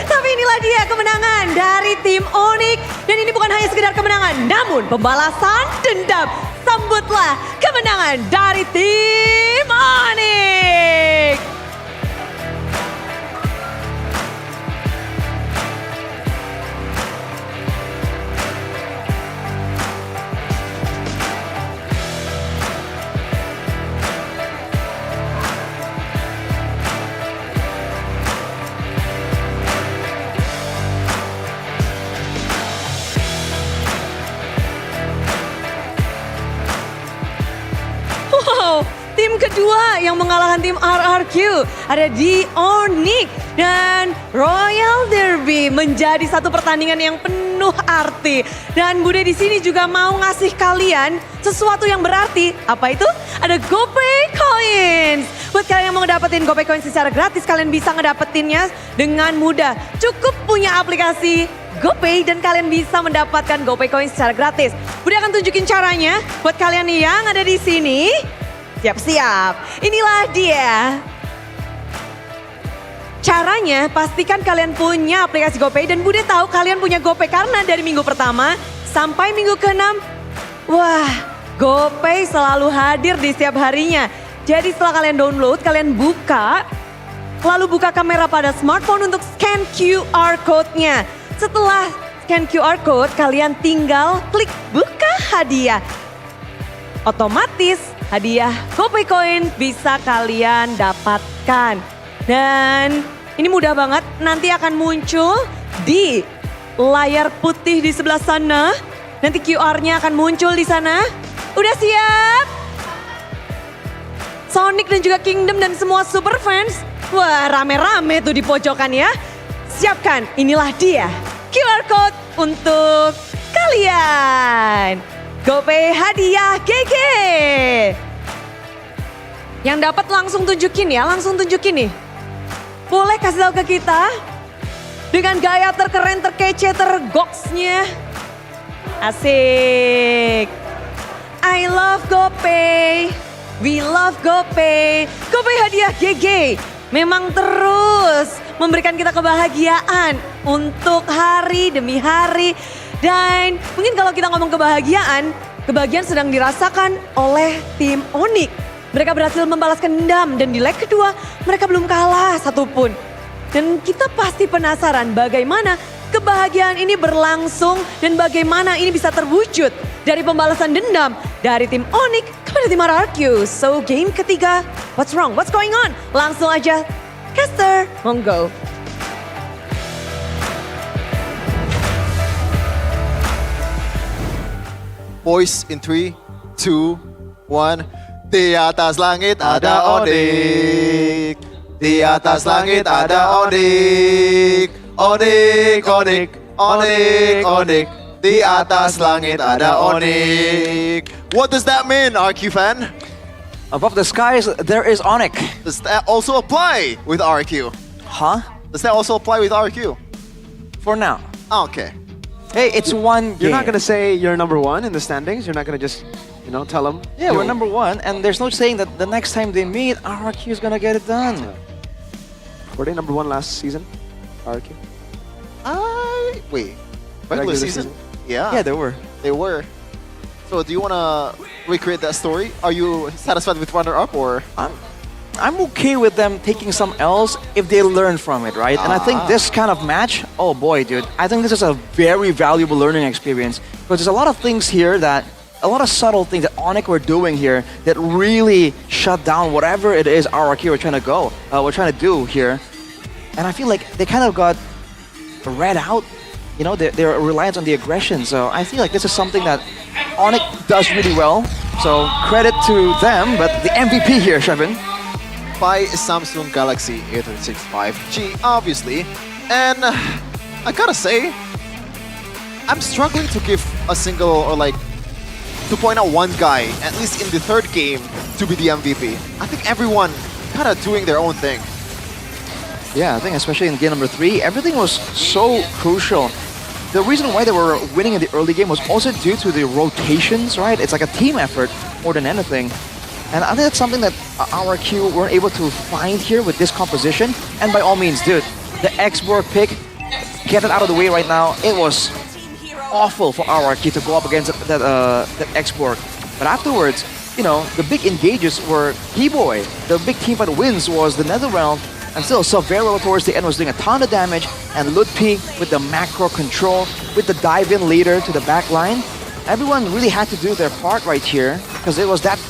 Tapi inilah dia kemenangan dari tim Onyx. Dan ini bukan hanya sekedar kemenangan, namun pembalasan dendam. Sambutlah kemenangan dari tim Onyx. Wow, tim kedua yang mengalahkan tim RRQ ada di Onyx dan Royal Derby menjadi satu pertandingan yang penuh arti. Dan Bude di sini juga mau ngasih kalian sesuatu yang berarti. Apa itu? Ada GoPay Coins. Buat kalian yang mau ngedapetin GoPay Coins secara gratis, kalian bisa ngedapetinnya dengan mudah. Cukup punya aplikasi GoPay dan kalian bisa mendapatkan GoPay Coins secara gratis. Bude akan tunjukin caranya buat kalian yang ada di sini. Siap-siap, inilah dia. Caranya pastikan kalian punya aplikasi GoPay dan Bude tahu kalian punya GoPay karena dari minggu pertama sampai minggu ke-6, wah GoPay selalu hadir di setiap harinya. Jadi setelah kalian download, kalian buka, lalu buka kamera pada smartphone untuk scan QR code-nya. Setelah scan QR code, kalian tinggal klik buka hadiah. Otomatis hadiah GoPay Coin bisa kalian dapatkan. Dan ini mudah banget, nanti akan muncul di layar putih di sebelah sana. Nanti QR-nya akan muncul di sana. Udah siap? Sonic dan juga Kingdom dan semua super fans. Wah, rame-rame tuh di pojokan ya. Siapkan, inilah dia QR code untuk kalian. GoPay hadiah GG. Yang dapat langsung tunjukin ya, langsung tunjukin nih. Boleh kasih tahu ke kita dengan gaya terkeren, terkece, tergoksnya. Asik. I love GoPay. We love GoPay. GoPay hadiah GG. Memang terus memberikan kita kebahagiaan untuk hari demi hari. Dan mungkin kalau kita ngomong kebahagiaan, kebahagiaan sedang dirasakan oleh tim Onyx. Mereka berhasil membalaskan dendam dan di leg kedua mereka belum kalah satupun. Dan kita pasti penasaran bagaimana kebahagiaan ini berlangsung dan bagaimana ini bisa terwujud dari pembalasan dendam dari tim Onyx kepada tim RRQ. So game ketiga, what's wrong? What's going on? Langsung aja, caster, monggo. Boys in 3, 2, 1. Di atas langit ada Onyx. Di atas langit ada Onyx. Onyx, Onyx, Onyx, Onyx. Di atas langit ada Onyx. What does that mean, RQ fan? Above the skies, there is Onyx. Does that also apply with RQ? Huh? Does that also apply with RQ? For now. Okay. Hey, it's one game. You're not gonna say you're number one in the standings. You're not gonna just, tell them. Yeah, we're number one, and there's no saying that the next time they meet, RRQ is gonna get it done. Were they number one last season? RRQ. Wait. Regular season? Yeah. Yeah, they were. They were. So do you wanna recreate that story? Are you satisfied with runner-up or? I'm okay with them taking some L's if they learn from it, right? And I think this kind of match, oh boy, dude, I think this is a very valuable learning experience because there's a lot of things here a lot of subtle things that Onyx were doing here that really shut down whatever it is RRQ we're trying to do here. And I feel like they kind of got read out, they're reliant on the aggression. So I feel like this is something that Onyx does really well. So credit to them, but the MVP here, Shevin. By Samsung Galaxy A36 5G, obviously. And I gotta say, I'm struggling to give a single or to point out one guy, at least in the third game, to be the MVP. I think everyone kind of doing their own thing. Yeah, I think especially in game number 3, everything was so crucial. The reason why they were winning in the early game was also due to the rotations, right? It's like a team effort more than anything. And I think that's something that RRQ weren't able to find here with this composition. And by all means, dude, the X-Borg pick, get it out of the way right now. It was awful for RRQ to go up against that X-Borg. But afterwards, the big engages were P-Boy. The big team fight wins was the Netherrealm. And still, Silvero towards the end was doing a ton of damage. And Ludpi with the macro control, with the dive-in leader to the back line. Everyone really had to do their part right here because it was that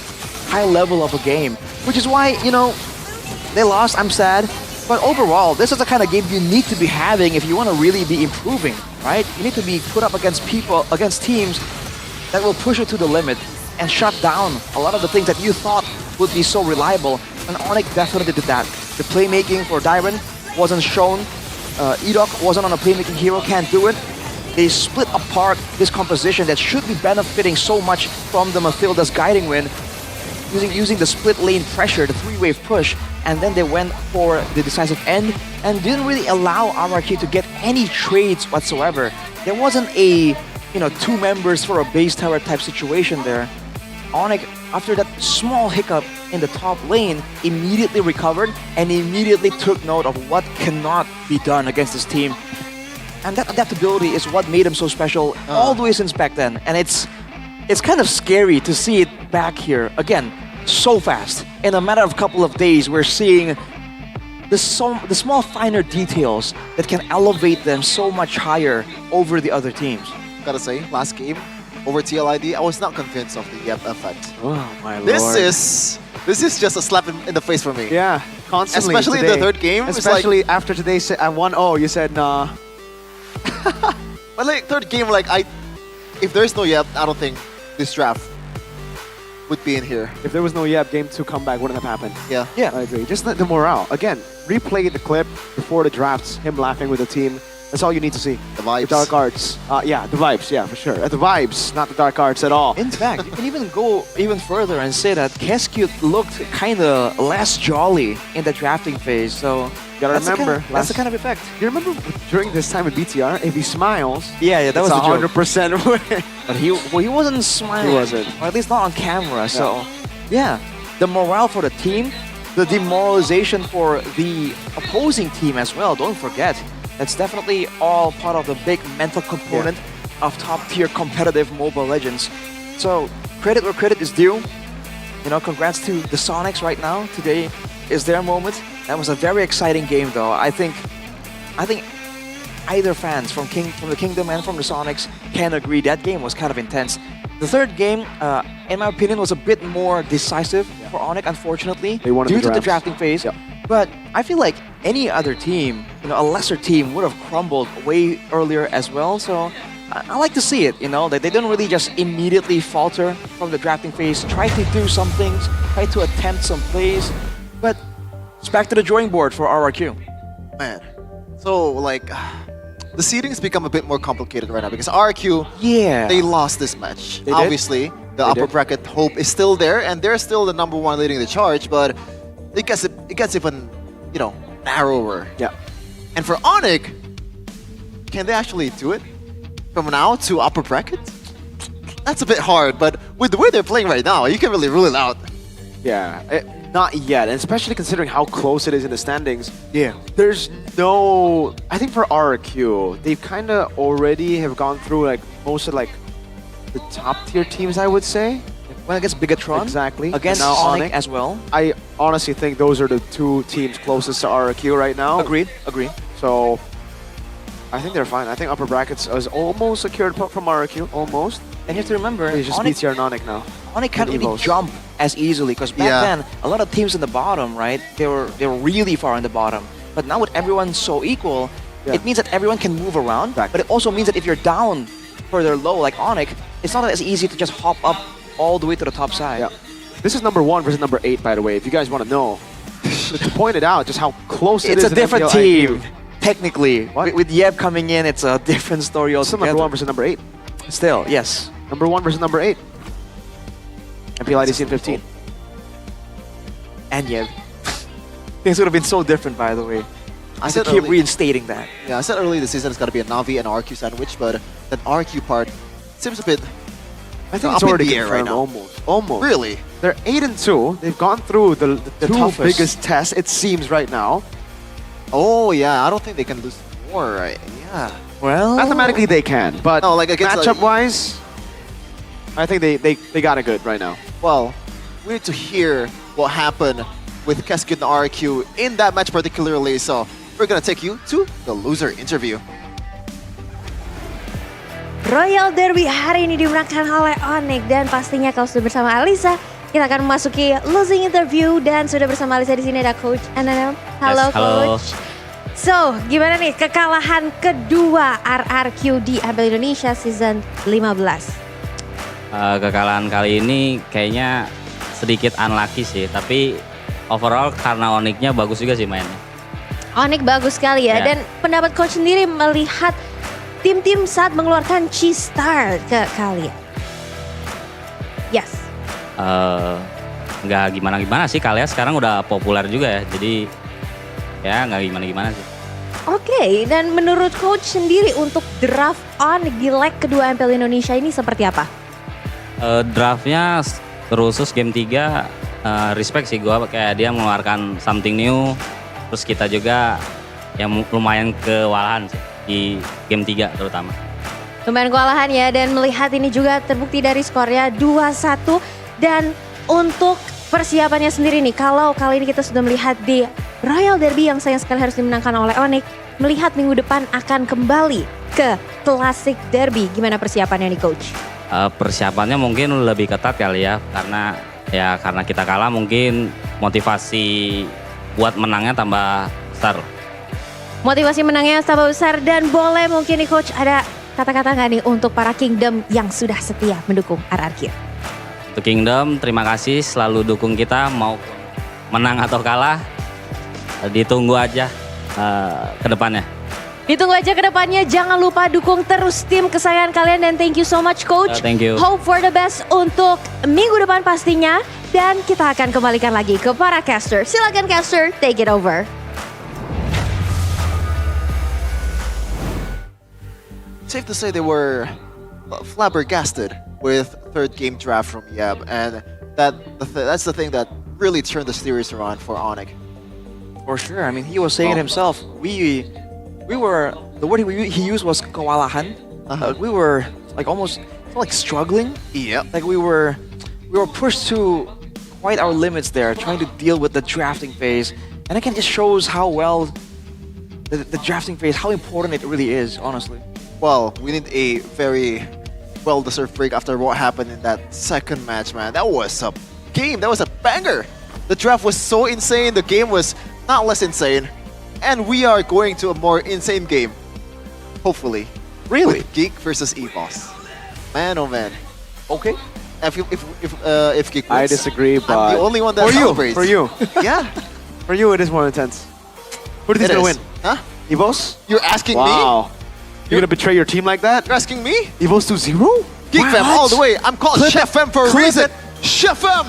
high level of a game, which is why, they lost, I'm sad. But overall, this is the kind of game you need to be having if you want to really be improving, right? You need to be put up against teams that will push you to the limit and shut down a lot of the things that you thought would be so reliable. And Onyx definitely did that. The playmaking for Dyron wasn't shown. Edok wasn't on a playmaking hero, can't do it. They split apart this composition that should be benefiting so much from the Mathilda's guiding wind, using the split lane pressure, the 3-wave push, and then they went for the decisive end and didn't really allow RRQ to get any trades whatsoever. There wasn't a, 2 members for a base tower type situation there. Onyx, after that small hiccup in the top lane, immediately recovered and immediately took note of what cannot be done against this team. And that adaptability is what made him so special all the way since back then. And it's kind of scary to see it back here again so fast. In a matter of a couple of days, we're seeing the small finer details that can elevate them so much higher over the other teams. Gotta say, last game over TLID, I was not convinced of the Yep effect. Oh my lord! This is just a slap in the face for me. Yeah, constantly. Especially today. in the third game. Especially after today, I 1-0. You said nah. But third game, if there's no Yep, I don't think this draft would be in here. If there was no Yep, game 2 comeback wouldn't have happened. Yeah. I agree. Just the morale. Again, replay the clip before the drafts, him laughing with the team. That's all you need to see. The vibes. The dark arts. Yeah, the vibes, yeah, for sure. The vibes, not the dark arts at all. In fact, you can even go even further and say that Keskut looked kind of less jolly in the drafting phase, so You gotta remember. That's the kind of effect. You remember during this time in BTR, if he smiles, yeah, that was a 100% win. But he wasn't smiling. He wasn't. Or at least not on camera, so yeah. The morale for the team, the demoralization for the opposing team as well, don't forget. That's definitely all part of the big mental component of top-tier competitive Mobile Legends. So, credit where credit is due. Congrats to the Sonics right now. Today is their moment. That was a very exciting game, though. I think either fans from the Kingdom and from the Sonics can agree that game was kind of intense. The third game, in my opinion, was a bit more decisive for Onyx, unfortunately, They wanted due the to the drafts. drafting phase. But I feel like any other team, a lesser team, would have crumbled way earlier as well. So I like to see it, that they don't really just immediately falter from the drafting phase, try to do some things, try to attempt some plays, but it's back to the drawing board for RRQ. Man, so like the seedings become a bit more complicated right now because RQ, they lost this match. They did? Obviously, the upper bracket hope is still there, and they're still the number one leading the charge, but it gets even, narrower. Yeah. And for Onyx, can they actually do it from now to upper bracket? That's a bit hard, but with the way they're playing right now, you can really rule it out. Yeah, not yet, and especially considering how close it is in the standings. Yeah. There's no... I think for RQ, they've kind of already have gone through like most of like the top tier teams, I would say. Well, against Bigatron. Exactly. Against And now Onyx as well. I honestly think those are the two teams closest to RQ right now. Agreed. So I think they're fine. I think upper brackets is almost secured from RQ, almost. And you have to remember, It's just Onyx- BTR Nonic now. Onyx can't And really Evos. jump as easily because back Yeah. then a lot of teams in the bottom, right? They were really far in the bottom. But now with everyone so equal, it means that everyone can move around. But it also means that if you're down further low like Onyx, it's not as easy to just hop up all the way to the top side. Yeah. This is number 1 versus number 8, by the way, if you guys want to know. To point it out, just how close it It's is a in different MPL team, IQ. technically. With Yeb coming in, it's a different story Still altogether. number 1 versus number 8. Still, yes. Number 1 versus number 8. MPL ID S15. And Yeb. Things would have been so different, by the way. I said keep early- reinstating that. Yeah, I said earlier this season it's got to be a Navi and RQ sandwich, but that RQ part seems a bit. I think up it's in already the air right confirmed, now. almost. Really? They're 8-2. They've gone through the two toughest. biggest tests, it seems, right now. Oh yeah, I don't think they can lose more, right? Yeah. Well, mathematically they can, but No, like against, matchup-wise, I think they got it good right now. Well, we need to hear what happened with Keskid and RQ in that match particularly, so we're gonna take you to the loser interview. Royal Derby hari ini dimenangkan oleh Onyx dan pastinya kalau sudah bersama Alisa, kita akan memasuki losing interview dan sudah bersama Alisa di sini ada Coach NNM. Halo Yes, halo. Coach. So, gimana nih kekalahan kedua RRQ di MPL Indonesia season 15? Kekalahan kali ini kayaknya sedikit unlucky sih, tapi overall karena Onyx-nya bagus juga sih mainnya. Onyx bagus sekali ya. Ya. Dan pendapat Coach sendiri melihat tim-tim saat mengeluarkan cheese start ke kalian? Yes. Nggak gimana-gimana sih, kalian sekarang udah populer juga ya, jadi ya nggak gimana-gimana sih. Oke, dan menurut Coach sendiri untuk draft Onyx di leg kedua MPL Indonesia ini seperti apa? Draftnya terusus game 3, respect sih gue, kayak dia mengeluarkan something new, terus kita juga yang lumayan kewalahan sih di game 3 terutama. Lumayan kewalahan ya, dan melihat ini juga terbukti dari skornya 2-1. Dan untuk persiapannya sendiri nih, kalau kali ini kita sudah melihat di Royal Derby yang sayang sekali harus dimenangkan oleh Onyx, melihat minggu depan akan kembali ke Classic Derby, gimana persiapannya nih Coach? Persiapannya mungkin lebih ketat kali ya, karena kita kalah mungkin motivasi buat menangnya tambah besar. Motivasi menangnya tambah besar, dan boleh mungkin nih Coach ada kata-kata nggak nih untuk para Kingdom yang sudah setia mendukung RRQ? Untuk Kingdom, terima kasih selalu dukung kita, mau menang atau kalah, ditunggu aja ke depannya. Ditunggu aja ke depannya, jangan lupa dukung terus tim kesayangan kalian, dan thank you so much Coach. Thank you. Hope for the best untuk minggu depan pastinya, dan kita akan kembalikan lagi ke para caster. Silakan caster, take it over. Safe to say they were flabbergasted with third game draft from Yeb, and that's the thing that really turned the series around for Onyx. For sure. I mean, he was saying it himself. We were, the word he used was kewalahan. We were like almost like struggling. Yeah. Like we were pushed to quite our limits there, trying to deal with the drafting phase. And again, it just shows how well the drafting phase, how important it really is, honestly. Well, we need a very well-deserved break after what happened in that second match, man. That was a game. That was a banger. The draft was so insane. The game was not less insane. And we are going to a more insane game. Hopefully. Really? With Geek versus EVOS. Man, oh man. Okay. If Geek wins, I disagree, but I'm the only one that for celebrates. you, Yeah. for you, it is more intense. Who do you It think's gonna is. win? Huh? EVOS? You're asking me? Wow. You're gonna betray your team like that? You're asking me? EVOS to 0? Geek Fam all the way. I'm called Clip Chef it. Fam for a Clip reason. it. Chef Fam!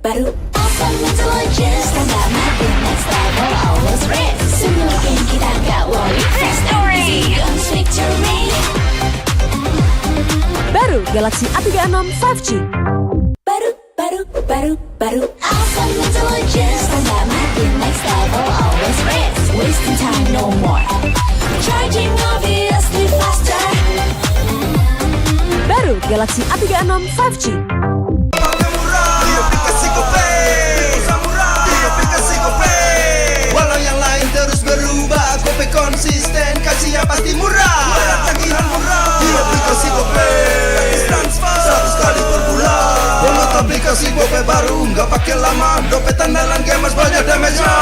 Baru awesome intelligence tanda makin next level always race. Semua game kita gak worry. Next story guns victory. Baru Galaxy A36 5G. Baru awesome intelligence tanda makin next level always race. Wasting time no more. Charging obviously faster. Baru Galaxy A36 5G. Walau yang lain terus berubah, Gope konsisten, kasihnya pasti murah. Tagihan murah, di aplikasi Gope transfer 100 kali per bulan. Download aplikasi Gope baru, nggak pakai lama. Dompet andalan gamers banyak damage-nya.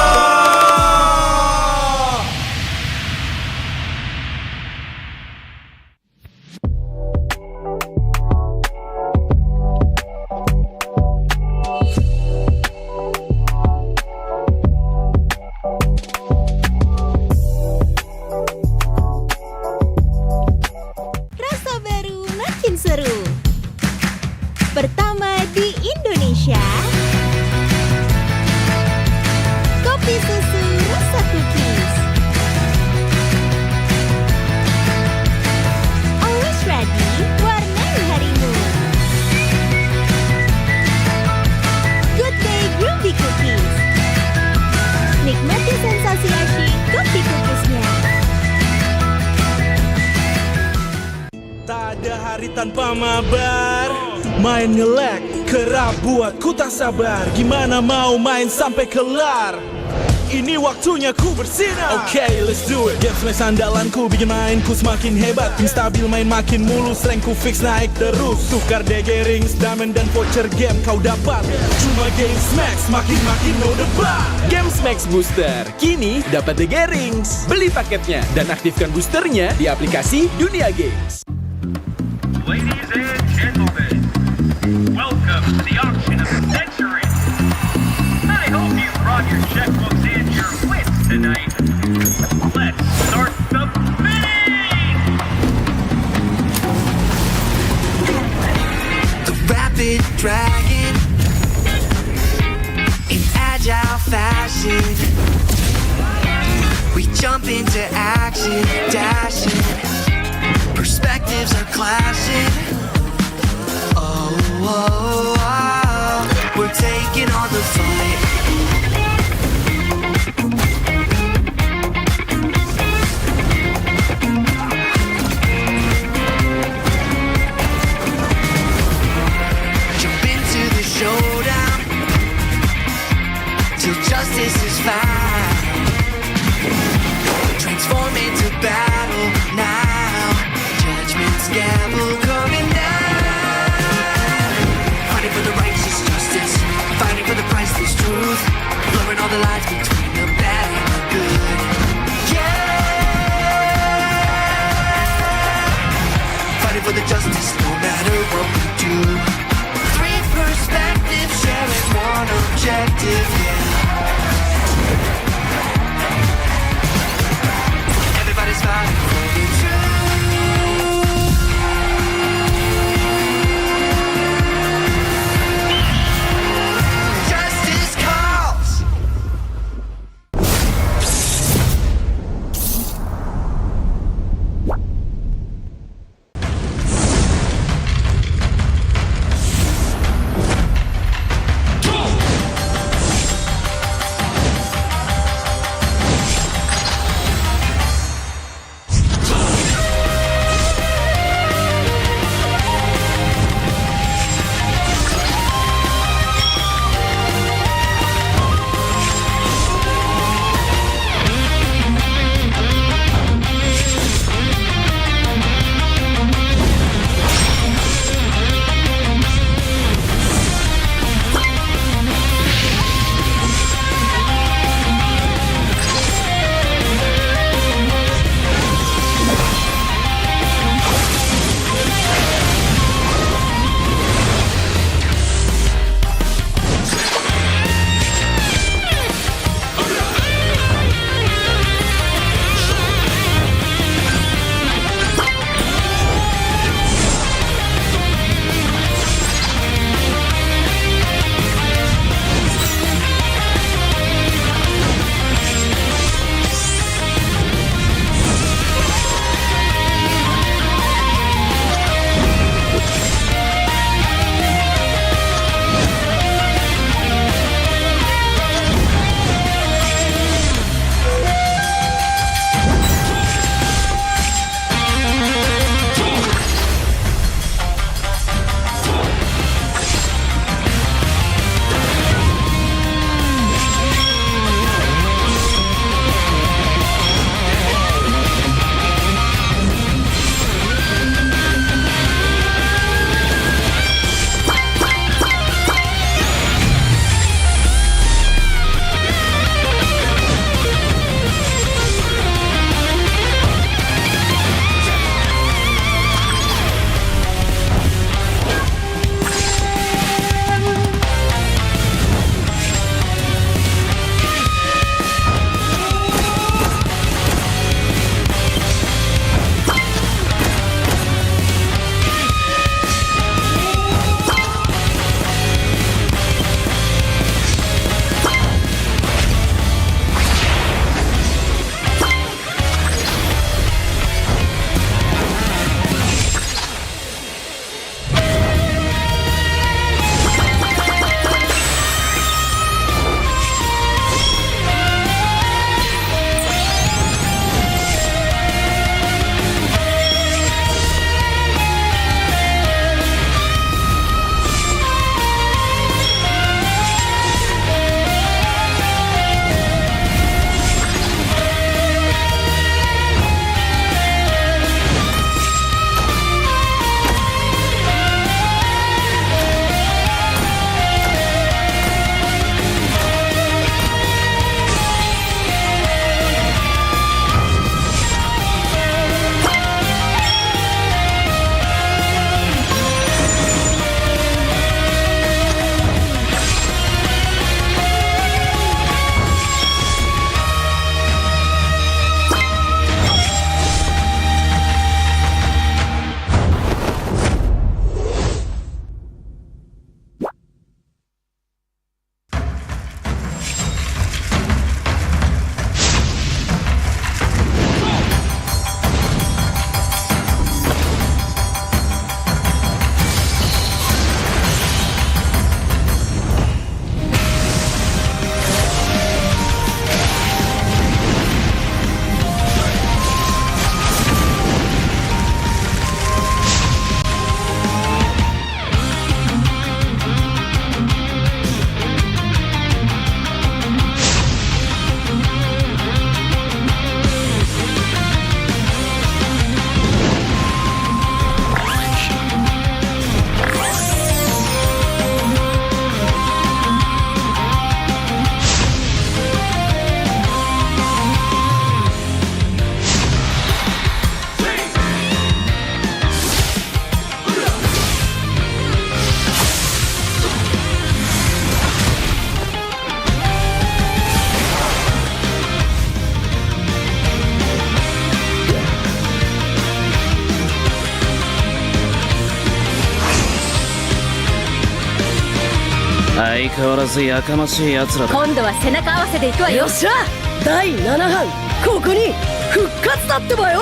Rasa baru makin seru. Pertama di Indonesia. Kopi susu rasa cookies. Always ready, warnai harimu. Good day groovy cookies. Nikmati sensasi asyik kopi cookiesnya. Tak ada hari tanpa mabar. Main ngelek, kerap buat ku tak sabar. Gimana mau main sampai kelar? Ini waktunya ku bersinar. Okay, let's do it. Game flash andalanku bikin mainku semakin hebat. Ping stabil main makin mulus, rankku fix naik terus. Tukar DG rings, diamond dan voucher game kau dapat. Cuma Games Max, makin-makin no debat. Games Max Booster, kini dapat DG Rings. Beli paketnya dan aktifkan boosternya di aplikasi Dunia Games. Ladies and gentlemen, welcome to the auction of the century. I hope you brought your checkbooks and your wits tonight. Let's start the bidding! The rapid dragon in agile fashion. We jump into action, dashing. Perspectives are clashing. Oh, oh, oh, we're taking on the fight. Jump into the showdown till justice is found. Transform into battle now. Judgment's gavel coming down. Fighting for the righteous justice. Fighting for truth. Blurring all the lines between the bad and the good. Yeah. Fighting for the justice no matter what we do. Three perspectives sharing one objective, yeah. Everybody's fighting for the truth. Justice calls. 相変わらずやかましい奴らだ。今度は背中合わせでいくわよ。よっしゃ、第7班ここに復活だってばよ。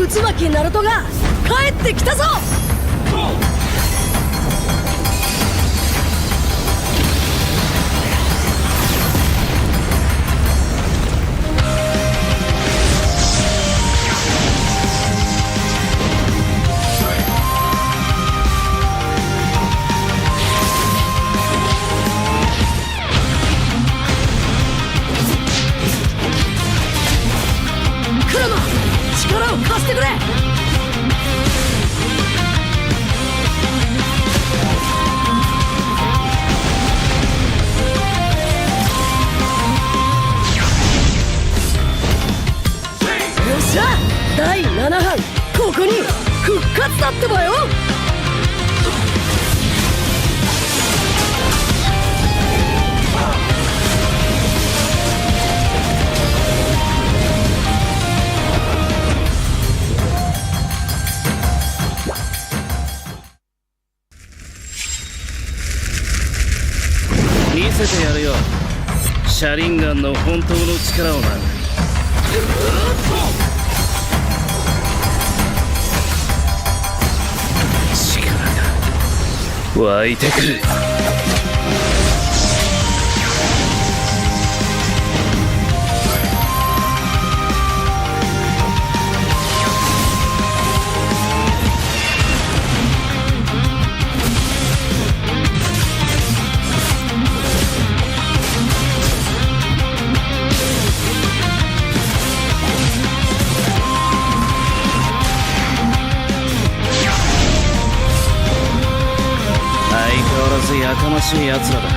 椿ナルトが帰ってきたぞ。力を貸してくれ。よっしゃ、第7班ここに復活だってばよ。見せてやるよ、シャリンガンの本当の力をな。力が湧いてくる。やかましい奴らだ。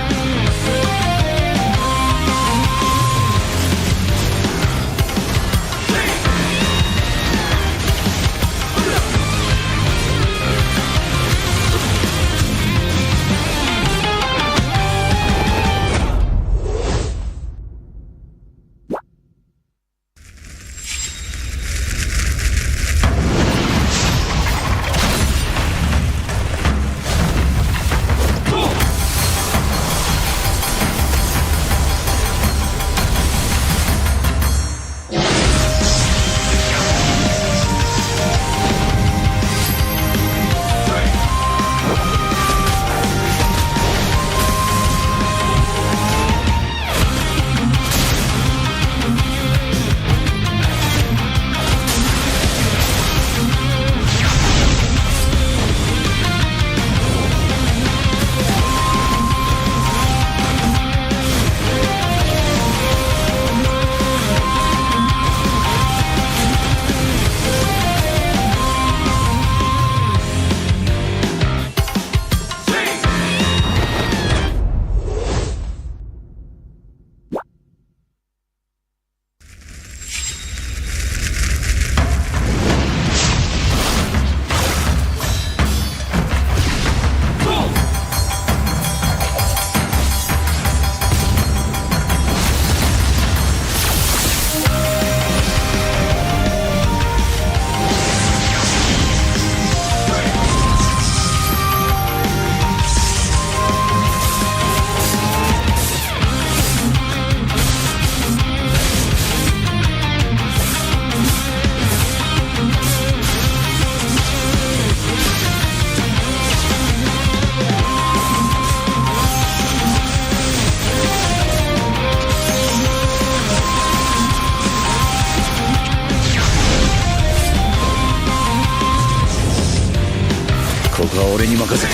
俺に任せて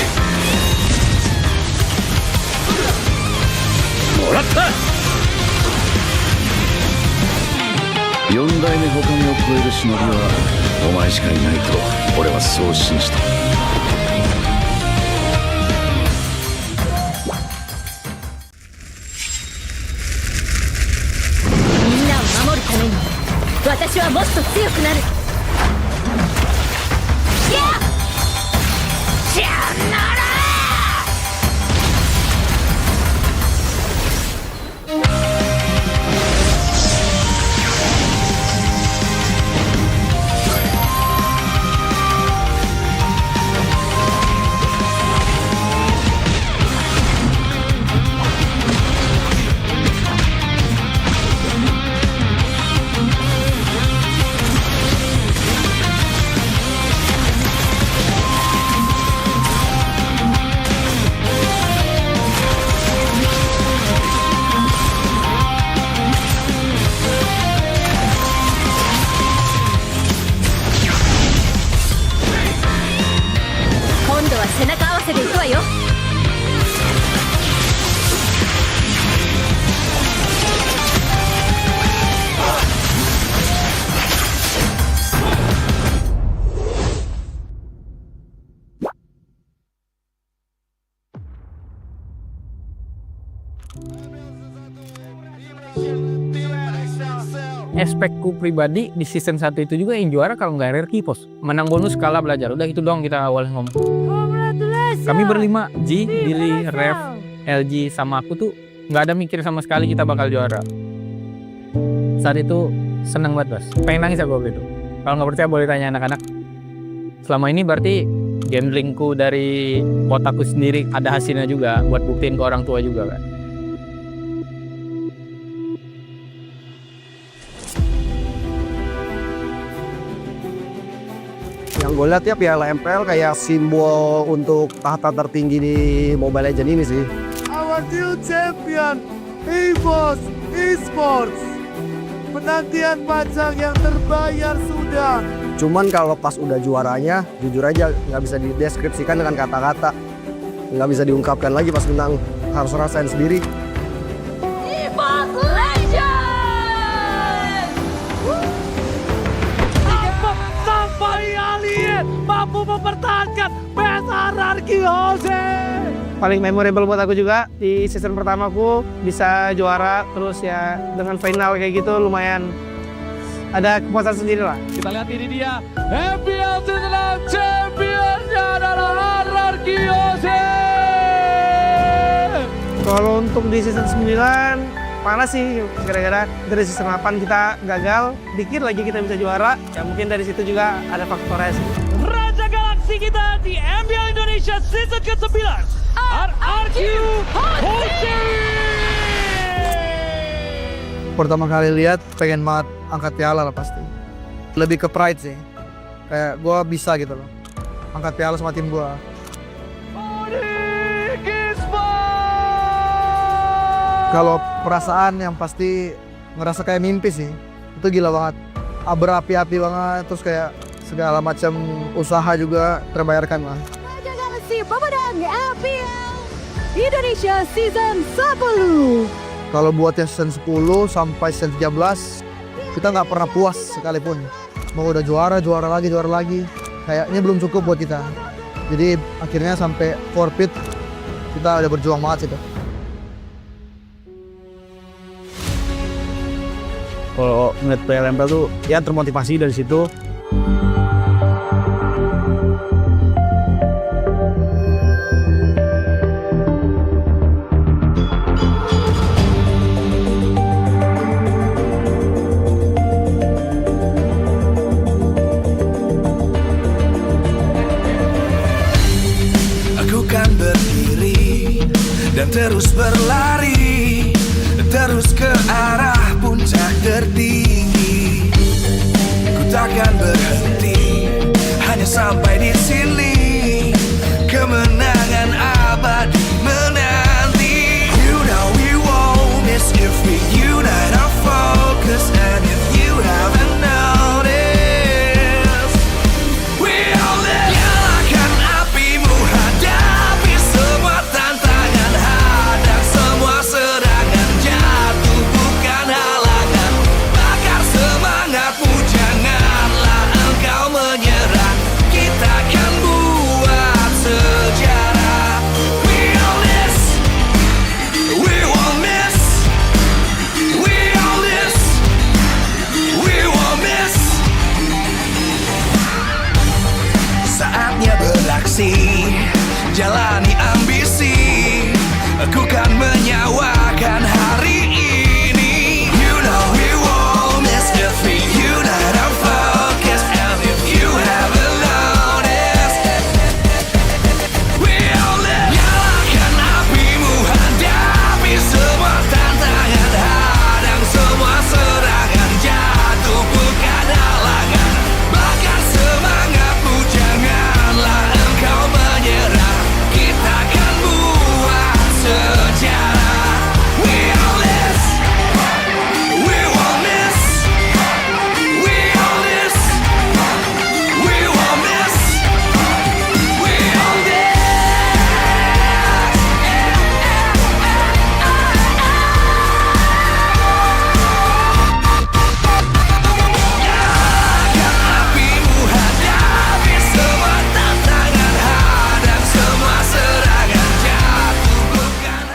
もらった。4代目他目を超える忍びはお前しかいないと俺はそう信じた。みんなを守るために私はもっと強くなる。やっしゃなら背中合わせでいくわよ。Aspekku pribadi di season 1 itu juga yang juara kalau nggak RRQ pos. Menang bonus kalah belajar. Udah itu doang kita awalnya ngomong. Kami berlima, G, Billy, Rev, LG sama aku tuh nggak ada mikir sama sekali kita bakal juara. Saat itu seneng banget bos. Pengen nangis aku waktu itu. Kalau nggak percaya boleh tanya anak-anak. Selama ini berarti gamblingku dari kotaku sendiri ada hasilnya juga buat buktiin ke orang tua juga kan. Yang gue lihat ya piala MPL kayak simbol untuk tahta tertinggi di Mobile Legends ini sih. Our new champion, EVOS Esports. Penantian panjang yang terbayar sudah. Cuman kalau pas udah juaranya, jujur aja nggak bisa dideskripsikan dengan kata-kata. Nggak bisa diungkapkan lagi pas menang, harus rasain sendiri. EVOS Legends! Sampai alien mampu mempertahankan PSRRQ Jose. Paling memorable buat aku juga di season pertamaku bisa juara terus ya dengan final kayak gitu lumayan ada kepuasan sendiri lah. Kita lihat ini dia MPL Season 6 championnya adalah RRQ Jose. Kalau untuk di season 9 panas sih gara-gara dari season 8 kita gagal, dikit lagi kita bisa juara. Ya mungkin dari situ juga ada faktornya sih. Raja Galaksi kita di MPL Indonesia season ke-9 RRQ Jose. Pertama kali lihat pengen banget angkat piala lah pasti. Lebih ke pride sih. Kayak gue bisa gitu loh. Angkat piala sama tim gue. Kalau perasaan yang pasti ngerasa kayak mimpi sih. Itu gila banget. Berapi-api banget. Terus kayak segala macam usaha juga terbayarkan lah. Raja Galaksi pemenang MPL Indonesia Season 10. Kalau buat yang season 10 sampai season 13, kita nggak pernah puas sekalipun. Mau udah juara lagi. Kayaknya belum cukup buat kita. Jadi akhirnya sampai forfeit, kita udah berjuang banget sih. Kalau ngeliat player MPL tuh ya termotivasi dari situ. Aku kan berdiri dan terus berlari, terus ke arah puncak tertinggi. Ku takkan berhenti, hanya sampai di sini. Kemenangan abadi menanti. You know we won't miss if we unite our focus. And if you haven't noticed, we all live. Nyalakan apimu. jalani ambisi. Aku kan menyawakan hari ini. You know we won't miss the thing. You know I'm focused. And if you haven't noticed, we all live. Nyalakan apimu, hadapi semua tantangan, hadang semua serangan, jatuh bukan halangan. Bakar semangatmu, janganlah engkau menyerah. Kita akan buat sejarah. We all this, we won't miss. We all this, we won't miss. We all this. Nyalakan apimu, hadapi semua tantangan, hadang semua serangan, jatuh bukan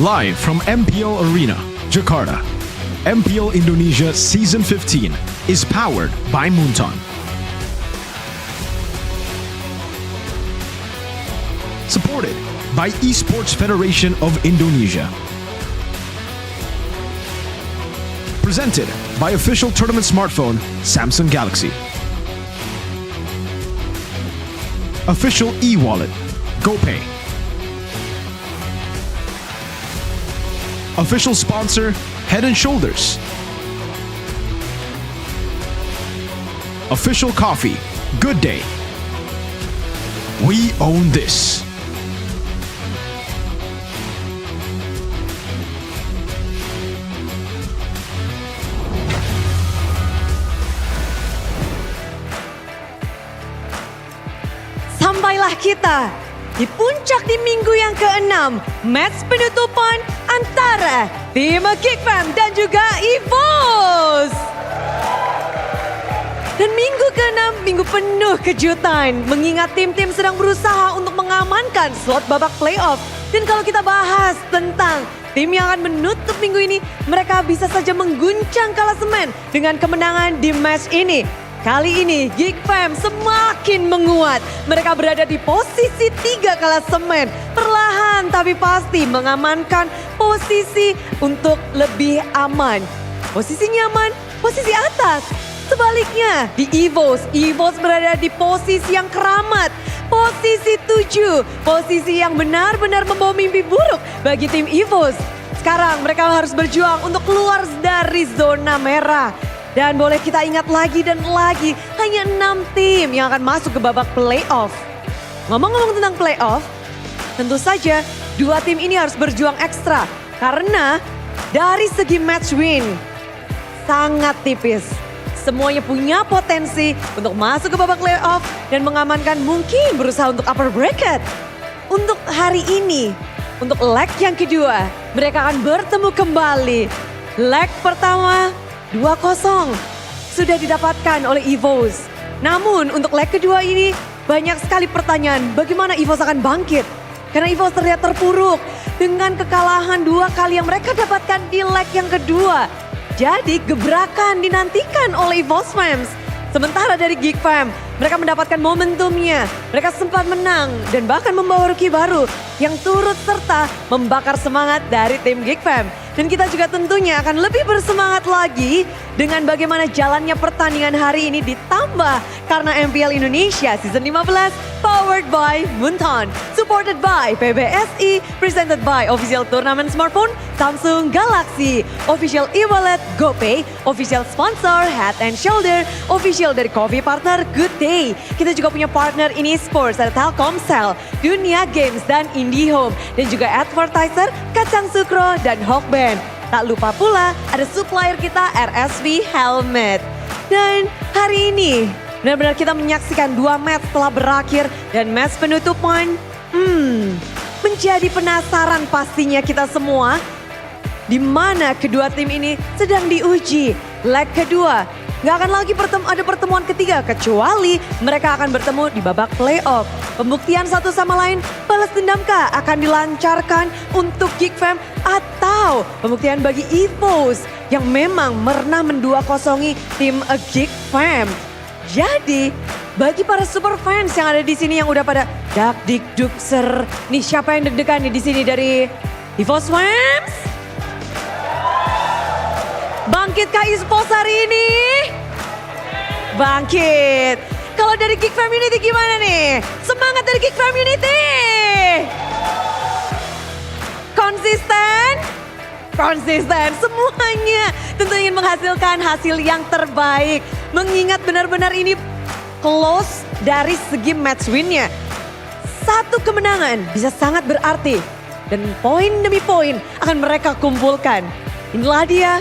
Live from MPL Arena, Jakarta, MPL Indonesia Season 15 is powered by Moonton. Supported by Esports Federation of Indonesia. Presented by official tournament smartphone Samsung Galaxy. Official e-wallet GoPay. Official sponsor, Head & Shoulders. Official coffee, Good Day. We own this. Sampailah kita di puncak di minggu yang ke-6, match penutupan antara tim Geek Fam dan juga EVOS. Dan minggu ke-6, minggu penuh kejutan, mengingat tim-tim sedang berusaha untuk mengamankan slot babak playoff. Dan kalau kita bahas tentang tim yang akan menutup minggu ini, mereka bisa saja mengguncang klasemen dengan kemenangan di match ini. Kali ini Geek Fam semakin menguat. Mereka berada di posisi 3 klasemen. Perlahan tapi pasti mengamankan posisi untuk lebih aman. Posisi nyaman, posisi atas. Sebaliknya di EVOS berada di posisi yang keramat. Posisi 7, posisi yang benar-benar membawa mimpi buruk bagi tim EVOS. Sekarang mereka harus berjuang untuk keluar dari zona merah. Dan boleh kita ingat lagi dan lagi, hanya 6 tim yang akan masuk ke babak playoff. Ngomong-ngomong tentang playoff, tentu saja 2 tim ini harus berjuang ekstra. Karena dari segi match win, sangat tipis. Semuanya punya potensi untuk masuk ke babak playoff dan mengamankan mungkin berusaha untuk upper bracket. Untuk hari ini, untuk leg yang kedua, mereka akan bertemu kembali. Leg pertama 2-0 sudah didapatkan oleh EVOS. Namun untuk leg kedua ini banyak sekali pertanyaan bagaimana EVOS akan bangkit. Karena EVOS terlihat terpuruk dengan kekalahan 2 kali yang mereka dapatkan di leg yang kedua. Jadi gebrakan dinantikan oleh EVOS Fams. Sementara dari Geek Fam, mereka mendapatkan momentumnya. Mereka sempat menang dan bahkan membawa rookie baru yang turut serta membakar semangat dari tim Geek Fam. Dan kita juga tentunya akan lebih bersemangat lagi dengan bagaimana jalannya pertandingan hari ini ditambah karena MPL Indonesia Season 15 powered by Moonton, supported by PBSI, presented by official tournament smartphone Samsung Galaxy, official e-wallet GoPay, official sponsor Head and Shoulder, official dari coffee partner Good Day. Kita juga punya partner ini sports ada Telkomsel, Dunia Games dan IndiHome, dan juga advertiser Kacang Sukro dan Hawkband. Tak lupa pula ada supplier kita RSV Helmet. Dan hari ini benar-benar kita menyaksikan 2 match telah berakhir dan match penutupan. Menjadi penasaran pastinya kita semua di mana kedua tim ini sedang diuji. Leg kedua nggak akan lagi ada pertemuan ketiga kecuali mereka akan bertemu di babak playoff. Pembuktian satu sama lain, balas dendamkah akan dilancarkan untuk Geek Fam atau pembuktian bagi EVOS yang memang pernah mendua-kosongi tim Geek Fam. Jadi bagi para super fans yang ada di sini yang udah pada dak dik duk ser, nih siapa yang deg-degan nih di sini dari EVOS Fams? Bangkitkah esports hari ini? Bangkit. Kalau dari Geek Community gimana nih? Semangat dari Geek Community. Konsisten? Konsisten semuanya. Tentu ingin menghasilkan hasil yang terbaik. Mengingat benar-benar ini close dari segi match win-nya. Satu kemenangan bisa sangat berarti. Dan poin demi poin akan mereka kumpulkan. Inilah dia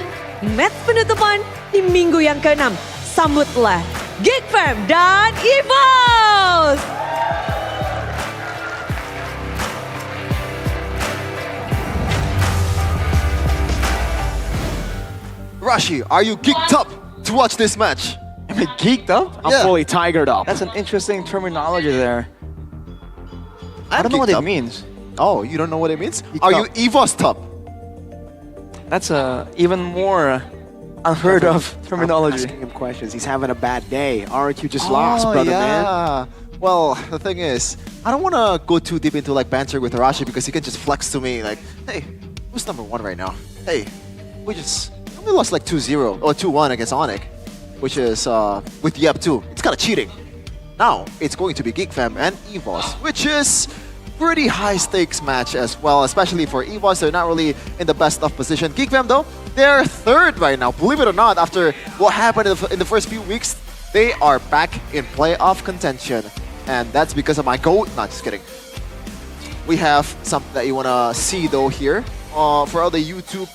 match penutupan di minggu yang ke-6. Sambutlah Geek Fam dan EVOS. Rashi, are you geeked up to watch this match? Am I geeked up? I'm fully tigered up. That's an interesting terminology there. I don't know what it means. Oh, you don't know what it means? Are you EVOS top? That's even more unheard of terminology. I'm asking him questions. He's having a bad day. RQ just lost, brother, man. Well, the thing is, I don't want to go too deep into like banter with Arashi because he can just flex to me like, hey, who's number 1 right now? Hey, we lost like 2-0 or 2-1 against Onyx, which is with Yep too. It's kind of cheating. Now it's going to be Geek Fam and EVOS, which is pretty high stakes match as well, especially for EVOS. They're not really in the best of position. Geek Fam though, they're 3rd right now. Believe it or not, after what happened in the first few weeks, they are back in playoff contention. And that's because of my GOAT. Not just kidding. We have something that you want to see though here. For all the YouTube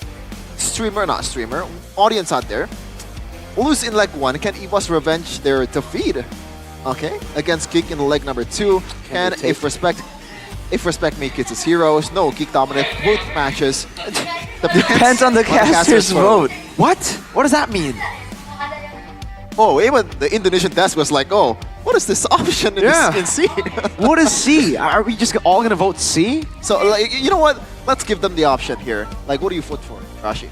audience out there. Lose in leg 1, can EVOS revenge their defeat? Okay, against Geek in leg number 2. And if respect make it as heroes, no, Geek dominate both matches. Depends on the caster's vote. What? What does that mean? Oh, even the Indonesian desk was like, oh, what is this option in C? What is C? Are we just all gonna vote C? So, like, you know what? Let's give them the option here. Like, what do you vote for, Rashi?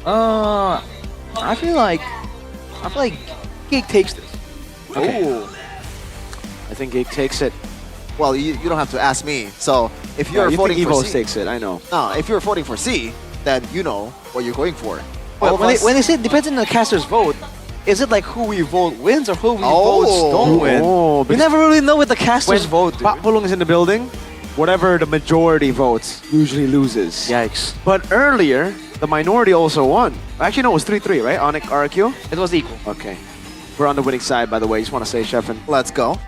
I feel like Geek takes this. Okay. Ooh. I think Geek takes it. Well, you don't have to ask me. So, if you're you voting think for EVOS C, takes it, I know. No, if you're voting for C, then you know what you're going for. Well, when they say it depends on the caster's vote, is it like who we vote wins or who we votes don't win? We never really know what the caster's vote, dude. Pak Pulung is in the building, whatever the majority votes usually loses. Yikes. But earlier, the minority also won. Actually, no, it was 3-3, right? Onyx RQ? It was equal. Okay. We're on the winning side, by the way. Just want to say, Sheffin. Let's go.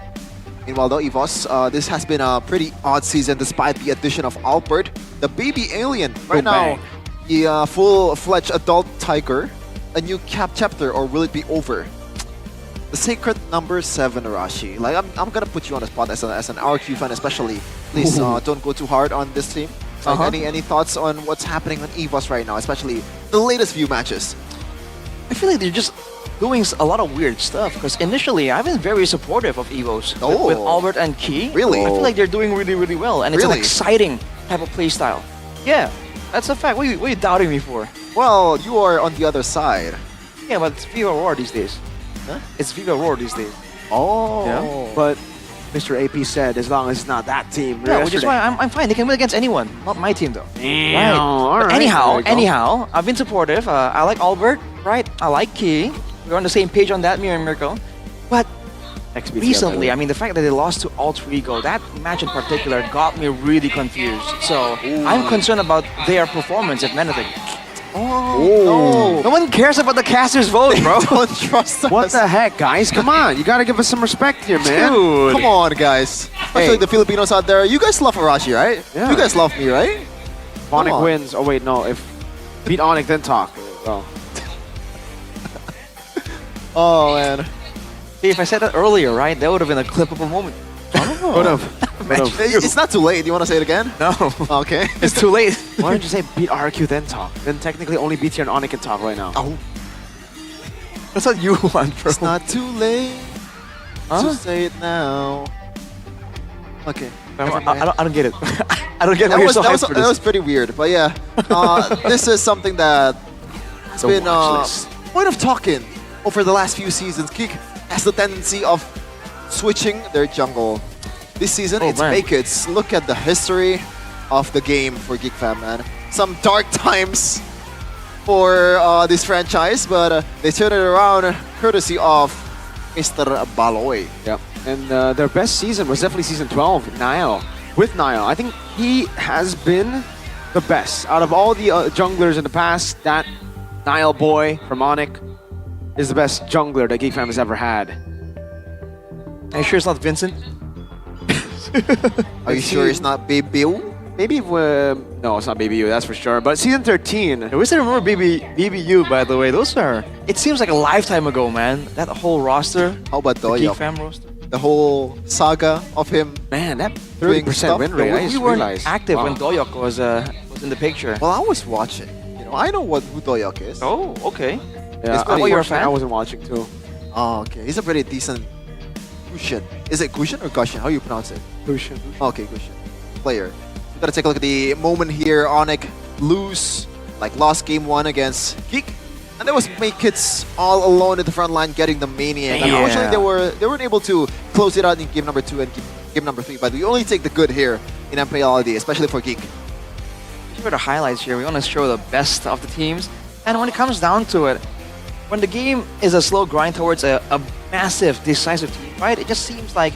Meanwhile, though, EVOS, this has been a pretty odd season despite the addition of Albert, the baby alien. Right now, the full-fledged adult tiger, a new chapter, or will it be over? The sacred number 7, Arashi. Like, I'm gonna put you on the spot as an RQ fan, especially. Please don't go too hard on this team. Like, any thoughts on what's happening on EVOS right now, especially the latest few matches? I feel like they're just doing a lot of weird stuff because initially I've been very supportive of EVOS with Albert and Key. Really? I feel like they're doing really, really well and it's an exciting type of play style. Yeah, that's a fact. What are you doubting me for? Well, you are on the other side. Yeah, but it's Viva Roar these days. Huh? It's Viva Roar these days. Oh. Yeah. But Mr. AP said, as long as it's not that team. Yeah, which is yesterday. why I'm fine. They can win against anyone. Not my team, though. Damn, all But right, anyhow, there we go. I've been supportive. I like Albert, right? I like Key. We're on the same page on that, me and Mirko. But XBTL, recently, I mean, the fact that they lost to Alter Ego, that match in particular got me really confused. So I'm concerned about their performance, if anything. Oh, No one cares about the casters' vote, bro. Don't trust us. What the heck, guys? Come on, you gotta give us some respect here, man. Dude. Come on, guys. Especially the Filipinos out there. You guys love Arashi, right? Yeah. You guys love me, right? Come Onyx on. wins. Oh wait, no. If beat Onyx, then talk. Oh. Oh, man. See, if I said that earlier, right, that would have been a clippable moment. Would have. It's not too late. You want to say it again? No. Okay. It's too late. Why don't you say beat RQ then talk? Then technically only BT and Onyx can talk right now. Oh. That's what you want, bro. It's not too late to say it now. Okay. I don't get it. I don't get That why you're was, so that, hyped was, for that this. was pretty weird. But yeah, this is something that has The been watch list. point of talking over the last few seasons. Geek has the tendency of switching their jungle. This season, it's man. Make-Its. Look at the history of the game for Geek Fam, man. Some dark times for this franchise, but they turned it around courtesy of Mr. Baloy. Yeah. And their best season was definitely season 12, Niall. With Niall, I think he has been the best. Out of all the junglers in the past, that Niall boy from Onyx is the best jungler that Geek Fam has ever had. Are you sure it's not Vincent? Are you sure it's not Baby Bill? Maybe, no, it's not Baby U, that's for sure. But season 13, I wish I remember BBU, by the way. Those are... It seems like a lifetime ago, man. That whole roster. How about The Geek Doyok? Fam roster. The whole saga of him. man, that Doing 30% stuff. win rate, I we just weren't realized. active Wow. when Doyok was in the picture. Well, I was watching. You know, I know who Doyok is. Oh, okay. Yeah, pretty- Oh, you're a unfortunately, fan? I wasn't watching too. Oh, okay. He's a pretty decent Gushin. Is it Gushin or Gushin? How you pronounce it? Lucian. Okay, Gushin. Player. We gotta take a look at the moment here. Onyx lost game 1 against Geek. And that was Make-Its all alone in the front line getting the Maniac. Yeah. Unfortunately, they weren't able to close it out in game number 2 and game number 3. But we only take the good here in MPL ID, especially for Geek. For the highlights here, we want to show the best of the teams. And when it comes down to it, when the game is a slow grind towards a massive, decisive team fight, it just seems like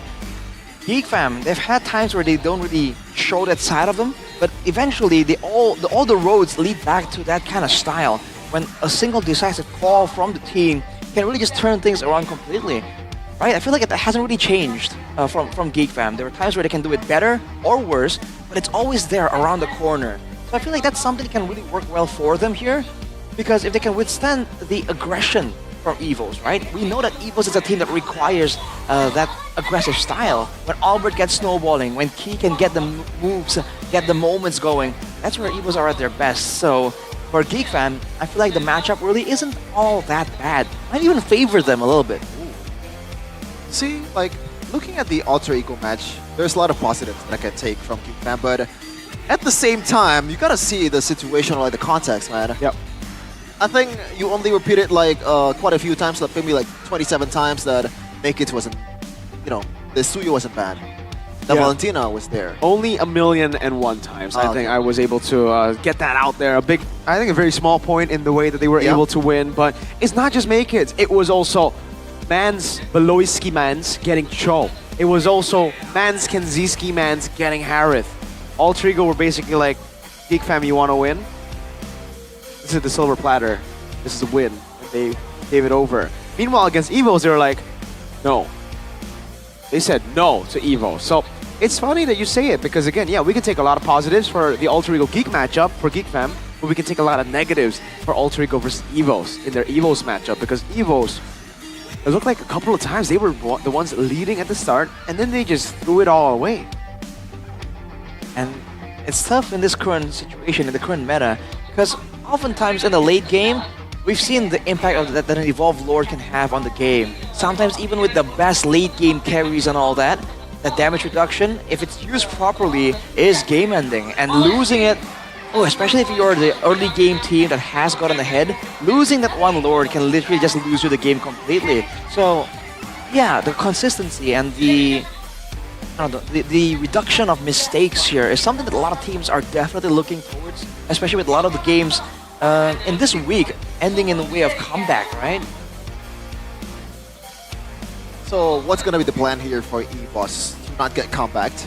Geek Fam, they've had times where they don't really show that side of them, but eventually all the roads lead back to that kind of style when a single decisive call from the team can really just turn things around completely. Right? I feel like it hasn't really changed from Geek Fam. There are times where they can do it better or worse, but it's always there around the corner. So I feel like that's something that can really work well for them here, because if they can withstand the aggression from Evos, right? We know that Evos is a team that requires that aggressive style. When Albert gets snowballing, when Key can get the moves, get the moments going, that's where Evos are at their best. So for Geek Fam, I feel like the matchup really isn't all that bad. Might even favor them a little bit. See, like, looking at the Alter Ego match, there's a lot of positives that I can take from Geek Fam, but at the same time, you gotta see the situation, like the context, man. Yep. I think you only repeated like quite a few times, like maybe like 27 times that Make-It wasn't, you know, the Suyo wasn't bad. The Yeah. Valentina was there. Only 1,000,001 times. I think I was able to get that out there. I think a very small point in the way that they were able to win. But it's not just Make-It. It was also Mans, Beloyski Mans getting Cho. It was also Mans, Kenziski Mans getting Harith. All Trigo were basically like, Geek Fam, you want to win? This is the silver platter. This is a win. And they gave it over. Meanwhile, against Evos, they were like, no. They said no to Evo. So it's funny that you say it because, again, yeah, we can take a lot of positives for the Alter Ego Geek matchup for Geek Fam, but we can take a lot of negatives for Alter Ego versus Evos in their Evos matchup because Evos, it looked like a couple of times they were the ones leading at the start and then they just threw it all away. And it's tough in this current situation, in the current meta, because oftentimes in the late game, we've seen the impact of that an Evolved Lord can have on the game. Sometimes even with the best late game carries and all that, the damage reduction, if it's used properly, is game ending. And losing it, especially if you're the early game team that has gotten ahead, losing that one Lord can literally just lose you the game completely. So yeah, the consistency and the I don't know, the reduction of mistakes here is something that a lot of teams are definitely looking towards, especially with a lot of the games in this week ending in the way of comeback, right? So what's gonna be the plan here for EVOS to not get compact?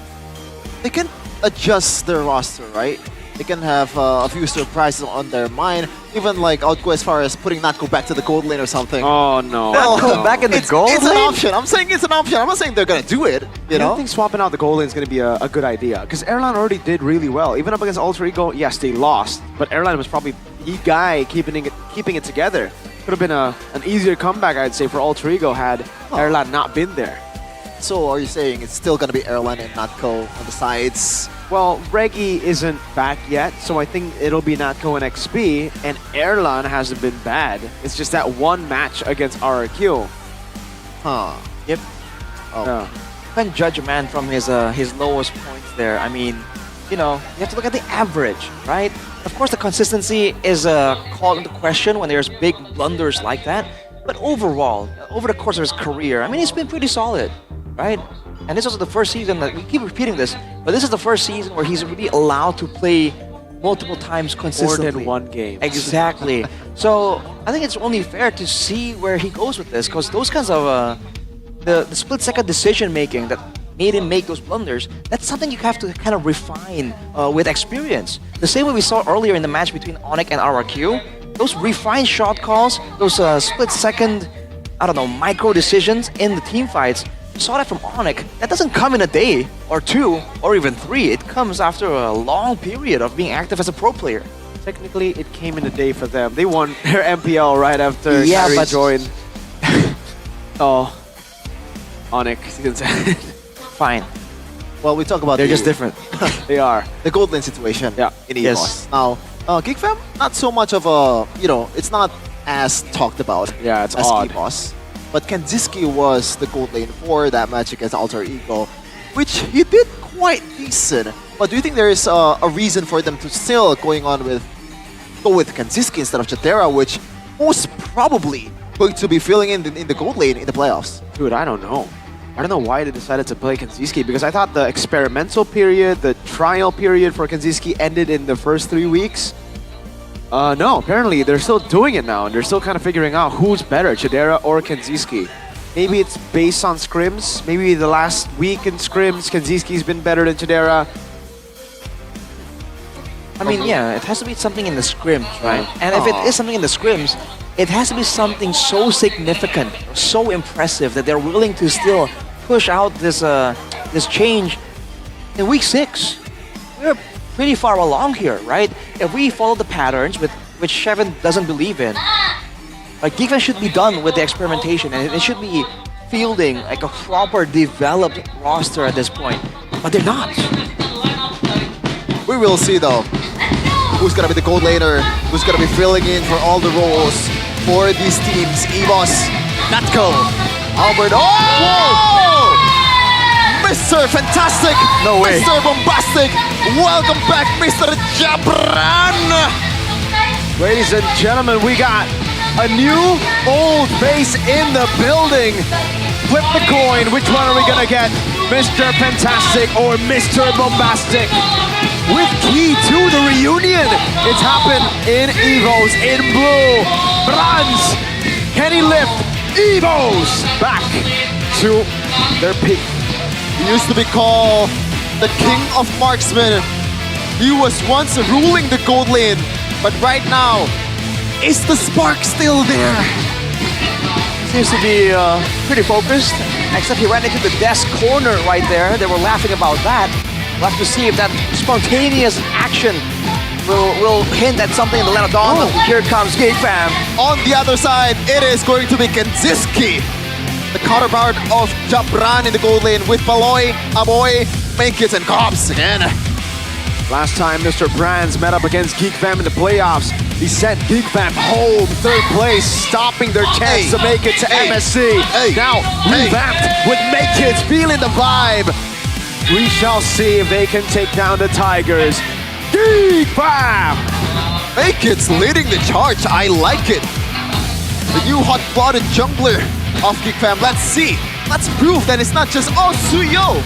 They can adjust their roster, right? They can have a few surprises on their mind, even like outgo as far as putting Natko back to the gold lane or something. Oh no. Natko back in the gold It's lane? an option. I'm saying it's an option. I'm not saying they're gonna do it. You I know? don't think swapping out the gold lane is going to be a good idea because Airline already did really well. Even up against Alter Ego, yes, they lost, but Airline was probably the guy keeping it together. Could have been an easier comeback, I'd say, for Alter Ego had Airline not been there. So are you saying it's still gonna be Airline and Natko on the sides? Well, Reggie isn't back yet, so I think it'll be Natko and XP, and Airline hasn't been bad. It's just that one match against RRQ. Huh. Yep. Oh. Yeah. You can't judge a man from his lowest points there. I mean, you know, you have to look at the average, right? Of course, the consistency is called into question when there's big blunders like that. But overall, over the course of his career, I mean, he's been pretty solid, right? And this is the first season that we keep repeating this, but this is the first season where he's really allowed to play multiple times consistently. More than one game. Exactly. So I think it's only fair to see where he goes with this, because those kinds of the split-second decision-making that made him make those blunders, that's something you have to kind of refine with experience. The same way we saw earlier in the match between Onyx and RRQ, those refined shot calls, those split-second, I don't know, micro decisions in the team fights, you saw that from Onyx. That doesn't come in a day, or two, or even three. It comes after a long period of being active as a pro player. Technically, it came in a day for them. They won their MPL right after Yeah, Kyrie but- joined. Oh. Onyx, season 7. Fine. Well, we talk about They're just different. They are. the gold lane situation in EVOS. Yes. Now, GigFam, not so much of a, it's not as talked about Yeah, it's as odd. EVOS. But Kanziski was the gold lane for that match against Alter Ego, which he did quite decent. But do you think there is a reason for them to still go with Kanziski instead of Chatera, which most probably going to be filling in the gold lane in the playoffs? Dude, I don't know. I don't know why they decided to play Kanziski, because I thought the experimental period, the trial period for Kanziski ended in the first 3 weeks. No, apparently they're still doing it now, and they're still kind of figuring out who's better, Chidera or Kanziski. Maybe it's based on scrims. Maybe the last week in scrims, Kanziski's been better than Chidera. I mean, yeah, it has to be something in the scrims, right? And if it is something in the scrims, it has to be something so significant, so impressive that they're willing to still push out this this change in week 6. We're pretty far along here, right? If we follow the patterns which Shevin doesn't believe in, like GigFam should be done with the experimentation, and it should be fielding like a proper developed roster at this point. But they're not. We will see though. Who's gonna be the gold laner? Who's gonna be filling in for all the roles for these teams? EVOS, Natko, Albert. Oh! Mr. Fantastic! No way. Mr. Bombastic! Welcome back, Mr. Jabran! Ladies and gentlemen, we got a new old face in the building. Flip the coin. Which one are we gonna get? Mr. Fantastic or Mr. Bombastic? With key to the reunion. It's happened in EVOS in blue. Bronze. Can he lift EVOS back to their peak? He used to be called the King of Marksmen. He was once ruling the gold lane, but right now, is the spark still there? Seems to be pretty focused, except he ran into the desk corner right there. They were laughing about that. We'll have to see if that spontaneous action will hint at something in the lane of dawn. Oh. Here comes GigFam. On the other side, it is going to be Kanziski, the counterpart of Jabran in the gold lane with Paloy, Aboy, Mankits, and Cobbs again. Last time Mr. Brands met up against GigFam in the playoffs, he sent GigFam home, 3rd place, stopping their chance to make it to MSC. Now revamped with Mankits, feeling the vibe. We shall see if they can take down the Tigers. GigFam! Mankits leading the charge, I like it. The new hot-blooded jungler of GigFam. Let's see. Let's prove that it's not just, oh, Suyo.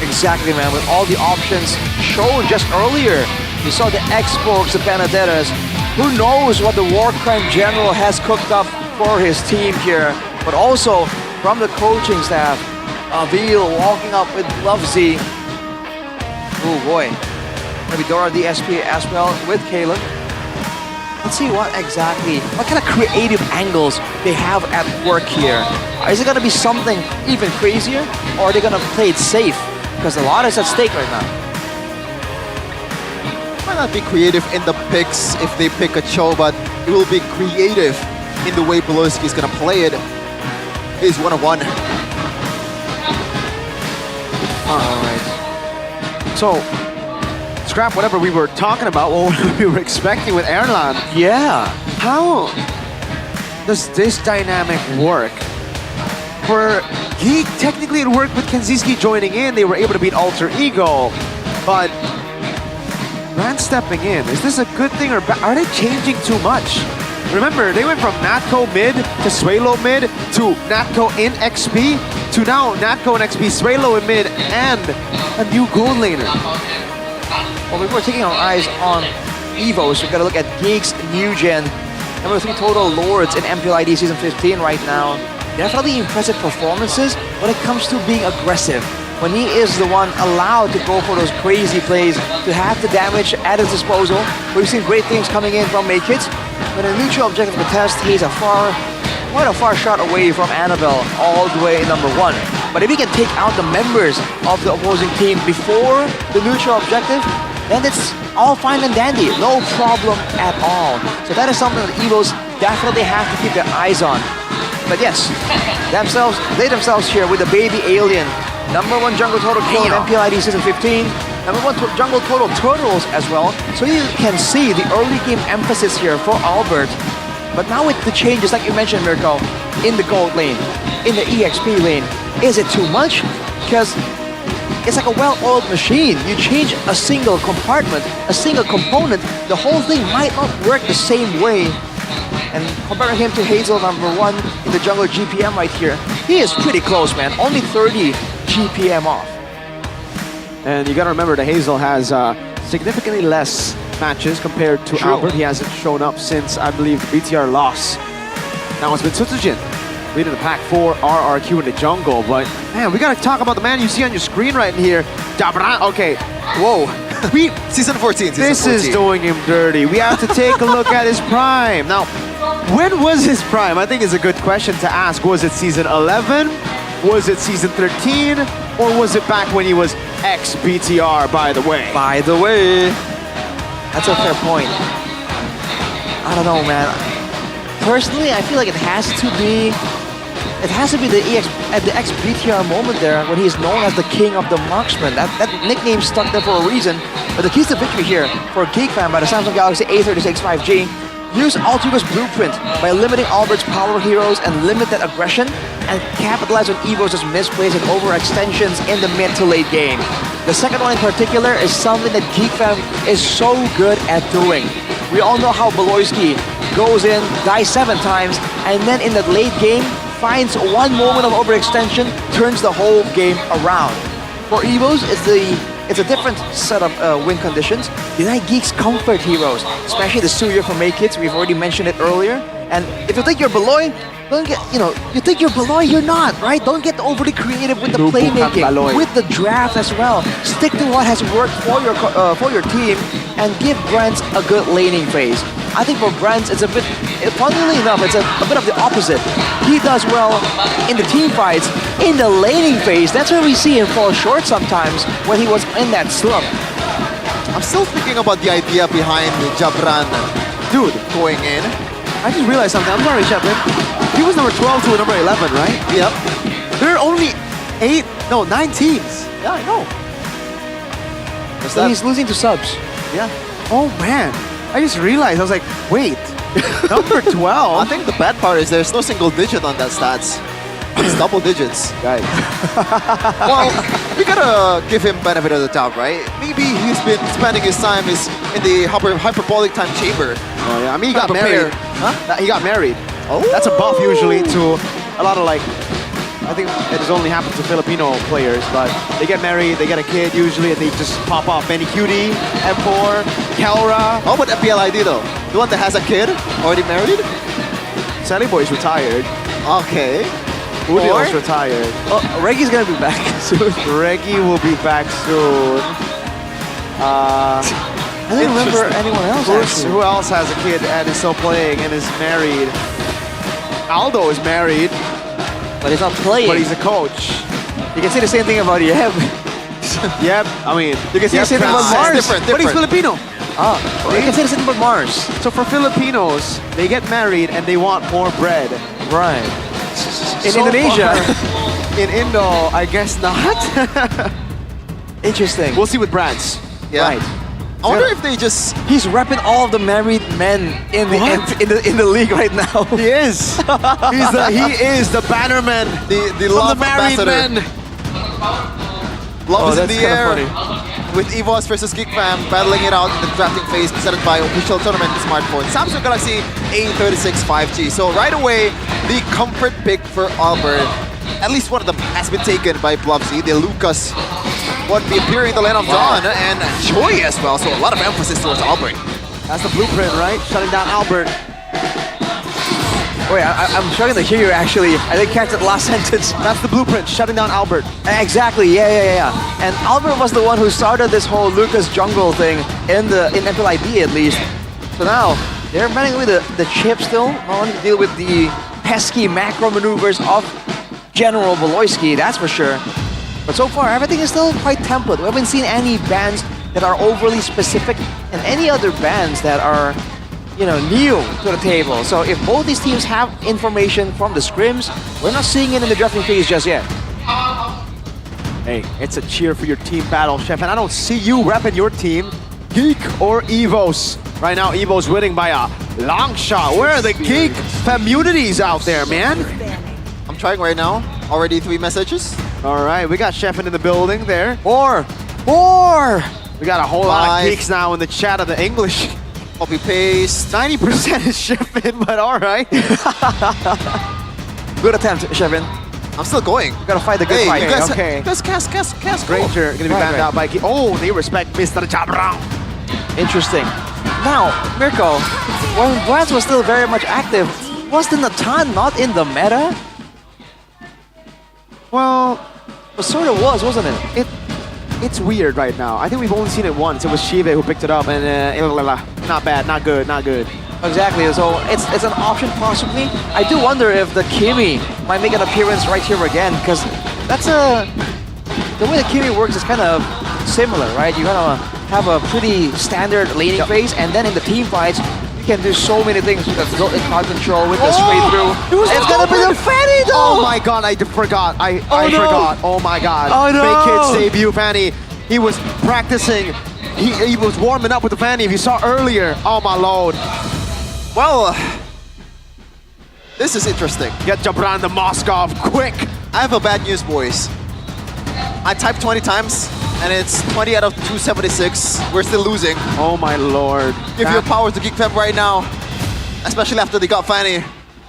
Exactly, man. With all the options shown just earlier, you saw the X-Folks, the Panaderas. Who knows what the War Crime General has cooked up for his team here, but also from the coaching staff. Avil walking up with Lovezy. Oh boy. Maybe Dora DSP as well with Caleb. Let's see what kind of creative angles they have at work here. Is it going to be something even crazier, or are they going to play it safe? Because a lot is at stake right now. Might not be creative in the picks if they pick a Cho, but it will be creative in the way Pelosi is going to play it. He's 1-1. Alright. So, scrap whatever we were talking about, what we were expecting with Erlan. Yeah. How does this dynamic work? For Geek, technically it worked with Kenziski joining in. They were able to beat Alter Ego. But Brand stepping in, is this a good thing or are they changing too much? Remember, they went from Natco mid to Swalo mid to Natco in XP to now Natco and XP, Swalo in mid, and a new gold laner. Well, before taking our eyes on Evos, we've got to look at Geek's new gen. Number 3 total Lords in MPL ID Season 15 right now. Definitely impressive performances when it comes to being aggressive. When he is the one allowed to go for those crazy plays, to have the damage at his disposal. We've seen great things coming in from Makits. But in a neutral objective test, he's quite a far shot away from Annabelle, all the way in number 1. But if he can take out the members of the opposing team before the neutral objective, then it's all fine and dandy, no problem at all. So that is something that Evos definitely have to keep their eyes on. But yes, they themselves here with the baby alien. Number 1 jungle total kill in MPL ID Season 15. Number 1 jungle total turtles as well. So you can see the early game emphasis here for Albert. But now with the changes, like you mentioned, Mirko, in the gold lane, in the EXP lane, is it too much? Because it's like a well-oiled machine. You change a single compartment, a single component, the whole thing might not work the same way. And comparing him to Hazel, number 1 in the jungle GPM right here, he is pretty close, man. Only 30 GPM off. And you gotta remember that Hazel has significantly less matches compared to Albert. He hasn't shown up since, I believe, the BTR loss. Now it's been Sutsujin leading the pack for RRQ in the jungle. But man, we gotta talk about the man you see on your screen right here. Dabra. Okay, whoa. Season 14. This is doing him dirty. We have to take a look at his prime. Now, when was his prime? I think it's a good question to ask. Was it season 11? Was it season 13? Or was it back when he was ex-BTR, by the way? By the way. That's a fair point. I don't know, man. Personally, I feel like it has to be the ex-BTR moment there when he's known as the king of the marksman. That nickname stuck there for a reason. But the keys to victory here for Geek Fan by the Samsung Galaxy A36 5G. Use Alter Ego's blueprint by limiting Albert's power heroes and limit that aggression, and capitalize on Evo's misplays and overextensions in the mid to late game. The second one in particular is something that Geek Fan is so good at doing. We all know how Beloyski goes in, dies 7 times, and then in the late game, finds one moment of overextension, turns the whole game around. For Evos, it's a different set of win conditions. Deny Geek's comfort heroes, especially the Suyo from Makits. We've already mentioned it earlier. And if you think you're Beloy, don't get, you think you're Beloy, you're not, right? Don't get overly creative with the playmaking, with the draft as well. Stick to what has worked for your team and give Brent a good laning phase. I think for Brent, it's a bit, funnily enough, it's a bit of the opposite. He does well in the team fights. In the laning phase, that's where we see him fall short sometimes when he was in that slump. I'm still thinking about the idea behind Jabran, dude, going in. I just realized something. I'm sorry, Shepard. He was number 12 to number 11, right? Yep. There are only 9 teams. Yeah, I know. So he's losing to subs. Yeah. Oh man, I just realized. I was like, wait, number 12. I think the bad part is there's no single digit on that stats. It's double digits, guys. Well, we gotta give him benefit of the doubt, right? Maybe he's been spending his time in the hyperbolic time chamber. Oh yeah, I mean he got married. Huh? He got married. Oh, that's a buff usually to a lot of like I think it has only happened to Filipino players, but they get married, they get a kid usually, and they just pop off. Benny Cutie, M4, Kelra. How about MPL ID though? The one that has a kid, already married? Sally Boy's retired. Okay. Udio's retired. Oh, Reggie's gonna be back soon. Reggie will be back soon. I don't remember anyone else actually. Who else has a kid and is still playing and is married? Aldo is married. But he's not playing. But he's a coach. You can say the same thing about Yeb. Yep, I mean, You can say the same thing about Mars. Different. But he's Filipino. You can say the same thing about Mars. So for Filipinos, they get married and they want more bread. Right. In So Indonesia. far, in Indo, I guess not. Interesting. We'll see with Brands. Yeah. Right. I wonder if they just... He's repping all of the married men in the league right now. He is. He is the bannerman. The From love the married ambassador. men. Love is in that's the kinda air. funny. With EVOS versus GeekFam battling it out in the drafting phase presented by official tournament smartphone Samsung Galaxy A36 5G. So right away, the comfort pick for Albert, at least one of them has been taken by Blubsy. The Lucas one be appearing in the Land of Dawn and Choi as well. So a lot of emphasis towards Albert. That's the blueprint, right? Shutting down Albert. Wait, I'm struggling to hear you actually. I didn't catch that last sentence. That's the blueprint, shutting down Albert. Exactly, yeah. And Albert was the one who started this whole Lucas jungle thing in MPL ID at least. So now, they're running with the chip still, not wanting to deal with the pesky macro maneuvers of General Voloisky, that's for sure. But so far, everything is still quite template. We haven't seen any bans that are overly specific and any other bans that are, new to the table. So if both these teams have information from the scrims, we're not seeing it in the drafting phase just yet. Hey, it's a cheer for your team battle, Chef, and I don't see you repping your team, Geek or Evos. Right now, Evos winning by a long shot. Where are the Geek communities out there, man? I'm trying right now. Already 3 messages. All right, we got Sheffin in the building there. Four. We got a whole lot of 5. geeks now in the chat of the English. Copy paste. 90% is Sheffin, but all right. Good attempt, Shevin. I'm still going. Gotta fight the good fight. You guys, okay. you guys cast. Ranger gonna be banned out by Geek. Oh, they respect Mr. Jabrown. Interesting. Now, Mirko, when Brands was still very much active, wasn't Natan not in the meta? Well, it sort of was, wasn't it? It's weird right now. I think we've only seen it once. It was Shive who picked it up, and not bad, not good. Exactly. So it's an option possibly. I do wonder if the Kimi might make an appearance right here again, because that's the way the Kimi works is kind of similar, right? You kind of have a pretty standard laning phase, and then in the team fights, you can do so many things with the built-in crowd control, with the straight through. It's gonna be the Fanny though! Oh my god, I forgot. I forgot. Oh my god. Oh no! Fake Kid's debut Fanny. He was practicing. He was warming up with the Fanny. If you saw earlier, oh my lord. Well, this is interesting. Get Jabran the Moskov quick. I have a bad news, boys. I typed 20 times, and it's 20 out of 276. We're still losing. Oh my lord. Give your power to GeekFam right now, especially after they got Fanny.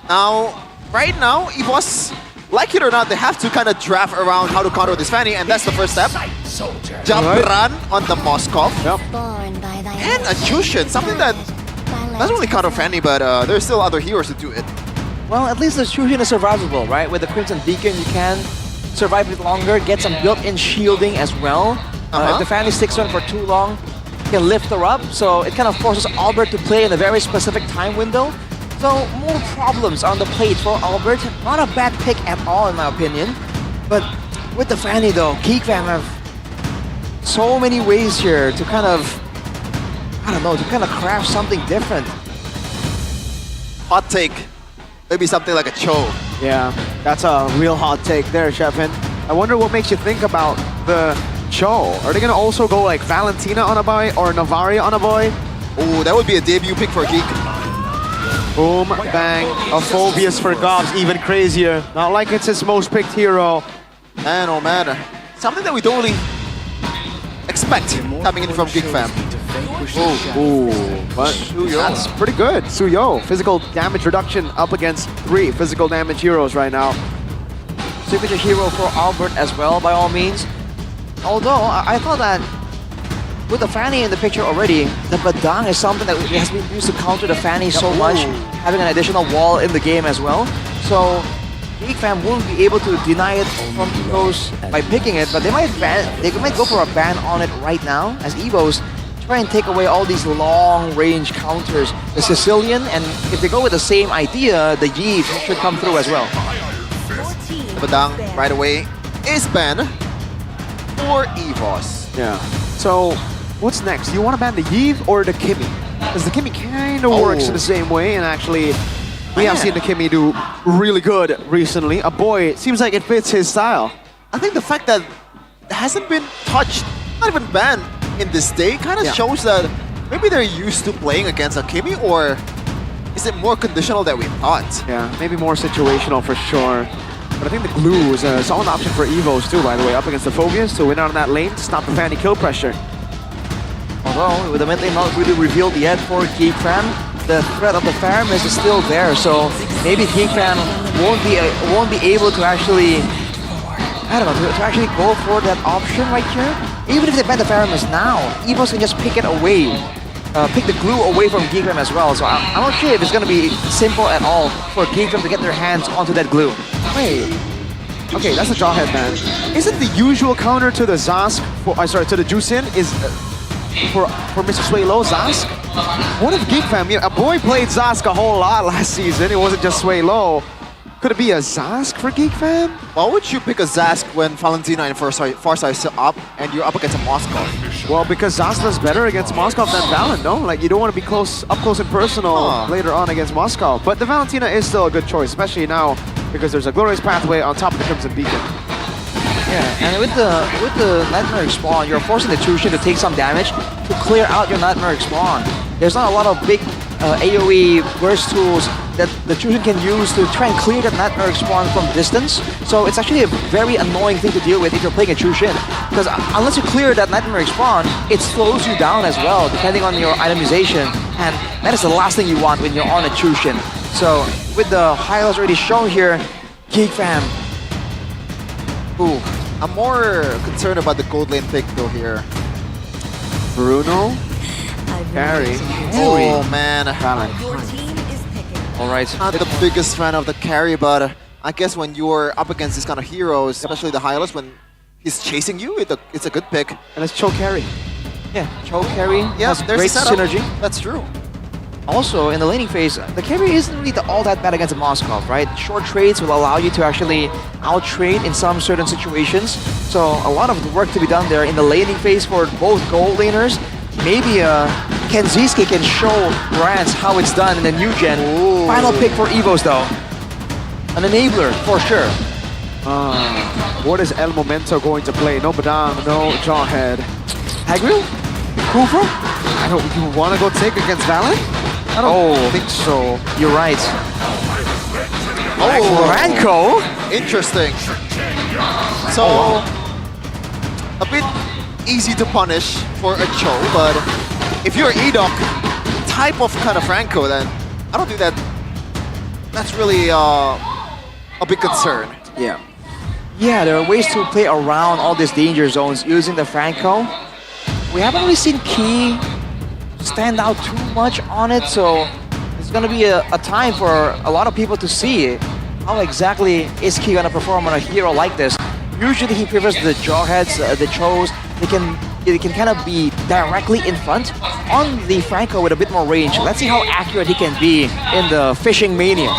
Right now, EVOS, like it or not, they have to kind of draft around how to counter this Fanny, and that's the first step. Jabran on the Moskov. Yep. And a Jushin, something that doesn't really counter Fanny, but there's still other heroes to do it. Well, at least the Shushin is survivable, right? With the Crimson Beacon, you can survive it longer, get some built-in shielding as well. If the Fanny sticks on for too long, you can lift her up, so it kind of forces Albert to play in a very specific time window. So, more problems on the plate for Albert. Not a bad pick at all, in my opinion. But with the Fanny, though, GeekFam have so many ways here to kind of, I don't know, to kind of craft something different. Hot take. Maybe something like a Cho. Yeah, that's a real hot take there, Sheffin. I wonder what makes you think about the Cho. Are they gonna also go like Valentina on a boy or Navaria on a boy? Oh, that would be a debut pick for Geek. Boom, bang, a Phobius for Gobs, even crazier. Not like it's his most picked hero. Man, oh man. Something that we don't really expect coming in from GeekFam. Ooh, but that's pretty good. Suyo, physical damage reduction up against 3 physical damage heroes right now. signature hero for Albert as well, by all means. Although, I thought that with the Fanny in the picture already, the Badang is something that has been used to counter the Fanny so much, having an additional wall in the game as well. So, Geek Fam won't be able to deny it from Evos by picking it, but they might go for a ban on it right now, as Evos try and take away all these long-range counters. The Sicilian, and if they go with the same idea, the Yi should come through as well. Badang right away is banned for Evos. Yeah. So, what's next? You want to ban the Yves or the Kimmy? Because the Kimmy kind of works in the same way, and actually, we have seen the Kimmy do really good recently. A boy, it seems like it fits his style. I think the fact that it hasn't been touched, not even banned in this day, kind of shows that maybe they're used to playing against a Kimmy, or is it more conditional than we thought? Yeah, maybe more situational for sure. But I think the glue is a solid option for Evos too, by the way, up against the Phobias to win out on that lane to stop the Fanny kill pressure. Although, with the mid lane not really revealed yet for Geek Fam, the threat of the Faramis is still there, so maybe Geek Fam won't be able to actually, I don't know, to actually go for that option right here. Even if they ban the Faramis now, Evos can just pick it away, pick the glue away from Geek Fam as well. So I'm not sure if it's going to be simple at all for Geek Fam to get their hands onto that glue. Wait. Okay, that's a Jawhead, man. Isn't the usual counter to the Zask, to the Juicin is for Mr. Swaylo, Zask? What if Geek Fam, a boy played Zask a whole lot last season, it wasn't just Swaylo. Could it be a Zask for Geek Fam? Why would you pick a Zask when Valentina and Farsight is up and you're up against a Moskov? Well, because Zask does better against Moskov than Valen, no? Like, you don't want to be up close and personal later on against Moskov. But the Valentina is still a good choice, especially now because there's a Glorious Pathway on top of the Crimson Beacon. Yeah, and with the Nightmare Spawn, you're forcing the Tushin to take some damage to clear out your Nightmare Spawn. There's not a lot of big AoE burst tools that the Tushin can use to try and clear that Nightmare Spawn from distance. So it's actually a very annoying thing to deal with if you're playing a Tushin. Because unless you clear that Nightmare Spawn, it slows you down as well, depending on your itemization. And that is the last thing you want when you're on a Tushin. So with the highlights already shown here, Geek Fam. Ooh, I'm more concerned about the gold lane pick though here. Bruno? Carry. Oh man. Alright. Not the biggest fan of the carry, but I guess when you're up against these kind of heroes, especially the Hylos, when he's chasing you, it's a good pick. And it's Cho carry. Yeah, Cho carry has there's great a setup. synergy. That's true. Also, in the laning phase, the carry isn't really all that bad against a Moskov, right? Short trades will allow you to actually out-trade in some certain situations. So a lot of work to be done there in the laning phase for both gold laners. Maybe Kenziski can show Rance how it's done in the new gen. Ooh. Final pick for Evos though. An enabler, for sure. What is El Momento going to play? No Badang, no Jawhead. Hagril? Kufra? I don't, you want to go take against Valen? I don't think so. You're right. Oh, Ranko? Interesting. So, a bit easy to punish for a Cho, but if you're Edok type of kind of Franco, then I don't think that's really a big concern. Yeah. Yeah, there are ways to play around all these danger zones using the Franco. We haven't really seen Key stand out too much on it, so it's gonna be a time for a lot of people to see how exactly is Key gonna perform on a hero like this. Usually he prefers the Jawheads, the Chos. They can kind of be directly in front on the Franco with a bit more range. Let's see how accurate he can be in the Fishing Mania.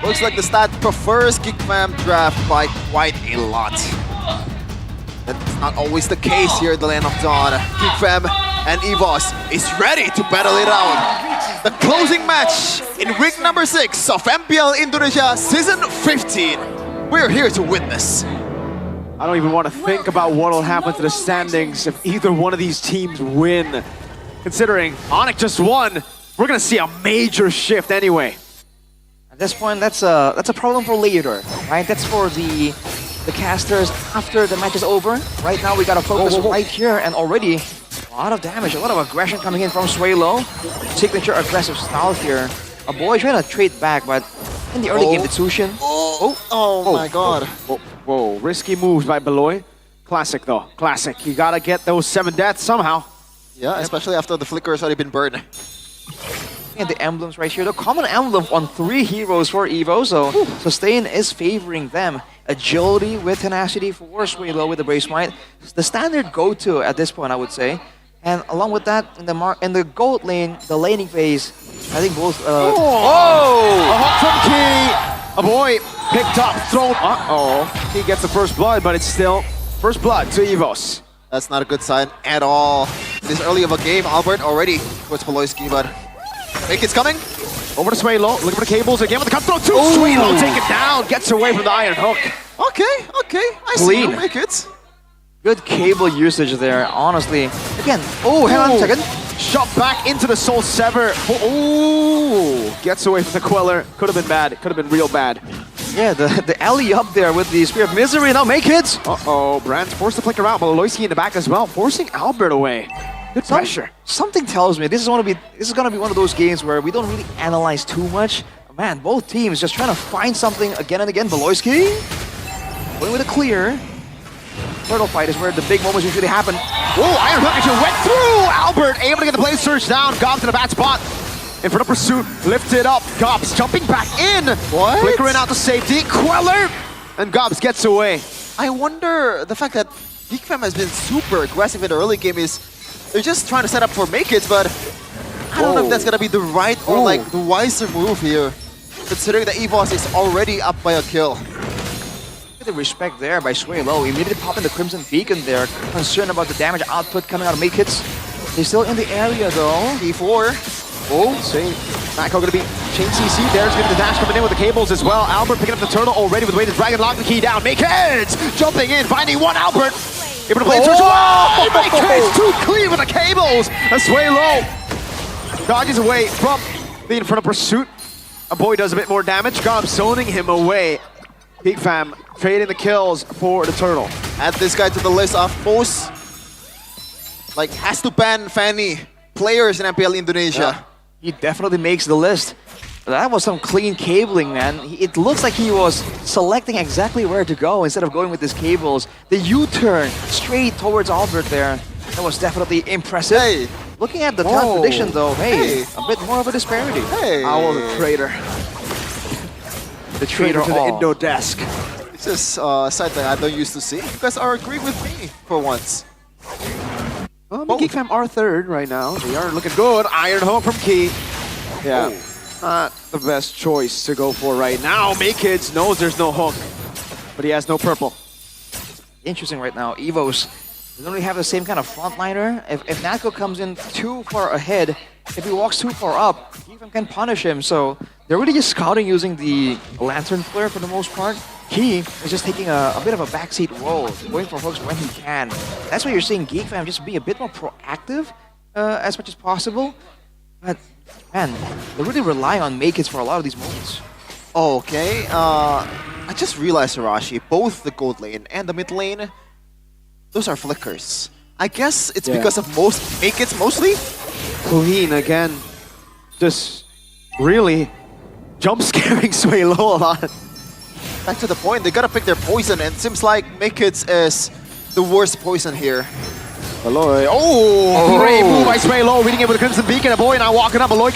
Looks like the stat prefers Geek Fam draft by quite a lot. That's not always the case here at the Land of Dawn. Geek Fam and Evos is ready to battle it out. The closing match in week number 6 of MPL Indonesia Season 15. We're here to witness. I don't even want to think about what will happen to the standings if either one of these teams win. Considering Onyx just won, we're going to see a major shift anyway. At this point, that's a problem for later, right? That's for the casters after the match is over. Right now, we got to focus right here, and already a lot of damage, a lot of aggression coming in from Swaylo. Signature aggressive style here. A boy trying to trade back, but in the early game, the Tsushin. Oh my god. Whoa, risky moves by Beloy. Classic though, classic. You gotta get those 7 deaths somehow. Yeah, especially after the flicker has already been burned. And the emblems right here, the common emblem on 3 heroes for Evo, so Sustain is favoring them. Agility with tenacity for Swaylo with the Brave Smite. The standard go-to at this point, I would say. And along with that, in the gold lane, the laning phase, I think both... A hook from Key! A boy picked up, thrown... He gets the first blood, but it's still first blood to Evos. That's not a good sign at all. This early of a game, Albert already towards Poloyski, but Make it's coming. Over to Swaylo, looking for the cables again with the cutthroat too. Swaylo take it down, gets away from the iron hook. Okay, I see you, Make it. Good cable usage there, honestly. Again, hang on a second. Shot back into the Soul Sever. Gets away from the Queller. Could have been bad, could have been real bad. Yeah, the alley up there with the Spear of Misery. Now Make it. Brand's forced to flicker out, but Aloyski in the back as well, forcing Albert away. Good pressure. Something tells me this is gonna be one of those games where we don't really analyze too much. Man, both teams just trying to find something again and again. Beloyski going with a clear. Turtle fight is where the big moments usually happen. Iron Hook actually went through! Albert able to get the blade surge down. Gobbs in a bad spot. In front of pursuit, lifted up. Gobbs jumping back in. What? Flickering out to safety. Queller! And Gobbs gets away. I wonder the fact that GeekFam has been super aggressive in the early game is they're just trying to set up for Make It, but I don't know if that's gonna be the right or like the wiser move here, considering that EVOS is already up by a kill. The respect there by Swaylo. Immediately popping the Crimson Beacon there. Concerned about the damage output coming out of Make Hits. He's still in the area though. E4. See. Mako gonna be chain CC. There's gonna be the dash coming in with the cables as well. Albert picking up the turtle already with Weighted Dragon, locking the key down. Make Hits! Jumping in, finding one Albert. Able to play search. Make Hits too clean with the cables. And Swaylo dodges away from the in front of pursuit. A boy does a bit more damage. Gob zoning him away. GeekFam trading the kills for the turtle. Add this guy to the list of most has to ban Fanny players in MPL Indonesia. Yeah, he definitely makes the list. That was some clean cabling, man. It looks like he was selecting exactly where to go instead of going with his cables. The U-turn straight towards Albert there. That was definitely impressive. Hey. Looking at the talent prediction though, a bit more of a disparity. Hey. Owl the traitor. The traitor to the Indo desk. This is a side that I don't used to see. You guys are agreeing with me for once. Well, GeekFam are third right now. They are looking good. Iron Hook from Key. Yeah, not the best choice to go for right now. Make Kids knows there's no hook, but he has no purple. Interesting right now. Evos, they don't really have the same kind of frontliner. If Natko comes in too far ahead, if he walks too far up, GeekFam can punish him. So they're really just scouting using the Lantern Flare for the most part. He is just taking a bit of a backseat role, going for hooks when he can. That's why you're seeing GeekFam just be a bit more proactive as much as possible. But man, they really rely on Make It for a lot of these moments. Okay, I just realized, Hirashi, both the gold lane and the mid lane, those are flickers. I guess it's because of most Make It's mostly? Clean again, just really jump scaring Swaylo a lot. Back to the point, they gotta pick their poison, and it seems like Make It is the worst poison here. Aloy. Great move by Swaylo, reading it with a Crimson Beacon. A boy now walking up. Aloy,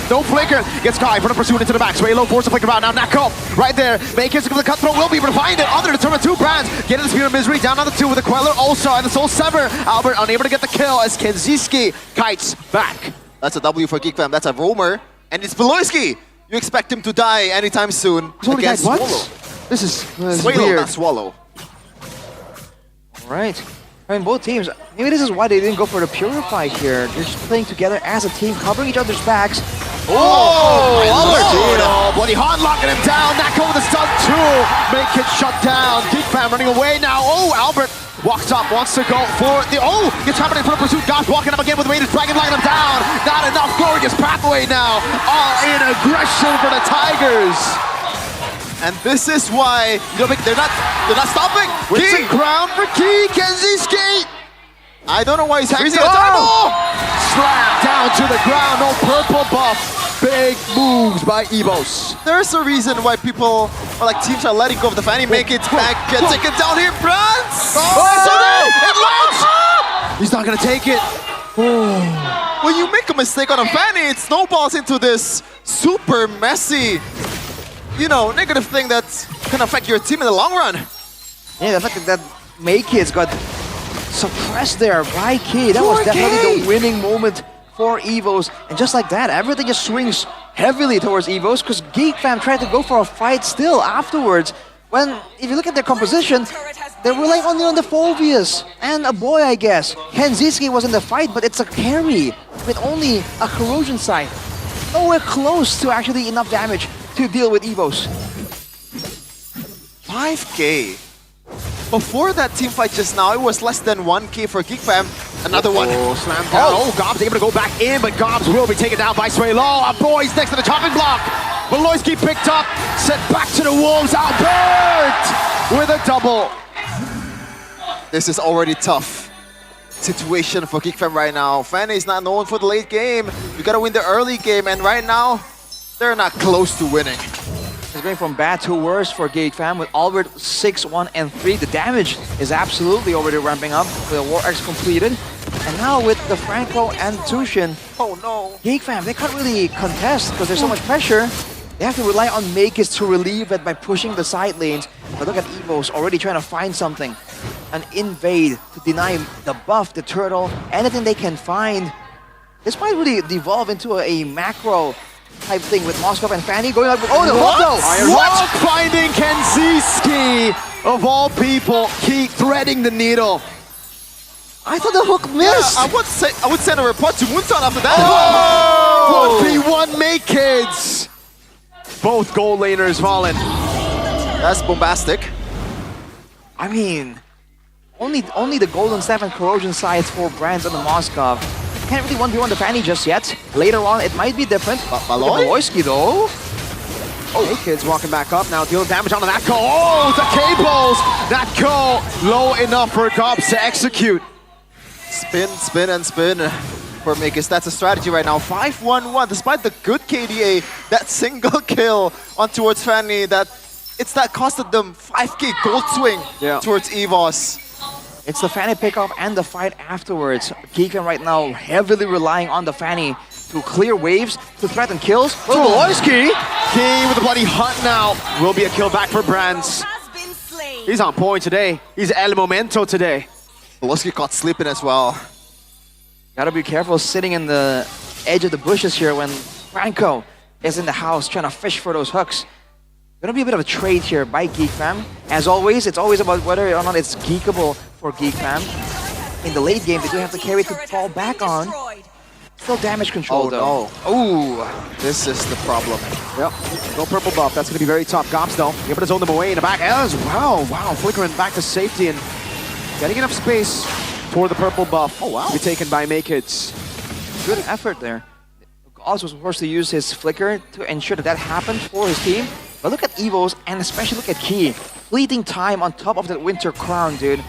no flicker. Gets caught in front of pursuit into the back. Swaylo forced to flicker out. Now Nako right there. Make It, the cutthroat will be able to find it. Under the turn of 2 brands. Getting the Spear of Misery down on the 2 with the Queller also, and the Soul Sever. Albert unable to get the kill as Kenziski kites back. That's a W for GeekFam. That's a roamer. And it's Beloyski. You expect him to die anytime soon against Swallow. This is Swallow, weird. not Swallow. Alright. I mean, both teams, maybe this is why they didn't go for the Purify here. They're just playing together as a team, covering each other's backs. Bloody Hard locking him down. Nako with the stun too. Make It shut down. GeekFam running away now. Albert walks up, wants to go for the, gets happening in front of pursuit. Gosh walking up again with Weighted Dragon, locking him down. Not enough. Glorious pathway now. All in aggression for the Tigers. And this is why they're not stopping. Winston crown for Key. Kenziski. I don't know why he's freezing. Slam down to the ground. No purple buff. Big moves by Evos. There's a reason why people Or like teams are letting go of the Fanny, make it back, get taken down here, Brans! It lands! He's not gonna take it. When you make a mistake on a Fanny, it snowballs into this super messy, you know, negative thing that can affect your team in the long run. Yeah, the fact that Maykid's got suppressed there by K. That was definitely the winning moment for EVOS. And just like that, everything just swings heavily towards EVOS because Geek Fam tried to go for a fight still afterwards. When, if you look at their composition, they're relying only on the Phobias and a boy, I guess. Kenziski was in the fight, but it's a carry with only a corrosion sight. Nowhere close to actually enough damage to deal with EVOS. 5K. Before that team fight just now, it was less than 1K for Geek Fam. Another one. Slam down. Oh, Gob's able to go back in, but Gobs will be taken down by Swaylo. A boy's next to the chopping block. Beloyski picked up, sent back to the Wolves. Albert with a double. This is already tough situation for Geek Fam right now. Fanny is not known for the late game. You gotta win the early game, and right now, they're not close to winning. It's going from bad to worse for Geek Fam with Albert 6, 1, and 3. The damage is absolutely already ramping up with the War X completed. And now with the Franco and Tushin, oh no, Geek Fam, they can't really contest because there's so much pressure. They have to rely on Maykis to relieve it by pushing the side lanes. But look at EVOS already trying to find something. An invade to deny the buff, the turtle, anything they can find. This might really devolve into a macro type thing with Moskov and Fanny going up. Oh, the hook though! Ironhawk finding Kenziski of all people, keep threading the needle. I thought the hook missed. Yeah, I would send a report to Moonson after that. Oh! 1v1 Maykids. Both goal laners fallen. That's bombastic. I mean, only the golden staff and corrosion sides for Brands on the Moskov. Can't really 1v1 the Fanny just yet. Later on, it might be different. Beloyski though. Oh, Maykids walking back up now, dealing damage onto that call. Oh, the cables! That call low enough for Gobs to execute. Spin, spin, and spin for Maykis. That's a strategy right now. 5-1-1, despite the good KDA, that single kill on towards Fanny, it's that costed them 5K gold swing towards EVOS. It's the Fanny pickoff and the fight afterwards. Geek Fam right now heavily relying on the Fanny to clear waves, to threaten kills. Beloyski! Key with the bloody hunt now. Will be a kill back for Brands. He's on point today. He's El Momento today. Beloyski caught sleeping as well. Gotta be careful sitting in the edge of the bushes here when Franco is in the house trying to fish for those hooks. Gonna be a bit of a trade here by Geek Fam. As always, it's always about whether or not it's geekable for Geek Fam. In the late game, they do have to carry to fall back on. Still damage control though. Oh, this is the problem. Yep, no purple buff. That's gonna be very tough. Gobs though, able to zone them away in the back as well. Wow, flickering back to safety and getting enough space for the purple buff. Oh wow, to be taken by Maykids. Good effort there. Gauss was forced to use his flicker to ensure that happened for his team. But look at EVOS, and especially look at Key. Fleeting time on top of that Winter Crown, dude.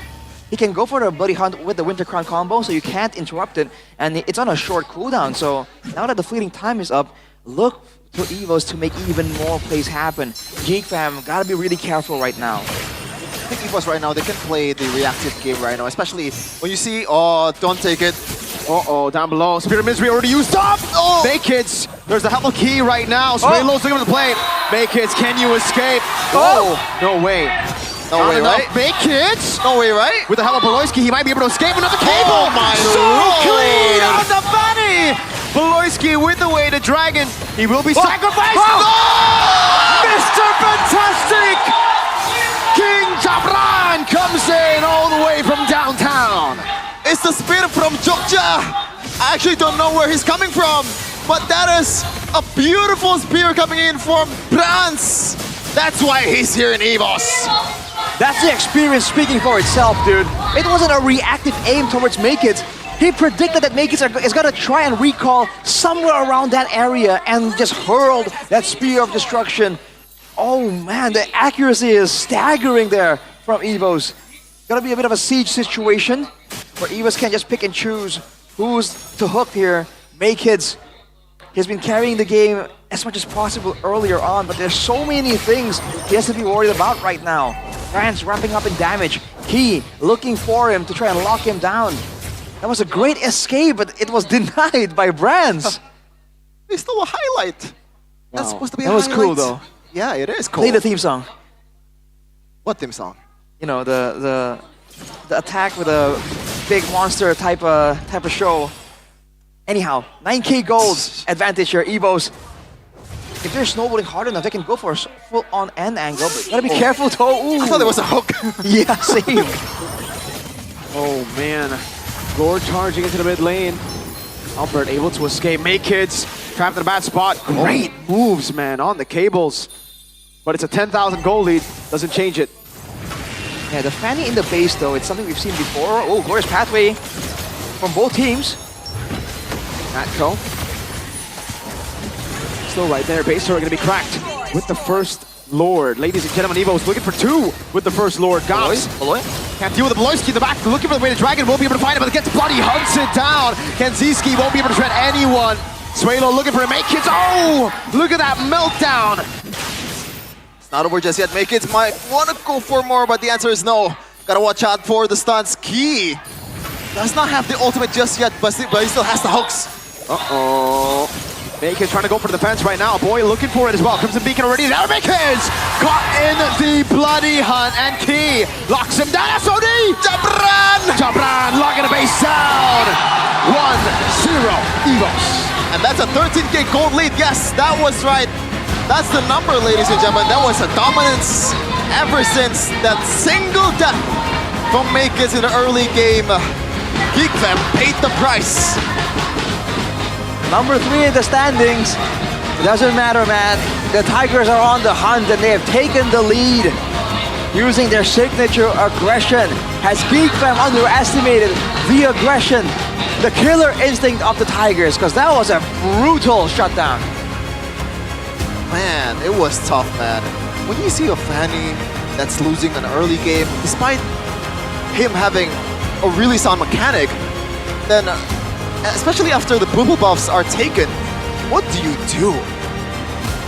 He can go for the Bloody Hunt with the Winter Crown combo, so you can't interrupt it. And it's on a short cooldown, so now that the fleeting time is up, look to EVOS to make even more plays happen. Geek Fam, gotta be really careful right now. I think EVOS right now, they can play the reactive game right now, especially when you see, oh, don't take it. Uh-oh, down below. Spirit of Misery already used up! Oh! Maykids, there's the Hello Key right now. Swaylo's looking for the plane. Maykids, can you escape? Oh! No way. No way, right? Maykids! No way, right? With the Hello Beloyski, he might be able to escape another cable! Oh my so lord! clean out the bunny! Beloyski with the way to Dragon. He will be sacrificed! Oh! Mr. Fantastic! King Jabran comes in all the way from downtown. It's the spirit from Jogja. I actually don't know where he's coming from, but that is a beautiful spear coming in from Brans. That's why he's here in EVOS. That's the experience speaking for itself, dude. It wasn't a reactive aim towards Maykids. He predicted that Maykids is gonna try and recall somewhere around that area and just hurled that spear of destruction. Oh man, the accuracy is staggering there from EVOS. Gonna be a bit of a siege situation where EVOS can just pick and choose who's to hook here. Maykids, he's been carrying the game as much as possible earlier on, but there's so many things he has to be worried about right now. Franz ramping up in damage. Key looking for him to try and lock him down. That was a great escape, but it was denied by Brands. It's still a highlight. That's supposed to be a That was highlight. cool though. Yeah, it is cool. Play the theme song. What theme song? You know, the attack with a big monster type of show. Anyhow, 9k gold advantage here, Evos. If they're snowballing hard enough, they can go for a full-on end angle, but gotta be careful though. Ooh. I thought there was a hook. Yeah, same. Oh man, Gore charging into the mid lane. Albert able to escape. Make Kids trapped in a bad spot. Great moves, man, on the cables. But it's a 10,000 gold lead. Doesn't change it. Yeah, the Fanny in the base though, it's something we've seen before. Oh, glorious pathway from both teams. Natco. Still right there. Base turret gonna be cracked with the first Lord. Ladies and gentlemen, Evo's looking for two with the first Lord. Gauss can't deal with the Beloyski in the back. Looking for the way to Dragon. Won't be able to find it, but it gets bloody. Hunts it down. Kenziski won't be able to shred anyone. Swalo looking for a Make Kids. Oh, look at that meltdown. It's not over just yet. Make Kids might want to go for more, but the answer is no. Gotta watch out for the stuns. Key does not have the ultimate just yet, but he still has the hooks. Uh-oh. Make Kids trying to go for the fence right now. Boy looking for it as well. Crimson Beacon already there. Make Kids caught in the bloody hunt, and Key locks him down. SOD! Jabran locking the base down. 1-0 Evos. And that's a 13k gold lead. Yes, that was right. That's the number, ladies and gentlemen. That was a dominance ever since that single death from Make Kids in the early game. Geek Fam paid the price. Number 3 in the standings. It doesn't matter, man. The Tigers are on the hunt and they have taken the lead. Using their signature aggression. Has Geek Fam underestimated the aggression, the killer instinct of the Tigers? Because that was a brutal shutdown. Man, it was tough, man. When you see a Fanny that's losing an early game, despite him having a really sound mechanic, then especially after the bubble buffs are taken, what do you do?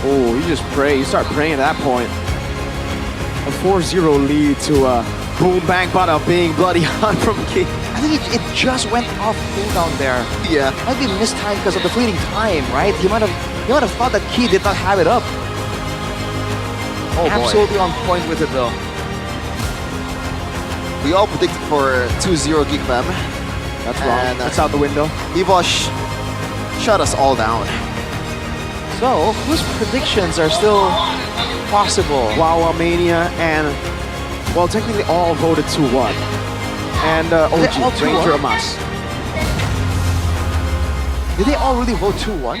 Oh, you just pray. You start praying at that point. A 4-0 lead to a boom bang bada being bloody hunt from Key. I think it just went off cooldown there. Yeah. Might be mistimed because of the fleeting time, right? You might have thought that Key did not have it up. Oh, absolutely on point with it though. We all predicted for 2-0 Geek Fam. That's wrong. That's out the window. Evosh shut us all down. So, whose predictions are still possible? Wawa Mania and, well, technically all voted 2-1. And OG, Ranger Amas. Did they all really vote 2-1?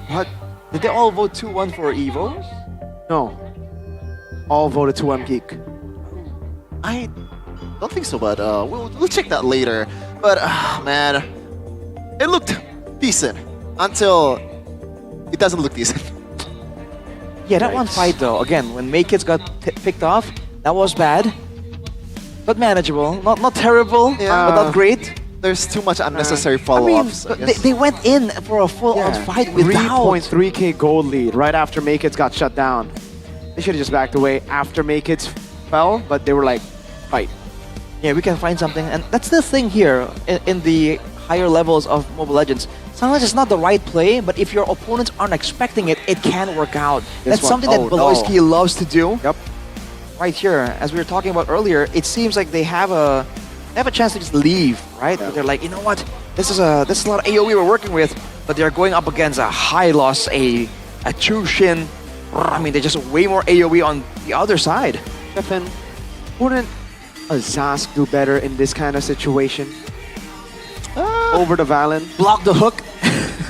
What? Did they all vote 2-1 for Evo? No. All voted 2-1 Geek. I don't think so, but we'll check that later. But man, it looked decent until it doesn't look decent. Yeah, that one fight though, again, when Make Kids got picked off, that was bad. But manageable. Not terrible, but not great. There's too much unnecessary follow-ups. I mean, they went in for a full-on fight without... 3.3k gold lead right after Make Kids got shut down. They should have just backed away after Make Kids fell, but they were like, fight. Yeah, we can find something. And that's the thing here in the higher levels of Mobile Legends. Sometimes it's not the right play, but if your opponents aren't expecting it, it can work out. That's something that Beloyski loves to do. Yep. Right here, as we were talking about earlier, it seems like they have a chance to just leave, right? They're like, you know what? This is a lot of AoE we're working with, but they're going up against a high loss, a Chushin. I mean, they're just way more AoE on the other side. Stefan, wouldn't a Zask do better in this kind of situation? Over the Valen? Block the hook.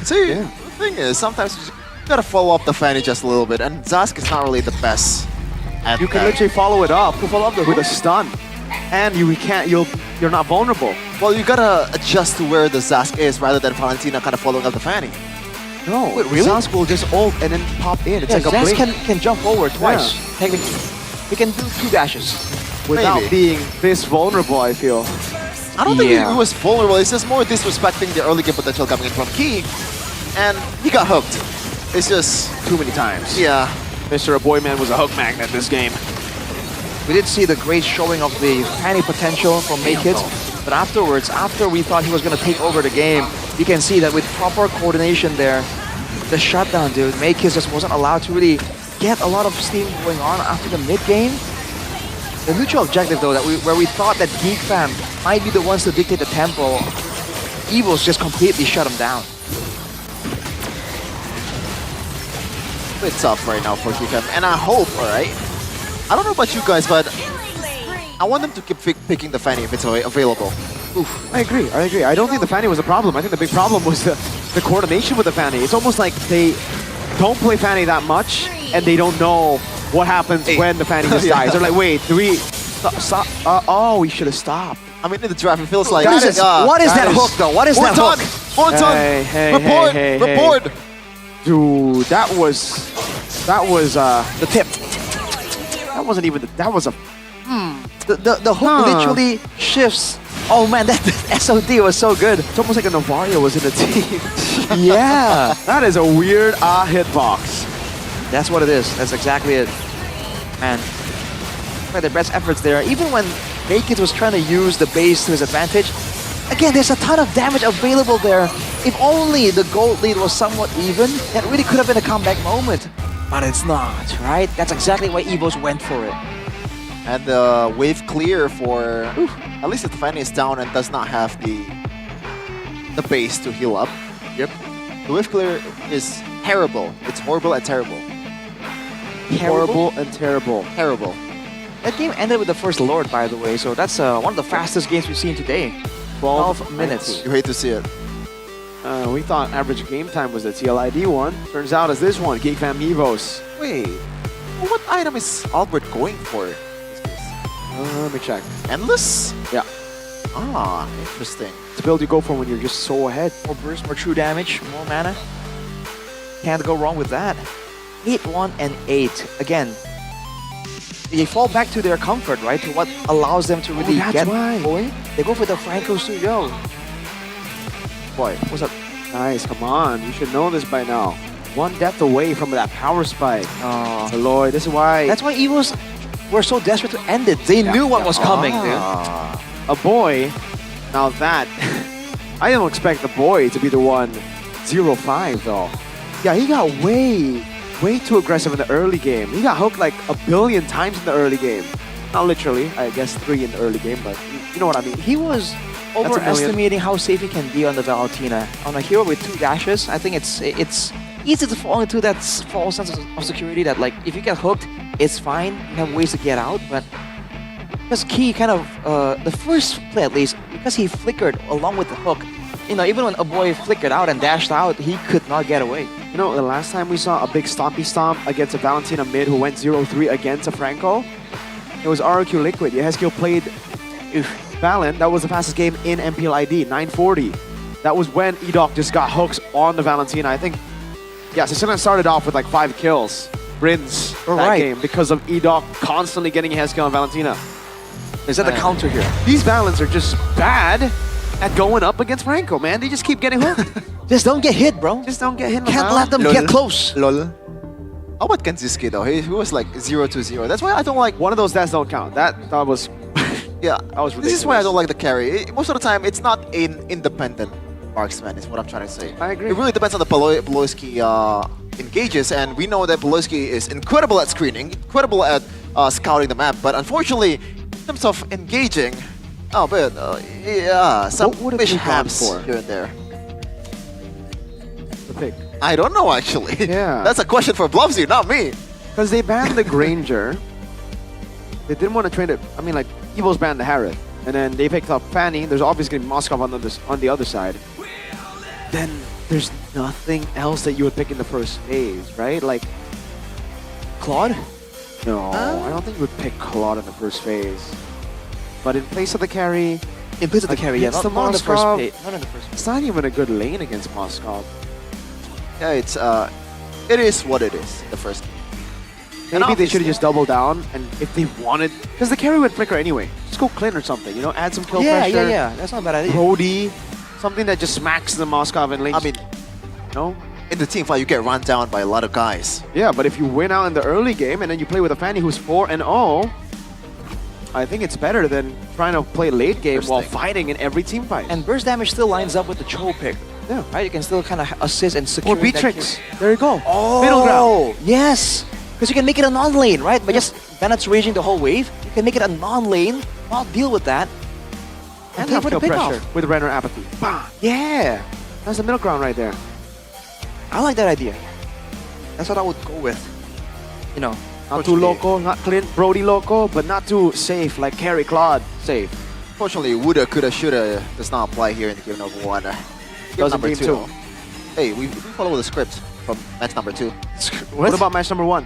See, the thing is, sometimes you gotta follow up the Fanny just a little bit, and Zask is not really the best at You can that. literally follow it up with a stun. And you're not vulnerable. Well, you gotta adjust to where the Zask is rather than Valentina kind of following up the Fanny. No, Wait, really? Zask will just ult and then pop in. It's like a Zask blink. can jump forward twice, technically. He can do 2 dashes. Without Maybe. being this vulnerable, I feel. I don't think he was vulnerable. It's just more disrespecting the early game potential coming in from Key, and he got hooked. It's just too many times. Yeah. Mr. Aboyman was a hook magnet this game. We did see the great showing of the Fanny potential from Make It, but afterwards, after we thought he was going to take over the game, you can see that with proper coordination there, the shutdown, dude, Make It just wasn't allowed to really get a lot of steam going on after the mid-game. The mutual objective, though, where we thought that Geek Fam might be the ones to dictate the tempo, Evils just completely shut him down. Bit tough right now for Geekfam, and I hope, alright? I don't know about you guys, but I want them to keep picking the Fanny if it's available. Oof, I agree. I don't think the Fanny was a problem. I think the big problem was the coordination with the Fanny. It's almost like they don't play Fanny that much, and they don't know what happens when the Fanny just dies. They're like, wait, do we stop? Oh, we should have stopped. I mean, in the draft, it feels like... What is that hook, though? What is that hook? Report! Dude, that was the tip. That wasn't even that was a the hook literally shifts. Oh man, that SOD was so good. It's almost like a Novario was in the team. Yeah. That is a weird hitbox. That's what it is. That's exactly it. And by the best efforts there, even when Naked was trying to use the base to his advantage, again, there's a ton of damage available there. If only the gold lead was somewhat even, that really could have been a comeback moment. But it's not, right? That's exactly why Evos went for it. And the wave clear for... at least if the Fanny is down and does not have the base to heal up. Yep. The wave clear is terrible. It's horrible and terrible. Horrible and terrible. Terrible. That game ended with the first Lord, by the way, so that's one of the fastest games we've seen today. 12 minutes. You hate to see it. We thought average game time was the TLID one. Turns out it's this one, Geek Fam Evos. Wait, what item is Albert going for? Let me check. Endless? Yeah. Ah, interesting. It's a build you go for when you're just so ahead. More burst, more true damage, more mana. Can't go wrong with that. 8, 1, and 8. Again, they fall back to their comfort, right? To what allows them to really get going. They go for the Franco Studio. Boy, what's up? Nice, come on. You should know this by now. One death away from that power spike. Oh, Lloyd, this is why... That's why Evos were so desperate to end it. They knew what was coming, dude. A boy, now that... I don't expect the boy to be the one 0-5 though. Yeah, he got way too aggressive in the early game. He got hooked like a billion times in the early game. Not literally, I guess 3 in the early game, but you know what I mean. He was overestimating how safe he can be on the Valentina. On a hero with 2 dashes, I think it's easy to fall into that false sense of security that, like, if you get hooked, it's fine. You have ways to get out, but because Key kind of, the first play at least, because he flickered along with the hook, you know, even when a boy flickered out and dashed out, he could not get away. You know, the last time we saw a big stompy stomp against a Valentina mid who went 0-3 against a Franco, it was RQ Liquid. Yehezkiel played Valen. That was the fastest game in MPL ID, 940. That was when Edoc just got hooks on the Valentina. I think, yeah, Sicilian started off with like 5 kills, Brins, that game because of Edoc constantly getting Yehezkiel on Valentina. Is that the counter here? These Valens are just bad at going up against Franco, man. They just keep getting hooked. Just don't get hit, bro. Just don't get hit. Can't let them get close. Lol. How about Kenziski though? He was like 0-0. That's why I don't like... One of those stats don't count. That was... yeah, that was ridiculous. This is why I don't like the carry. Most of the time, it's not an independent marksman, is what I'm trying to say. I agree. It really depends on the Poloski engages, and we know that Poloski is incredible at screening, incredible at scouting the map, but unfortunately, in terms of engaging, yeah, some mishaps here and there. The pick. I don't know, actually. Yeah. That's a question for Bluffsy, not me. Because they banned the Granger. They didn't want to train it. I mean, like, Evils banned the Harith. And then they picked up Fanny. There's obviously going to be Moskov on the other side. Then there's nothing else that you would pick in the first phase, right? Like, Claude? No, I don't think you would pick Claude in the first phase. But in place of the carry... In place of the carry, yeah. Not in the first phase. It's not even a good lane against Moskov. Yeah, it is what it is, the first game. Maybe they should have just doubled down, and if they wanted... Because the carry would flicker anyway. Just go Clint or something, you know? Add some kill pressure. Yeah. That's not a bad idea. Brody. Something that just smacks the Moskov in lane. I mean... No? in the team fight, you get run down by a lot of guys. Yeah, but if you win out in the early game and then you play with a Fanny who's 4-0, I think it's better than trying to play late game while fighting in every team fight. And burst damage still lines up with the Cho pick. Yeah. Right? You can still kind of assist and secure Or beat that tricks. kill. There you go. Oh, Middle ground. Yes. Because you can make it a non-lane, right? But just Bennett's raging the whole wave. You can make it a non-lane, not deal with that. And play tough for the kill pressure pick-off. with Renner Apathy. Bah, yeah. That's the middle ground right there. I like that idea. That's what I would go with. You know, Not too loco, not Clint Brody loco, but not too safe like Carry Claude safe. Fortunately, woulda, coulda, shoulda does not apply here in game number 1. Game Doesn't number game 2. two. Hey, we follow the script from match number 2. What about match number 1?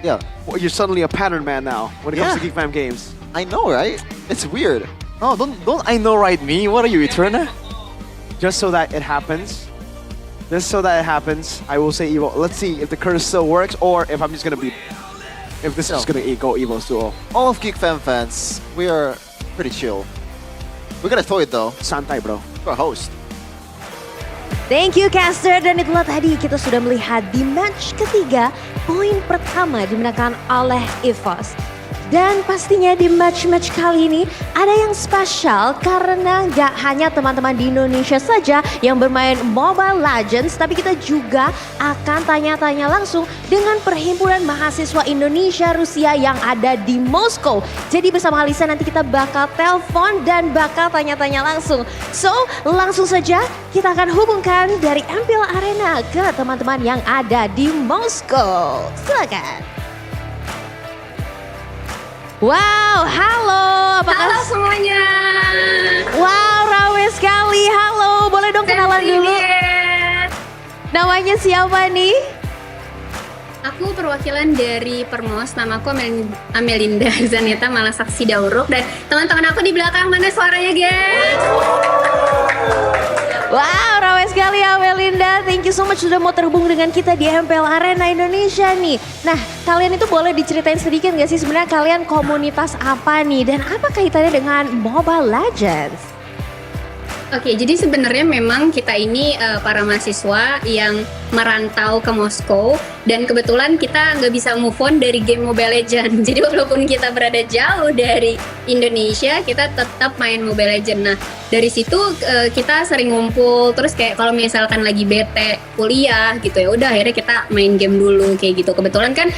Yeah. Well, you're suddenly a pattern man now when it comes Yeah. to Geek Fam games. I know, right? It's weird. No, don't I know right me? What are you, Eterna? Just so that it happens. Just so that it happens, I will say Evo. Let's see if the curse still works or if I'm just gonna be... If this is just gonna go Evo's duo. All of Geek Fam fans, we are pretty chill. We're gonna throw it though. Santai, bro. We're a host. Thank you caster, dan itulah tadi kita sudah melihat di match ketiga poin pertama dimenangkan oleh EVOS. Dan pastinya di match-match kali ini ada yang spesial karena nggak hanya teman-teman di Indonesia saja yang bermain Mobile Legends, tapi kita juga akan tanya-tanya langsung dengan perhimpunan mahasiswa Indonesia Rusia yang ada di Moskow. Jadi bersama Alisa nanti kita bakal telepon dan bakal tanya-tanya langsung. So langsung saja kita akan hubungkan dari MPL Arena ke teman-teman yang ada di Moskow. Silakan. Wow, halo, Halo semuanya. Wow, ramai sekali. Halo, boleh dong kenalan dulu. Namanya siapa nih? Aku perwakilan dari Permos, namaku Amelinda Zaneta Malasaksi Dauruk, dan teman-teman aku di belakang, mana suaranya guys? Wow, ramai sekali Amelinda. Thank you so much sudah mau terhubung dengan kita di MPL Arena Indonesia nih. Nah, kalian itu boleh diceritain sedikit nggak sih sebenarnya kalian komunitas apa nih? Dan apa kaitannya dengan Mobile Legends? Oke, jadi sebenarnya memang kita ini para mahasiswa yang merantau ke Moskow, dan kebetulan kita nggak bisa move on dari game Mobile Legends. Jadi walaupun kita berada jauh dari Indonesia, kita tetap main Mobile Legends. Nah, dari situ kita sering ngumpul, terus kayak kalau misalkan lagi bete kuliah gitu ya udah akhirnya kita main game dulu kayak gitu. Kebetulan kan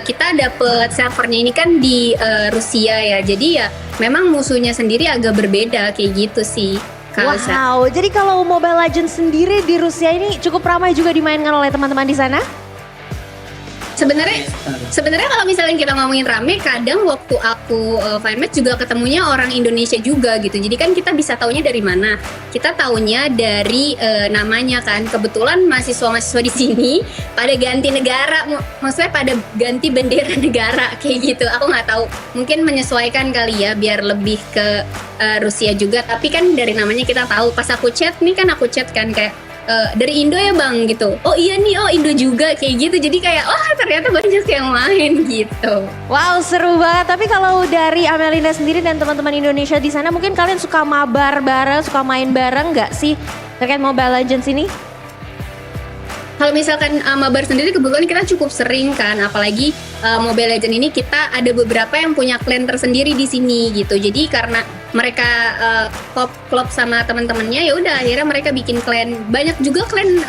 kita dapet servernya ini kan di Rusia ya, jadi ya memang musuhnya sendiri agak berbeda kayak gitu sih. Wow, jadi kalau Mobile Legends sendiri di Rusia ini cukup ramai juga dimainkan oleh teman-teman di sana? Sebenarnya kalau misalnya kita ngomongin rame, kadang waktu aku fine match juga ketemunya orang Indonesia juga gitu. Jadi kan kita bisa taunya dari mana? Kita taunya dari namanya kan. Kebetulan mahasiswa-mahasiswa di sini pada ganti negara, maksudnya pada ganti bendera negara kayak gitu. Aku nggak tahu. Mungkin menyesuaikan kali ya biar lebih ke Rusia juga. Tapi kan dari namanya kita tahu. Pas aku chat kan kayak dari Indo ya bang gitu. Oh iya nih, oh Indo juga kayak gitu. Jadi kayak ternyata banyak yang main gitu. Wow, seru banget. Tapi kalau dari Amelinda sendiri dan teman-teman Indonesia di sana, mungkin kalian suka mabar bareng, suka main bareng nggak sih terkait Mobile Legends ini? Kalau misalkan mabar sendiri kebetulan kita cukup sering kan, apalagi Mobile Legends ini kita ada beberapa yang punya clan tersendiri di sini gitu. Jadi karena mereka klop sama teman-temannya, ya udah akhirnya mereka bikin clan. Banyak juga clan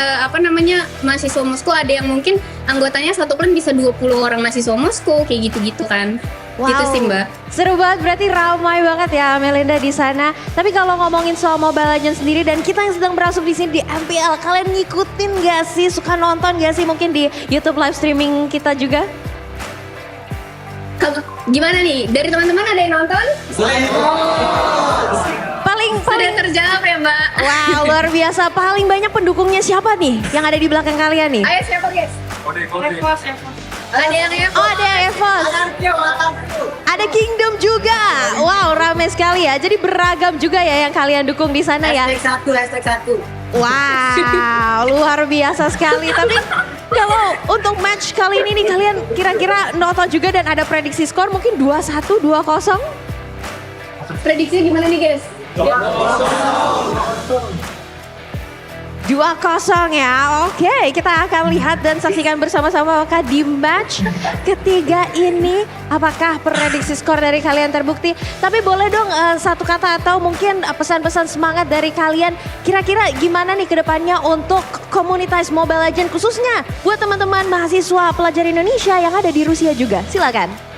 mahasiswa Moskow, ada yang mungkin anggotanya satu clan bisa 20 orang mahasiswa Moskow kayak gitu-gitu kan. Wow, gitu sih Mbak. Seru banget, berarti ramai banget ya Melinda di sana. Tapi kalau ngomongin soal Mobile Legends sendiri dan kita yang sedang berasup di sini di MPL, kalian ngikutin gak sih? Suka nonton gak sih mungkin di YouTube live streaming kita juga? Gimana nih? Dari teman-teman ada yang nonton? Paling sudah terjawab ya Mbak. Wow, luar biasa. Paling banyak pendukungnya siapa nih yang ada di belakang kalian nih? Ayo siapa guys? Evos. Ada yang Evos. Oh, ada yang Evos. Ada Kingdom juga. Wow, ramai sekali ya. Jadi beragam juga ya yang kalian dukung di sana ya. #1. Wow, luar biasa sekali. Tapi kalau untuk match kali ini nih kalian kira-kira nonton juga dan ada prediksi skor mungkin 2-1, 2-0? Prediksi gimana nih guys? 2-0 ya. Oke, kita akan lihat dan saksikan bersama-sama apakah di match ketiga ini apakah prediksi skor dari kalian terbukti. Tapi boleh dong satu kata atau mungkin pesan-pesan semangat dari kalian. Kira-kira gimana nih ke depannya untuk komunitas Mobile Legends khususnya buat teman-teman mahasiswa pelajar Indonesia yang ada di Rusia juga. Silakan.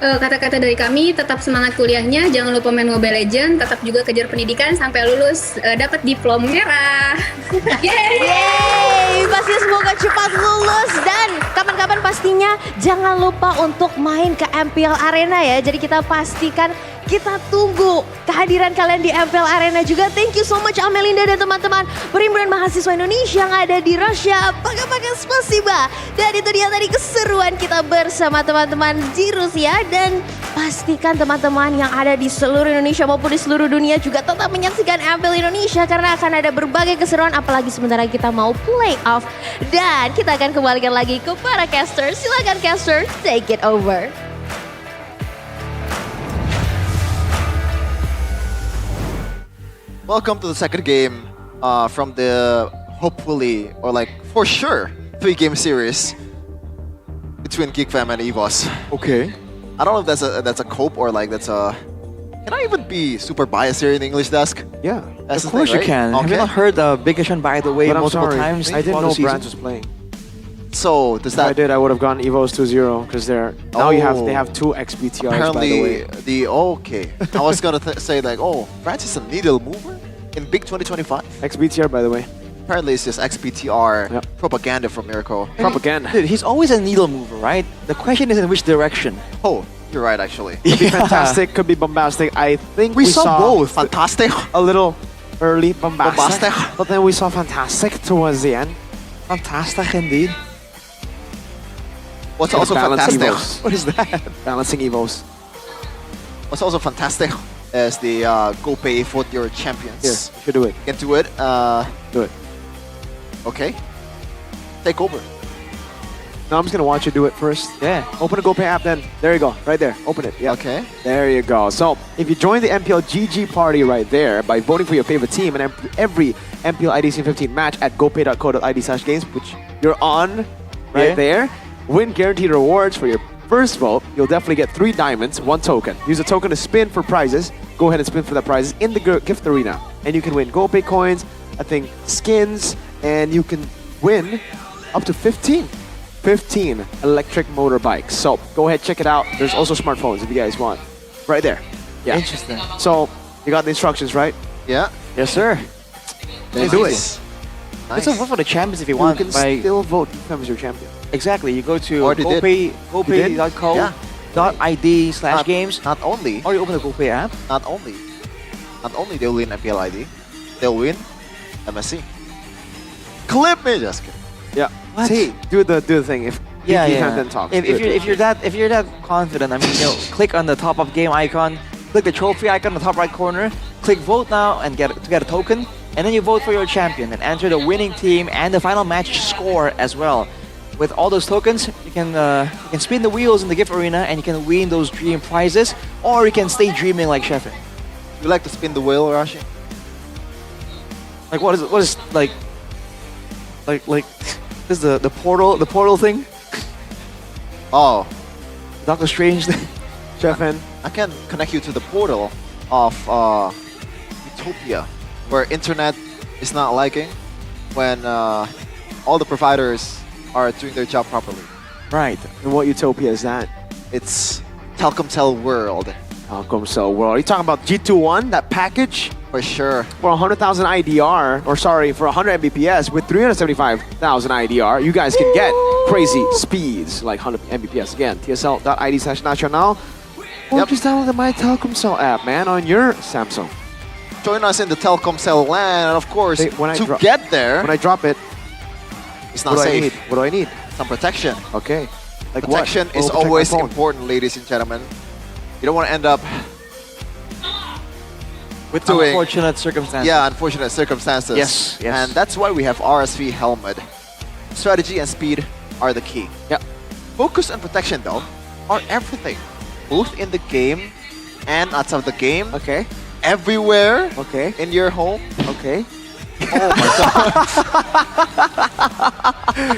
Kata-kata dari kami, tetap semangat kuliahnya, jangan lupa main Mobile Legends, tetap juga kejar pendidikan sampai lulus, dapat diploma merah. Yeay, pasti semoga cepat lulus dan kapan-kapan pastinya jangan lupa untuk main ke MPL Arena ya. Jadi kita pastikan kita tunggu kehadiran kalian di MPL Arena juga. Thank you so much Amelinda dan teman-teman perhimpunan mahasiswa Indonesia yang ada di Rusia. Pakai spasiba. Dan itu dia tadi keseruan kita bersama teman-teman di Rusia. Dan pastikan teman-teman yang ada di seluruh Indonesia maupun di seluruh dunia juga tetap menyaksikan MPL Indonesia. Karena akan ada berbagai keseruan apalagi sementara kita mau play off. Dan kita akan kembalikan lagi ke para caster. Silakan caster, take it over. Welcome to the second game from the hopefully or like for sure 3-game series between GeekFam and EVOS. Okay. I don't know if that's a cope or like that's a. Can I even be super biased here in the English desk? Yeah. That's Of the course thing, you right? can. Have you not heard Big Asian, by the way, But I'm multiple sorry, times? I didn't throughout know the season? Brands was playing. So does If I that did, I would have gone EVOS 2-0 because they're now they have 2 XBTRs apparently by the way. okay? I was gonna say like, oh, France is a needle mover in Big 2025. XBTR by the way. Apparently it's just XBTR propaganda from Mirko. Propaganda. Dude, he's always a needle mover, right? The question is in which direction? Oh, you're right actually. Could be fantastic, could be bombastic. I think We saw both. Fantastic. A little early bombastic, Bombastic. but then we saw fantastic towards the end. Fantastic indeed. What's also Balancing fantastic? Evos. What is that? Balancing Evos. What's also fantastic is the go pay for your champions. Here, you should do it. Get to it. Do it. Okay. Take over. No, I'm just gonna watch you do it first. Yeah. Open a GoPay app then. There you go. Right there. Open it. Yeah. Okay. There you go. So if you join the MPL GG party right there by voting for your favorite team and every MPL ID S15 match at gopay.co.id/games, which you're on right there, win guaranteed rewards for your first vote. You'll definitely get 3 diamonds, 1 token. Use a token to spin for prizes. Go ahead and spin for the prizes in the gift arena. And you can win GoPay coins, I think skins, and you can win up to 15 electric motorbikes. So go ahead, check it out. There's also smartphones if you guys want. Right there. Yeah. Interesting. So you got the instructions, right? Yeah. Yes, sir. Then do it. It's a vote for the champions if you You want. can still vote GeekFam as your champion. Exactly. You go to Already did. gopay.co.id/games. Not only. Or you open the GoPay app. Not only they'll win MPL ID, they'll win MSC. Clip me, just kidding. Yeah. What? See, do the thing. If GeekFam then talks. If you're that confident, I mean, click on the top of game icon, click the trophy icon in the top right corner, click vote now and get a token, and then you vote for your champion and enter the winning team and the final match score as well. With all those tokens, you can spin the wheels in the gift arena and you can win those dream prizes, or you can stay dreaming like Sheffield. You like to spin the wheel, Rashi? Like what is like this is the portal thing? Oh, Doctor Strange thing. Sheffield. I can connect you to the portal of Utopia, where internet is not lagging when all the providers are doing their job properly. Right. And what utopia is that? It's Telkomsel World. Telkomsel World. Are you talking about G21, that package? For sure. For 100,000 IDR, or sorry, for 100 Mbps with 375,000 IDR, you guys can get crazy speeds like 100 Mbps. Again, tsl.id/nacional. Or just download the My Telkomsel app, man, on your Samsung. Join us in the Telkomsel land, and of course, to get there, when I drop it, it's not what safe. Do I need? What do I need? Some protection. Okay. Like protection what? is What will protect always my phone? important, ladies and gentlemen. You don't want to end up With doing unfortunate circumstances. Yeah, unfortunate circumstances. Yes, yes. And that's why we have RSV helmet. Strategy and speed are the key. Yeah. Focus and protection though are everything, both in the game and outside of the game. Okay. Everywhere. Okay. In your home. Okay.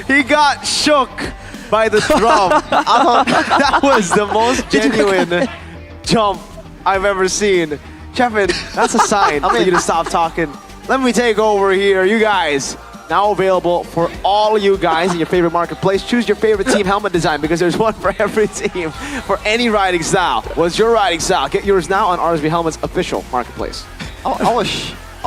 He got shook by the drum. That was the most genuine jump I've ever seen. Chefin, that's a sign for you to stop talking. Let me take over here. You guys, now available for all you guys in your favorite marketplace. Choose your favorite team helmet design because there's one for every team for any riding style. What's your riding style? Get yours now on RSB Helmet's official marketplace. I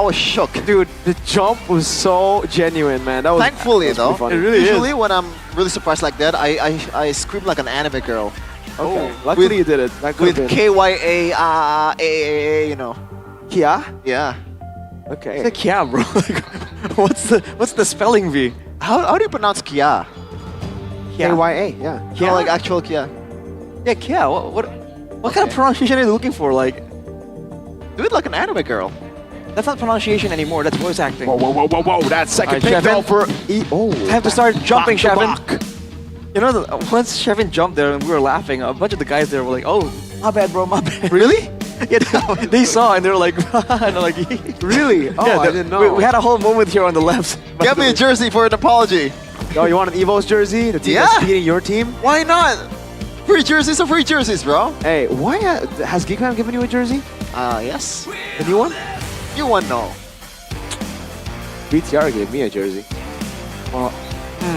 was shook. Dude, the jump was so genuine, man. That was Thankfully, that was though, pretty funny. usually when I'm really surprised like that, I scream like an anime girl. Okay, luckily you did it. That could With have been. KYA, you know. Kia? Yeah. Okay. It's like Kia, bro. What's the spelling bee? How do you pronounce Kia? KYA, yeah. Kia, like actual Kia. Yeah, Kia. What kind of pronunciation are you looking for? Like, do it like an anime girl. That's not pronunciation anymore. That's voice acting. Whoa. That's second Alright, pick though Chefin. for Time to start jumping, Back to Chefin. You know, once Chefin jumped there and we were laughing, a bunch of the guys there were like, "Oh, my bad, bro, my bad." Really? Yeah, they saw and they were like, and they're like, Really? Oh, yeah, I didn't know. We had a whole moment here on the left. Get me a jersey for an apology. Oh, you want an Evo's jersey? The team that's beating your team? Why not? Free jerseys are free jerseys, bro. Hey, why has Geekman given you a jersey? Yes. The new one? You one no. BTR gave me a jersey. Well,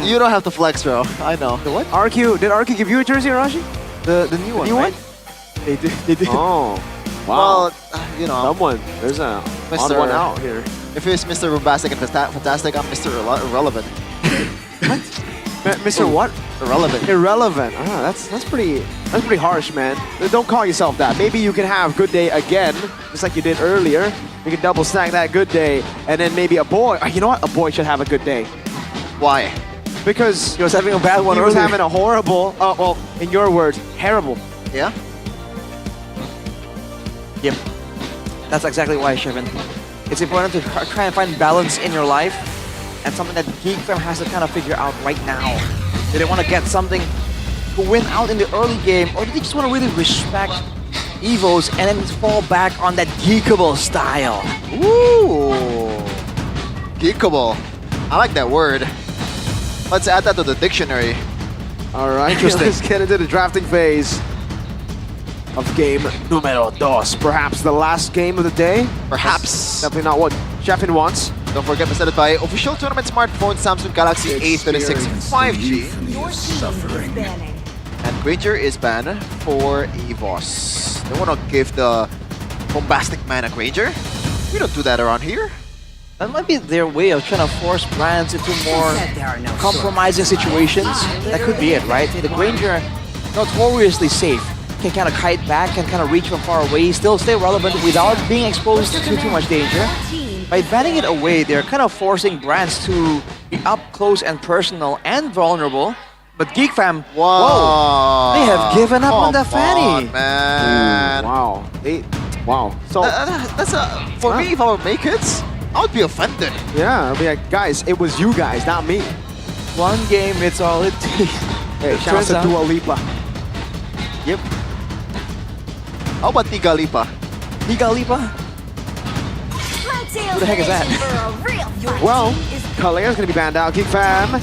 you don't have to flex, bro. I know. The what? RQ, did RQ give you a jersey, Rashi? The new one. New right? one? They did. Oh, wow. Well, you know. Someone, there's a odd one out here. If it's Mr. Bombastic and Fantastic, I'm Mr. Irrelevant. Mr. What? Irrelevant. Irrelevant. Ah, that's pretty harsh, man. Don't call yourself that. Maybe you can have good day again, just like you did earlier. You can double stack that good day, and then maybe a boy. You know what? A boy should have a good day. Why? Because he was having a bad one he was earlier. having a horrible, well, in your words, terrible. Yeah? Yep. That's exactly why, Chefin. It's important to try and find balance in your life, and something that GeekFam has to kind of figure out right now. Do they want to get something to win out in the early game, or do they just want to really respect Evos and then fall back on that geekable style? Ooh. Geekable. I like that word. Let's add that to the dictionary. All right, Interesting. Let's get into the drafting phase of game numero dos. Perhaps the last game of the day. Perhaps. Definitely not what Chefin wants. Don't forget, presented by official tournament smartphone Samsung Galaxy A36 5G. And Granger is banned for EVOS. They want to give the bombastic man a Granger. We don't do that around here. That might be their way of trying to force brands into more compromising situations. That could be it, right? The Granger, notoriously safe, can kind of kite back and kind of reach from far away, still stay relevant without being exposed to too much danger. By banning it away, they're kind of forcing brands to be up close and personal and vulnerable. But GeekFam, whoa, they have given up on the Fanny. Man. Ooh, wow. So that's for me. If I would make it, I would be offended. Yeah, I'll be like, guys, it was you guys, not me. One game, it's all it takes. Hey, shout out to Dua Lipa. Yep. How about Tiga Lipa? Tiga Lipa? Who the heck is that? Well, Kalea's gonna be banned out. GeekFam.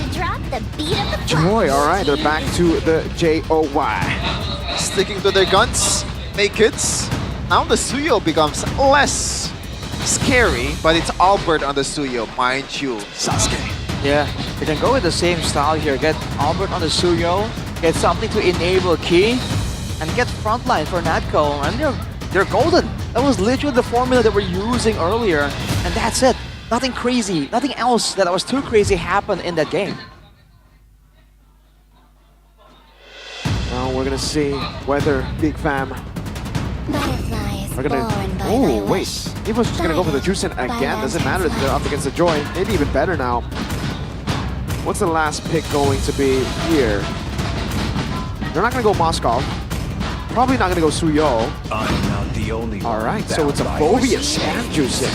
Joy, all right, they're back to the JOY. Sticking to their guns, make it. Now the Suyo becomes less scary, but it's Albert on the Suyo, mind you. Sasuke. Yeah, they can go with the same style here. Get Albert on the Suyo, get something to enable Key, and get frontline for Natco, and they're golden. That was literally the formula that we're using earlier, and that's it. Nothing crazy, nothing else that was too crazy happened in that game. Now we're gonna see whether GeekFam are gonna. Oh wait, Evo's just gonna go for the Juicen again. Doesn't matter that they're up against the Joy. Maybe even better now. What's the last pick going to be here? They're not gonna go Moskov. Probably not gonna go Suyo. I'm not the only All right, so it's a Phobius and Juicen.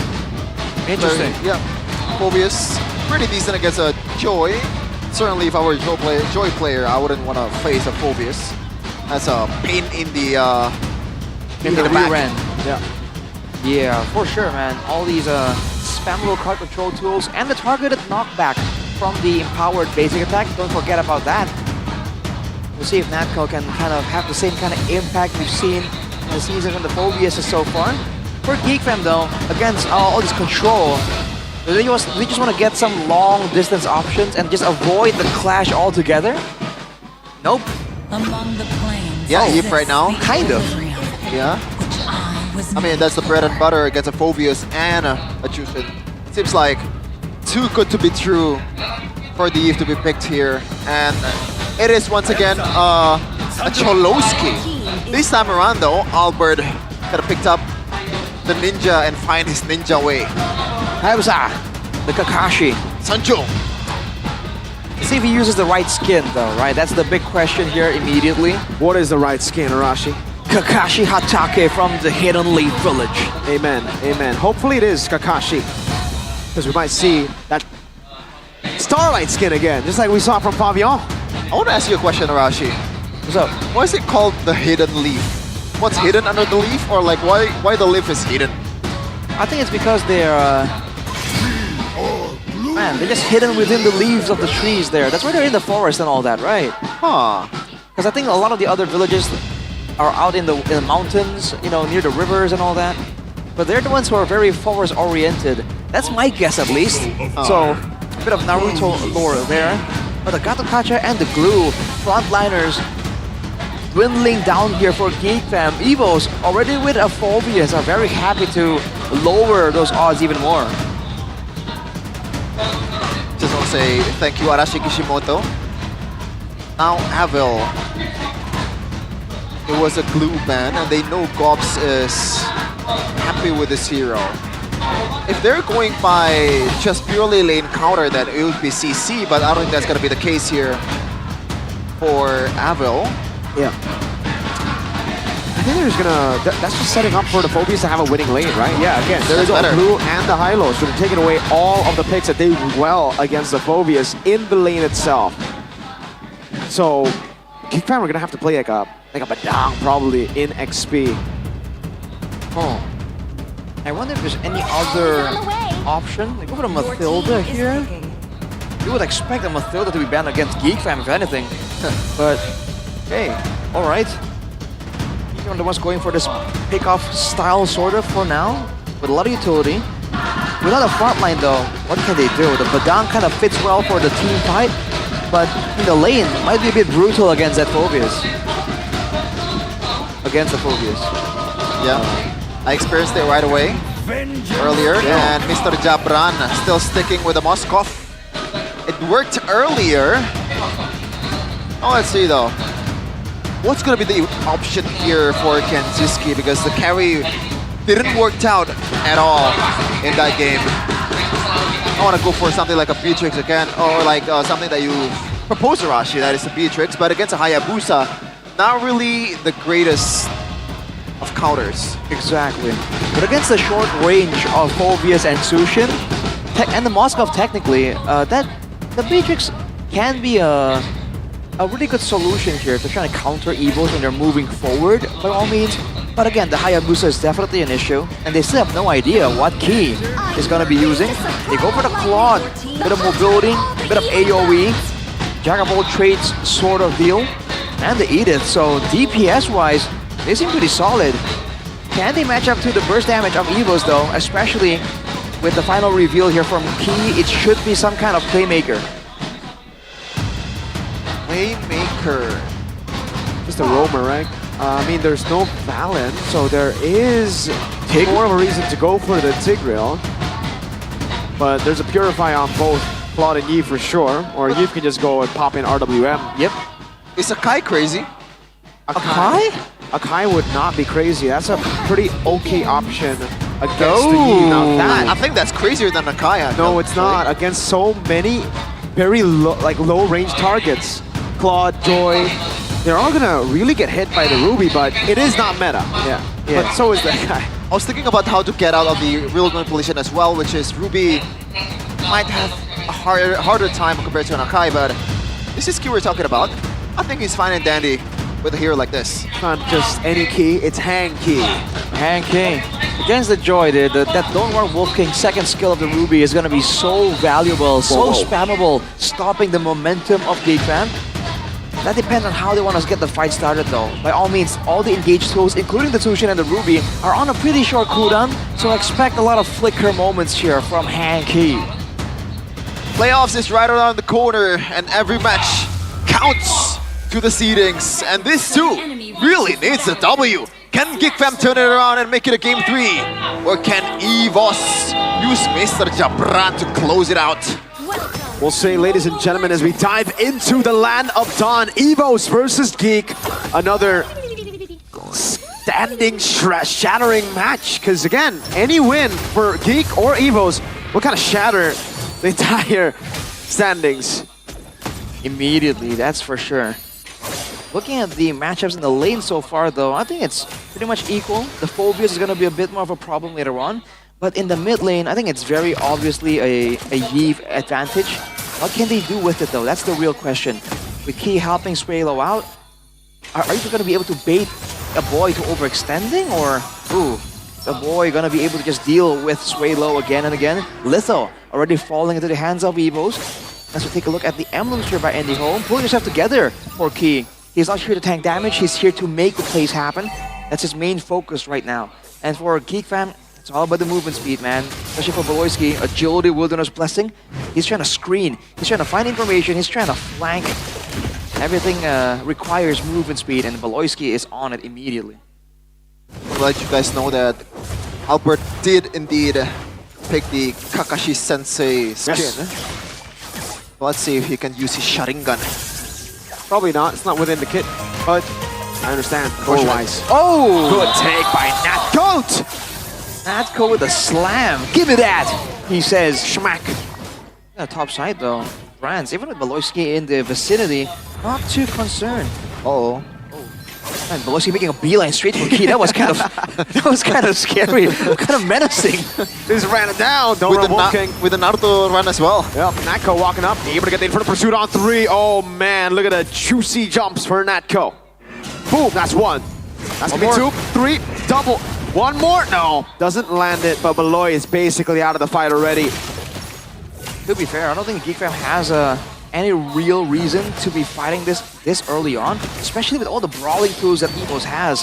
Interesting. Yeah, Phobius, pretty decent against a Joy. Certainly, if I were a Joy player, I wouldn't want to face a Phobius. That's a pain in the in the back. rear end. Yeah. Yeah, for sure, man. All these spammable card control tools, and the targeted knockback from the empowered basic attack. Don't forget about that. We'll see if Natco can kind of have the same kind of impact we've seen in the season from the Phobias so far. For Geek Fam though, against all this control, they just want to get some long distance options and just avoid the clash altogether. Nope. Yeah, Eve right now. Kind of. Yeah. I mean, that's the bread and butter against a Phobius and a Jushin. Seems like too good to be true for the Eve to be picked here. And it is once again a Cholowski. This time around though, Albert kind of picked up the ninja and find his ninja way. Hayabusa, the Kakashi. Sancho. See if he uses the right skin though, right? That's the big question here immediately. What is the right skin, Arashi? Kakashi Hatake from the Hidden Leaf Village. Amen, amen. Hopefully it is Kakashi. Because we might see that Starlight skin again, just like we saw from Pavillon. I want to ask you a question, Arashi. What's up? Why is it called the Hidden Leaf? What's hidden under the leaf? Or like why the leaf is hidden? I think it's because they're man, they're just hidden within the leaves of the trees there. That's why they're in the forest and all that, right? Huh. Because I think a lot of the other villages are out in the mountains, you know, near the rivers and all that. But they're the ones who are very forest oriented. That's my guess at least. So, a bit of Naruto lore there. But the Gatokacha and the Glue frontliners dwindling down here for Geek Fam. Evos already with a Phobias are very happy to lower those odds even more. Just want to say thank you, Arashi Kishimoto. Now Avil. It was a glue ban, and they know Gobs is happy with this hero. If they're going by just purely lane counter, then it would be CC, but I don't think that's going to be the case here for Avil. Yeah. I think they're just gonna, that's just setting up for the Phobias to have a winning lane, right? Yeah, again, there is a blue and the high-lows, so they're taking away all of the picks that they do well against the Phobias in the lane itself. So, Geek Fam are gonna have to play like a Badang probably in XP. Oh. I wonder if there's any other option. Like, go for the Mathilda here. You would expect a Mathilda to be banned against Geek Fam if anything. But, hey, alright. You're the ones going for this pick-off style sort of for now. With a lot of utility. Without a front line though, what can they do? The Badang kind of fits well for the team fight. But in the lane, might be a bit brutal against that Phobias. Against the Phobias. Yeah. I experienced it right away earlier, and Mr. Jabran still sticking with the Moskov. It worked earlier. Oh, let's see though. What's going to be the option here for Kenzuski, because the carry didn't work out at all in that game. I want to go for something like a Beatrix again, or like something that you propose to Rashi, that is a Beatrix, but against a Hayabusa, not really the greatest of counters. Exactly. But against the short range of Phobias and Sushin, and the Moskov technically, the Beatrix can be a really good solution here to try to counter Evos when they're moving forward, by all means. But again, the Hayabusa is definitely an issue, and they still have no idea what key is going to be using. They go for the Claude, bit of mobility, bit of AoE, jack of all trades sort of deal, and the Edith. So DPS-wise, they seem pretty solid. Can they match up to the burst damage of Evos though, especially with the final reveal here from Key? It should be some kind of playmaker. Playmaker. Just a roamer, right? I mean, there's no Valen, so there is more of a reason to go for the Tigreal. But there's a Purify on both Claude and Yi for sure, or Yi can just go and pop in RWM. Yep. Is Akai crazy? Akai? Akai would not be crazy. That's a pretty okay option against the Yi. Now that, I think that's crazier than Akai. No, it's not. Against so many very low range targets. Claude, Joy, they're all gonna really get hit by the Ruby, but it is not meta. Yeah. But so is that guy. I was thinking about how to get out of the real manipulation as well, which is Ruby might have a harder time compared to an Akai, but this is key we're talking about. I think he's fine and dandy with a hero like this. Not just any key, it's Hang Key. Hang Key. Against the Joy, that Don't Worry Wolf King second skill of the Ruby is gonna be so valuable, so spammable, stopping the momentum of GeekFam. That depends on how they want to get the fight started though. By all means, all the engaged tools, including the Tushin and the Ruby, are on a pretty short cooldown, so expect a lot of flicker moments here from Hanky. Playoffs is right around the corner, and every match counts to the seedings. And this too really needs a W. Can GeekFam turn it around and make it a game 3? Or can EVOS use Mr. Jabran to close it out? We'll say, ladies and gentlemen, as we dive into the land of Dawn, EVOS versus Geek, another standing shattering match. Because again, any win for Geek or EVOS will kind of shatter the entire standings. Immediately, that's for sure. Looking at the matchups in the lane so far though, I think it's pretty much equal. The Phobias is going to be a bit more of a problem later on. But in the mid lane, I think it's very obviously a Yeve advantage. What can they do with it though? That's the real question. With Key helping Swaylo out, are you going to be able to bait a boy to overextending? Or, ooh, the boy going to be able to just deal with Swaylo again and again? Litho already falling into the hands of EVOS. Let's take a look at the emblems here by Andy Home. Pulling yourself together for Key. He's not here to tank damage, he's here to make the plays happen. That's his main focus right now. And for GeekFam, it's all about the movement speed, man. Especially for Beloyski, Agility Wilderness Blessing. He's trying to screen, he's trying to find information, he's trying to flank. Everything requires movement speed, and Beloyski is on it immediately. I'll let you guys know that Albert did indeed pick the Kakashi Sensei skin. Yes. Let's see if he can use his Sharingan. Probably not, it's not within the kit, but I understand, goal-wise. Oh! Good take by Natgoat! Natko with a slam. Give me that! He says, schmack. Yeah, top side though. Brands, even with Beloyski in the vicinity, not too concerned. Uh-oh. Man, Beloyski making a beeline straight for Key. That was kind of scary, kind of menacing. Just ran it down. Don't with run the Wolf King. With the Naruto run as well. Yep, Natko walking up, able to get the in front of pursuit on 3. Oh man, look at the juicy jumps for Natko. Boom, that's 1. That's gonna be 2, 3, double. 1 more? No, doesn't land it, but Beloy is basically out of the fight already. To be fair, I don't think GeekFam has any real reason to be fighting this early on, especially with all the brawling tools that EVOS has.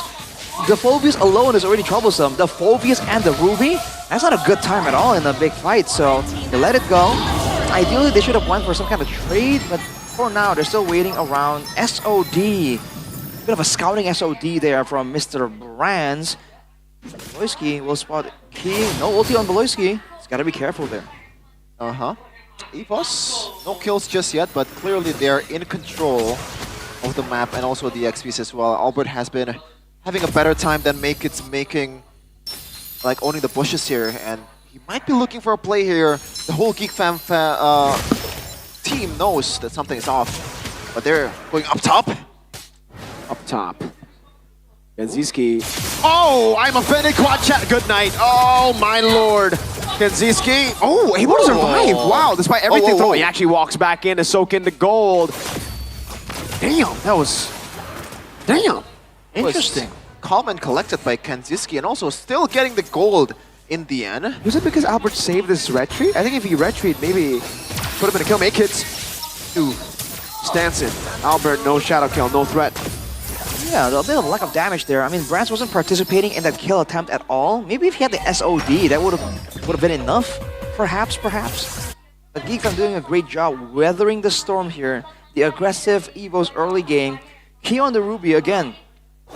The Phobias alone is already troublesome. The Phobias and the Ruby, that's not a good time at all in a big fight, so they let it go. Ideally, they should have went for some kind of trade, but for now, they're still waiting around. SOD. Bit of a scouting SOD there from Mr. Brands. Beloyski will spot Key. No ulti on Beloyski. He's got to be careful there. Uh-huh. EVOS, no kills just yet, but clearly they're in control of the map and also the XPs as well. Albert has been having a better time than making, like, owning the bushes here, and he might be looking for a play here. The whole GeekFam team knows that something is off, but they're going up top. Up top. Genziski. Oh, I'm offended. Quad chat. Good night. Oh, my lord. Genziski. Oh, able to survive. Wow, despite everything thrown, he actually walks back in to soak in the gold. Damn, that was... Damn. Interesting. Calm and collected by Genziski, and also still getting the gold in the end. Was it because Albert saved this retreat? I think if he retreat, maybe put him in a kill. Make it. Ooh. Stanson. Albert, no shadow kill, no threat. Yeah, a bit of lack of damage there. I mean, Brands wasn't participating in that kill attempt at all. Maybe if he had the SOD, that would have been enough. Perhaps. But GeekFam doing a great job weathering the storm here. The aggressive EVOS early game. Key on the Ruby again.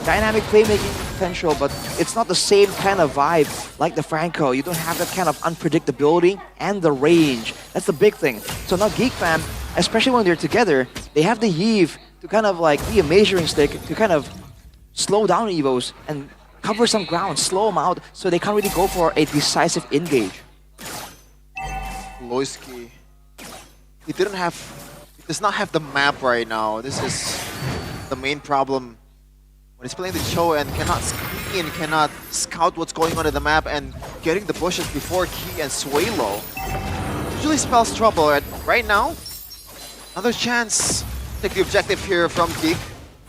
Dynamic playmaking potential, but it's not the same kind of vibe like the Franco. You don't have that kind of unpredictability and the range. That's the big thing. So now GeekFam, especially when they're together, they have the Yeve to kind of like be a measuring stick to kind of slow down EVOS and cover some ground, slow them out so they can't really go for a decisive engage. Beloyski, he does not have the map right now. This is the main problem. When he's playing the Cho and cannot screen, cannot scout what's going on in the map, and getting the bushes before Key and Swaylo usually spells trouble. And right now, another chance. Take the objective here from Geek.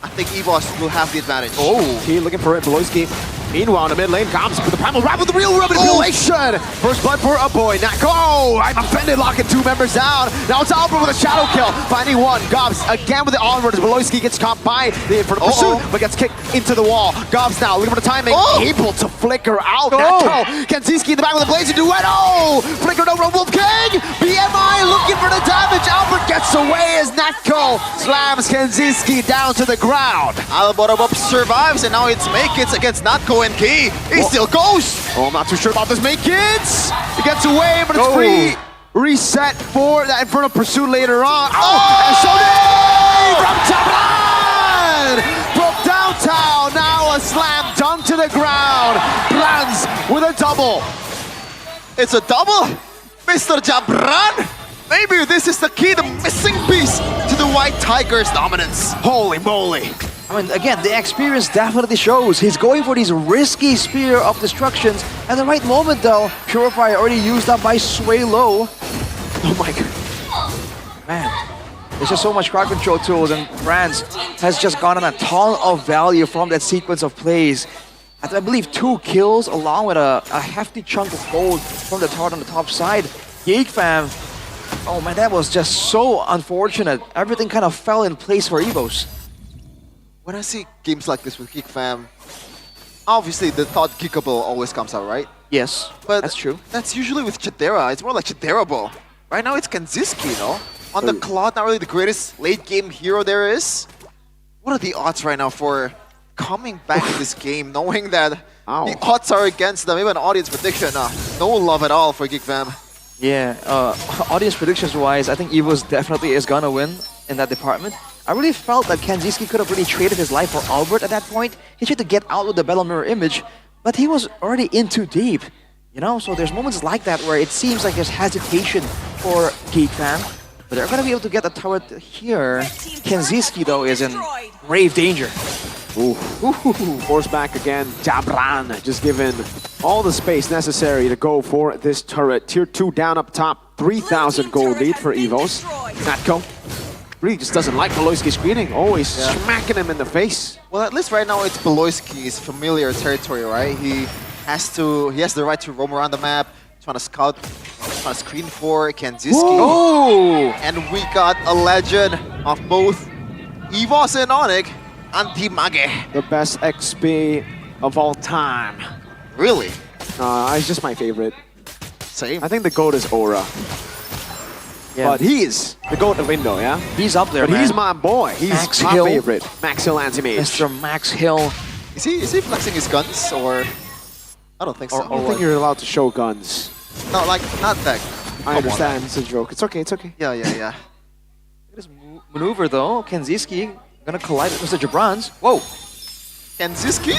I think EVOS will have the advantage. Oh, Key looking for it. Beloyski Meanwhile, in the mid lane, Gobs with the primal rap with the real manipulation. First blood for a boy. Nako! I'm offended, locking 2 members down. Now it's Albert with a shadow kill. Finding 1. Gobs again with the onward as Beloyski gets caught by the Inferno Pursuit, but gets kicked into the wall. Gobs now looking for the timing, able to flicker out. Nako! Kenziski in the back with a blazing duetto! Flickered over on Wolf King! BMI looking for the damage. Albert gets away as Natko slams Kenziski down to the ground. Alborobop survives, and now it's Make-Its against Natko and Key. He still goes. Oh, I'm not too sure about this Make-Its. He gets away, but it's free. Reset for that Inferno Pursuit later on. And Sode from Jabran! From downtown, now a slam dunk to the ground. Brands with a double. It's a double? Mr. Jabran? Maybe this is the key, the missing piece to the White Tigers' dominance. Holy moly. I mean, again, the experience definitely shows. He's going for these risky Spear of Destructions. At the right moment, though, Purifier already used up by Sway Low. Oh my god. Man, there's just so much crowd control tools, and France has just gotten a ton of value from that sequence of plays. I believe 2 kills along with a hefty chunk of gold from the Tart on the top side. Geek Fam, oh man, that was just so unfortunate. Everything kind of fell in place for Evos. When I see games like this with Geek Fam, obviously the thought Geekable always comes out, right? Yes, but that's true. That's usually with Chidera. It's more like Chiderable. Right now it's Kanziski, no? On the cloud, not really the greatest late game hero there is. What are the odds right now for coming back to this game, knowing that the odds are against them? Even audience prediction, no love at all for Geek Fam. Yeah, audience predictions-wise, I think Evos definitely is gonna win in that department. I really felt that Kanziski could have really traded his life for Albert at that point. He tried to get out with the Battle Mirror image, but he was already in too deep. You know, so there's moments like that where it seems like there's hesitation for Geek Fam, but they're gonna be able to get the turret here. Kanziski, though, is in grave danger. Ooh. Force back again. Jabran just given all the space necessary to go for this turret. Tier 2 down up top. 3,000 gold lead for Evos. Natko really just doesn't like Beloyski screening. Always smacking him in the face. Well, at least right now it's Beloyski's familiar territory, right? He has the right to roam around the map, trying to scout, trying to screen for Kanziski. Oh! And we got a legend of both Evos and Onyx, Anti-Mage. The best XP of all time. Really? It's just my favorite. Same. I think the GOAT is Aura. Yeah. But he's the GOAT of Indo, yeah? He's up there, but man. He's my boy. He's Max my Hill. favorite. Max Hill Anti-Mage. Mr. Max Hill. Is he flexing his guns, or? I don't think so. I don't think you're allowed to show guns. No, like, not that. I understand, it's a joke. It's okay, it's okay. Yeah. Look at this maneuver, though. Kanziski gonna collide with Mr. Jabran's. Whoa. Kanziski?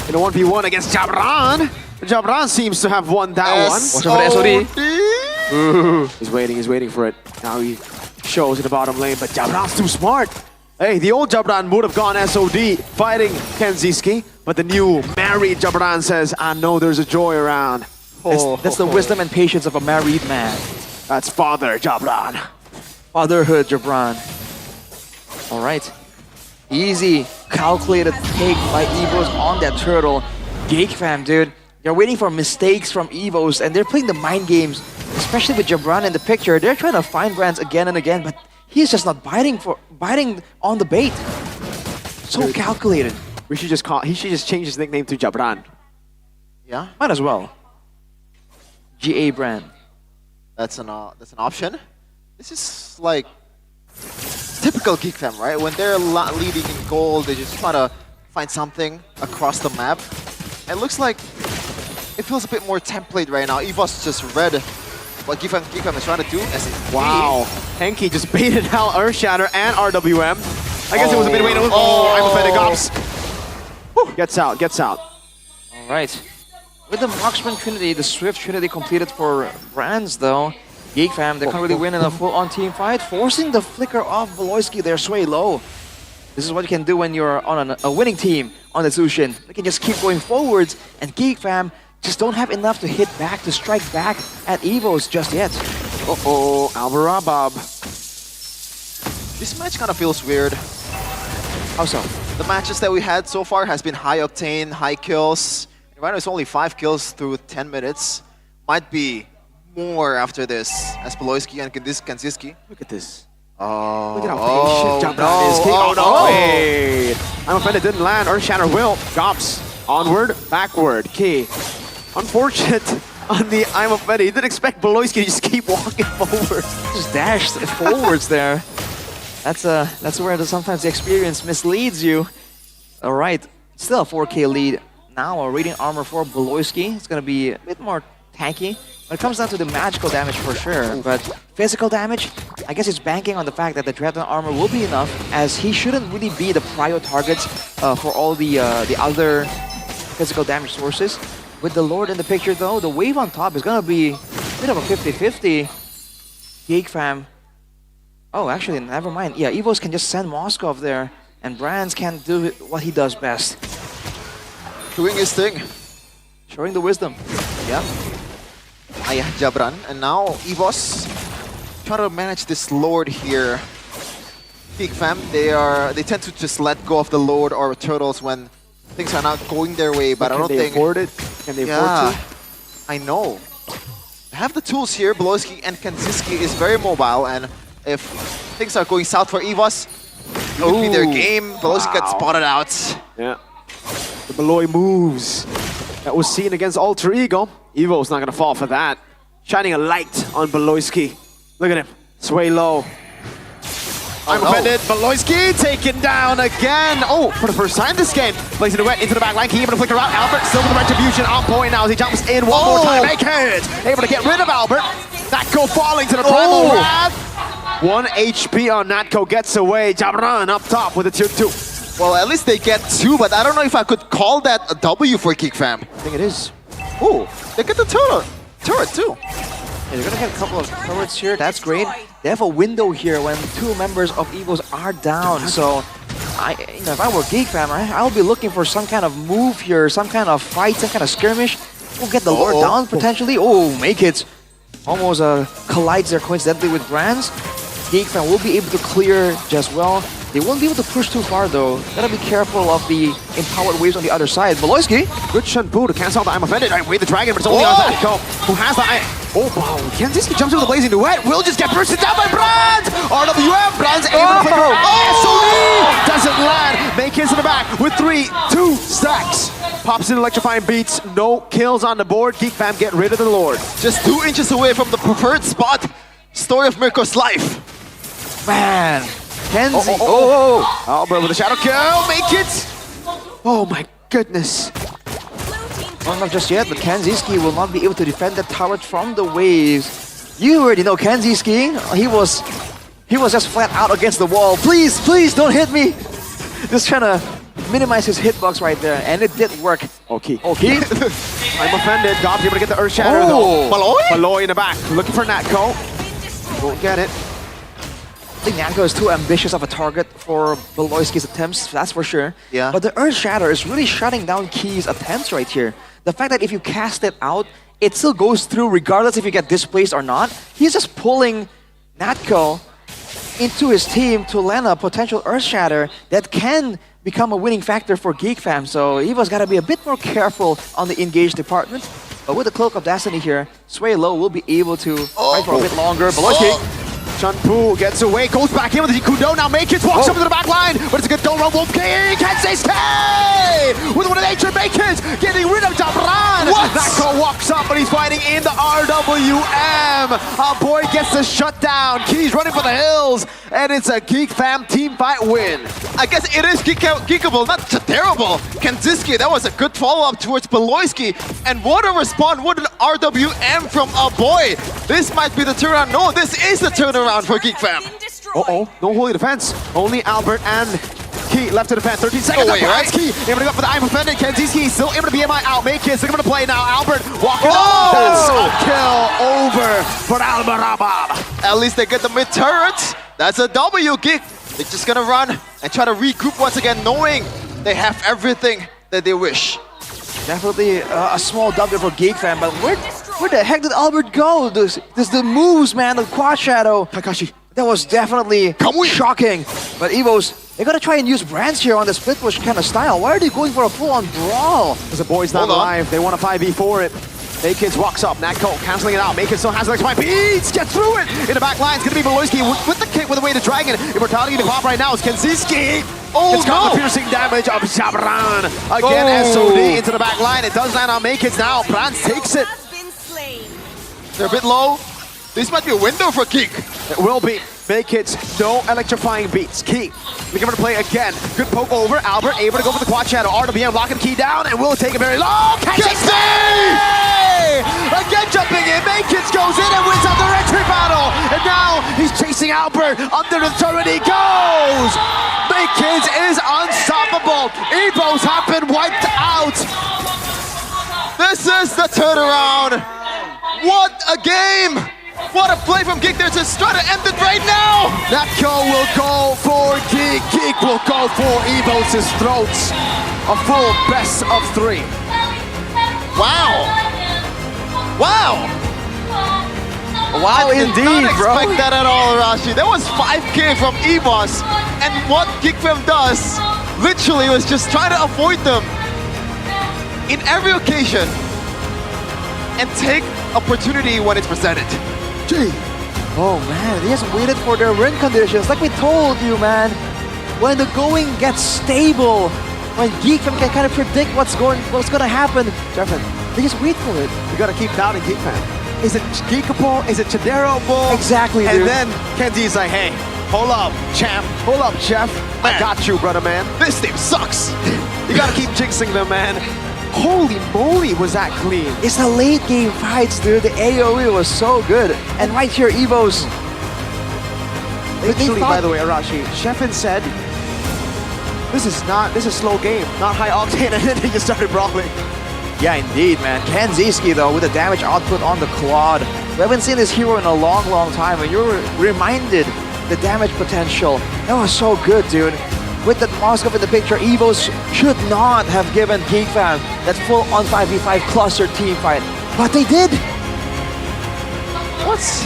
In a 1v1 against Jabran. Jabran seems to have won that one. Watch out for the SOD. Ooh. He's waiting for it. Now he shows in the bottom lane, but Jabran's too smart. Hey, the old Jabran would have gone SOD fighting Kanziski, but the new married Jabran says, I know there's a joy around. That's the wisdom and patience of a married man. That's Father Jabran. Fatherhood Jabran. All right. Easy, calculated take by Evos on that turtle. Geek Fam, dude. They're waiting for mistakes from Evos, and they're playing the mind games, especially with Jabran in the picture. They're trying to find Brands again and again, but he's just not biting on the bait. So calculated. He should just change his nickname to Jabran. Yeah? Might as well. GA Brand. That's an option. This is like typical Geek Fam, right? When they're leading in gold, they just try to find something across the map. It looks like it feels a bit more template right now. Evos just read what Geek Fam is trying to do. Wow. Henki just baited out Earthshatter and RWM. I guess it was a midway. I'm offended, Gops. Gets out. All right. With the Marksman Trinity, the Swift Trinity completed for Brands, though. Geek Fam, they can't really win in a full-on team fight, forcing the flicker of Beloyski there, Sway Low. This is what you can do when you're on a winning team on the Zushin. You can just keep going forwards, and Geek Fam just don't have enough to hit back, to strike back at Evos just yet. Uh-oh, Alvarabab. This match kind of feels weird. How so? the matches that we had so far has been high octane, high kills. Right now it's only 5 kills through 10 minutes. Might be more after this as Beloyski and Kanziski. Look at this. Oh, Look at how patient Jabran is. oh no! Wait. I'm offended, didn't land. Earthshatter will. Drops. Onward, backward. Key. Unfortunate on the I'm offended. He didn't expect Beloyski to just keep walking forward. Just dashed forwards there. That's where sometimes the experience misleads you. All right, still a 4K lead. Now a Radiant Armor for Beloyski. It's gonna be a bit more tanky. When it comes down to the magical damage for sure, but physical damage, I guess it's banking on the fact that the Dreadnought Armor will be enough, as he shouldn't really be the prio targets for all the other physical damage sources. With the Lord in the picture though, the wave on top is gonna be a bit of a 50-50. Geek fam. Oh, actually, never mind. Yeah, Evos can just send Moskov there, and Brands can do what he does best. Doing his thing. Showing the wisdom. Yeah. Ayah Jabran, and now Evos trying to manage this Lord here. Geek fam, they tend to just let go of the Lord or Turtles when things are not going their way, but I don't think... Can they afford it? Can they afford to? I know. They have the tools here. Beloyski and Kanziski is very mobile, and if things are going south for Evos, it would be their game. Beloyski got spotted out. Yeah. The Beloy moves that was seen against Alter Ego. Evo's not gonna fall for that. Shining a light on Beloyski. Look at him. Sway low. I'm offended. Beloyski taken down again. Oh, for the first time this game. Placing the wet into the back line. Can he able to flicker out? Albert still with the retribution on point now as he jumps in one more time. Make it. Able to get rid of Albert. Natko falling to the primal wrath. 1 HP on Natko gets away. Jabran up top with a tier 2. Well, at least they get 2, but I don't know if I could call that a W for Geek fam. I think it is. Ooh, they get the turret too. Yeah, they're gonna get a couple of turrets here. That's great. They have a window here when 2 members of Evos are down. So, if I were Geek fam, I'll be looking for some kind of move here, some kind of fight, some kind of skirmish. We'll get the Lord down potentially. Oh, make it. Almost collides there coincidentally with Brands. Geek fam will be able to clear just well. They won't be able to push too far though. Gotta be careful of the empowered waves on the other side. Beloyski. Good Shenpu to cancel out the I'm offended. I wait the dragon, but it's only on Natko, who has the Oh wow, Kanziski jumps into the blazing duet. Will just get bursted down by Brands. RWM, Brands able to flicker out. SOE doesn't land. Make hits in the back with 2 stacks. Pops in electrifying beats. No kills on the board. Geek fam get rid of the Lord. Just 2 inches away from the preferred spot. Story of Mirko's life. Man. Kenzie. Albert with a shadow kill. Make it. Oh my goodness. Well, not just yet, but Kanziski will not be able to defend the turret from the waves. You already know Kanziski. He was just flat out against the wall. Please, please don't hit me. Just trying to minimize his hitbox right there, and it did work. Okay. I'm offended. Gob's able to get the Earth Shatter though. Beloy in the back. Looking for Natko. Won't get it. I think Natko is too ambitious of a target for Beloyski's attempts, that's for sure. Yeah. But the Earth Shatter is really shutting down Key's attempts right here. The fact that if you cast it out, it still goes through regardless if you get displaced or not. He's just pulling Natko into his team to land a potential Earth Shatter that can become a winning factor for Geek fam. So Evo's got to be a bit more careful on the engage department. But with the Cloak of Destiny here, Sway Low will be able to fight for a bit longer. Beloyski. Shenpu gets away, goes back in with the Kudo, now Make It walks up to the back line, but it's a good go roll, Wolf King, can't say stay! With one of nature Make It, getting rid of Jabran! Natko walks up, but he's fighting in the RWM! Our boy gets the shutdown, Key's running for the hills, and it's a Geek fam team fight win. I guess it is geekable, not terrible. Kanziski, that was a good follow-up towards Beloyski, and what a respawn, what an RWM from our boy! This might be the turnaround, no, this is the turnaround for Geek fam. No holy defense. Only Albert and Key left to defend. 13 seconds. Right? Key able to go for the I'm offended. Kanziski still able to BMI out. Make it. Still able to play now. Albert walking up. That's a kill over for Albarabab. At least they get the mid turrets. That's a W. Geek. They're just gonna run and try to regroup once again, knowing they have everything that they wish. Definitely a small W for Geek fam, but where the heck did Albert go? This the moves, man, the quad shadow. Kakashi. That was definitely shocking. But Evo's They gotta try and use brands here on the split push kind of style. Why are they going for a full-on brawl? Because the boy's not alive. They want a 5v4 it. Makids walks up. Natco canceling it out. Makids still has the next fight. Beats! Get through it! In the back line, it's gonna be Beloyski with the kick with the way to Dragon. Immortality to pop right now. It's Kenziski. Oh, it's got the piercing damage of Shabran. Again, SOD into the back line. It does land on Makids now. Brands takes it. They're a bit low. This might be a window for Geek. It will be. Makids, no electrifying beats. Key, looking for the play again. Good poke over. Albert able to go for the quad shadow. RWM locking Key down and will take it very low. Again jumping in. Makids goes in and wins out the entry battle. And now he's chasing Albert. Under the turret he goes. Makids is unstoppable. Evos have been wiped out. This is the turnaround. What a game! What a play from Geek. They're just trying to end it right now. Natco will go for Geek. Geek will go for Evos' throats. A full best of 3. Wow. Wow. Wow, I did indeed, not bro. expect that at all, Arashi. That was 5K from Evos. And what Geekfam does, literally, was just try to avoid them in every occasion and take opportunity when it's presented. Gee. Oh man, they just waited for their win conditions. Like we told you, man. When the going gets stable, when Geekfam can kind of predict what's gonna happen, Jeffin, they just wait for it. You gotta keep doubting Geekfam. Is it Geekable? Is it Chaderable? Exactly, And dude. then Kenzi's like, hey, hold up, champ. Hold up, chef. I got you, brother, man. This team sucks. You gotta keep jinxing them, man. Holy moly, was that clean. It's the late game fights, dude. The AoE was so good. And right here, Evos. Literally, by the way, Arashi, Sheffin said, this is slow game, not high octane, and then they just started brawling. Yeah, indeed, man. Kenziski, though, with the damage output on the quad. We haven't seen this hero in a long, long time, and you're reminded the damage potential. That was so good, dude. With that Moskov in the picture, Evos should not have given Geekfam that full-on 5v5 cluster team fight. But they did! What's...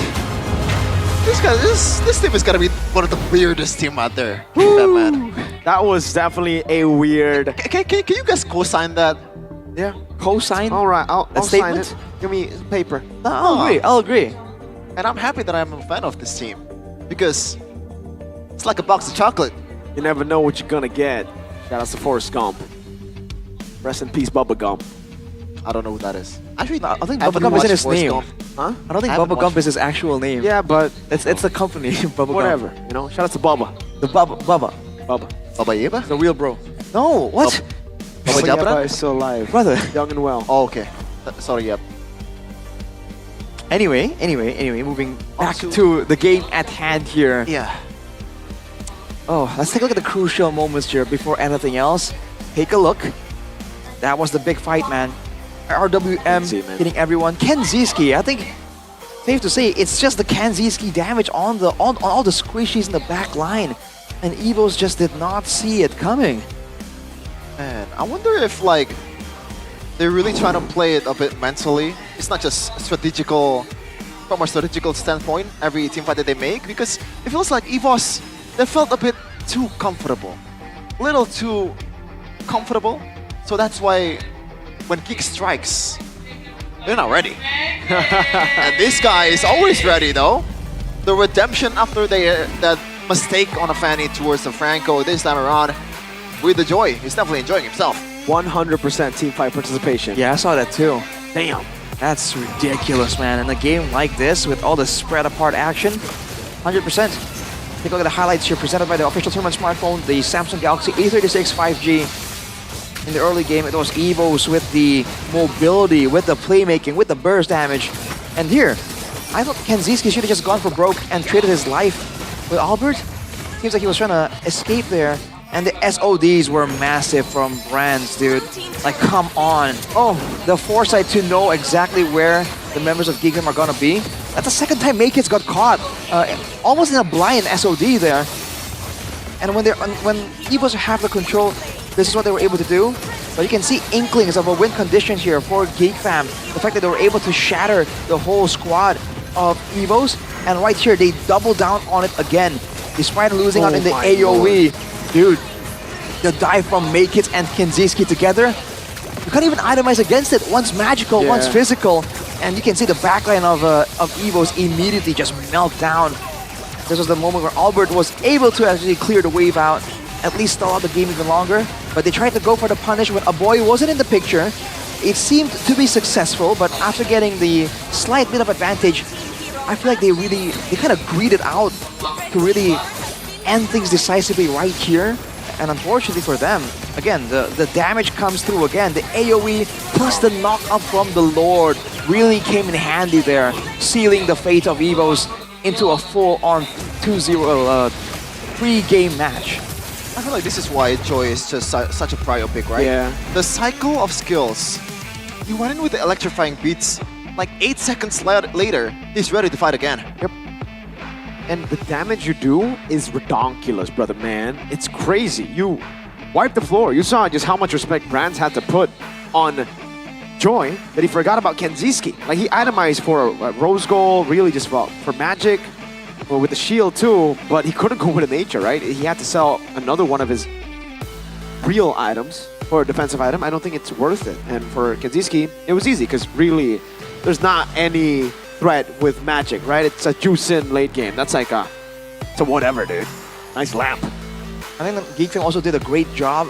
This team is gonna be one of the weirdest team out there. Geekfam, man. That was definitely a weird... Can you guys co-sign that? Yeah. Co-sign? All right, I'll sign statement? it. Give me paper. No, I'll agree. And I'm happy that I'm a fan of this team. Because it's like a box of chocolate. You never know what you're gonna get. Shout out to Forrest Gump. Rest in peace, Bubba Gump. I don't know who that is. Actually, I think haven't Bubba Gump isn't watched his Forrest name. Gump. Huh? I don't think haven't Bubba Gump watched- is his actual name. Yeah, but It's the company, Bubba whatever. Gump. You know, shout out to Bubba. The Bubba. Bubba. Baba Yeba? The real bro. No, what? Baba Yaba Jabra? is still alive. Brother. Young and well. Oh, okay. Sorry, yep. Anyway, moving back to the game at hand here. Yeah. Oh, let's take a look at the crucial moments here before anything else. Take a look. That was the big fight, man. RWM hitting everyone. Kenziski, I think safe to say it's just the Kenziski damage on all the squishies in the back line. And Evos just did not see it coming. Man, I wonder if like they're really trying to play it a bit mentally. It's not just strategical, from a strategical standpoint, every team fight that they make, because it feels like Evos, they felt a bit too comfortable. Little too comfortable. So that's why when Geek strikes, they're not ready. And this guy is always ready though. The redemption after that mistake on a Fanny towards the Franco this time around, with the joy, he's definitely enjoying himself. 100% team fight participation. Yeah, I saw that too. Damn. That's ridiculous, man. In a game like this, with all the spread apart action, 100%. Take a look at the highlights here presented by the official tournament smartphone, the Samsung Galaxy A36 5G. In the early game, it was Evos with the mobility, with the playmaking, with the burst damage. And here, I thought Kenziski should have just gone for broke and traded his life with Albert. Seems like he was trying to escape there. And the SODs were massive from Brands, dude. Like, come on. Oh, the foresight to know exactly where the members of Geekdom are gonna be. That's the second time Makids got caught. Almost in a blind SOD there. And when Evos have the control, this is what they were able to do. But you can see inklings of a win condition here for Geekfam. The fact that they were able to shatter the whole squad of Evos. And right here, they double down on it again. Despite losing out in the AoE. Dude, the dive from Makits and Kinziski together, you can't even itemize against it. One's magical, one's physical, and you can see the backline of Evos immediately just melt down. This was the moment where Albert was able to actually clear the wave out, at least stall out the game even longer. But they tried to go for the punish when Aboy wasn't in the picture. It seemed to be successful, but after getting the slight bit of advantage, I feel like they kind of greeded out to really end things decisively right here. And unfortunately for them, again, the damage comes through again. The AoE plus the knock-up from the Lord really came in handy there, sealing the fate of Evos into a full-on 2-0 3-game match. I feel like this is why Joy is just such a prio pick, right? Yeah. The cycle of skills. He went in with the electrifying beats. Like 8 seconds later, he's ready to fight again. Yep. And the damage you do is redonkulous, brother, man. It's crazy. You wipe the floor. You saw just how much respect Brands had to put on Joy that he forgot about Kenziski. Like, he itemized for a Rose Gold, really just for magic, or with the shield too, but he couldn't go with a nature, right? He had to sell another one of his real items for a defensive item. I don't think it's worth it. And for Kenziski, it was easy, because really, there's not any threat with magic, right? It's a juice in late game. That's like it's a whatever, dude. Nice lamp. I think that Geekfam also did a great job,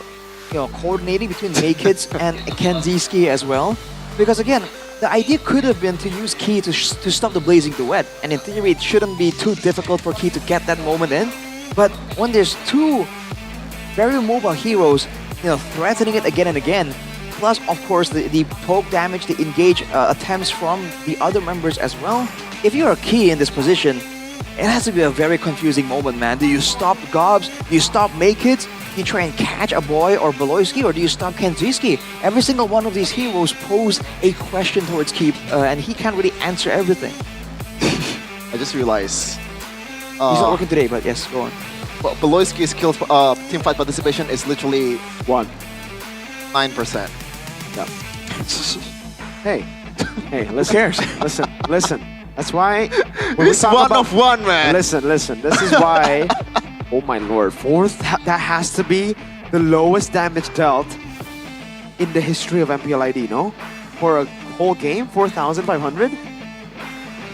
coordinating between Makits and Kenziski as well. Because again, the idea could have been to use Key to stop the Blazing Duet. And in theory, it shouldn't be too difficult for Key to get that moment in. But when there's two very mobile heroes, threatening it again and again, plus, of course, the poke damage, the engage attempts from the other members as well. If you're a Key in this position, it has to be a very confusing moment, man. Do you stop Gobs? Do you stop Makits? Do you try and catch a boy or Beloyski? Or do you stop Kenziski? Every single one of these heroes pose a question towards Keep, and he can't really answer everything. I just realized. He's not working today, but yes, go on. Beloyski's kill teamfight participation is literally 9%. No. Hey, listen. Listen. That's why it's one of one, man. Listen. This is why. Oh my lord, that has to be the lowest damage dealt in the history of MPL ID, no? For a whole game, 4,500.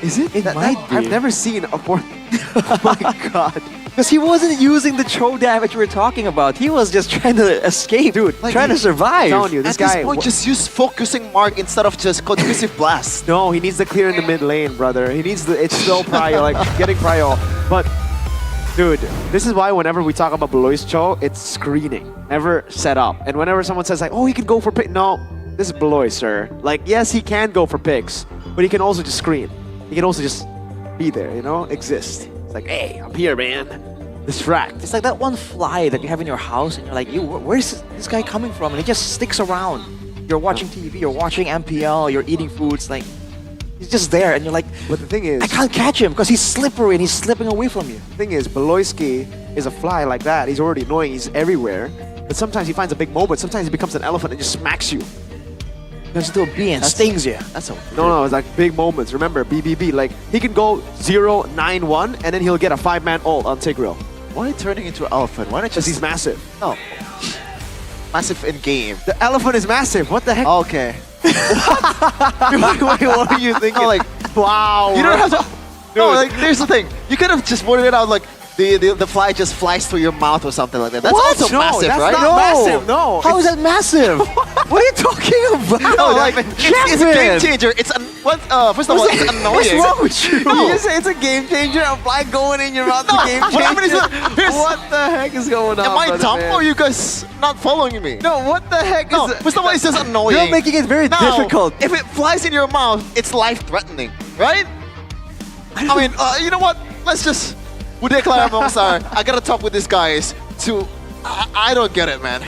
Is it? Might be. I've never seen a 4. Oh my god. Because he wasn't using the throw damage we were talking about. He was just trying to escape, dude. Trying to survive. I'm telling you, At this point, just use focusing mark instead of just conclusive blast. No, he needs to clear in the mid lane, brother. He needs it's still prio, like getting prio. But, dude, this is why whenever we talk about Beloy's Cho, it's screening, never set up. And whenever someone says like, oh, he can go for pick, no, this is Beloy, sir. Like, yes, he can go for picks, but he can also just screen. He can also just be there, exist. It's like, hey, I'm here, man. Distract. It's like that one fly that you have in your house, and you're like, where's this guy coming from? And he just sticks around. You're watching TV, you're watching MPL, you're eating foods, like, he's just there, and you're like, but the thing is, I can't catch him because he's slippery and he's slipping away from you. The thing is, Beloyski is a fly like that. He's already annoying, he's everywhere. But sometimes he finds a big moment, sometimes he becomes an elephant and just smacks you. Turns into a bee and stings you. That's a No, it's like big moments. Remember, BBB, like, he can go 0-9-1 and then he'll get a 5-man ult on Tigreal. Why turning into an elephant? Why not just... he's massive. No. Massive in game. The elephant is massive. What the heck? Okay. Wait, what are you thinking? No, like, wow. You don't have to... No, like, here's the thing. You could have just worded it out like, the fly just flies through your mouth or something like that. That's also massive, that's right? Not massive. No. How is that massive? What are you talking about? No, like, it's a game changer. It's first of all, it's annoying. What's wrong with you? No. You say it's a game changer? A fly going in your mouth, a game changer? What the heck is going on? Am I dumb or are you guys not following me? No, what the heck is it? First of all, it's just annoying. You're making it very difficult. If it flies in your mouth, it's life-threatening, right? I mean, you know what? Let's just... Budeklar Mongsar, I gotta talk with these guys to... I don't get it, man.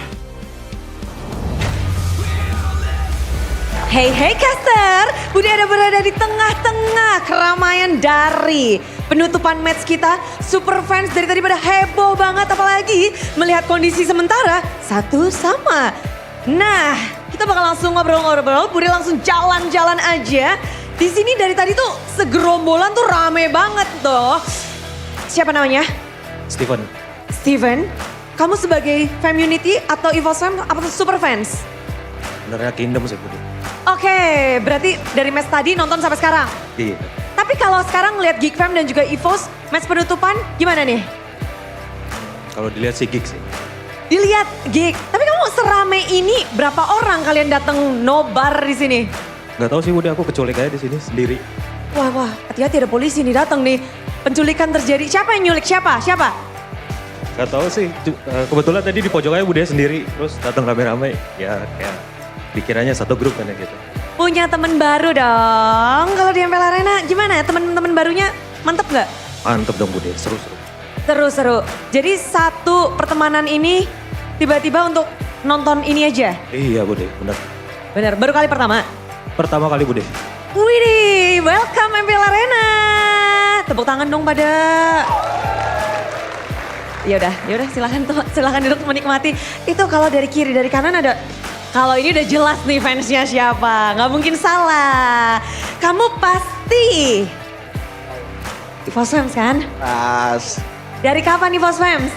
Hey caster, udah ada berada di tengah-tengah keramaian dari penutupan match kita. Super fans dari tadi pada heboh banget, apalagi melihat kondisi sementara 1-1. Nah, kita bakal langsung ngobrol-ngobrol, Bude langsung jalan-jalan aja. Di sini dari tadi tuh segerombolan tuh rame banget tuh. Siapa namanya? Steven. Kamu sebagai Famunity atau EVOS Fam apa super fans? Sebenarnya Kingdom sih Budi. Oke, berarti dari match tadi nonton sampai sekarang. Iya. Tapi kalau sekarang lihat Geek Fam dan juga EVOS, match penutupan gimana nih? Kalau dilihat sih Geek sih. Dilihat Geek, tapi kamu serame ini berapa orang kalian datang nobar di sini? Gak tahu sih Budi, aku keculik aja di sini sendiri. Wah, hati-hati ada polisi nih datang nih. Penculikan terjadi. Siapa yang nyulik siapa? Siapa? Gak tahu sih, kebetulan tadi di pojok aja Budi sendiri, terus datang rame-rame. Ya kayak pikirannya satu grup kan ya gitu. Punya temen baru dong. Kalau di MPL Arena gimana ya temen-temen barunya mantep nggak? Mantep dong Budi, seru-seru. Seru-seru. Jadi satu pertemanan ini tiba-tiba untuk nonton ini aja? Iya Budi, benar. Bener, baru kali pertama? Pertama kali Budi. Widih, welcome MPL Arena. Tepuk tangan dong pada. Yaudah silahkan duduk menikmati. Itu kalau dari kiri, dari kanan ada. Kalau ini udah jelas nih fansnya siapa, nggak mungkin salah. Kamu pasti EVOS Fams kan? Pas. Dari kapan EVOS Fams?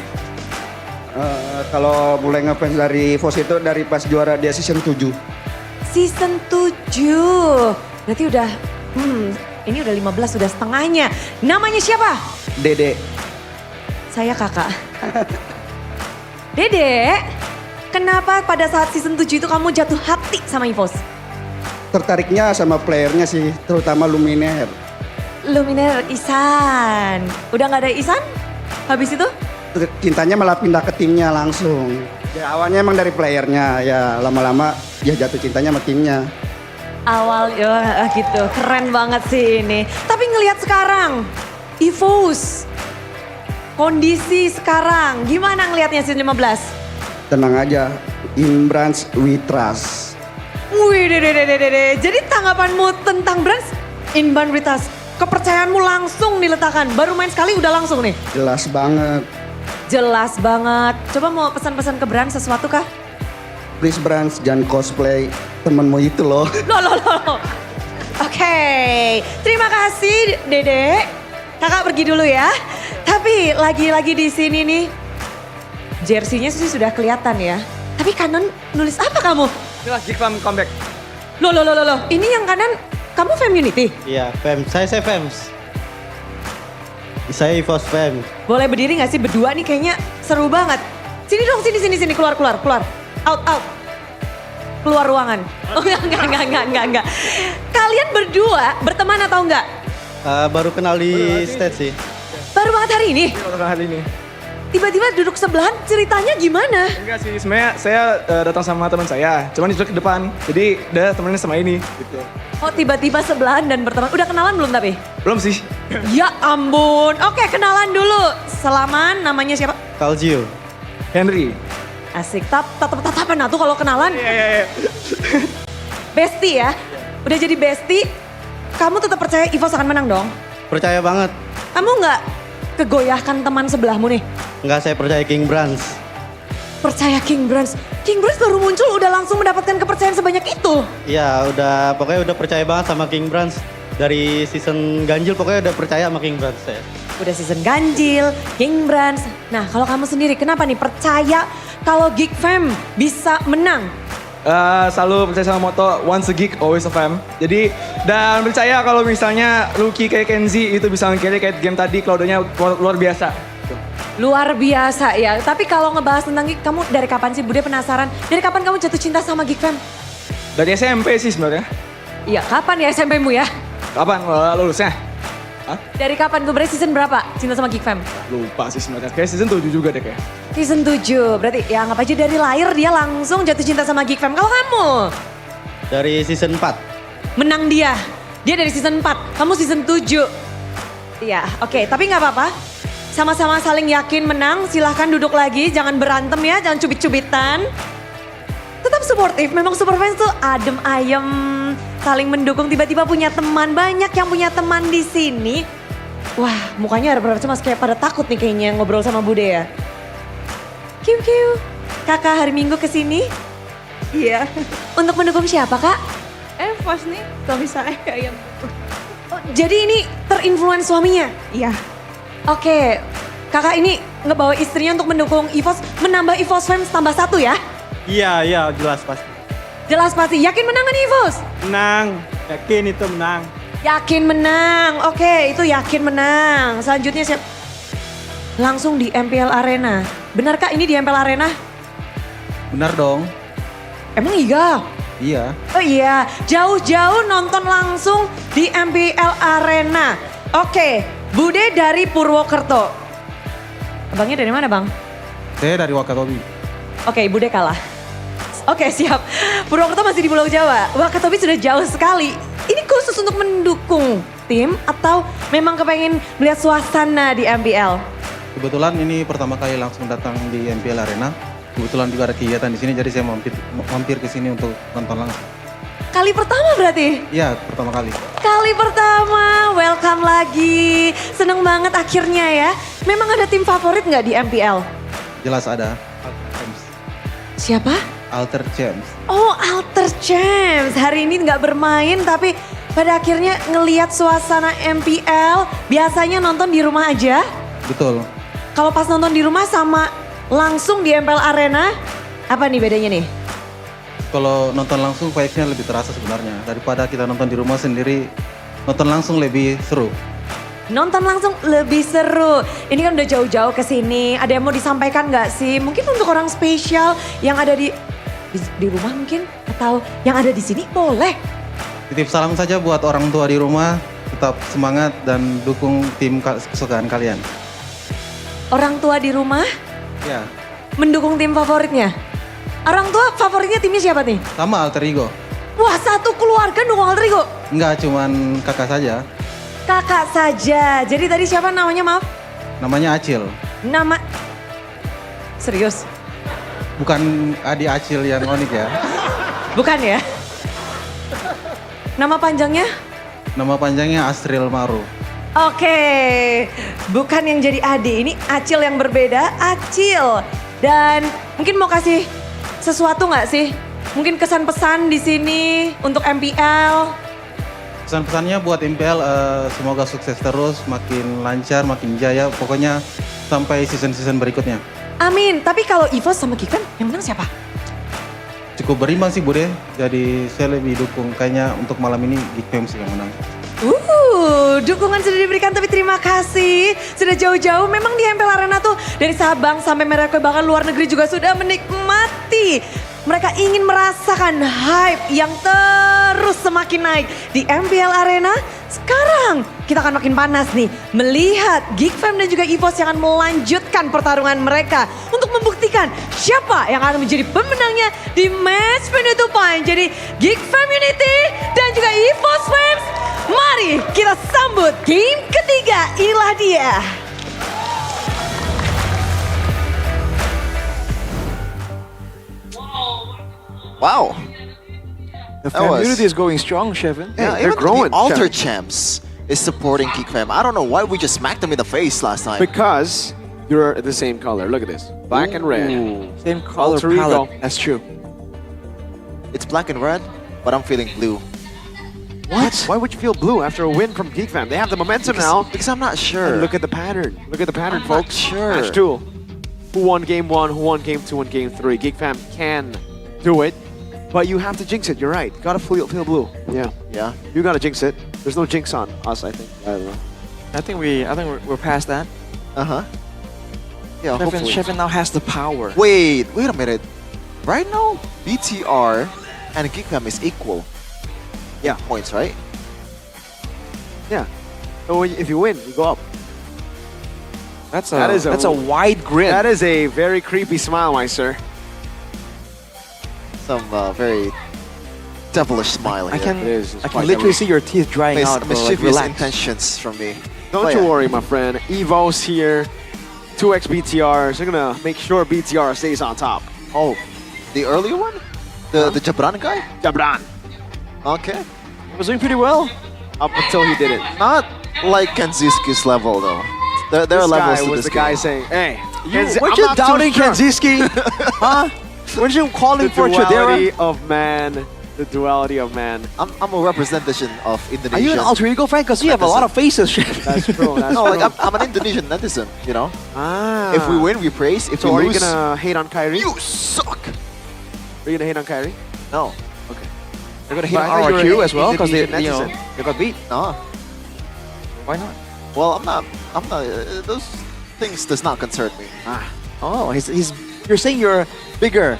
Kalau mulai ngefans dari EVOS itu dari pas juara dia season 7. Season 7. Berarti udah, ini udah 15, udah setengahnya. Namanya siapa? Dede. Saya kakak. Dede, kenapa pada saat season 7 itu kamu jatuh hati sama EVOS? Tertariknya sama playernya sih, terutama Luminer. Luminer Isan. Udah gak ada Isan? Habis itu? Cintanya malah pindah ke timnya langsung. Ya awalnya emang dari playernya, ya lama-lama ya jatuh cintanya sama timnya. Awal, ya gitu, keren banget sih ini. Tapi ngelihat sekarang, EVOS, kondisi sekarang, gimana ngelihatnya season 15? Tenang aja, in branch we trust. Wih, jadi tanggapanmu tentang branch, in branch we trust, kepercayaanmu langsung diletakkan, baru main sekali udah langsung nih? Jelas banget. Jelas banget. Coba mau pesan-pesan ke branch sesuatu kah? Please branch, jangan cosplay temenmu itu loh. Loh. Oke, terima kasih Dede. Kakak pergi dulu ya. Tapi lagi-lagi di sini nih, jersey-nya sih sudah kelihatan ya. Tapi kanan nulis apa kamu? Inilah Geek Fam comeback. Loh. Ini yang kanan, kamu Famunity? Iya, Fams. Saya Fams. Saya EVOS Fams. Boleh berdiri gak sih berdua nih kayaknya seru banget. Sini dong, sini, keluar. Out. Keluar ruangan. Oh enggak. Kalian berdua berteman atau enggak? Baru kenal di stage sih. Baru banget hari ini? Baru kenal hari ini. Tiba-tiba duduk sebelahan, ceritanya gimana? Enggak sih, sebenarnya saya datang sama teman saya, cuman duduk ke depan. Jadi udah temennya sama ini gitu. Oh tiba-tiba sebelahan dan berteman. Udah kenalan belum tapi? Belum sih. Ya ampun. Oke, kenalan dulu. Selaman, namanya siapa? Kalgio. Henry. Asik, tatapan tuh kalau kenalan. Iya. Bestie ya? Udah jadi bestie, kamu tetap percaya EVOS akan menang dong? Percaya banget. Kamu nggak kegoyahkan teman sebelahmu nih? Enggak, saya percaya King Branch. Percaya King Branch? King Branch baru muncul udah langsung mendapatkan kepercayaan sebanyak itu? Iya, pokoknya udah percaya banget sama King Branch. Dari season ganjil pokoknya udah percaya sama King Branch saya. Udah season ganjil, King Branch. Nah kalau kamu sendiri kenapa nih percaya kalau Geek Fam bisa menang? Selalu percaya sama moto once a geek always a fam. Jadi dan percaya kalau misalnya rookie kayak Kenzie itu bisa nge-carry kayak game tadi, Claudio-nya luar biasa. Luar biasa ya. Tapi kalau ngebahas tentang Geek, kamu dari kapan sih Bude penasaran? Dari kapan kamu jatuh cinta sama Geek Fam? Dari SMP sih sebenarnya. Iya, kapan ya SMP-mu ya? Kapan lulusnya? Dari kapan tuh? Berarti season berapa cinta sama Geek Fam? Lupa sih sebenarnya. Kayak season 7 juga deh kayak. Season 7. Berarti ya anggap aja dari lahir dia langsung jatuh cinta sama Geek Fam. Kalau kamu? Dari season 4. Menang dia. Dia dari season 4. Kamu season 7. Iya, oke. Tapi nggak apa-apa. Sama-sama saling yakin menang. Silahkan duduk lagi. Jangan berantem ya. Jangan cubit-cubitan. Tetap suportif. Memang super fans tuh adem ayem. Saling mendukung, tiba-tiba punya teman. Banyak yang punya teman di sini. Wah, mukanya ada cemas kayak pada takut nih kayaknya ngobrol sama Bude ya. Kiu. Kakak hari Minggu kesini? Iya. Untuk mendukung siapa kak? EVOS nih, suami saya yang... Oh, jadi ini terinfluence suaminya? Iya. Oke, kakak ini ngebawa istrinya untuk mendukung EVOS, menambah EVOS fans tambah 1 ya? Iya, jelas pasti. Jelas pasti. Yakin menang kan EVOS? Menang, yakin itu menang. Yakin menang. Oke, itu yakin menang. Selanjutnya siap. Langsung di MPL Arena. Benarkah ini di MPL Arena? Benar dong. Emang iya? Iya. Oh iya, jauh-jauh nonton langsung di MPL Arena. Oke, Bude dari Purwokerto. Abangnya dari mana, Bang? Saya dari Wakatobi. Oke, Bude kalah. Oke, siap. Purwokerto masih di Pulau Jawa. Wakatobi sudah jauh sekali. Ini khusus untuk mendukung tim atau memang kepengen melihat suasana di MPL? Kebetulan ini pertama kali langsung datang di MPL Arena. Kebetulan juga ada kegiatan di sini, jadi saya mampir ke sini untuk nonton langsung. Kali pertama berarti? Iya, pertama kali. Kali pertama, welcome lagi. Seneng banget akhirnya ya. Memang ada tim favorit nggak di MPL? Jelas ada. Siapa? Alter Champs. Oh, Alter Champs. Hari ini nggak bermain tapi pada akhirnya ngelihat suasana MPL. Biasanya nonton di rumah aja. Betul. Kalau pas nonton di rumah sama langsung di MPL Arena, apa nih bedanya nih? Kalau nonton langsung vibe-nya lebih terasa sebenarnya. Daripada kita nonton di rumah sendiri, nonton langsung lebih seru. Nonton langsung lebih seru. Ini kan udah jauh-jauh ke sini. Ada yang mau disampaikan nggak sih? Mungkin untuk orang spesial yang ada di rumah mungkin? Atau yang ada di sini boleh. Titip salam saja buat orang tua di rumah. Tetap semangat dan dukung tim kesukaan kalian. Orang tua di rumah Ya, mendukung tim favoritnya. Orang tua favoritnya timnya siapa nih? sama Alter Ego. Wah, satu keluarga dukung Alter Ego. Enggak, cuman kakak saja. Kakak saja. Jadi tadi siapa namanya, maaf? Namanya Acil. Nama... Serius? Bukan Adi Acil yang unik ya. Bukan ya? Nama panjangnya? Nama panjangnya Asril Maru. Oke, bukan yang jadi Adi, ini Acil yang berbeda, Acil. Dan mungkin mau kasih sesuatu nggak sih? Mungkin kesan-pesan di sini untuk MPL. Pesan-pesannya buat MPL semoga sukses terus, makin lancar, makin jaya, pokoknya sampai season-season berikutnya. Amin, tapi kalau EVOS sama Kikan yang menang siapa? Cukup berimbang sih Bude, jadi saya lebih dukung kayaknya untuk malam ini Geek sih yang menang. Dukungan sudah diberikan tapi terima kasih. Sudah jauh-jauh memang di MPL Arena tuh dari Sabang sampai Merauke bahkan luar negeri juga sudah menikmati. Mereka ingin merasakan hype yang terus semakin naik di MPL Arena. Sekarang kita akan makin panas nih melihat Geek Fam dan juga EVOS yang akan melanjutkan pertarungan mereka untuk membuktikan siapa yang akan menjadi pemenangnya di match penutupan. Jadi Geek Fam Unity dan juga EVOS Fams, mari kita sambut game ketiga. Inilah dia. Wow. The community is going strong, Chevin. Yeah, they're even growing. the Alter Chevin. Champs is supporting Geek Fam. I don't know why we just smacked them in the face last time. Because you're the same color. Look at this. Black and red. Same color Alter ego. palette. That's true. It's black and red, but I'm feeling blue. What? Why would you feel blue after a win from Geek Fam? They have the momentum now. Because I'm not sure. And look at the pattern. Look at the pattern, I'm folks. not sure. Match 2. Who won game 1? Who won game 2 and game 3? Geek Fam can do it. But you have to jinx it, you're right. Gotta feel blue. Yeah. Yeah. You gotta jinx it. There's no jinx on us, I think. I don't know. I think we're past that. Uh-huh. Yeah, hopefully. Chevin now has the power. Wait a minute. Right now, BTR and Geek Fam is equal. Yeah. Points, right? Yeah. So if you win, you go up. That's That's a wide grin. That is a very creepy smile, my sir. Some very devilish smile here. I can literally see your teeth drying out. Bro. Like, Mischievous relax. intentions from me. Don't But you yeah. worry, my friend. Evo's here. 2x BTRs. They're gonna make sure BTR stays on top. Oh, the earlier one? The Jabran guy? Jabran. Okay. He was doing pretty well up until he did it. Not like Kenziski's level though. There are This levels guy to was this the guy game. saying, "Hey, Weren't you doubting Kenziski? Huh? Weren't you calling the for duality Chidera? of man, The duality of man. I'm a representation of Indonesia. Are you an alter ego fan? Because you have a lot of faces. That's true. That's No, true. like I'm an Indonesian netizen, you know? Ah. If we win, we praise. If So we are lose, you gonna hate on Kyrie? you suck. Are you gonna hate on Kyrie? No. Okay. They're gonna hit But I thought you were RRQ an as well because they, Indonesian they got beat. No. Why not? Well, I'm not. Those things does not concern me. Oh, you're saying you're bigger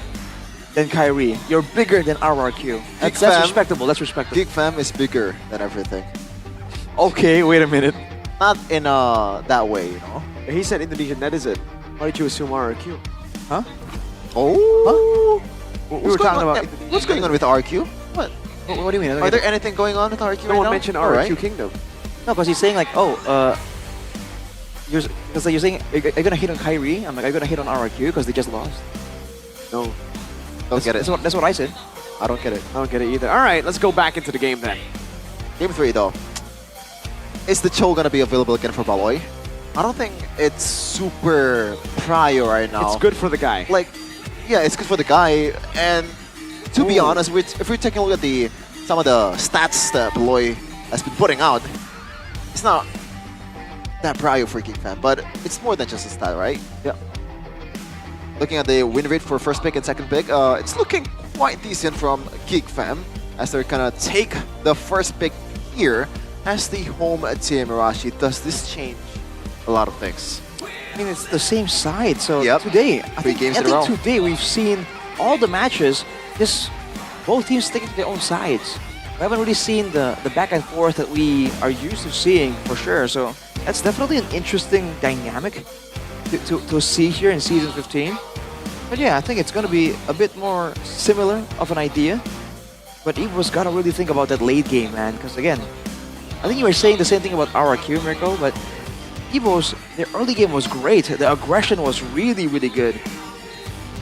than Kyrie. You're bigger than RRQ. That's fam. respectable. That's respectable. Geek Fam is bigger than everything. Okay, wait a minute. Not in that way, you know. He said Indonesian netizen. Why did you assume RRQ? Huh? Oh. We were talking about What's going on with RQ? What? What do you mean? Are there anything going on with RQ No right one now? mentioned All RRQ right. Kingdom. No, because he's saying like, because you're saying, are you gonna hit on Kyrie? I'm like, are you gonna hit on RRQ because they just lost? No. Don't get it. That's what I said. I don't get it. I don't get it either. All right, let's go back into the game then. Game 3 though. Is the Cho gonna be available again for Baloy? I don't think it's super prior right now. It's good for the guy. Like, yeah, it's good for the guy. And to be honest, if we're taking a look at some of the stats that Baloy has been putting out, it's not that prior for Geek Fam, but it's more than just a stat, right? Yeah. Looking at the win rate for first pick and second pick, it's looking quite decent from Geek Fam as they're gonna take the first pick here as the home team. Mirashi, does this change a lot of things? I mean, it's the same side. So Yep. today, I 3 think games in a row. today we've seen all the matches, just both teams sticking to their own sides. We haven't really seen the back and forth that we are used to seeing for sure. So that's definitely an interesting dynamic to see here in Season 15. But yeah, I think it's going to be a bit more similar of an idea. But Evo's got to really think about that late game, man. Because again, I think you were saying the same thing about RRQ, Mirko, but their early game was great. The aggression was really, really good.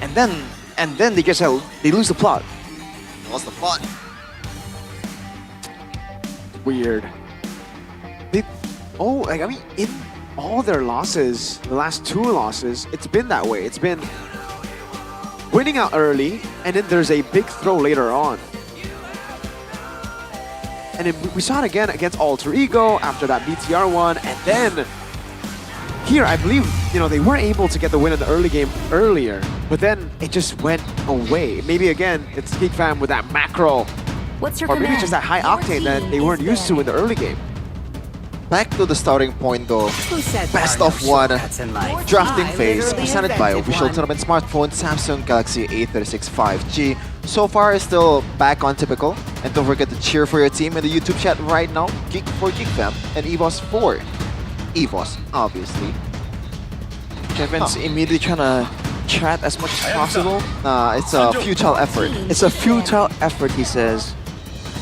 And then they lose the plot. Lost the plot. Weird. I mean, in all their losses, the last 2 losses, it's been that way. It's been winning out early, and then there's a big throw later on. And we saw it again against Alter Ego after that BTR one, and then here, I believe, they weren't able to get the win in the early game earlier, but then it just went away. Maybe again, it's Geek Fam with that macro, What's your or maybe command? just that high octane that they weren't used to in the early game. Back to the starting point though. Who said Best there are of no one shortcuts in life? drafting I phase literally presented by invented official one. tournament smartphone Samsung Galaxy A36 5G. So far, it's still back on typical. And don't forget to cheer for your team in the YouTube chat right now. Geek for Geek Fam and EVOS for EVOS, obviously. Kevin's immediately trying to chat as much as possible. It's a futile effort. It's a futile effort, he says.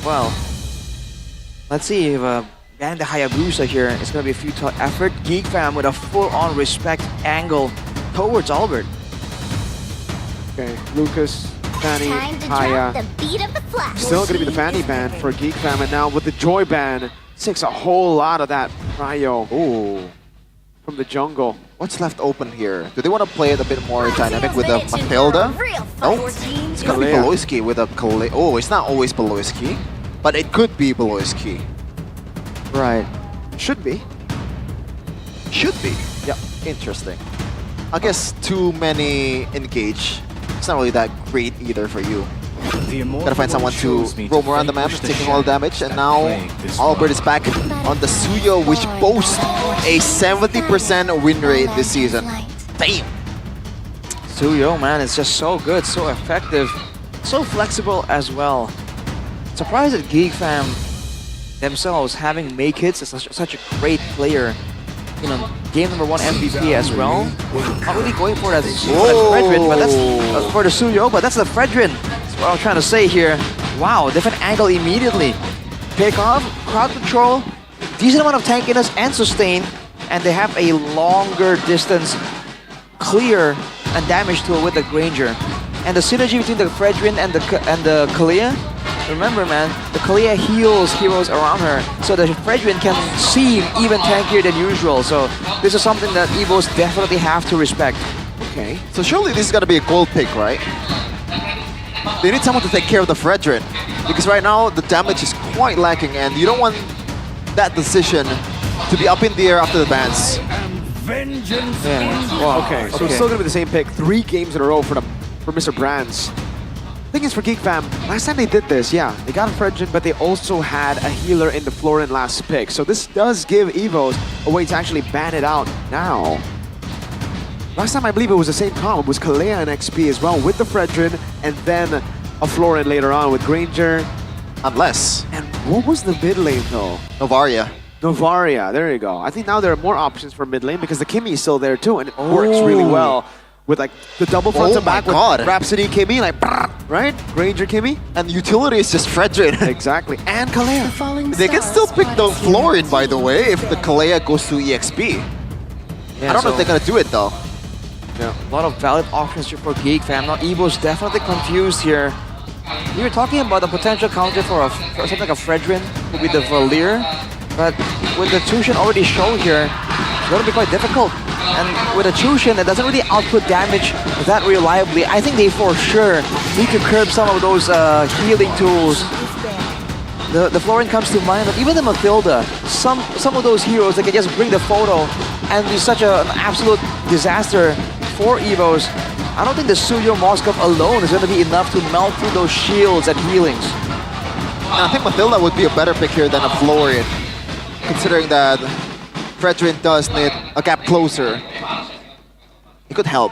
Well, let's see if ban the Hayabusa here. It's going to be a futile effort. Geek Fam with a full-on respect angle towards Albert. Okay, Lucas, Fanny, Time to Haya. drop the beat of the flash. Still going to be the Fanny ban for Geek Fam, and now with the Joy ban, takes a whole lot of that Ryo from the jungle. What's left open here? Do they want to play it a bit more dynamic with a Matilda? No, it's gonna be Kalea. Beloyski with a Kalea. Oh, it's not always Beloyski, but it could be Beloyski. Right. Should be. Should be. Yeah, interesting. I guess too many engage. It's not really that great either for you. Gotta find someone to roam around the map, taking all damage, and now Albert is back on the Suyo, which boasts a 70% win rate this season. Damn! Suyo, man, it's just so good, so effective, so flexible as well. Surprised at Geek Fam themselves having Make Hits as such a great player. Game number 1 MVP as well. Not really going for that Fredrin, but that's for the Suyo, but that's the Fredrin. That's what I was trying to say here. Wow, different angle immediately. Pick off, crowd control, decent amount of tankiness and sustain, and they have a longer distance clear and damage tool with the Granger. And the synergy between the Fredrin and the Kalea, remember man, the Kalea heals heroes around her, so the Fredrin can seem even tankier than usual. So this is something that EVOs definitely have to respect. Okay, so surely this is gonna be a gold pick, right? They need someone to take care of the Fredrin. Because right now, the damage is quite lacking and you don't want that decision to be up in the air after the bans. Yeah. Well, okay, so it's still gonna be the same pick. 3 games in a row for Mr. Brands. Thing is for Geek Fam, last time they did this, yeah, they got a Fredgen, but they also had a healer in the Florin last pick. So this does give Evos a way to actually ban it out now. Last time I believe it was the same comp. It was Kalea and XP as well with the Fredgen, and then a Florin later on with Granger. Unless. And what was the mid lane though? Novaria. Novaria, there you go. I think now there are more options for mid lane because the Kimmy is still there too, and it works really well. With like the double front to back with Rhapsody Kimmy, like, right? Granger Kimmy. And utility is just Fredgen. Exactly. And Kalea. They can still pick the Florin, by the way, if the Kalea goes to EXP. Yeah, I don't know if they're gonna do it though. Yeah, a lot of valid options here for Geek Fam. Now Evo's definitely confused here. We were talking about a potential counter for something like a Fredrin, would be the Valir. But with the Tushin already shown here, it's gonna be quite difficult. And with a Tushin that doesn't really output damage that reliably, I think they for sure need to curb some of those healing tools. The Florin comes to mind, but even the Mathilda, some of those heroes that can just bring the photo and be such an absolute disaster for Evos. I don't think the Suyo Moskov alone is going to be enough to melt through those shields and healings. And I think Mathilda would be a better pick here than a Florin, considering that Fredrin does need a gap closer. It could help.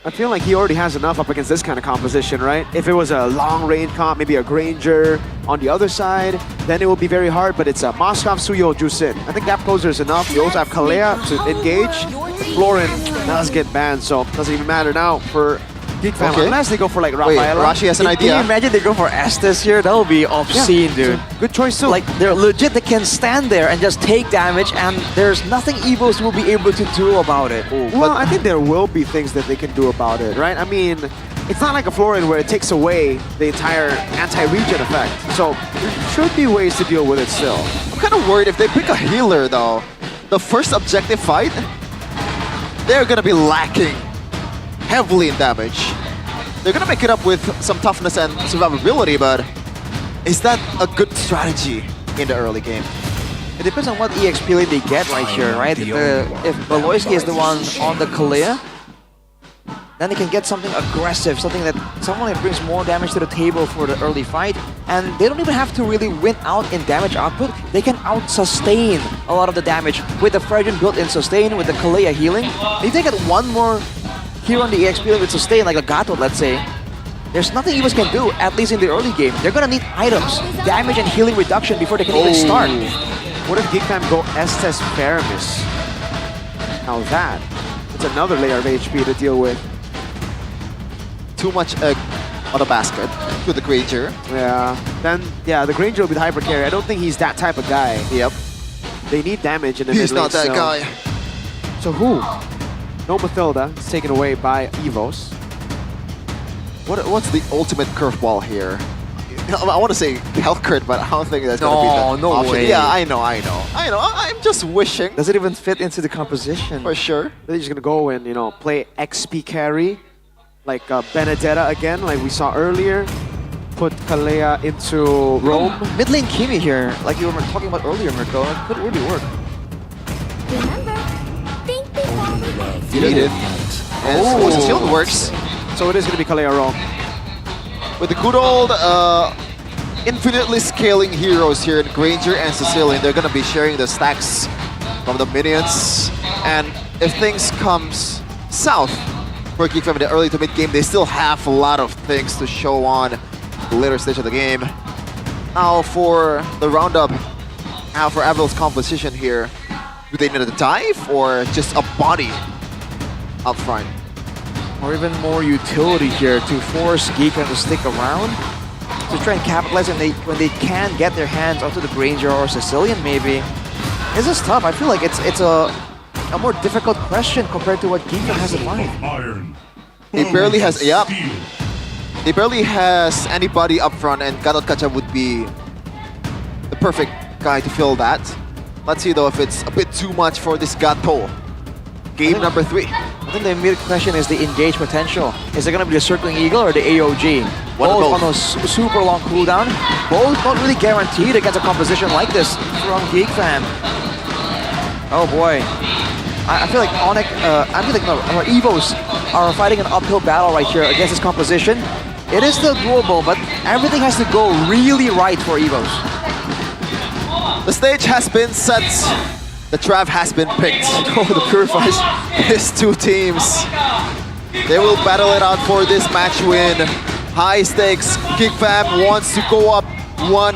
I feel like he already has enough up against this kind of composition, right? If it was a long-range comp, maybe a Granger on the other side, then it would be very hard, but it's a Moskov, Suyo, Jusin. I think gap closer is enough. You also have Kalea to engage. Florin does get banned, so it doesn't even matter now for Geek Fam. Okay. Unless they go for like Wait, Rafaela. Rashi has an idea. Can you imagine they go for Estes here? That would be obscene, dude. Good choice too. Like, they're legit, they can stand there and just take damage, and there's nothing Evos will be able to do about it. Well, I think there will be things that they can do about it, right? I mean, it's not like a Florin where it takes away the entire anti-regen effect. So there should be ways to deal with it still. I'm kind of worried if they pick a healer though. The first objective fight, they're gonna be lacking heavily in damage. They're gonna make it up with some toughness and survivability, but is that a good strategy in the early game? It depends on what EXP lane they get right here, right? If Baloyski is the one on the Kalea, then they can get something aggressive, someone that brings more damage to the table for the early fight, and they don't even have to really win out in damage output. They can out-sustain a lot of the damage with the Fredgen built-in sustain, with the Kalea healing. If they get one more hero on the EXP lane with sustain, like a Gato, let's say, there's nothing Evos can do, at least in the early game. They're gonna need items, damage and healing reduction before they can even start. What if Geek Fam go Estes Faramis? Now it's another layer of HP to deal with. Too much egg on the basket with the Granger. Yeah. Then, yeah, the Granger will be the hyper carry. I don't think he's that type of guy. Yep. They need damage in the He's mid lane, not that so- guy. So who? No Mathilda. It's taken away by Evos. What's the ultimate curveball here? I want to say Hellcurt, but I don't think that's going to be the option. way. Yeah, I know. I'm just wishing. Does it even fit into the composition? For sure. They're just gonna go and play XP carry, like Benedetta again, like we saw earlier. Put Kalea into Rome. Mid lane Kimi here, like you were talking about earlier, Mirko. It could really work. You need it. And the shield works. So it is gonna be Kalea Rome. With the good old infinitely scaling heroes here in Granger and Sicilian, they're gonna be sharing the stacks from the minions. And if things comes south for Geek Fam in the early to mid game, they still have a lot of things to show on the later stage of the game. Now for the roundup, now for Avil's composition here, do they need a dive or just a body up front? Or even more utility here to force Geek Fam to stick around, to try and capitalize when they can get their hands onto the Granger or Sicilian maybe. This is tough. I feel like it's a more difficult question compared to what Geek Fam has in mind. It barely has, it barely has anybody up front, and Gatot Kacha would be the perfect guy to fill that. Let's see though if it's a bit too much for this Gato. Game number 3. I think the immediate question is the engage potential. Is it going to be the Circling Eagle or the AOG? Both on a super long cooldown. Both not really guaranteed against a composition like this from Geek Fam. Oh boy. I feel like Evos are fighting an uphill battle right here against this composition. It is still doable, but everything has to go really right for Evos. The stage has been set. The trap has been picked. Oh, the Purifiers. These two teams. They will battle it out for this match win. High stakes. Geek Fam wants to go up 1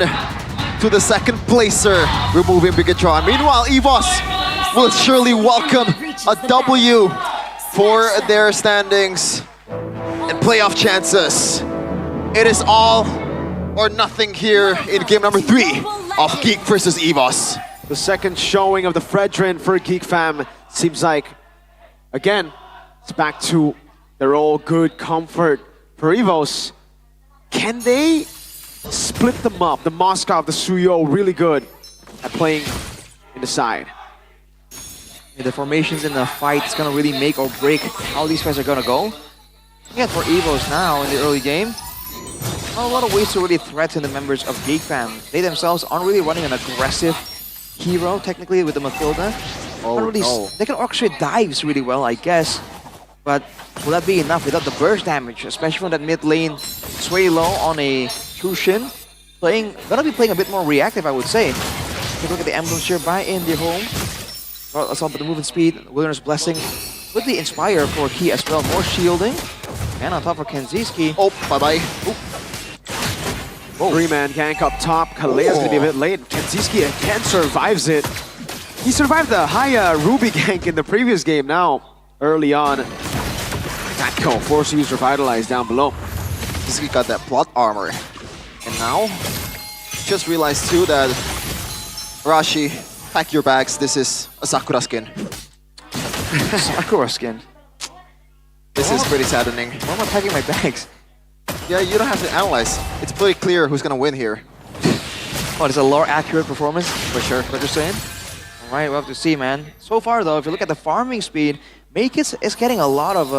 to the second placer, removing Bigatron. Meanwhile, Evos will surely welcome a W for their standings and playoff chances. It is all or nothing here in game number 3 of Geek versus Evos. The second showing of the Fredrin for Geek Fam seems like, again, it's back to their old good comfort. For Evos, can they split them up? The Moscow, the Suyo, really good at playing in the side. The formations in the fight is going to really make or break how these guys are going to go. Again, for Evos now in the early game, not a lot of ways to really threaten the members of Geek Fam. They themselves aren't really running an aggressive hero, technically, with the Mathilda. Oh, no. They can orchestrate dives really well, I guess. But will that be enough without the burst damage, especially from that mid lane Sway Low on a Tushin? Gonna be playing a bit more reactive, I would say. Take a look at the emblems here by Indie Home. Assault with the movement speed, Wilderness Blessing with the Inspire for Key as well. More shielding. And on top for Kenziski. Oh, bye-bye. 3-man gank up top. Kalea's gonna be a bit late. Kenziski again survives it. He survived the high Ruby gank in the previous game now, early on. That kill forced to use Revitalize down below. Kenziski got that plot armor. And now, just realized too that Rashi, pack your bags, this is a Sakura skin. Sakura skin? This is pretty saddening. Why am I packing my bags? Yeah, you don't have to analyze. It's pretty clear who's gonna win here. Oh, it's a lore accurate performance? For sure. What you're saying? Alright, we'll have to see, man. So far though, if you look at the farming speed, Makis is getting a lot of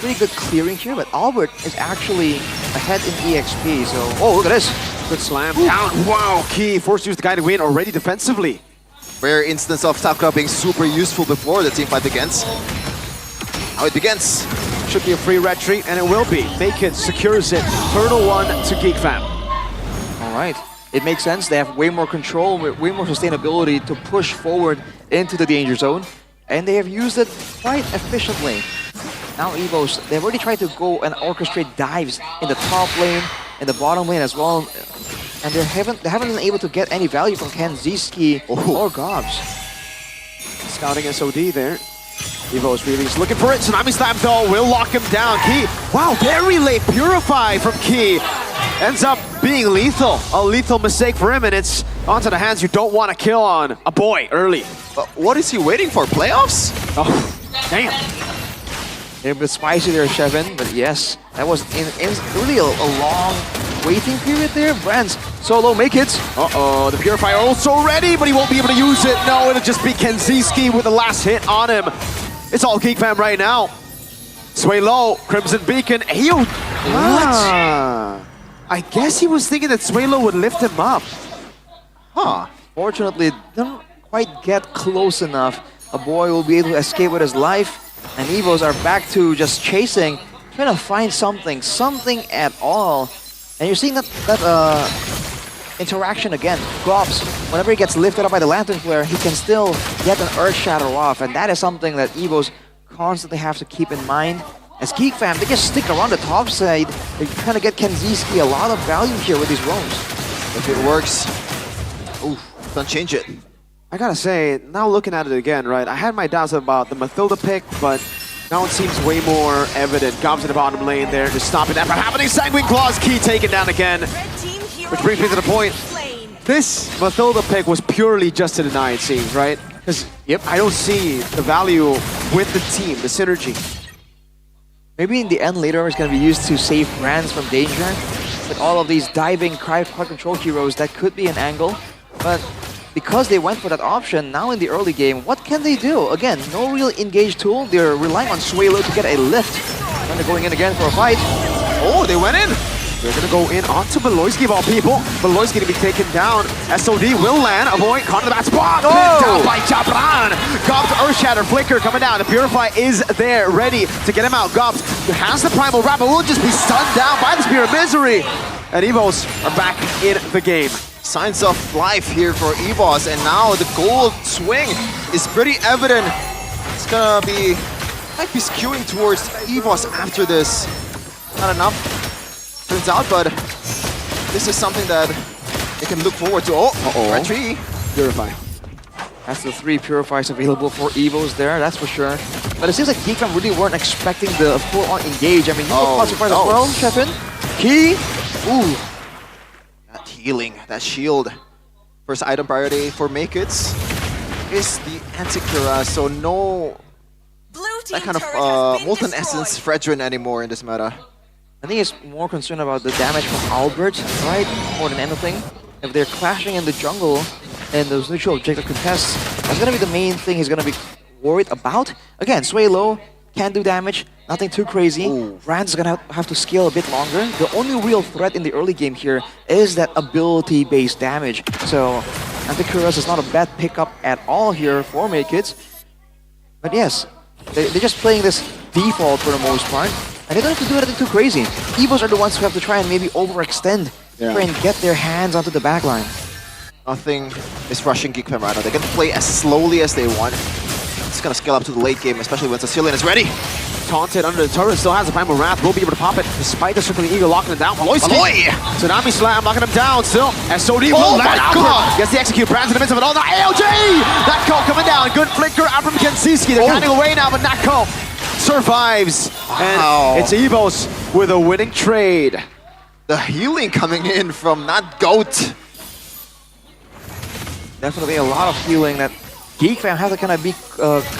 pretty good clearing here, but Albert is actually ahead in EXP, so... Oh, look at this! Good slam down. Wow, Key forced to use the guy to win already defensively. Rare instance of Sakura being super useful before the team fight begins. Now it begins. Should be a free retreat, and it will be. Make it, secures it. Turtle 1 to Geek Fam. Alright. It makes sense. They have way more control, way more sustainability to push forward into the danger zone. And they have used it quite efficiently. Now Evos, they've already tried to go and orchestrate dives in the top lane, in the bottom lane as well. And they haven't been able to get any value from Kenziski or Gobs. Scouting SOD there. Evos really is looking for it. Tsunami Slam though will lock him down. Key, wow, very late Purify from Key. Ends up being lethal. A lethal mistake for him, and it's onto the hands you don't want to kill on a boy early. What is he waiting for? Playoffs? Oh, damn. A bit spicy there, Shevin, but yes, that was really a long waiting period there. Brands, solo, make it. Uh-oh, the Purifier also ready, but he won't be able to use it. No, it'll just be Kenziski with the last hit on him. It's all Geek Fam right now. Sway low, Crimson Beacon. What? I guess he was thinking that Sway low would lift him up. Huh. Fortunately, didn't quite get close enough. A boy will be able to escape with his life. And Evos are back to just chasing, trying to find something at all. And you're seeing that interaction again. Gobs, whenever he gets lifted up by the Lantern Flare, he can still get an Earth Shatter off. And that is something that Evos constantly have to keep in mind. As Geek Fam, they just stick around the top side. They kind of get Kenziski a lot of value here with these roams. If it works, don't change it. I gotta say, now looking at it again, right, I had my doubts about the Mathilda pick, but now it seems way more evident. Gobs in the bottom lane there, just stopping that from happening. Sanguine Claws, Key taken down again. Which brings me to the point. This Mathilda pick was purely just to deny, it seems, right? Because I don't see the value with the team, the synergy. Maybe in the end later it's going to be used to save brands from danger. With all of these diving crowd control heroes, that could be an angle. But because they went for that option, now in the early game, what can they do? Again, no real engage tool. They're relying on Swalo to get a lift. And they're going in again for a fight. Oh, they went in! They're gonna go in onto Beloyski of all people. Beloyski gonna be taken down. SOD will land. Avoid caught in the bad spot. Pinned down by Jabran. Gobbs Earth Shatter Flicker coming down. The Purify is there, ready to get him out. Gobbs has the Primal Wrap, but will just be stunned down by the Spear of Misery. And Evos are back in the game. Signs of life here for EVOS, and now the gold swing is pretty evident. It's gonna be, might be skewing towards EVOS after this. Not enough, turns out, but this is something that they can look forward to. Red tree. Purify. That's the 3 Purifies available for Evos there, that's for sure. But it seems like Geekfam really weren't expecting the full-on engage. I mean, you were surprised as well, Chefin. Key. Ooh. That healing, that shield. First item priority for Makits is the Anti-Cura, so no that kind of Molten Essence Fredrin anymore in this meta. I think it's more concerned about the damage from Albert, right? More than anything. If they're clashing in the jungle and those neutral objective contests, that's gonna be the main thing he's gonna be worried about. Again, sway low, can do damage, nothing too crazy. Rand's gonna have to scale a bit longer. The only real threat in the early game here is that ability-based damage. So, Anticuras is not a bad pickup at all here for Makits. But yes, they're just playing this default for the most part. And they don't have to do anything too crazy. Evos are the ones who have to try and maybe overextend, try and get their hands onto the backline. Nothing is rushing Geekfam right now. They can play as slowly as they want. It's gonna scale up to the late game, especially when Sicilian is ready. Taunted under the turret, still has the Primal Wrath, will be able to pop it despite the Circling Eagle locking him down. Beloyski! Tsunami Slam locking him down still. SOD will land out. Gets the execute, Brands in the midst of it all. Now AOJ! Natko coming down. Good flicker out from Kensiski. They're counting away now, but Natko survives. And it's Evos with a winning trade. The healing coming in from not Goat. Definitely a lot of healing that Geekfam have to kind of be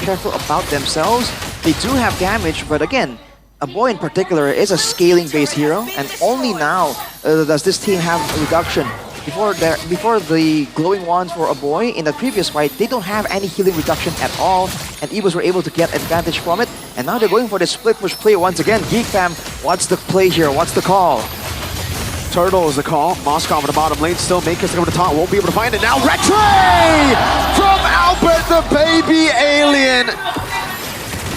careful about themselves. They do have damage, but again, a boy in particular is a scaling-based hero, and only now does this team have a reduction. Before the glowing wands for a boy in the previous fight, they don't have any healing reduction at all, and Evos were able to get advantage from it. And now they're going for the split push play once again. Geekfam, what's the play here? What's the call? Turtle is the call. Moscow on the bottom lane still. Makers over the top. Won't be able to find it now. Red Tray from Albert the baby alien.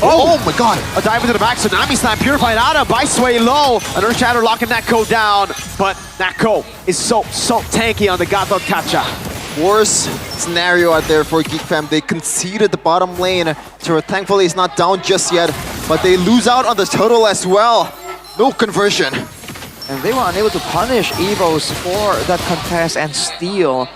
Oh my god. A dive into the back. Tsunami Slam purified out of by Sway Low. An Earth Shatter locking Natko down. But Natko is so tanky on the Gatot Kacha. Worst scenario out there for Geekfam. They conceded the bottom lane. Turret thankfully is not down just yet. But they lose out on the turtle as well. No conversion. And they were unable to punish Evos for that contest and steal.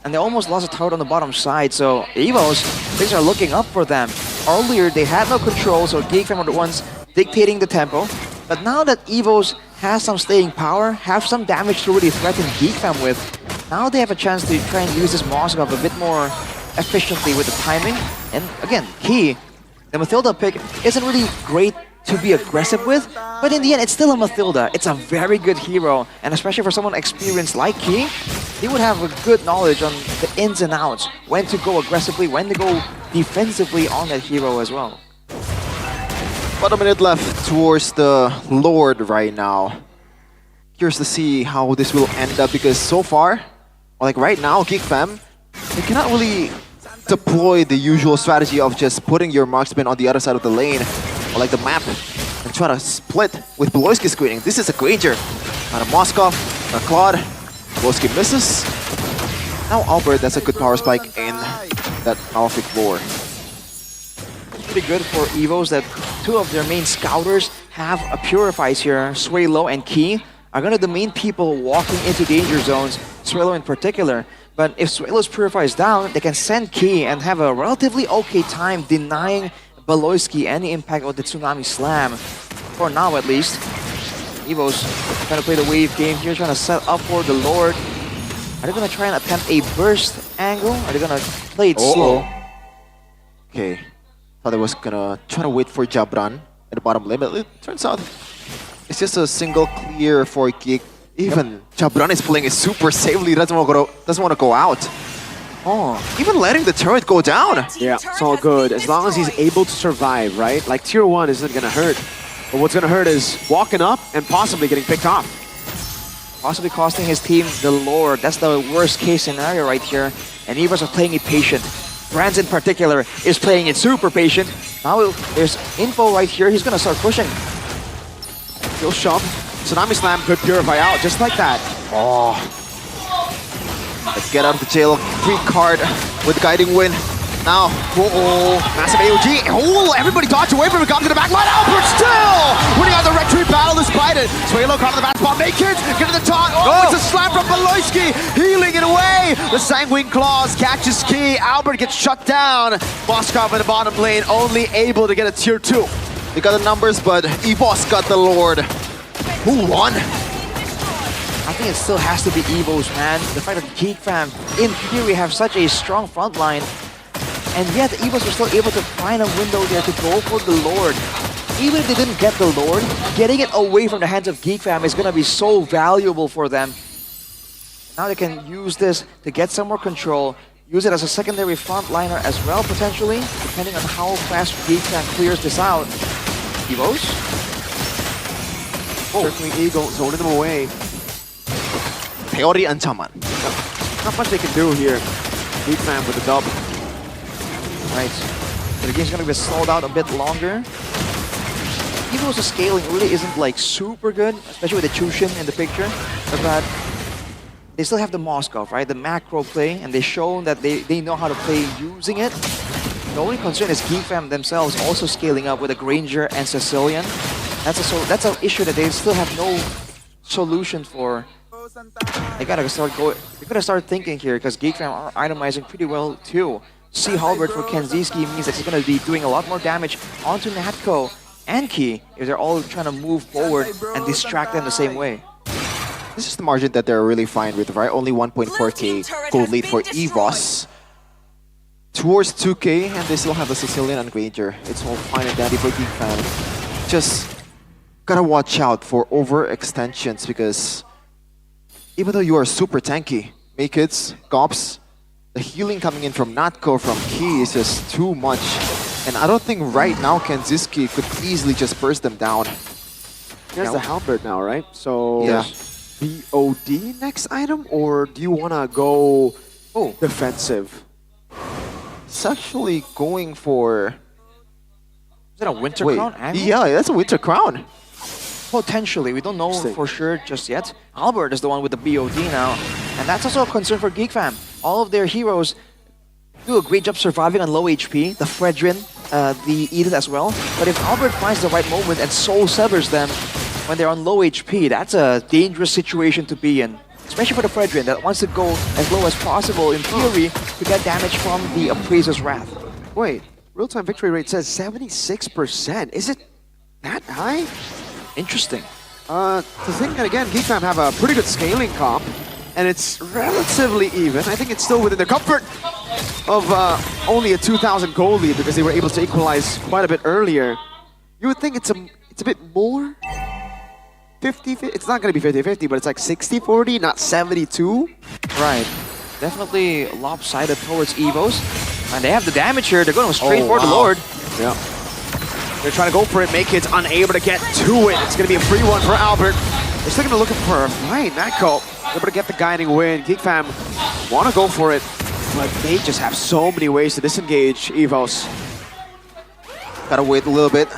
And they almost lost a turret on the bottom side, so Evos, things are looking up for them. Earlier, they had no control, so Geekfam were the ones dictating the tempo. But now that Evos has some staying power, have some damage to really threaten Geekfam with, now they have a chance to try and use this Moskov a bit more efficiently with the timing. And again, Key, the Mathilda pick isn't really great to be aggressive with, but in the end, it's still a Mathilda. It's a very good hero, and especially for someone experienced like Key, he would have a good knowledge on the ins and outs, when to go aggressively, when to go defensively on that hero as well. About a minute left towards the Lord right now. Curious to see how this will end up, because so far, like right now, Geekfam, they cannot really deploy the usual strategy of just putting your marksman on the other side of the lane, or like the map, and try to split with Beloyski screening. This is a Granger. Not a Moskov, not a Claude. Beloyski misses. Now Albert, that's a good power spike in that Malefic lore. It's pretty good for Evos that two of their main scouters have a Purifies here. Sway Low and Key are gonna be the main people walking into danger zones, Sway Low in particular. But if Sway Low's Purifies down, they can send Key and have a relatively okay time denying Beloyski any impact of the Tsunami Slam. For now, at least. Evos trying to play the wave game here, trying to set up for the Lord. Are they going to try and attempt a burst angle? Are they going to play it slow? Okay. Thought I was going to try to wait for Jabran at the bottom lane, but it turns out it's just a single clear for Geek. Even Jabran is playing it super safely, doesn't want to go out. Oh, even letting the turret go down. Yeah, it's all good. As long as he's able to survive, right? Like tier 1 isn't gonna hurt. But what's gonna hurt is walking up and possibly getting picked off. possibly costing his team the Lord. That's the worst case scenario right here. And EVOS are playing it patient. Brands in particular is playing it super patient. Now there's info right here. He's gonna start pushing. He'll shove. Tsunami Slam could purify out just like that. Oh. Let's get out of the jail. Free card with Guiding Wind. Now, massive AOG. Oh, everybody dodge away from it. Comes to the back line. Albert still winning out the retreat battle despite it. Swalo caught on the back spot. Naked. Get to the taunt. Oh, it's a slam from Beloyski. Healing it away. The Sanguine Claws catches key. Albert gets shut down. Moskov in the bottom lane, only able to get a tier 2. They got the numbers, but EVOS got the Lord. Who won? I think it still has to be EVOS, man. The fact that Geek Fam, in theory, have such a strong front line, and yet the EVOS were still able to find a window there to go for the Lord. Even if they didn't get the Lord, getting it away from the hands of Geek Fam is going to be so valuable for them. Now they can use this to get some more control, use it as a secondary frontliner as well, potentially, depending on how fast Geek Fam clears this out. EVOS? Certainly Eagle zoning them away. Teori ancaman. Not much they can do here. Geek Fam with the dub. Right. So the game's gonna be stalled out a bit longer. EVOS' scaling really isn't like super good, especially with the Chushin in the picture. But they still have the Moskov, right? The macro play, and they've shown that they know how to play using it. The only concern is Geek Fam themselves also scaling up with a Granger and Sicilian. That's an issue that they still have no solution for. They gotta start going. They gotta start thinking here because Geek Fam are itemizing pretty well too. C. Halbert for Kenziski means that he's gonna be doing a lot more damage onto Natco and Key if they're all trying to move forward and distract them the same way. This is the margin that they're really fine with, right? Only 1.4k gold lead for EVOS. Towards 2k, and they still have the Sicilian and Granger. It's all fine and dandy for Geek Fam. Just gotta watch out for overextensions because even though you are super tanky, Makids, Gops, the healing coming in from Natco, from Key is just too much. And I don't think right now Kenziski could easily just burst them down. Here's the Halberd now, right? So yeah. BOD next item, or do you want to go defensive? It's actually going for... Is that a Winter Crown angle? Yeah, that's a Winter Crown. Potentially, we don't know for sure just yet. Albert is the one with the BOD now, and that's also a concern for Geek Fam. All of their heroes do a great job surviving on low HP, the Fredrin, the Edith as well. But if Albert finds the right moment and soul severs them when they're on low HP, that's a dangerous situation to be in. Especially for the Fredrin that wants to go as low as possible in theory to get damage from the Appraiser's Wrath. Wait, real-time victory rate says 76%. Is it that high? Interesting. To think that again, Geek Fam have a pretty good scaling comp, and it's relatively even. I think it's still within their comfort of only a 2,000 gold lead because they were able to equalize quite a bit earlier. You would think it's a bit more? 50-50? It's not going to be 50-50, but it's like 60-40, not 72. Right. Definitely lopsided towards EVOS. And they have the damage here. They're going straight for the Lord. Yeah. They're trying to go for it. Make it's unable to get to it. It's going to be a free one for Albert. They're still going to look for a fight. Natco able to get the guiding win. Geek Fam want to go for it, but they just have so many ways to disengage EVOS. Gotta wait a little bit.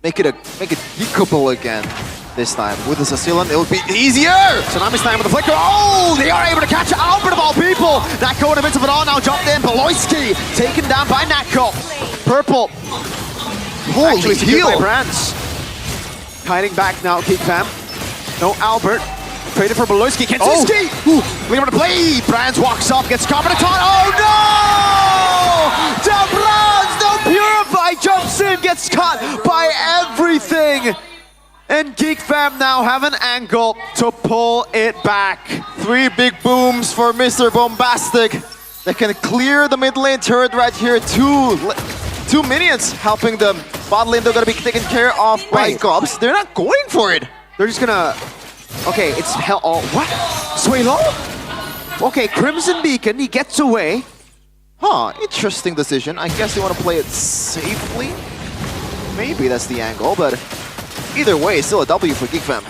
Make it decouple again. This time with the Sicilian, it'll be easier. Tsunami Slam with the flicker. Oh, they are able to catch Albert of all people. Natco in the midst of it all now jumped in. Beloyski taken down by Natco. Purple. Holy Actually heal. by Brands. Hiding back now, Geek Fam. No Albert. Traded for Beloyski. Kenziski! Leave him to play. Brands walks up, gets caught in a taunt. Oh no! The Brands, no Purify jumps in, gets caught by everything. And Geek Fam now have an angle to pull it back. 3 big booms for Mr. Bombastic. They can clear the mid lane turret right here. Two minions helping them. Bot lane, they're gonna be taken care of by Gops. They're not going for it. They're just gonna... Okay, it's hell... Oh, what? Swalo? Okay, Crimson Beacon, he gets away. Huh, interesting decision. I guess they want to play it safely. Maybe that's the angle, but either way, it's still a W for Geek Fam.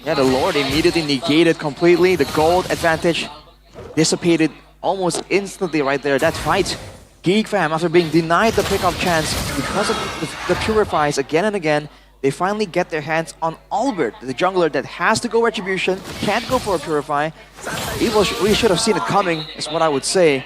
Yeah, the Lord immediately negated completely. The gold advantage dissipated almost instantly right there. That fight. Geek Fam, after being denied the pickup chance because of the Purifies again and again, they finally get their hands on Albert, the jungler that has to go Retribution, can't go for a Purify. Evo really should have seen it coming, is what I would say.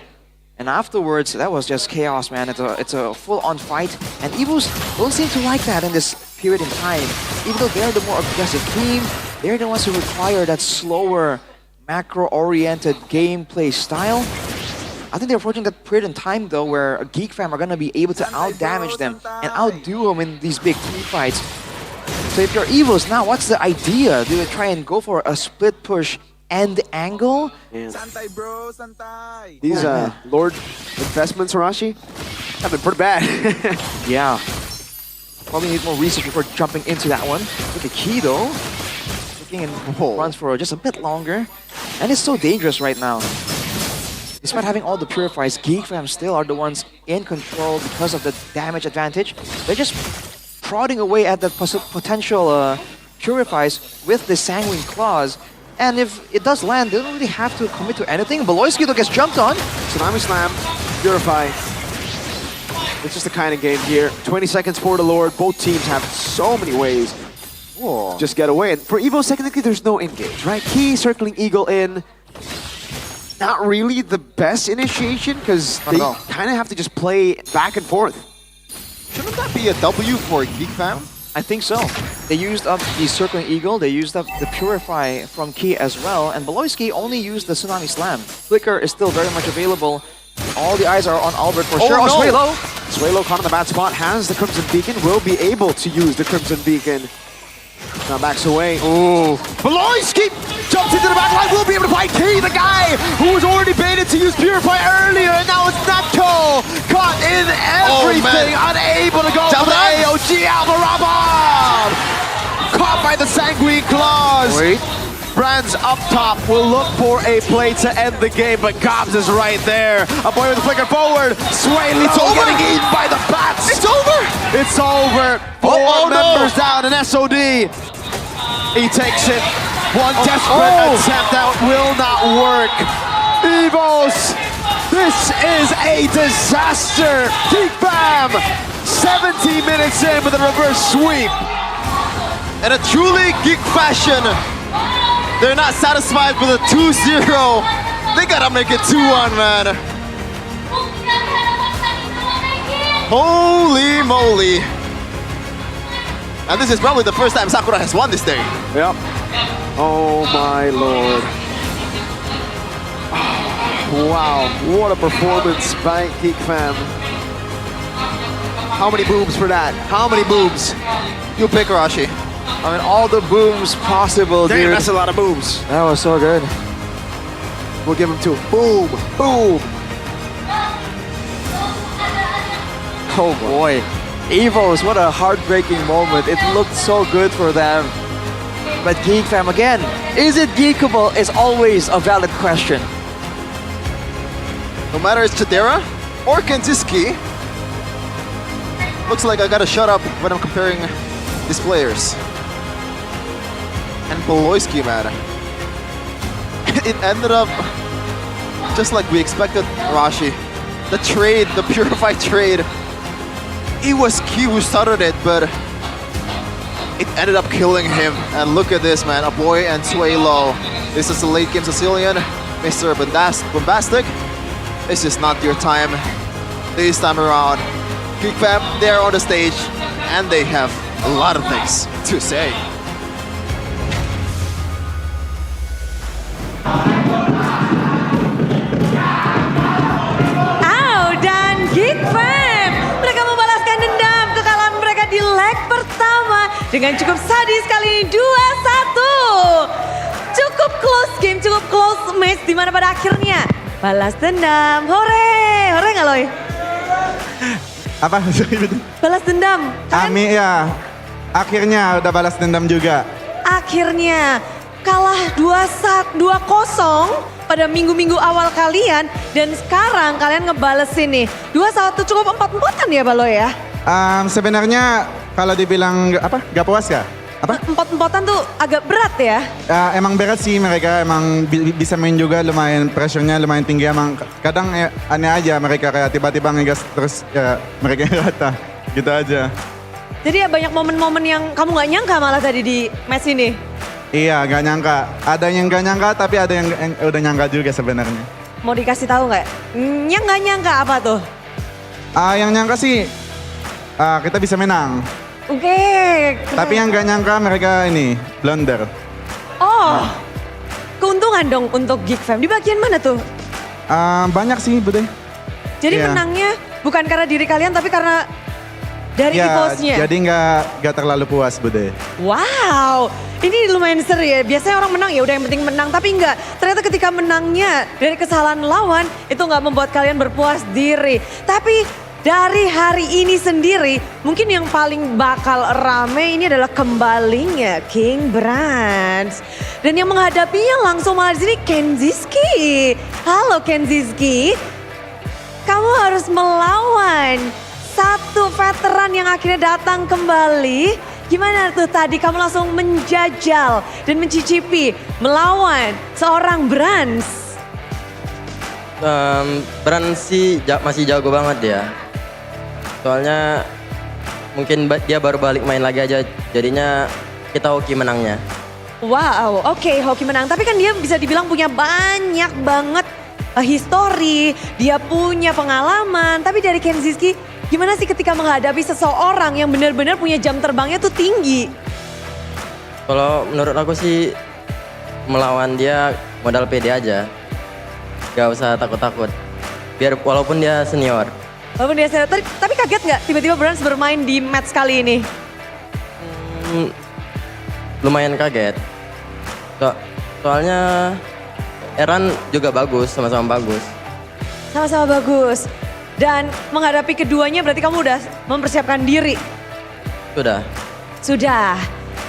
And afterwards, that was just chaos, man. It's a full-on fight. And Evos don't seem to like that in this period in time. Even though they're the more aggressive team, they're the ones who require that slower, macro-oriented gameplay style. I think they're approaching that period in time though where Geek Fam are gonna be able to out-damage them and outdo them in these big team fights. So if you're Evos now, what's the idea? Do you try and go for a split push end angle? These Lord investments, Rashi, have been pretty bad. Yeah. Probably need more research before jumping into that one. With the key though, looking and runs for just a bit longer. And it's so dangerous right now. Despite having all the Purifies, Geek Fam still are the ones in control because of the damage advantage. They're just prodding away at the potential Purifies with the Sanguine Claws. And if it does land, they don't really have to commit to anything. Beloyski though gets jumped on. Tsunami Slam, Purify. It's just the kind of game here. 20 seconds for the Lord. Both teams have so many ways to just get away. And for Evo, technically, there's no engage, right? Key circling Eagle in. Not really the best initiation because they kind of have to just play back and forth. Shouldn't that be a W for Geek Fam? I think so. They used up the Circling Eagle, they used up the Purify from Key as well, and Beloyski only used the Tsunami Slam. Flicker is still very much available. All the eyes are on Albert for sure. No. Swalo! Swalo caught in the bad spot, has the Crimson Beacon, will be able to use the Crimson Beacon. Now backs away. Ooh. Beloyski jumps into the back line, will be able to fight Key, the guy who was already baited to use Purify earlier, and now it's Natko caught in everything, unable to go for the AOG. Alvarabab caught by the Sanguine Claws. Brands up top will look for a play to end the game, but Gobs is right there. A boy with a flicker forward. Swalo getting eaten by the bats. It's over. It's over. Four members down, an SOD. He takes it. One desperate attempt that will not work. Evos, this is a disaster. Geek Fam, 70 minutes in with a reverse sweep. In a truly Geek fashion, they're not satisfied with a 2-0. They gotta make it 2-1, man. Holy moly. And this is probably the first time Sakura has won this day. Yep. Oh my lord. Wow, what a performance by Geek Fam. How many booms for that? How many booms? You pick, Rashi. I mean, all the booms possible, Damn, dude. that's a lot of booms. That was so good. We'll give him two. Boom, boom. Oh boy. Evos, what a heartbreaking moment. It looked so good for them. But Geek Fam, again, is it geekable is always a valid question. No matter it's Chidera or Kenziski, looks like I gotta shut up when I'm comparing these players. And Beloyski, man. It ended up just like we expected, Rashi. The trade, the Purify trade, it was Key who started it, but it ended up killing him. And look at this, man. A boy and Swalo. This is the late game Sicilian. Mr. Bombastic. This is not your time this time around. Geek Fam, they're on the stage, and they have a lot of things to say. Dan Geek Fam, mereka membalaskan dendam kekalahan mereka di leg pertama dengan cukup sadis kali ini 2-1. Cukup close game, cukup close match di mana pada akhirnya balas dendam. Hore, hore nggak Loy? Apa? Balas dendam. Kami ya, akhirnya udah balas dendam juga. Akhirnya kalah 2-0 pada minggu-minggu awal kalian dan sekarang kalian ngebalesin nih 2-1 cukup 4-4-an ya Balo ya? Sebenarnya kalau dibilang apa gak puas ya? Empot-empotan tuh agak berat ya. Emang berat sih mereka, emang bisa main juga, lumayan pressure-nya lumayan tinggi. Emang kadang aneh aja mereka kayak tiba-tiba ngegas terus ya mereka rata gitu aja. Jadi ya banyak momen-momen yang kamu nggak nyangka malah tadi di match ini. Iya, gak nyangka. Ada yang gak nyangka tapi ada yang udah nyangka juga sebenarnya. Mau dikasih tahu nggak? Yang nggak nyangka apa tuh? Yang nyangka sih kita bisa menang. Oke. Tapi yang gak nyangka mereka ini blunder. Oh, keuntungan dong untuk Geek Fam. Di bagian mana tuh? Banyak sih, Bude. Jadi Iya. menangnya bukan karena diri kalian tapi karena dari EVOS-nya. Jadi nggak terlalu puas, Bude. Wow, ini lumayan seru ya. Biasanya orang menang ya udah yang penting menang, tapi enggak. Ternyata ketika menangnya dari kesalahan lawan itu nggak membuat kalian berpuas diri. Tapi dari hari ini sendiri, mungkin yang paling bakal rame ini adalah kembalinya King Brands. Dan yang menghadapinya langsung malah di sini Kenziski. Halo Kenziski, kamu harus melawan satu veteran yang akhirnya datang kembali. Gimana tuh tadi kamu langsung menjajal dan mencicipi melawan seorang Brands? Brands sih masih jago banget ya. Soalnya mungkin dia baru balik main lagi aja, jadinya kita hoki menangnya. Wow, oke, hoki menang. Tapi kan dia bisa dibilang punya banyak banget history, dia punya pengalaman. Tapi dari Kenziski, gimana sih ketika menghadapi seseorang yang benar-benar punya jam terbangnya tuh tinggi? Kalau menurut aku sih melawan dia modal pede aja. Gak usah takut-takut. Biar walaupun dia senior. Walaupun dia senior, tapi kaget nggak tiba-tiba Brands bermain di match kali ini? Lumayan kaget. Soalnya Eran juga bagus, sama-sama bagus. Sama-sama bagus. Dan menghadapi keduanya berarti kamu udah mempersiapkan diri? Sudah.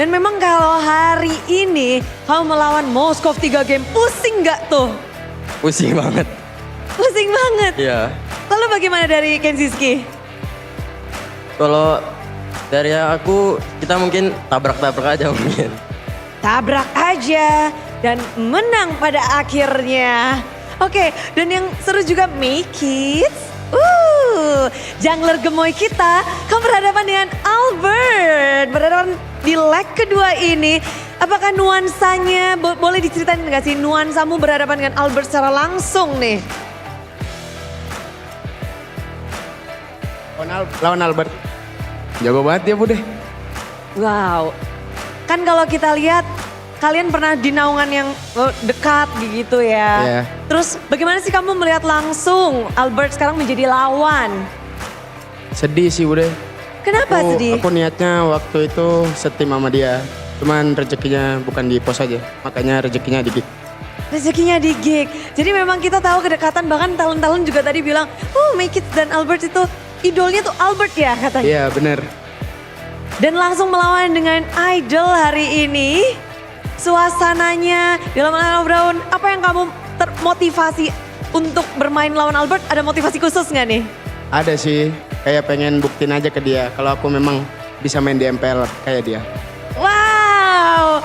Dan memang kalau hari ini kamu melawan Moskov 3 game, pusing nggak tuh? Pusing banget. Pusing banget? Iya. Lalu bagaimana dari Kenziski? Kalau dari aku, kita mungkin tabrak-tabrak aja mungkin. Tabrak aja dan menang pada akhirnya. Oke, dan yang seru juga Make It. Jungler gemoy kita, kamu berhadapan dengan Albert. Berhadapan di leg kedua ini. Apakah nuansanya, boleh diceritain nggak sih nuansamu berhadapan dengan Albert secara langsung nih? Lawan Albert, jago banget dia Bude. Wow, kan kalau kita lihat kalian pernah di naungan yang dekat gitu ya. Iya. Terus bagaimana sih kamu melihat langsung Albert sekarang menjadi lawan? Sedih sih Bude. Kenapa sedih? Aku niatnya waktu itu setim sama dia. Cuman rezekinya bukan di pos aja, makanya rezekinya di Geek. Rezekinya di Geek. Jadi memang kita tahu kedekatan, bahkan talent-talent juga tadi bilang, Make It dan Albert itu idolnya tuh Albert ya katanya. Iya bener. Dan langsung melawan dengan idol hari ini. Suasananya dalam Brown, apa yang kamu termotivasi untuk bermain lawan Albert? Ada motivasi khusus nggak nih? Ada sih, kayak pengen buktiin aja ke dia kalau aku memang bisa main di MPL kayak dia. Wow,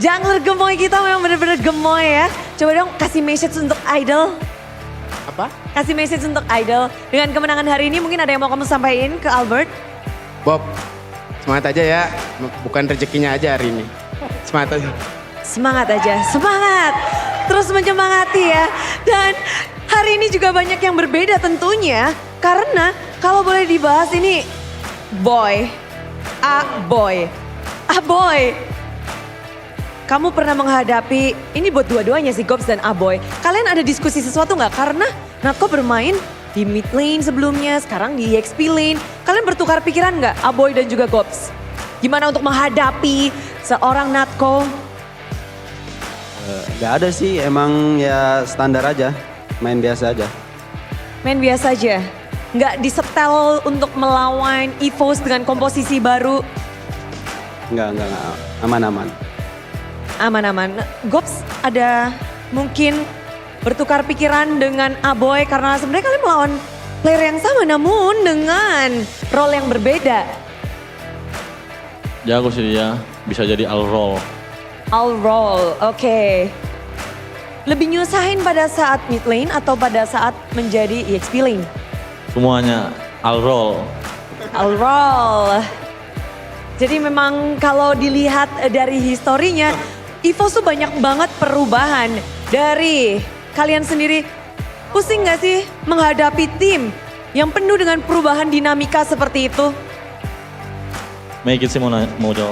jungler gemoy kita memang bener-bener gemoy ya. Coba dong kasih message untuk idol. Apa? Kasih message untuk idol. Dengan kemenangan hari ini mungkin ada yang mau kamu sampaikan ke Albert? Bob, semangat aja ya, bukan rezekinya aja hari ini. Semangat aja. Semangat aja, semangat. Terus menyemangati ya. Dan hari ini juga banyak yang berbeda tentunya. Karena kalau boleh dibahas ini boy. Kamu pernah menghadapi, ini buat dua-duanya sih Gobs dan Aboy. Kalian ada diskusi sesuatu nggak? Karena Natko bermain di mid lane sebelumnya, sekarang di EXP lane. Kalian bertukar pikiran nggak Aboy dan juga Gobs? Gimana untuk menghadapi seorang Natko? Gak ada sih, emang ya standar aja, main biasa aja. Main biasa aja? Nggak disetel untuk melawan EVOS dengan komposisi baru? Enggak, aman-aman. Aman-aman. Gobs ada mungkin bertukar pikiran dengan Aboy karena sebenarnya kalian melawan player yang sama namun dengan role yang berbeda. Jago sih dia, bisa jadi all roll. All roll, oke. Lebih nyusahin pada saat mid lane atau pada saat menjadi EXP lane? Semuanya all roll. All roll. Jadi memang kalau dilihat dari historinya, EVOS tuh banyak banget perubahan. Dari kalian sendiri, pusing gak sih menghadapi tim yang penuh dengan perubahan dinamika seperti itu? Make it sih mau jawab.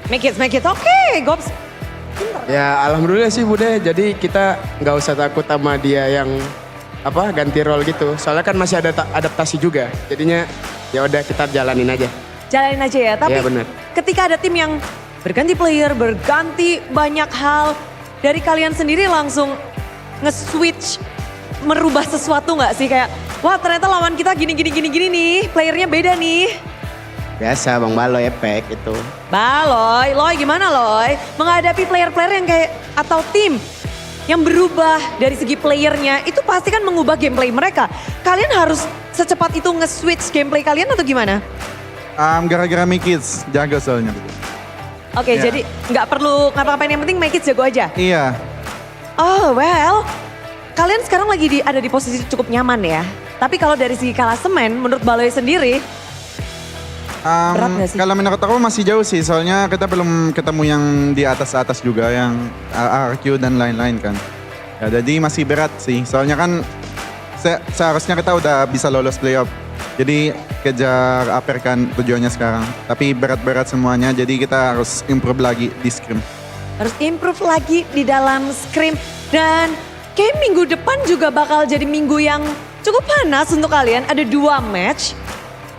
Make it. Oke, Gops. Ya alhamdulillah sih Bude, jadi kita nggak usah takut sama dia yang ganti role gitu. Soalnya kan masih ada adaptasi juga, jadinya ya udah kita jalanin aja. Jalanin aja ya, tapi Iya, bener. ketika ada tim yang berganti player, berganti banyak hal, dari kalian sendiri langsung nge-switch, merubah sesuatu nggak sih? Kayak, wah ternyata lawan kita gini nih, playernya beda nih. Biasa Bang Baloy efek itu. Loy gimana Loy? Menghadapi player-player yang kayak, atau tim yang berubah dari segi playernya, itu pasti kan mengubah gameplay mereka. Kalian harus secepat itu nge-switch gameplay kalian atau gimana? Gara-gara Mikits, jago soalnya. Oke, Ya. jadi nggak perlu ngapa-ngapain, yang penting make it jago aja. Iya. Oh well, kalian sekarang lagi ada di posisi cukup nyaman ya. Tapi kalau dari segi klasemen, menurut Baloy sendiri, berat nggak sih? Kalau menurut aku masih jauh sih, soalnya kita belum ketemu yang di atas-atas juga, yang RQ dan lain-lain kan. Ya, jadi masih berat sih, soalnya kan seharusnya kita udah bisa lolos playoff. Jadi kejar upper kan tujuannya sekarang. Tapi berat-berat semuanya, jadi kita harus improve lagi di scrim. harus improve lagi di dalam scrim. Dan kayak minggu depan juga bakal jadi minggu yang cukup panas untuk kalian. Ada 2 match.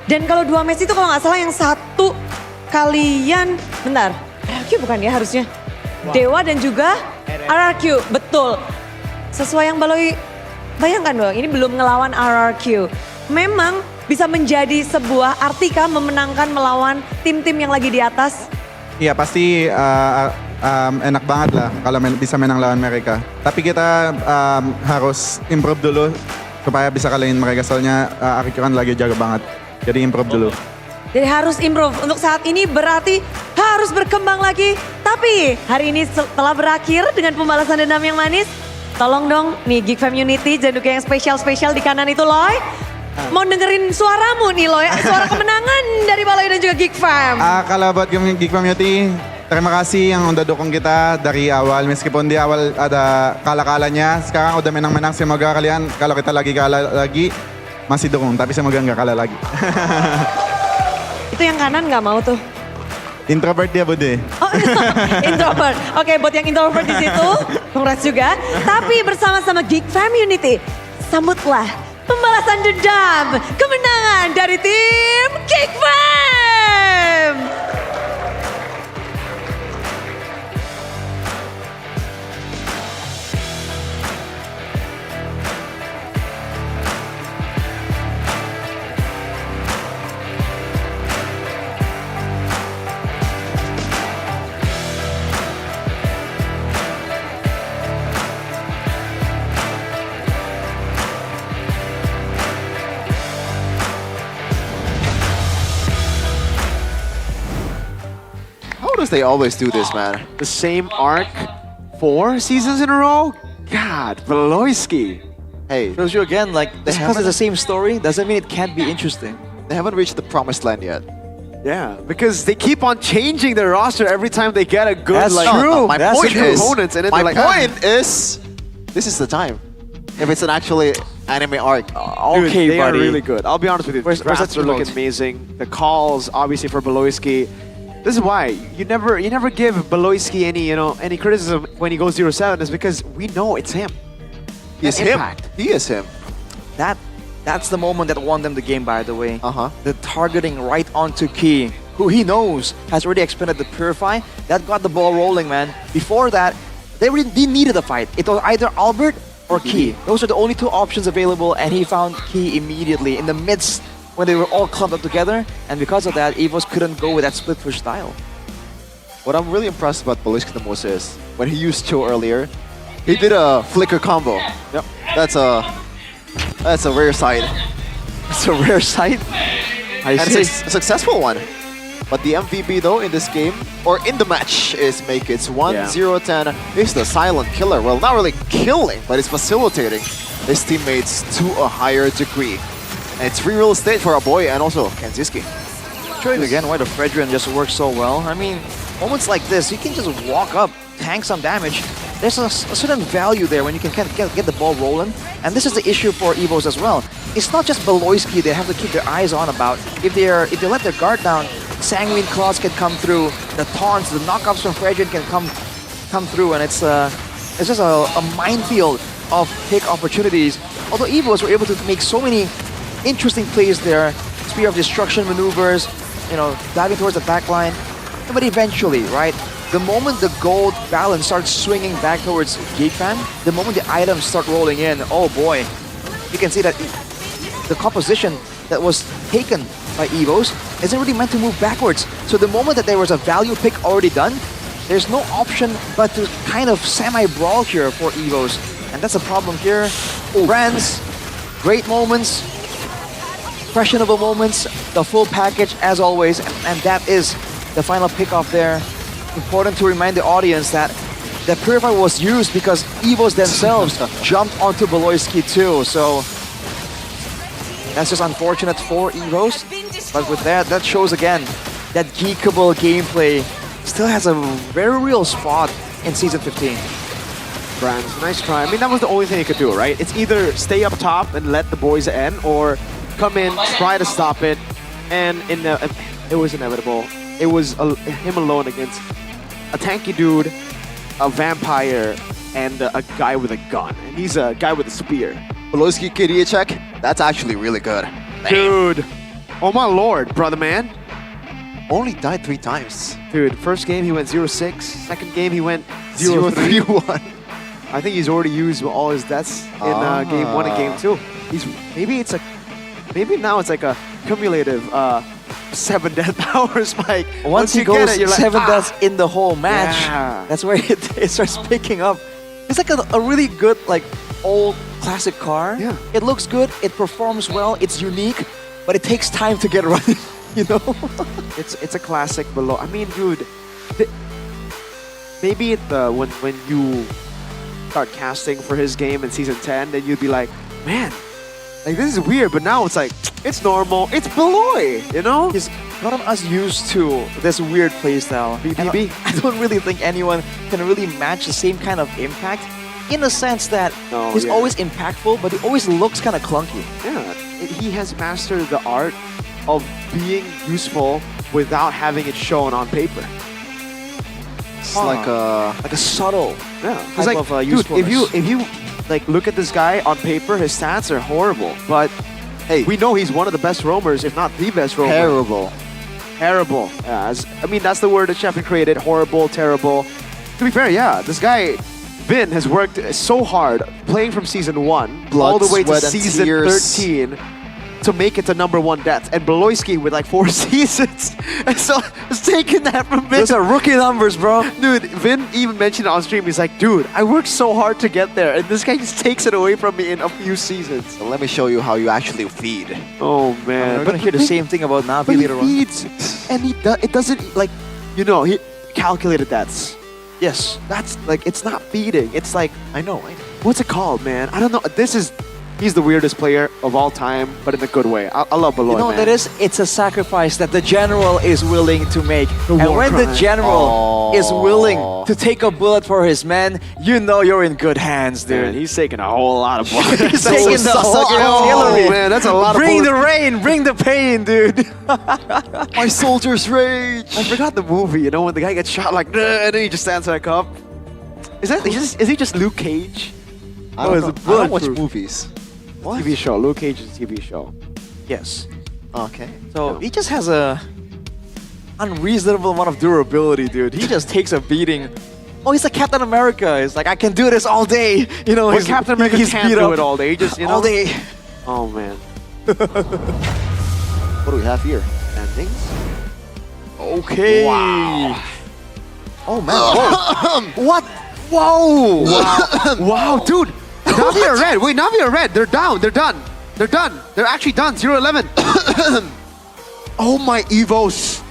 Dan kalau 2 match itu kalau nggak salah yang satu kalian, bentar, RRQ bukan ya harusnya? Dewa dan juga RRQ, betul. Sesuai yang Baloy bayangkan dong, ini belum ngelawan RRQ. Memang bisa menjadi sebuah artika memenangkan melawan tim-tim yang lagi di atas. Iya pasti enak banget lah kalau bisa menang lawan mereka. Tapi kita harus improve dulu supaya bisa kalahin mereka, soalnya RQ kan lagi jago banget. Jadi improve dulu. Jadi harus improve. Untuk saat ini berarti harus berkembang lagi. Tapi hari ini setelah berakhir dengan pembalasan dendam yang manis, tolong dong nih Geek Fam Unity, jaduk yang spesial-spesial di kanan itu Loy. Mau dengerin suaramu nih Loy, suara kemenangan dari Baloy dan juga Geek Fam. Kalau buat Geek Community, terima kasih yang udah dukung kita dari awal. Meskipun di awal ada kalah-kalahnya, sekarang udah menang-menang. Semoga kalian, kalau kita lagi kalah lagi, masih dukung. Tapi semoga nggak kalah lagi. Itu yang kanan nggak mau tuh. Introvert dia Bude. Oh, introvert. Oke, buat yang introvert di situ, congrats juga. Tapi bersama-sama Geek Fam Unity, sambutlah pembalasan dendam, kemenangan dari tim Geek Fam. How does they always do this, man? The same arc 4 seasons in a row? God, Veloisky. Hey, Shows you again, like, They just because it's the haven't- same story doesn't mean it can't be interesting. they haven't reached the promised land yet. Yeah, because they keep on changing their roster every time they get a good That's like true. My That's point true. is, opponents, and then my they're like, point is, this is the time. If it's an actually anime arc. Dude, Okay, they are buddy. really good. I'll be honest with you. Where's The drafts that are looking remote? amazing. The calls, obviously, for Beloisky. This is why you never give Beloisky any criticism when he goes 0-7, is because we know it's him. He is That him. impact. He is him. That's the moment that won them the game, by the way. Uh-huh. The targeting right onto Key, who he knows has already expended the Purify. That got the ball rolling, man. Before that, they needed a fight. It was either Albert or Key. Those are the only 2 options available, and he found Key immediately in the midst when they were all clumped up together. And because of that, EVOS couldn't go with that split push style. What I'm really impressed about Beloisky the most is when he used Cho earlier, he did a flicker combo. Yep. That's a rare sight. It's a rare sight. I And see. it's a successful one. But the MVP though in this game, or in the match, is Make It's 1-0-10. He's the silent killer. Well, not really killing, but he's facilitating his teammates to a higher degree. And it's free real estate for our boy and also Kenziski. Showing again why the Fredrin just works so well. I mean, moments like this, you can just walk up, tank some damage. There's a certain value there when you can kind of get the ball rolling. And this is the issue for Evos as well. It's not just Beloyski they have to keep their eyes on about. If they let their guard down, Sanguine Claws can come through, the taunts, the knockups from Fredrin can come through, and it's just a minefield of pick opportunities. Although Evos were able to make so many interesting plays there, Spear of Destruction maneuvers, you know, diving towards the back line. But eventually, right, the moment the gold balance starts swinging back towards Geekfan, the moment the items start rolling in, oh boy, you can see that the composition that was taken by Evos isn't really meant to move backwards. So the moment that there was a value pick already done, there's no option but to kind of semi-brawl here for Evos. And that's a problem here. Brands, great moments, questionable moments, the full package as always, and that is the final pick-off there. Important to remind the audience that the Purify was used because Evos themselves jumped onto Beloyski too, so that's just unfortunate for Evos. But with that shows again that geekable gameplay still has a very real spot in Season 15. Brands, nice try. I mean, that was the only thing he could do, right? It's either stay up top and let the boys in, or come in, try to stop it, and it was inevitable. It was him alone against a tanky dude, a vampire, and a guy with a gun. And he's a guy with a spear. Beloyski KDA check, that's actually really good. Dude, oh my lord, brother man. Only died 3 times. Dude, first game he went 0-6. Second game he went 0-3-1. I think he's already used all his deaths in game 1 and game 2. Maybe now it's like a cumulative 7 death power spike. Once he goes 7 deaths in the whole match, that's where it starts picking up. It's like a really good, like, old classic car. Yeah. It looks good, it performs well, it's unique, but it takes time to get running, you know? It's a classic below. I mean, dude, maybe when you start casting for his game in Season 10, then you'd be like, man, like this is weird, but now it's like, it's normal, it's Beloy, you know? He's gotten us used to this weird playstyle. BBB. I don't really think anyone can really match the same kind of impact, in the sense that he's always impactful, but he always looks kind of clunky. Yeah, he has mastered the art of being useful without having it shown on paper. It's like a subtle It's like, dude, if you like look at this guy on paper, his stats are horrible, but hey, we know he's one of the best roamers, if not the best roamer. Terrible. Yeah, I mean, that's the word that Shepard created. Horrible, terrible. To be fair, yeah, this guy Vin has worked so hard playing from Season 1 all the way to Season 13 to make it to #1 death, and Beloyski with like 4 seasons. And so it's taking that from Vin. Those are rookie numbers, bro. Dude, Vin even mentioned on stream, he's like, dude, I worked so hard to get there, and this guy just takes it away from me in a few seasons. So let me show you how you actually feed. Oh man. We're gonna hear the same thing about Navi later on. He feeds, and it doesn't, like, you know, he calculated deaths. Yes, that's like, it's not feeding. It's like, I know. What's it called, man? I don't know. He's the weirdest player of all time, but in a good way. I love Beloy, You know what man. that is? It's a sacrifice that the general is willing to make. And when the general is willing to take a bullet for his men, you know you're in good hands, dude. Man, he's taking a whole lot of bullets. He's taking the whole artillery. Oh, man, that's a lot of Bring the bullets. rain, bring the pain, dude. My soldiers rage. I forgot the movie, you know, when the guy gets shot like, "Nah," and then he just stands back up. Is he just Luke Cage? I don't watch movies. What? TV show. Luke Cage is a TV show. Yes. Okay. So he just has a unreasonable amount of durability, dude. He just takes a beating. Oh, he's like Captain America. He's like, I can do this all day. You know, But Captain America can't beat do up it all day. He just, you know. all day. Oh, man. What do we have here? Endings? Okay. Wow. Oh, man. Whoa. What? Whoa! Wow. Wow, dude! Navi are red! Wait, Navi are red! They're down! They're done! They're done! They're actually done! 0-11! Oh my Evos!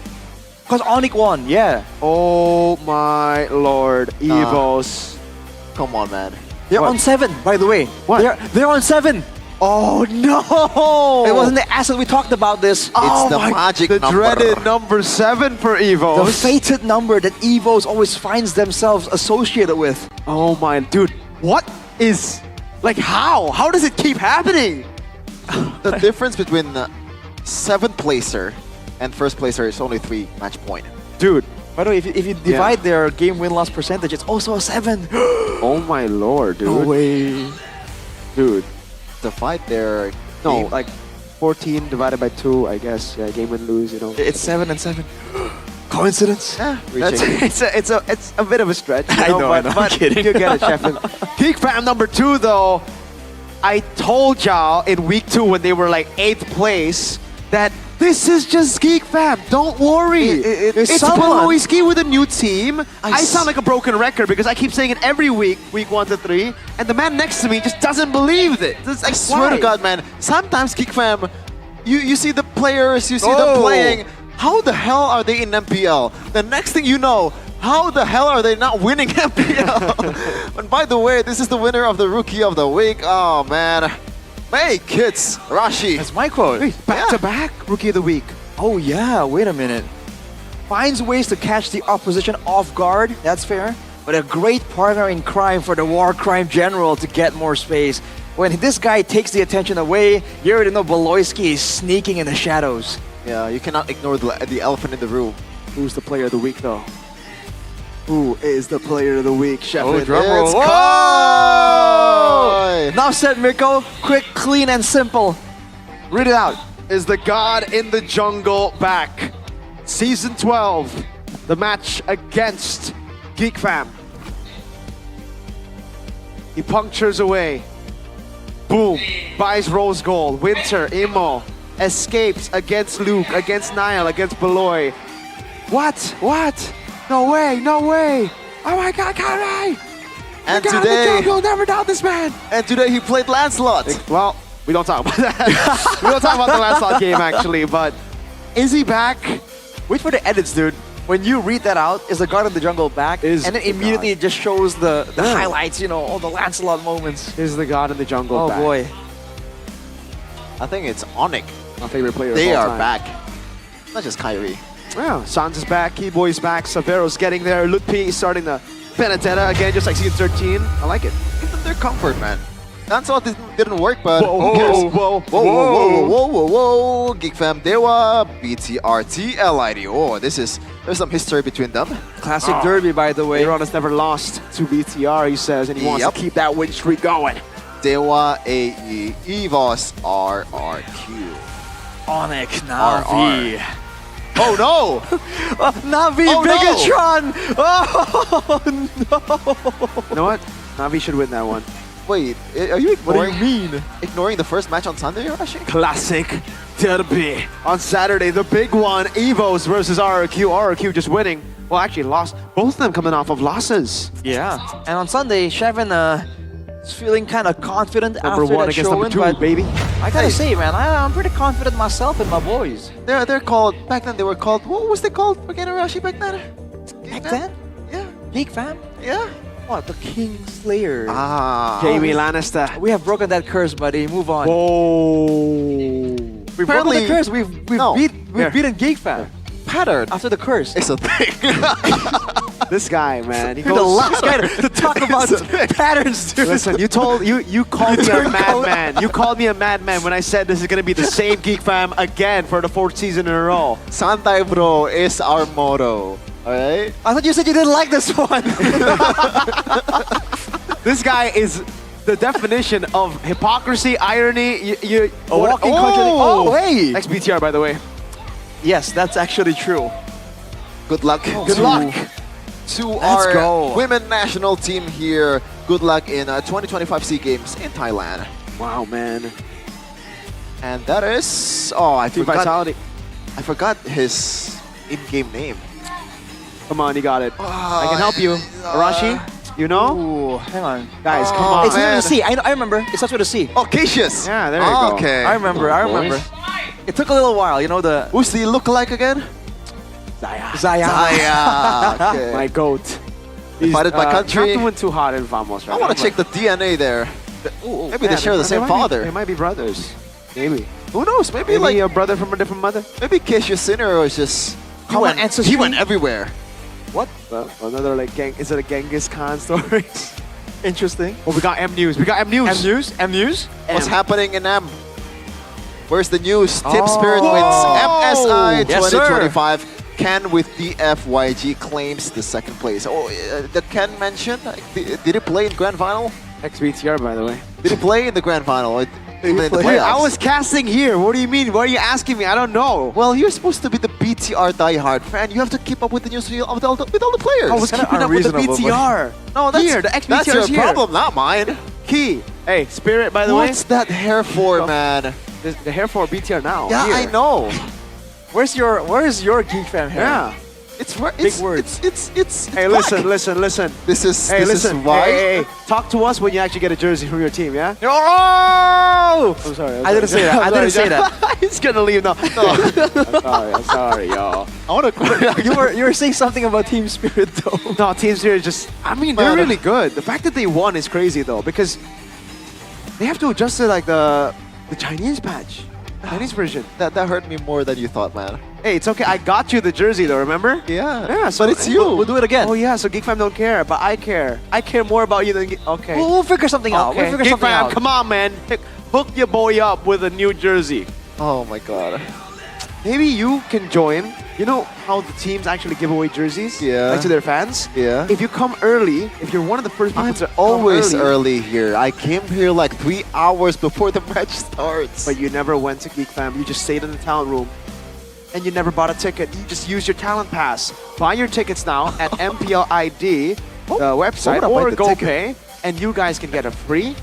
Because Onyx won, yeah. Oh my lord, Evos. Come on, man. They're What? on 7, by the way. What? They're on 7. Oh no! It wasn't the asset we talked about this. Oh the my- magic the number. dreaded number 7 for The Evos. fated number that Evos always finds themselves associated with. Oh my, dude, what is, like how? How does it keep happening? The difference between 7th placer and 1st placer is only 3 match point. Dude, By the way, if you divide their game win-loss percentage, it's also a 7. oh my lord, dude. No way. Dude, The fight there. no, like 14 divided by 2, I guess. Yeah, game win lose, you know. It's 7 and 7. Coincidence? Yeah, That's, it's a bit of a stretch. You I know, but, I'm but kidding. You get it, Sheffield. Geek Fam number 2, though. I told y'all in week 2 when they were like 8th place that this is just Geek Fam. Don't worry. It's Peloiski with a new team. I sound like a broken record because I keep saying it every week 1 to 3, and the man next to me just doesn't believe it. I swear to God, man. Sometimes Geek Fam, you see the players, you see them playing. How the hell are they in MPL? The next thing you know, how the hell are they not winning MPL? And by the way, this is the winner of the Rookie of the Week. Oh, man. Hey, kids. Rashi. That's my quote. Back to back Rookie of the Week. Oh yeah, wait a minute. Finds ways to catch the opposition off guard, that's fair. But a great partner in crime for the war crime general to get more space. When this guy takes the attention away, you already know Beloiski is sneaking in the shadows. Yeah, you cannot ignore the elephant in the room. Who's the player of the week, though? Who is the player of the week, Sheffield? drum roll. It's Whoa! Kai! Now said Mirko, quick, clean, and simple. Read it out. Is the God in the Jungle back? Season 12, the match against Geek Fam. He punctures away. Boom. Buys Rose Gold. Winter, Imo. Escapes against Luke, against Niall, against Beloy. What? No way, no way. Oh my God, Kai! And the God today, in the Jungle, never doubt this man. and today he played Lancelot. Well, we don't talk about that. We don't talk about the Lancelot game, actually, but is he back? Wait for the edits, dude. When you read that out, is the God of the Jungle back? Is and then the immediately God. it just shows the highlights, you know, all the Lancelot moments. Is the God in the Jungle Oh back? boy. I think it's Onyx. My favorite player They of all are time. back. Not just Kyrie. Yeah, Sans is back, Keyboy's back, Savero's getting there, Lutpi is starting the Benedetta again, just like season 13. I like it. Give them their comfort, man. Lancelot didn't work, but Whoa, who cares? whoa, Whoa. Geek Fam Dewa, BTRT, LID. Oh, there's some history between them. Classic derby, by the way. Aaron has never lost to BTR, he says, and he wants to keep that win streak going. Dewa, AE, EVOS, RRQ. Onyx, Navi. Oh no! Navi, Oh, no! Bigatron! Oh no! You know what? Navi should win that one. Wait, are you What do ignoring, you mean? ignoring the first match on Sunday, Rashi? Classic derby. On Saturday, the big one, Evos versus RRQ. RRQ just winning. Well, actually lost. Both of them coming off of losses. Yeah. And on Sunday, Shevin is feeling kind of confident Number after one that against showing, number two, but baby. I gotta say, man, I'm pretty confident myself and my boys. They're called, back then they were called, what was they called again, Rashi, back then? Back then? Yeah. Geek Fam? Yeah. What? The King Slayer. Ah. Jamie Lannister. We have broken that curse, buddy. Move on. Whoa. We've broken the Apparently- curse. We've No. beaten Geek Fam. Pattern. After the curse. It's a thing. This guy, man. He You're the last guy to talk about patterns, dude. Listen, you called me a madman. You called me a madman when I said this is gonna be the same Geek Fam again for the 4th season in a row. Santai bro is our motto. Alright? I thought you said you didn't like this one. This guy is the definition of hypocrisy, irony. You A walking contradiction. Oh, hey. Ex-BTR, by the way. Yes, that's actually true. Good luck. Good luck. To Let's our go. women national team here. Good luck in 2025 SEA Games in Thailand. Wow, man. And that is... Oh, I Team forgot, Vitality. I forgot his in-game name. Come on, you got it. I can help you. Arashi, you know? Ooh, hang on. Guys, come on. It starts with a C. I remember. It starts with a C. Oh, Cassius. Yeah, there you go. Okay. I remember. I remember. It took a little while, you know the. Who's the look-alike again? Zaya. Okay. My goat. Divided by country. Not doing too hot in Vamos, right? I want to check the DNA there. Maybe they share the same father. They might be brothers. Maybe. Who knows? Maybe like a brother from a different mother. maybe Keisha Sinner was just he went everywhere. What? Another like is it a Genghis Khan story? Interesting. Oh, we got M News. We got M News. M News? M News? What's happening in M? Where's the news? Team Spirit wins MSI Yes, sir. 2025. Ken with DFYG claims the second place. Oh, did Ken mention? Did he play in grand final? XBTR, by the way. Did he play in the grand final? Even in the Wait, playoffs? I was casting here. What do you mean? Why are you asking me? I don't know. Well, you're supposed to be the BTR diehard fan. You have to keep up with the news with all the players. I was keeping up with the BTR. No, that's, Here, the XBTR that's your is here. problem, not mine. Key. Hey, Spirit, by the way. What's that hair for, man? The hair for BTR now. Yeah, Here. I know. Where's your Geek Fam hair? Yeah. It's Big words. It's Hey, black. listen. This is Hey, this listen. is why. Hey. Talk to us when you actually get a jersey from your team, yeah? Oh! I'm sorry. I didn't say that. I didn't say that. He's gonna leave now. No. I'm sorry, y'all. I want to. You were saying something about Team Spirit though. No, Team Spirit just. I mean, they're really good. The fact that they won is crazy though, because they have to adjust to like the Chinese patch, Chinese version. That hurt me more than you thought, man. Hey, it's okay. I got you the jersey though. Remember? Yeah. Yeah. So but it's you. We'll do it again. Oh yeah. So Geek Fam don't care, but I care. I care more about you than. Okay. We'll figure something out. Okay. We'll figure Geek something Fam, out. come on, man. Hook your boy up with a new jersey. Oh my god. Maybe you can join. You know how the teams actually give away jerseys? Yeah. Like to their fans? Yeah. If you come early, if you're one of the first people I'm to come always early here. I came here like 3 hours before the match starts. But you never went to Geek Fam. You just stayed in the talent room. And you never bought a ticket. You just used your talent pass. Buy your tickets now at MPL ID, the website, why would I or buy the GoPay, and you guys can get a free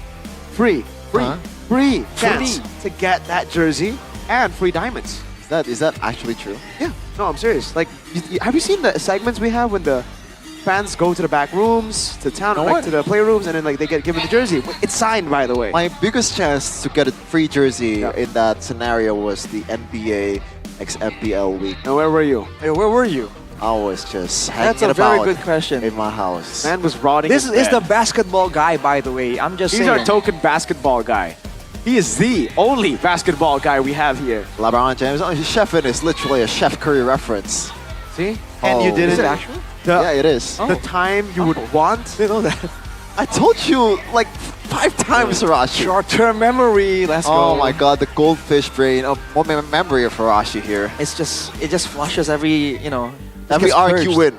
chance to get that jersey and free diamonds. Is that actually true? Yeah, no, I'm serious. Like, have you seen the segments we have when the fans go to the back rooms, to town, like to the playrooms, and then like they get given the jersey? It's signed, by the way. My biggest chance to get a free jersey in that scenario was the NBA x MPL week. And where were you? Hey, where were you? I was just hanging That's a about very good question. in my house. Man was rotting. This in is the bed. basketball guy, by the way. I'm just He's saying. our token basketball guy. He is the only basketball guy we have here. LeBron James. Oh, Chefin is literally a Chef Curry reference. See? And you did Is it it actually? Yeah, it is. The time you would want. You know that. I told you like 5 times, Hirashi. Short-term memory. Let's go. Oh my god, the goldfish brain. Oh, what memory of Hirashi here. It just flushes every, you know. Every gets arc you purged. win.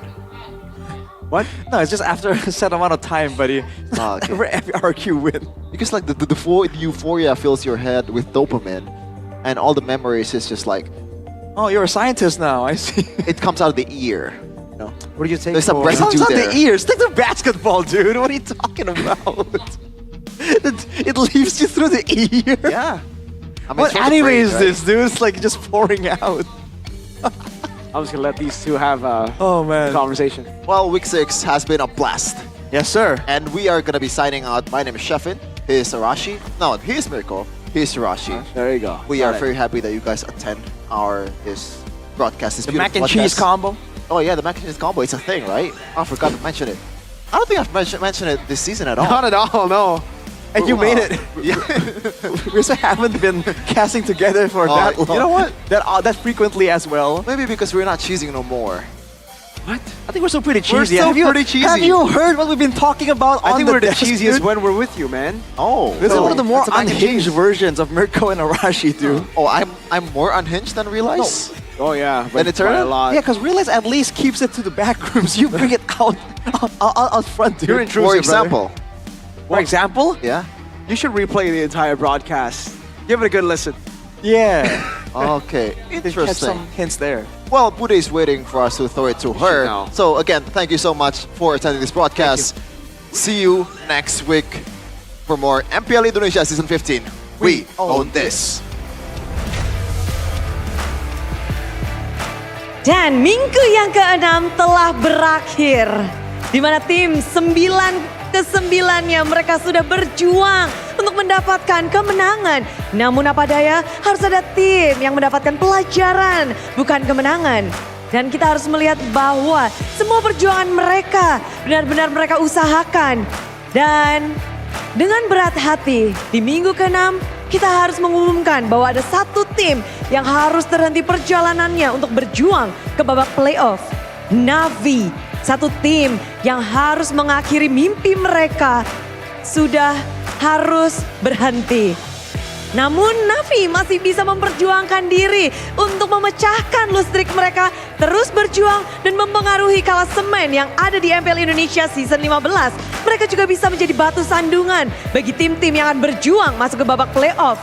What? No, it's just after a set amount of time, buddy. Ah, okay. Every arc you win. Because like the euphoria fills your head with dopamine, and all the memories is just like Oh, you're a scientist now. I see. it comes out of the ear. You know? What do you take? There's some for? residue It's not there. the ears. Take the basketball, dude. What are you talking about? it leaves you through the ear. Yeah. I mean, What it's from the anime brain, is right? this, dude? It's like just pouring out. I'm just gonna let these two have a Oh man. conversation. Well, week 6 has been a blast. Yes, sir. And we are gonna be signing out. My name is Shefin. He is Arashi. No, he is Mirko. He is Arashi. There you go. We Got are it. very happy that you guys attend this broadcast. This The mac and beautiful cheese podcast. combo. Oh yeah, the mac and cheese combo. It's a thing, right? I forgot to mention it. I don't think I've mentioned it this season at all. Not at all, no. And you made it. Yeah. We just haven't been casting together for that long. You know what? That frequently as well. Maybe because we're not cheesing no more. What? I think we're still pretty We're cheesy. still Have you- pretty cheesy. Have you heard what we've been talking about I on think the we're the desk, cheesiest dude? when we're with you, man. Oh. This is one of the more That's a mac and unhinged cheese. versions of Mirko and Arashi, dude. Oh, I'm more unhinged than realize. Oh yeah, Then but it's by a Eternal? lot. Yeah, because Realize at least keeps it to the back rooms. You bring it out front, dude. You're intrusive, For brother. example. For example? Yeah. You should replay the entire broadcast. Give it a good listen. Yeah. Okay. Catch Interesting. some hints there. Well, Bude is waiting for us to throw it to her. know. So again, thank you so much for attending this broadcast. See you next week for more MPL Indonesia Season 15. We own this. Dan minggu yang ke-6 telah berakhir. Di mana tim 9 ke-9-nya mereka sudah berjuang untuk mendapatkan kemenangan. Namun apa daya, harus ada tim yang mendapatkan pelajaran, bukan kemenangan. Dan kita harus melihat bahwa semua perjuangan mereka benar-benar mereka usahakan. Dan dengan berat hati di minggu ke-6 kita harus mengumumkan bahwa ada satu tim yang harus terhenti perjalanannya untuk berjuang ke babak playoff. Navi, satu tim yang harus mengakhiri mimpi mereka sudah harus berhenti. Namun Navi masih bisa memperjuangkan diri untuk memecahkan lustrik mereka, terus berjuang dan mempengaruhi klasemen yang ada di MPL Indonesia Season 15. Mereka juga bisa menjadi batu sandungan bagi tim-tim yang akan berjuang masuk ke babak playoff.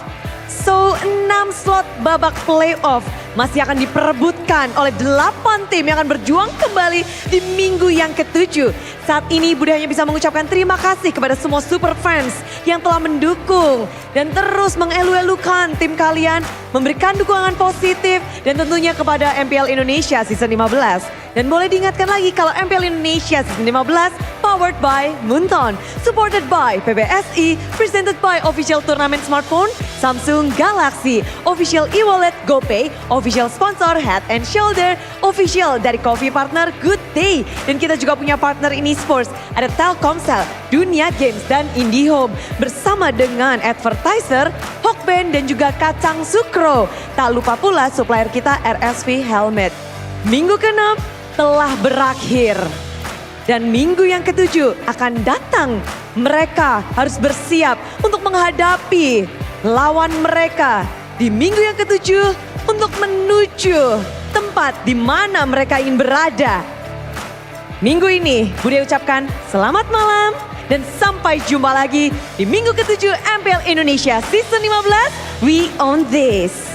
So 6 slot babak playoff masih akan diperebutkan oleh 8 tim yang akan berjuang kembali di minggu yang ke-7. Saat ini Bude hanya bisa mengucapkan terima kasih kepada semua super fans yang telah mendukung dan terus mengelu-elukan tim kalian, memberikan dukungan positif dan tentunya kepada MPL Indonesia Season 15. Dan boleh diingatkan lagi kalau MPL Indonesia Season 15 powered by Moonton, supported by PBSI, presented by official turnamen smartphone, Samsung Galaxy, official e-wallet GoPay, official sponsor Head and Shoulder, official dari coffee partner Good Day. Dan kita juga punya partner ini sports, ada Telkomsel, Dunia Games dan IndiHome. Bersama dengan advertiser, Hokben dan juga Kacang Sukro. Tak lupa pula supplier kita RSV Helmet. Minggu ke-6 telah berakhir. Dan minggu yang ke-7 akan datang. Mereka harus bersiap untuk menghadapi lawan mereka di minggu yang ke-7 untuk menuju tempat di mana mereka ingin berada. Minggu ini Bude ucapkan selamat malam dan sampai jumpa lagi di minggu ke-7 MPL Indonesia Season 15. We own this.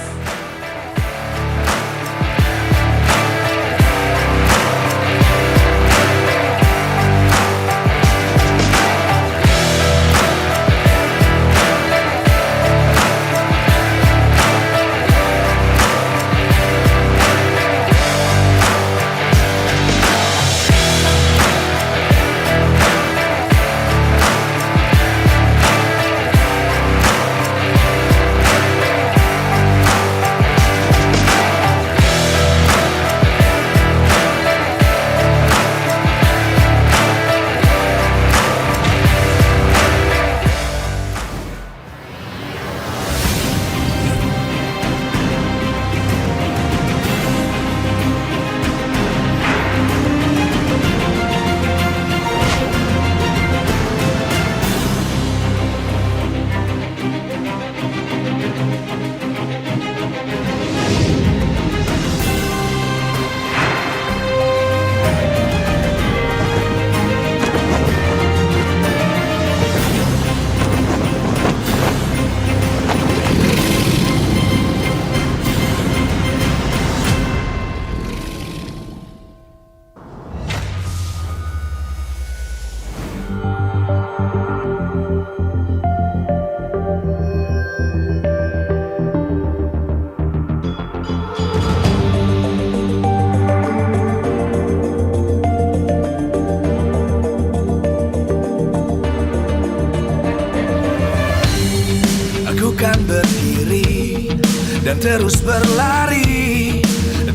Dan terus berlari,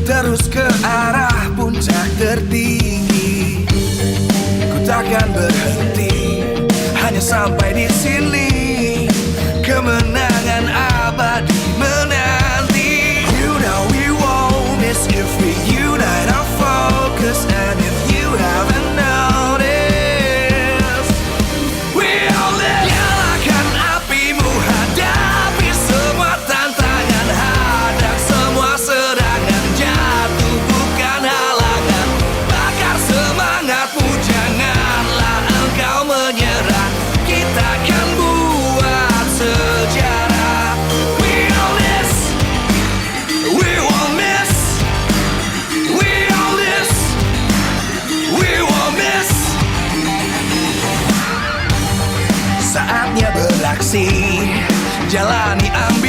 terus ke arah puncak tertinggi. Ku takkan berhenti, hanya sampai di sini. Kemenangan abadi menanti. You know we won't miss if we unite our focus. And if you haven't noticed, we all live. Nyalakan apimu, hadapi semua tantangan, hadang semua serangan, jatuh bukan halangan. Bakar semangatmu, janganlah engkau menyerah. Kita akan buat sejarah. We all this, we won't miss. We all this, we won't miss. Saatnya beraksi, jalani ambil